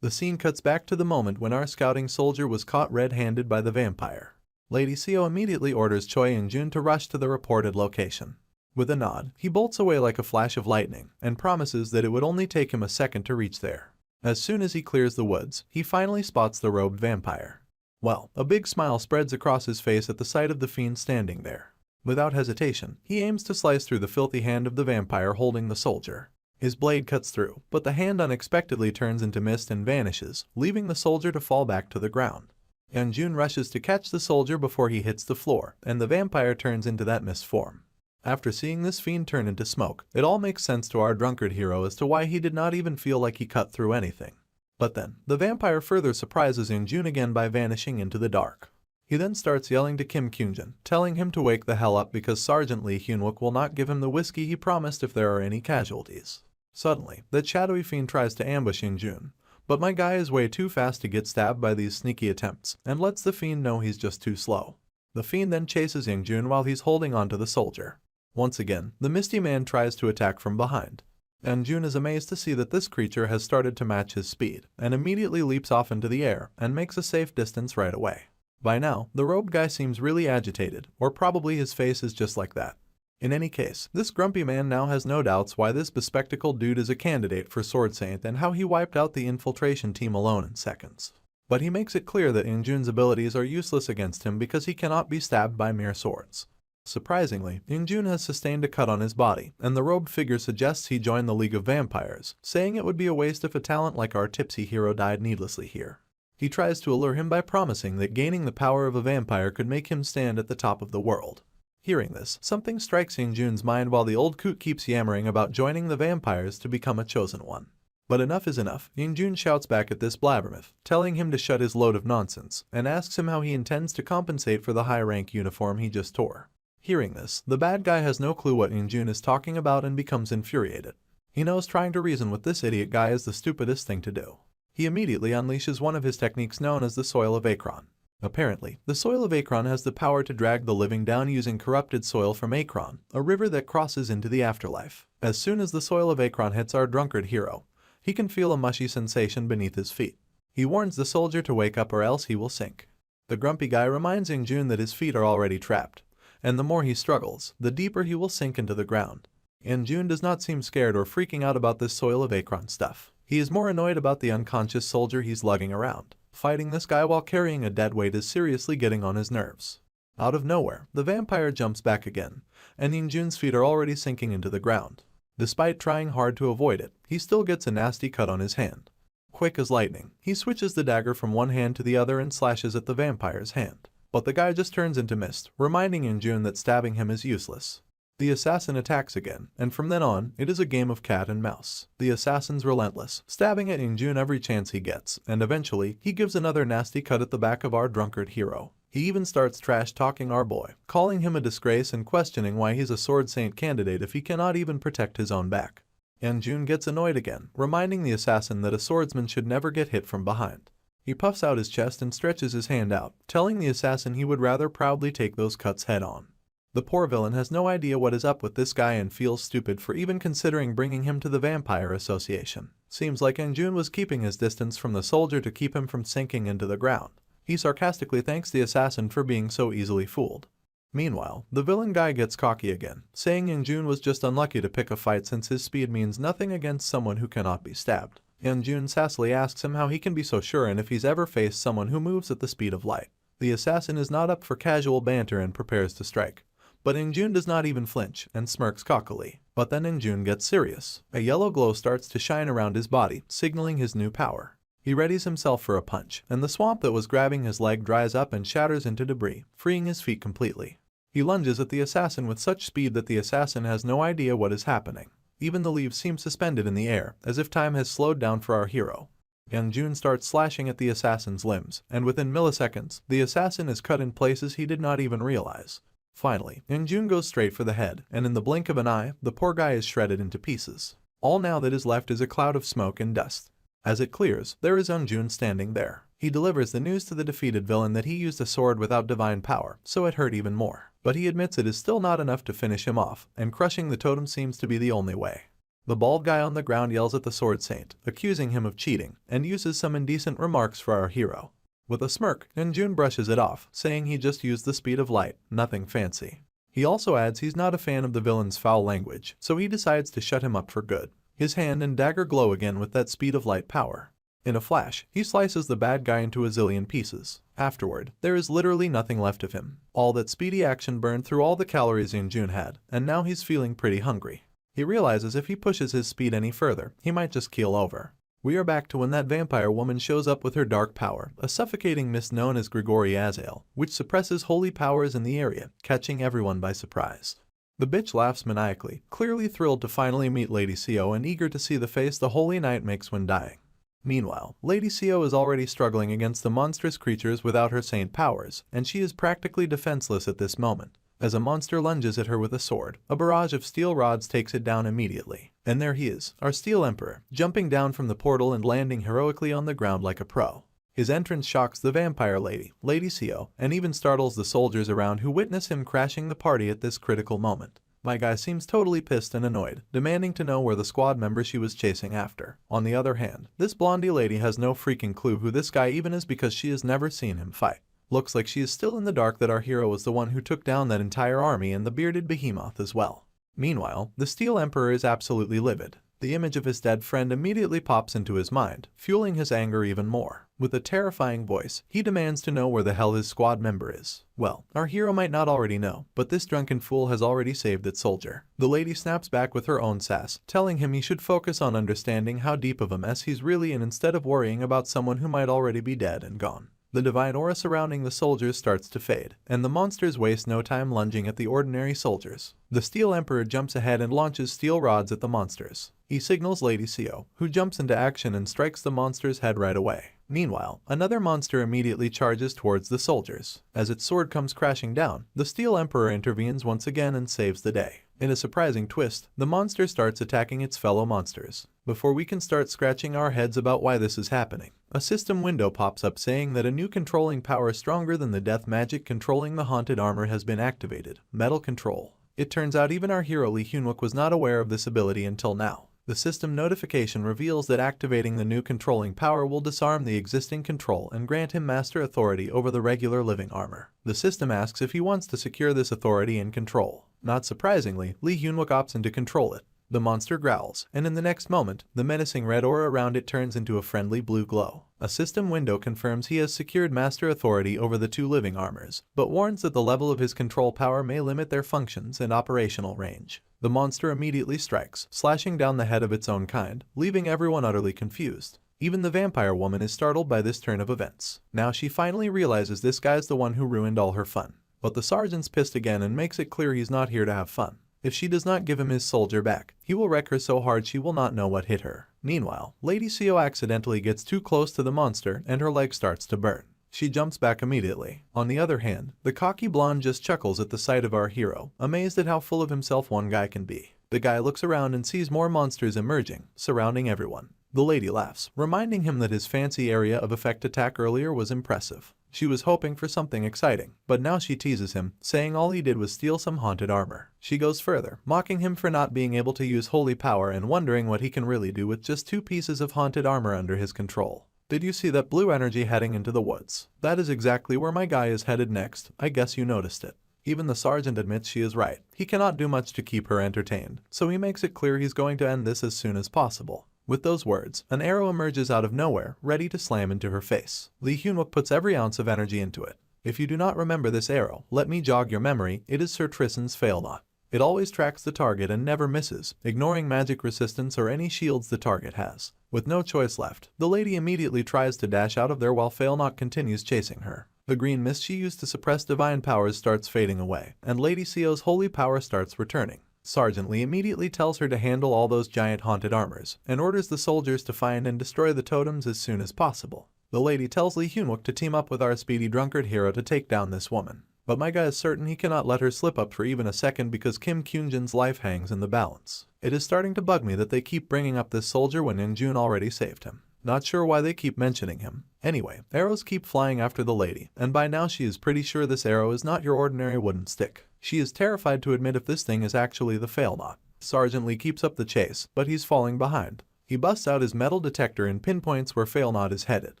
The scene cuts back to the moment when our scouting soldier was caught red-handed by the vampire. Lady Seo immediately orders Choi and Jun to rush to the reported location. With a nod, he bolts away like a flash of lightning and promises that it would only take him a second to reach there. As soon as he clears the woods, he finally spots the robed vampire. Well, a big smile spreads across his face at the sight of the fiend standing there. Without hesitation, he aims to slice through the filthy hand of the vampire holding the soldier. His blade cuts through, but the hand unexpectedly turns into mist and vanishes, leaving the soldier to fall back to the ground. Jun rushes to catch the soldier before he hits the floor, and the vampire turns into that mist form. After seeing this fiend turn into smoke, it all makes sense to our drunkard hero as to why he did not even feel like he cut through anything. But then, the vampire further surprises Jun again by vanishing into the dark. He then starts yelling to Kim Kyunjin, telling him to wake the hell up because Sergeant Lee Hyunwook will not give him the whiskey he promised if there are any casualties. Suddenly, the shadowy fiend tries to ambush Jun, but my guy is way too fast to get stabbed by these sneaky attempts and lets the fiend know he's just too slow. The fiend then chases Jun while he's holding onto the soldier. Once again, the Misty Man tries to attack from behind. Jun is amazed to see that this creature has started to match his speed, and immediately leaps off into the air and makes a safe distance right away. By now, the robed guy seems really agitated, or probably his face is just like that. In any case, this grumpy man now has no doubts why this bespectacled dude is a candidate for Sword Saint and how he wiped out the infiltration team alone in seconds. But he makes it clear that Jun's abilities are useless against him because he cannot be stabbed by mere swords. Surprisingly, Jun has sustained a cut on his body, and the robed figure suggests he join the League of Vampires, saying it would be a waste if a talent like our tipsy hero died needlessly here. He tries to allure him by promising that gaining the power of a vampire could make him stand at the top of the world. Hearing this, something strikes Jun's mind while the old coot keeps yammering about joining the vampires to become a chosen one. But enough is enough. Jun shouts back at this blabbermouth, telling him to shut his load of nonsense, and asks him how he intends to compensate for the high-rank uniform he just tore. Hearing this, the bad guy has no clue what Jun is talking about and becomes infuriated. He knows trying to reason with this idiot guy is the stupidest thing to do. He immediately unleashes one of his techniques known as the Soil of Akron. Apparently, the Soil of Akron has the power to drag the living down using corrupted soil from Akron, a river that crosses into the afterlife. As soon as the Soil of Akron hits our drunkard hero, he can feel a mushy sensation beneath his feet. He warns the soldier to wake up or else he will sink. The grumpy guy reminds Jun that his feet are already trapped, and the more he struggles, the deeper he will sink into the ground. Jun does not seem scared or freaking out about this Soil of Akron stuff. He is more annoyed about the unconscious soldier he's lugging around. Fighting this guy while carrying a dead weight is seriously getting on his nerves. Out of nowhere, the vampire jumps back again, and Jun's feet are already sinking into the ground. Despite trying hard to avoid it, he still gets a nasty cut on his hand. Quick as lightning, he switches the dagger from one hand to the other and slashes at the vampire's hand. But the guy just turns into mist, reminding Jun that stabbing him is useless. The assassin attacks again, and from then on, it is a game of cat and mouse. The assassin's relentless, stabbing at Jun every chance he gets, and eventually, he gives another nasty cut at the back of our drunkard hero. He even starts trash-talking our boy, calling him a disgrace and questioning why he's a Sword Saint candidate if he cannot even protect his own back. Jun gets annoyed again, reminding the assassin that a swordsman should never get hit from behind. He puffs out his chest and stretches his hand out, telling the assassin he would rather proudly take those cuts head on. The poor villain has no idea what is up with this guy and feels stupid for even considering bringing him to the Vampire Association. Seems like Enjun was keeping his distance from the soldier to keep him from sinking into the ground. He sarcastically thanks the assassin for being so easily fooled. Meanwhile, the villain guy gets cocky again, saying Enjun was just unlucky to pick a fight since his speed means nothing against someone who cannot be stabbed. Enjun sassily asks him how he can be so sure and if he's ever faced someone who moves at the speed of light. The assassin is not up for casual banter and prepares to strike. But Enjun does not even flinch and smirks cockily. But then Enjun gets serious. A yellow glow starts to shine around his body, signaling his new power. He readies himself for a punch, and the swamp that was grabbing his leg dries up and shatters into debris, freeing his feet completely. He lunges at the assassin with such speed that the assassin has no idea what is happening. Even the leaves seem suspended in the air, as if time has slowed down for our hero. Enjun starts slashing at the assassin's limbs, and within milliseconds, the assassin is cut in places he did not even realize. Finally, Enjun goes straight for the head, and in the blink of an eye, the poor guy is shredded into pieces. All now that is left is a cloud of smoke and dust. As it clears, there is Enjun standing there. He delivers the news to the defeated villain that he used a sword without divine power, so it hurt even more. But he admits it is still not enough to finish him off, and crushing the totem seems to be the only way. The bald guy on the ground yells at the sword saint, accusing him of cheating, and uses some indecent remarks for our hero. With a smirk, Enjun brushes it off, saying he just used the speed of light, nothing fancy. He also adds he's not a fan of the villain's foul language, so he decides to shut him up for good. His hand and dagger glow again with that speed of light power. In a flash, he slices the bad guy into a zillion pieces. Afterward, there is literally nothing left of him. All that speedy action burned through all the calories Enjun had, and now he's feeling pretty hungry. He realizes if he pushes his speed any further, he might just keel over. We are back to when that vampire woman shows up with her dark power, a suffocating mist known as Grigori Azael, which suppresses holy powers in the area, catching everyone by surprise. The bitch laughs maniacally, clearly thrilled to finally meet Lady Sio and eager to see the face the holy knight makes when dying. Meanwhile, Lady Sio is already struggling against the monstrous creatures without her saint powers, and she is practically defenseless at this moment. As a monster lunges at her with a sword, a barrage of steel rods takes it down immediately. And there he is, our Steel Emperor, jumping down from the portal and landing heroically on the ground like a pro. His entrance shocks the vampire lady, Lady Sio, and even startles the soldiers around who witness him crashing the party at this critical moment. My guy seems totally pissed and annoyed, demanding to know where the squad member she was chasing after. On the other hand, this blondie lady has no freaking clue who this guy even is because she has never seen him fight. Looks like she is still in the dark that our hero was the one who took down that entire army and the bearded behemoth as well. Meanwhile, the Steel Emperor is absolutely livid. The image of his dead friend immediately pops into his mind, fueling his anger even more. With a terrifying voice, he demands to know where the hell his squad member is. Well, our hero might not already know, but this drunken fool has already saved its soldier. The lady snaps back with her own sass, telling him he should focus on understanding how deep of a mess he's really in instead of worrying about someone who might already be dead and gone. The divine aura surrounding the soldiers starts to fade, and the monsters waste no time lunging at the ordinary soldiers. The Steel Emperor jumps ahead and launches steel rods at the monsters. He signals Lady Sio, who jumps into action and strikes the monster's head right away. Meanwhile, another monster immediately charges towards the soldiers. As its sword comes crashing down, the Steel Emperor intervenes once again and saves the day. In a surprising twist, the monster starts attacking its fellow monsters. Before we can start scratching our heads about why this is happening, a system window pops up saying that a new controlling power stronger than the death magic controlling the haunted armor has been activated, Metal Control. It turns out even our hero Lee Hyunwook was not aware of this ability until now. The system notification reveals that activating the new controlling power will disarm the existing control and grant him master authority over the regular living armor. The system asks if he wants to secure this authority and control. Not surprisingly, Lee Hyunwook opts in to control it. The monster growls, and in the next moment, the menacing red aura around it turns into a friendly blue glow. A system window confirms he has secured master authority over the two living armors, but warns that the level of his control power may limit their functions and operational range. The monster immediately strikes, slashing down the head of its own kind, leaving everyone utterly confused. Even the vampire woman is startled by this turn of events. Now she finally realizes this guy's the one who ruined all her fun. But the sergeant's pissed again and makes it clear he's not here to have fun. If she does not give him his soldier back, he will wreck her so hard she will not know what hit her. Meanwhile, Lady Sio accidentally gets too close to the monster and her leg starts to burn. She jumps back immediately. On the other hand, the cocky blonde just chuckles at the sight of our hero, amazed at how full of himself one guy can be. The guy looks around and sees more monsters emerging, surrounding everyone. The lady laughs, reminding him that his fancy area of effect attack earlier was impressive. She was hoping for something exciting, but now she teases him, saying all he did was steal some haunted armor. She goes further, mocking him for not being able to use holy power and wondering what he can really do with just 2 pieces of haunted armor under his control. Did you see that blue energy heading into the woods? That is exactly where my guy is headed next. I guess you noticed it. Even the sergeant admits she is right. He cannot do much to keep her entertained, so he makes it clear he's going to end this as soon as possible. With those words, an arrow emerges out of nowhere, ready to slam into her face. Lee Hyun-wook puts every ounce of energy into it. If you do not remember this arrow, let me jog your memory. It is Sir Tristan's fail knot. It always tracks the target and never misses, ignoring magic resistance or any shields the target has. With no choice left, the lady immediately tries to dash out of there while fail knot continues chasing her. The green mist she used to suppress divine powers starts fading away, and Lady Sio's holy power starts returning. Sergeant Lee immediately tells her to handle all those giant haunted armors, and orders the soldiers to find and destroy the totems as soon as possible. The lady tells Lee Hyun-wook to team up with our speedy drunkard hero to take down this woman. But my guy is certain he cannot let her slip up for even a second because Kim Kyung-jin's life hangs in the balance. It is starting to bug me that they keep bringing up this soldier when Young-jun already saved him. Not sure why they keep mentioning him. Anyway, arrows keep flying after the lady, and by now she is pretty sure this arrow is not your ordinary wooden stick. She is terrified to admit if this thing is actually the fail knot. Sergeant Lee keeps up the chase, but he's falling behind. He busts out his metal detector and pinpoints where fail knot is headed.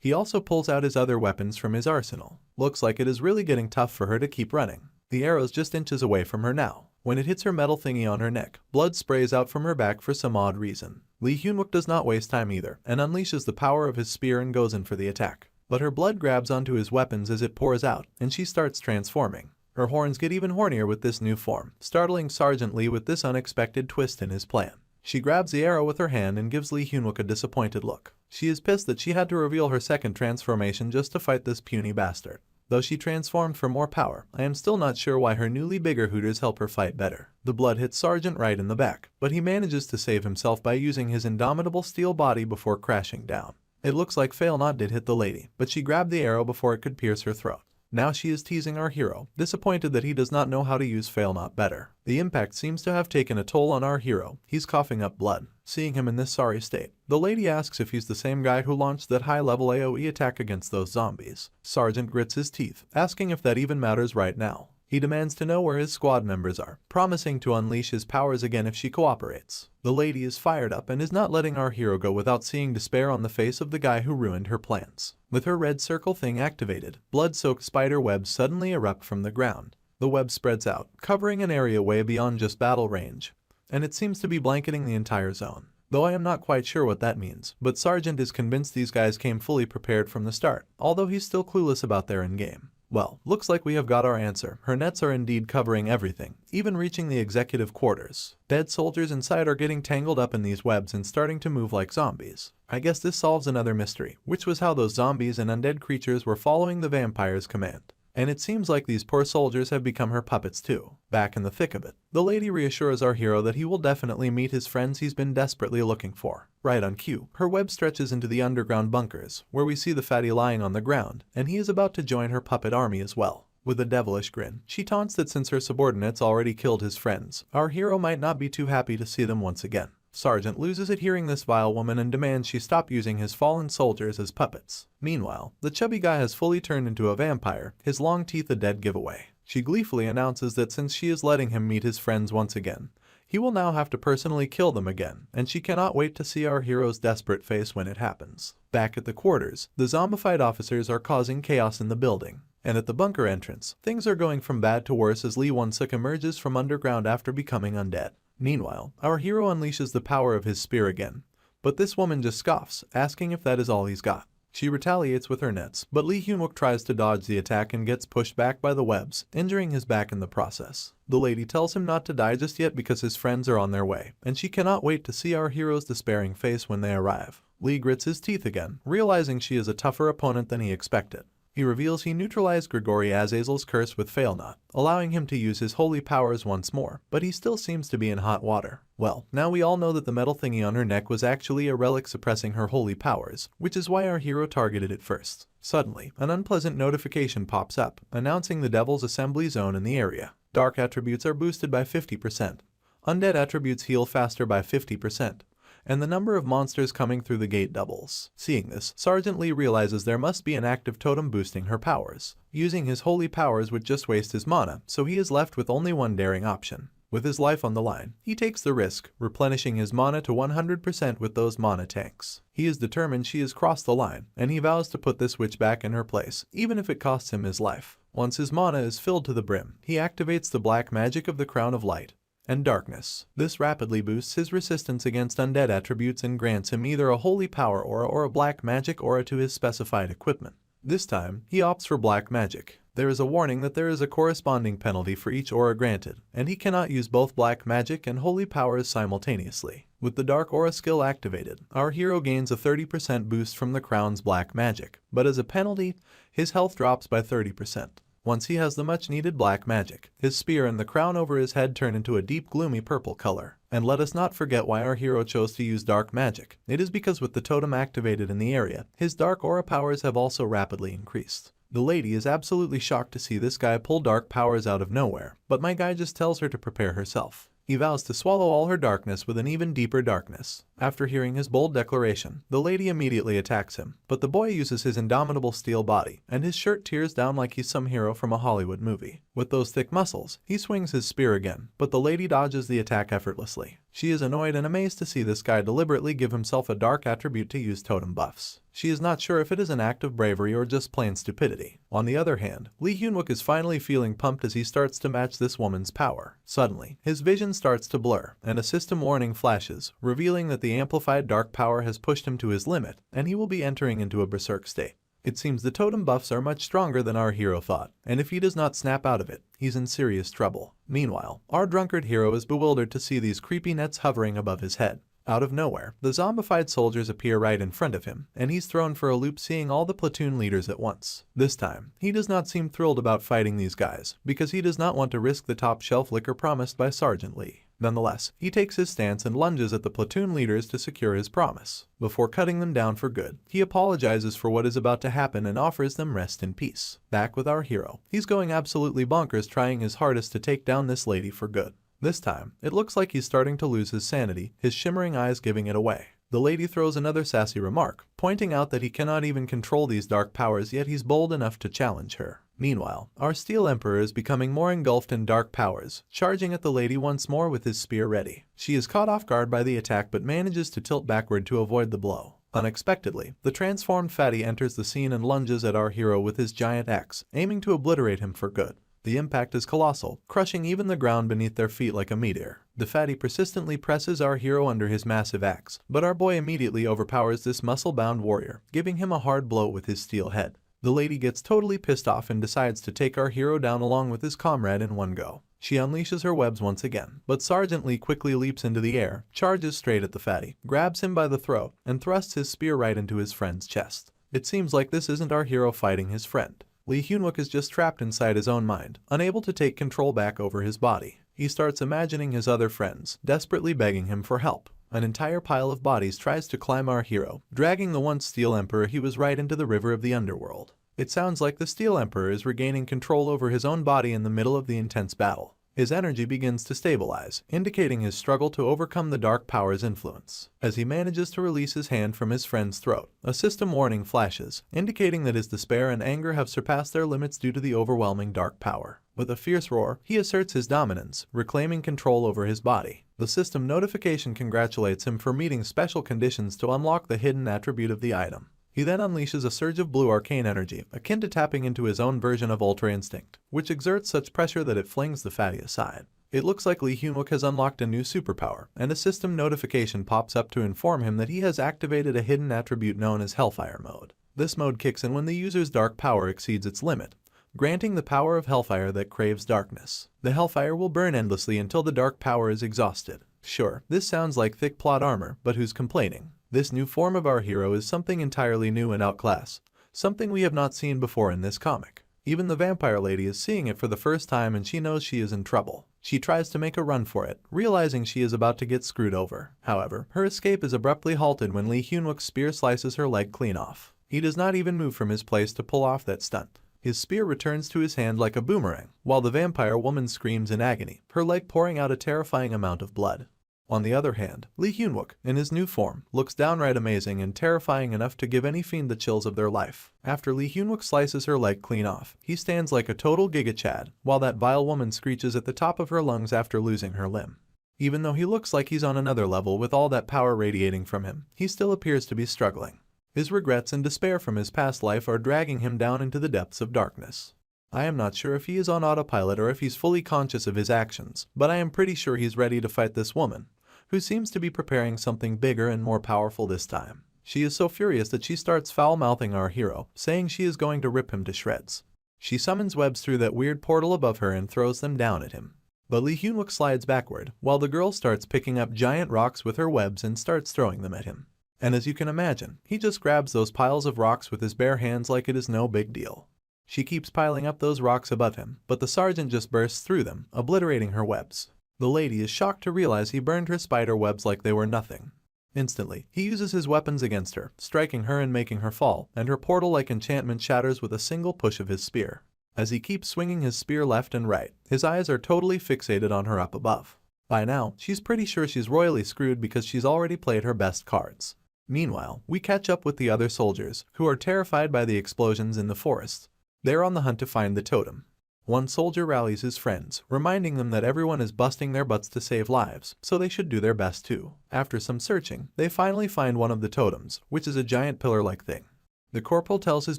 He also pulls out his other weapons from his arsenal. Looks like it is really getting tough for her to keep running. The arrow's just inches away from her now. When it hits her metal thingy on her neck, blood sprays out from her back for some odd reason. Lee Hyun-wook does not waste time either, and unleashes the power of his spear and goes in for the attack. But her blood grabs onto his weapons as it pours out, and she starts transforming. Her horns get even hornier with this new form, startling Sergeant Lee with this unexpected twist in his plan. She grabs the arrow with her hand and gives Lee Hyun-wook a disappointed look. She is pissed that she had to reveal her second transformation just to fight this puny bastard. Though she transformed for more power, I am still not sure why her newly bigger hooters help her fight better. The blood hits Sergeant right in the back, but he manages to save himself by using his indomitable steel body before crashing down. It looks like fail knot did hit the lady, but she grabbed the arrow before it could pierce her throat. Now she is teasing our hero, disappointed that he does not know how to use fail knot better. The impact seems to have taken a toll on our hero. He's coughing up blood. Seeing him in this sorry state, the lady asks if he's the same guy who launched that high-level AoE attack against those zombies. Sergeant grits his teeth, asking if that even matters right now. He demands to know where his squad members are, promising to unleash his powers again if she cooperates. The lady is fired up and is not letting our hero go without seeing despair on the face of the guy who ruined her plans. With her red circle thing activated, blood-soaked spider webs suddenly erupt from the ground. The web spreads out, covering an area way beyond just battle range, and it seems to be blanketing the entire zone. Though I am not quite sure what that means, but Sergeant is convinced these guys came fully prepared from the start, although he's still clueless about their endgame. Well, looks like we have got our answer. Her nets are indeed covering everything, even reaching the executive quarters. Dead soldiers inside are getting tangled up in these webs and starting to move like zombies. I guess this solves another mystery, which was how those zombies and undead creatures were following the vampire's command. And it seems like these poor soldiers have become her puppets too. Back in the thick of it, the lady reassures our hero that he will definitely meet his friends he's been desperately looking for. Right on cue, her web stretches into the underground bunkers, where we see the fatty lying on the ground, and he is about to join her puppet army as well. With a devilish grin, she taunts that since her subordinates already killed his friends, our hero might not be too happy to see them once again. Sergeant loses it hearing this vile woman and demands she stop using his fallen soldiers as puppets. Meanwhile, the chubby guy has fully turned into a vampire, his long teeth a dead giveaway. She gleefully announces that since she is letting him meet his friends once again, he will now have to personally kill them again, and she cannot wait to see our hero's desperate face when it happens. Back at the quarters, the zombified officers are causing chaos in the building. And at the bunker entrance, things are going from bad to worse as Lee Won-suk emerges from underground after becoming undead. Meanwhile, our hero unleashes the power of his spear again, but this woman just scoffs, asking if that is all he's got. She retaliates with her nets, but Lee Hyun-wook tries to dodge the attack and gets pushed back by the webs, injuring his back in the process. The lady tells him not to die just yet because his friends are on their way, and she cannot wait to see our hero's despairing face when they arrive. Lee grits his teeth again, realizing she is a tougher opponent than he expected. He reveals he neutralized Grigori Azazel's curse with fail knot, allowing him to use his holy powers once more, but he still seems to be in hot water. Well, now we all know that the metal thingy on her neck was actually a relic suppressing her holy powers, which is why our hero targeted it first. Suddenly, an unpleasant notification pops up, announcing the Devil's Assembly Zone in the area. Dark attributes are boosted by 50%. Undead attributes heal faster by 50%. and the number of monsters coming through the gate doubles. Seeing this, Sergeant Lee realizes there must be an active totem boosting her powers. Using his holy powers would just waste his mana, so he is left with only one daring option. With his life on the line, he takes the risk, replenishing his mana to 100% with those mana tanks. He is determined she has crossed the line, and he vows to put this witch back in her place, even if it costs him his life. Once his mana is filled to the brim, he activates the black magic of the Crown of Light and Darkness. This rapidly boosts his resistance against undead attributes and grants him either a holy power aura or a black magic aura to his specified equipment. This time, he opts for black magic. There is a warning that there is a corresponding penalty for each aura granted, and he cannot use both black magic and holy powers simultaneously. With the dark aura skill activated, our hero gains a 30% boost from the crown's black magic, but as a penalty, his health drops by 30%. Once he has the much-needed black magic, his spear and the crown over his head turn into a deep gloomy purple color. And let us not forget why our hero chose to use dark magic. It is because with the totem activated in the area, his dark aura powers have also rapidly increased. The lady is absolutely shocked to see this guy pull dark powers out of nowhere, but my guy just tells her to prepare herself. He vows to swallow all her darkness with an even deeper darkness. After hearing his bold declaration, the lady immediately attacks him, but the boy uses his indomitable steel body, and his shirt tears down like he's some hero from a Hollywood movie. With those thick muscles, he swings his spear again, but the lady dodges the attack effortlessly. She is annoyed and amazed to see this guy deliberately give himself a dark attribute to use totem buffs. She is not sure if it is an act of bravery or just plain stupidity. On the other hand, Lee Hyun-wook is finally feeling pumped as he starts to match this woman's power. Suddenly, his vision starts to blur, and a system warning flashes, revealing that the amplified dark power has pushed him to his limit, and he will be entering into a berserk state. It seems the totem buffs are much stronger than our hero thought, and if he does not snap out of it, he's in serious trouble. Meanwhile, our drunkard hero is bewildered to see these creepy nets hovering above his head. Out of nowhere, the zombified soldiers appear right in front of him, and he's thrown for a loop seeing all the platoon leaders at once. This time, he does not seem thrilled about fighting these guys, because he does not want to risk the top-shelf liquor promised by Sergeant Lee. Nonetheless, he takes his stance and lunges at the platoon leaders to secure his promise. Before cutting them down for good, he apologizes for what is about to happen and offers them rest in peace. Back with our hero, he's going absolutely bonkers trying his hardest to take down this lady for good. This time, it looks like he's starting to lose his sanity, his shimmering eyes giving it away. The lady throws another sassy remark, pointing out that he cannot even control these dark powers, yet he's bold enough to challenge her. Meanwhile, our Steel Emperor is becoming more engulfed in dark powers, charging at the lady once more with his spear ready. She is caught off guard by the attack but manages to tilt backward to avoid the blow. Unexpectedly, the transformed fatty enters the scene and lunges at our hero with his giant axe, aiming to obliterate him for good. The impact is colossal, crushing even the ground beneath their feet like a meteor. The fatty persistently presses our hero under his massive axe, but our boy immediately overpowers this muscle-bound warrior, giving him a hard blow with his steel head. The lady gets totally pissed off and decides to take our hero down along with his comrade in one go. She unleashes her webs once again, but Sergeant Lee quickly leaps into the air, charges straight at the fatty, grabs him by the throat, and thrusts his spear right into his friend's chest. It seems like this isn't our hero fighting his friend. Lee Hyun-wook is just trapped inside his own mind, unable to take control back over his body. He starts imagining his other friends, desperately begging him for help. An entire pile of bodies tries to climb our hero, dragging the once Steel Emperor he was right into the river of the underworld. It sounds like the Steel Emperor is regaining control over his own body in the middle of the intense battle. His energy begins to stabilize, indicating his struggle to overcome the dark power's influence. As he manages to release his hand from his friend's throat, a system warning flashes, indicating that his despair and anger have surpassed their limits due to the overwhelming dark power. With a fierce roar, he asserts his dominance, reclaiming control over his body. The system notification congratulates him for meeting special conditions to unlock the hidden attribute of the item. He then unleashes a surge of blue arcane energy, akin to tapping into his own version of Ultra Instinct, which exerts such pressure that it flings the fatty aside. It looks like Lee Hyun-wook has unlocked a new superpower, and a system notification pops up to inform him that he has activated a hidden attribute known as Hellfire Mode. This mode kicks in when the user's dark power exceeds its limit, granting the power of Hellfire that craves darkness. The Hellfire will burn endlessly until the dark power is exhausted. Sure, this sounds like thick plot armor, but who's complaining? This new form of our hero is something entirely new and outclassed, something we have not seen before in this comic. Even the vampire lady is seeing it for the first time and she knows she is in trouble. She tries to make a run for it, realizing she is about to get screwed over. However, her escape is abruptly halted when Lee Hyun-wook's spear slices her leg clean off. He does not even move from his place to pull off that stunt. His spear returns to his hand like a boomerang, while the vampire woman screams in agony, her leg pouring out a terrifying amount of blood. On the other hand, Lee Hyunwook, in his new form, looks downright amazing and terrifying enough to give any fiend the chills of their life. After Lee Hyunwook slices her leg clean off, he stands like a total Giga Chad, while that vile woman screeches at the top of her lungs after losing her limb. Even though he looks like he's on another level with all that power radiating from him, he still appears to be struggling. His regrets and despair from his past life are dragging him down into the depths of darkness. I am not sure if he is on autopilot or if he's fully conscious of his actions, but I am pretty sure he's ready to fight this woman, who seems to be preparing something bigger and more powerful this time. She is so furious that she starts foul-mouthing our hero, saying she is going to rip him to shreds. She summons webs through that weird portal above her and throws them down at him. But Lee Hyunwook slides backward, while the girl starts picking up giant rocks with her webs and starts throwing them at him. And as you can imagine, he just grabs those piles of rocks with his bare hands like it is no big deal. She keeps piling up those rocks above him, but the sergeant just bursts through them, obliterating her webs. The lady is shocked to realize he burned her spider webs like they were nothing. Instantly, he uses his weapons against her, striking her and making her fall, and her portal-like enchantment shatters with a single push of his spear. As he keeps swinging his spear left and right, his eyes are totally fixated on her up above. By now, she's pretty sure she's royally screwed because she's already played her best cards. Meanwhile, we catch up with the other soldiers, who are terrified by the explosions in the forest. They're on the hunt to find the totem. One soldier rallies his friends, reminding them that everyone is busting their butts to save lives, so they should do their best too. After some searching, they finally find one of the totems, which is a giant pillar-like thing. The corporal tells his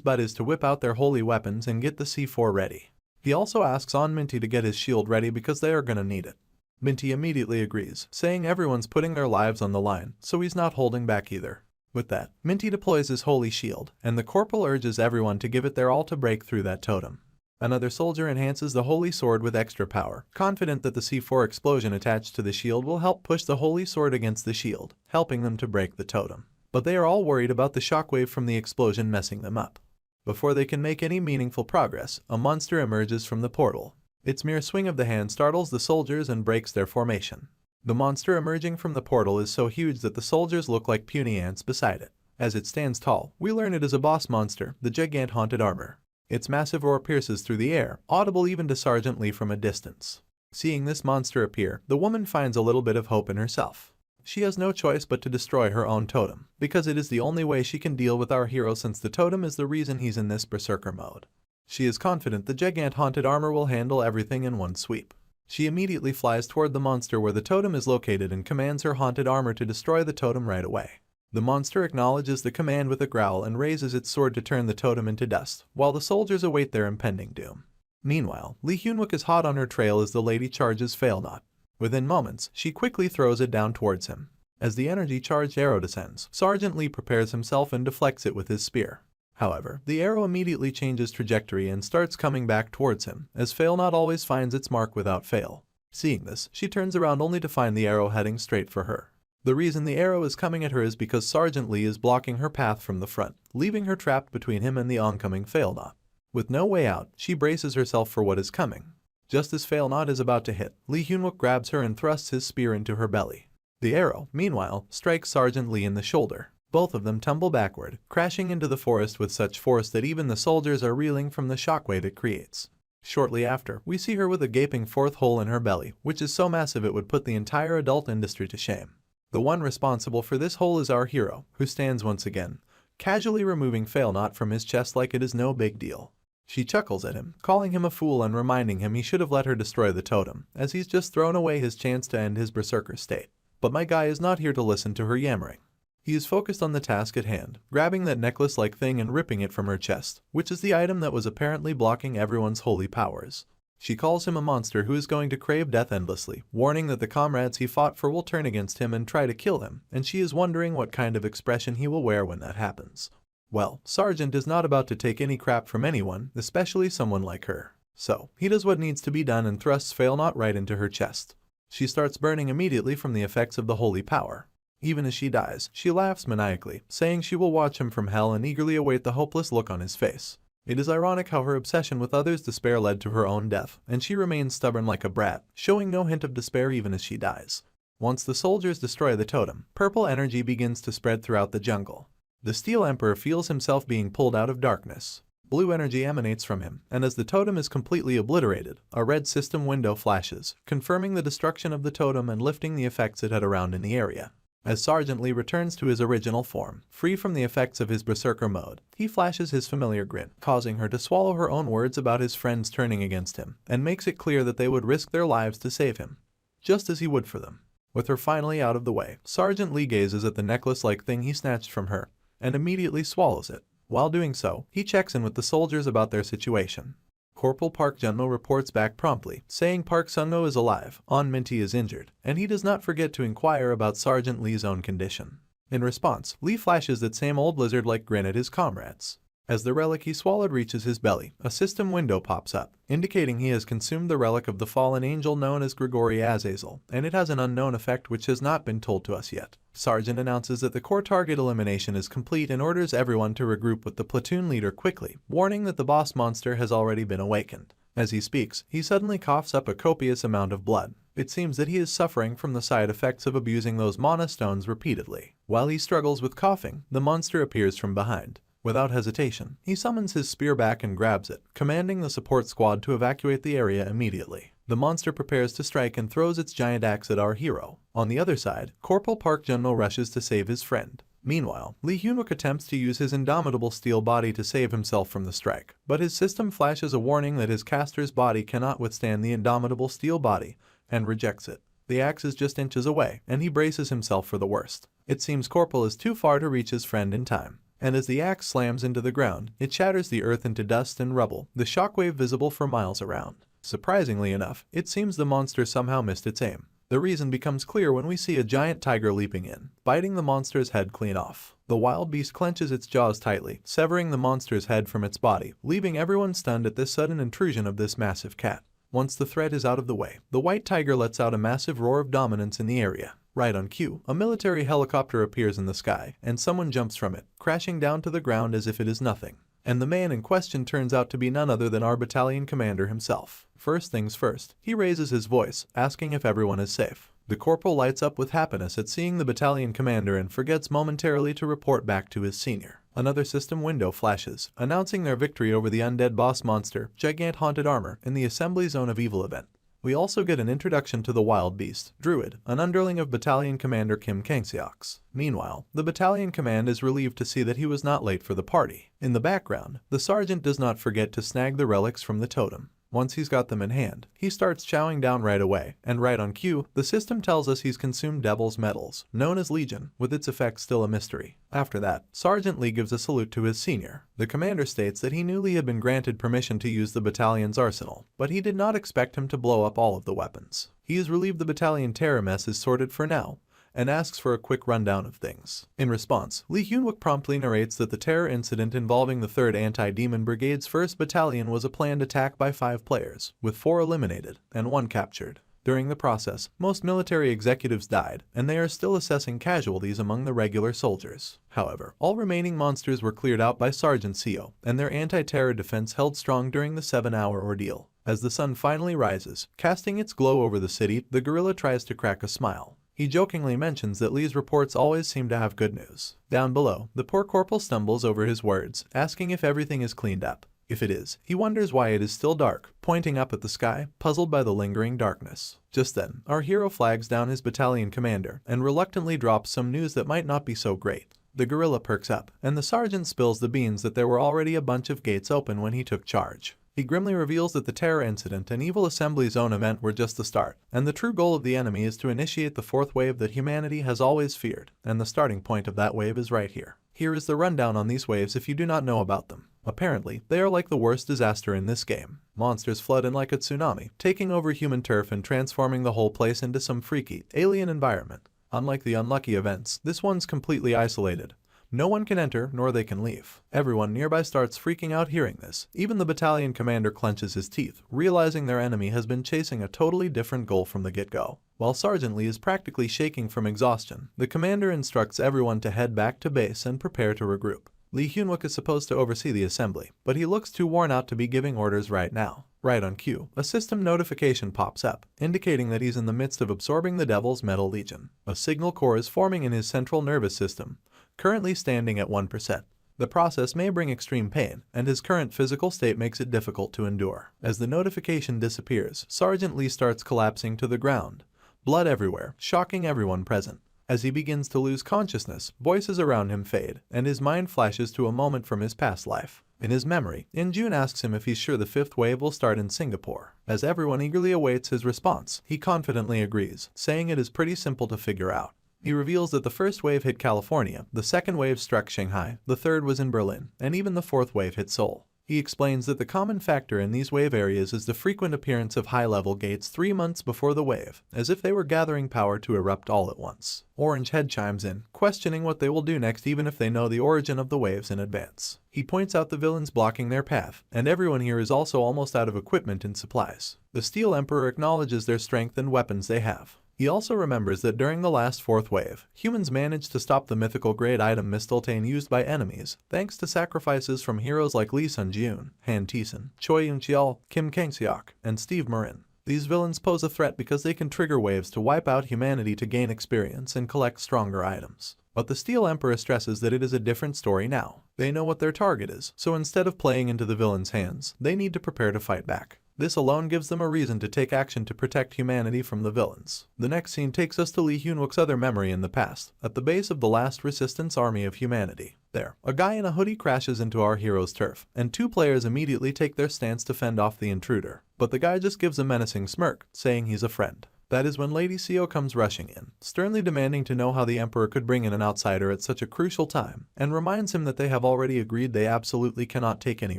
buddies to whip out their holy weapons and get the C4 ready. He also asks on Minty to get his shield ready because they are gonna need it. Minty immediately agrees, saying everyone's putting their lives on the line, so he's not holding back either. With that, Minty deploys his holy shield, and the corporal urges everyone to give it their all to break through that totem. Another soldier enhances the holy sword with extra power, confident that the C4 explosion attached to the shield will help push the holy sword against the shield, helping them to break the totem. But they are all worried about the shockwave from the explosion messing them up. Before they can make any meaningful progress, a monster emerges from the portal. Its mere swing of the hand startles the soldiers and breaks their formation. The monster emerging from the portal is so huge that the soldiers look like puny ants beside it. As it stands tall, we learn it is a boss monster, the Gigant Haunted Armor. Its massive roar pierces through the air, audible even to Sergeant Lee from a distance. Seeing this monster appear, the woman finds a little bit of hope in herself. She has no choice but to destroy her own totem, because it is the only way she can deal with our hero since the totem is the reason he's in this berserker mode. She is confident the Gigant Haunted Armor will handle everything in one sweep. She immediately flies toward the monster where the totem is located and commands her haunted armor to destroy the totem right away. The monster acknowledges the command with a growl and raises its sword to turn the totem into dust, while the soldiers await their impending doom. Meanwhile, Lee Hyunwook is hot on her trail as the lady charges Failnaught. Within moments, she quickly throws it down towards him. As the energy-charged arrow descends, Sergeant Lee prepares himself and deflects it with his spear. However, the arrow immediately changes trajectory and starts coming back towards him, as Failnaught always finds its mark without fail. Seeing this, she turns around only to find the arrow heading straight for her. The reason the arrow is coming at her is because Sergeant Lee is blocking her path from the front, leaving her trapped between him and the oncoming Failnaught. With no way out, she braces herself for what is coming. Just as Failnaught is about to hit, Lee Hyunwook grabs her and thrusts his spear into her belly. The arrow, meanwhile, strikes Sergeant Lee in the shoulder. Both of them tumble backward, crashing into the forest with such force that even the soldiers are reeling from the shockwave it creates. Shortly after, we see her with a gaping fourth hole in her belly, which is so massive it would put the entire adult industry to shame. The one responsible for this hole is our hero, who stands once again, casually removing Failnaught from his chest like it is no big deal. She chuckles at him, calling him a fool and reminding him he should have let her destroy the totem, as he's just thrown away his chance to end his berserker state. But my guy is not here to listen to her yammering. He is focused on the task at hand, grabbing that necklace-like thing and ripping it from her chest, which is the item that was apparently blocking everyone's holy powers. She calls him a monster who is going to crave death endlessly, warning that the comrades he fought for will turn against him and try to kill him, and she is wondering what kind of expression he will wear when that happens. Well, Sergeant is not about to take any crap from anyone, especially someone like her. So, he does what needs to be done and thrusts Failnaught right into her chest. She starts burning immediately from the effects of the holy power. Even as she dies, she laughs maniacally, saying she will watch him from hell and eagerly await the hopeless look on his face. It is ironic how her obsession with others' despair led to her own death, and she remains stubborn like a brat, showing no hint of despair even as she dies. Once the soldiers destroy the totem, purple energy begins to spread throughout the jungle. The Steel Emperor feels himself being pulled out of darkness. Blue energy emanates from him, and as the totem is completely obliterated, a red system window flashes, confirming the destruction of the totem and lifting the effects it had around in the area. As Sergeant Lee returns to his original form, free from the effects of his berserker mode, he flashes his familiar grin, causing her to swallow her own words about his friends turning against him, and makes it clear that they would risk their lives to save him, just as he would for them. With her finally out of the way, Sergeant Lee gazes at the necklace-like thing he snatched from her, and immediately swallows it. While doing so, he checks in with the soldiers about their situation. Corporal Park Junmo reports back promptly, saying Park Sungo is alive, On Minty is injured, and he does not forget to inquire about Sergeant Lee's own condition. In response, Lee flashes that same old lizard-like grin at his comrades. As the relic he swallowed reaches his belly, a system window pops up, indicating he has consumed the relic of the fallen angel known as Grigori Azazel, and it has an unknown effect which has not been told to us yet. Sergeant announces that the core target elimination is complete and orders everyone to regroup with the platoon leader quickly, warning that the boss monster has already been awakened. As he speaks, he suddenly coughs up a copious amount of blood. It seems that he is suffering from the side effects of abusing those mana stones repeatedly. While he struggles with coughing, the monster appears from behind. Without hesitation, he summons his spear back and grabs it, commanding the support squad to evacuate the area immediately. The monster prepares to strike and throws its giant axe at our hero. On the other side, Corporal Park Junmo rushes to save his friend. Meanwhile, Lee Hyunwook attempts to use his indomitable steel body to save himself from the strike, but his system flashes a warning that his caster's body cannot withstand the indomitable steel body, and rejects it. The axe is just inches away, and he braces himself for the worst. It seems Corporal is too far to reach his friend in time. And as the axe slams into the ground, it shatters the earth into dust and rubble, the shockwave visible for miles around. Surprisingly enough, it seems the monster somehow missed its aim. The reason becomes clear when we see a giant tiger leaping in, biting the monster's head clean off. The wild beast clenches its jaws tightly, severing the monster's head from its body, leaving everyone stunned at this sudden intrusion of this massive cat. Once the threat is out of the way, the white tiger lets out a massive roar of dominance in the area. Right on cue, a military helicopter appears in the sky, and someone jumps from it, crashing down to the ground as if it is nothing. And the man in question turns out to be none other than our battalion commander himself. First things first, he raises his voice, asking if everyone is safe. The corporal lights up with happiness at seeing the battalion commander and forgets momentarily to report back to his senior. Another system window flashes, announcing their victory over the undead boss monster, Gigant Haunted Armor, in the Assembly Zone of Evil event. We also get an introduction to the wild beast, Druid, an underling of Battalion Commander Kim Kangseok's. Meanwhile, the battalion command is relieved to see that he was not late for the party. In the background, the sergeant does not forget to snag the relics from the totem. Once he's got them in hand, he starts chowing down right away, and right on cue, the system tells us he's consumed Devil's Metals, known as Legion, with its effects still a mystery. After that, Sergeant Lee gives a salute to his senior. The commander states that he knew Lee had been granted permission to use the battalion's arsenal, but he did not expect him to blow up all of the weapons. He is relieved the battalion terror mess is sorted for now, and asks for a quick rundown of things. In response, Lee Hyunwook promptly narrates that the terror incident involving the 3rd Anti-Demon Brigade's 1st Battalion was a planned attack by 5 players, with 4 eliminated and 1 captured. During the process, most military executives died, and they are still assessing casualties among the regular soldiers. However, all remaining monsters were cleared out by Sergeant Seo, and their anti-terror defense held strong during the 7-hour ordeal. As the sun finally rises, casting its glow over the city, the gorilla tries to crack a smile. He jokingly mentions that Lee's reports always seem to have good news. Down below, the poor corporal stumbles over his words, asking if everything is cleaned up. If it is, he wonders why it is still dark, pointing up at the sky, puzzled by the lingering darkness. Just then, our hero flags down his battalion commander and reluctantly drops some news that might not be so great. The gorilla perks up, and the sergeant spills the beans that there were already a bunch of gates open when he took charge. He grimly reveals that the terror incident and evil assembly zone event were just the start, and the true goal of the enemy is to initiate the 4th wave that humanity has always feared, and the starting point of that wave is right here. Here is the rundown on these waves if you do not know about them. Apparently, they are like the worst disaster in this game. Monsters flood in like a tsunami, taking over human turf and transforming the whole place into some freaky, alien environment. Unlike the unlucky events, this one's completely isolated. No one can enter, nor they can leave. Everyone nearby starts freaking out hearing this. Even the battalion commander clenches his teeth, realizing their enemy has been chasing a totally different goal from the get-go. While Sergeant Lee is practically shaking from exhaustion, the commander instructs everyone to head back to base and prepare to regroup. Lee Hyunwook is supposed to oversee the assembly, but he looks too worn out to be giving orders right now. Right on cue, a system notification pops up, indicating that he's in the midst of absorbing the Devil's Metal Legion. A signal core is forming in his central nervous system, currently standing at 1%. The process may bring extreme pain, and his current physical state makes it difficult to endure. As the notification disappears, Sergeant Lee starts collapsing to the ground. Blood everywhere, shocking everyone present. As he begins to lose consciousness, voices around him fade, and his mind flashes to a moment from his past life. In his memory, Injun asks him if he's sure the 5th wave will start in Singapore. As everyone eagerly awaits his response, he confidently agrees, saying it is pretty simple to figure out. He reveals that the 1st wave hit California, the 2nd wave struck Shanghai, the 3rd was in Berlin, and even the 4th wave hit Seoul. He explains that the common factor in these wave areas is the frequent appearance of high-level gates 3 months before the wave, as if they were gathering power to erupt all at once. Orange Head chimes in, questioning what they will do next even if they know the origin of the waves in advance. He points out the villains blocking their path, and everyone here is also almost out of equipment and supplies. The Steel Emperor acknowledges their strength and weapons they have. He also remembers that during the last 4th wave, humans managed to stop the mythical grade item Mistletoe used by enemies, thanks to sacrifices from heroes like Lee Sun-jiun, Han Tison, Choi Yun-cheol, Kim Kang-seok, and Steve Marin. These villains pose a threat because they can trigger waves to wipe out humanity to gain experience and collect stronger items. But the Steel Emperor stresses that it is a different story now. They know what their target is, so instead of playing into the villains' hands, they need to prepare to fight back. This alone gives them a reason to take action to protect humanity from the villains. The next scene takes us to Lee Hyun-wook's other memory in the past, at the base of the last resistance army of humanity. There, a guy in a hoodie crashes into our hero's turf, and 2 players immediately take their stance to fend off the intruder. But the guy just gives a menacing smirk, saying he's a friend. That is when Lady Seo comes rushing in, sternly demanding to know how the Emperor could bring in an outsider at such a crucial time, and reminds him that they have already agreed they absolutely cannot take any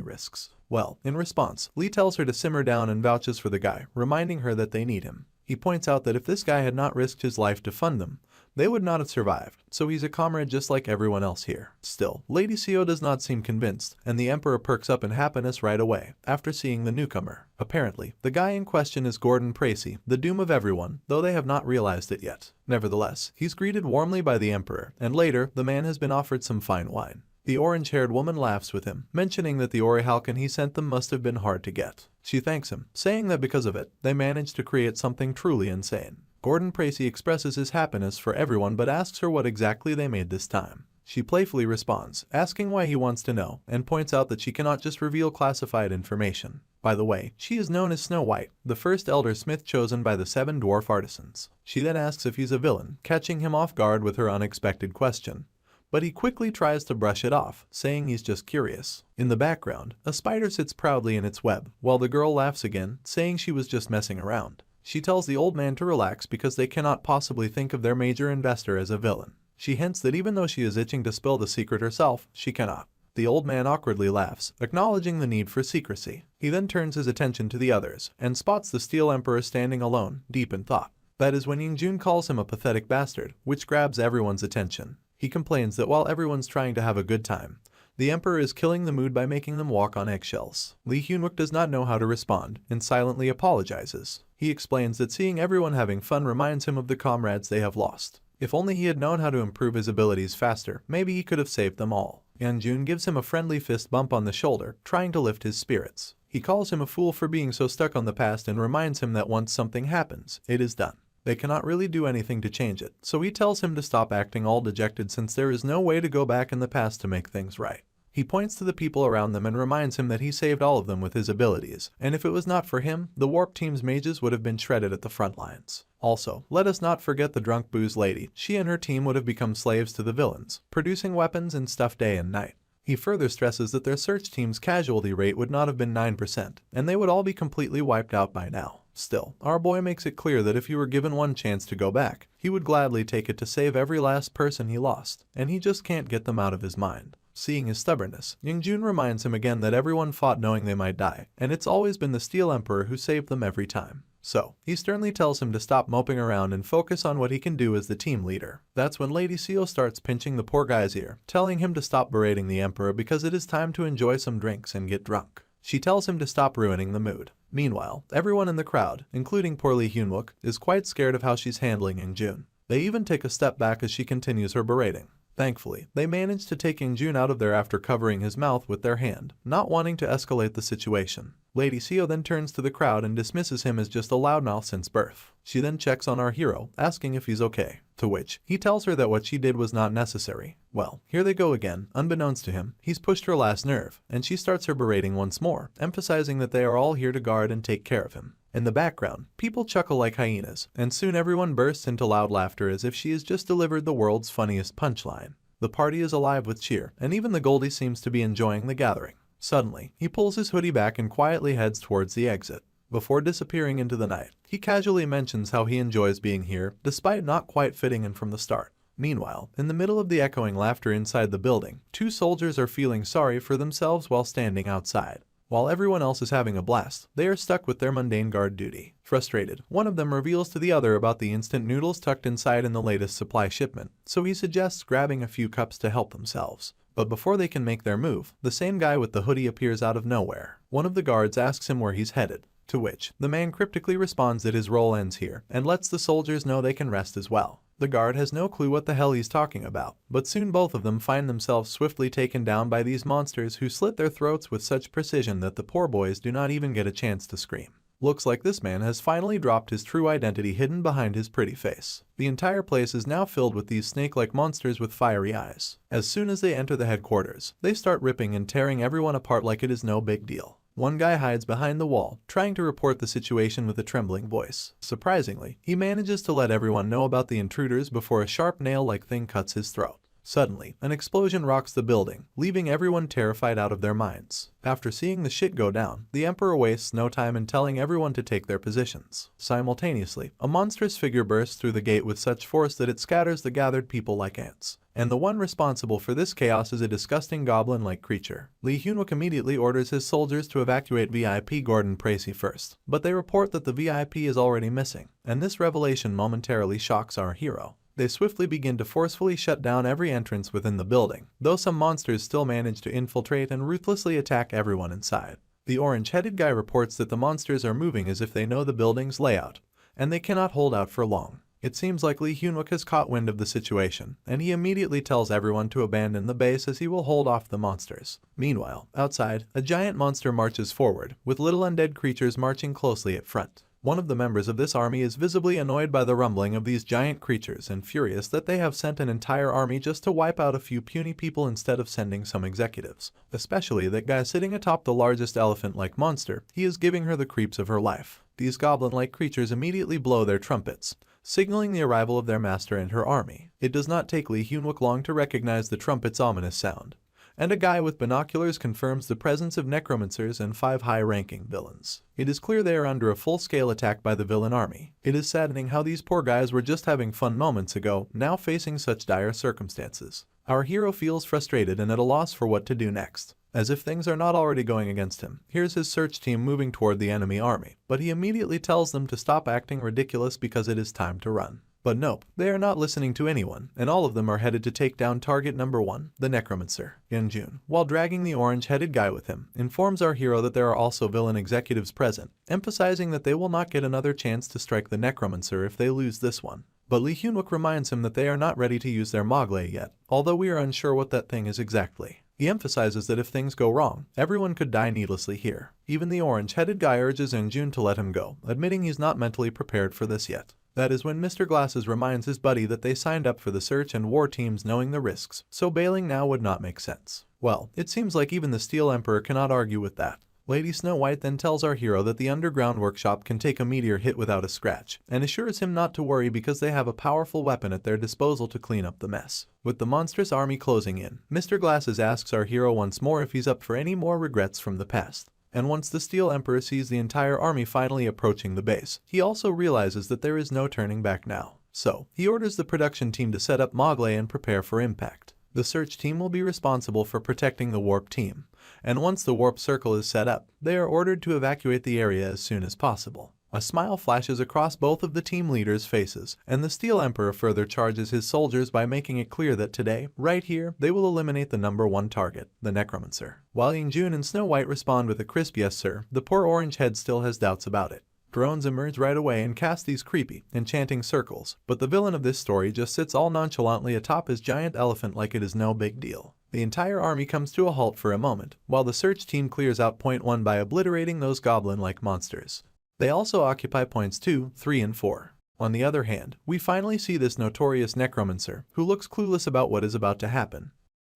risks. Well, in response, Lee tells her to simmer down and vouches for the guy, reminding her that they need him. He points out that if this guy had not risked his life to fund them, they would not have survived, so he's a comrade just like everyone else here. Still, Lady Seo does not seem convinced, and the Emperor perks up in happiness right away, after seeing the newcomer. Apparently, the guy in question is Gordon Precy, the doom of everyone, though they have not realized it yet. Nevertheless, he's greeted warmly by the Emperor, and later, the man has been offered some fine wine. The orange-haired woman laughs with him, mentioning that the orichalcum he sent them must have been hard to get. She thanks him, saying that because of it, they managed to create something truly insane. Gordon Precy expresses his happiness for everyone but asks her what exactly they made this time. She playfully responds, asking why he wants to know, and points out that she cannot just reveal classified information. By the way, she is known as Snow White, the first elder smith chosen by the 7 dwarf artisans. She then asks if he's a villain, catching him off guard with her unexpected question. But he quickly tries to brush it off, saying he's just curious. In the background, a spider sits proudly in its web, while the girl laughs again, saying she was just messing around. She tells the old man to relax because they cannot possibly think of their major investor as a villain. She hints that even though she is itching to spill the secret herself, she cannot. The old man awkwardly laughs, acknowledging the need for secrecy. He then turns his attention to the others, and spots the Steel Emperor standing alone, deep in thought. That is when Ying-jun calls him a pathetic bastard, which grabs everyone's attention. He complains that while everyone's trying to have a good time, the Emperor is killing the mood by making them walk on eggshells. Lee Hyun-wook does not know how to respond, and silently apologizes. He explains that seeing everyone having fun reminds him of the comrades they have lost. If only he had known how to improve his abilities faster, maybe he could have saved them all. Yeon-jun gives him a friendly fist bump on the shoulder, trying to lift his spirits. He calls him a fool for being so stuck on the past and reminds him that once something happens, it is done. They cannot really do anything to change it, so he tells him to stop acting all dejected since there is no way to go back in the past to make things right. He points to the people around them and reminds him that he saved all of them with his abilities, and if it was not for him, the Warp Team's mages would have been shredded at the front lines. Also, let us not forget the drunk booze lady. She and her team would have become slaves to the villains, producing weapons and stuff day and night. He further stresses that their search team's casualty rate would not have been 9%, and they would all be completely wiped out by now. Still, our boy makes it clear that if he were given one chance to go back, he would gladly take it to save every last person he lost, and he just can't get them out of his mind. Seeing his stubbornness, Ying-jun reminds him again that everyone fought knowing they might die, and it's always been the Steel Emperor who saved them every time. So, he sternly tells him to stop moping around and focus on what he can do as the team leader. That's when Lady Seo starts pinching the poor guy's ear, telling him to stop berating the Emperor because it is time to enjoy some drinks and get drunk. She tells him to stop ruining the mood. Meanwhile, everyone in the crowd, including poor Lee Hyun-wook, is quite scared of how she's handling Ying-jun. They even take a step back as she continues her berating. Thankfully, they manage to take Ying-jun out of there after covering his mouth with their hand, not wanting to escalate the situation. Lady Seo then turns to the crowd and dismisses him as just a loudmouth since birth. She then checks on our hero, asking if he's okay, to which he tells her that what she did was not necessary. Well, here they go again. Unbeknownst to him, he's pushed her last nerve, and she starts her berating once more, emphasizing that they are all here to guard and take care of him. In the background, people chuckle like hyenas, and soon everyone bursts into loud laughter as if she has just delivered the world's funniest punchline. The party is alive with cheer, and even the Goldie seems to be enjoying the gathering. Suddenly, he pulls his hoodie back and quietly heads towards the exit. Before disappearing into the night, he casually mentions how he enjoys being here, despite not quite fitting in from the start. Meanwhile, in the middle of the echoing laughter inside the building, two soldiers are feeling sorry for themselves while standing outside. While everyone else is having a blast, they are stuck with their mundane guard duty. Frustrated, one of them reveals to the other about the instant noodles tucked inside in the latest supply shipment, so he suggests grabbing a few cups to help themselves. But before they can make their move, the same guy with the hoodie appears out of nowhere. One of the guards asks him where he's headed, to which the man cryptically responds that his role ends here and lets the soldiers know they can rest as well. The guard has no clue what the hell he's talking about, but soon both of them find themselves swiftly taken down by these monsters who slit their throats with such precision that the poor boys do not even get a chance to scream. Looks like this man has finally dropped his true identity hidden behind his pretty face. The entire place is now filled with these snake-like monsters with fiery eyes. As soon as they enter the headquarters, they start ripping and tearing everyone apart like it is no big deal. One guy hides behind the wall, trying to report the situation with a trembling voice. Surprisingly, he manages to let everyone know about the intruders before a sharp nail-like thing cuts his throat. Suddenly, an explosion rocks the building, leaving everyone terrified out of their minds. After seeing the shit go down, the Emperor wastes no time in telling everyone to take their positions. Simultaneously, a monstrous figure bursts through the gate with such force that it scatters the gathered people like ants. And the one responsible for this chaos is a disgusting goblin-like creature. Lee Hyunwook immediately orders his soldiers to evacuate VIP Gordon Tracy first, but they report that the VIP is already missing, and this revelation momentarily shocks our hero. They swiftly begin to forcefully shut down every entrance within the building, though some monsters still manage to infiltrate and ruthlessly attack everyone inside. The orange-headed guy reports that the monsters are moving as if they know the building's layout, and they cannot hold out for long. It seems like Lee Hyunwook has caught wind of the situation, and he immediately tells everyone to abandon the base as he will hold off the monsters. Meanwhile, outside, a giant monster marches forward, with little undead creatures marching closely at front. One of the members of this army is visibly annoyed by the rumbling of these giant creatures and furious that they have sent an entire army just to wipe out a few puny people instead of sending some executives. Especially that guy sitting atop the largest elephant-like monster, he is giving her the creeps of her life. These goblin-like creatures immediately blow their trumpets, signaling the arrival of their master and her army. It does not take Lee Hyunwook long to recognize the trumpet's ominous sound, and a guy with binoculars confirms the presence of necromancers and 5 high-ranking villains. It is clear they are under a full-scale attack by the villain army. It is saddening how these poor guys were just having fun moments ago, now facing such dire circumstances. Our hero feels frustrated and at a loss for what to do next. As if things are not already going against him, here's his search team moving toward the enemy army, but he immediately tells them to stop acting ridiculous because it is time to run. But nope, they are not listening to anyone, and all of them are headed to take down target number 1, the necromancer. Yeonjun, while dragging the orange-headed guy with him, informs our hero that there are also villain executives present, emphasizing that they will not get another chance to strike the necromancer if they lose this one. But Lee Hyunwook reminds him that they are not ready to use their Mogley yet, although we are unsure what that thing is exactly. He emphasizes that if things go wrong, everyone could die needlessly here. Even the orange-headed guy urges Yeonjun to let him go, admitting he's not mentally prepared for this yet. That is when Mr. Glasses reminds his buddy that they signed up for the search and war teams knowing the risks, so bailing now would not make sense. Well, it seems like even the Steel Emperor cannot argue with that. Lady Snow White then tells our hero that the underground workshop can take a meteor hit without a scratch, and assures him not to worry because they have a powerful weapon at their disposal to clean up the mess. With the monstrous army closing in, Mr. Glasses asks our hero once more if he's up for any more regrets from the past. And once the Steel Emperor sees the entire army finally approaching the base, he also realizes that there is no turning back now. So, he orders the production team to set up Mogley and prepare for impact. The search team will be responsible for protecting the warp team, and once the warp circle is set up, they are ordered to evacuate the area as soon as possible. A smile flashes across both of the team leaders' faces, and the Steel Emperor further charges his soldiers by making it clear that today, right here, they will eliminate the number 1 target, the necromancer. While Yeonjun and Snow White respond with a crisp yes sir, the poor orange head still has doubts about it. drones emerge right away and cast these creepy, enchanting circles, but the villain of this story just sits all nonchalantly atop his giant elephant like it is no big deal. The entire army comes to a halt for a moment, while the search team clears out point 1 by obliterating those goblin-like monsters. They also occupy points 2, 3, and 4. On the other hand, we finally see this notorious necromancer, who looks clueless about what is about to happen.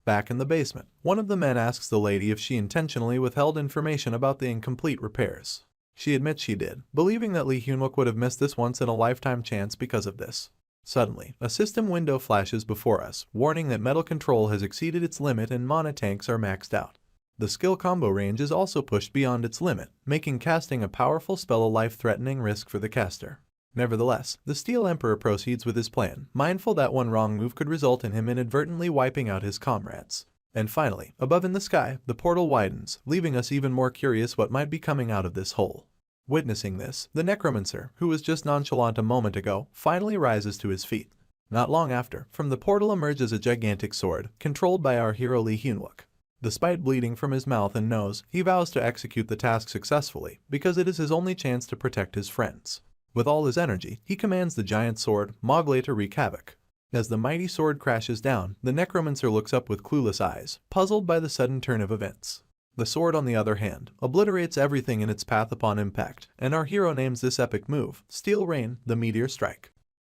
Back in the basement, one of the men asks the lady if she intentionally withheld information about the incomplete repairs. She admits she did, believing that Lee Hyun-wook would have missed this once-in-a-lifetime chance because of this. Suddenly, a system window flashes before us, warning that metal control has exceeded its limit and mana tanks are maxed out. The skill combo range is also pushed beyond its limit, making casting a powerful spell a life-threatening risk for the caster. Nevertheless, the Steel Emperor proceeds with his plan, mindful that one wrong move could result in him inadvertently wiping out his comrades. And finally, above in the sky, the portal widens, leaving us even more curious what might be coming out of this hole. Witnessing this, the necromancer, who was just nonchalant a moment ago, finally rises to his feet. Not long after, from the portal emerges a gigantic sword, controlled by our hero Lee Hyun-wook. Despite bleeding from his mouth and nose, he vows to execute the task successfully, because it is his only chance to protect his friends. With all his energy, he commands the giant sword, Mogle, to wreak havoc. As the mighty sword crashes down, the necromancer looks up with clueless eyes, puzzled by the sudden turn of events. The sword, on the other hand, obliterates everything in its path upon impact, and our hero names this epic move, Steel Rain, the Meteor Strike.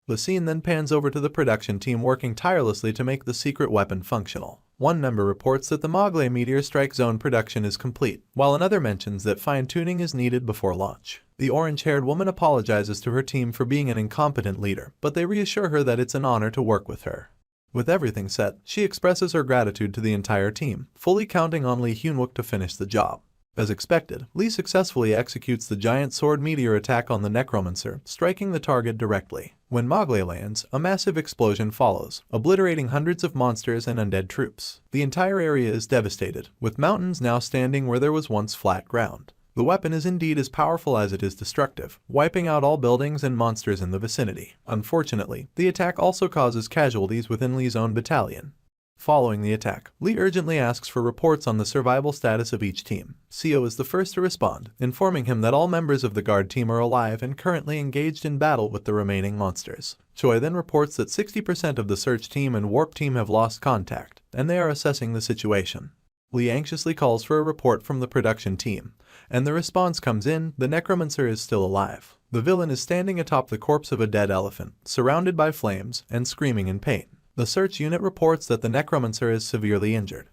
The scene then pans over to the production team working tirelessly to make the secret weapon functional. One member reports that the Mogle Meteor Strike Zone production is complete, while another mentions that fine-tuning is needed before launch. The orange-haired woman apologizes to her team for being an incompetent leader, but they reassure her that it's an honor to work with her. With everything set, she expresses her gratitude to the entire team, fully counting on Lee Hyun-wook to finish the job. As expected, Lee successfully executes the giant sword meteor attack on the necromancer, striking the target directly. When Mogle lands, a massive explosion follows, obliterating hundreds of monsters and undead troops. The entire area is devastated, with mountains now standing where there was once flat ground. The weapon is indeed as powerful as it is destructive, wiping out all buildings and monsters in the vicinity. Unfortunately, the attack also causes casualties within Lee's own battalion. Following the attack, Lee urgently asks for reports on the survival status of each team. Seo is the first to respond, informing him that all members of the guard team are alive and currently engaged in battle with the remaining monsters. Choi then reports that 60% of the search team and warp team have lost contact, and they are assessing the situation. Lee anxiously calls for a report from the production team, and the response comes in: the necromancer is still alive. The villain is standing atop the corpse of a dead elephant, surrounded by flames, and screaming in pain. The search unit reports that the necromancer is severely injured.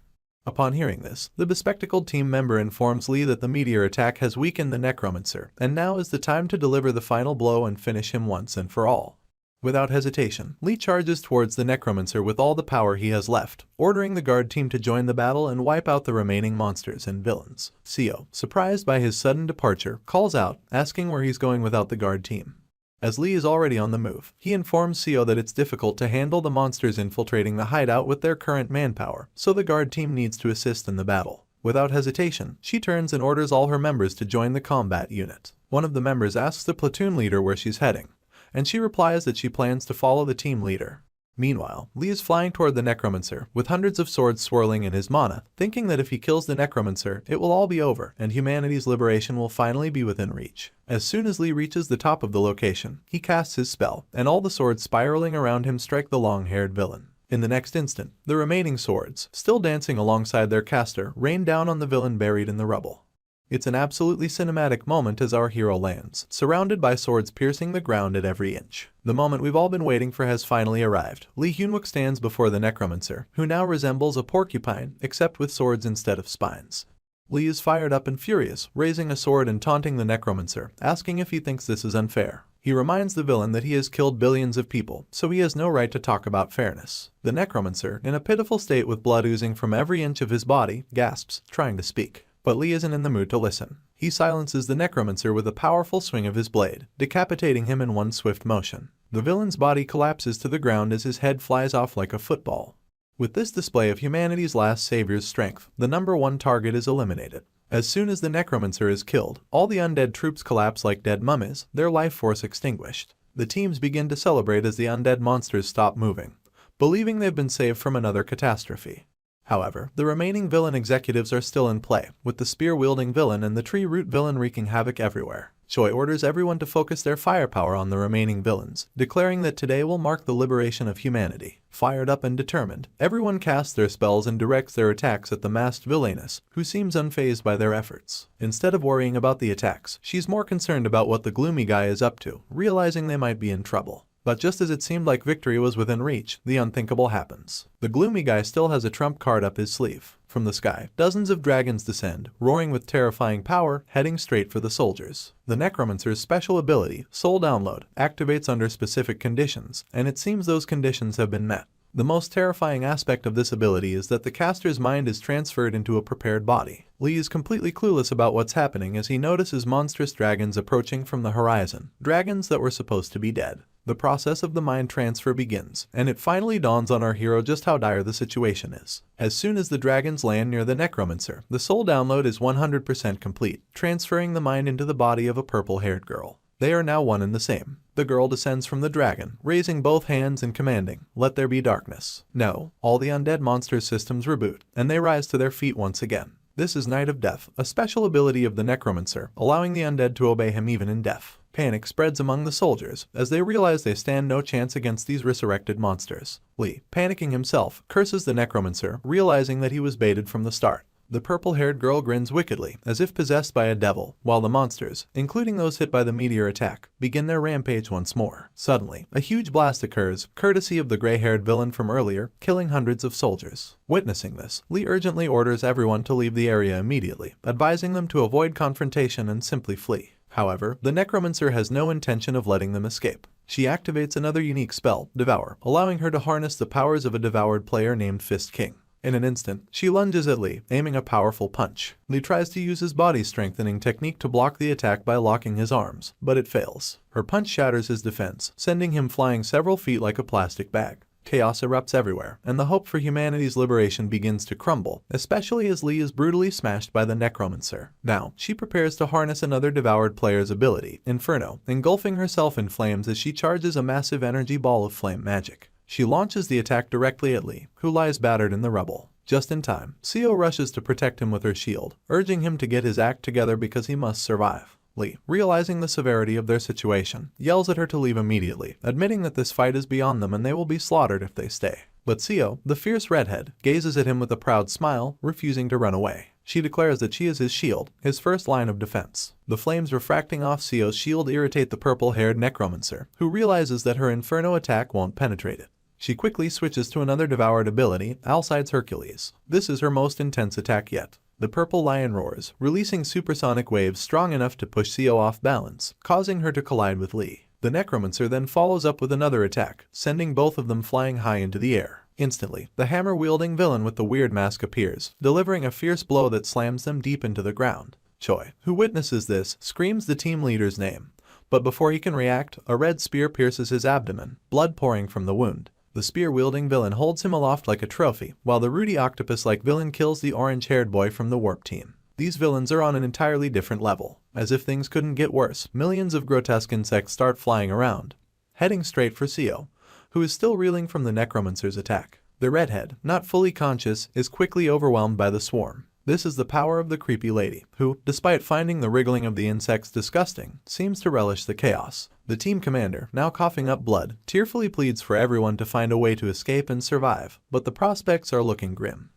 Upon hearing this, the bespectacled team member informs Lee that the meteor attack has weakened the necromancer, and now is the time to deliver the final blow and finish him once and for all. Without hesitation, Lee charges towards the necromancer with all the power he has left, ordering the guard team to join the battle and wipe out the remaining monsters and villains. Seo, surprised by his sudden departure, calls out, asking where he's going without the guard team. As Lee is already on the move, he informs Seo that it's difficult to handle the monsters infiltrating the hideout with their current manpower, so the guard team needs to assist in the battle. Without hesitation, she turns and orders all her members to join the combat unit. One of the members asks the platoon leader where she's heading, and she replies that she plans to follow the team leader. Meanwhile, Lee is flying toward the necromancer, with hundreds of swords swirling in his mana, thinking that if he kills the necromancer, it will all be over, and humanity's liberation will finally be within reach. As soon as Lee reaches the top of the location, he casts his spell, and all the swords spiraling around him strike the long-haired villain. In the next instant, the remaining swords, still dancing alongside their caster, rain down on the villain buried in the rubble. It's an absolutely cinematic moment as our hero lands, surrounded by swords piercing the ground at every inch. The moment we've all been waiting for has finally arrived. Lee Hyun-wook stands before the necromancer, who now resembles a porcupine, except with swords instead of spines. Lee is fired up and furious, raising a sword and taunting the necromancer, asking if he thinks this is unfair. He reminds the villain that he has killed billions of people, so he has no right to talk about fairness. The necromancer, in a pitiful state with blood oozing from every inch of his body, gasps, trying to speak. But Lee isn't in the mood to listen. He silences the necromancer with a powerful swing of his blade, decapitating him in one swift motion. The villain's body collapses to the ground as his head flies off like a football. With this display of humanity's last savior's strength, the #1 target is eliminated. As soon as the necromancer is killed, all the undead troops collapse like dead mummies, their life force extinguished. The teams begin to celebrate as the undead monsters stop moving, believing they've been saved from another catastrophe. However, the remaining villain executives are still in play, with the spear-wielding villain and the tree root villain wreaking havoc everywhere. Choi orders everyone to focus their firepower on the remaining villains, declaring that today will mark the liberation of humanity. Fired up and determined, everyone casts their spells and directs their attacks at the masked villainess, who seems unfazed by their efforts. Instead of worrying about the attacks, she's more concerned about what the gloomy guy is up to, realizing they might be in trouble. But just as it seemed like victory was within reach, the unthinkable happens. The gloomy guy still has a trump card up his sleeve. From the sky, dozens of dragons descend, roaring with terrifying power, heading straight for the soldiers. The necromancer's special ability, Soul Download, activates under specific conditions, and it seems those conditions have been met. The most terrifying aspect of this ability is that the caster's mind is transferred into a prepared body. Lee is completely clueless about what's happening as he notices monstrous dragons approaching from the horizon, dragons that were supposed to be dead. The process of the mind transfer begins, and it finally dawns on our hero just how dire the situation is. As soon as the dragons land near the necromancer, the soul download is 100% complete, transferring the mind into the body of a purple-haired girl. They are now one and the same. The girl descends from the dragon, raising both hands and commanding, "Let there be darkness." No, all the undead monsters' systems reboot, and they rise to their feet once again. This is Night of Death, a special ability of the necromancer, allowing the undead to obey him even in death. Panic spreads among the soldiers, as they realize they stand no chance against these resurrected monsters. Lee, panicking himself, curses the necromancer, realizing that he was baited from the start. The purple-haired girl grins wickedly, as if possessed by a devil, while the monsters, including those hit by the meteor attack, begin their rampage once more. Suddenly, a huge blast occurs, courtesy of the gray-haired villain from earlier, killing hundreds of soldiers. Witnessing this, Lee urgently orders everyone to leave the area immediately, advising them to avoid confrontation and simply flee. However, the necromancer has no intention of letting them escape. She activates another unique spell, Devour, allowing her to harness the powers of a devoured player named Fist King. In an instant, she lunges at Lee, aiming a powerful punch. Lee tries to use his body-strengthening technique to block the attack by locking his arms, but it fails. Her punch shatters his defense, sending him flying several feet like a plastic bag. Chaos erupts everywhere, and the hope for humanity's liberation begins to crumble, especially as Lee is brutally smashed by the necromancer. Now, she prepares to harness another devoured player's ability, Inferno, engulfing herself in flames as she charges a massive energy ball of flame magic. She launches the attack directly at Lee, who lies battered in the rubble. Just in time, Seo rushes to protect him with her shield, urging him to get his act together because he must survive. Lee, realizing the severity of their situation, yells at her to leave immediately, admitting that this fight is beyond them and they will be slaughtered if they stay. But Seo, the fierce redhead, gazes at him with a proud smile, refusing to run away. She declares that she is his shield, his first line of defense. The flames refracting off Seo's shield irritate the purple-haired necromancer, who realizes that her Inferno attack won't penetrate it. She quickly switches to another devoured ability, Alcide's Hercules. This is her most intense attack yet. The purple lion roars, releasing supersonic waves strong enough to push Seo off balance, causing her to collide with Lee. The necromancer then follows up with another attack, sending both of them flying high into the air. Instantly, the hammer-wielding villain with the weird mask appears, delivering a fierce blow that slams them deep into the ground. Choi, who witnesses this, screams the team leader's name. But before he can react, a red spear pierces his abdomen, blood pouring from the wound. The spear-wielding villain holds him aloft like a trophy, while the Rudy Octopus-like villain kills the orange-haired boy from the Warp Team. These villains are on an entirely different level. As if things couldn't get worse, millions of grotesque insects start flying around, heading straight for Seo, who is still reeling from the necromancer's attack. The redhead, not fully conscious, is quickly overwhelmed by the swarm. This is the power of the creepy lady, who, despite finding the wriggling of the insects disgusting, seems to relish the chaos. The team commander, now coughing up blood, tearfully pleads for everyone to find a way to escape and survive, but the prospects are looking grim.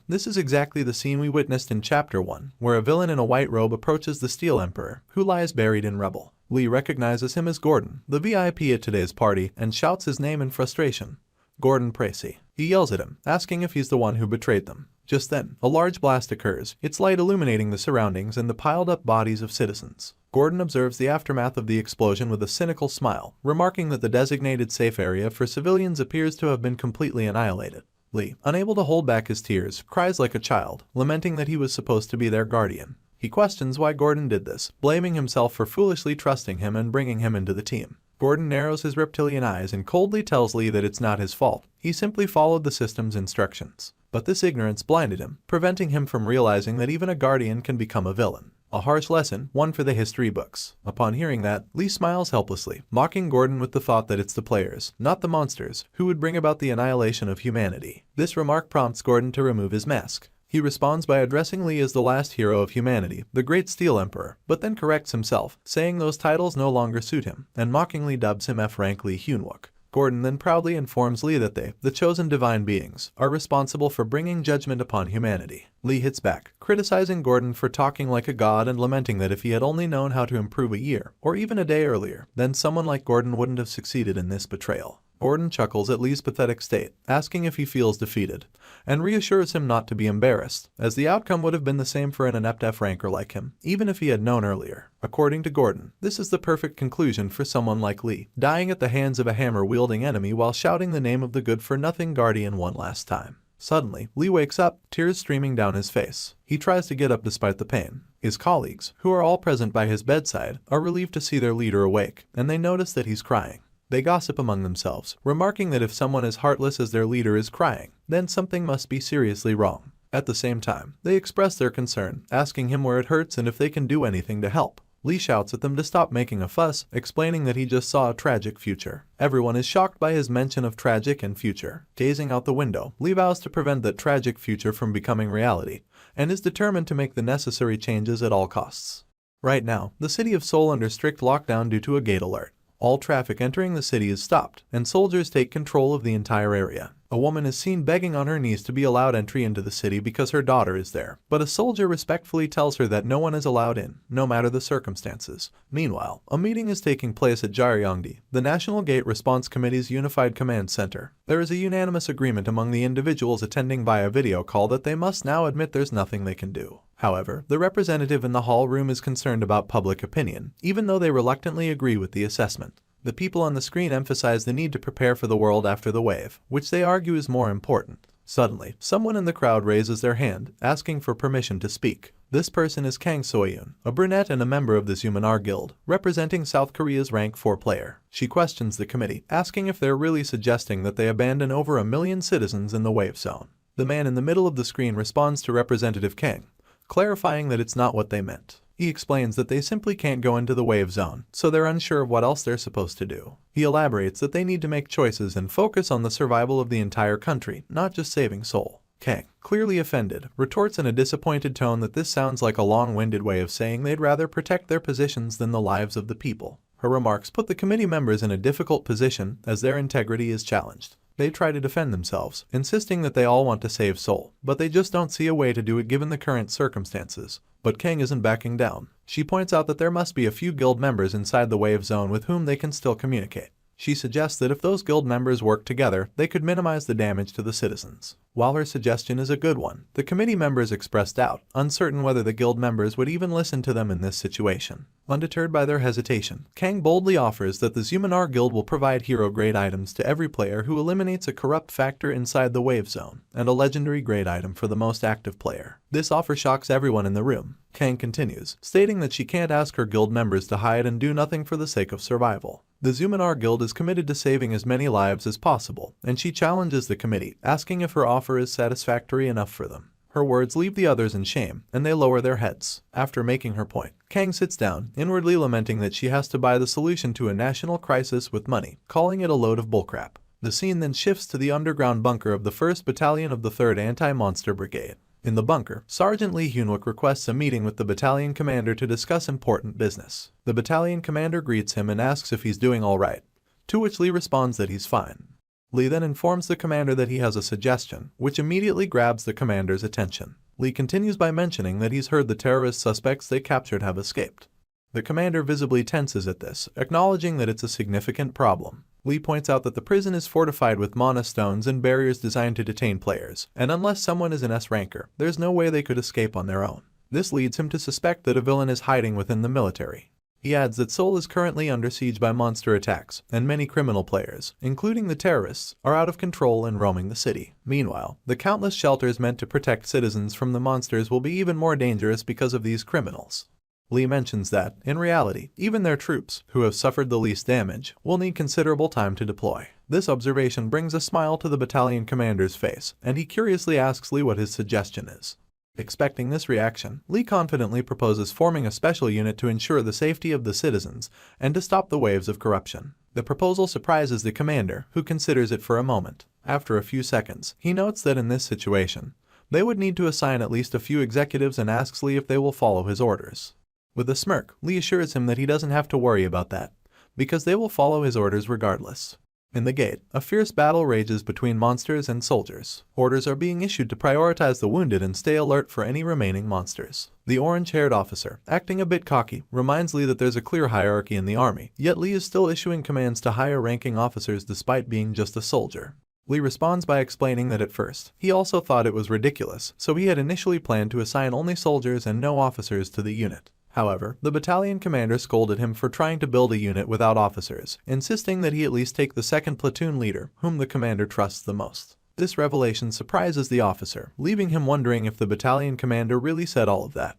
This is exactly the scene we witnessed in Chapter 1, where a villain in a white robe approaches the Steel Emperor, who lies buried in rubble. Lee recognizes him as Gordon, the VIP at today's party, and shouts his name in frustration. Gordon Precy. He yells at him, asking if he's the one who betrayed them. Just then, a large blast occurs, its light illuminating the surroundings and the piled-up bodies of citizens. Gordon observes the aftermath of the explosion with a cynical smile, remarking that the designated safe area for civilians appears to have been completely annihilated. Lee, unable to hold back his tears, cries like a child, lamenting that he was supposed to be their guardian. He questions why Gordon did this, blaming himself for foolishly trusting him and bringing him into the team. Gordon narrows his reptilian eyes and coldly tells Lee that it's not his fault. He simply followed the system's instructions. But this ignorance blinded him, preventing him from realizing that even a guardian can become a villain. A harsh lesson, one for the history books. Upon hearing that, Lee smiles helplessly, mocking Gordon with the thought that it's the players, not the monsters, who would bring about the annihilation of humanity. This remark prompts Gordon to remove his mask. He responds by addressing Lee as the last hero of humanity, the Great Steel Emperor, but then corrects himself, saying those titles no longer suit him, and mockingly dubs him F-rank Lee Hyunwook. Gordon then proudly informs Lee that they, the chosen divine beings, are responsible for bringing judgment upon humanity. Lee hits back, criticizing Gordon for talking like a god and lamenting that if he had only known how to improve a year, or even a day earlier, then someone like Gordon wouldn't have succeeded in this betrayal. Gordon chuckles at Lee's pathetic state, asking if he feels defeated, and reassures him not to be embarrassed, as the outcome would have been the same for an inept F-ranker like him, even if he had known earlier. According to Gordon, this is the perfect conclusion for someone like Lee, dying at the hands of a hammer-wielding enemy while shouting the name of the good-for-nothing guardian one last time. Suddenly, Lee wakes up, tears streaming down his face. He tries to get up despite the pain. His colleagues, who are all present by his bedside, are relieved to see their leader awake, and they notice that he's crying. They gossip among themselves, remarking that if someone as heartless as their leader is crying, then something must be seriously wrong. At the same time, they express their concern, asking him where it hurts and if they can do anything to help. Lee shouts at them to stop making a fuss, explaining that he just saw a tragic future. Everyone is shocked by his mention of tragic and future. Gazing out the window, Lee vows to prevent that tragic future from becoming reality, and is determined to make the necessary changes at all costs. Right now, the city of Seoul under strict lockdown due to a gate alert. All traffic entering the city is stopped, and soldiers take control of the entire area. A woman is seen begging on her knees to be allowed entry into the city because her daughter is there, but a soldier respectfully tells her that no one is allowed in, no matter the circumstances. Meanwhile, a meeting is taking place at Jaryonggi, the National Gate Response Committee's Unified Command Center. There is a unanimous agreement among the individuals attending via video call that they must now admit there's nothing they can do. However, the representative in the hall room is concerned about public opinion, even though they reluctantly agree with the assessment. The people on the screen emphasize the need to prepare for the world after the wave, which they argue is more important. Suddenly, someone in the crowd raises their hand, asking for permission to speak. This person is Kang Soyun, a brunette and a member of the Zumanar Guild, representing South Korea's rank 4 player. She questions the committee, asking if they're really suggesting that they abandon over 1 million citizens in the wave zone. The man in the middle of the screen responds to Representative Kang, clarifying that it's not what they meant. He explains that they simply can't go into the wave zone, so they're unsure of what else they're supposed to do. He elaborates that they need to make choices and focus on the survival of the entire country, not just saving Seoul. Kang, clearly offended, retorts in a disappointed tone that this sounds like a long-winded way of saying they'd rather protect their positions than the lives of the people. Her remarks put the committee members in a difficult position as their integrity is challenged. They try to defend themselves, insisting that they all want to save Seoul, but they just don't see a way to do it given the current circumstances. But Kang isn't backing down. She points out that there must be a few guild members inside the wave zone with whom they can still communicate. She suggests that if those guild members work together, they could minimize the damage to the citizens. While her suggestion is a good one, the committee members express doubt, uncertain whether the guild members would even listen to them in this situation. Undeterred by their hesitation, Kang boldly offers that the Zumanar Guild will provide hero-grade items to every player who eliminates a corrupt factor inside the wave zone, and a legendary grade item for the most active player. This offer shocks everyone in the room. Kang continues, stating that she can't ask her guild members to hide and do nothing for the sake of survival. The Zumanar Guild is committed to saving as many lives as possible, and she challenges the committee, asking if her offer is satisfactory enough for them. Her words leave the others in shame, and they lower their heads. After making her point, Kang sits down, inwardly lamenting that she has to buy the solution to a national crisis with money, calling it a load of bullcrap. The scene then shifts to the underground bunker of the 1st Battalion of the 3rd Anti-Monster Brigade. In the bunker, Sergeant Lee Hyunwook requests a meeting with the battalion commander to discuss important business. The battalion commander greets him and asks if he's doing all right, to which Lee responds that he's fine. Lee then informs the commander that he has a suggestion, which immediately grabs the commander's attention. Lee continues by mentioning that he's heard the terrorist suspects they captured have escaped. The commander visibly tenses at this, acknowledging that it's a significant problem. Lee points out that the prison is fortified with mana stones and barriers designed to detain players, and unless someone is an S-ranker, there's no way they could escape on their own. This leads him to suspect that a villain is hiding within the military. He adds that Seoul is currently under siege by monster attacks, and many criminal players, including the terrorists, are out of control and roaming the city. Meanwhile, the countless shelters meant to protect citizens from the monsters will be even more dangerous because of these criminals. Lee mentions that, in reality, even their troops, who have suffered the least damage, will need considerable time to deploy. This observation brings a smile to the battalion commander's face, and he curiously asks Lee what his suggestion is. Expecting this reaction, Lee confidently proposes forming a special unit to ensure the safety of the citizens and to stop the waves of corruption. The proposal surprises the commander, who considers it for a moment. After a few seconds, he notes that in this situation, They would need to assign at least a few executives and asks Lee if they will follow his orders. With a smirk, Lee assures him that he doesn't have to worry about that, because they will follow his orders regardless. In the gate, a fierce battle rages between monsters and soldiers. Orders are being issued to prioritize the wounded and stay alert for any remaining monsters. The orange-haired officer, acting a bit cocky, reminds Lee that there's a clear hierarchy in the army, yet Lee is still issuing commands to higher-ranking officers despite being just a soldier. Lee responds by explaining that at first, he also thought it was ridiculous, so he had initially planned to assign only soldiers and no officers to the unit. However, the battalion commander scolded him for trying to build a unit without officers, insisting that he at least take the second platoon leader, whom the commander trusts the most. This revelation surprises the officer, leaving him wondering if the battalion commander really said all of that.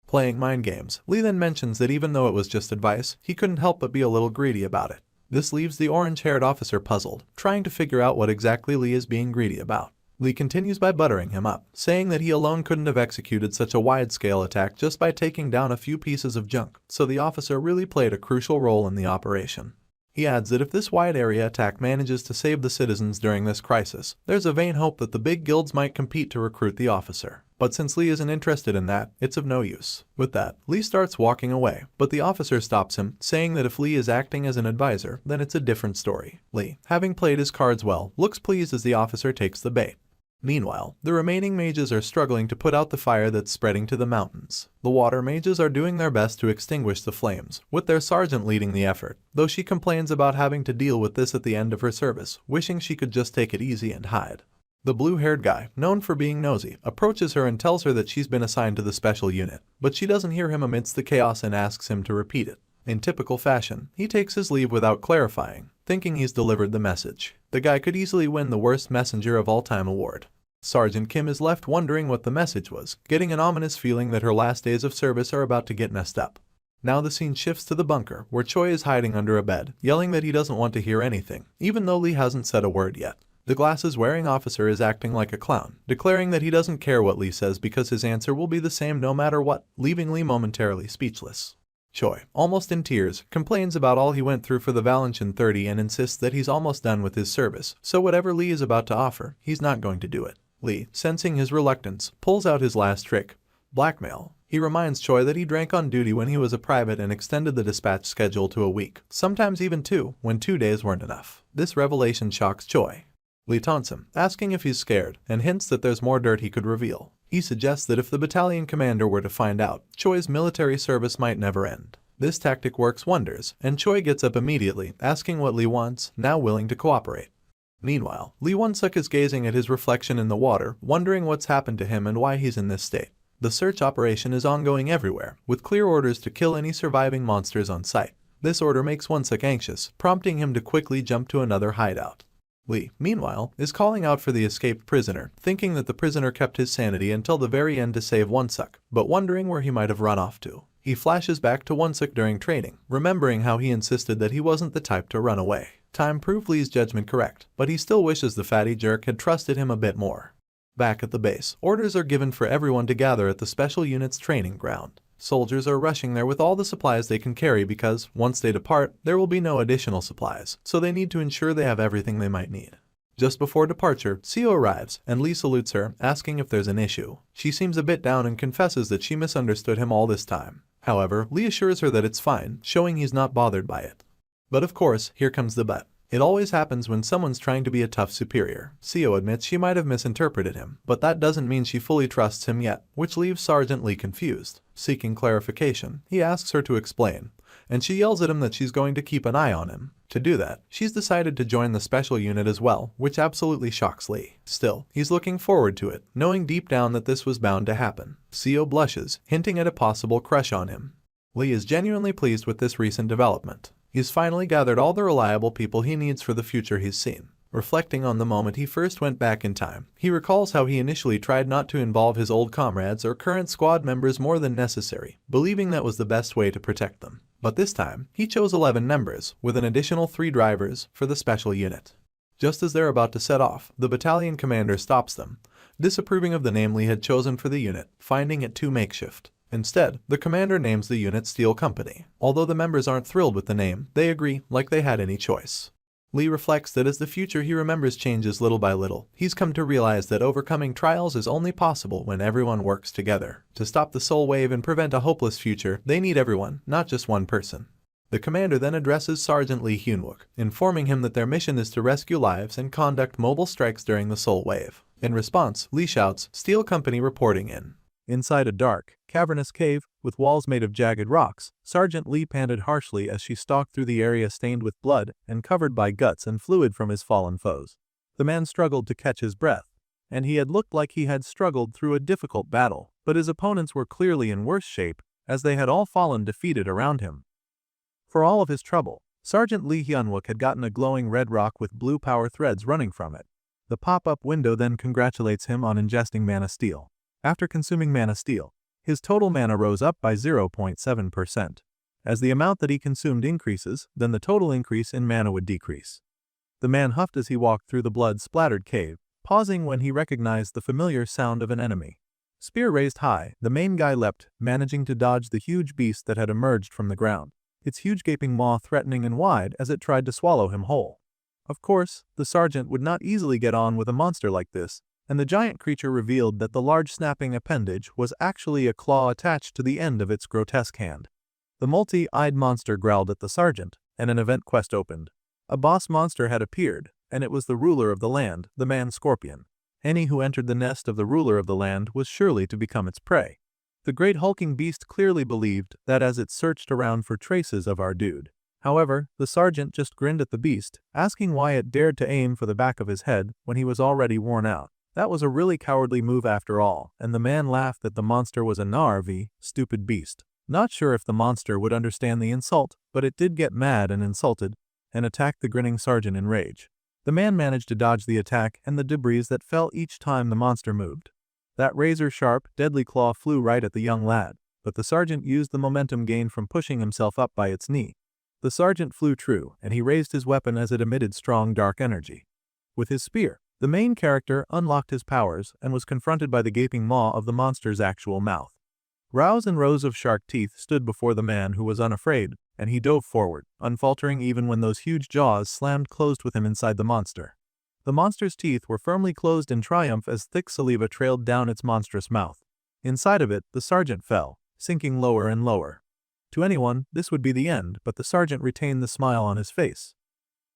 Playing mind games, Lee then mentions that even though it was just advice, he couldn't help but be a little greedy about it. This leaves the orange-haired officer puzzled, trying to figure out what exactly Lee is being greedy about. Lee continues by buttering him up, saying that he alone couldn't have executed such a wide-scale attack just by taking down a few pieces of junk, so the officer really played a crucial role in the operation. He adds that if this wide-area attack manages to save the citizens during this crisis, there's a vain hope that the big guilds might compete to recruit the officer. But since Lee isn't interested in that, it's of no use. With that, Lee starts walking away, but the officer stops him, saying that if Lee is acting as an advisor, then it's a different story. Lee, having played his cards well, looks pleased as the officer takes the bait. Meanwhile, the remaining mages are struggling to put out the fire that's spreading to the mountains. The water mages are doing their best to extinguish the flames, with their sergeant leading the effort, though she complains about having to deal with this at the end of her service, wishing she could just take it easy and hide. The blue-haired guy, known for being nosy, approaches her and tells her that she's been assigned to the special unit, but she doesn't hear him amidst the chaos and asks him to repeat it. In typical fashion, he takes his leave without clarifying, thinking he's delivered the message. The guy could easily win the Worst Messenger of All Time award. Sergeant Kim is left wondering what the message was, getting an ominous feeling that her last days of service are about to get messed up. Now the scene shifts to the bunker, where Choi is hiding under a bed, yelling that he doesn't want to hear anything, even though Lee hasn't said a word yet. The glasses-wearing officer is acting like a clown, declaring that he doesn't care what Lee says because his answer will be the same no matter what, leaving Lee momentarily speechless. Choi, almost in tears, complains about all he went through for the Valencian 30 and insists that he's almost done with his service, so whatever Lee is about to offer, he's not going to do it. Lee, sensing his reluctance, pulls out his last trick: blackmail. He reminds Choi that he drank on duty when he was a private and extended the dispatch schedule to a week, sometimes even 2, when 2 days weren't enough. This revelation shocks Choi. Lee taunts him, asking if he's scared, and hints that there's more dirt he could reveal. He suggests that if the battalion commander were to find out, Choi's military service might never end. This tactic works wonders, and Choi gets up immediately, asking what Lee wants, now willing to cooperate. Meanwhile, Lee Won-suk is gazing at his reflection in the water, wondering what's happened to him and why he's in this state. The search operation is ongoing everywhere, with clear orders to kill any surviving monsters on sight. This order makes Won-suk anxious, prompting him to quickly jump to another hideout. Lee, meanwhile, is calling out for the escaped prisoner, thinking that the prisoner kept his sanity until the very end to save Won-suk, but wondering where he might have run off to. He flashes back to Won-suk during training, remembering how he insisted that he wasn't the type to run away. Time proved Lee's judgment correct, but he still wishes the fatty jerk had trusted him a bit more. Back at the base, orders are given for everyone to gather at the special unit's training ground. Soldiers are rushing there with all the supplies they can carry because, once they depart, there will be no additional supplies, so they need to ensure they have everything they might need. Just before departure, Seo arrives, and Lee salutes her, asking if there's an issue. She seems a bit down and confesses that she misunderstood him all this time. However, Lee assures her that it's fine, showing he's not bothered by it. But of course, here comes the but. It always happens when someone's trying to be a tough superior. Seo admits she might have misinterpreted him, but that doesn't mean she fully trusts him yet, which leaves Sergeant Lee confused. Seeking clarification, he asks her to explain, and she yells at him that she's going to keep an eye on him. To do that, she's decided to join the special unit as well, which absolutely shocks Lee. Still, he's looking forward to it, knowing deep down that this was bound to happen. Seo blushes, hinting at a possible crush on him. Lee is genuinely pleased with this recent development. He's finally gathered all the reliable people he needs for the future he's seen. Reflecting on the moment he first went back in time, he recalls how he initially tried not to involve his old comrades or current squad members more than necessary, believing that was the best way to protect them. But this time, he chose 11 members, with an additional 3 drivers, for the special unit. Just as they're about to set off, the battalion commander stops them, disapproving of the name Lee had chosen for the unit, finding it too makeshift. Instead, the commander names the unit Steel Company. Although the members aren't thrilled with the name, they agree, like they had any choice. Lee reflects that as the future he remembers changes little by little, he's come to realize that overcoming trials is only possible when everyone works together. To stop the soul wave and prevent a hopeless future, they need everyone, not just one person. The commander then addresses Sergeant Lee Hyunwook, informing him that their mission is to rescue lives and conduct mobile strikes during the soul wave. In response, Lee shouts, "Steel Company reporting in." Inside a dark, cavernous cave, with walls made of jagged rocks, Sergeant Lee panted harshly as she stalked through the area stained with blood and covered by guts and fluid from his fallen foes. The man struggled to catch his breath, and he had looked like he had struggled through a difficult battle, but his opponents were clearly in worse shape, as they had all fallen defeated around him. For all of his trouble, Sergeant Lee Hyunwook had gotten a glowing red rock with blue power threads running from it. The pop-up window then congratulates him on ingesting mana steel. After consuming mana steel, his total mana rose up by 0.7%. As the amount that he consumed increases, then the total increase in mana would decrease. The man huffed as he walked through the blood-splattered cave, pausing when he recognized the familiar sound of an enemy. Spear raised high, the main guy leapt, managing to dodge the huge beast that had emerged from the ground, its huge gaping maw threatening and wide as it tried to swallow him whole. Of course, the sergeant would not easily get on with a monster like this, and the giant creature revealed that the large snapping appendage was actually a claw attached to the end of its grotesque hand. The multi-eyed monster growled at the sergeant, and an event quest opened. A boss monster had appeared, and it was the ruler of the land, the man-scorpion. Any who entered the nest of the ruler of the land was surely to become its prey. The great hulking beast clearly believed that as it searched around for traces of our dude. However, the sergeant just grinned at the beast, asking why it dared to aim for the back of his head when he was already worn out. That was a really cowardly move after all, and the man laughed that the monster was a narv, stupid beast. Not sure if the monster would understand the insult, but it did get mad and insulted, and attacked the grinning sergeant in rage. The man managed to dodge the attack and the debris that fell each time the monster moved. That razor-sharp, deadly claw flew right at the young lad, but the sergeant used the momentum gained from pushing himself up by its knee. The sergeant flew true, and he raised his weapon as it emitted strong dark energy. With his spear, the main character unlocked his powers and was confronted by the gaping maw of the monster's actual mouth. Rows and rows of shark teeth stood before the man who was unafraid, and he dove forward, unfaltering even when those huge jaws slammed closed with him inside the monster. The monster's teeth were firmly closed in triumph as thick saliva trailed down its monstrous mouth. Inside of it, the sergeant fell, sinking lower and lower. To anyone, this would be the end, but the sergeant retained the smile on his face.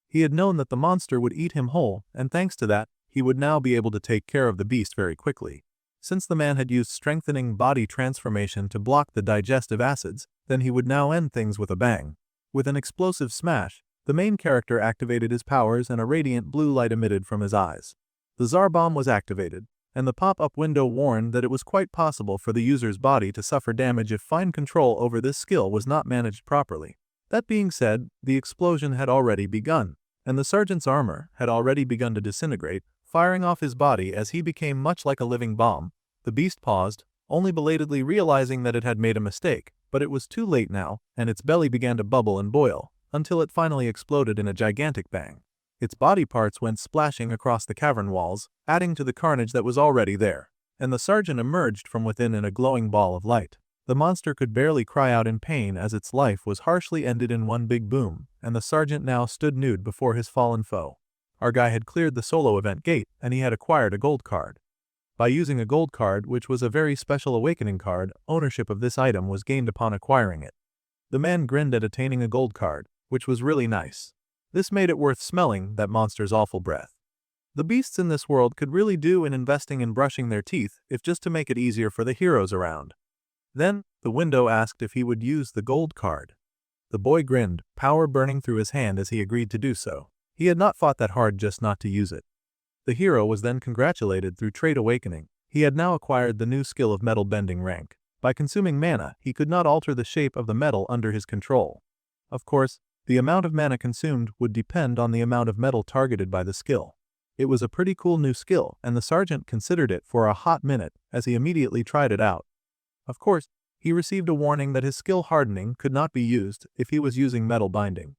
He had known that the monster would eat him whole, and thanks to that, he would now be able to take care of the beast very quickly. Since the man had used strengthening body transformation to block the digestive acids, then he would now end things with a bang. With an explosive smash, the main character activated his powers and a radiant blue light emitted from his eyes. The Tsar bomb was activated, and the pop-up window warned that it was quite possible for the user's body to suffer damage if fine control over this skill was not managed properly. That being said, the explosion had already begun, and the sergeant's armor had already begun to disintegrate, firing off his body as he became much like a living bomb. The beast paused, only belatedly realizing that it had made a mistake, but it was too late now, and its belly began to bubble and boil, until it finally exploded in a gigantic bang. Its body parts went splashing across the cavern walls, adding to the carnage that was already there, and the sergeant emerged from within in a glowing ball of light. The monster could barely cry out in pain as its life was harshly ended in one big boom, and the sergeant now stood nude before his fallen foe. Our guy had cleared the solo event gate, and he had acquired a gold card. By using a gold card, which was a very special awakening card, ownership of this item was gained upon acquiring it. The man grinned at attaining a gold card, which was really nice. This made it worth smelling that monster's awful breath. The beasts in this world could really do in investing in brushing their teeth, if just to make it easier for the heroes around. Then, the window asked if he would use the gold card. The boy grinned, power burning through his hand as he agreed to do so. He had not fought that hard just not to use it. The hero was then congratulated through trait awakening. He had now acquired the new skill of metal bending rank. By consuming mana, he could not alter the shape of the metal under his control. Of course, the amount of mana consumed would depend on the amount of metal targeted by the skill. It was a pretty cool new skill, and the sergeant considered it for a hot minute as he immediately tried it out. Of course, he received a warning that his skill hardening could not be used if he was using metal binding.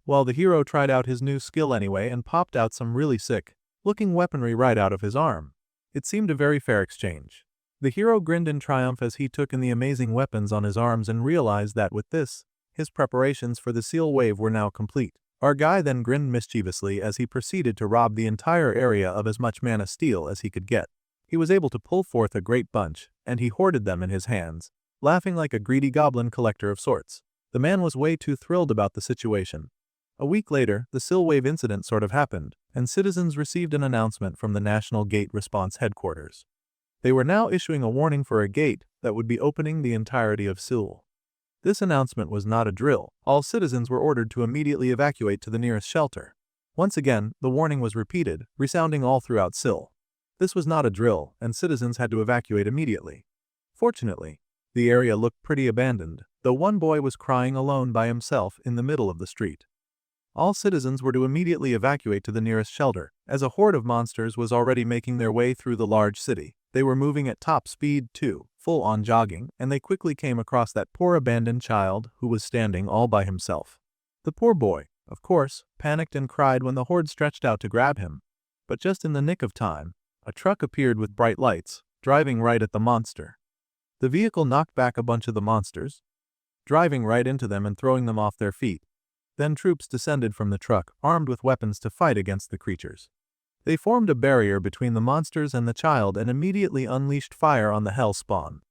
Well, the hero tried out his new skill anyway and popped out some really sick-looking weaponry right out of his arm. It seemed a very fair exchange. The hero grinned in triumph as he took in the amazing weapons on his arms and realized that with this, his preparations for the seal wave were now complete. Our guy then grinned mischievously as he proceeded to rob the entire area of as much mana steel as he could get. He was able to pull forth a great bunch, and he hoarded them in his hands, laughing like a greedy goblin collector of sorts. The man was way too thrilled about the situation. A week later, the Silwave incident sort of happened, and citizens received an announcement from the National Gate Response Headquarters. They were now issuing a warning for a gate that would be opening the entirety of Seoul. This announcement was not a drill. All citizens were ordered to immediately evacuate to the nearest shelter. Once again, the warning was repeated, resounding all throughout Seoul. This was not a drill, and citizens had to evacuate immediately. Fortunately, the area looked pretty abandoned, though one boy was crying alone by himself in the middle of the street. All citizens were to immediately evacuate to the nearest shelter, as a horde of monsters was already making their way through the large city. They were moving at top speed too, full-on jogging, and they quickly came across that poor abandoned child who was standing all by himself. The poor boy, of course, panicked and cried when the horde stretched out to grab him. But just in the nick of time, a truck appeared with bright lights, driving right at the monster. The vehicle knocked back a bunch of the monsters, driving right into them and throwing them off their feet. Then troops descended from the truck, armed with weapons to fight against the creatures. They formed a barrier between the monsters and the child and immediately unleashed fire on the hell spawn.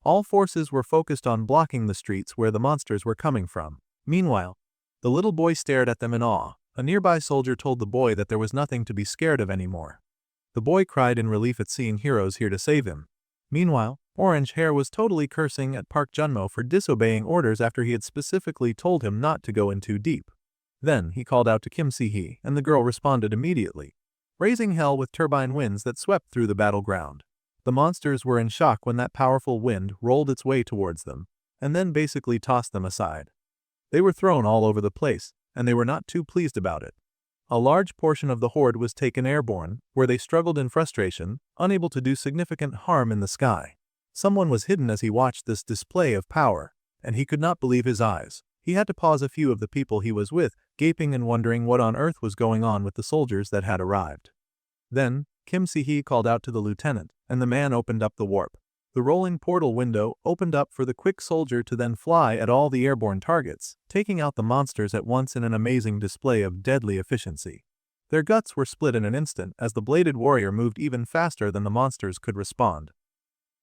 All forces were focused on blocking the streets where the monsters were coming from. Meanwhile, the little boy stared at them in awe. A nearby soldier told the boy that there was nothing to be scared of anymore. The boy cried in relief at seeing heroes here to save him. Meanwhile, Orange Hair was totally cursing at Park Junmo for disobeying orders after he had specifically told him not to go in too deep. Then he called out to Kim Si-hee, and the girl responded immediately, raising hell with turbine winds that swept through the battleground. The monsters were in shock when that powerful wind rolled its way towards them, and then basically tossed them aside. They were thrown all over the place, and they were not too pleased about it. A large portion of the horde was taken airborne, where they struggled in frustration, unable to do significant harm in the sky. Someone was hidden as he watched this display of power, and he could not believe his eyes. He had to pause a few of the people he was with, gaping and wondering what on earth was going on with the soldiers that had arrived. Then, Kim Si-hee called out to the lieutenant, and the man opened up the warp. The rolling portal window opened up for the quick soldier to then fly at all the airborne targets, taking out the monsters at once in an amazing display of deadly efficiency. Their guts were split in an instant as the bladed warrior moved even faster than the monsters could respond.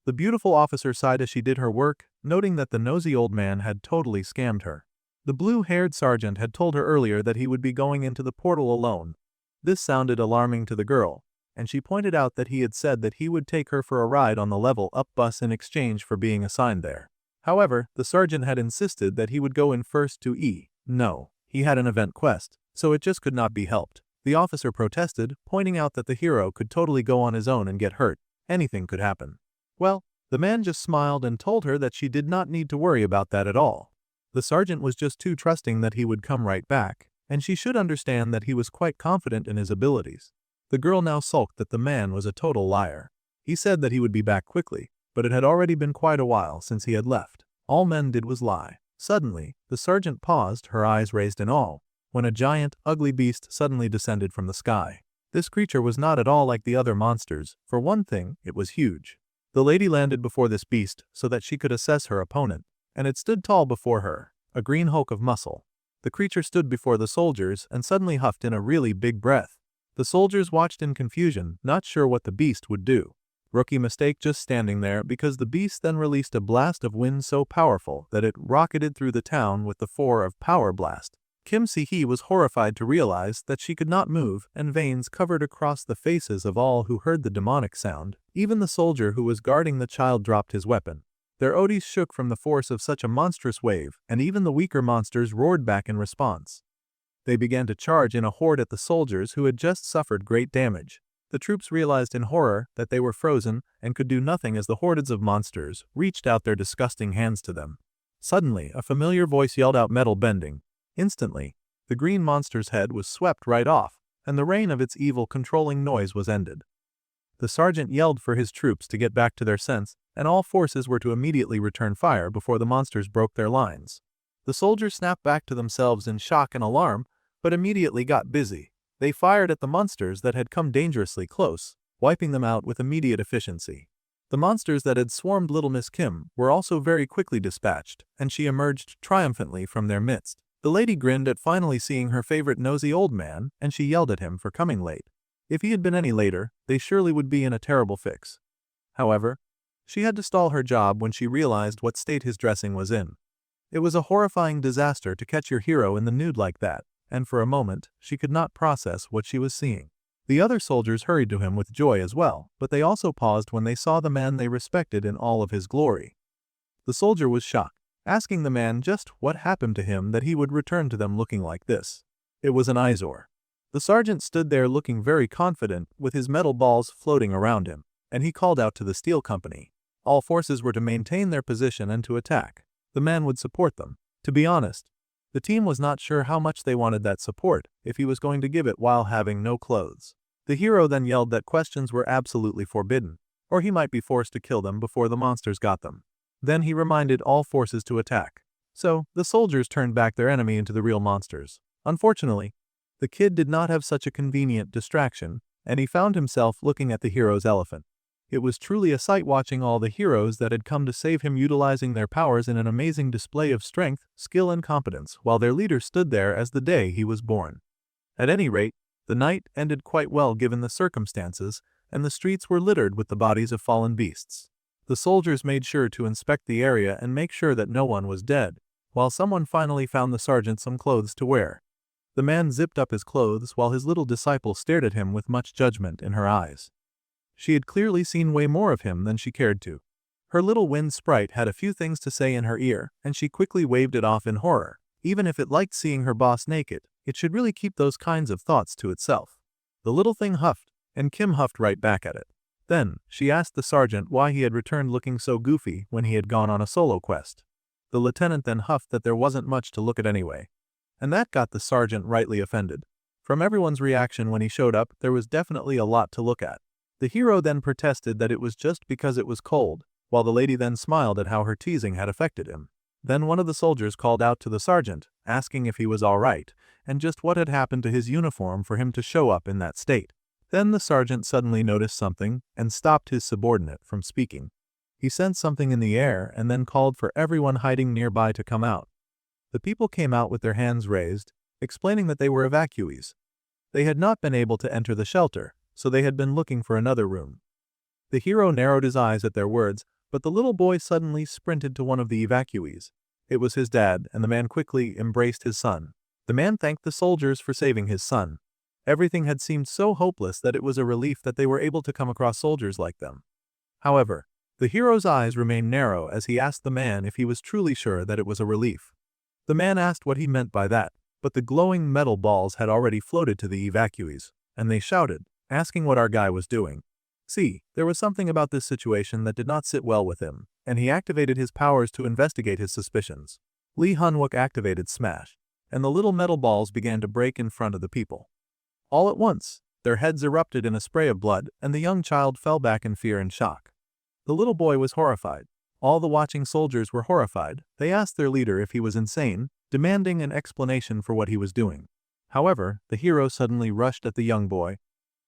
The beautiful officer sighed as she did her work, noting that the nosy old man had totally scammed her. The blue-haired sergeant had told her earlier that he would be going into the portal alone. This sounded alarming to the girl, and she pointed out that he had said that he would take her for a ride on the level up bus in exchange for being assigned there. However, the sergeant had insisted that he would go in first to E. No, he had an event quest, so it just could not be helped. The officer protested, pointing out that the hero could totally go on his own and get hurt. Anything could happen. Well, the man just smiled and told her that she did not need to worry about that at all. The sergeant was just too trusting that he would come right back, and she should understand that he was quite confident in his abilities. The girl now sulked that the man was a total liar. He said that he would be back quickly, but it had already been quite a while since he had left. All men did was lie. Suddenly, the sergeant paused, her eyes raised in awe, when a giant, ugly beast suddenly descended from the sky. This creature was not at all like the other monsters. For one thing, it was huge. The lady landed before this beast so that she could assess her opponent, and it stood tall before her, a green hulk of muscle. The creature stood before the soldiers and suddenly huffed in a really big breath. The soldiers watched in confusion, not sure what the beast would do. Rookie mistake, just standing there, because the beast then released a blast of wind so powerful that it rocketed through the town with the force of Power Blast. Kim Si-hee was horrified to realize that she could not move, and veins covered across the faces of all who heard the demonic sound. Even the soldier who was guarding the child dropped his weapon. Their odis shook from the force of such a monstrous wave, and even the weaker monsters roared back in response. They began to charge in a horde at the soldiers who had just suffered great damage. The troops realized in horror that they were frozen and could do nothing as the hordes of monsters reached out their disgusting hands to them. Suddenly, a familiar voice yelled out, "Metal bending." Instantly, the green monster's head was swept right off, and the reign of its evil controlling noise was ended. The sergeant yelled for his troops to get back to their sense, and all forces were to immediately return fire before the monsters broke their lines. The soldiers snapped back to themselves in shock and alarm, but immediately got busy. They fired at the monsters that had come dangerously close, wiping them out with immediate efficiency. The monsters that had swarmed Little Miss Kim were also very quickly dispatched, and she emerged triumphantly from their midst. The lady grinned at finally seeing her favorite nosy old man, and she yelled at him for coming late. If he had been any later, they surely would be in a terrible fix. However, she had to stall her job when she realized what state his dressing was in. It was a horrifying disaster to catch your hero in the nude like that, and for a moment, she could not process what she was seeing. The other soldiers hurried to him with joy as well, but they also paused when they saw the man they respected in all of his glory. The soldier was shocked, asking the man just what happened to him that he would return to them looking like this. It was an eyesore. The sergeant stood there looking very confident with his metal balls floating around him, and he called out to the steel company. All forces were to maintain their position and to attack. The man would support them. To be honest, the team was not sure how much they wanted that support if he was going to give it while having no clothes. The hero then yelled that questions were absolutely forbidden, or he might be forced to kill them before the monsters got them. Then he reminded all forces to attack. So, the soldiers turned back their enemy into the real monsters. Unfortunately, the kid did not have such a convenient distraction, and he found himself looking at the hero's elephant. It was truly a sight watching all the heroes that had come to save him utilizing their powers in an amazing display of strength, skill and competence, while their leader stood there as the day he was born. At any rate, the night ended quite well given the circumstances, and the streets were littered with the bodies of fallen beasts. The soldiers made sure to inspect the area and make sure that no one was dead, while someone finally found the sergeant some clothes to wear. The man zipped up his clothes while his little disciple stared at him with much judgment in her eyes. She had clearly seen way more of him than she cared to. Her little wind sprite had a few things to say in her ear, and she quickly waved it off in horror. Even if it liked seeing her boss naked, it should really keep those kinds of thoughts to itself. The little thing huffed, and Kim huffed right back at it. Then, she asked the sergeant why he had returned looking so goofy when he had gone on a solo quest. The lieutenant then huffed that there wasn't much to look at anyway. And that got the sergeant rightly offended. From everyone's reaction when he showed up, there was definitely a lot to look at. The hero then protested that it was just because it was cold, while the lady then smiled at how her teasing had affected him. Then one of the soldiers called out to the sergeant, asking if he was all right, and just what had happened to his uniform for him to show up in that state. Then the sergeant suddenly noticed something and stopped his subordinate from speaking. He sensed something in the air and then called for everyone hiding nearby to come out. The people came out with their hands raised, explaining that they were evacuees. They had not been able to enter the shelter, so they had been looking for another room. The hero narrowed his eyes at their words, but the little boy suddenly sprinted to one of the evacuees. It was his dad, and the man quickly embraced his son. The man thanked the soldiers for saving his son. Everything had seemed so hopeless that it was a relief that they were able to come across soldiers like them. However, the hero's eyes remained narrow as he asked the man if he was truly sure that it was a relief. The man asked what he meant by that, but the glowing metal balls had already floated to the evacuees, and they shouted, asking what our guy was doing. See, there was something about this situation that did not sit well with him, and he activated his powers to investigate his suspicions. Lee Hunwook activated Smash, and the little metal balls began to break in front of the people. All at once, their heads erupted in a spray of blood, and the young child fell back in fear and shock. The little boy was horrified. All the watching soldiers were horrified. They asked their leader if he was insane, demanding an explanation for what he was doing. However, the hero suddenly rushed at the young boy,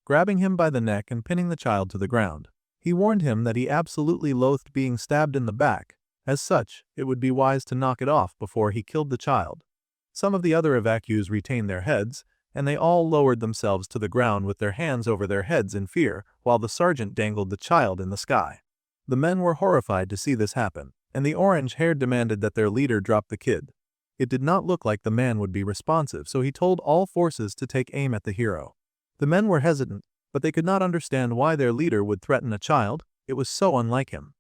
grabbing him by the neck and pinning the child to the ground. He warned him that he absolutely loathed being stabbed in the back. As such, it would be wise to knock it off before he killed the child. Some of the other evacuees retained their heads, and they all lowered themselves to the ground with their hands over their heads in fear, while the sergeant dangled the child in the sky. The men were horrified to see this happen, and the orange-haired demanded that their leader drop the kid. It did not look like the man would be responsive, so he told all forces to take aim at the hero. The men were hesitant, but they could not understand why their leader would threaten a child. It was so unlike him.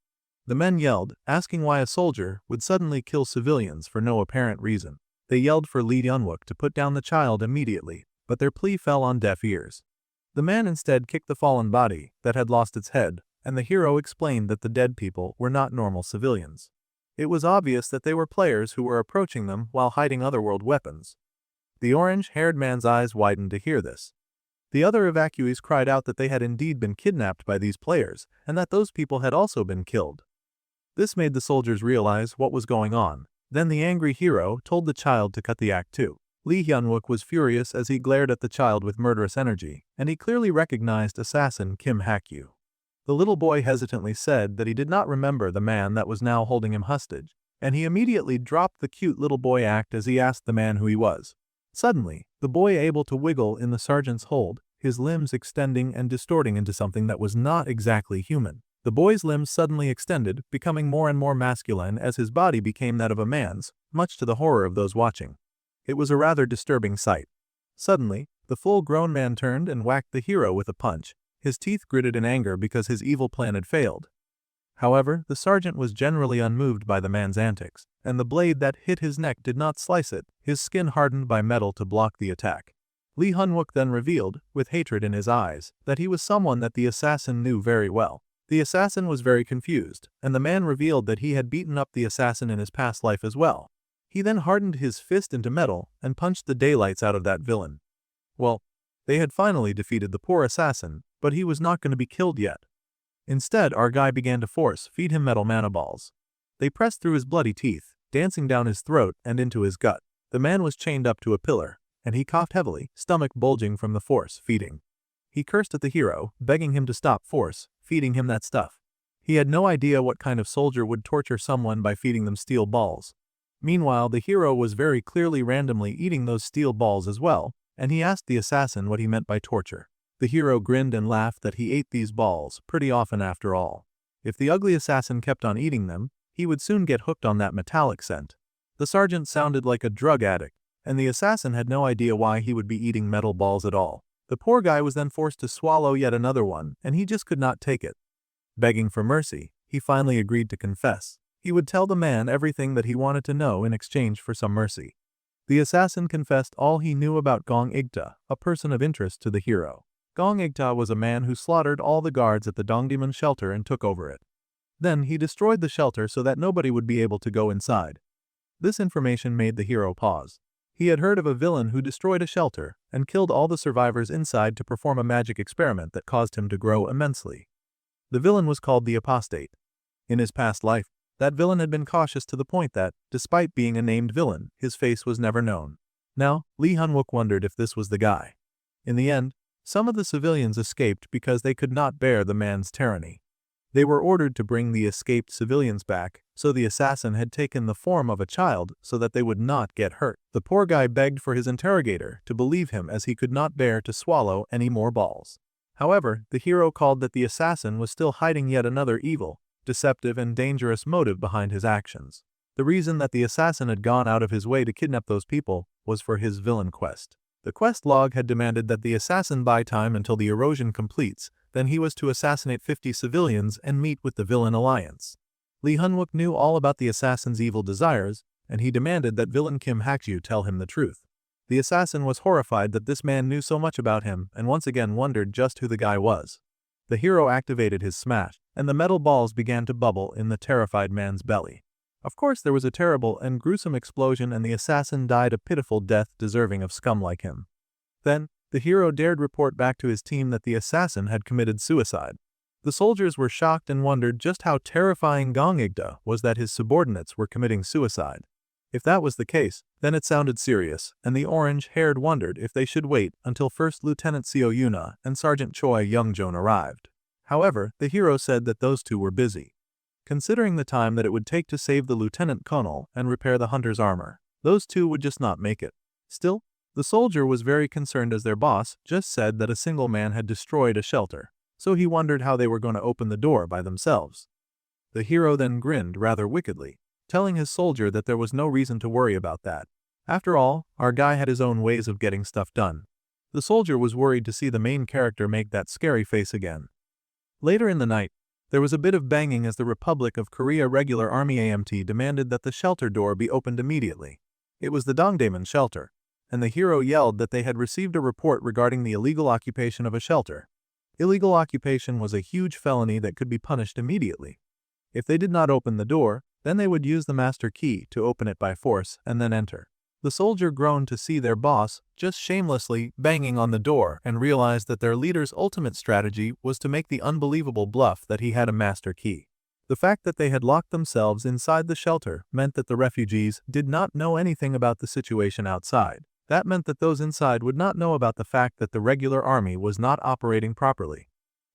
The men yelled, asking why a soldier would suddenly kill civilians for no apparent reason. They yelled for Lee Hunwook to put down the child immediately, but their plea fell on deaf ears. The man instead kicked the fallen body that had lost its head, and the hero explained that the dead people were not normal civilians. It was obvious that they were players who were approaching them while hiding otherworld weapons. The orange-haired man's eyes widened to hear this. The other evacuees cried out that they had indeed been kidnapped by these players, and that those people had also been killed. This made the soldiers realize what was going on. Then the angry hero told the child to cut the act too. Lee Hunwook was furious as he glared at the child with murderous energy, and he clearly recognized assassin Kim Hak-yu. The little boy hesitantly said that he did not remember the man that was now holding him hostage, and he immediately dropped the cute little boy act as he asked the man who he was. Suddenly, the boy able to wiggle in the sergeant's hold, his limbs extending and distorting into something that was not exactly human. The boy's limbs suddenly extended, becoming more and more masculine as his body became that of a man's, much to the horror of those watching. It was a rather disturbing sight. Suddenly, the full-grown man turned and whacked the hero with a punch. His teeth gritted in anger because his evil plan had failed. However, the sergeant was generally unmoved by the man's antics, and the blade that hit his neck did not slice it, his skin hardened by metal to block the attack. Lee Hun-wook then revealed, with hatred in his eyes, that he was someone that the assassin knew very well. The assassin was very confused, and the man revealed that he had beaten up the assassin in his past life as well. He then hardened his fist into metal and punched the daylights out of that villain. Well, they had finally defeated the poor assassin, but he was not going to be killed yet. Instead, our guy began to feed him metal mana balls. They pressed through his bloody teeth, dancing down his throat and into his gut. The man was chained up to a pillar, and he coughed heavily, stomach bulging from the force feeding. He cursed at the hero, begging him to stop force feeding him that stuff. He had no idea what kind of soldier would torture someone by feeding them steel balls. Meanwhile, the hero was very clearly randomly eating those steel balls as well, and he asked the assassin what he meant by torture. The hero grinned and laughed that he ate these balls pretty often after all. If the ugly assassin kept on eating them, he would soon get hooked on that metallic scent. The sergeant sounded like a drug addict, and the assassin had no idea why he would be eating metal balls at all. The poor guy was then forced to swallow yet another one, and he just could not take it. Begging for mercy, he finally agreed to confess. He would tell the man everything that he wanted to know in exchange for some mercy. The assassin confessed all he knew about Gong Igta, a person of interest to the hero. Gong Igta was a man who slaughtered all the guards at the Dongdaemun shelter and took over it. Then he destroyed the shelter so that nobody would be able to go inside. This information made the hero pause. He had heard of a villain who destroyed a shelter and killed all the survivors inside to perform a magic experiment that caused him to grow immensely. The villain was called the Apostate. In his past life, that villain had been cautious to the point that, despite being a named villain, his face was never known. Now, Lee Hun-wook wondered if this was the guy. In the end, some of the civilians escaped because they could not bear the man's tyranny. They were ordered to bring the escaped civilians back, so the assassin had taken the form of a child so that they would not get hurt. The poor guy begged for his interrogator to believe him as he could not bear to swallow any more balls. However, the hero called that the assassin was still hiding yet another evil, deceptive and dangerous motive behind his actions. The reason that the assassin had gone out of his way to kidnap those people was for his villain quest. The quest log had demanded that the assassin buy time until the erosion completes, then he was to assassinate 50 civilians and meet with the villain alliance. Lee Hun-wook knew all about the assassin's evil desires, and he demanded that villain Kim Hak-ju tell him the truth. The assassin was horrified that this man knew so much about him and once again wondered just who the guy was. The hero activated his smash, and the metal balls began to bubble in the terrified man's belly. Of course, there was a terrible and gruesome explosion and the assassin died a pitiful death deserving of scum like him. Then, the hero dared report back to his team that the assassin had committed suicide. The soldiers were shocked and wondered just how terrifying Gong Igta was that his subordinates were committing suicide. If that was the case, then it sounded serious, and the orange-haired wondered if they should wait until First Lieutenant Seo Yuna and Sergeant Choi Young-joon arrived. However, the hero said that those two were busy. Considering the time that it would take to save the lieutenant colonel and repair the hunter's armor, those two would just not make it. Still, the soldier was very concerned as their boss just said that a single man had destroyed a shelter, so he wondered how they were going to open the door by themselves. The hero then grinned rather wickedly, telling his soldier that there was no reason to worry about that. After all, our guy had his own ways of getting stuff done. The soldier was worried to see the main character make that scary face again. Later in the night, there was a bit of banging as the Republic of Korea Regular Army AMT demanded that the shelter door be opened immediately. It was the Dongdaemun shelter, and the hero yelled that they had received a report regarding the illegal occupation of a shelter. Illegal occupation was a huge felony that could be punished immediately. If they did not open the door, then they would use the master key to open it by force and then enter. The soldier groaned to see their boss just shamelessly banging on the door and realized that their leader's ultimate strategy was to make the unbelievable bluff that he had a master key. The fact that they had locked themselves inside the shelter meant that the refugees did not know anything about the situation outside. That meant that those inside would not know about the fact that the regular army was not operating properly.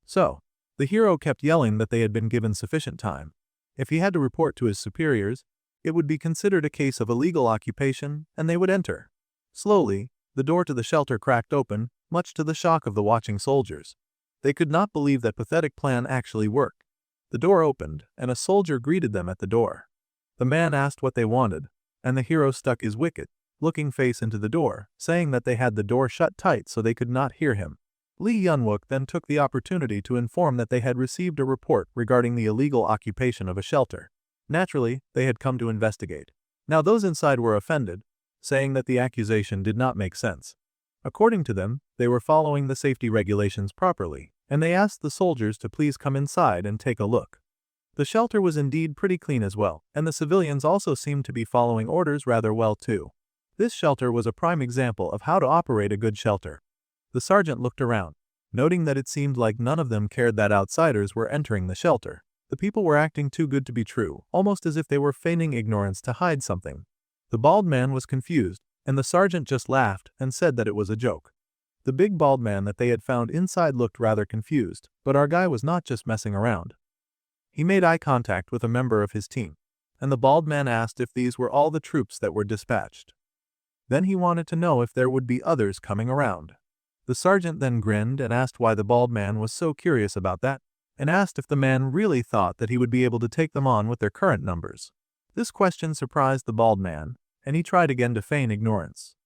So, the hero kept yelling that they had been given sufficient time. If he had to report to his superiors, It would be considered a case of illegal occupation, and they would enter. Slowly, the door to the shelter cracked open, much to the shock of the watching soldiers. They could not believe that pathetic plan actually worked. The door opened, and a soldier greeted them at the door. The man asked what they wanted, and the hero stuck his wicked looking face into the door, saying that they had the door shut tight so they could not hear him. Lee Yunwook then took the opportunity to inform that they had received a report regarding the illegal occupation of a shelter. Naturally, they had come to investigate. Now those inside were offended, saying that the accusation did not make sense. According to them, they were following the safety regulations properly, and they asked the soldiers to please come inside and take a look. The shelter was indeed pretty clean as well, and the civilians also seemed to be following orders rather well too. This shelter was a prime example of how to operate a good shelter. The sergeant looked around, noting that it seemed like none of them cared that outsiders were entering the shelter. The people were acting too good to be true, almost as if they were feigning ignorance to hide something. The bald man was confused, and the sergeant just laughed and said that it was a joke. The big bald man that they had found inside looked rather confused, but our guy was not just messing around. He made eye contact with a member of his team, and the bald man asked if these were all the troops that were dispatched. Then he wanted to know if there would be others coming around. The sergeant then grinned and asked why the bald man was so curious about that, and asked if the man really thought that he would be able to take them on with their current numbers. This question surprised the bald man, and he tried again to feign ignorance.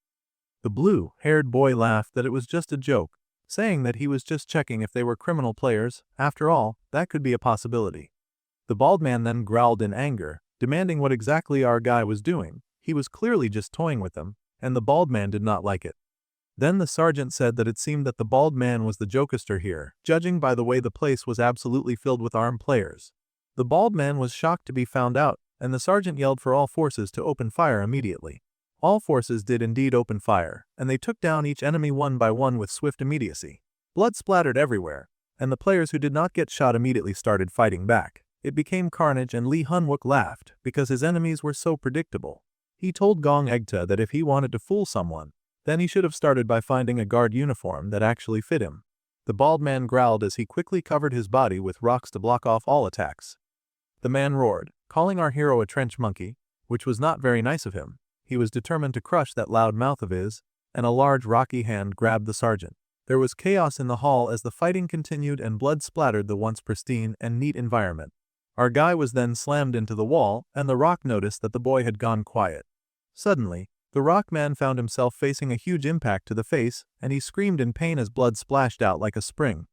The blue-haired boy laughed that it was just a joke, saying that he was just checking if they were criminal players. After all, that could be a possibility. The bald man then growled in anger, demanding what exactly our guy was doing. He was clearly just toying with them, and the bald man did not like it. Then the sergeant said that it seemed that the bald man was the jokester here, judging by the way the place was absolutely filled with armed players. The bald man was shocked to be found out, and the sergeant yelled for all forces to open fire immediately. All forces did indeed open fire, and they took down each enemy one by one with swift immediacy. Blood splattered everywhere, and the players who did not get shot immediately started fighting back. It became carnage, and Lee Hunwook laughed because his enemies were so predictable. He told Gong Egta that if he wanted to fool someone, then he should have started by finding a guard uniform that actually fit him. The bald man growled as he quickly covered his body with rocks to block off all attacks. The man roared, calling our hero a trench monkey, which was not very nice of him. He was determined to crush that loud mouth of his, and a large rocky hand grabbed the sergeant. There was chaos in the hall as the fighting continued and blood splattered the once pristine and neat environment. Our guy was then slammed into the wall, and the rock noticed that the boy had gone quiet. Suddenly, the rock man found himself facing a huge impact to the face, and he screamed in pain as blood splashed out like a spring.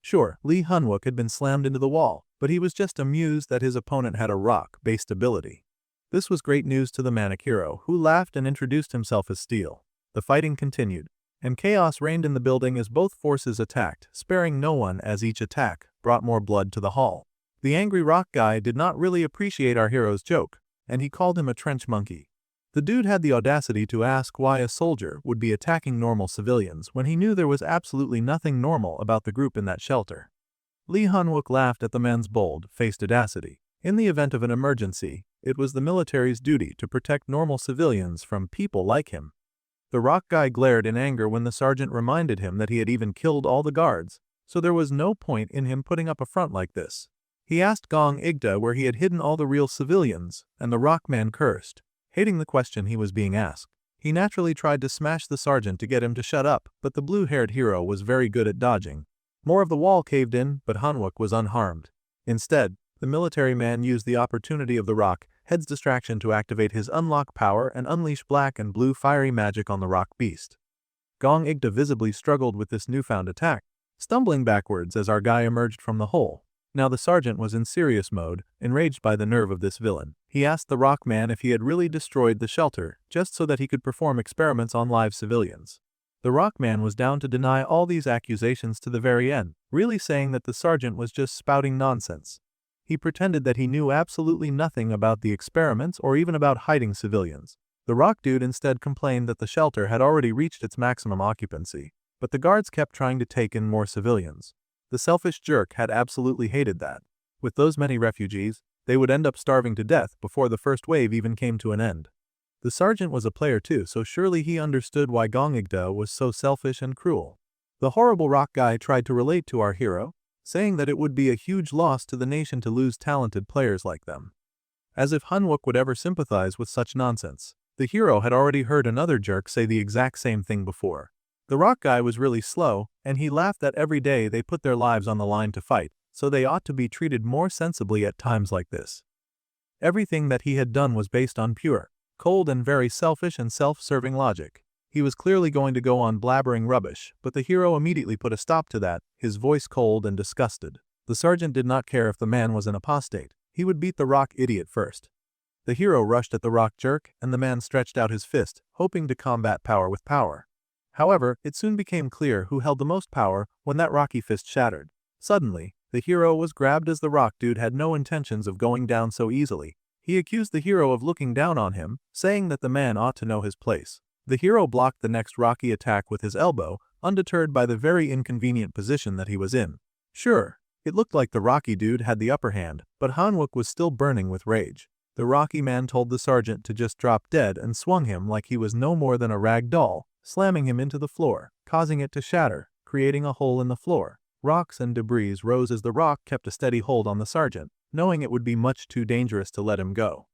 Sure, Lee Hunwook had been slammed into the wall, but he was just amused that his opponent had a rock-based ability. This was great news to the manic hero, who laughed and introduced himself as Steel. The fighting continued, and chaos reigned in the building as both forces attacked, sparing no one as each attack brought more blood to the hall. The angry rock guy did not really appreciate our hero's joke, and he called him a trench monkey. The dude had the audacity to ask why a soldier would be attacking normal civilians when he knew there was absolutely nothing normal about the group in that shelter. Lee Hunwook laughed at the man's bold-faced audacity. In the event of an emergency, it was the military's duty to protect normal civilians from people like him. The rock guy glared in anger when the sergeant reminded him that he had even killed all the guards, so there was no point in him putting up a front like this. He asked Gong Igda where he had hidden all the real civilians, and the rock man cursed, hating the question he was being asked. He naturally tried to smash the sergeant to get him to shut up, but the blue-haired hero was very good at dodging. More of the wall caved in, but Hunwook was unharmed. Instead, the military man used the opportunity of the rock head's distraction to activate his unlock power and unleash black and blue fiery magic on the rock beast. Gong Igda visibly struggled with this newfound attack, stumbling backwards as our guy emerged from the hole. Now the sergeant was in serious mode, enraged by the nerve of this villain. He asked the rock man if he had really destroyed the shelter, just so that he could perform experiments on live civilians. The rock man was down to deny all these accusations to the very end, really saying that the sergeant was just spouting nonsense. He pretended that he knew absolutely nothing about the experiments or even about hiding civilians. The rock dude instead complained that the shelter had already reached its maximum occupancy, but the guards kept trying to take in more civilians. The selfish jerk had absolutely hated that. With those many refugees, they would end up starving to death before the first wave even came to an end. The sergeant was a player too, so surely he understood why Gong Igda was so selfish and cruel. The horrible rock guy tried to relate to our hero, saying that it would be a huge loss to the nation to lose talented players like them. As if Hanwook would ever sympathize with such nonsense. The hero had already heard another jerk say the exact same thing before. The rock guy was really slow, and he laughed that every day they put their lives on the line to fight, so they ought to be treated more sensibly at times like this. Everything that he had done was based on pure, cold and very selfish and self-serving logic. He was clearly going to go on blabbering rubbish, but the hero immediately put a stop to that, his voice cold and disgusted. The sergeant did not care if the man was an apostate. He would beat the rock idiot first. The hero rushed at the rock jerk, and the man stretched out his fist, hoping to combat power with power. However, it soon became clear who held the most power when that rocky fist shattered. Suddenly, the hero was grabbed as the rock dude had no intentions of going down so easily. He accused the hero of looking down on him, saying that the man ought to know his place. The hero blocked the next rocky attack with his elbow, undeterred by the very inconvenient position that he was in. Sure, it looked like the rocky dude had the upper hand, but Hanwook was still burning with rage. The rocky man told the sergeant to just drop dead and swung him like he was no more than a rag doll, slamming him into the floor, causing it to shatter, creating a hole in the floor. Rocks and debris rose as the rock kept a steady hold on the sergeant, knowing it would be much too dangerous to let him go.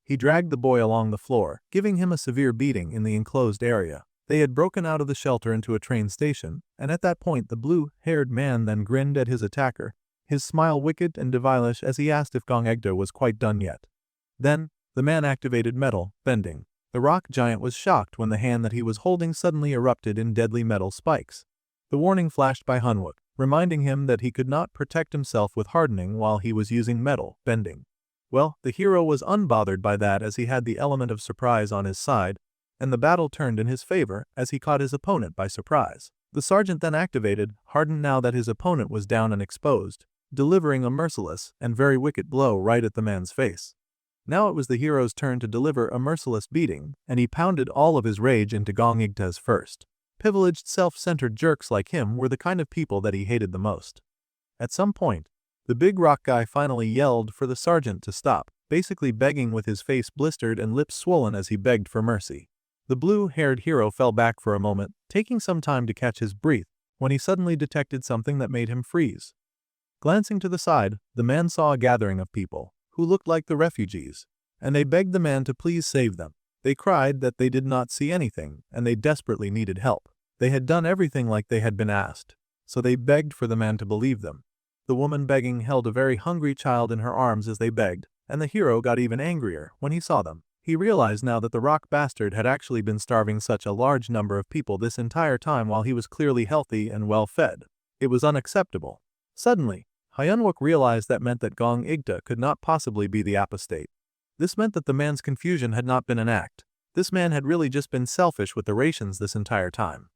He dragged the boy along the floor, giving him a severe beating in the enclosed area. They had broken out of the shelter into a train station, and at that point the blue-haired man then grinned at his attacker, his smile wicked and devilish as he asked if Gongegda was quite done yet. Then, the man activated metal, bending. The rock giant was shocked when the hand that he was holding suddenly erupted in deadly metal spikes. The warning flashed by Hanwook, reminding him that he could not protect himself with hardening while he was using metal, bending. Well, the hero was unbothered by that as he had the element of surprise on his side, and the battle turned in his favor as he caught his opponent by surprise. The sergeant then activated, hardened now that his opponent was down and exposed, delivering a merciless and very wicked blow right at the man's face. Now it was the hero's turn to deliver a merciless beating, and he pounded all of his rage into Gongegda's first. Privileged, self-centered jerks like him were the kind of people that he hated the most. At some point, the big rock guy finally yelled for the sergeant to stop, basically begging with his face blistered and lips swollen as he begged for mercy. The blue-haired hero fell back for a moment, taking some time to catch his breath, when he suddenly detected something that made him freeze. Glancing to the side, the man saw a gathering of people, who looked like the refugees, and they begged the man to please save them. They cried that they did not see anything, and they desperately needed help. They had done everything like they had been asked, so they begged for the man to believe them. The woman begging held a very hungry child in her arms as they begged, and the hero got even angrier when he saw them. He realized now that the rock bastard had actually been starving such a large number of people this entire time while he was clearly healthy and well-fed. It was unacceptable. Suddenly, Hanwook realized that meant that Gongegda could not possibly be the apostate. This meant that the man's confusion had not been an act. This man had really just been selfish with the rations this entire time.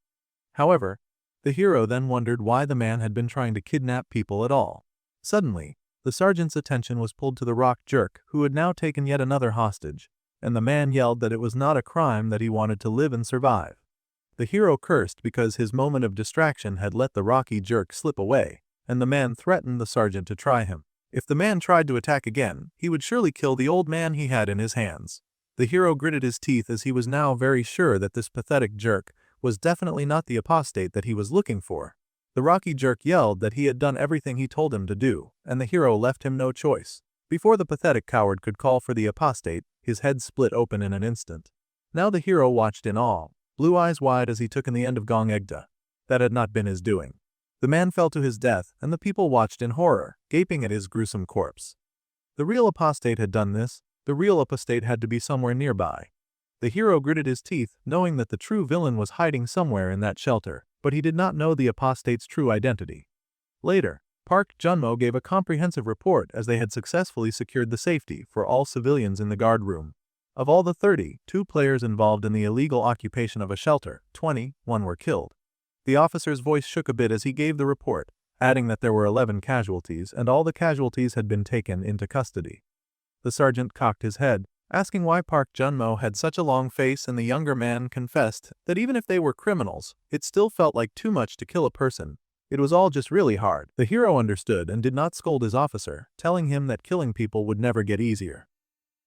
However, the hero then wondered why the man had been trying to kidnap people at all. Suddenly, the sergeant's attention was pulled to the rock jerk who had now taken yet another hostage, and the man yelled that it was not a crime that he wanted to live and survive. The hero cursed because his moment of distraction had let the rocky jerk slip away, and the man threatened the sergeant to try him. If the man tried to attack again, he would surely kill the old man he had in his hands. The hero gritted his teeth as he was now very sure that this pathetic jerk was definitely not the apostate that he was looking for. The rocky jerk yelled that he had done everything he told him to do, and the hero left him no choice. Before the pathetic coward could call for the apostate, his head split open in an instant. Now the hero watched in awe, blue eyes wide as he took in the end of Gongegda. That had not been his doing. The man fell to his death, and the people watched in horror, gaping at his gruesome corpse. The real apostate had done this. The real apostate had to be somewhere nearby. The hero gritted his teeth, knowing that the true villain was hiding somewhere in that shelter, but he did not know the apostate's true identity. Later, Park Junmo gave a comprehensive report as they had successfully secured the safety for all civilians in the guard room. Of all the 32 players involved in the illegal occupation of a shelter, 21 were killed. The officer's voice shook a bit as he gave the report, adding that there were 11 casualties and all the casualties had been taken into custody. The sergeant cocked his head, asking why Park Junmo had such a long face, and the younger man confessed that even if they were criminals, it still felt like too much to kill a person. It was all just really hard. The hero understood and did not scold his officer, telling him that killing people would never get easier.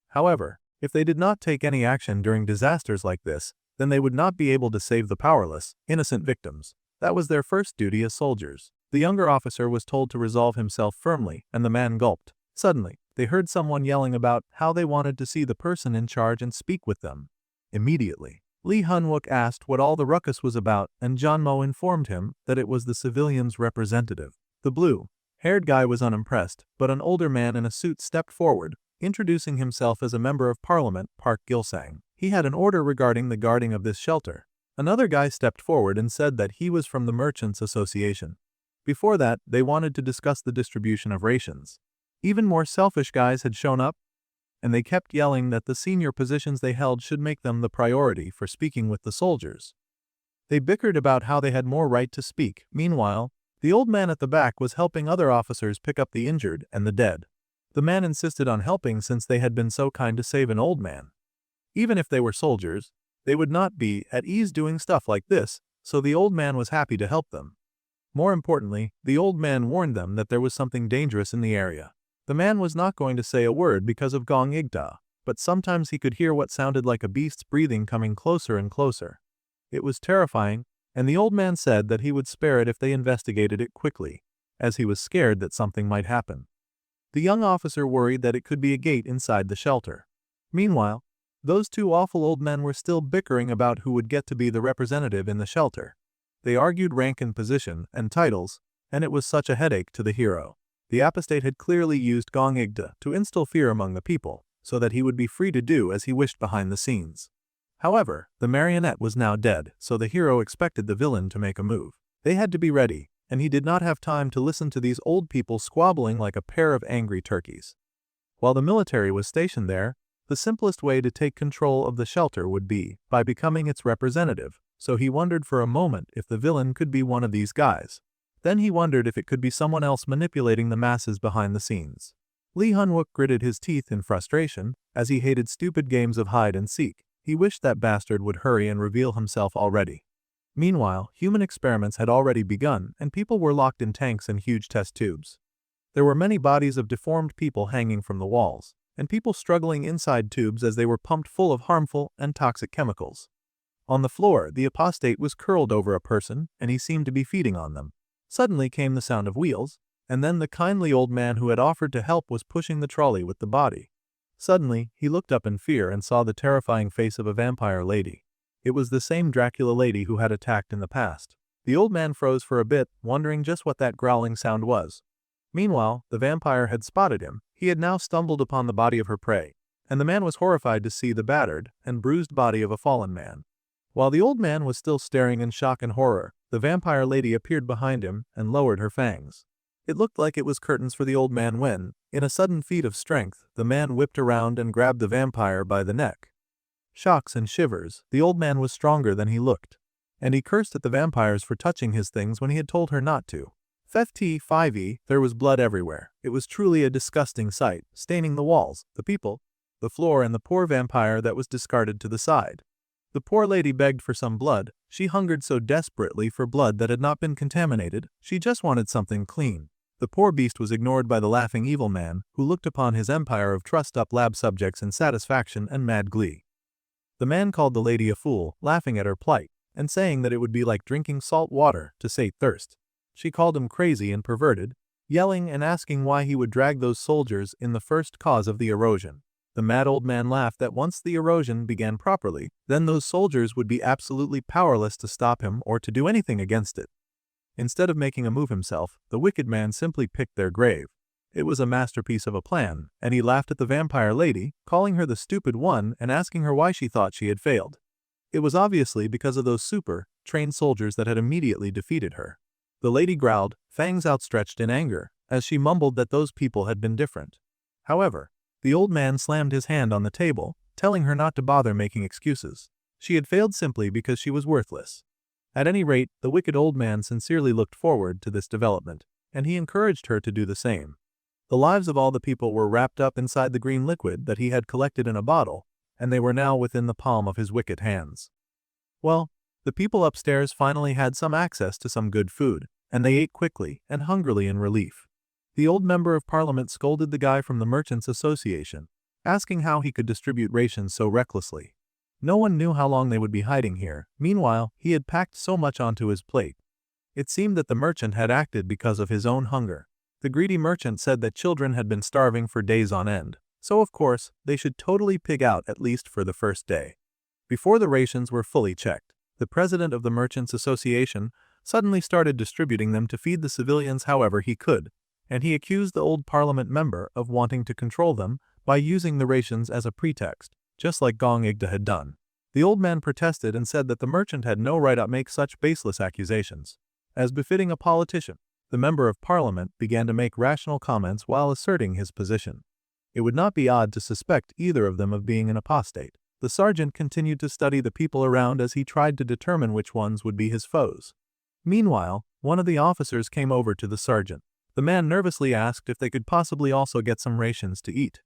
However, if they did not take any action during disasters like this, then they would not be able to save the powerless, innocent victims. That was their first duty as soldiers. The younger officer was told to resolve himself firmly, and the man gulped. Suddenly, they heard someone yelling about how they wanted to see the person in charge and speak with them. Immediately, Lee Hun-wook asked what all the ruckus was about, and John Mo informed him that it was the civilians' representative. The blue-haired guy was unimpressed, but an older man in a suit stepped forward, introducing himself as a member of parliament, Park Gil-sang. He had an order regarding the guarding of this shelter. Another guy stepped forward and said that he was from the Merchants Association. Before that, they wanted to discuss the distribution of rations. Even more selfish guys had shown up, and they kept yelling that the senior positions they held should make them the priority for speaking with the soldiers. They bickered about how they had more right to speak. Meanwhile, the old man at the back was helping other officers pick up the injured and the dead. The man insisted on helping since they had been so kind to save an old man. Even if they were soldiers, they would not be at ease doing stuff like this, so the old man was happy to help them. More importantly, the old man warned them that there was something dangerous in the area. The man was not going to say a word because of Gong Igda, but sometimes he could hear what sounded like a beast's breathing coming closer and closer. It was terrifying, and the old man said that he would spare it if they investigated it quickly, as he was scared that something might happen. The young officer worried that it could be a gate inside the shelter. Meanwhile, those two awful old men were still bickering about who would get to be the representative in the shelter. They argued rank and position and titles, and it was such a headache to the hero. The apostate had clearly used Gong Igda to instill fear among the people, so that he would be free to do as he wished behind the scenes. However, the marionette was now dead, so the hero expected the villain to make a move. They had to be ready, and he did not have time to listen to these old people squabbling like a pair of angry turkeys. While the military was stationed there, the simplest way to take control of the shelter would be by becoming its representative, so he wondered for a moment if the villain could be one of these guys. Then he wondered if it could be someone else manipulating the masses behind the scenes. Lee Hun-wook gritted his teeth in frustration, as he hated stupid games of hide and seek. He wished that bastard would hurry and reveal himself already. Meanwhile, human experiments had already begun, and people were locked in tanks and huge test tubes. There were many bodies of deformed people hanging from the walls, and people struggling inside tubes as they were pumped full of harmful and toxic chemicals. On the floor, the apostate was curled over a person, and he seemed to be feeding on them. Suddenly came the sound of wheels, and then the kindly old man who had offered to help was pushing the trolley with the body. Suddenly, he looked up in fear and saw the terrifying face of a vampire lady. It was the same Dracula lady who had attacked in the past. The old man froze for a bit, wondering just what that growling sound was. Meanwhile, the vampire had spotted him. He had now stumbled upon the body of her prey, and the man was horrified to see the battered and bruised body of a fallen man. While the old man was still staring in shock and horror, the vampire lady appeared behind him and lowered her fangs. It looked like it was curtains for the old man when, in a sudden feat of strength, the man whipped around and grabbed the vampire by the neck. Shocks and shivers, the old man was stronger than he looked, and he cursed at the vampires for touching his things when he had told her not to. 5e, there was blood everywhere. It was truly a disgusting sight, staining the walls, the people, the floor, and the poor vampire that was discarded to the side. The poor lady begged for some blood. She hungered so desperately for blood that had not been contaminated, she just wanted something clean. The poor beast was ignored by the laughing evil man, who looked upon his empire of trussed-up lab subjects in satisfaction and mad glee. The man called the lady a fool, laughing at her plight, and saying that it would be like drinking salt water to sate thirst. She called him crazy and perverted, yelling and asking why he would drag those soldiers in the first cause of the erosion. The mad old man laughed that once the erosion began properly, then those soldiers would be absolutely powerless to stop him or to do anything against it. Instead of making a move himself, the wicked man simply picked their grave. It was a masterpiece of a plan, and he laughed at the vampire lady, calling her the stupid one and asking her why she thought she had failed. It was obviously because of those super-trained soldiers that had immediately defeated her. The lady growled, fangs outstretched in anger, as she mumbled that those people had been different. However, the old man slammed his hand on the table, telling her not to bother making excuses. She had failed simply because she was worthless. At any rate, the wicked old man sincerely looked forward to this development, and he encouraged her to do the same. The lives of all the people were wrapped up inside the green liquid that he had collected in a bottle, and they were now within the palm of his wicked hands. Well, the people upstairs finally had some access to some good food, and they ate quickly and hungrily in relief. The old member of parliament scolded the guy from the Merchants Association, asking how he could distribute rations so recklessly. No one knew how long they would be hiding here. Meanwhile, he had packed so much onto his plate. It seemed that the merchant had acted because of his own hunger. The greedy merchant said that children had been starving for days on end, so of course, they should totally pig out at least for the first day. Before the rations were fully checked, the president of the Merchants Association suddenly started distributing them to feed the civilians however he could, and he accused the old parliament member of wanting to control them by using the rations as a pretext, just like Gong Igda had done. The old man protested and said that the merchant had no right to make such baseless accusations. As befitting a politician, the member of parliament began to make rational comments while asserting his position. It would not be odd to suspect either of them of being an apostate. The sergeant continued to study the people around as he tried to determine which ones would be his foes. Meanwhile, one of the officers came over to the sergeant. The man nervously asked if they could possibly also get some rations to eat.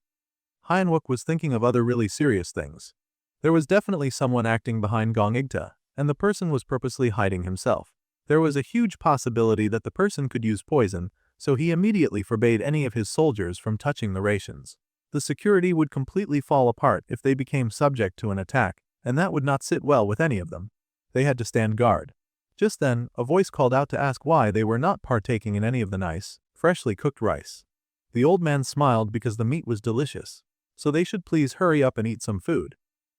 Hyenwook was thinking of other really serious things. There was definitely someone acting behind Gong Igta, and the person was purposely hiding himself. There was a huge possibility that the person could use poison, so he immediately forbade any of his soldiers from touching the rations. The security would completely fall apart if they became subject to an attack, and that would not sit well with any of them. They had to stand guard. Just then, a voice called out to ask why they were not partaking in any of the nice, freshly cooked rice. The old man smiled because the meat was delicious, so they should please hurry up and eat some food.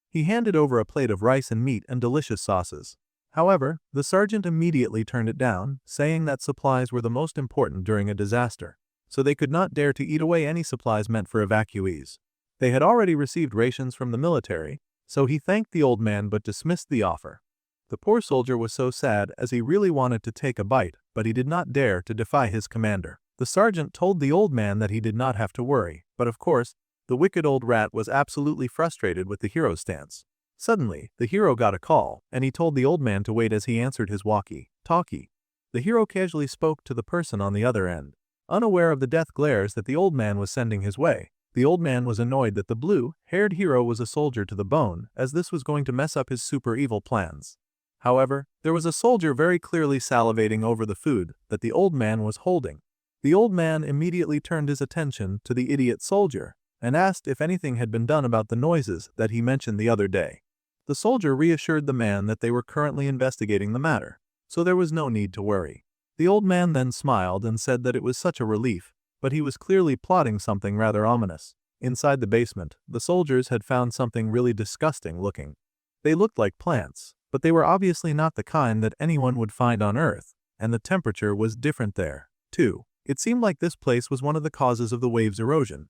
He handed over a plate of rice and meat and delicious sauces. However, the sergeant immediately turned it down, saying that supplies were the most important during a disaster, so they could not dare to eat away any supplies meant for evacuees. They had already received rations from the military, so he thanked the old man but dismissed the offer. The poor soldier was so sad as he really wanted to take a bite, but he did not dare to defy his commander. The sergeant told the old man that he did not have to worry, but of course, the wicked old rat was absolutely frustrated with the hero's stance. Suddenly, the hero got a call, and he told the old man to wait as he answered his walkie-talkie. The hero casually spoke to the person on the other end, unaware of the death glares that the old man was sending his way. The old man was annoyed that the blue-haired hero was a soldier to the bone, as this was going to mess up his super evil plans. However, there was a soldier very clearly salivating over the food that the old man was holding. The old man immediately turned his attention to the idiot soldier and asked if anything had been done about the noises that he mentioned the other day. The soldier reassured the man that they were currently investigating the matter, so there was no need to worry. The old man then smiled and said that it was such a relief, but he was clearly plotting something rather ominous. Inside the basement, the soldiers had found something really disgusting looking. They looked like plants, but they were obviously not the kind that anyone would find on Earth, and the temperature was different there, too. It seemed like this place was one of the causes of the wave's erosion.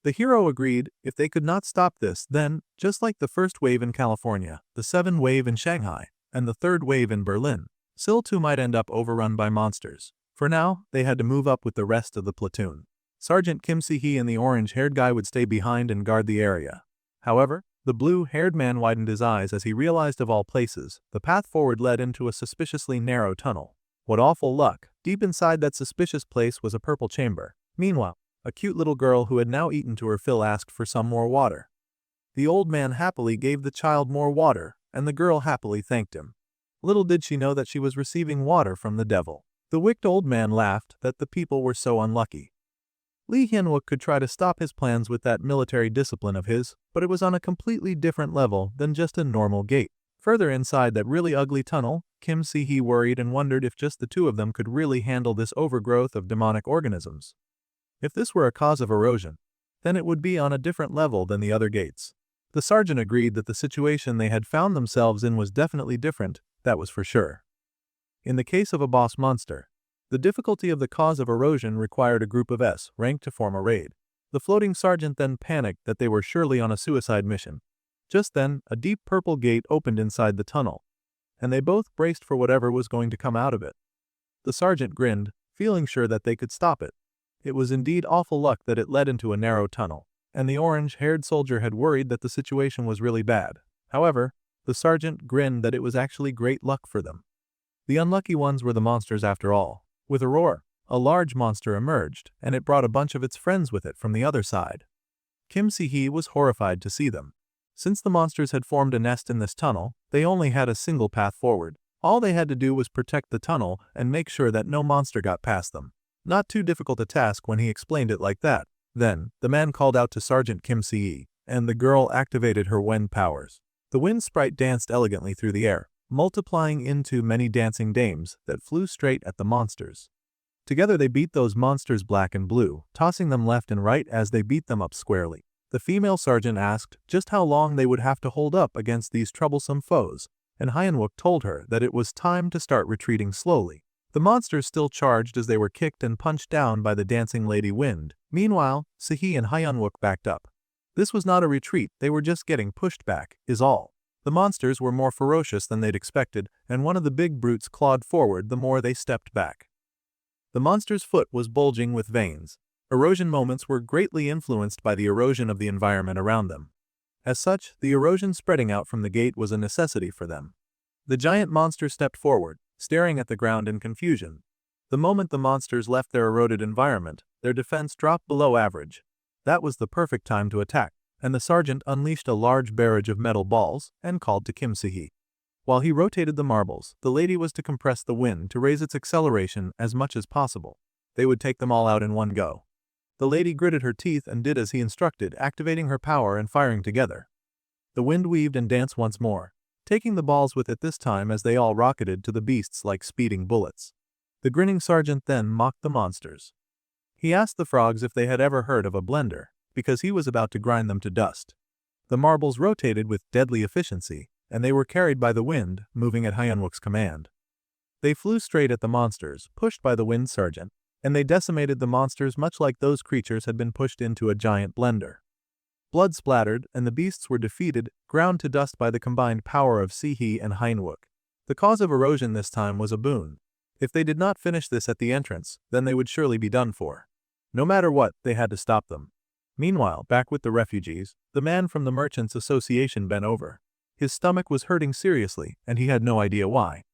The hero agreed if they could not stop this, then, just like the first wave in California, the 7th wave in Shanghai, and the 3rd wave in Berlin, Sil too might end up overrun by monsters. For now, they had to move up with the rest of the platoon. Sergeant Kim Si-hee and the orange-haired guy would stay behind and guard the area. However, the blue-haired man widened his eyes as he realized of all places, the path forward led into a suspiciously narrow tunnel. What awful luck! Deep inside that suspicious place was a purple chamber. Meanwhile, a cute little girl who had now eaten to her fill asked for some more water. The old man happily gave the child more water, and the girl happily thanked him. Little did she know that she was receiving water from the devil. The wicked old man laughed that the people were so unlucky. Lee Hyun-wook could try to stop his plans with that military discipline of his, but it was on a completely different level than just a normal gate. Further inside that really ugly tunnel, Kim Si-hee worried and wondered if just the two of them could really handle this overgrowth of demonic organisms. If this were a cause of erosion, then it would be on a different level than the other gates. The sergeant agreed that the situation they had found themselves in was definitely different, that was for sure. In the case of a boss monster, the difficulty of the cause of erosion required a group of S rank to form a raid. The floating sergeant then panicked that they were surely on a suicide mission. Just then, a deep purple gate opened inside the tunnel, and they both braced for whatever was going to come out of it. The sergeant grinned, feeling sure that they could stop it. It was indeed awful luck that it led into a narrow tunnel, and the orange-haired soldier had worried that the situation was really bad. However, the sergeant grinned that it was actually great luck for them. The unlucky ones were the monsters after all. With a roar, a large monster emerged, and it brought a bunch of its friends with it from the other side. Kim Si-hee was horrified to see them. Since the monsters had formed a nest in this tunnel, they only had a single path forward. All they had to do was protect the tunnel and make sure that no monster got past them. Not too difficult a task when he explained it like that. Then, the man called out to Sergeant Kim Si-hee, and the girl activated her wind powers. The wind sprite danced elegantly through the air, multiplying into many dancing dames that flew straight at the monsters. Together they beat those monsters black and blue, tossing them left and right as they beat them up squarely. The female sergeant asked just how long they would have to hold up against these troublesome foes, and Hyanwook told her that it was time to start retreating slowly. The monsters still charged as they were kicked and punched down by the dancing Lady Wind. Meanwhile, Sahi and Hyanwook backed up. This was not a retreat, they were just getting pushed back, is all. The monsters were more ferocious than they'd expected, and one of the big brutes clawed forward the more they stepped back. The monster's foot was bulging with veins. Erosion moments were greatly influenced by the erosion of the environment around them. As such, the erosion spreading out from the gate was a necessity for them. The giant monster stepped forward, staring at the ground in confusion. The moment the monsters left their eroded environment, their defense dropped below average. That was the perfect time to attack, and the sergeant unleashed a large barrage of metal balls and called to Kim Sahi. While he rotated the marbles, the lady was to compress the wind to raise its acceleration as much as possible. They would take them all out in one go. The lady gritted her teeth and did as he instructed, activating her power and firing together. The wind weaved and danced once more, taking the balls with it this time as they all rocketed to the beasts like speeding bullets. The grinning sergeant then mocked the monsters. He asked the frogs if they had ever heard of a blender, because he was about to grind them to dust. The marbles rotated with deadly efficiency, and they were carried by the wind, moving at Hyanwook's command. They flew straight at the monsters, pushed by the wind sergeant, and they decimated the monsters much like those creatures had been pushed into a giant blender. Blood splattered, and the beasts were defeated, ground to dust by the combined power of Sahi and Hyanwook. The cause of erosion this time was a boon. If they did not finish this at the entrance, then they would surely be done for. No matter what, they had to stop them. Meanwhile, back with the refugees, the man from the Merchants Association bent over. His stomach was hurting seriously, and he had no idea why.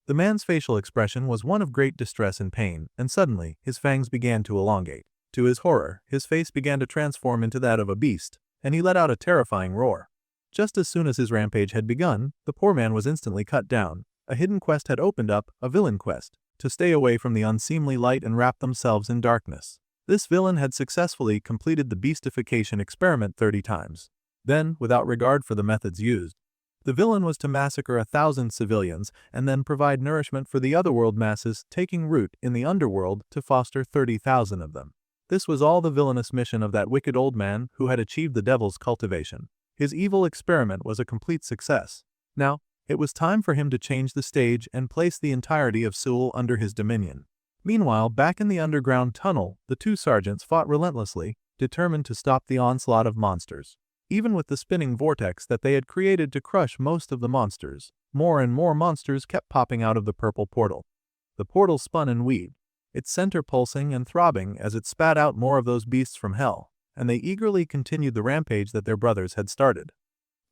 The man's facial expression was one of great distress and pain, and suddenly, his fangs began to elongate. To his horror, his face began to transform into that of a beast, and he let out a terrifying roar. Just as soon as his rampage had begun, the poor man was instantly cut down. A hidden quest had opened up, a villain quest, to stay away from the unseemly light and wrap themselves in darkness. This villain had successfully completed the beastification experiment 30 times. Then, without regard for the methods used, the villain was to massacre 1,000 civilians and then provide nourishment for the otherworld masses taking root in the underworld to foster 30,000 of them. This was all the villainous mission of that wicked old man who had achieved the devil's cultivation. His evil experiment was a complete success. Now, it was time for him to change the stage and place the entirety of Seoul under his dominion. Meanwhile, back in the underground tunnel, the two sergeants fought relentlessly, determined to stop the onslaught of monsters. Even with the spinning vortex that they had created to crush most of the monsters, more and more monsters kept popping out of the purple portal. The portal spun and weaved, its center pulsing and throbbing as it spat out more of those beasts from hell, and they eagerly continued the rampage that their brothers had started.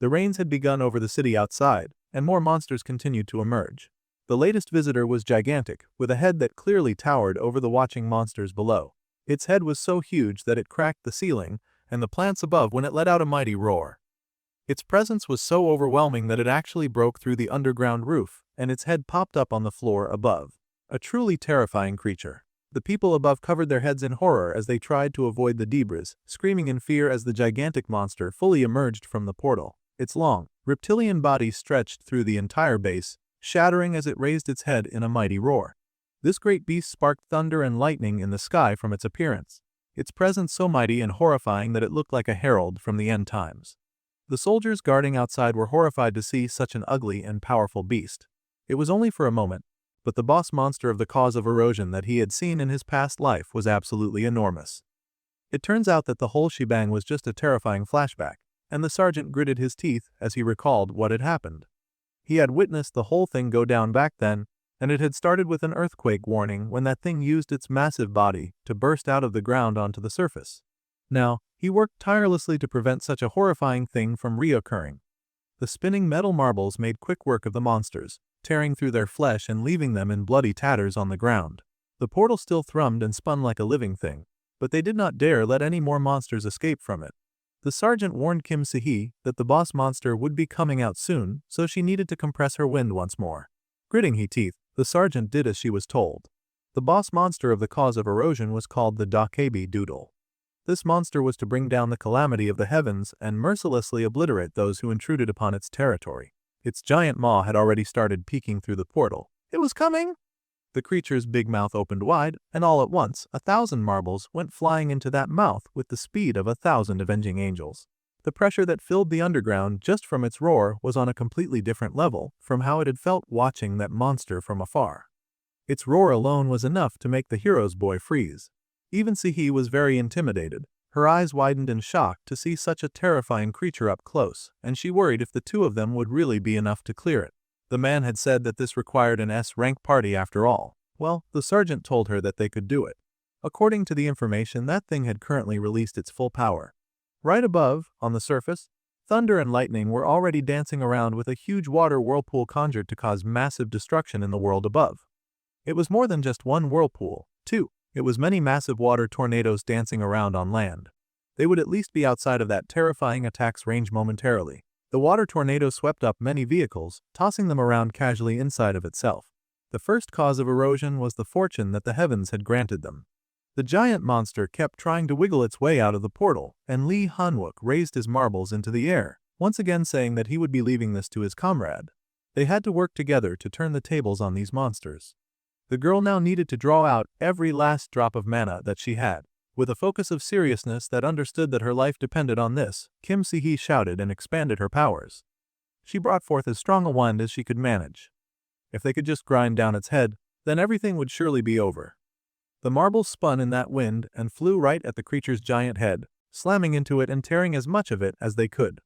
The rains had begun over the city outside, and more monsters continued to emerge. The latest visitor was gigantic, with a head that clearly towered over the watching monsters below. Its head was so huge that it cracked the ceiling and the plants above when it let out a mighty roar. Its presence was so overwhelming that it actually broke through the underground roof, and its head popped up on the floor above. A truly terrifying creature. The people above covered their heads in horror as they tried to avoid the debris, screaming in fear as the gigantic monster fully emerged from the portal. Its long, reptilian body stretched through the entire base, shattering as it raised its head in a mighty roar. This great beast sparked thunder and lightning in the sky from its appearance, its presence so mighty and horrifying that it looked like a herald from the end times. The soldiers guarding outside were horrified to see such an ugly and powerful beast. It was only for a moment, but the boss monster of the cause of erosion that he had seen in his past life was absolutely enormous. It turns out that the whole shebang was just a terrifying flashback, and the sergeant gritted his teeth as he recalled what had happened. He had witnessed the whole thing go down back then, and it had started with an earthquake warning when that thing used its massive body to burst out of the ground onto the surface. Now, he worked tirelessly to prevent such a horrifying thing from reoccurring. The spinning metal marbles made quick work of the monsters, tearing through their flesh and leaving them in bloody tatters on the ground. The portal still thrummed and spun like a living thing, but they did not dare let any more monsters escape from it. The sergeant warned Kim Sahi that the boss monster would be coming out soon, so she needed to compress her wind once more. Gritting her teeth, the sergeant did as she was told. The boss monster of the cause of erosion was called the Dokebi Doodle. This monster was to bring down the calamity of the heavens and mercilessly obliterate those who intruded upon its territory. Its giant maw had already started peeking through the portal. It was coming! The creature's big mouth opened wide, and all at once, 1,000 marbles went flying into that mouth with the speed of 1,000 avenging angels. The pressure that filled the underground just from its roar was on a completely different level from how it had felt watching that monster from afar. Its roar alone was enough to make the hero's boy freeze. Even Sihi was very intimidated. Her eyes widened in shock to see such a terrifying creature up close, and she worried if the two of them would really be enough to clear it. The man had said that this required an S-rank party after all. Well, the sergeant told her that they could do it. According to the information, that thing had currently released its full power. Right above, on the surface, thunder and lightning were already dancing around with a huge water whirlpool conjured to cause massive destruction in the world above. It was more than just one whirlpool, too. It was many massive water tornadoes dancing around on land. They would at least be outside of that terrifying attack's range momentarily. The water tornado swept up many vehicles, tossing them around casually inside of itself. The first cause of erosion was the fortune that the heavens had granted them. The giant monster kept trying to wiggle its way out of the portal, and Lee Hanwook raised his marbles into the air, once again saying that he would be leaving this to his comrade. They had to work together to turn the tables on these monsters. The girl now needed to draw out every last drop of mana that she had. With a focus of seriousness that understood that her life depended on this, Kim Si-hee shouted and expanded her powers. She brought forth as strong a wind as she could manage. If they could just grind down its head, then everything would surely be over. The marbles spun in that wind and flew right at the creature's giant head, slamming into it and tearing as much of it as they could.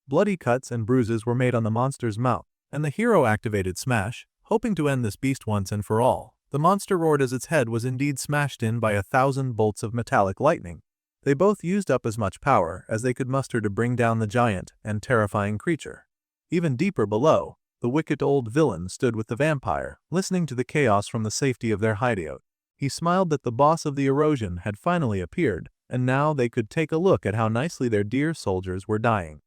Bloody cuts and bruises were made on the monster's mouth, and the hero activated Smash, hoping to end this beast once and for all. The monster roared as its head was indeed smashed in by 1,000 bolts of metallic lightning. They both used up as much power as they could muster to bring down the giant and terrifying creature. Even deeper below, the wicked old villain stood with the vampire, listening to the chaos from the safety of their hideout. He smiled that the boss of the erosion had finally appeared, and now they could take a look at how nicely their dear soldiers were dying.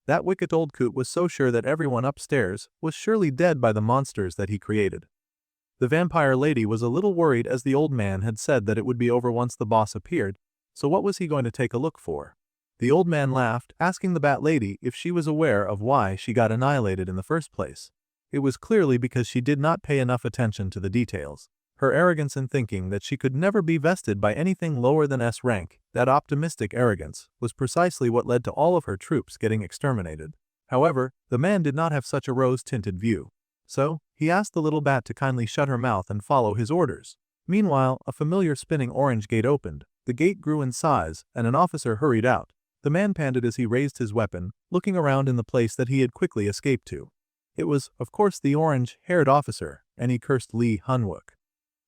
That wicked old coot was so sure that everyone upstairs was surely dead by the monsters that he created. The vampire lady was a little worried as the old man had said that it would be over once the boss appeared, so what was he going to take a look for? The old man laughed, asking the bat lady if she was aware of why she got annihilated in the first place. It was clearly because she did not pay enough attention to the details. Her arrogance in thinking that she could never be vested by anything lower than S rank, that optimistic arrogance, was precisely what led to all of her troops getting exterminated. However, the man did not have such a rose-tinted view. So, he asked the little bat to kindly shut her mouth and follow his orders. Meanwhile, a familiar spinning orange gate opened. The gate grew in size, and an officer hurried out. The man panted as he raised his weapon, looking around in the place that he had quickly escaped to. It was, of course, the orange-haired officer, and he cursed Lee Hanwook.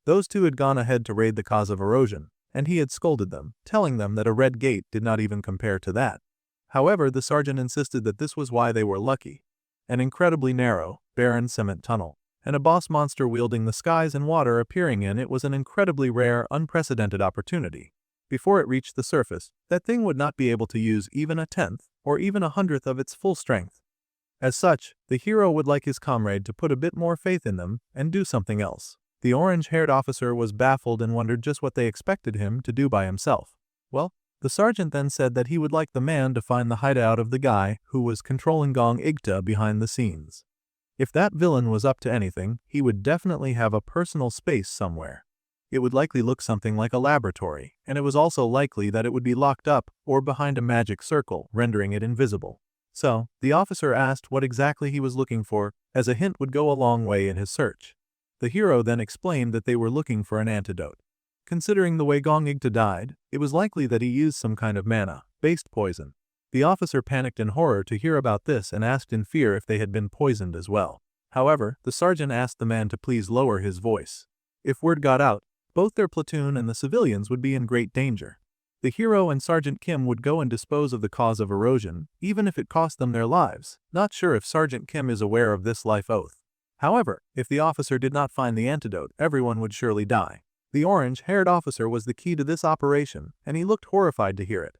Those two had gone ahead to raid the cause of erosion, and he had scolded them, telling them that a red gate did not even compare to that. However, the sergeant insisted that this was why they were lucky. An incredibly narrow, barren cement tunnel, and a boss monster wielding the skies and water appearing in it was an incredibly rare, unprecedented opportunity. Before it reached the surface, that thing would not be able to use even a tenth, or even 1/100th of its full strength. As such, the hero would like his comrade to put a bit more faith in them and do something else. The orange-haired officer was baffled and wondered just what they expected him to do by himself. Well, the sergeant then said that he would like the man to find the hideout of the guy who was controlling Gong Igta behind the scenes. If that villain was up to anything, he would definitely have a personal space somewhere. It would likely look something like a laboratory, and it was also likely that it would be locked up or behind a magic circle, rendering it invisible. So, the officer asked what exactly he was looking for, as a hint would go a long way in his search. The hero then explained that they were looking for an antidote. Considering the way Gong Igta died, it was likely that he used some kind of mana-based poison. The officer panicked in horror to hear about this and asked in fear if they had been poisoned as well. However, the sergeant asked the man to please lower his voice. If word got out, both their platoon and the civilians would be in great danger. The hero and Sergeant Kim would go and dispose of the cause of erosion, even if it cost them their lives. Not sure if Sergeant Kim is aware of this life oath. However, if the officer did not find the antidote, everyone would surely die. The orange-haired officer was the key to this operation, and he looked horrified to hear it.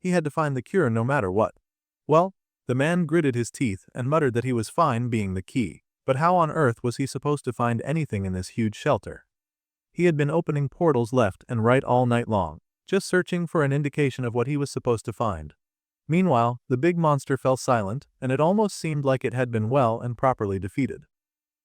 He had to find the cure no matter what. Well, the man gritted his teeth and muttered that he was fine being the key, but how on earth was he supposed to find anything in this huge shelter? He had been opening portals left and right all night long, just searching for an indication of what he was supposed to find. Meanwhile, the big monster fell silent, and it almost seemed like it had been well and properly defeated.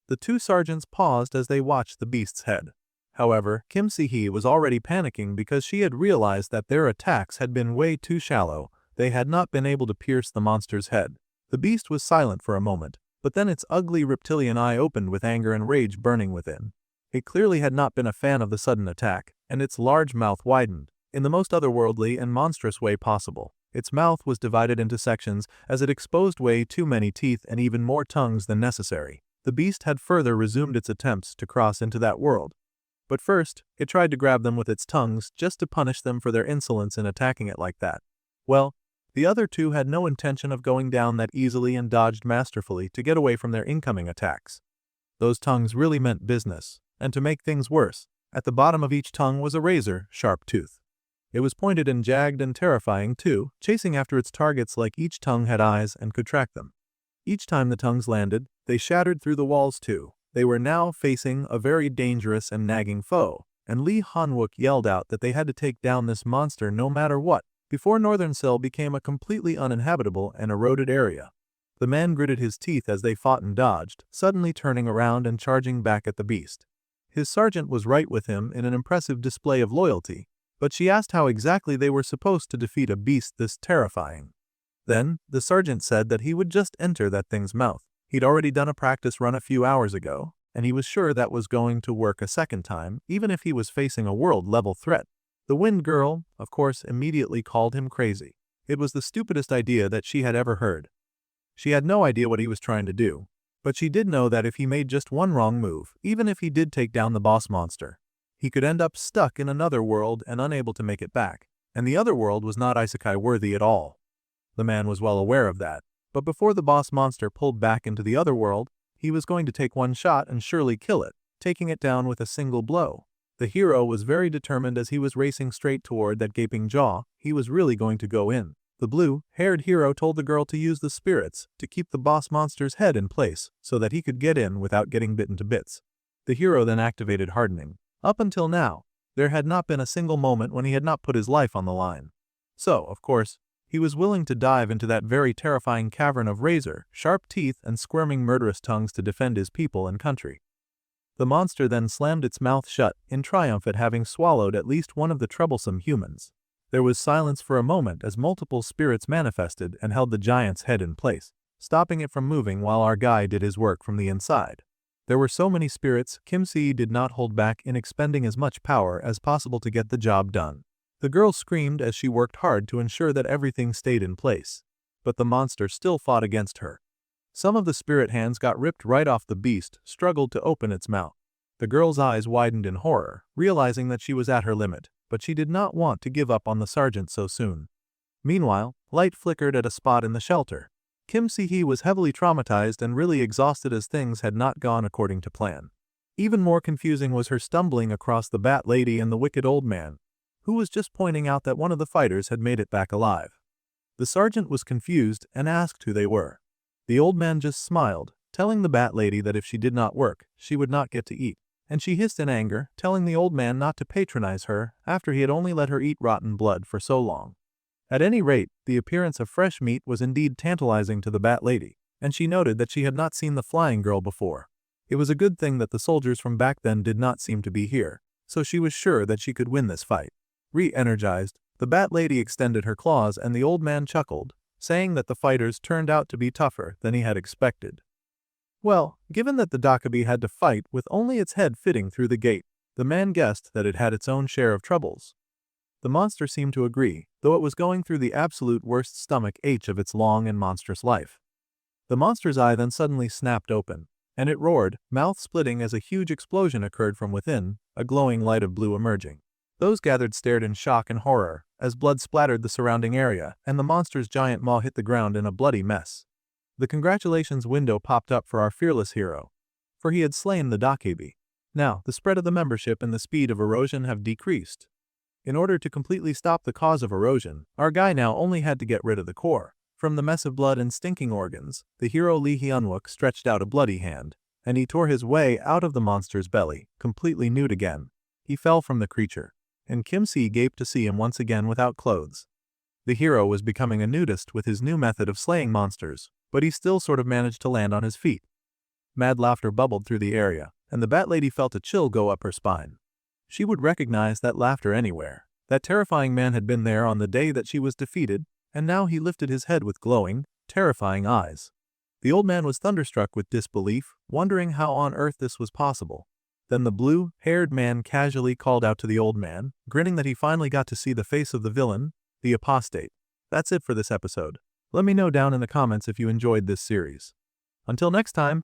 The two sergeants paused as they watched the beast's head. However, Kim Si-hee was already panicking because she had realized that their attacks had been way too shallow. They had not been able to pierce the monster's head. The beast was silent for a moment, but then its ugly reptilian eye opened with anger and rage burning within. It clearly had not been a fan of the sudden attack, and its large mouth widened, in the most otherworldly and monstrous way possible. Its mouth was divided into sections as it exposed way too many teeth and even more tongues than necessary. The beast had further resumed its attempts to cross into that world. But first, it tried to grab them with its tongues just to punish them for their insolence in attacking it like that. Well, the other two had no intention of going down that easily and dodged masterfully to get away from their incoming attacks. Those tongues really meant business, and to make things worse, at the bottom of each tongue was a razor-sharp tooth. It was pointed and jagged and terrifying too, chasing after its targets like each tongue had eyes and could track them. Each time the tongues landed, they shattered through the walls too. They were now facing a very dangerous and nagging foe, and Lee Han-wook yelled out that they had to take down this monster no matter what, before Northern Seoul became a completely uninhabitable and eroded area. The man gritted his teeth as they fought and dodged, suddenly turning around and charging back at the beast. His sergeant was right with him in an impressive display of loyalty, but she asked how exactly they were supposed to defeat a beast this terrifying. Then, the sergeant said that he would just enter that thing's mouth. He'd already done a practice run a few hours ago, and he was sure that was going to work a second time, even if he was facing a world-level threat. The Wind Girl, of course, immediately called him crazy. It was the stupidest idea that she had ever heard. She had no idea what he was trying to do, but she did know that if he made just one wrong move, even if he did take down the boss monster, he could end up stuck in another world and unable to make it back, and the other world was not isekai-worthy at all. The man was well aware of that, but before the boss monster pulled back into the other world, he was going to take one shot and surely kill it, taking it down with a single blow. The hero was very determined as he was racing straight toward that gaping jaw. He was really going to go in. The blue-haired hero told the girl to use the spirits to keep the boss monster's head in place so that he could get in without getting bitten to bits. The hero then activated hardening. Up until now, there had not been a single moment when he had not put his life on the line. So, of course, he was willing to dive into that very terrifying cavern of razor, sharp teeth and squirming murderous tongues to defend his people and country. The monster then slammed its mouth shut in triumph at having swallowed at least one of the troublesome humans. There was silence for a moment as multiple spirits manifested and held the giant's head in place, stopping it from moving while our guy did his work from the inside. There were so many spirits, Kim Si did not hold back in expending as much power as possible to get the job done. The girl screamed as she worked hard to ensure that everything stayed in place, but the monster still fought against her. Some of the spirit hands got ripped right off the beast, struggled to open its mouth. The girl's eyes widened in horror, realizing that she was at her limit, but she did not want to give up on the sergeant so soon. Meanwhile, light flickered at a spot in the shelter. Kim Si-hee was heavily traumatized and really exhausted as things had not gone according to plan. Even more confusing was her stumbling across the Bat Lady and the wicked old man, who was just pointing out that one of the fighters had made it back alive. The sergeant was confused and asked who they were. The old man just smiled, telling the Bat Lady that if she did not work, she would not get to eat, and she hissed in anger, telling the old man not to patronize her after he had only let her eat rotten blood for so long. At any rate, the appearance of fresh meat was indeed tantalizing to the Bat Lady, and she noted that she had not seen the flying girl before. It was a good thing that the soldiers from back then did not seem to be here, so she was sure that she could win this fight. Re-energized, the Bat Lady extended her claws and the old man chuckled, saying that the fighters turned out to be tougher than he had expected. Well, given that the Dakabi had to fight with only its head fitting through the gate, the man guessed that it had its own share of troubles. The monster seemed to agree, though it was going through the absolute worst stomach ache of its long and monstrous life. The monster's eye then suddenly snapped open, and it roared, mouth splitting as a huge explosion occurred from within, a glowing light of blue emerging. Those gathered stared in shock and horror, as blood splattered the surrounding area and the monster's giant maw hit the ground in a bloody mess. The congratulations window popped up for our fearless hero, for he had slain the Dakabi. Now, the spread of the membership and the speed of erosion have decreased. In order to completely stop the cause of erosion, our guy now only had to get rid of the core. From the mess of blood and stinking organs, the hero Lee Hyun-wook stretched out a bloody hand, and he tore his way out of the monster's belly, completely nude again. He fell from the creature, and Kim Si gaped to see him once again without clothes. The hero was becoming a nudist with his new method of slaying monsters, but he still sort of managed to land on his feet. Mad laughter bubbled through the area, and the Bat Lady felt a chill go up her spine. She would recognize that laughter anywhere. That terrifying man had been there on the day that she was defeated, and now he lifted his head with glowing, terrifying eyes. The old man was thunderstruck with disbelief, wondering how on earth this was possible. Then the blue-haired man casually called out to the old man, grinning that he finally got to see the face of the villain, the apostate. That's it for this episode. Let me know down in the comments if you enjoyed this series. Until next time,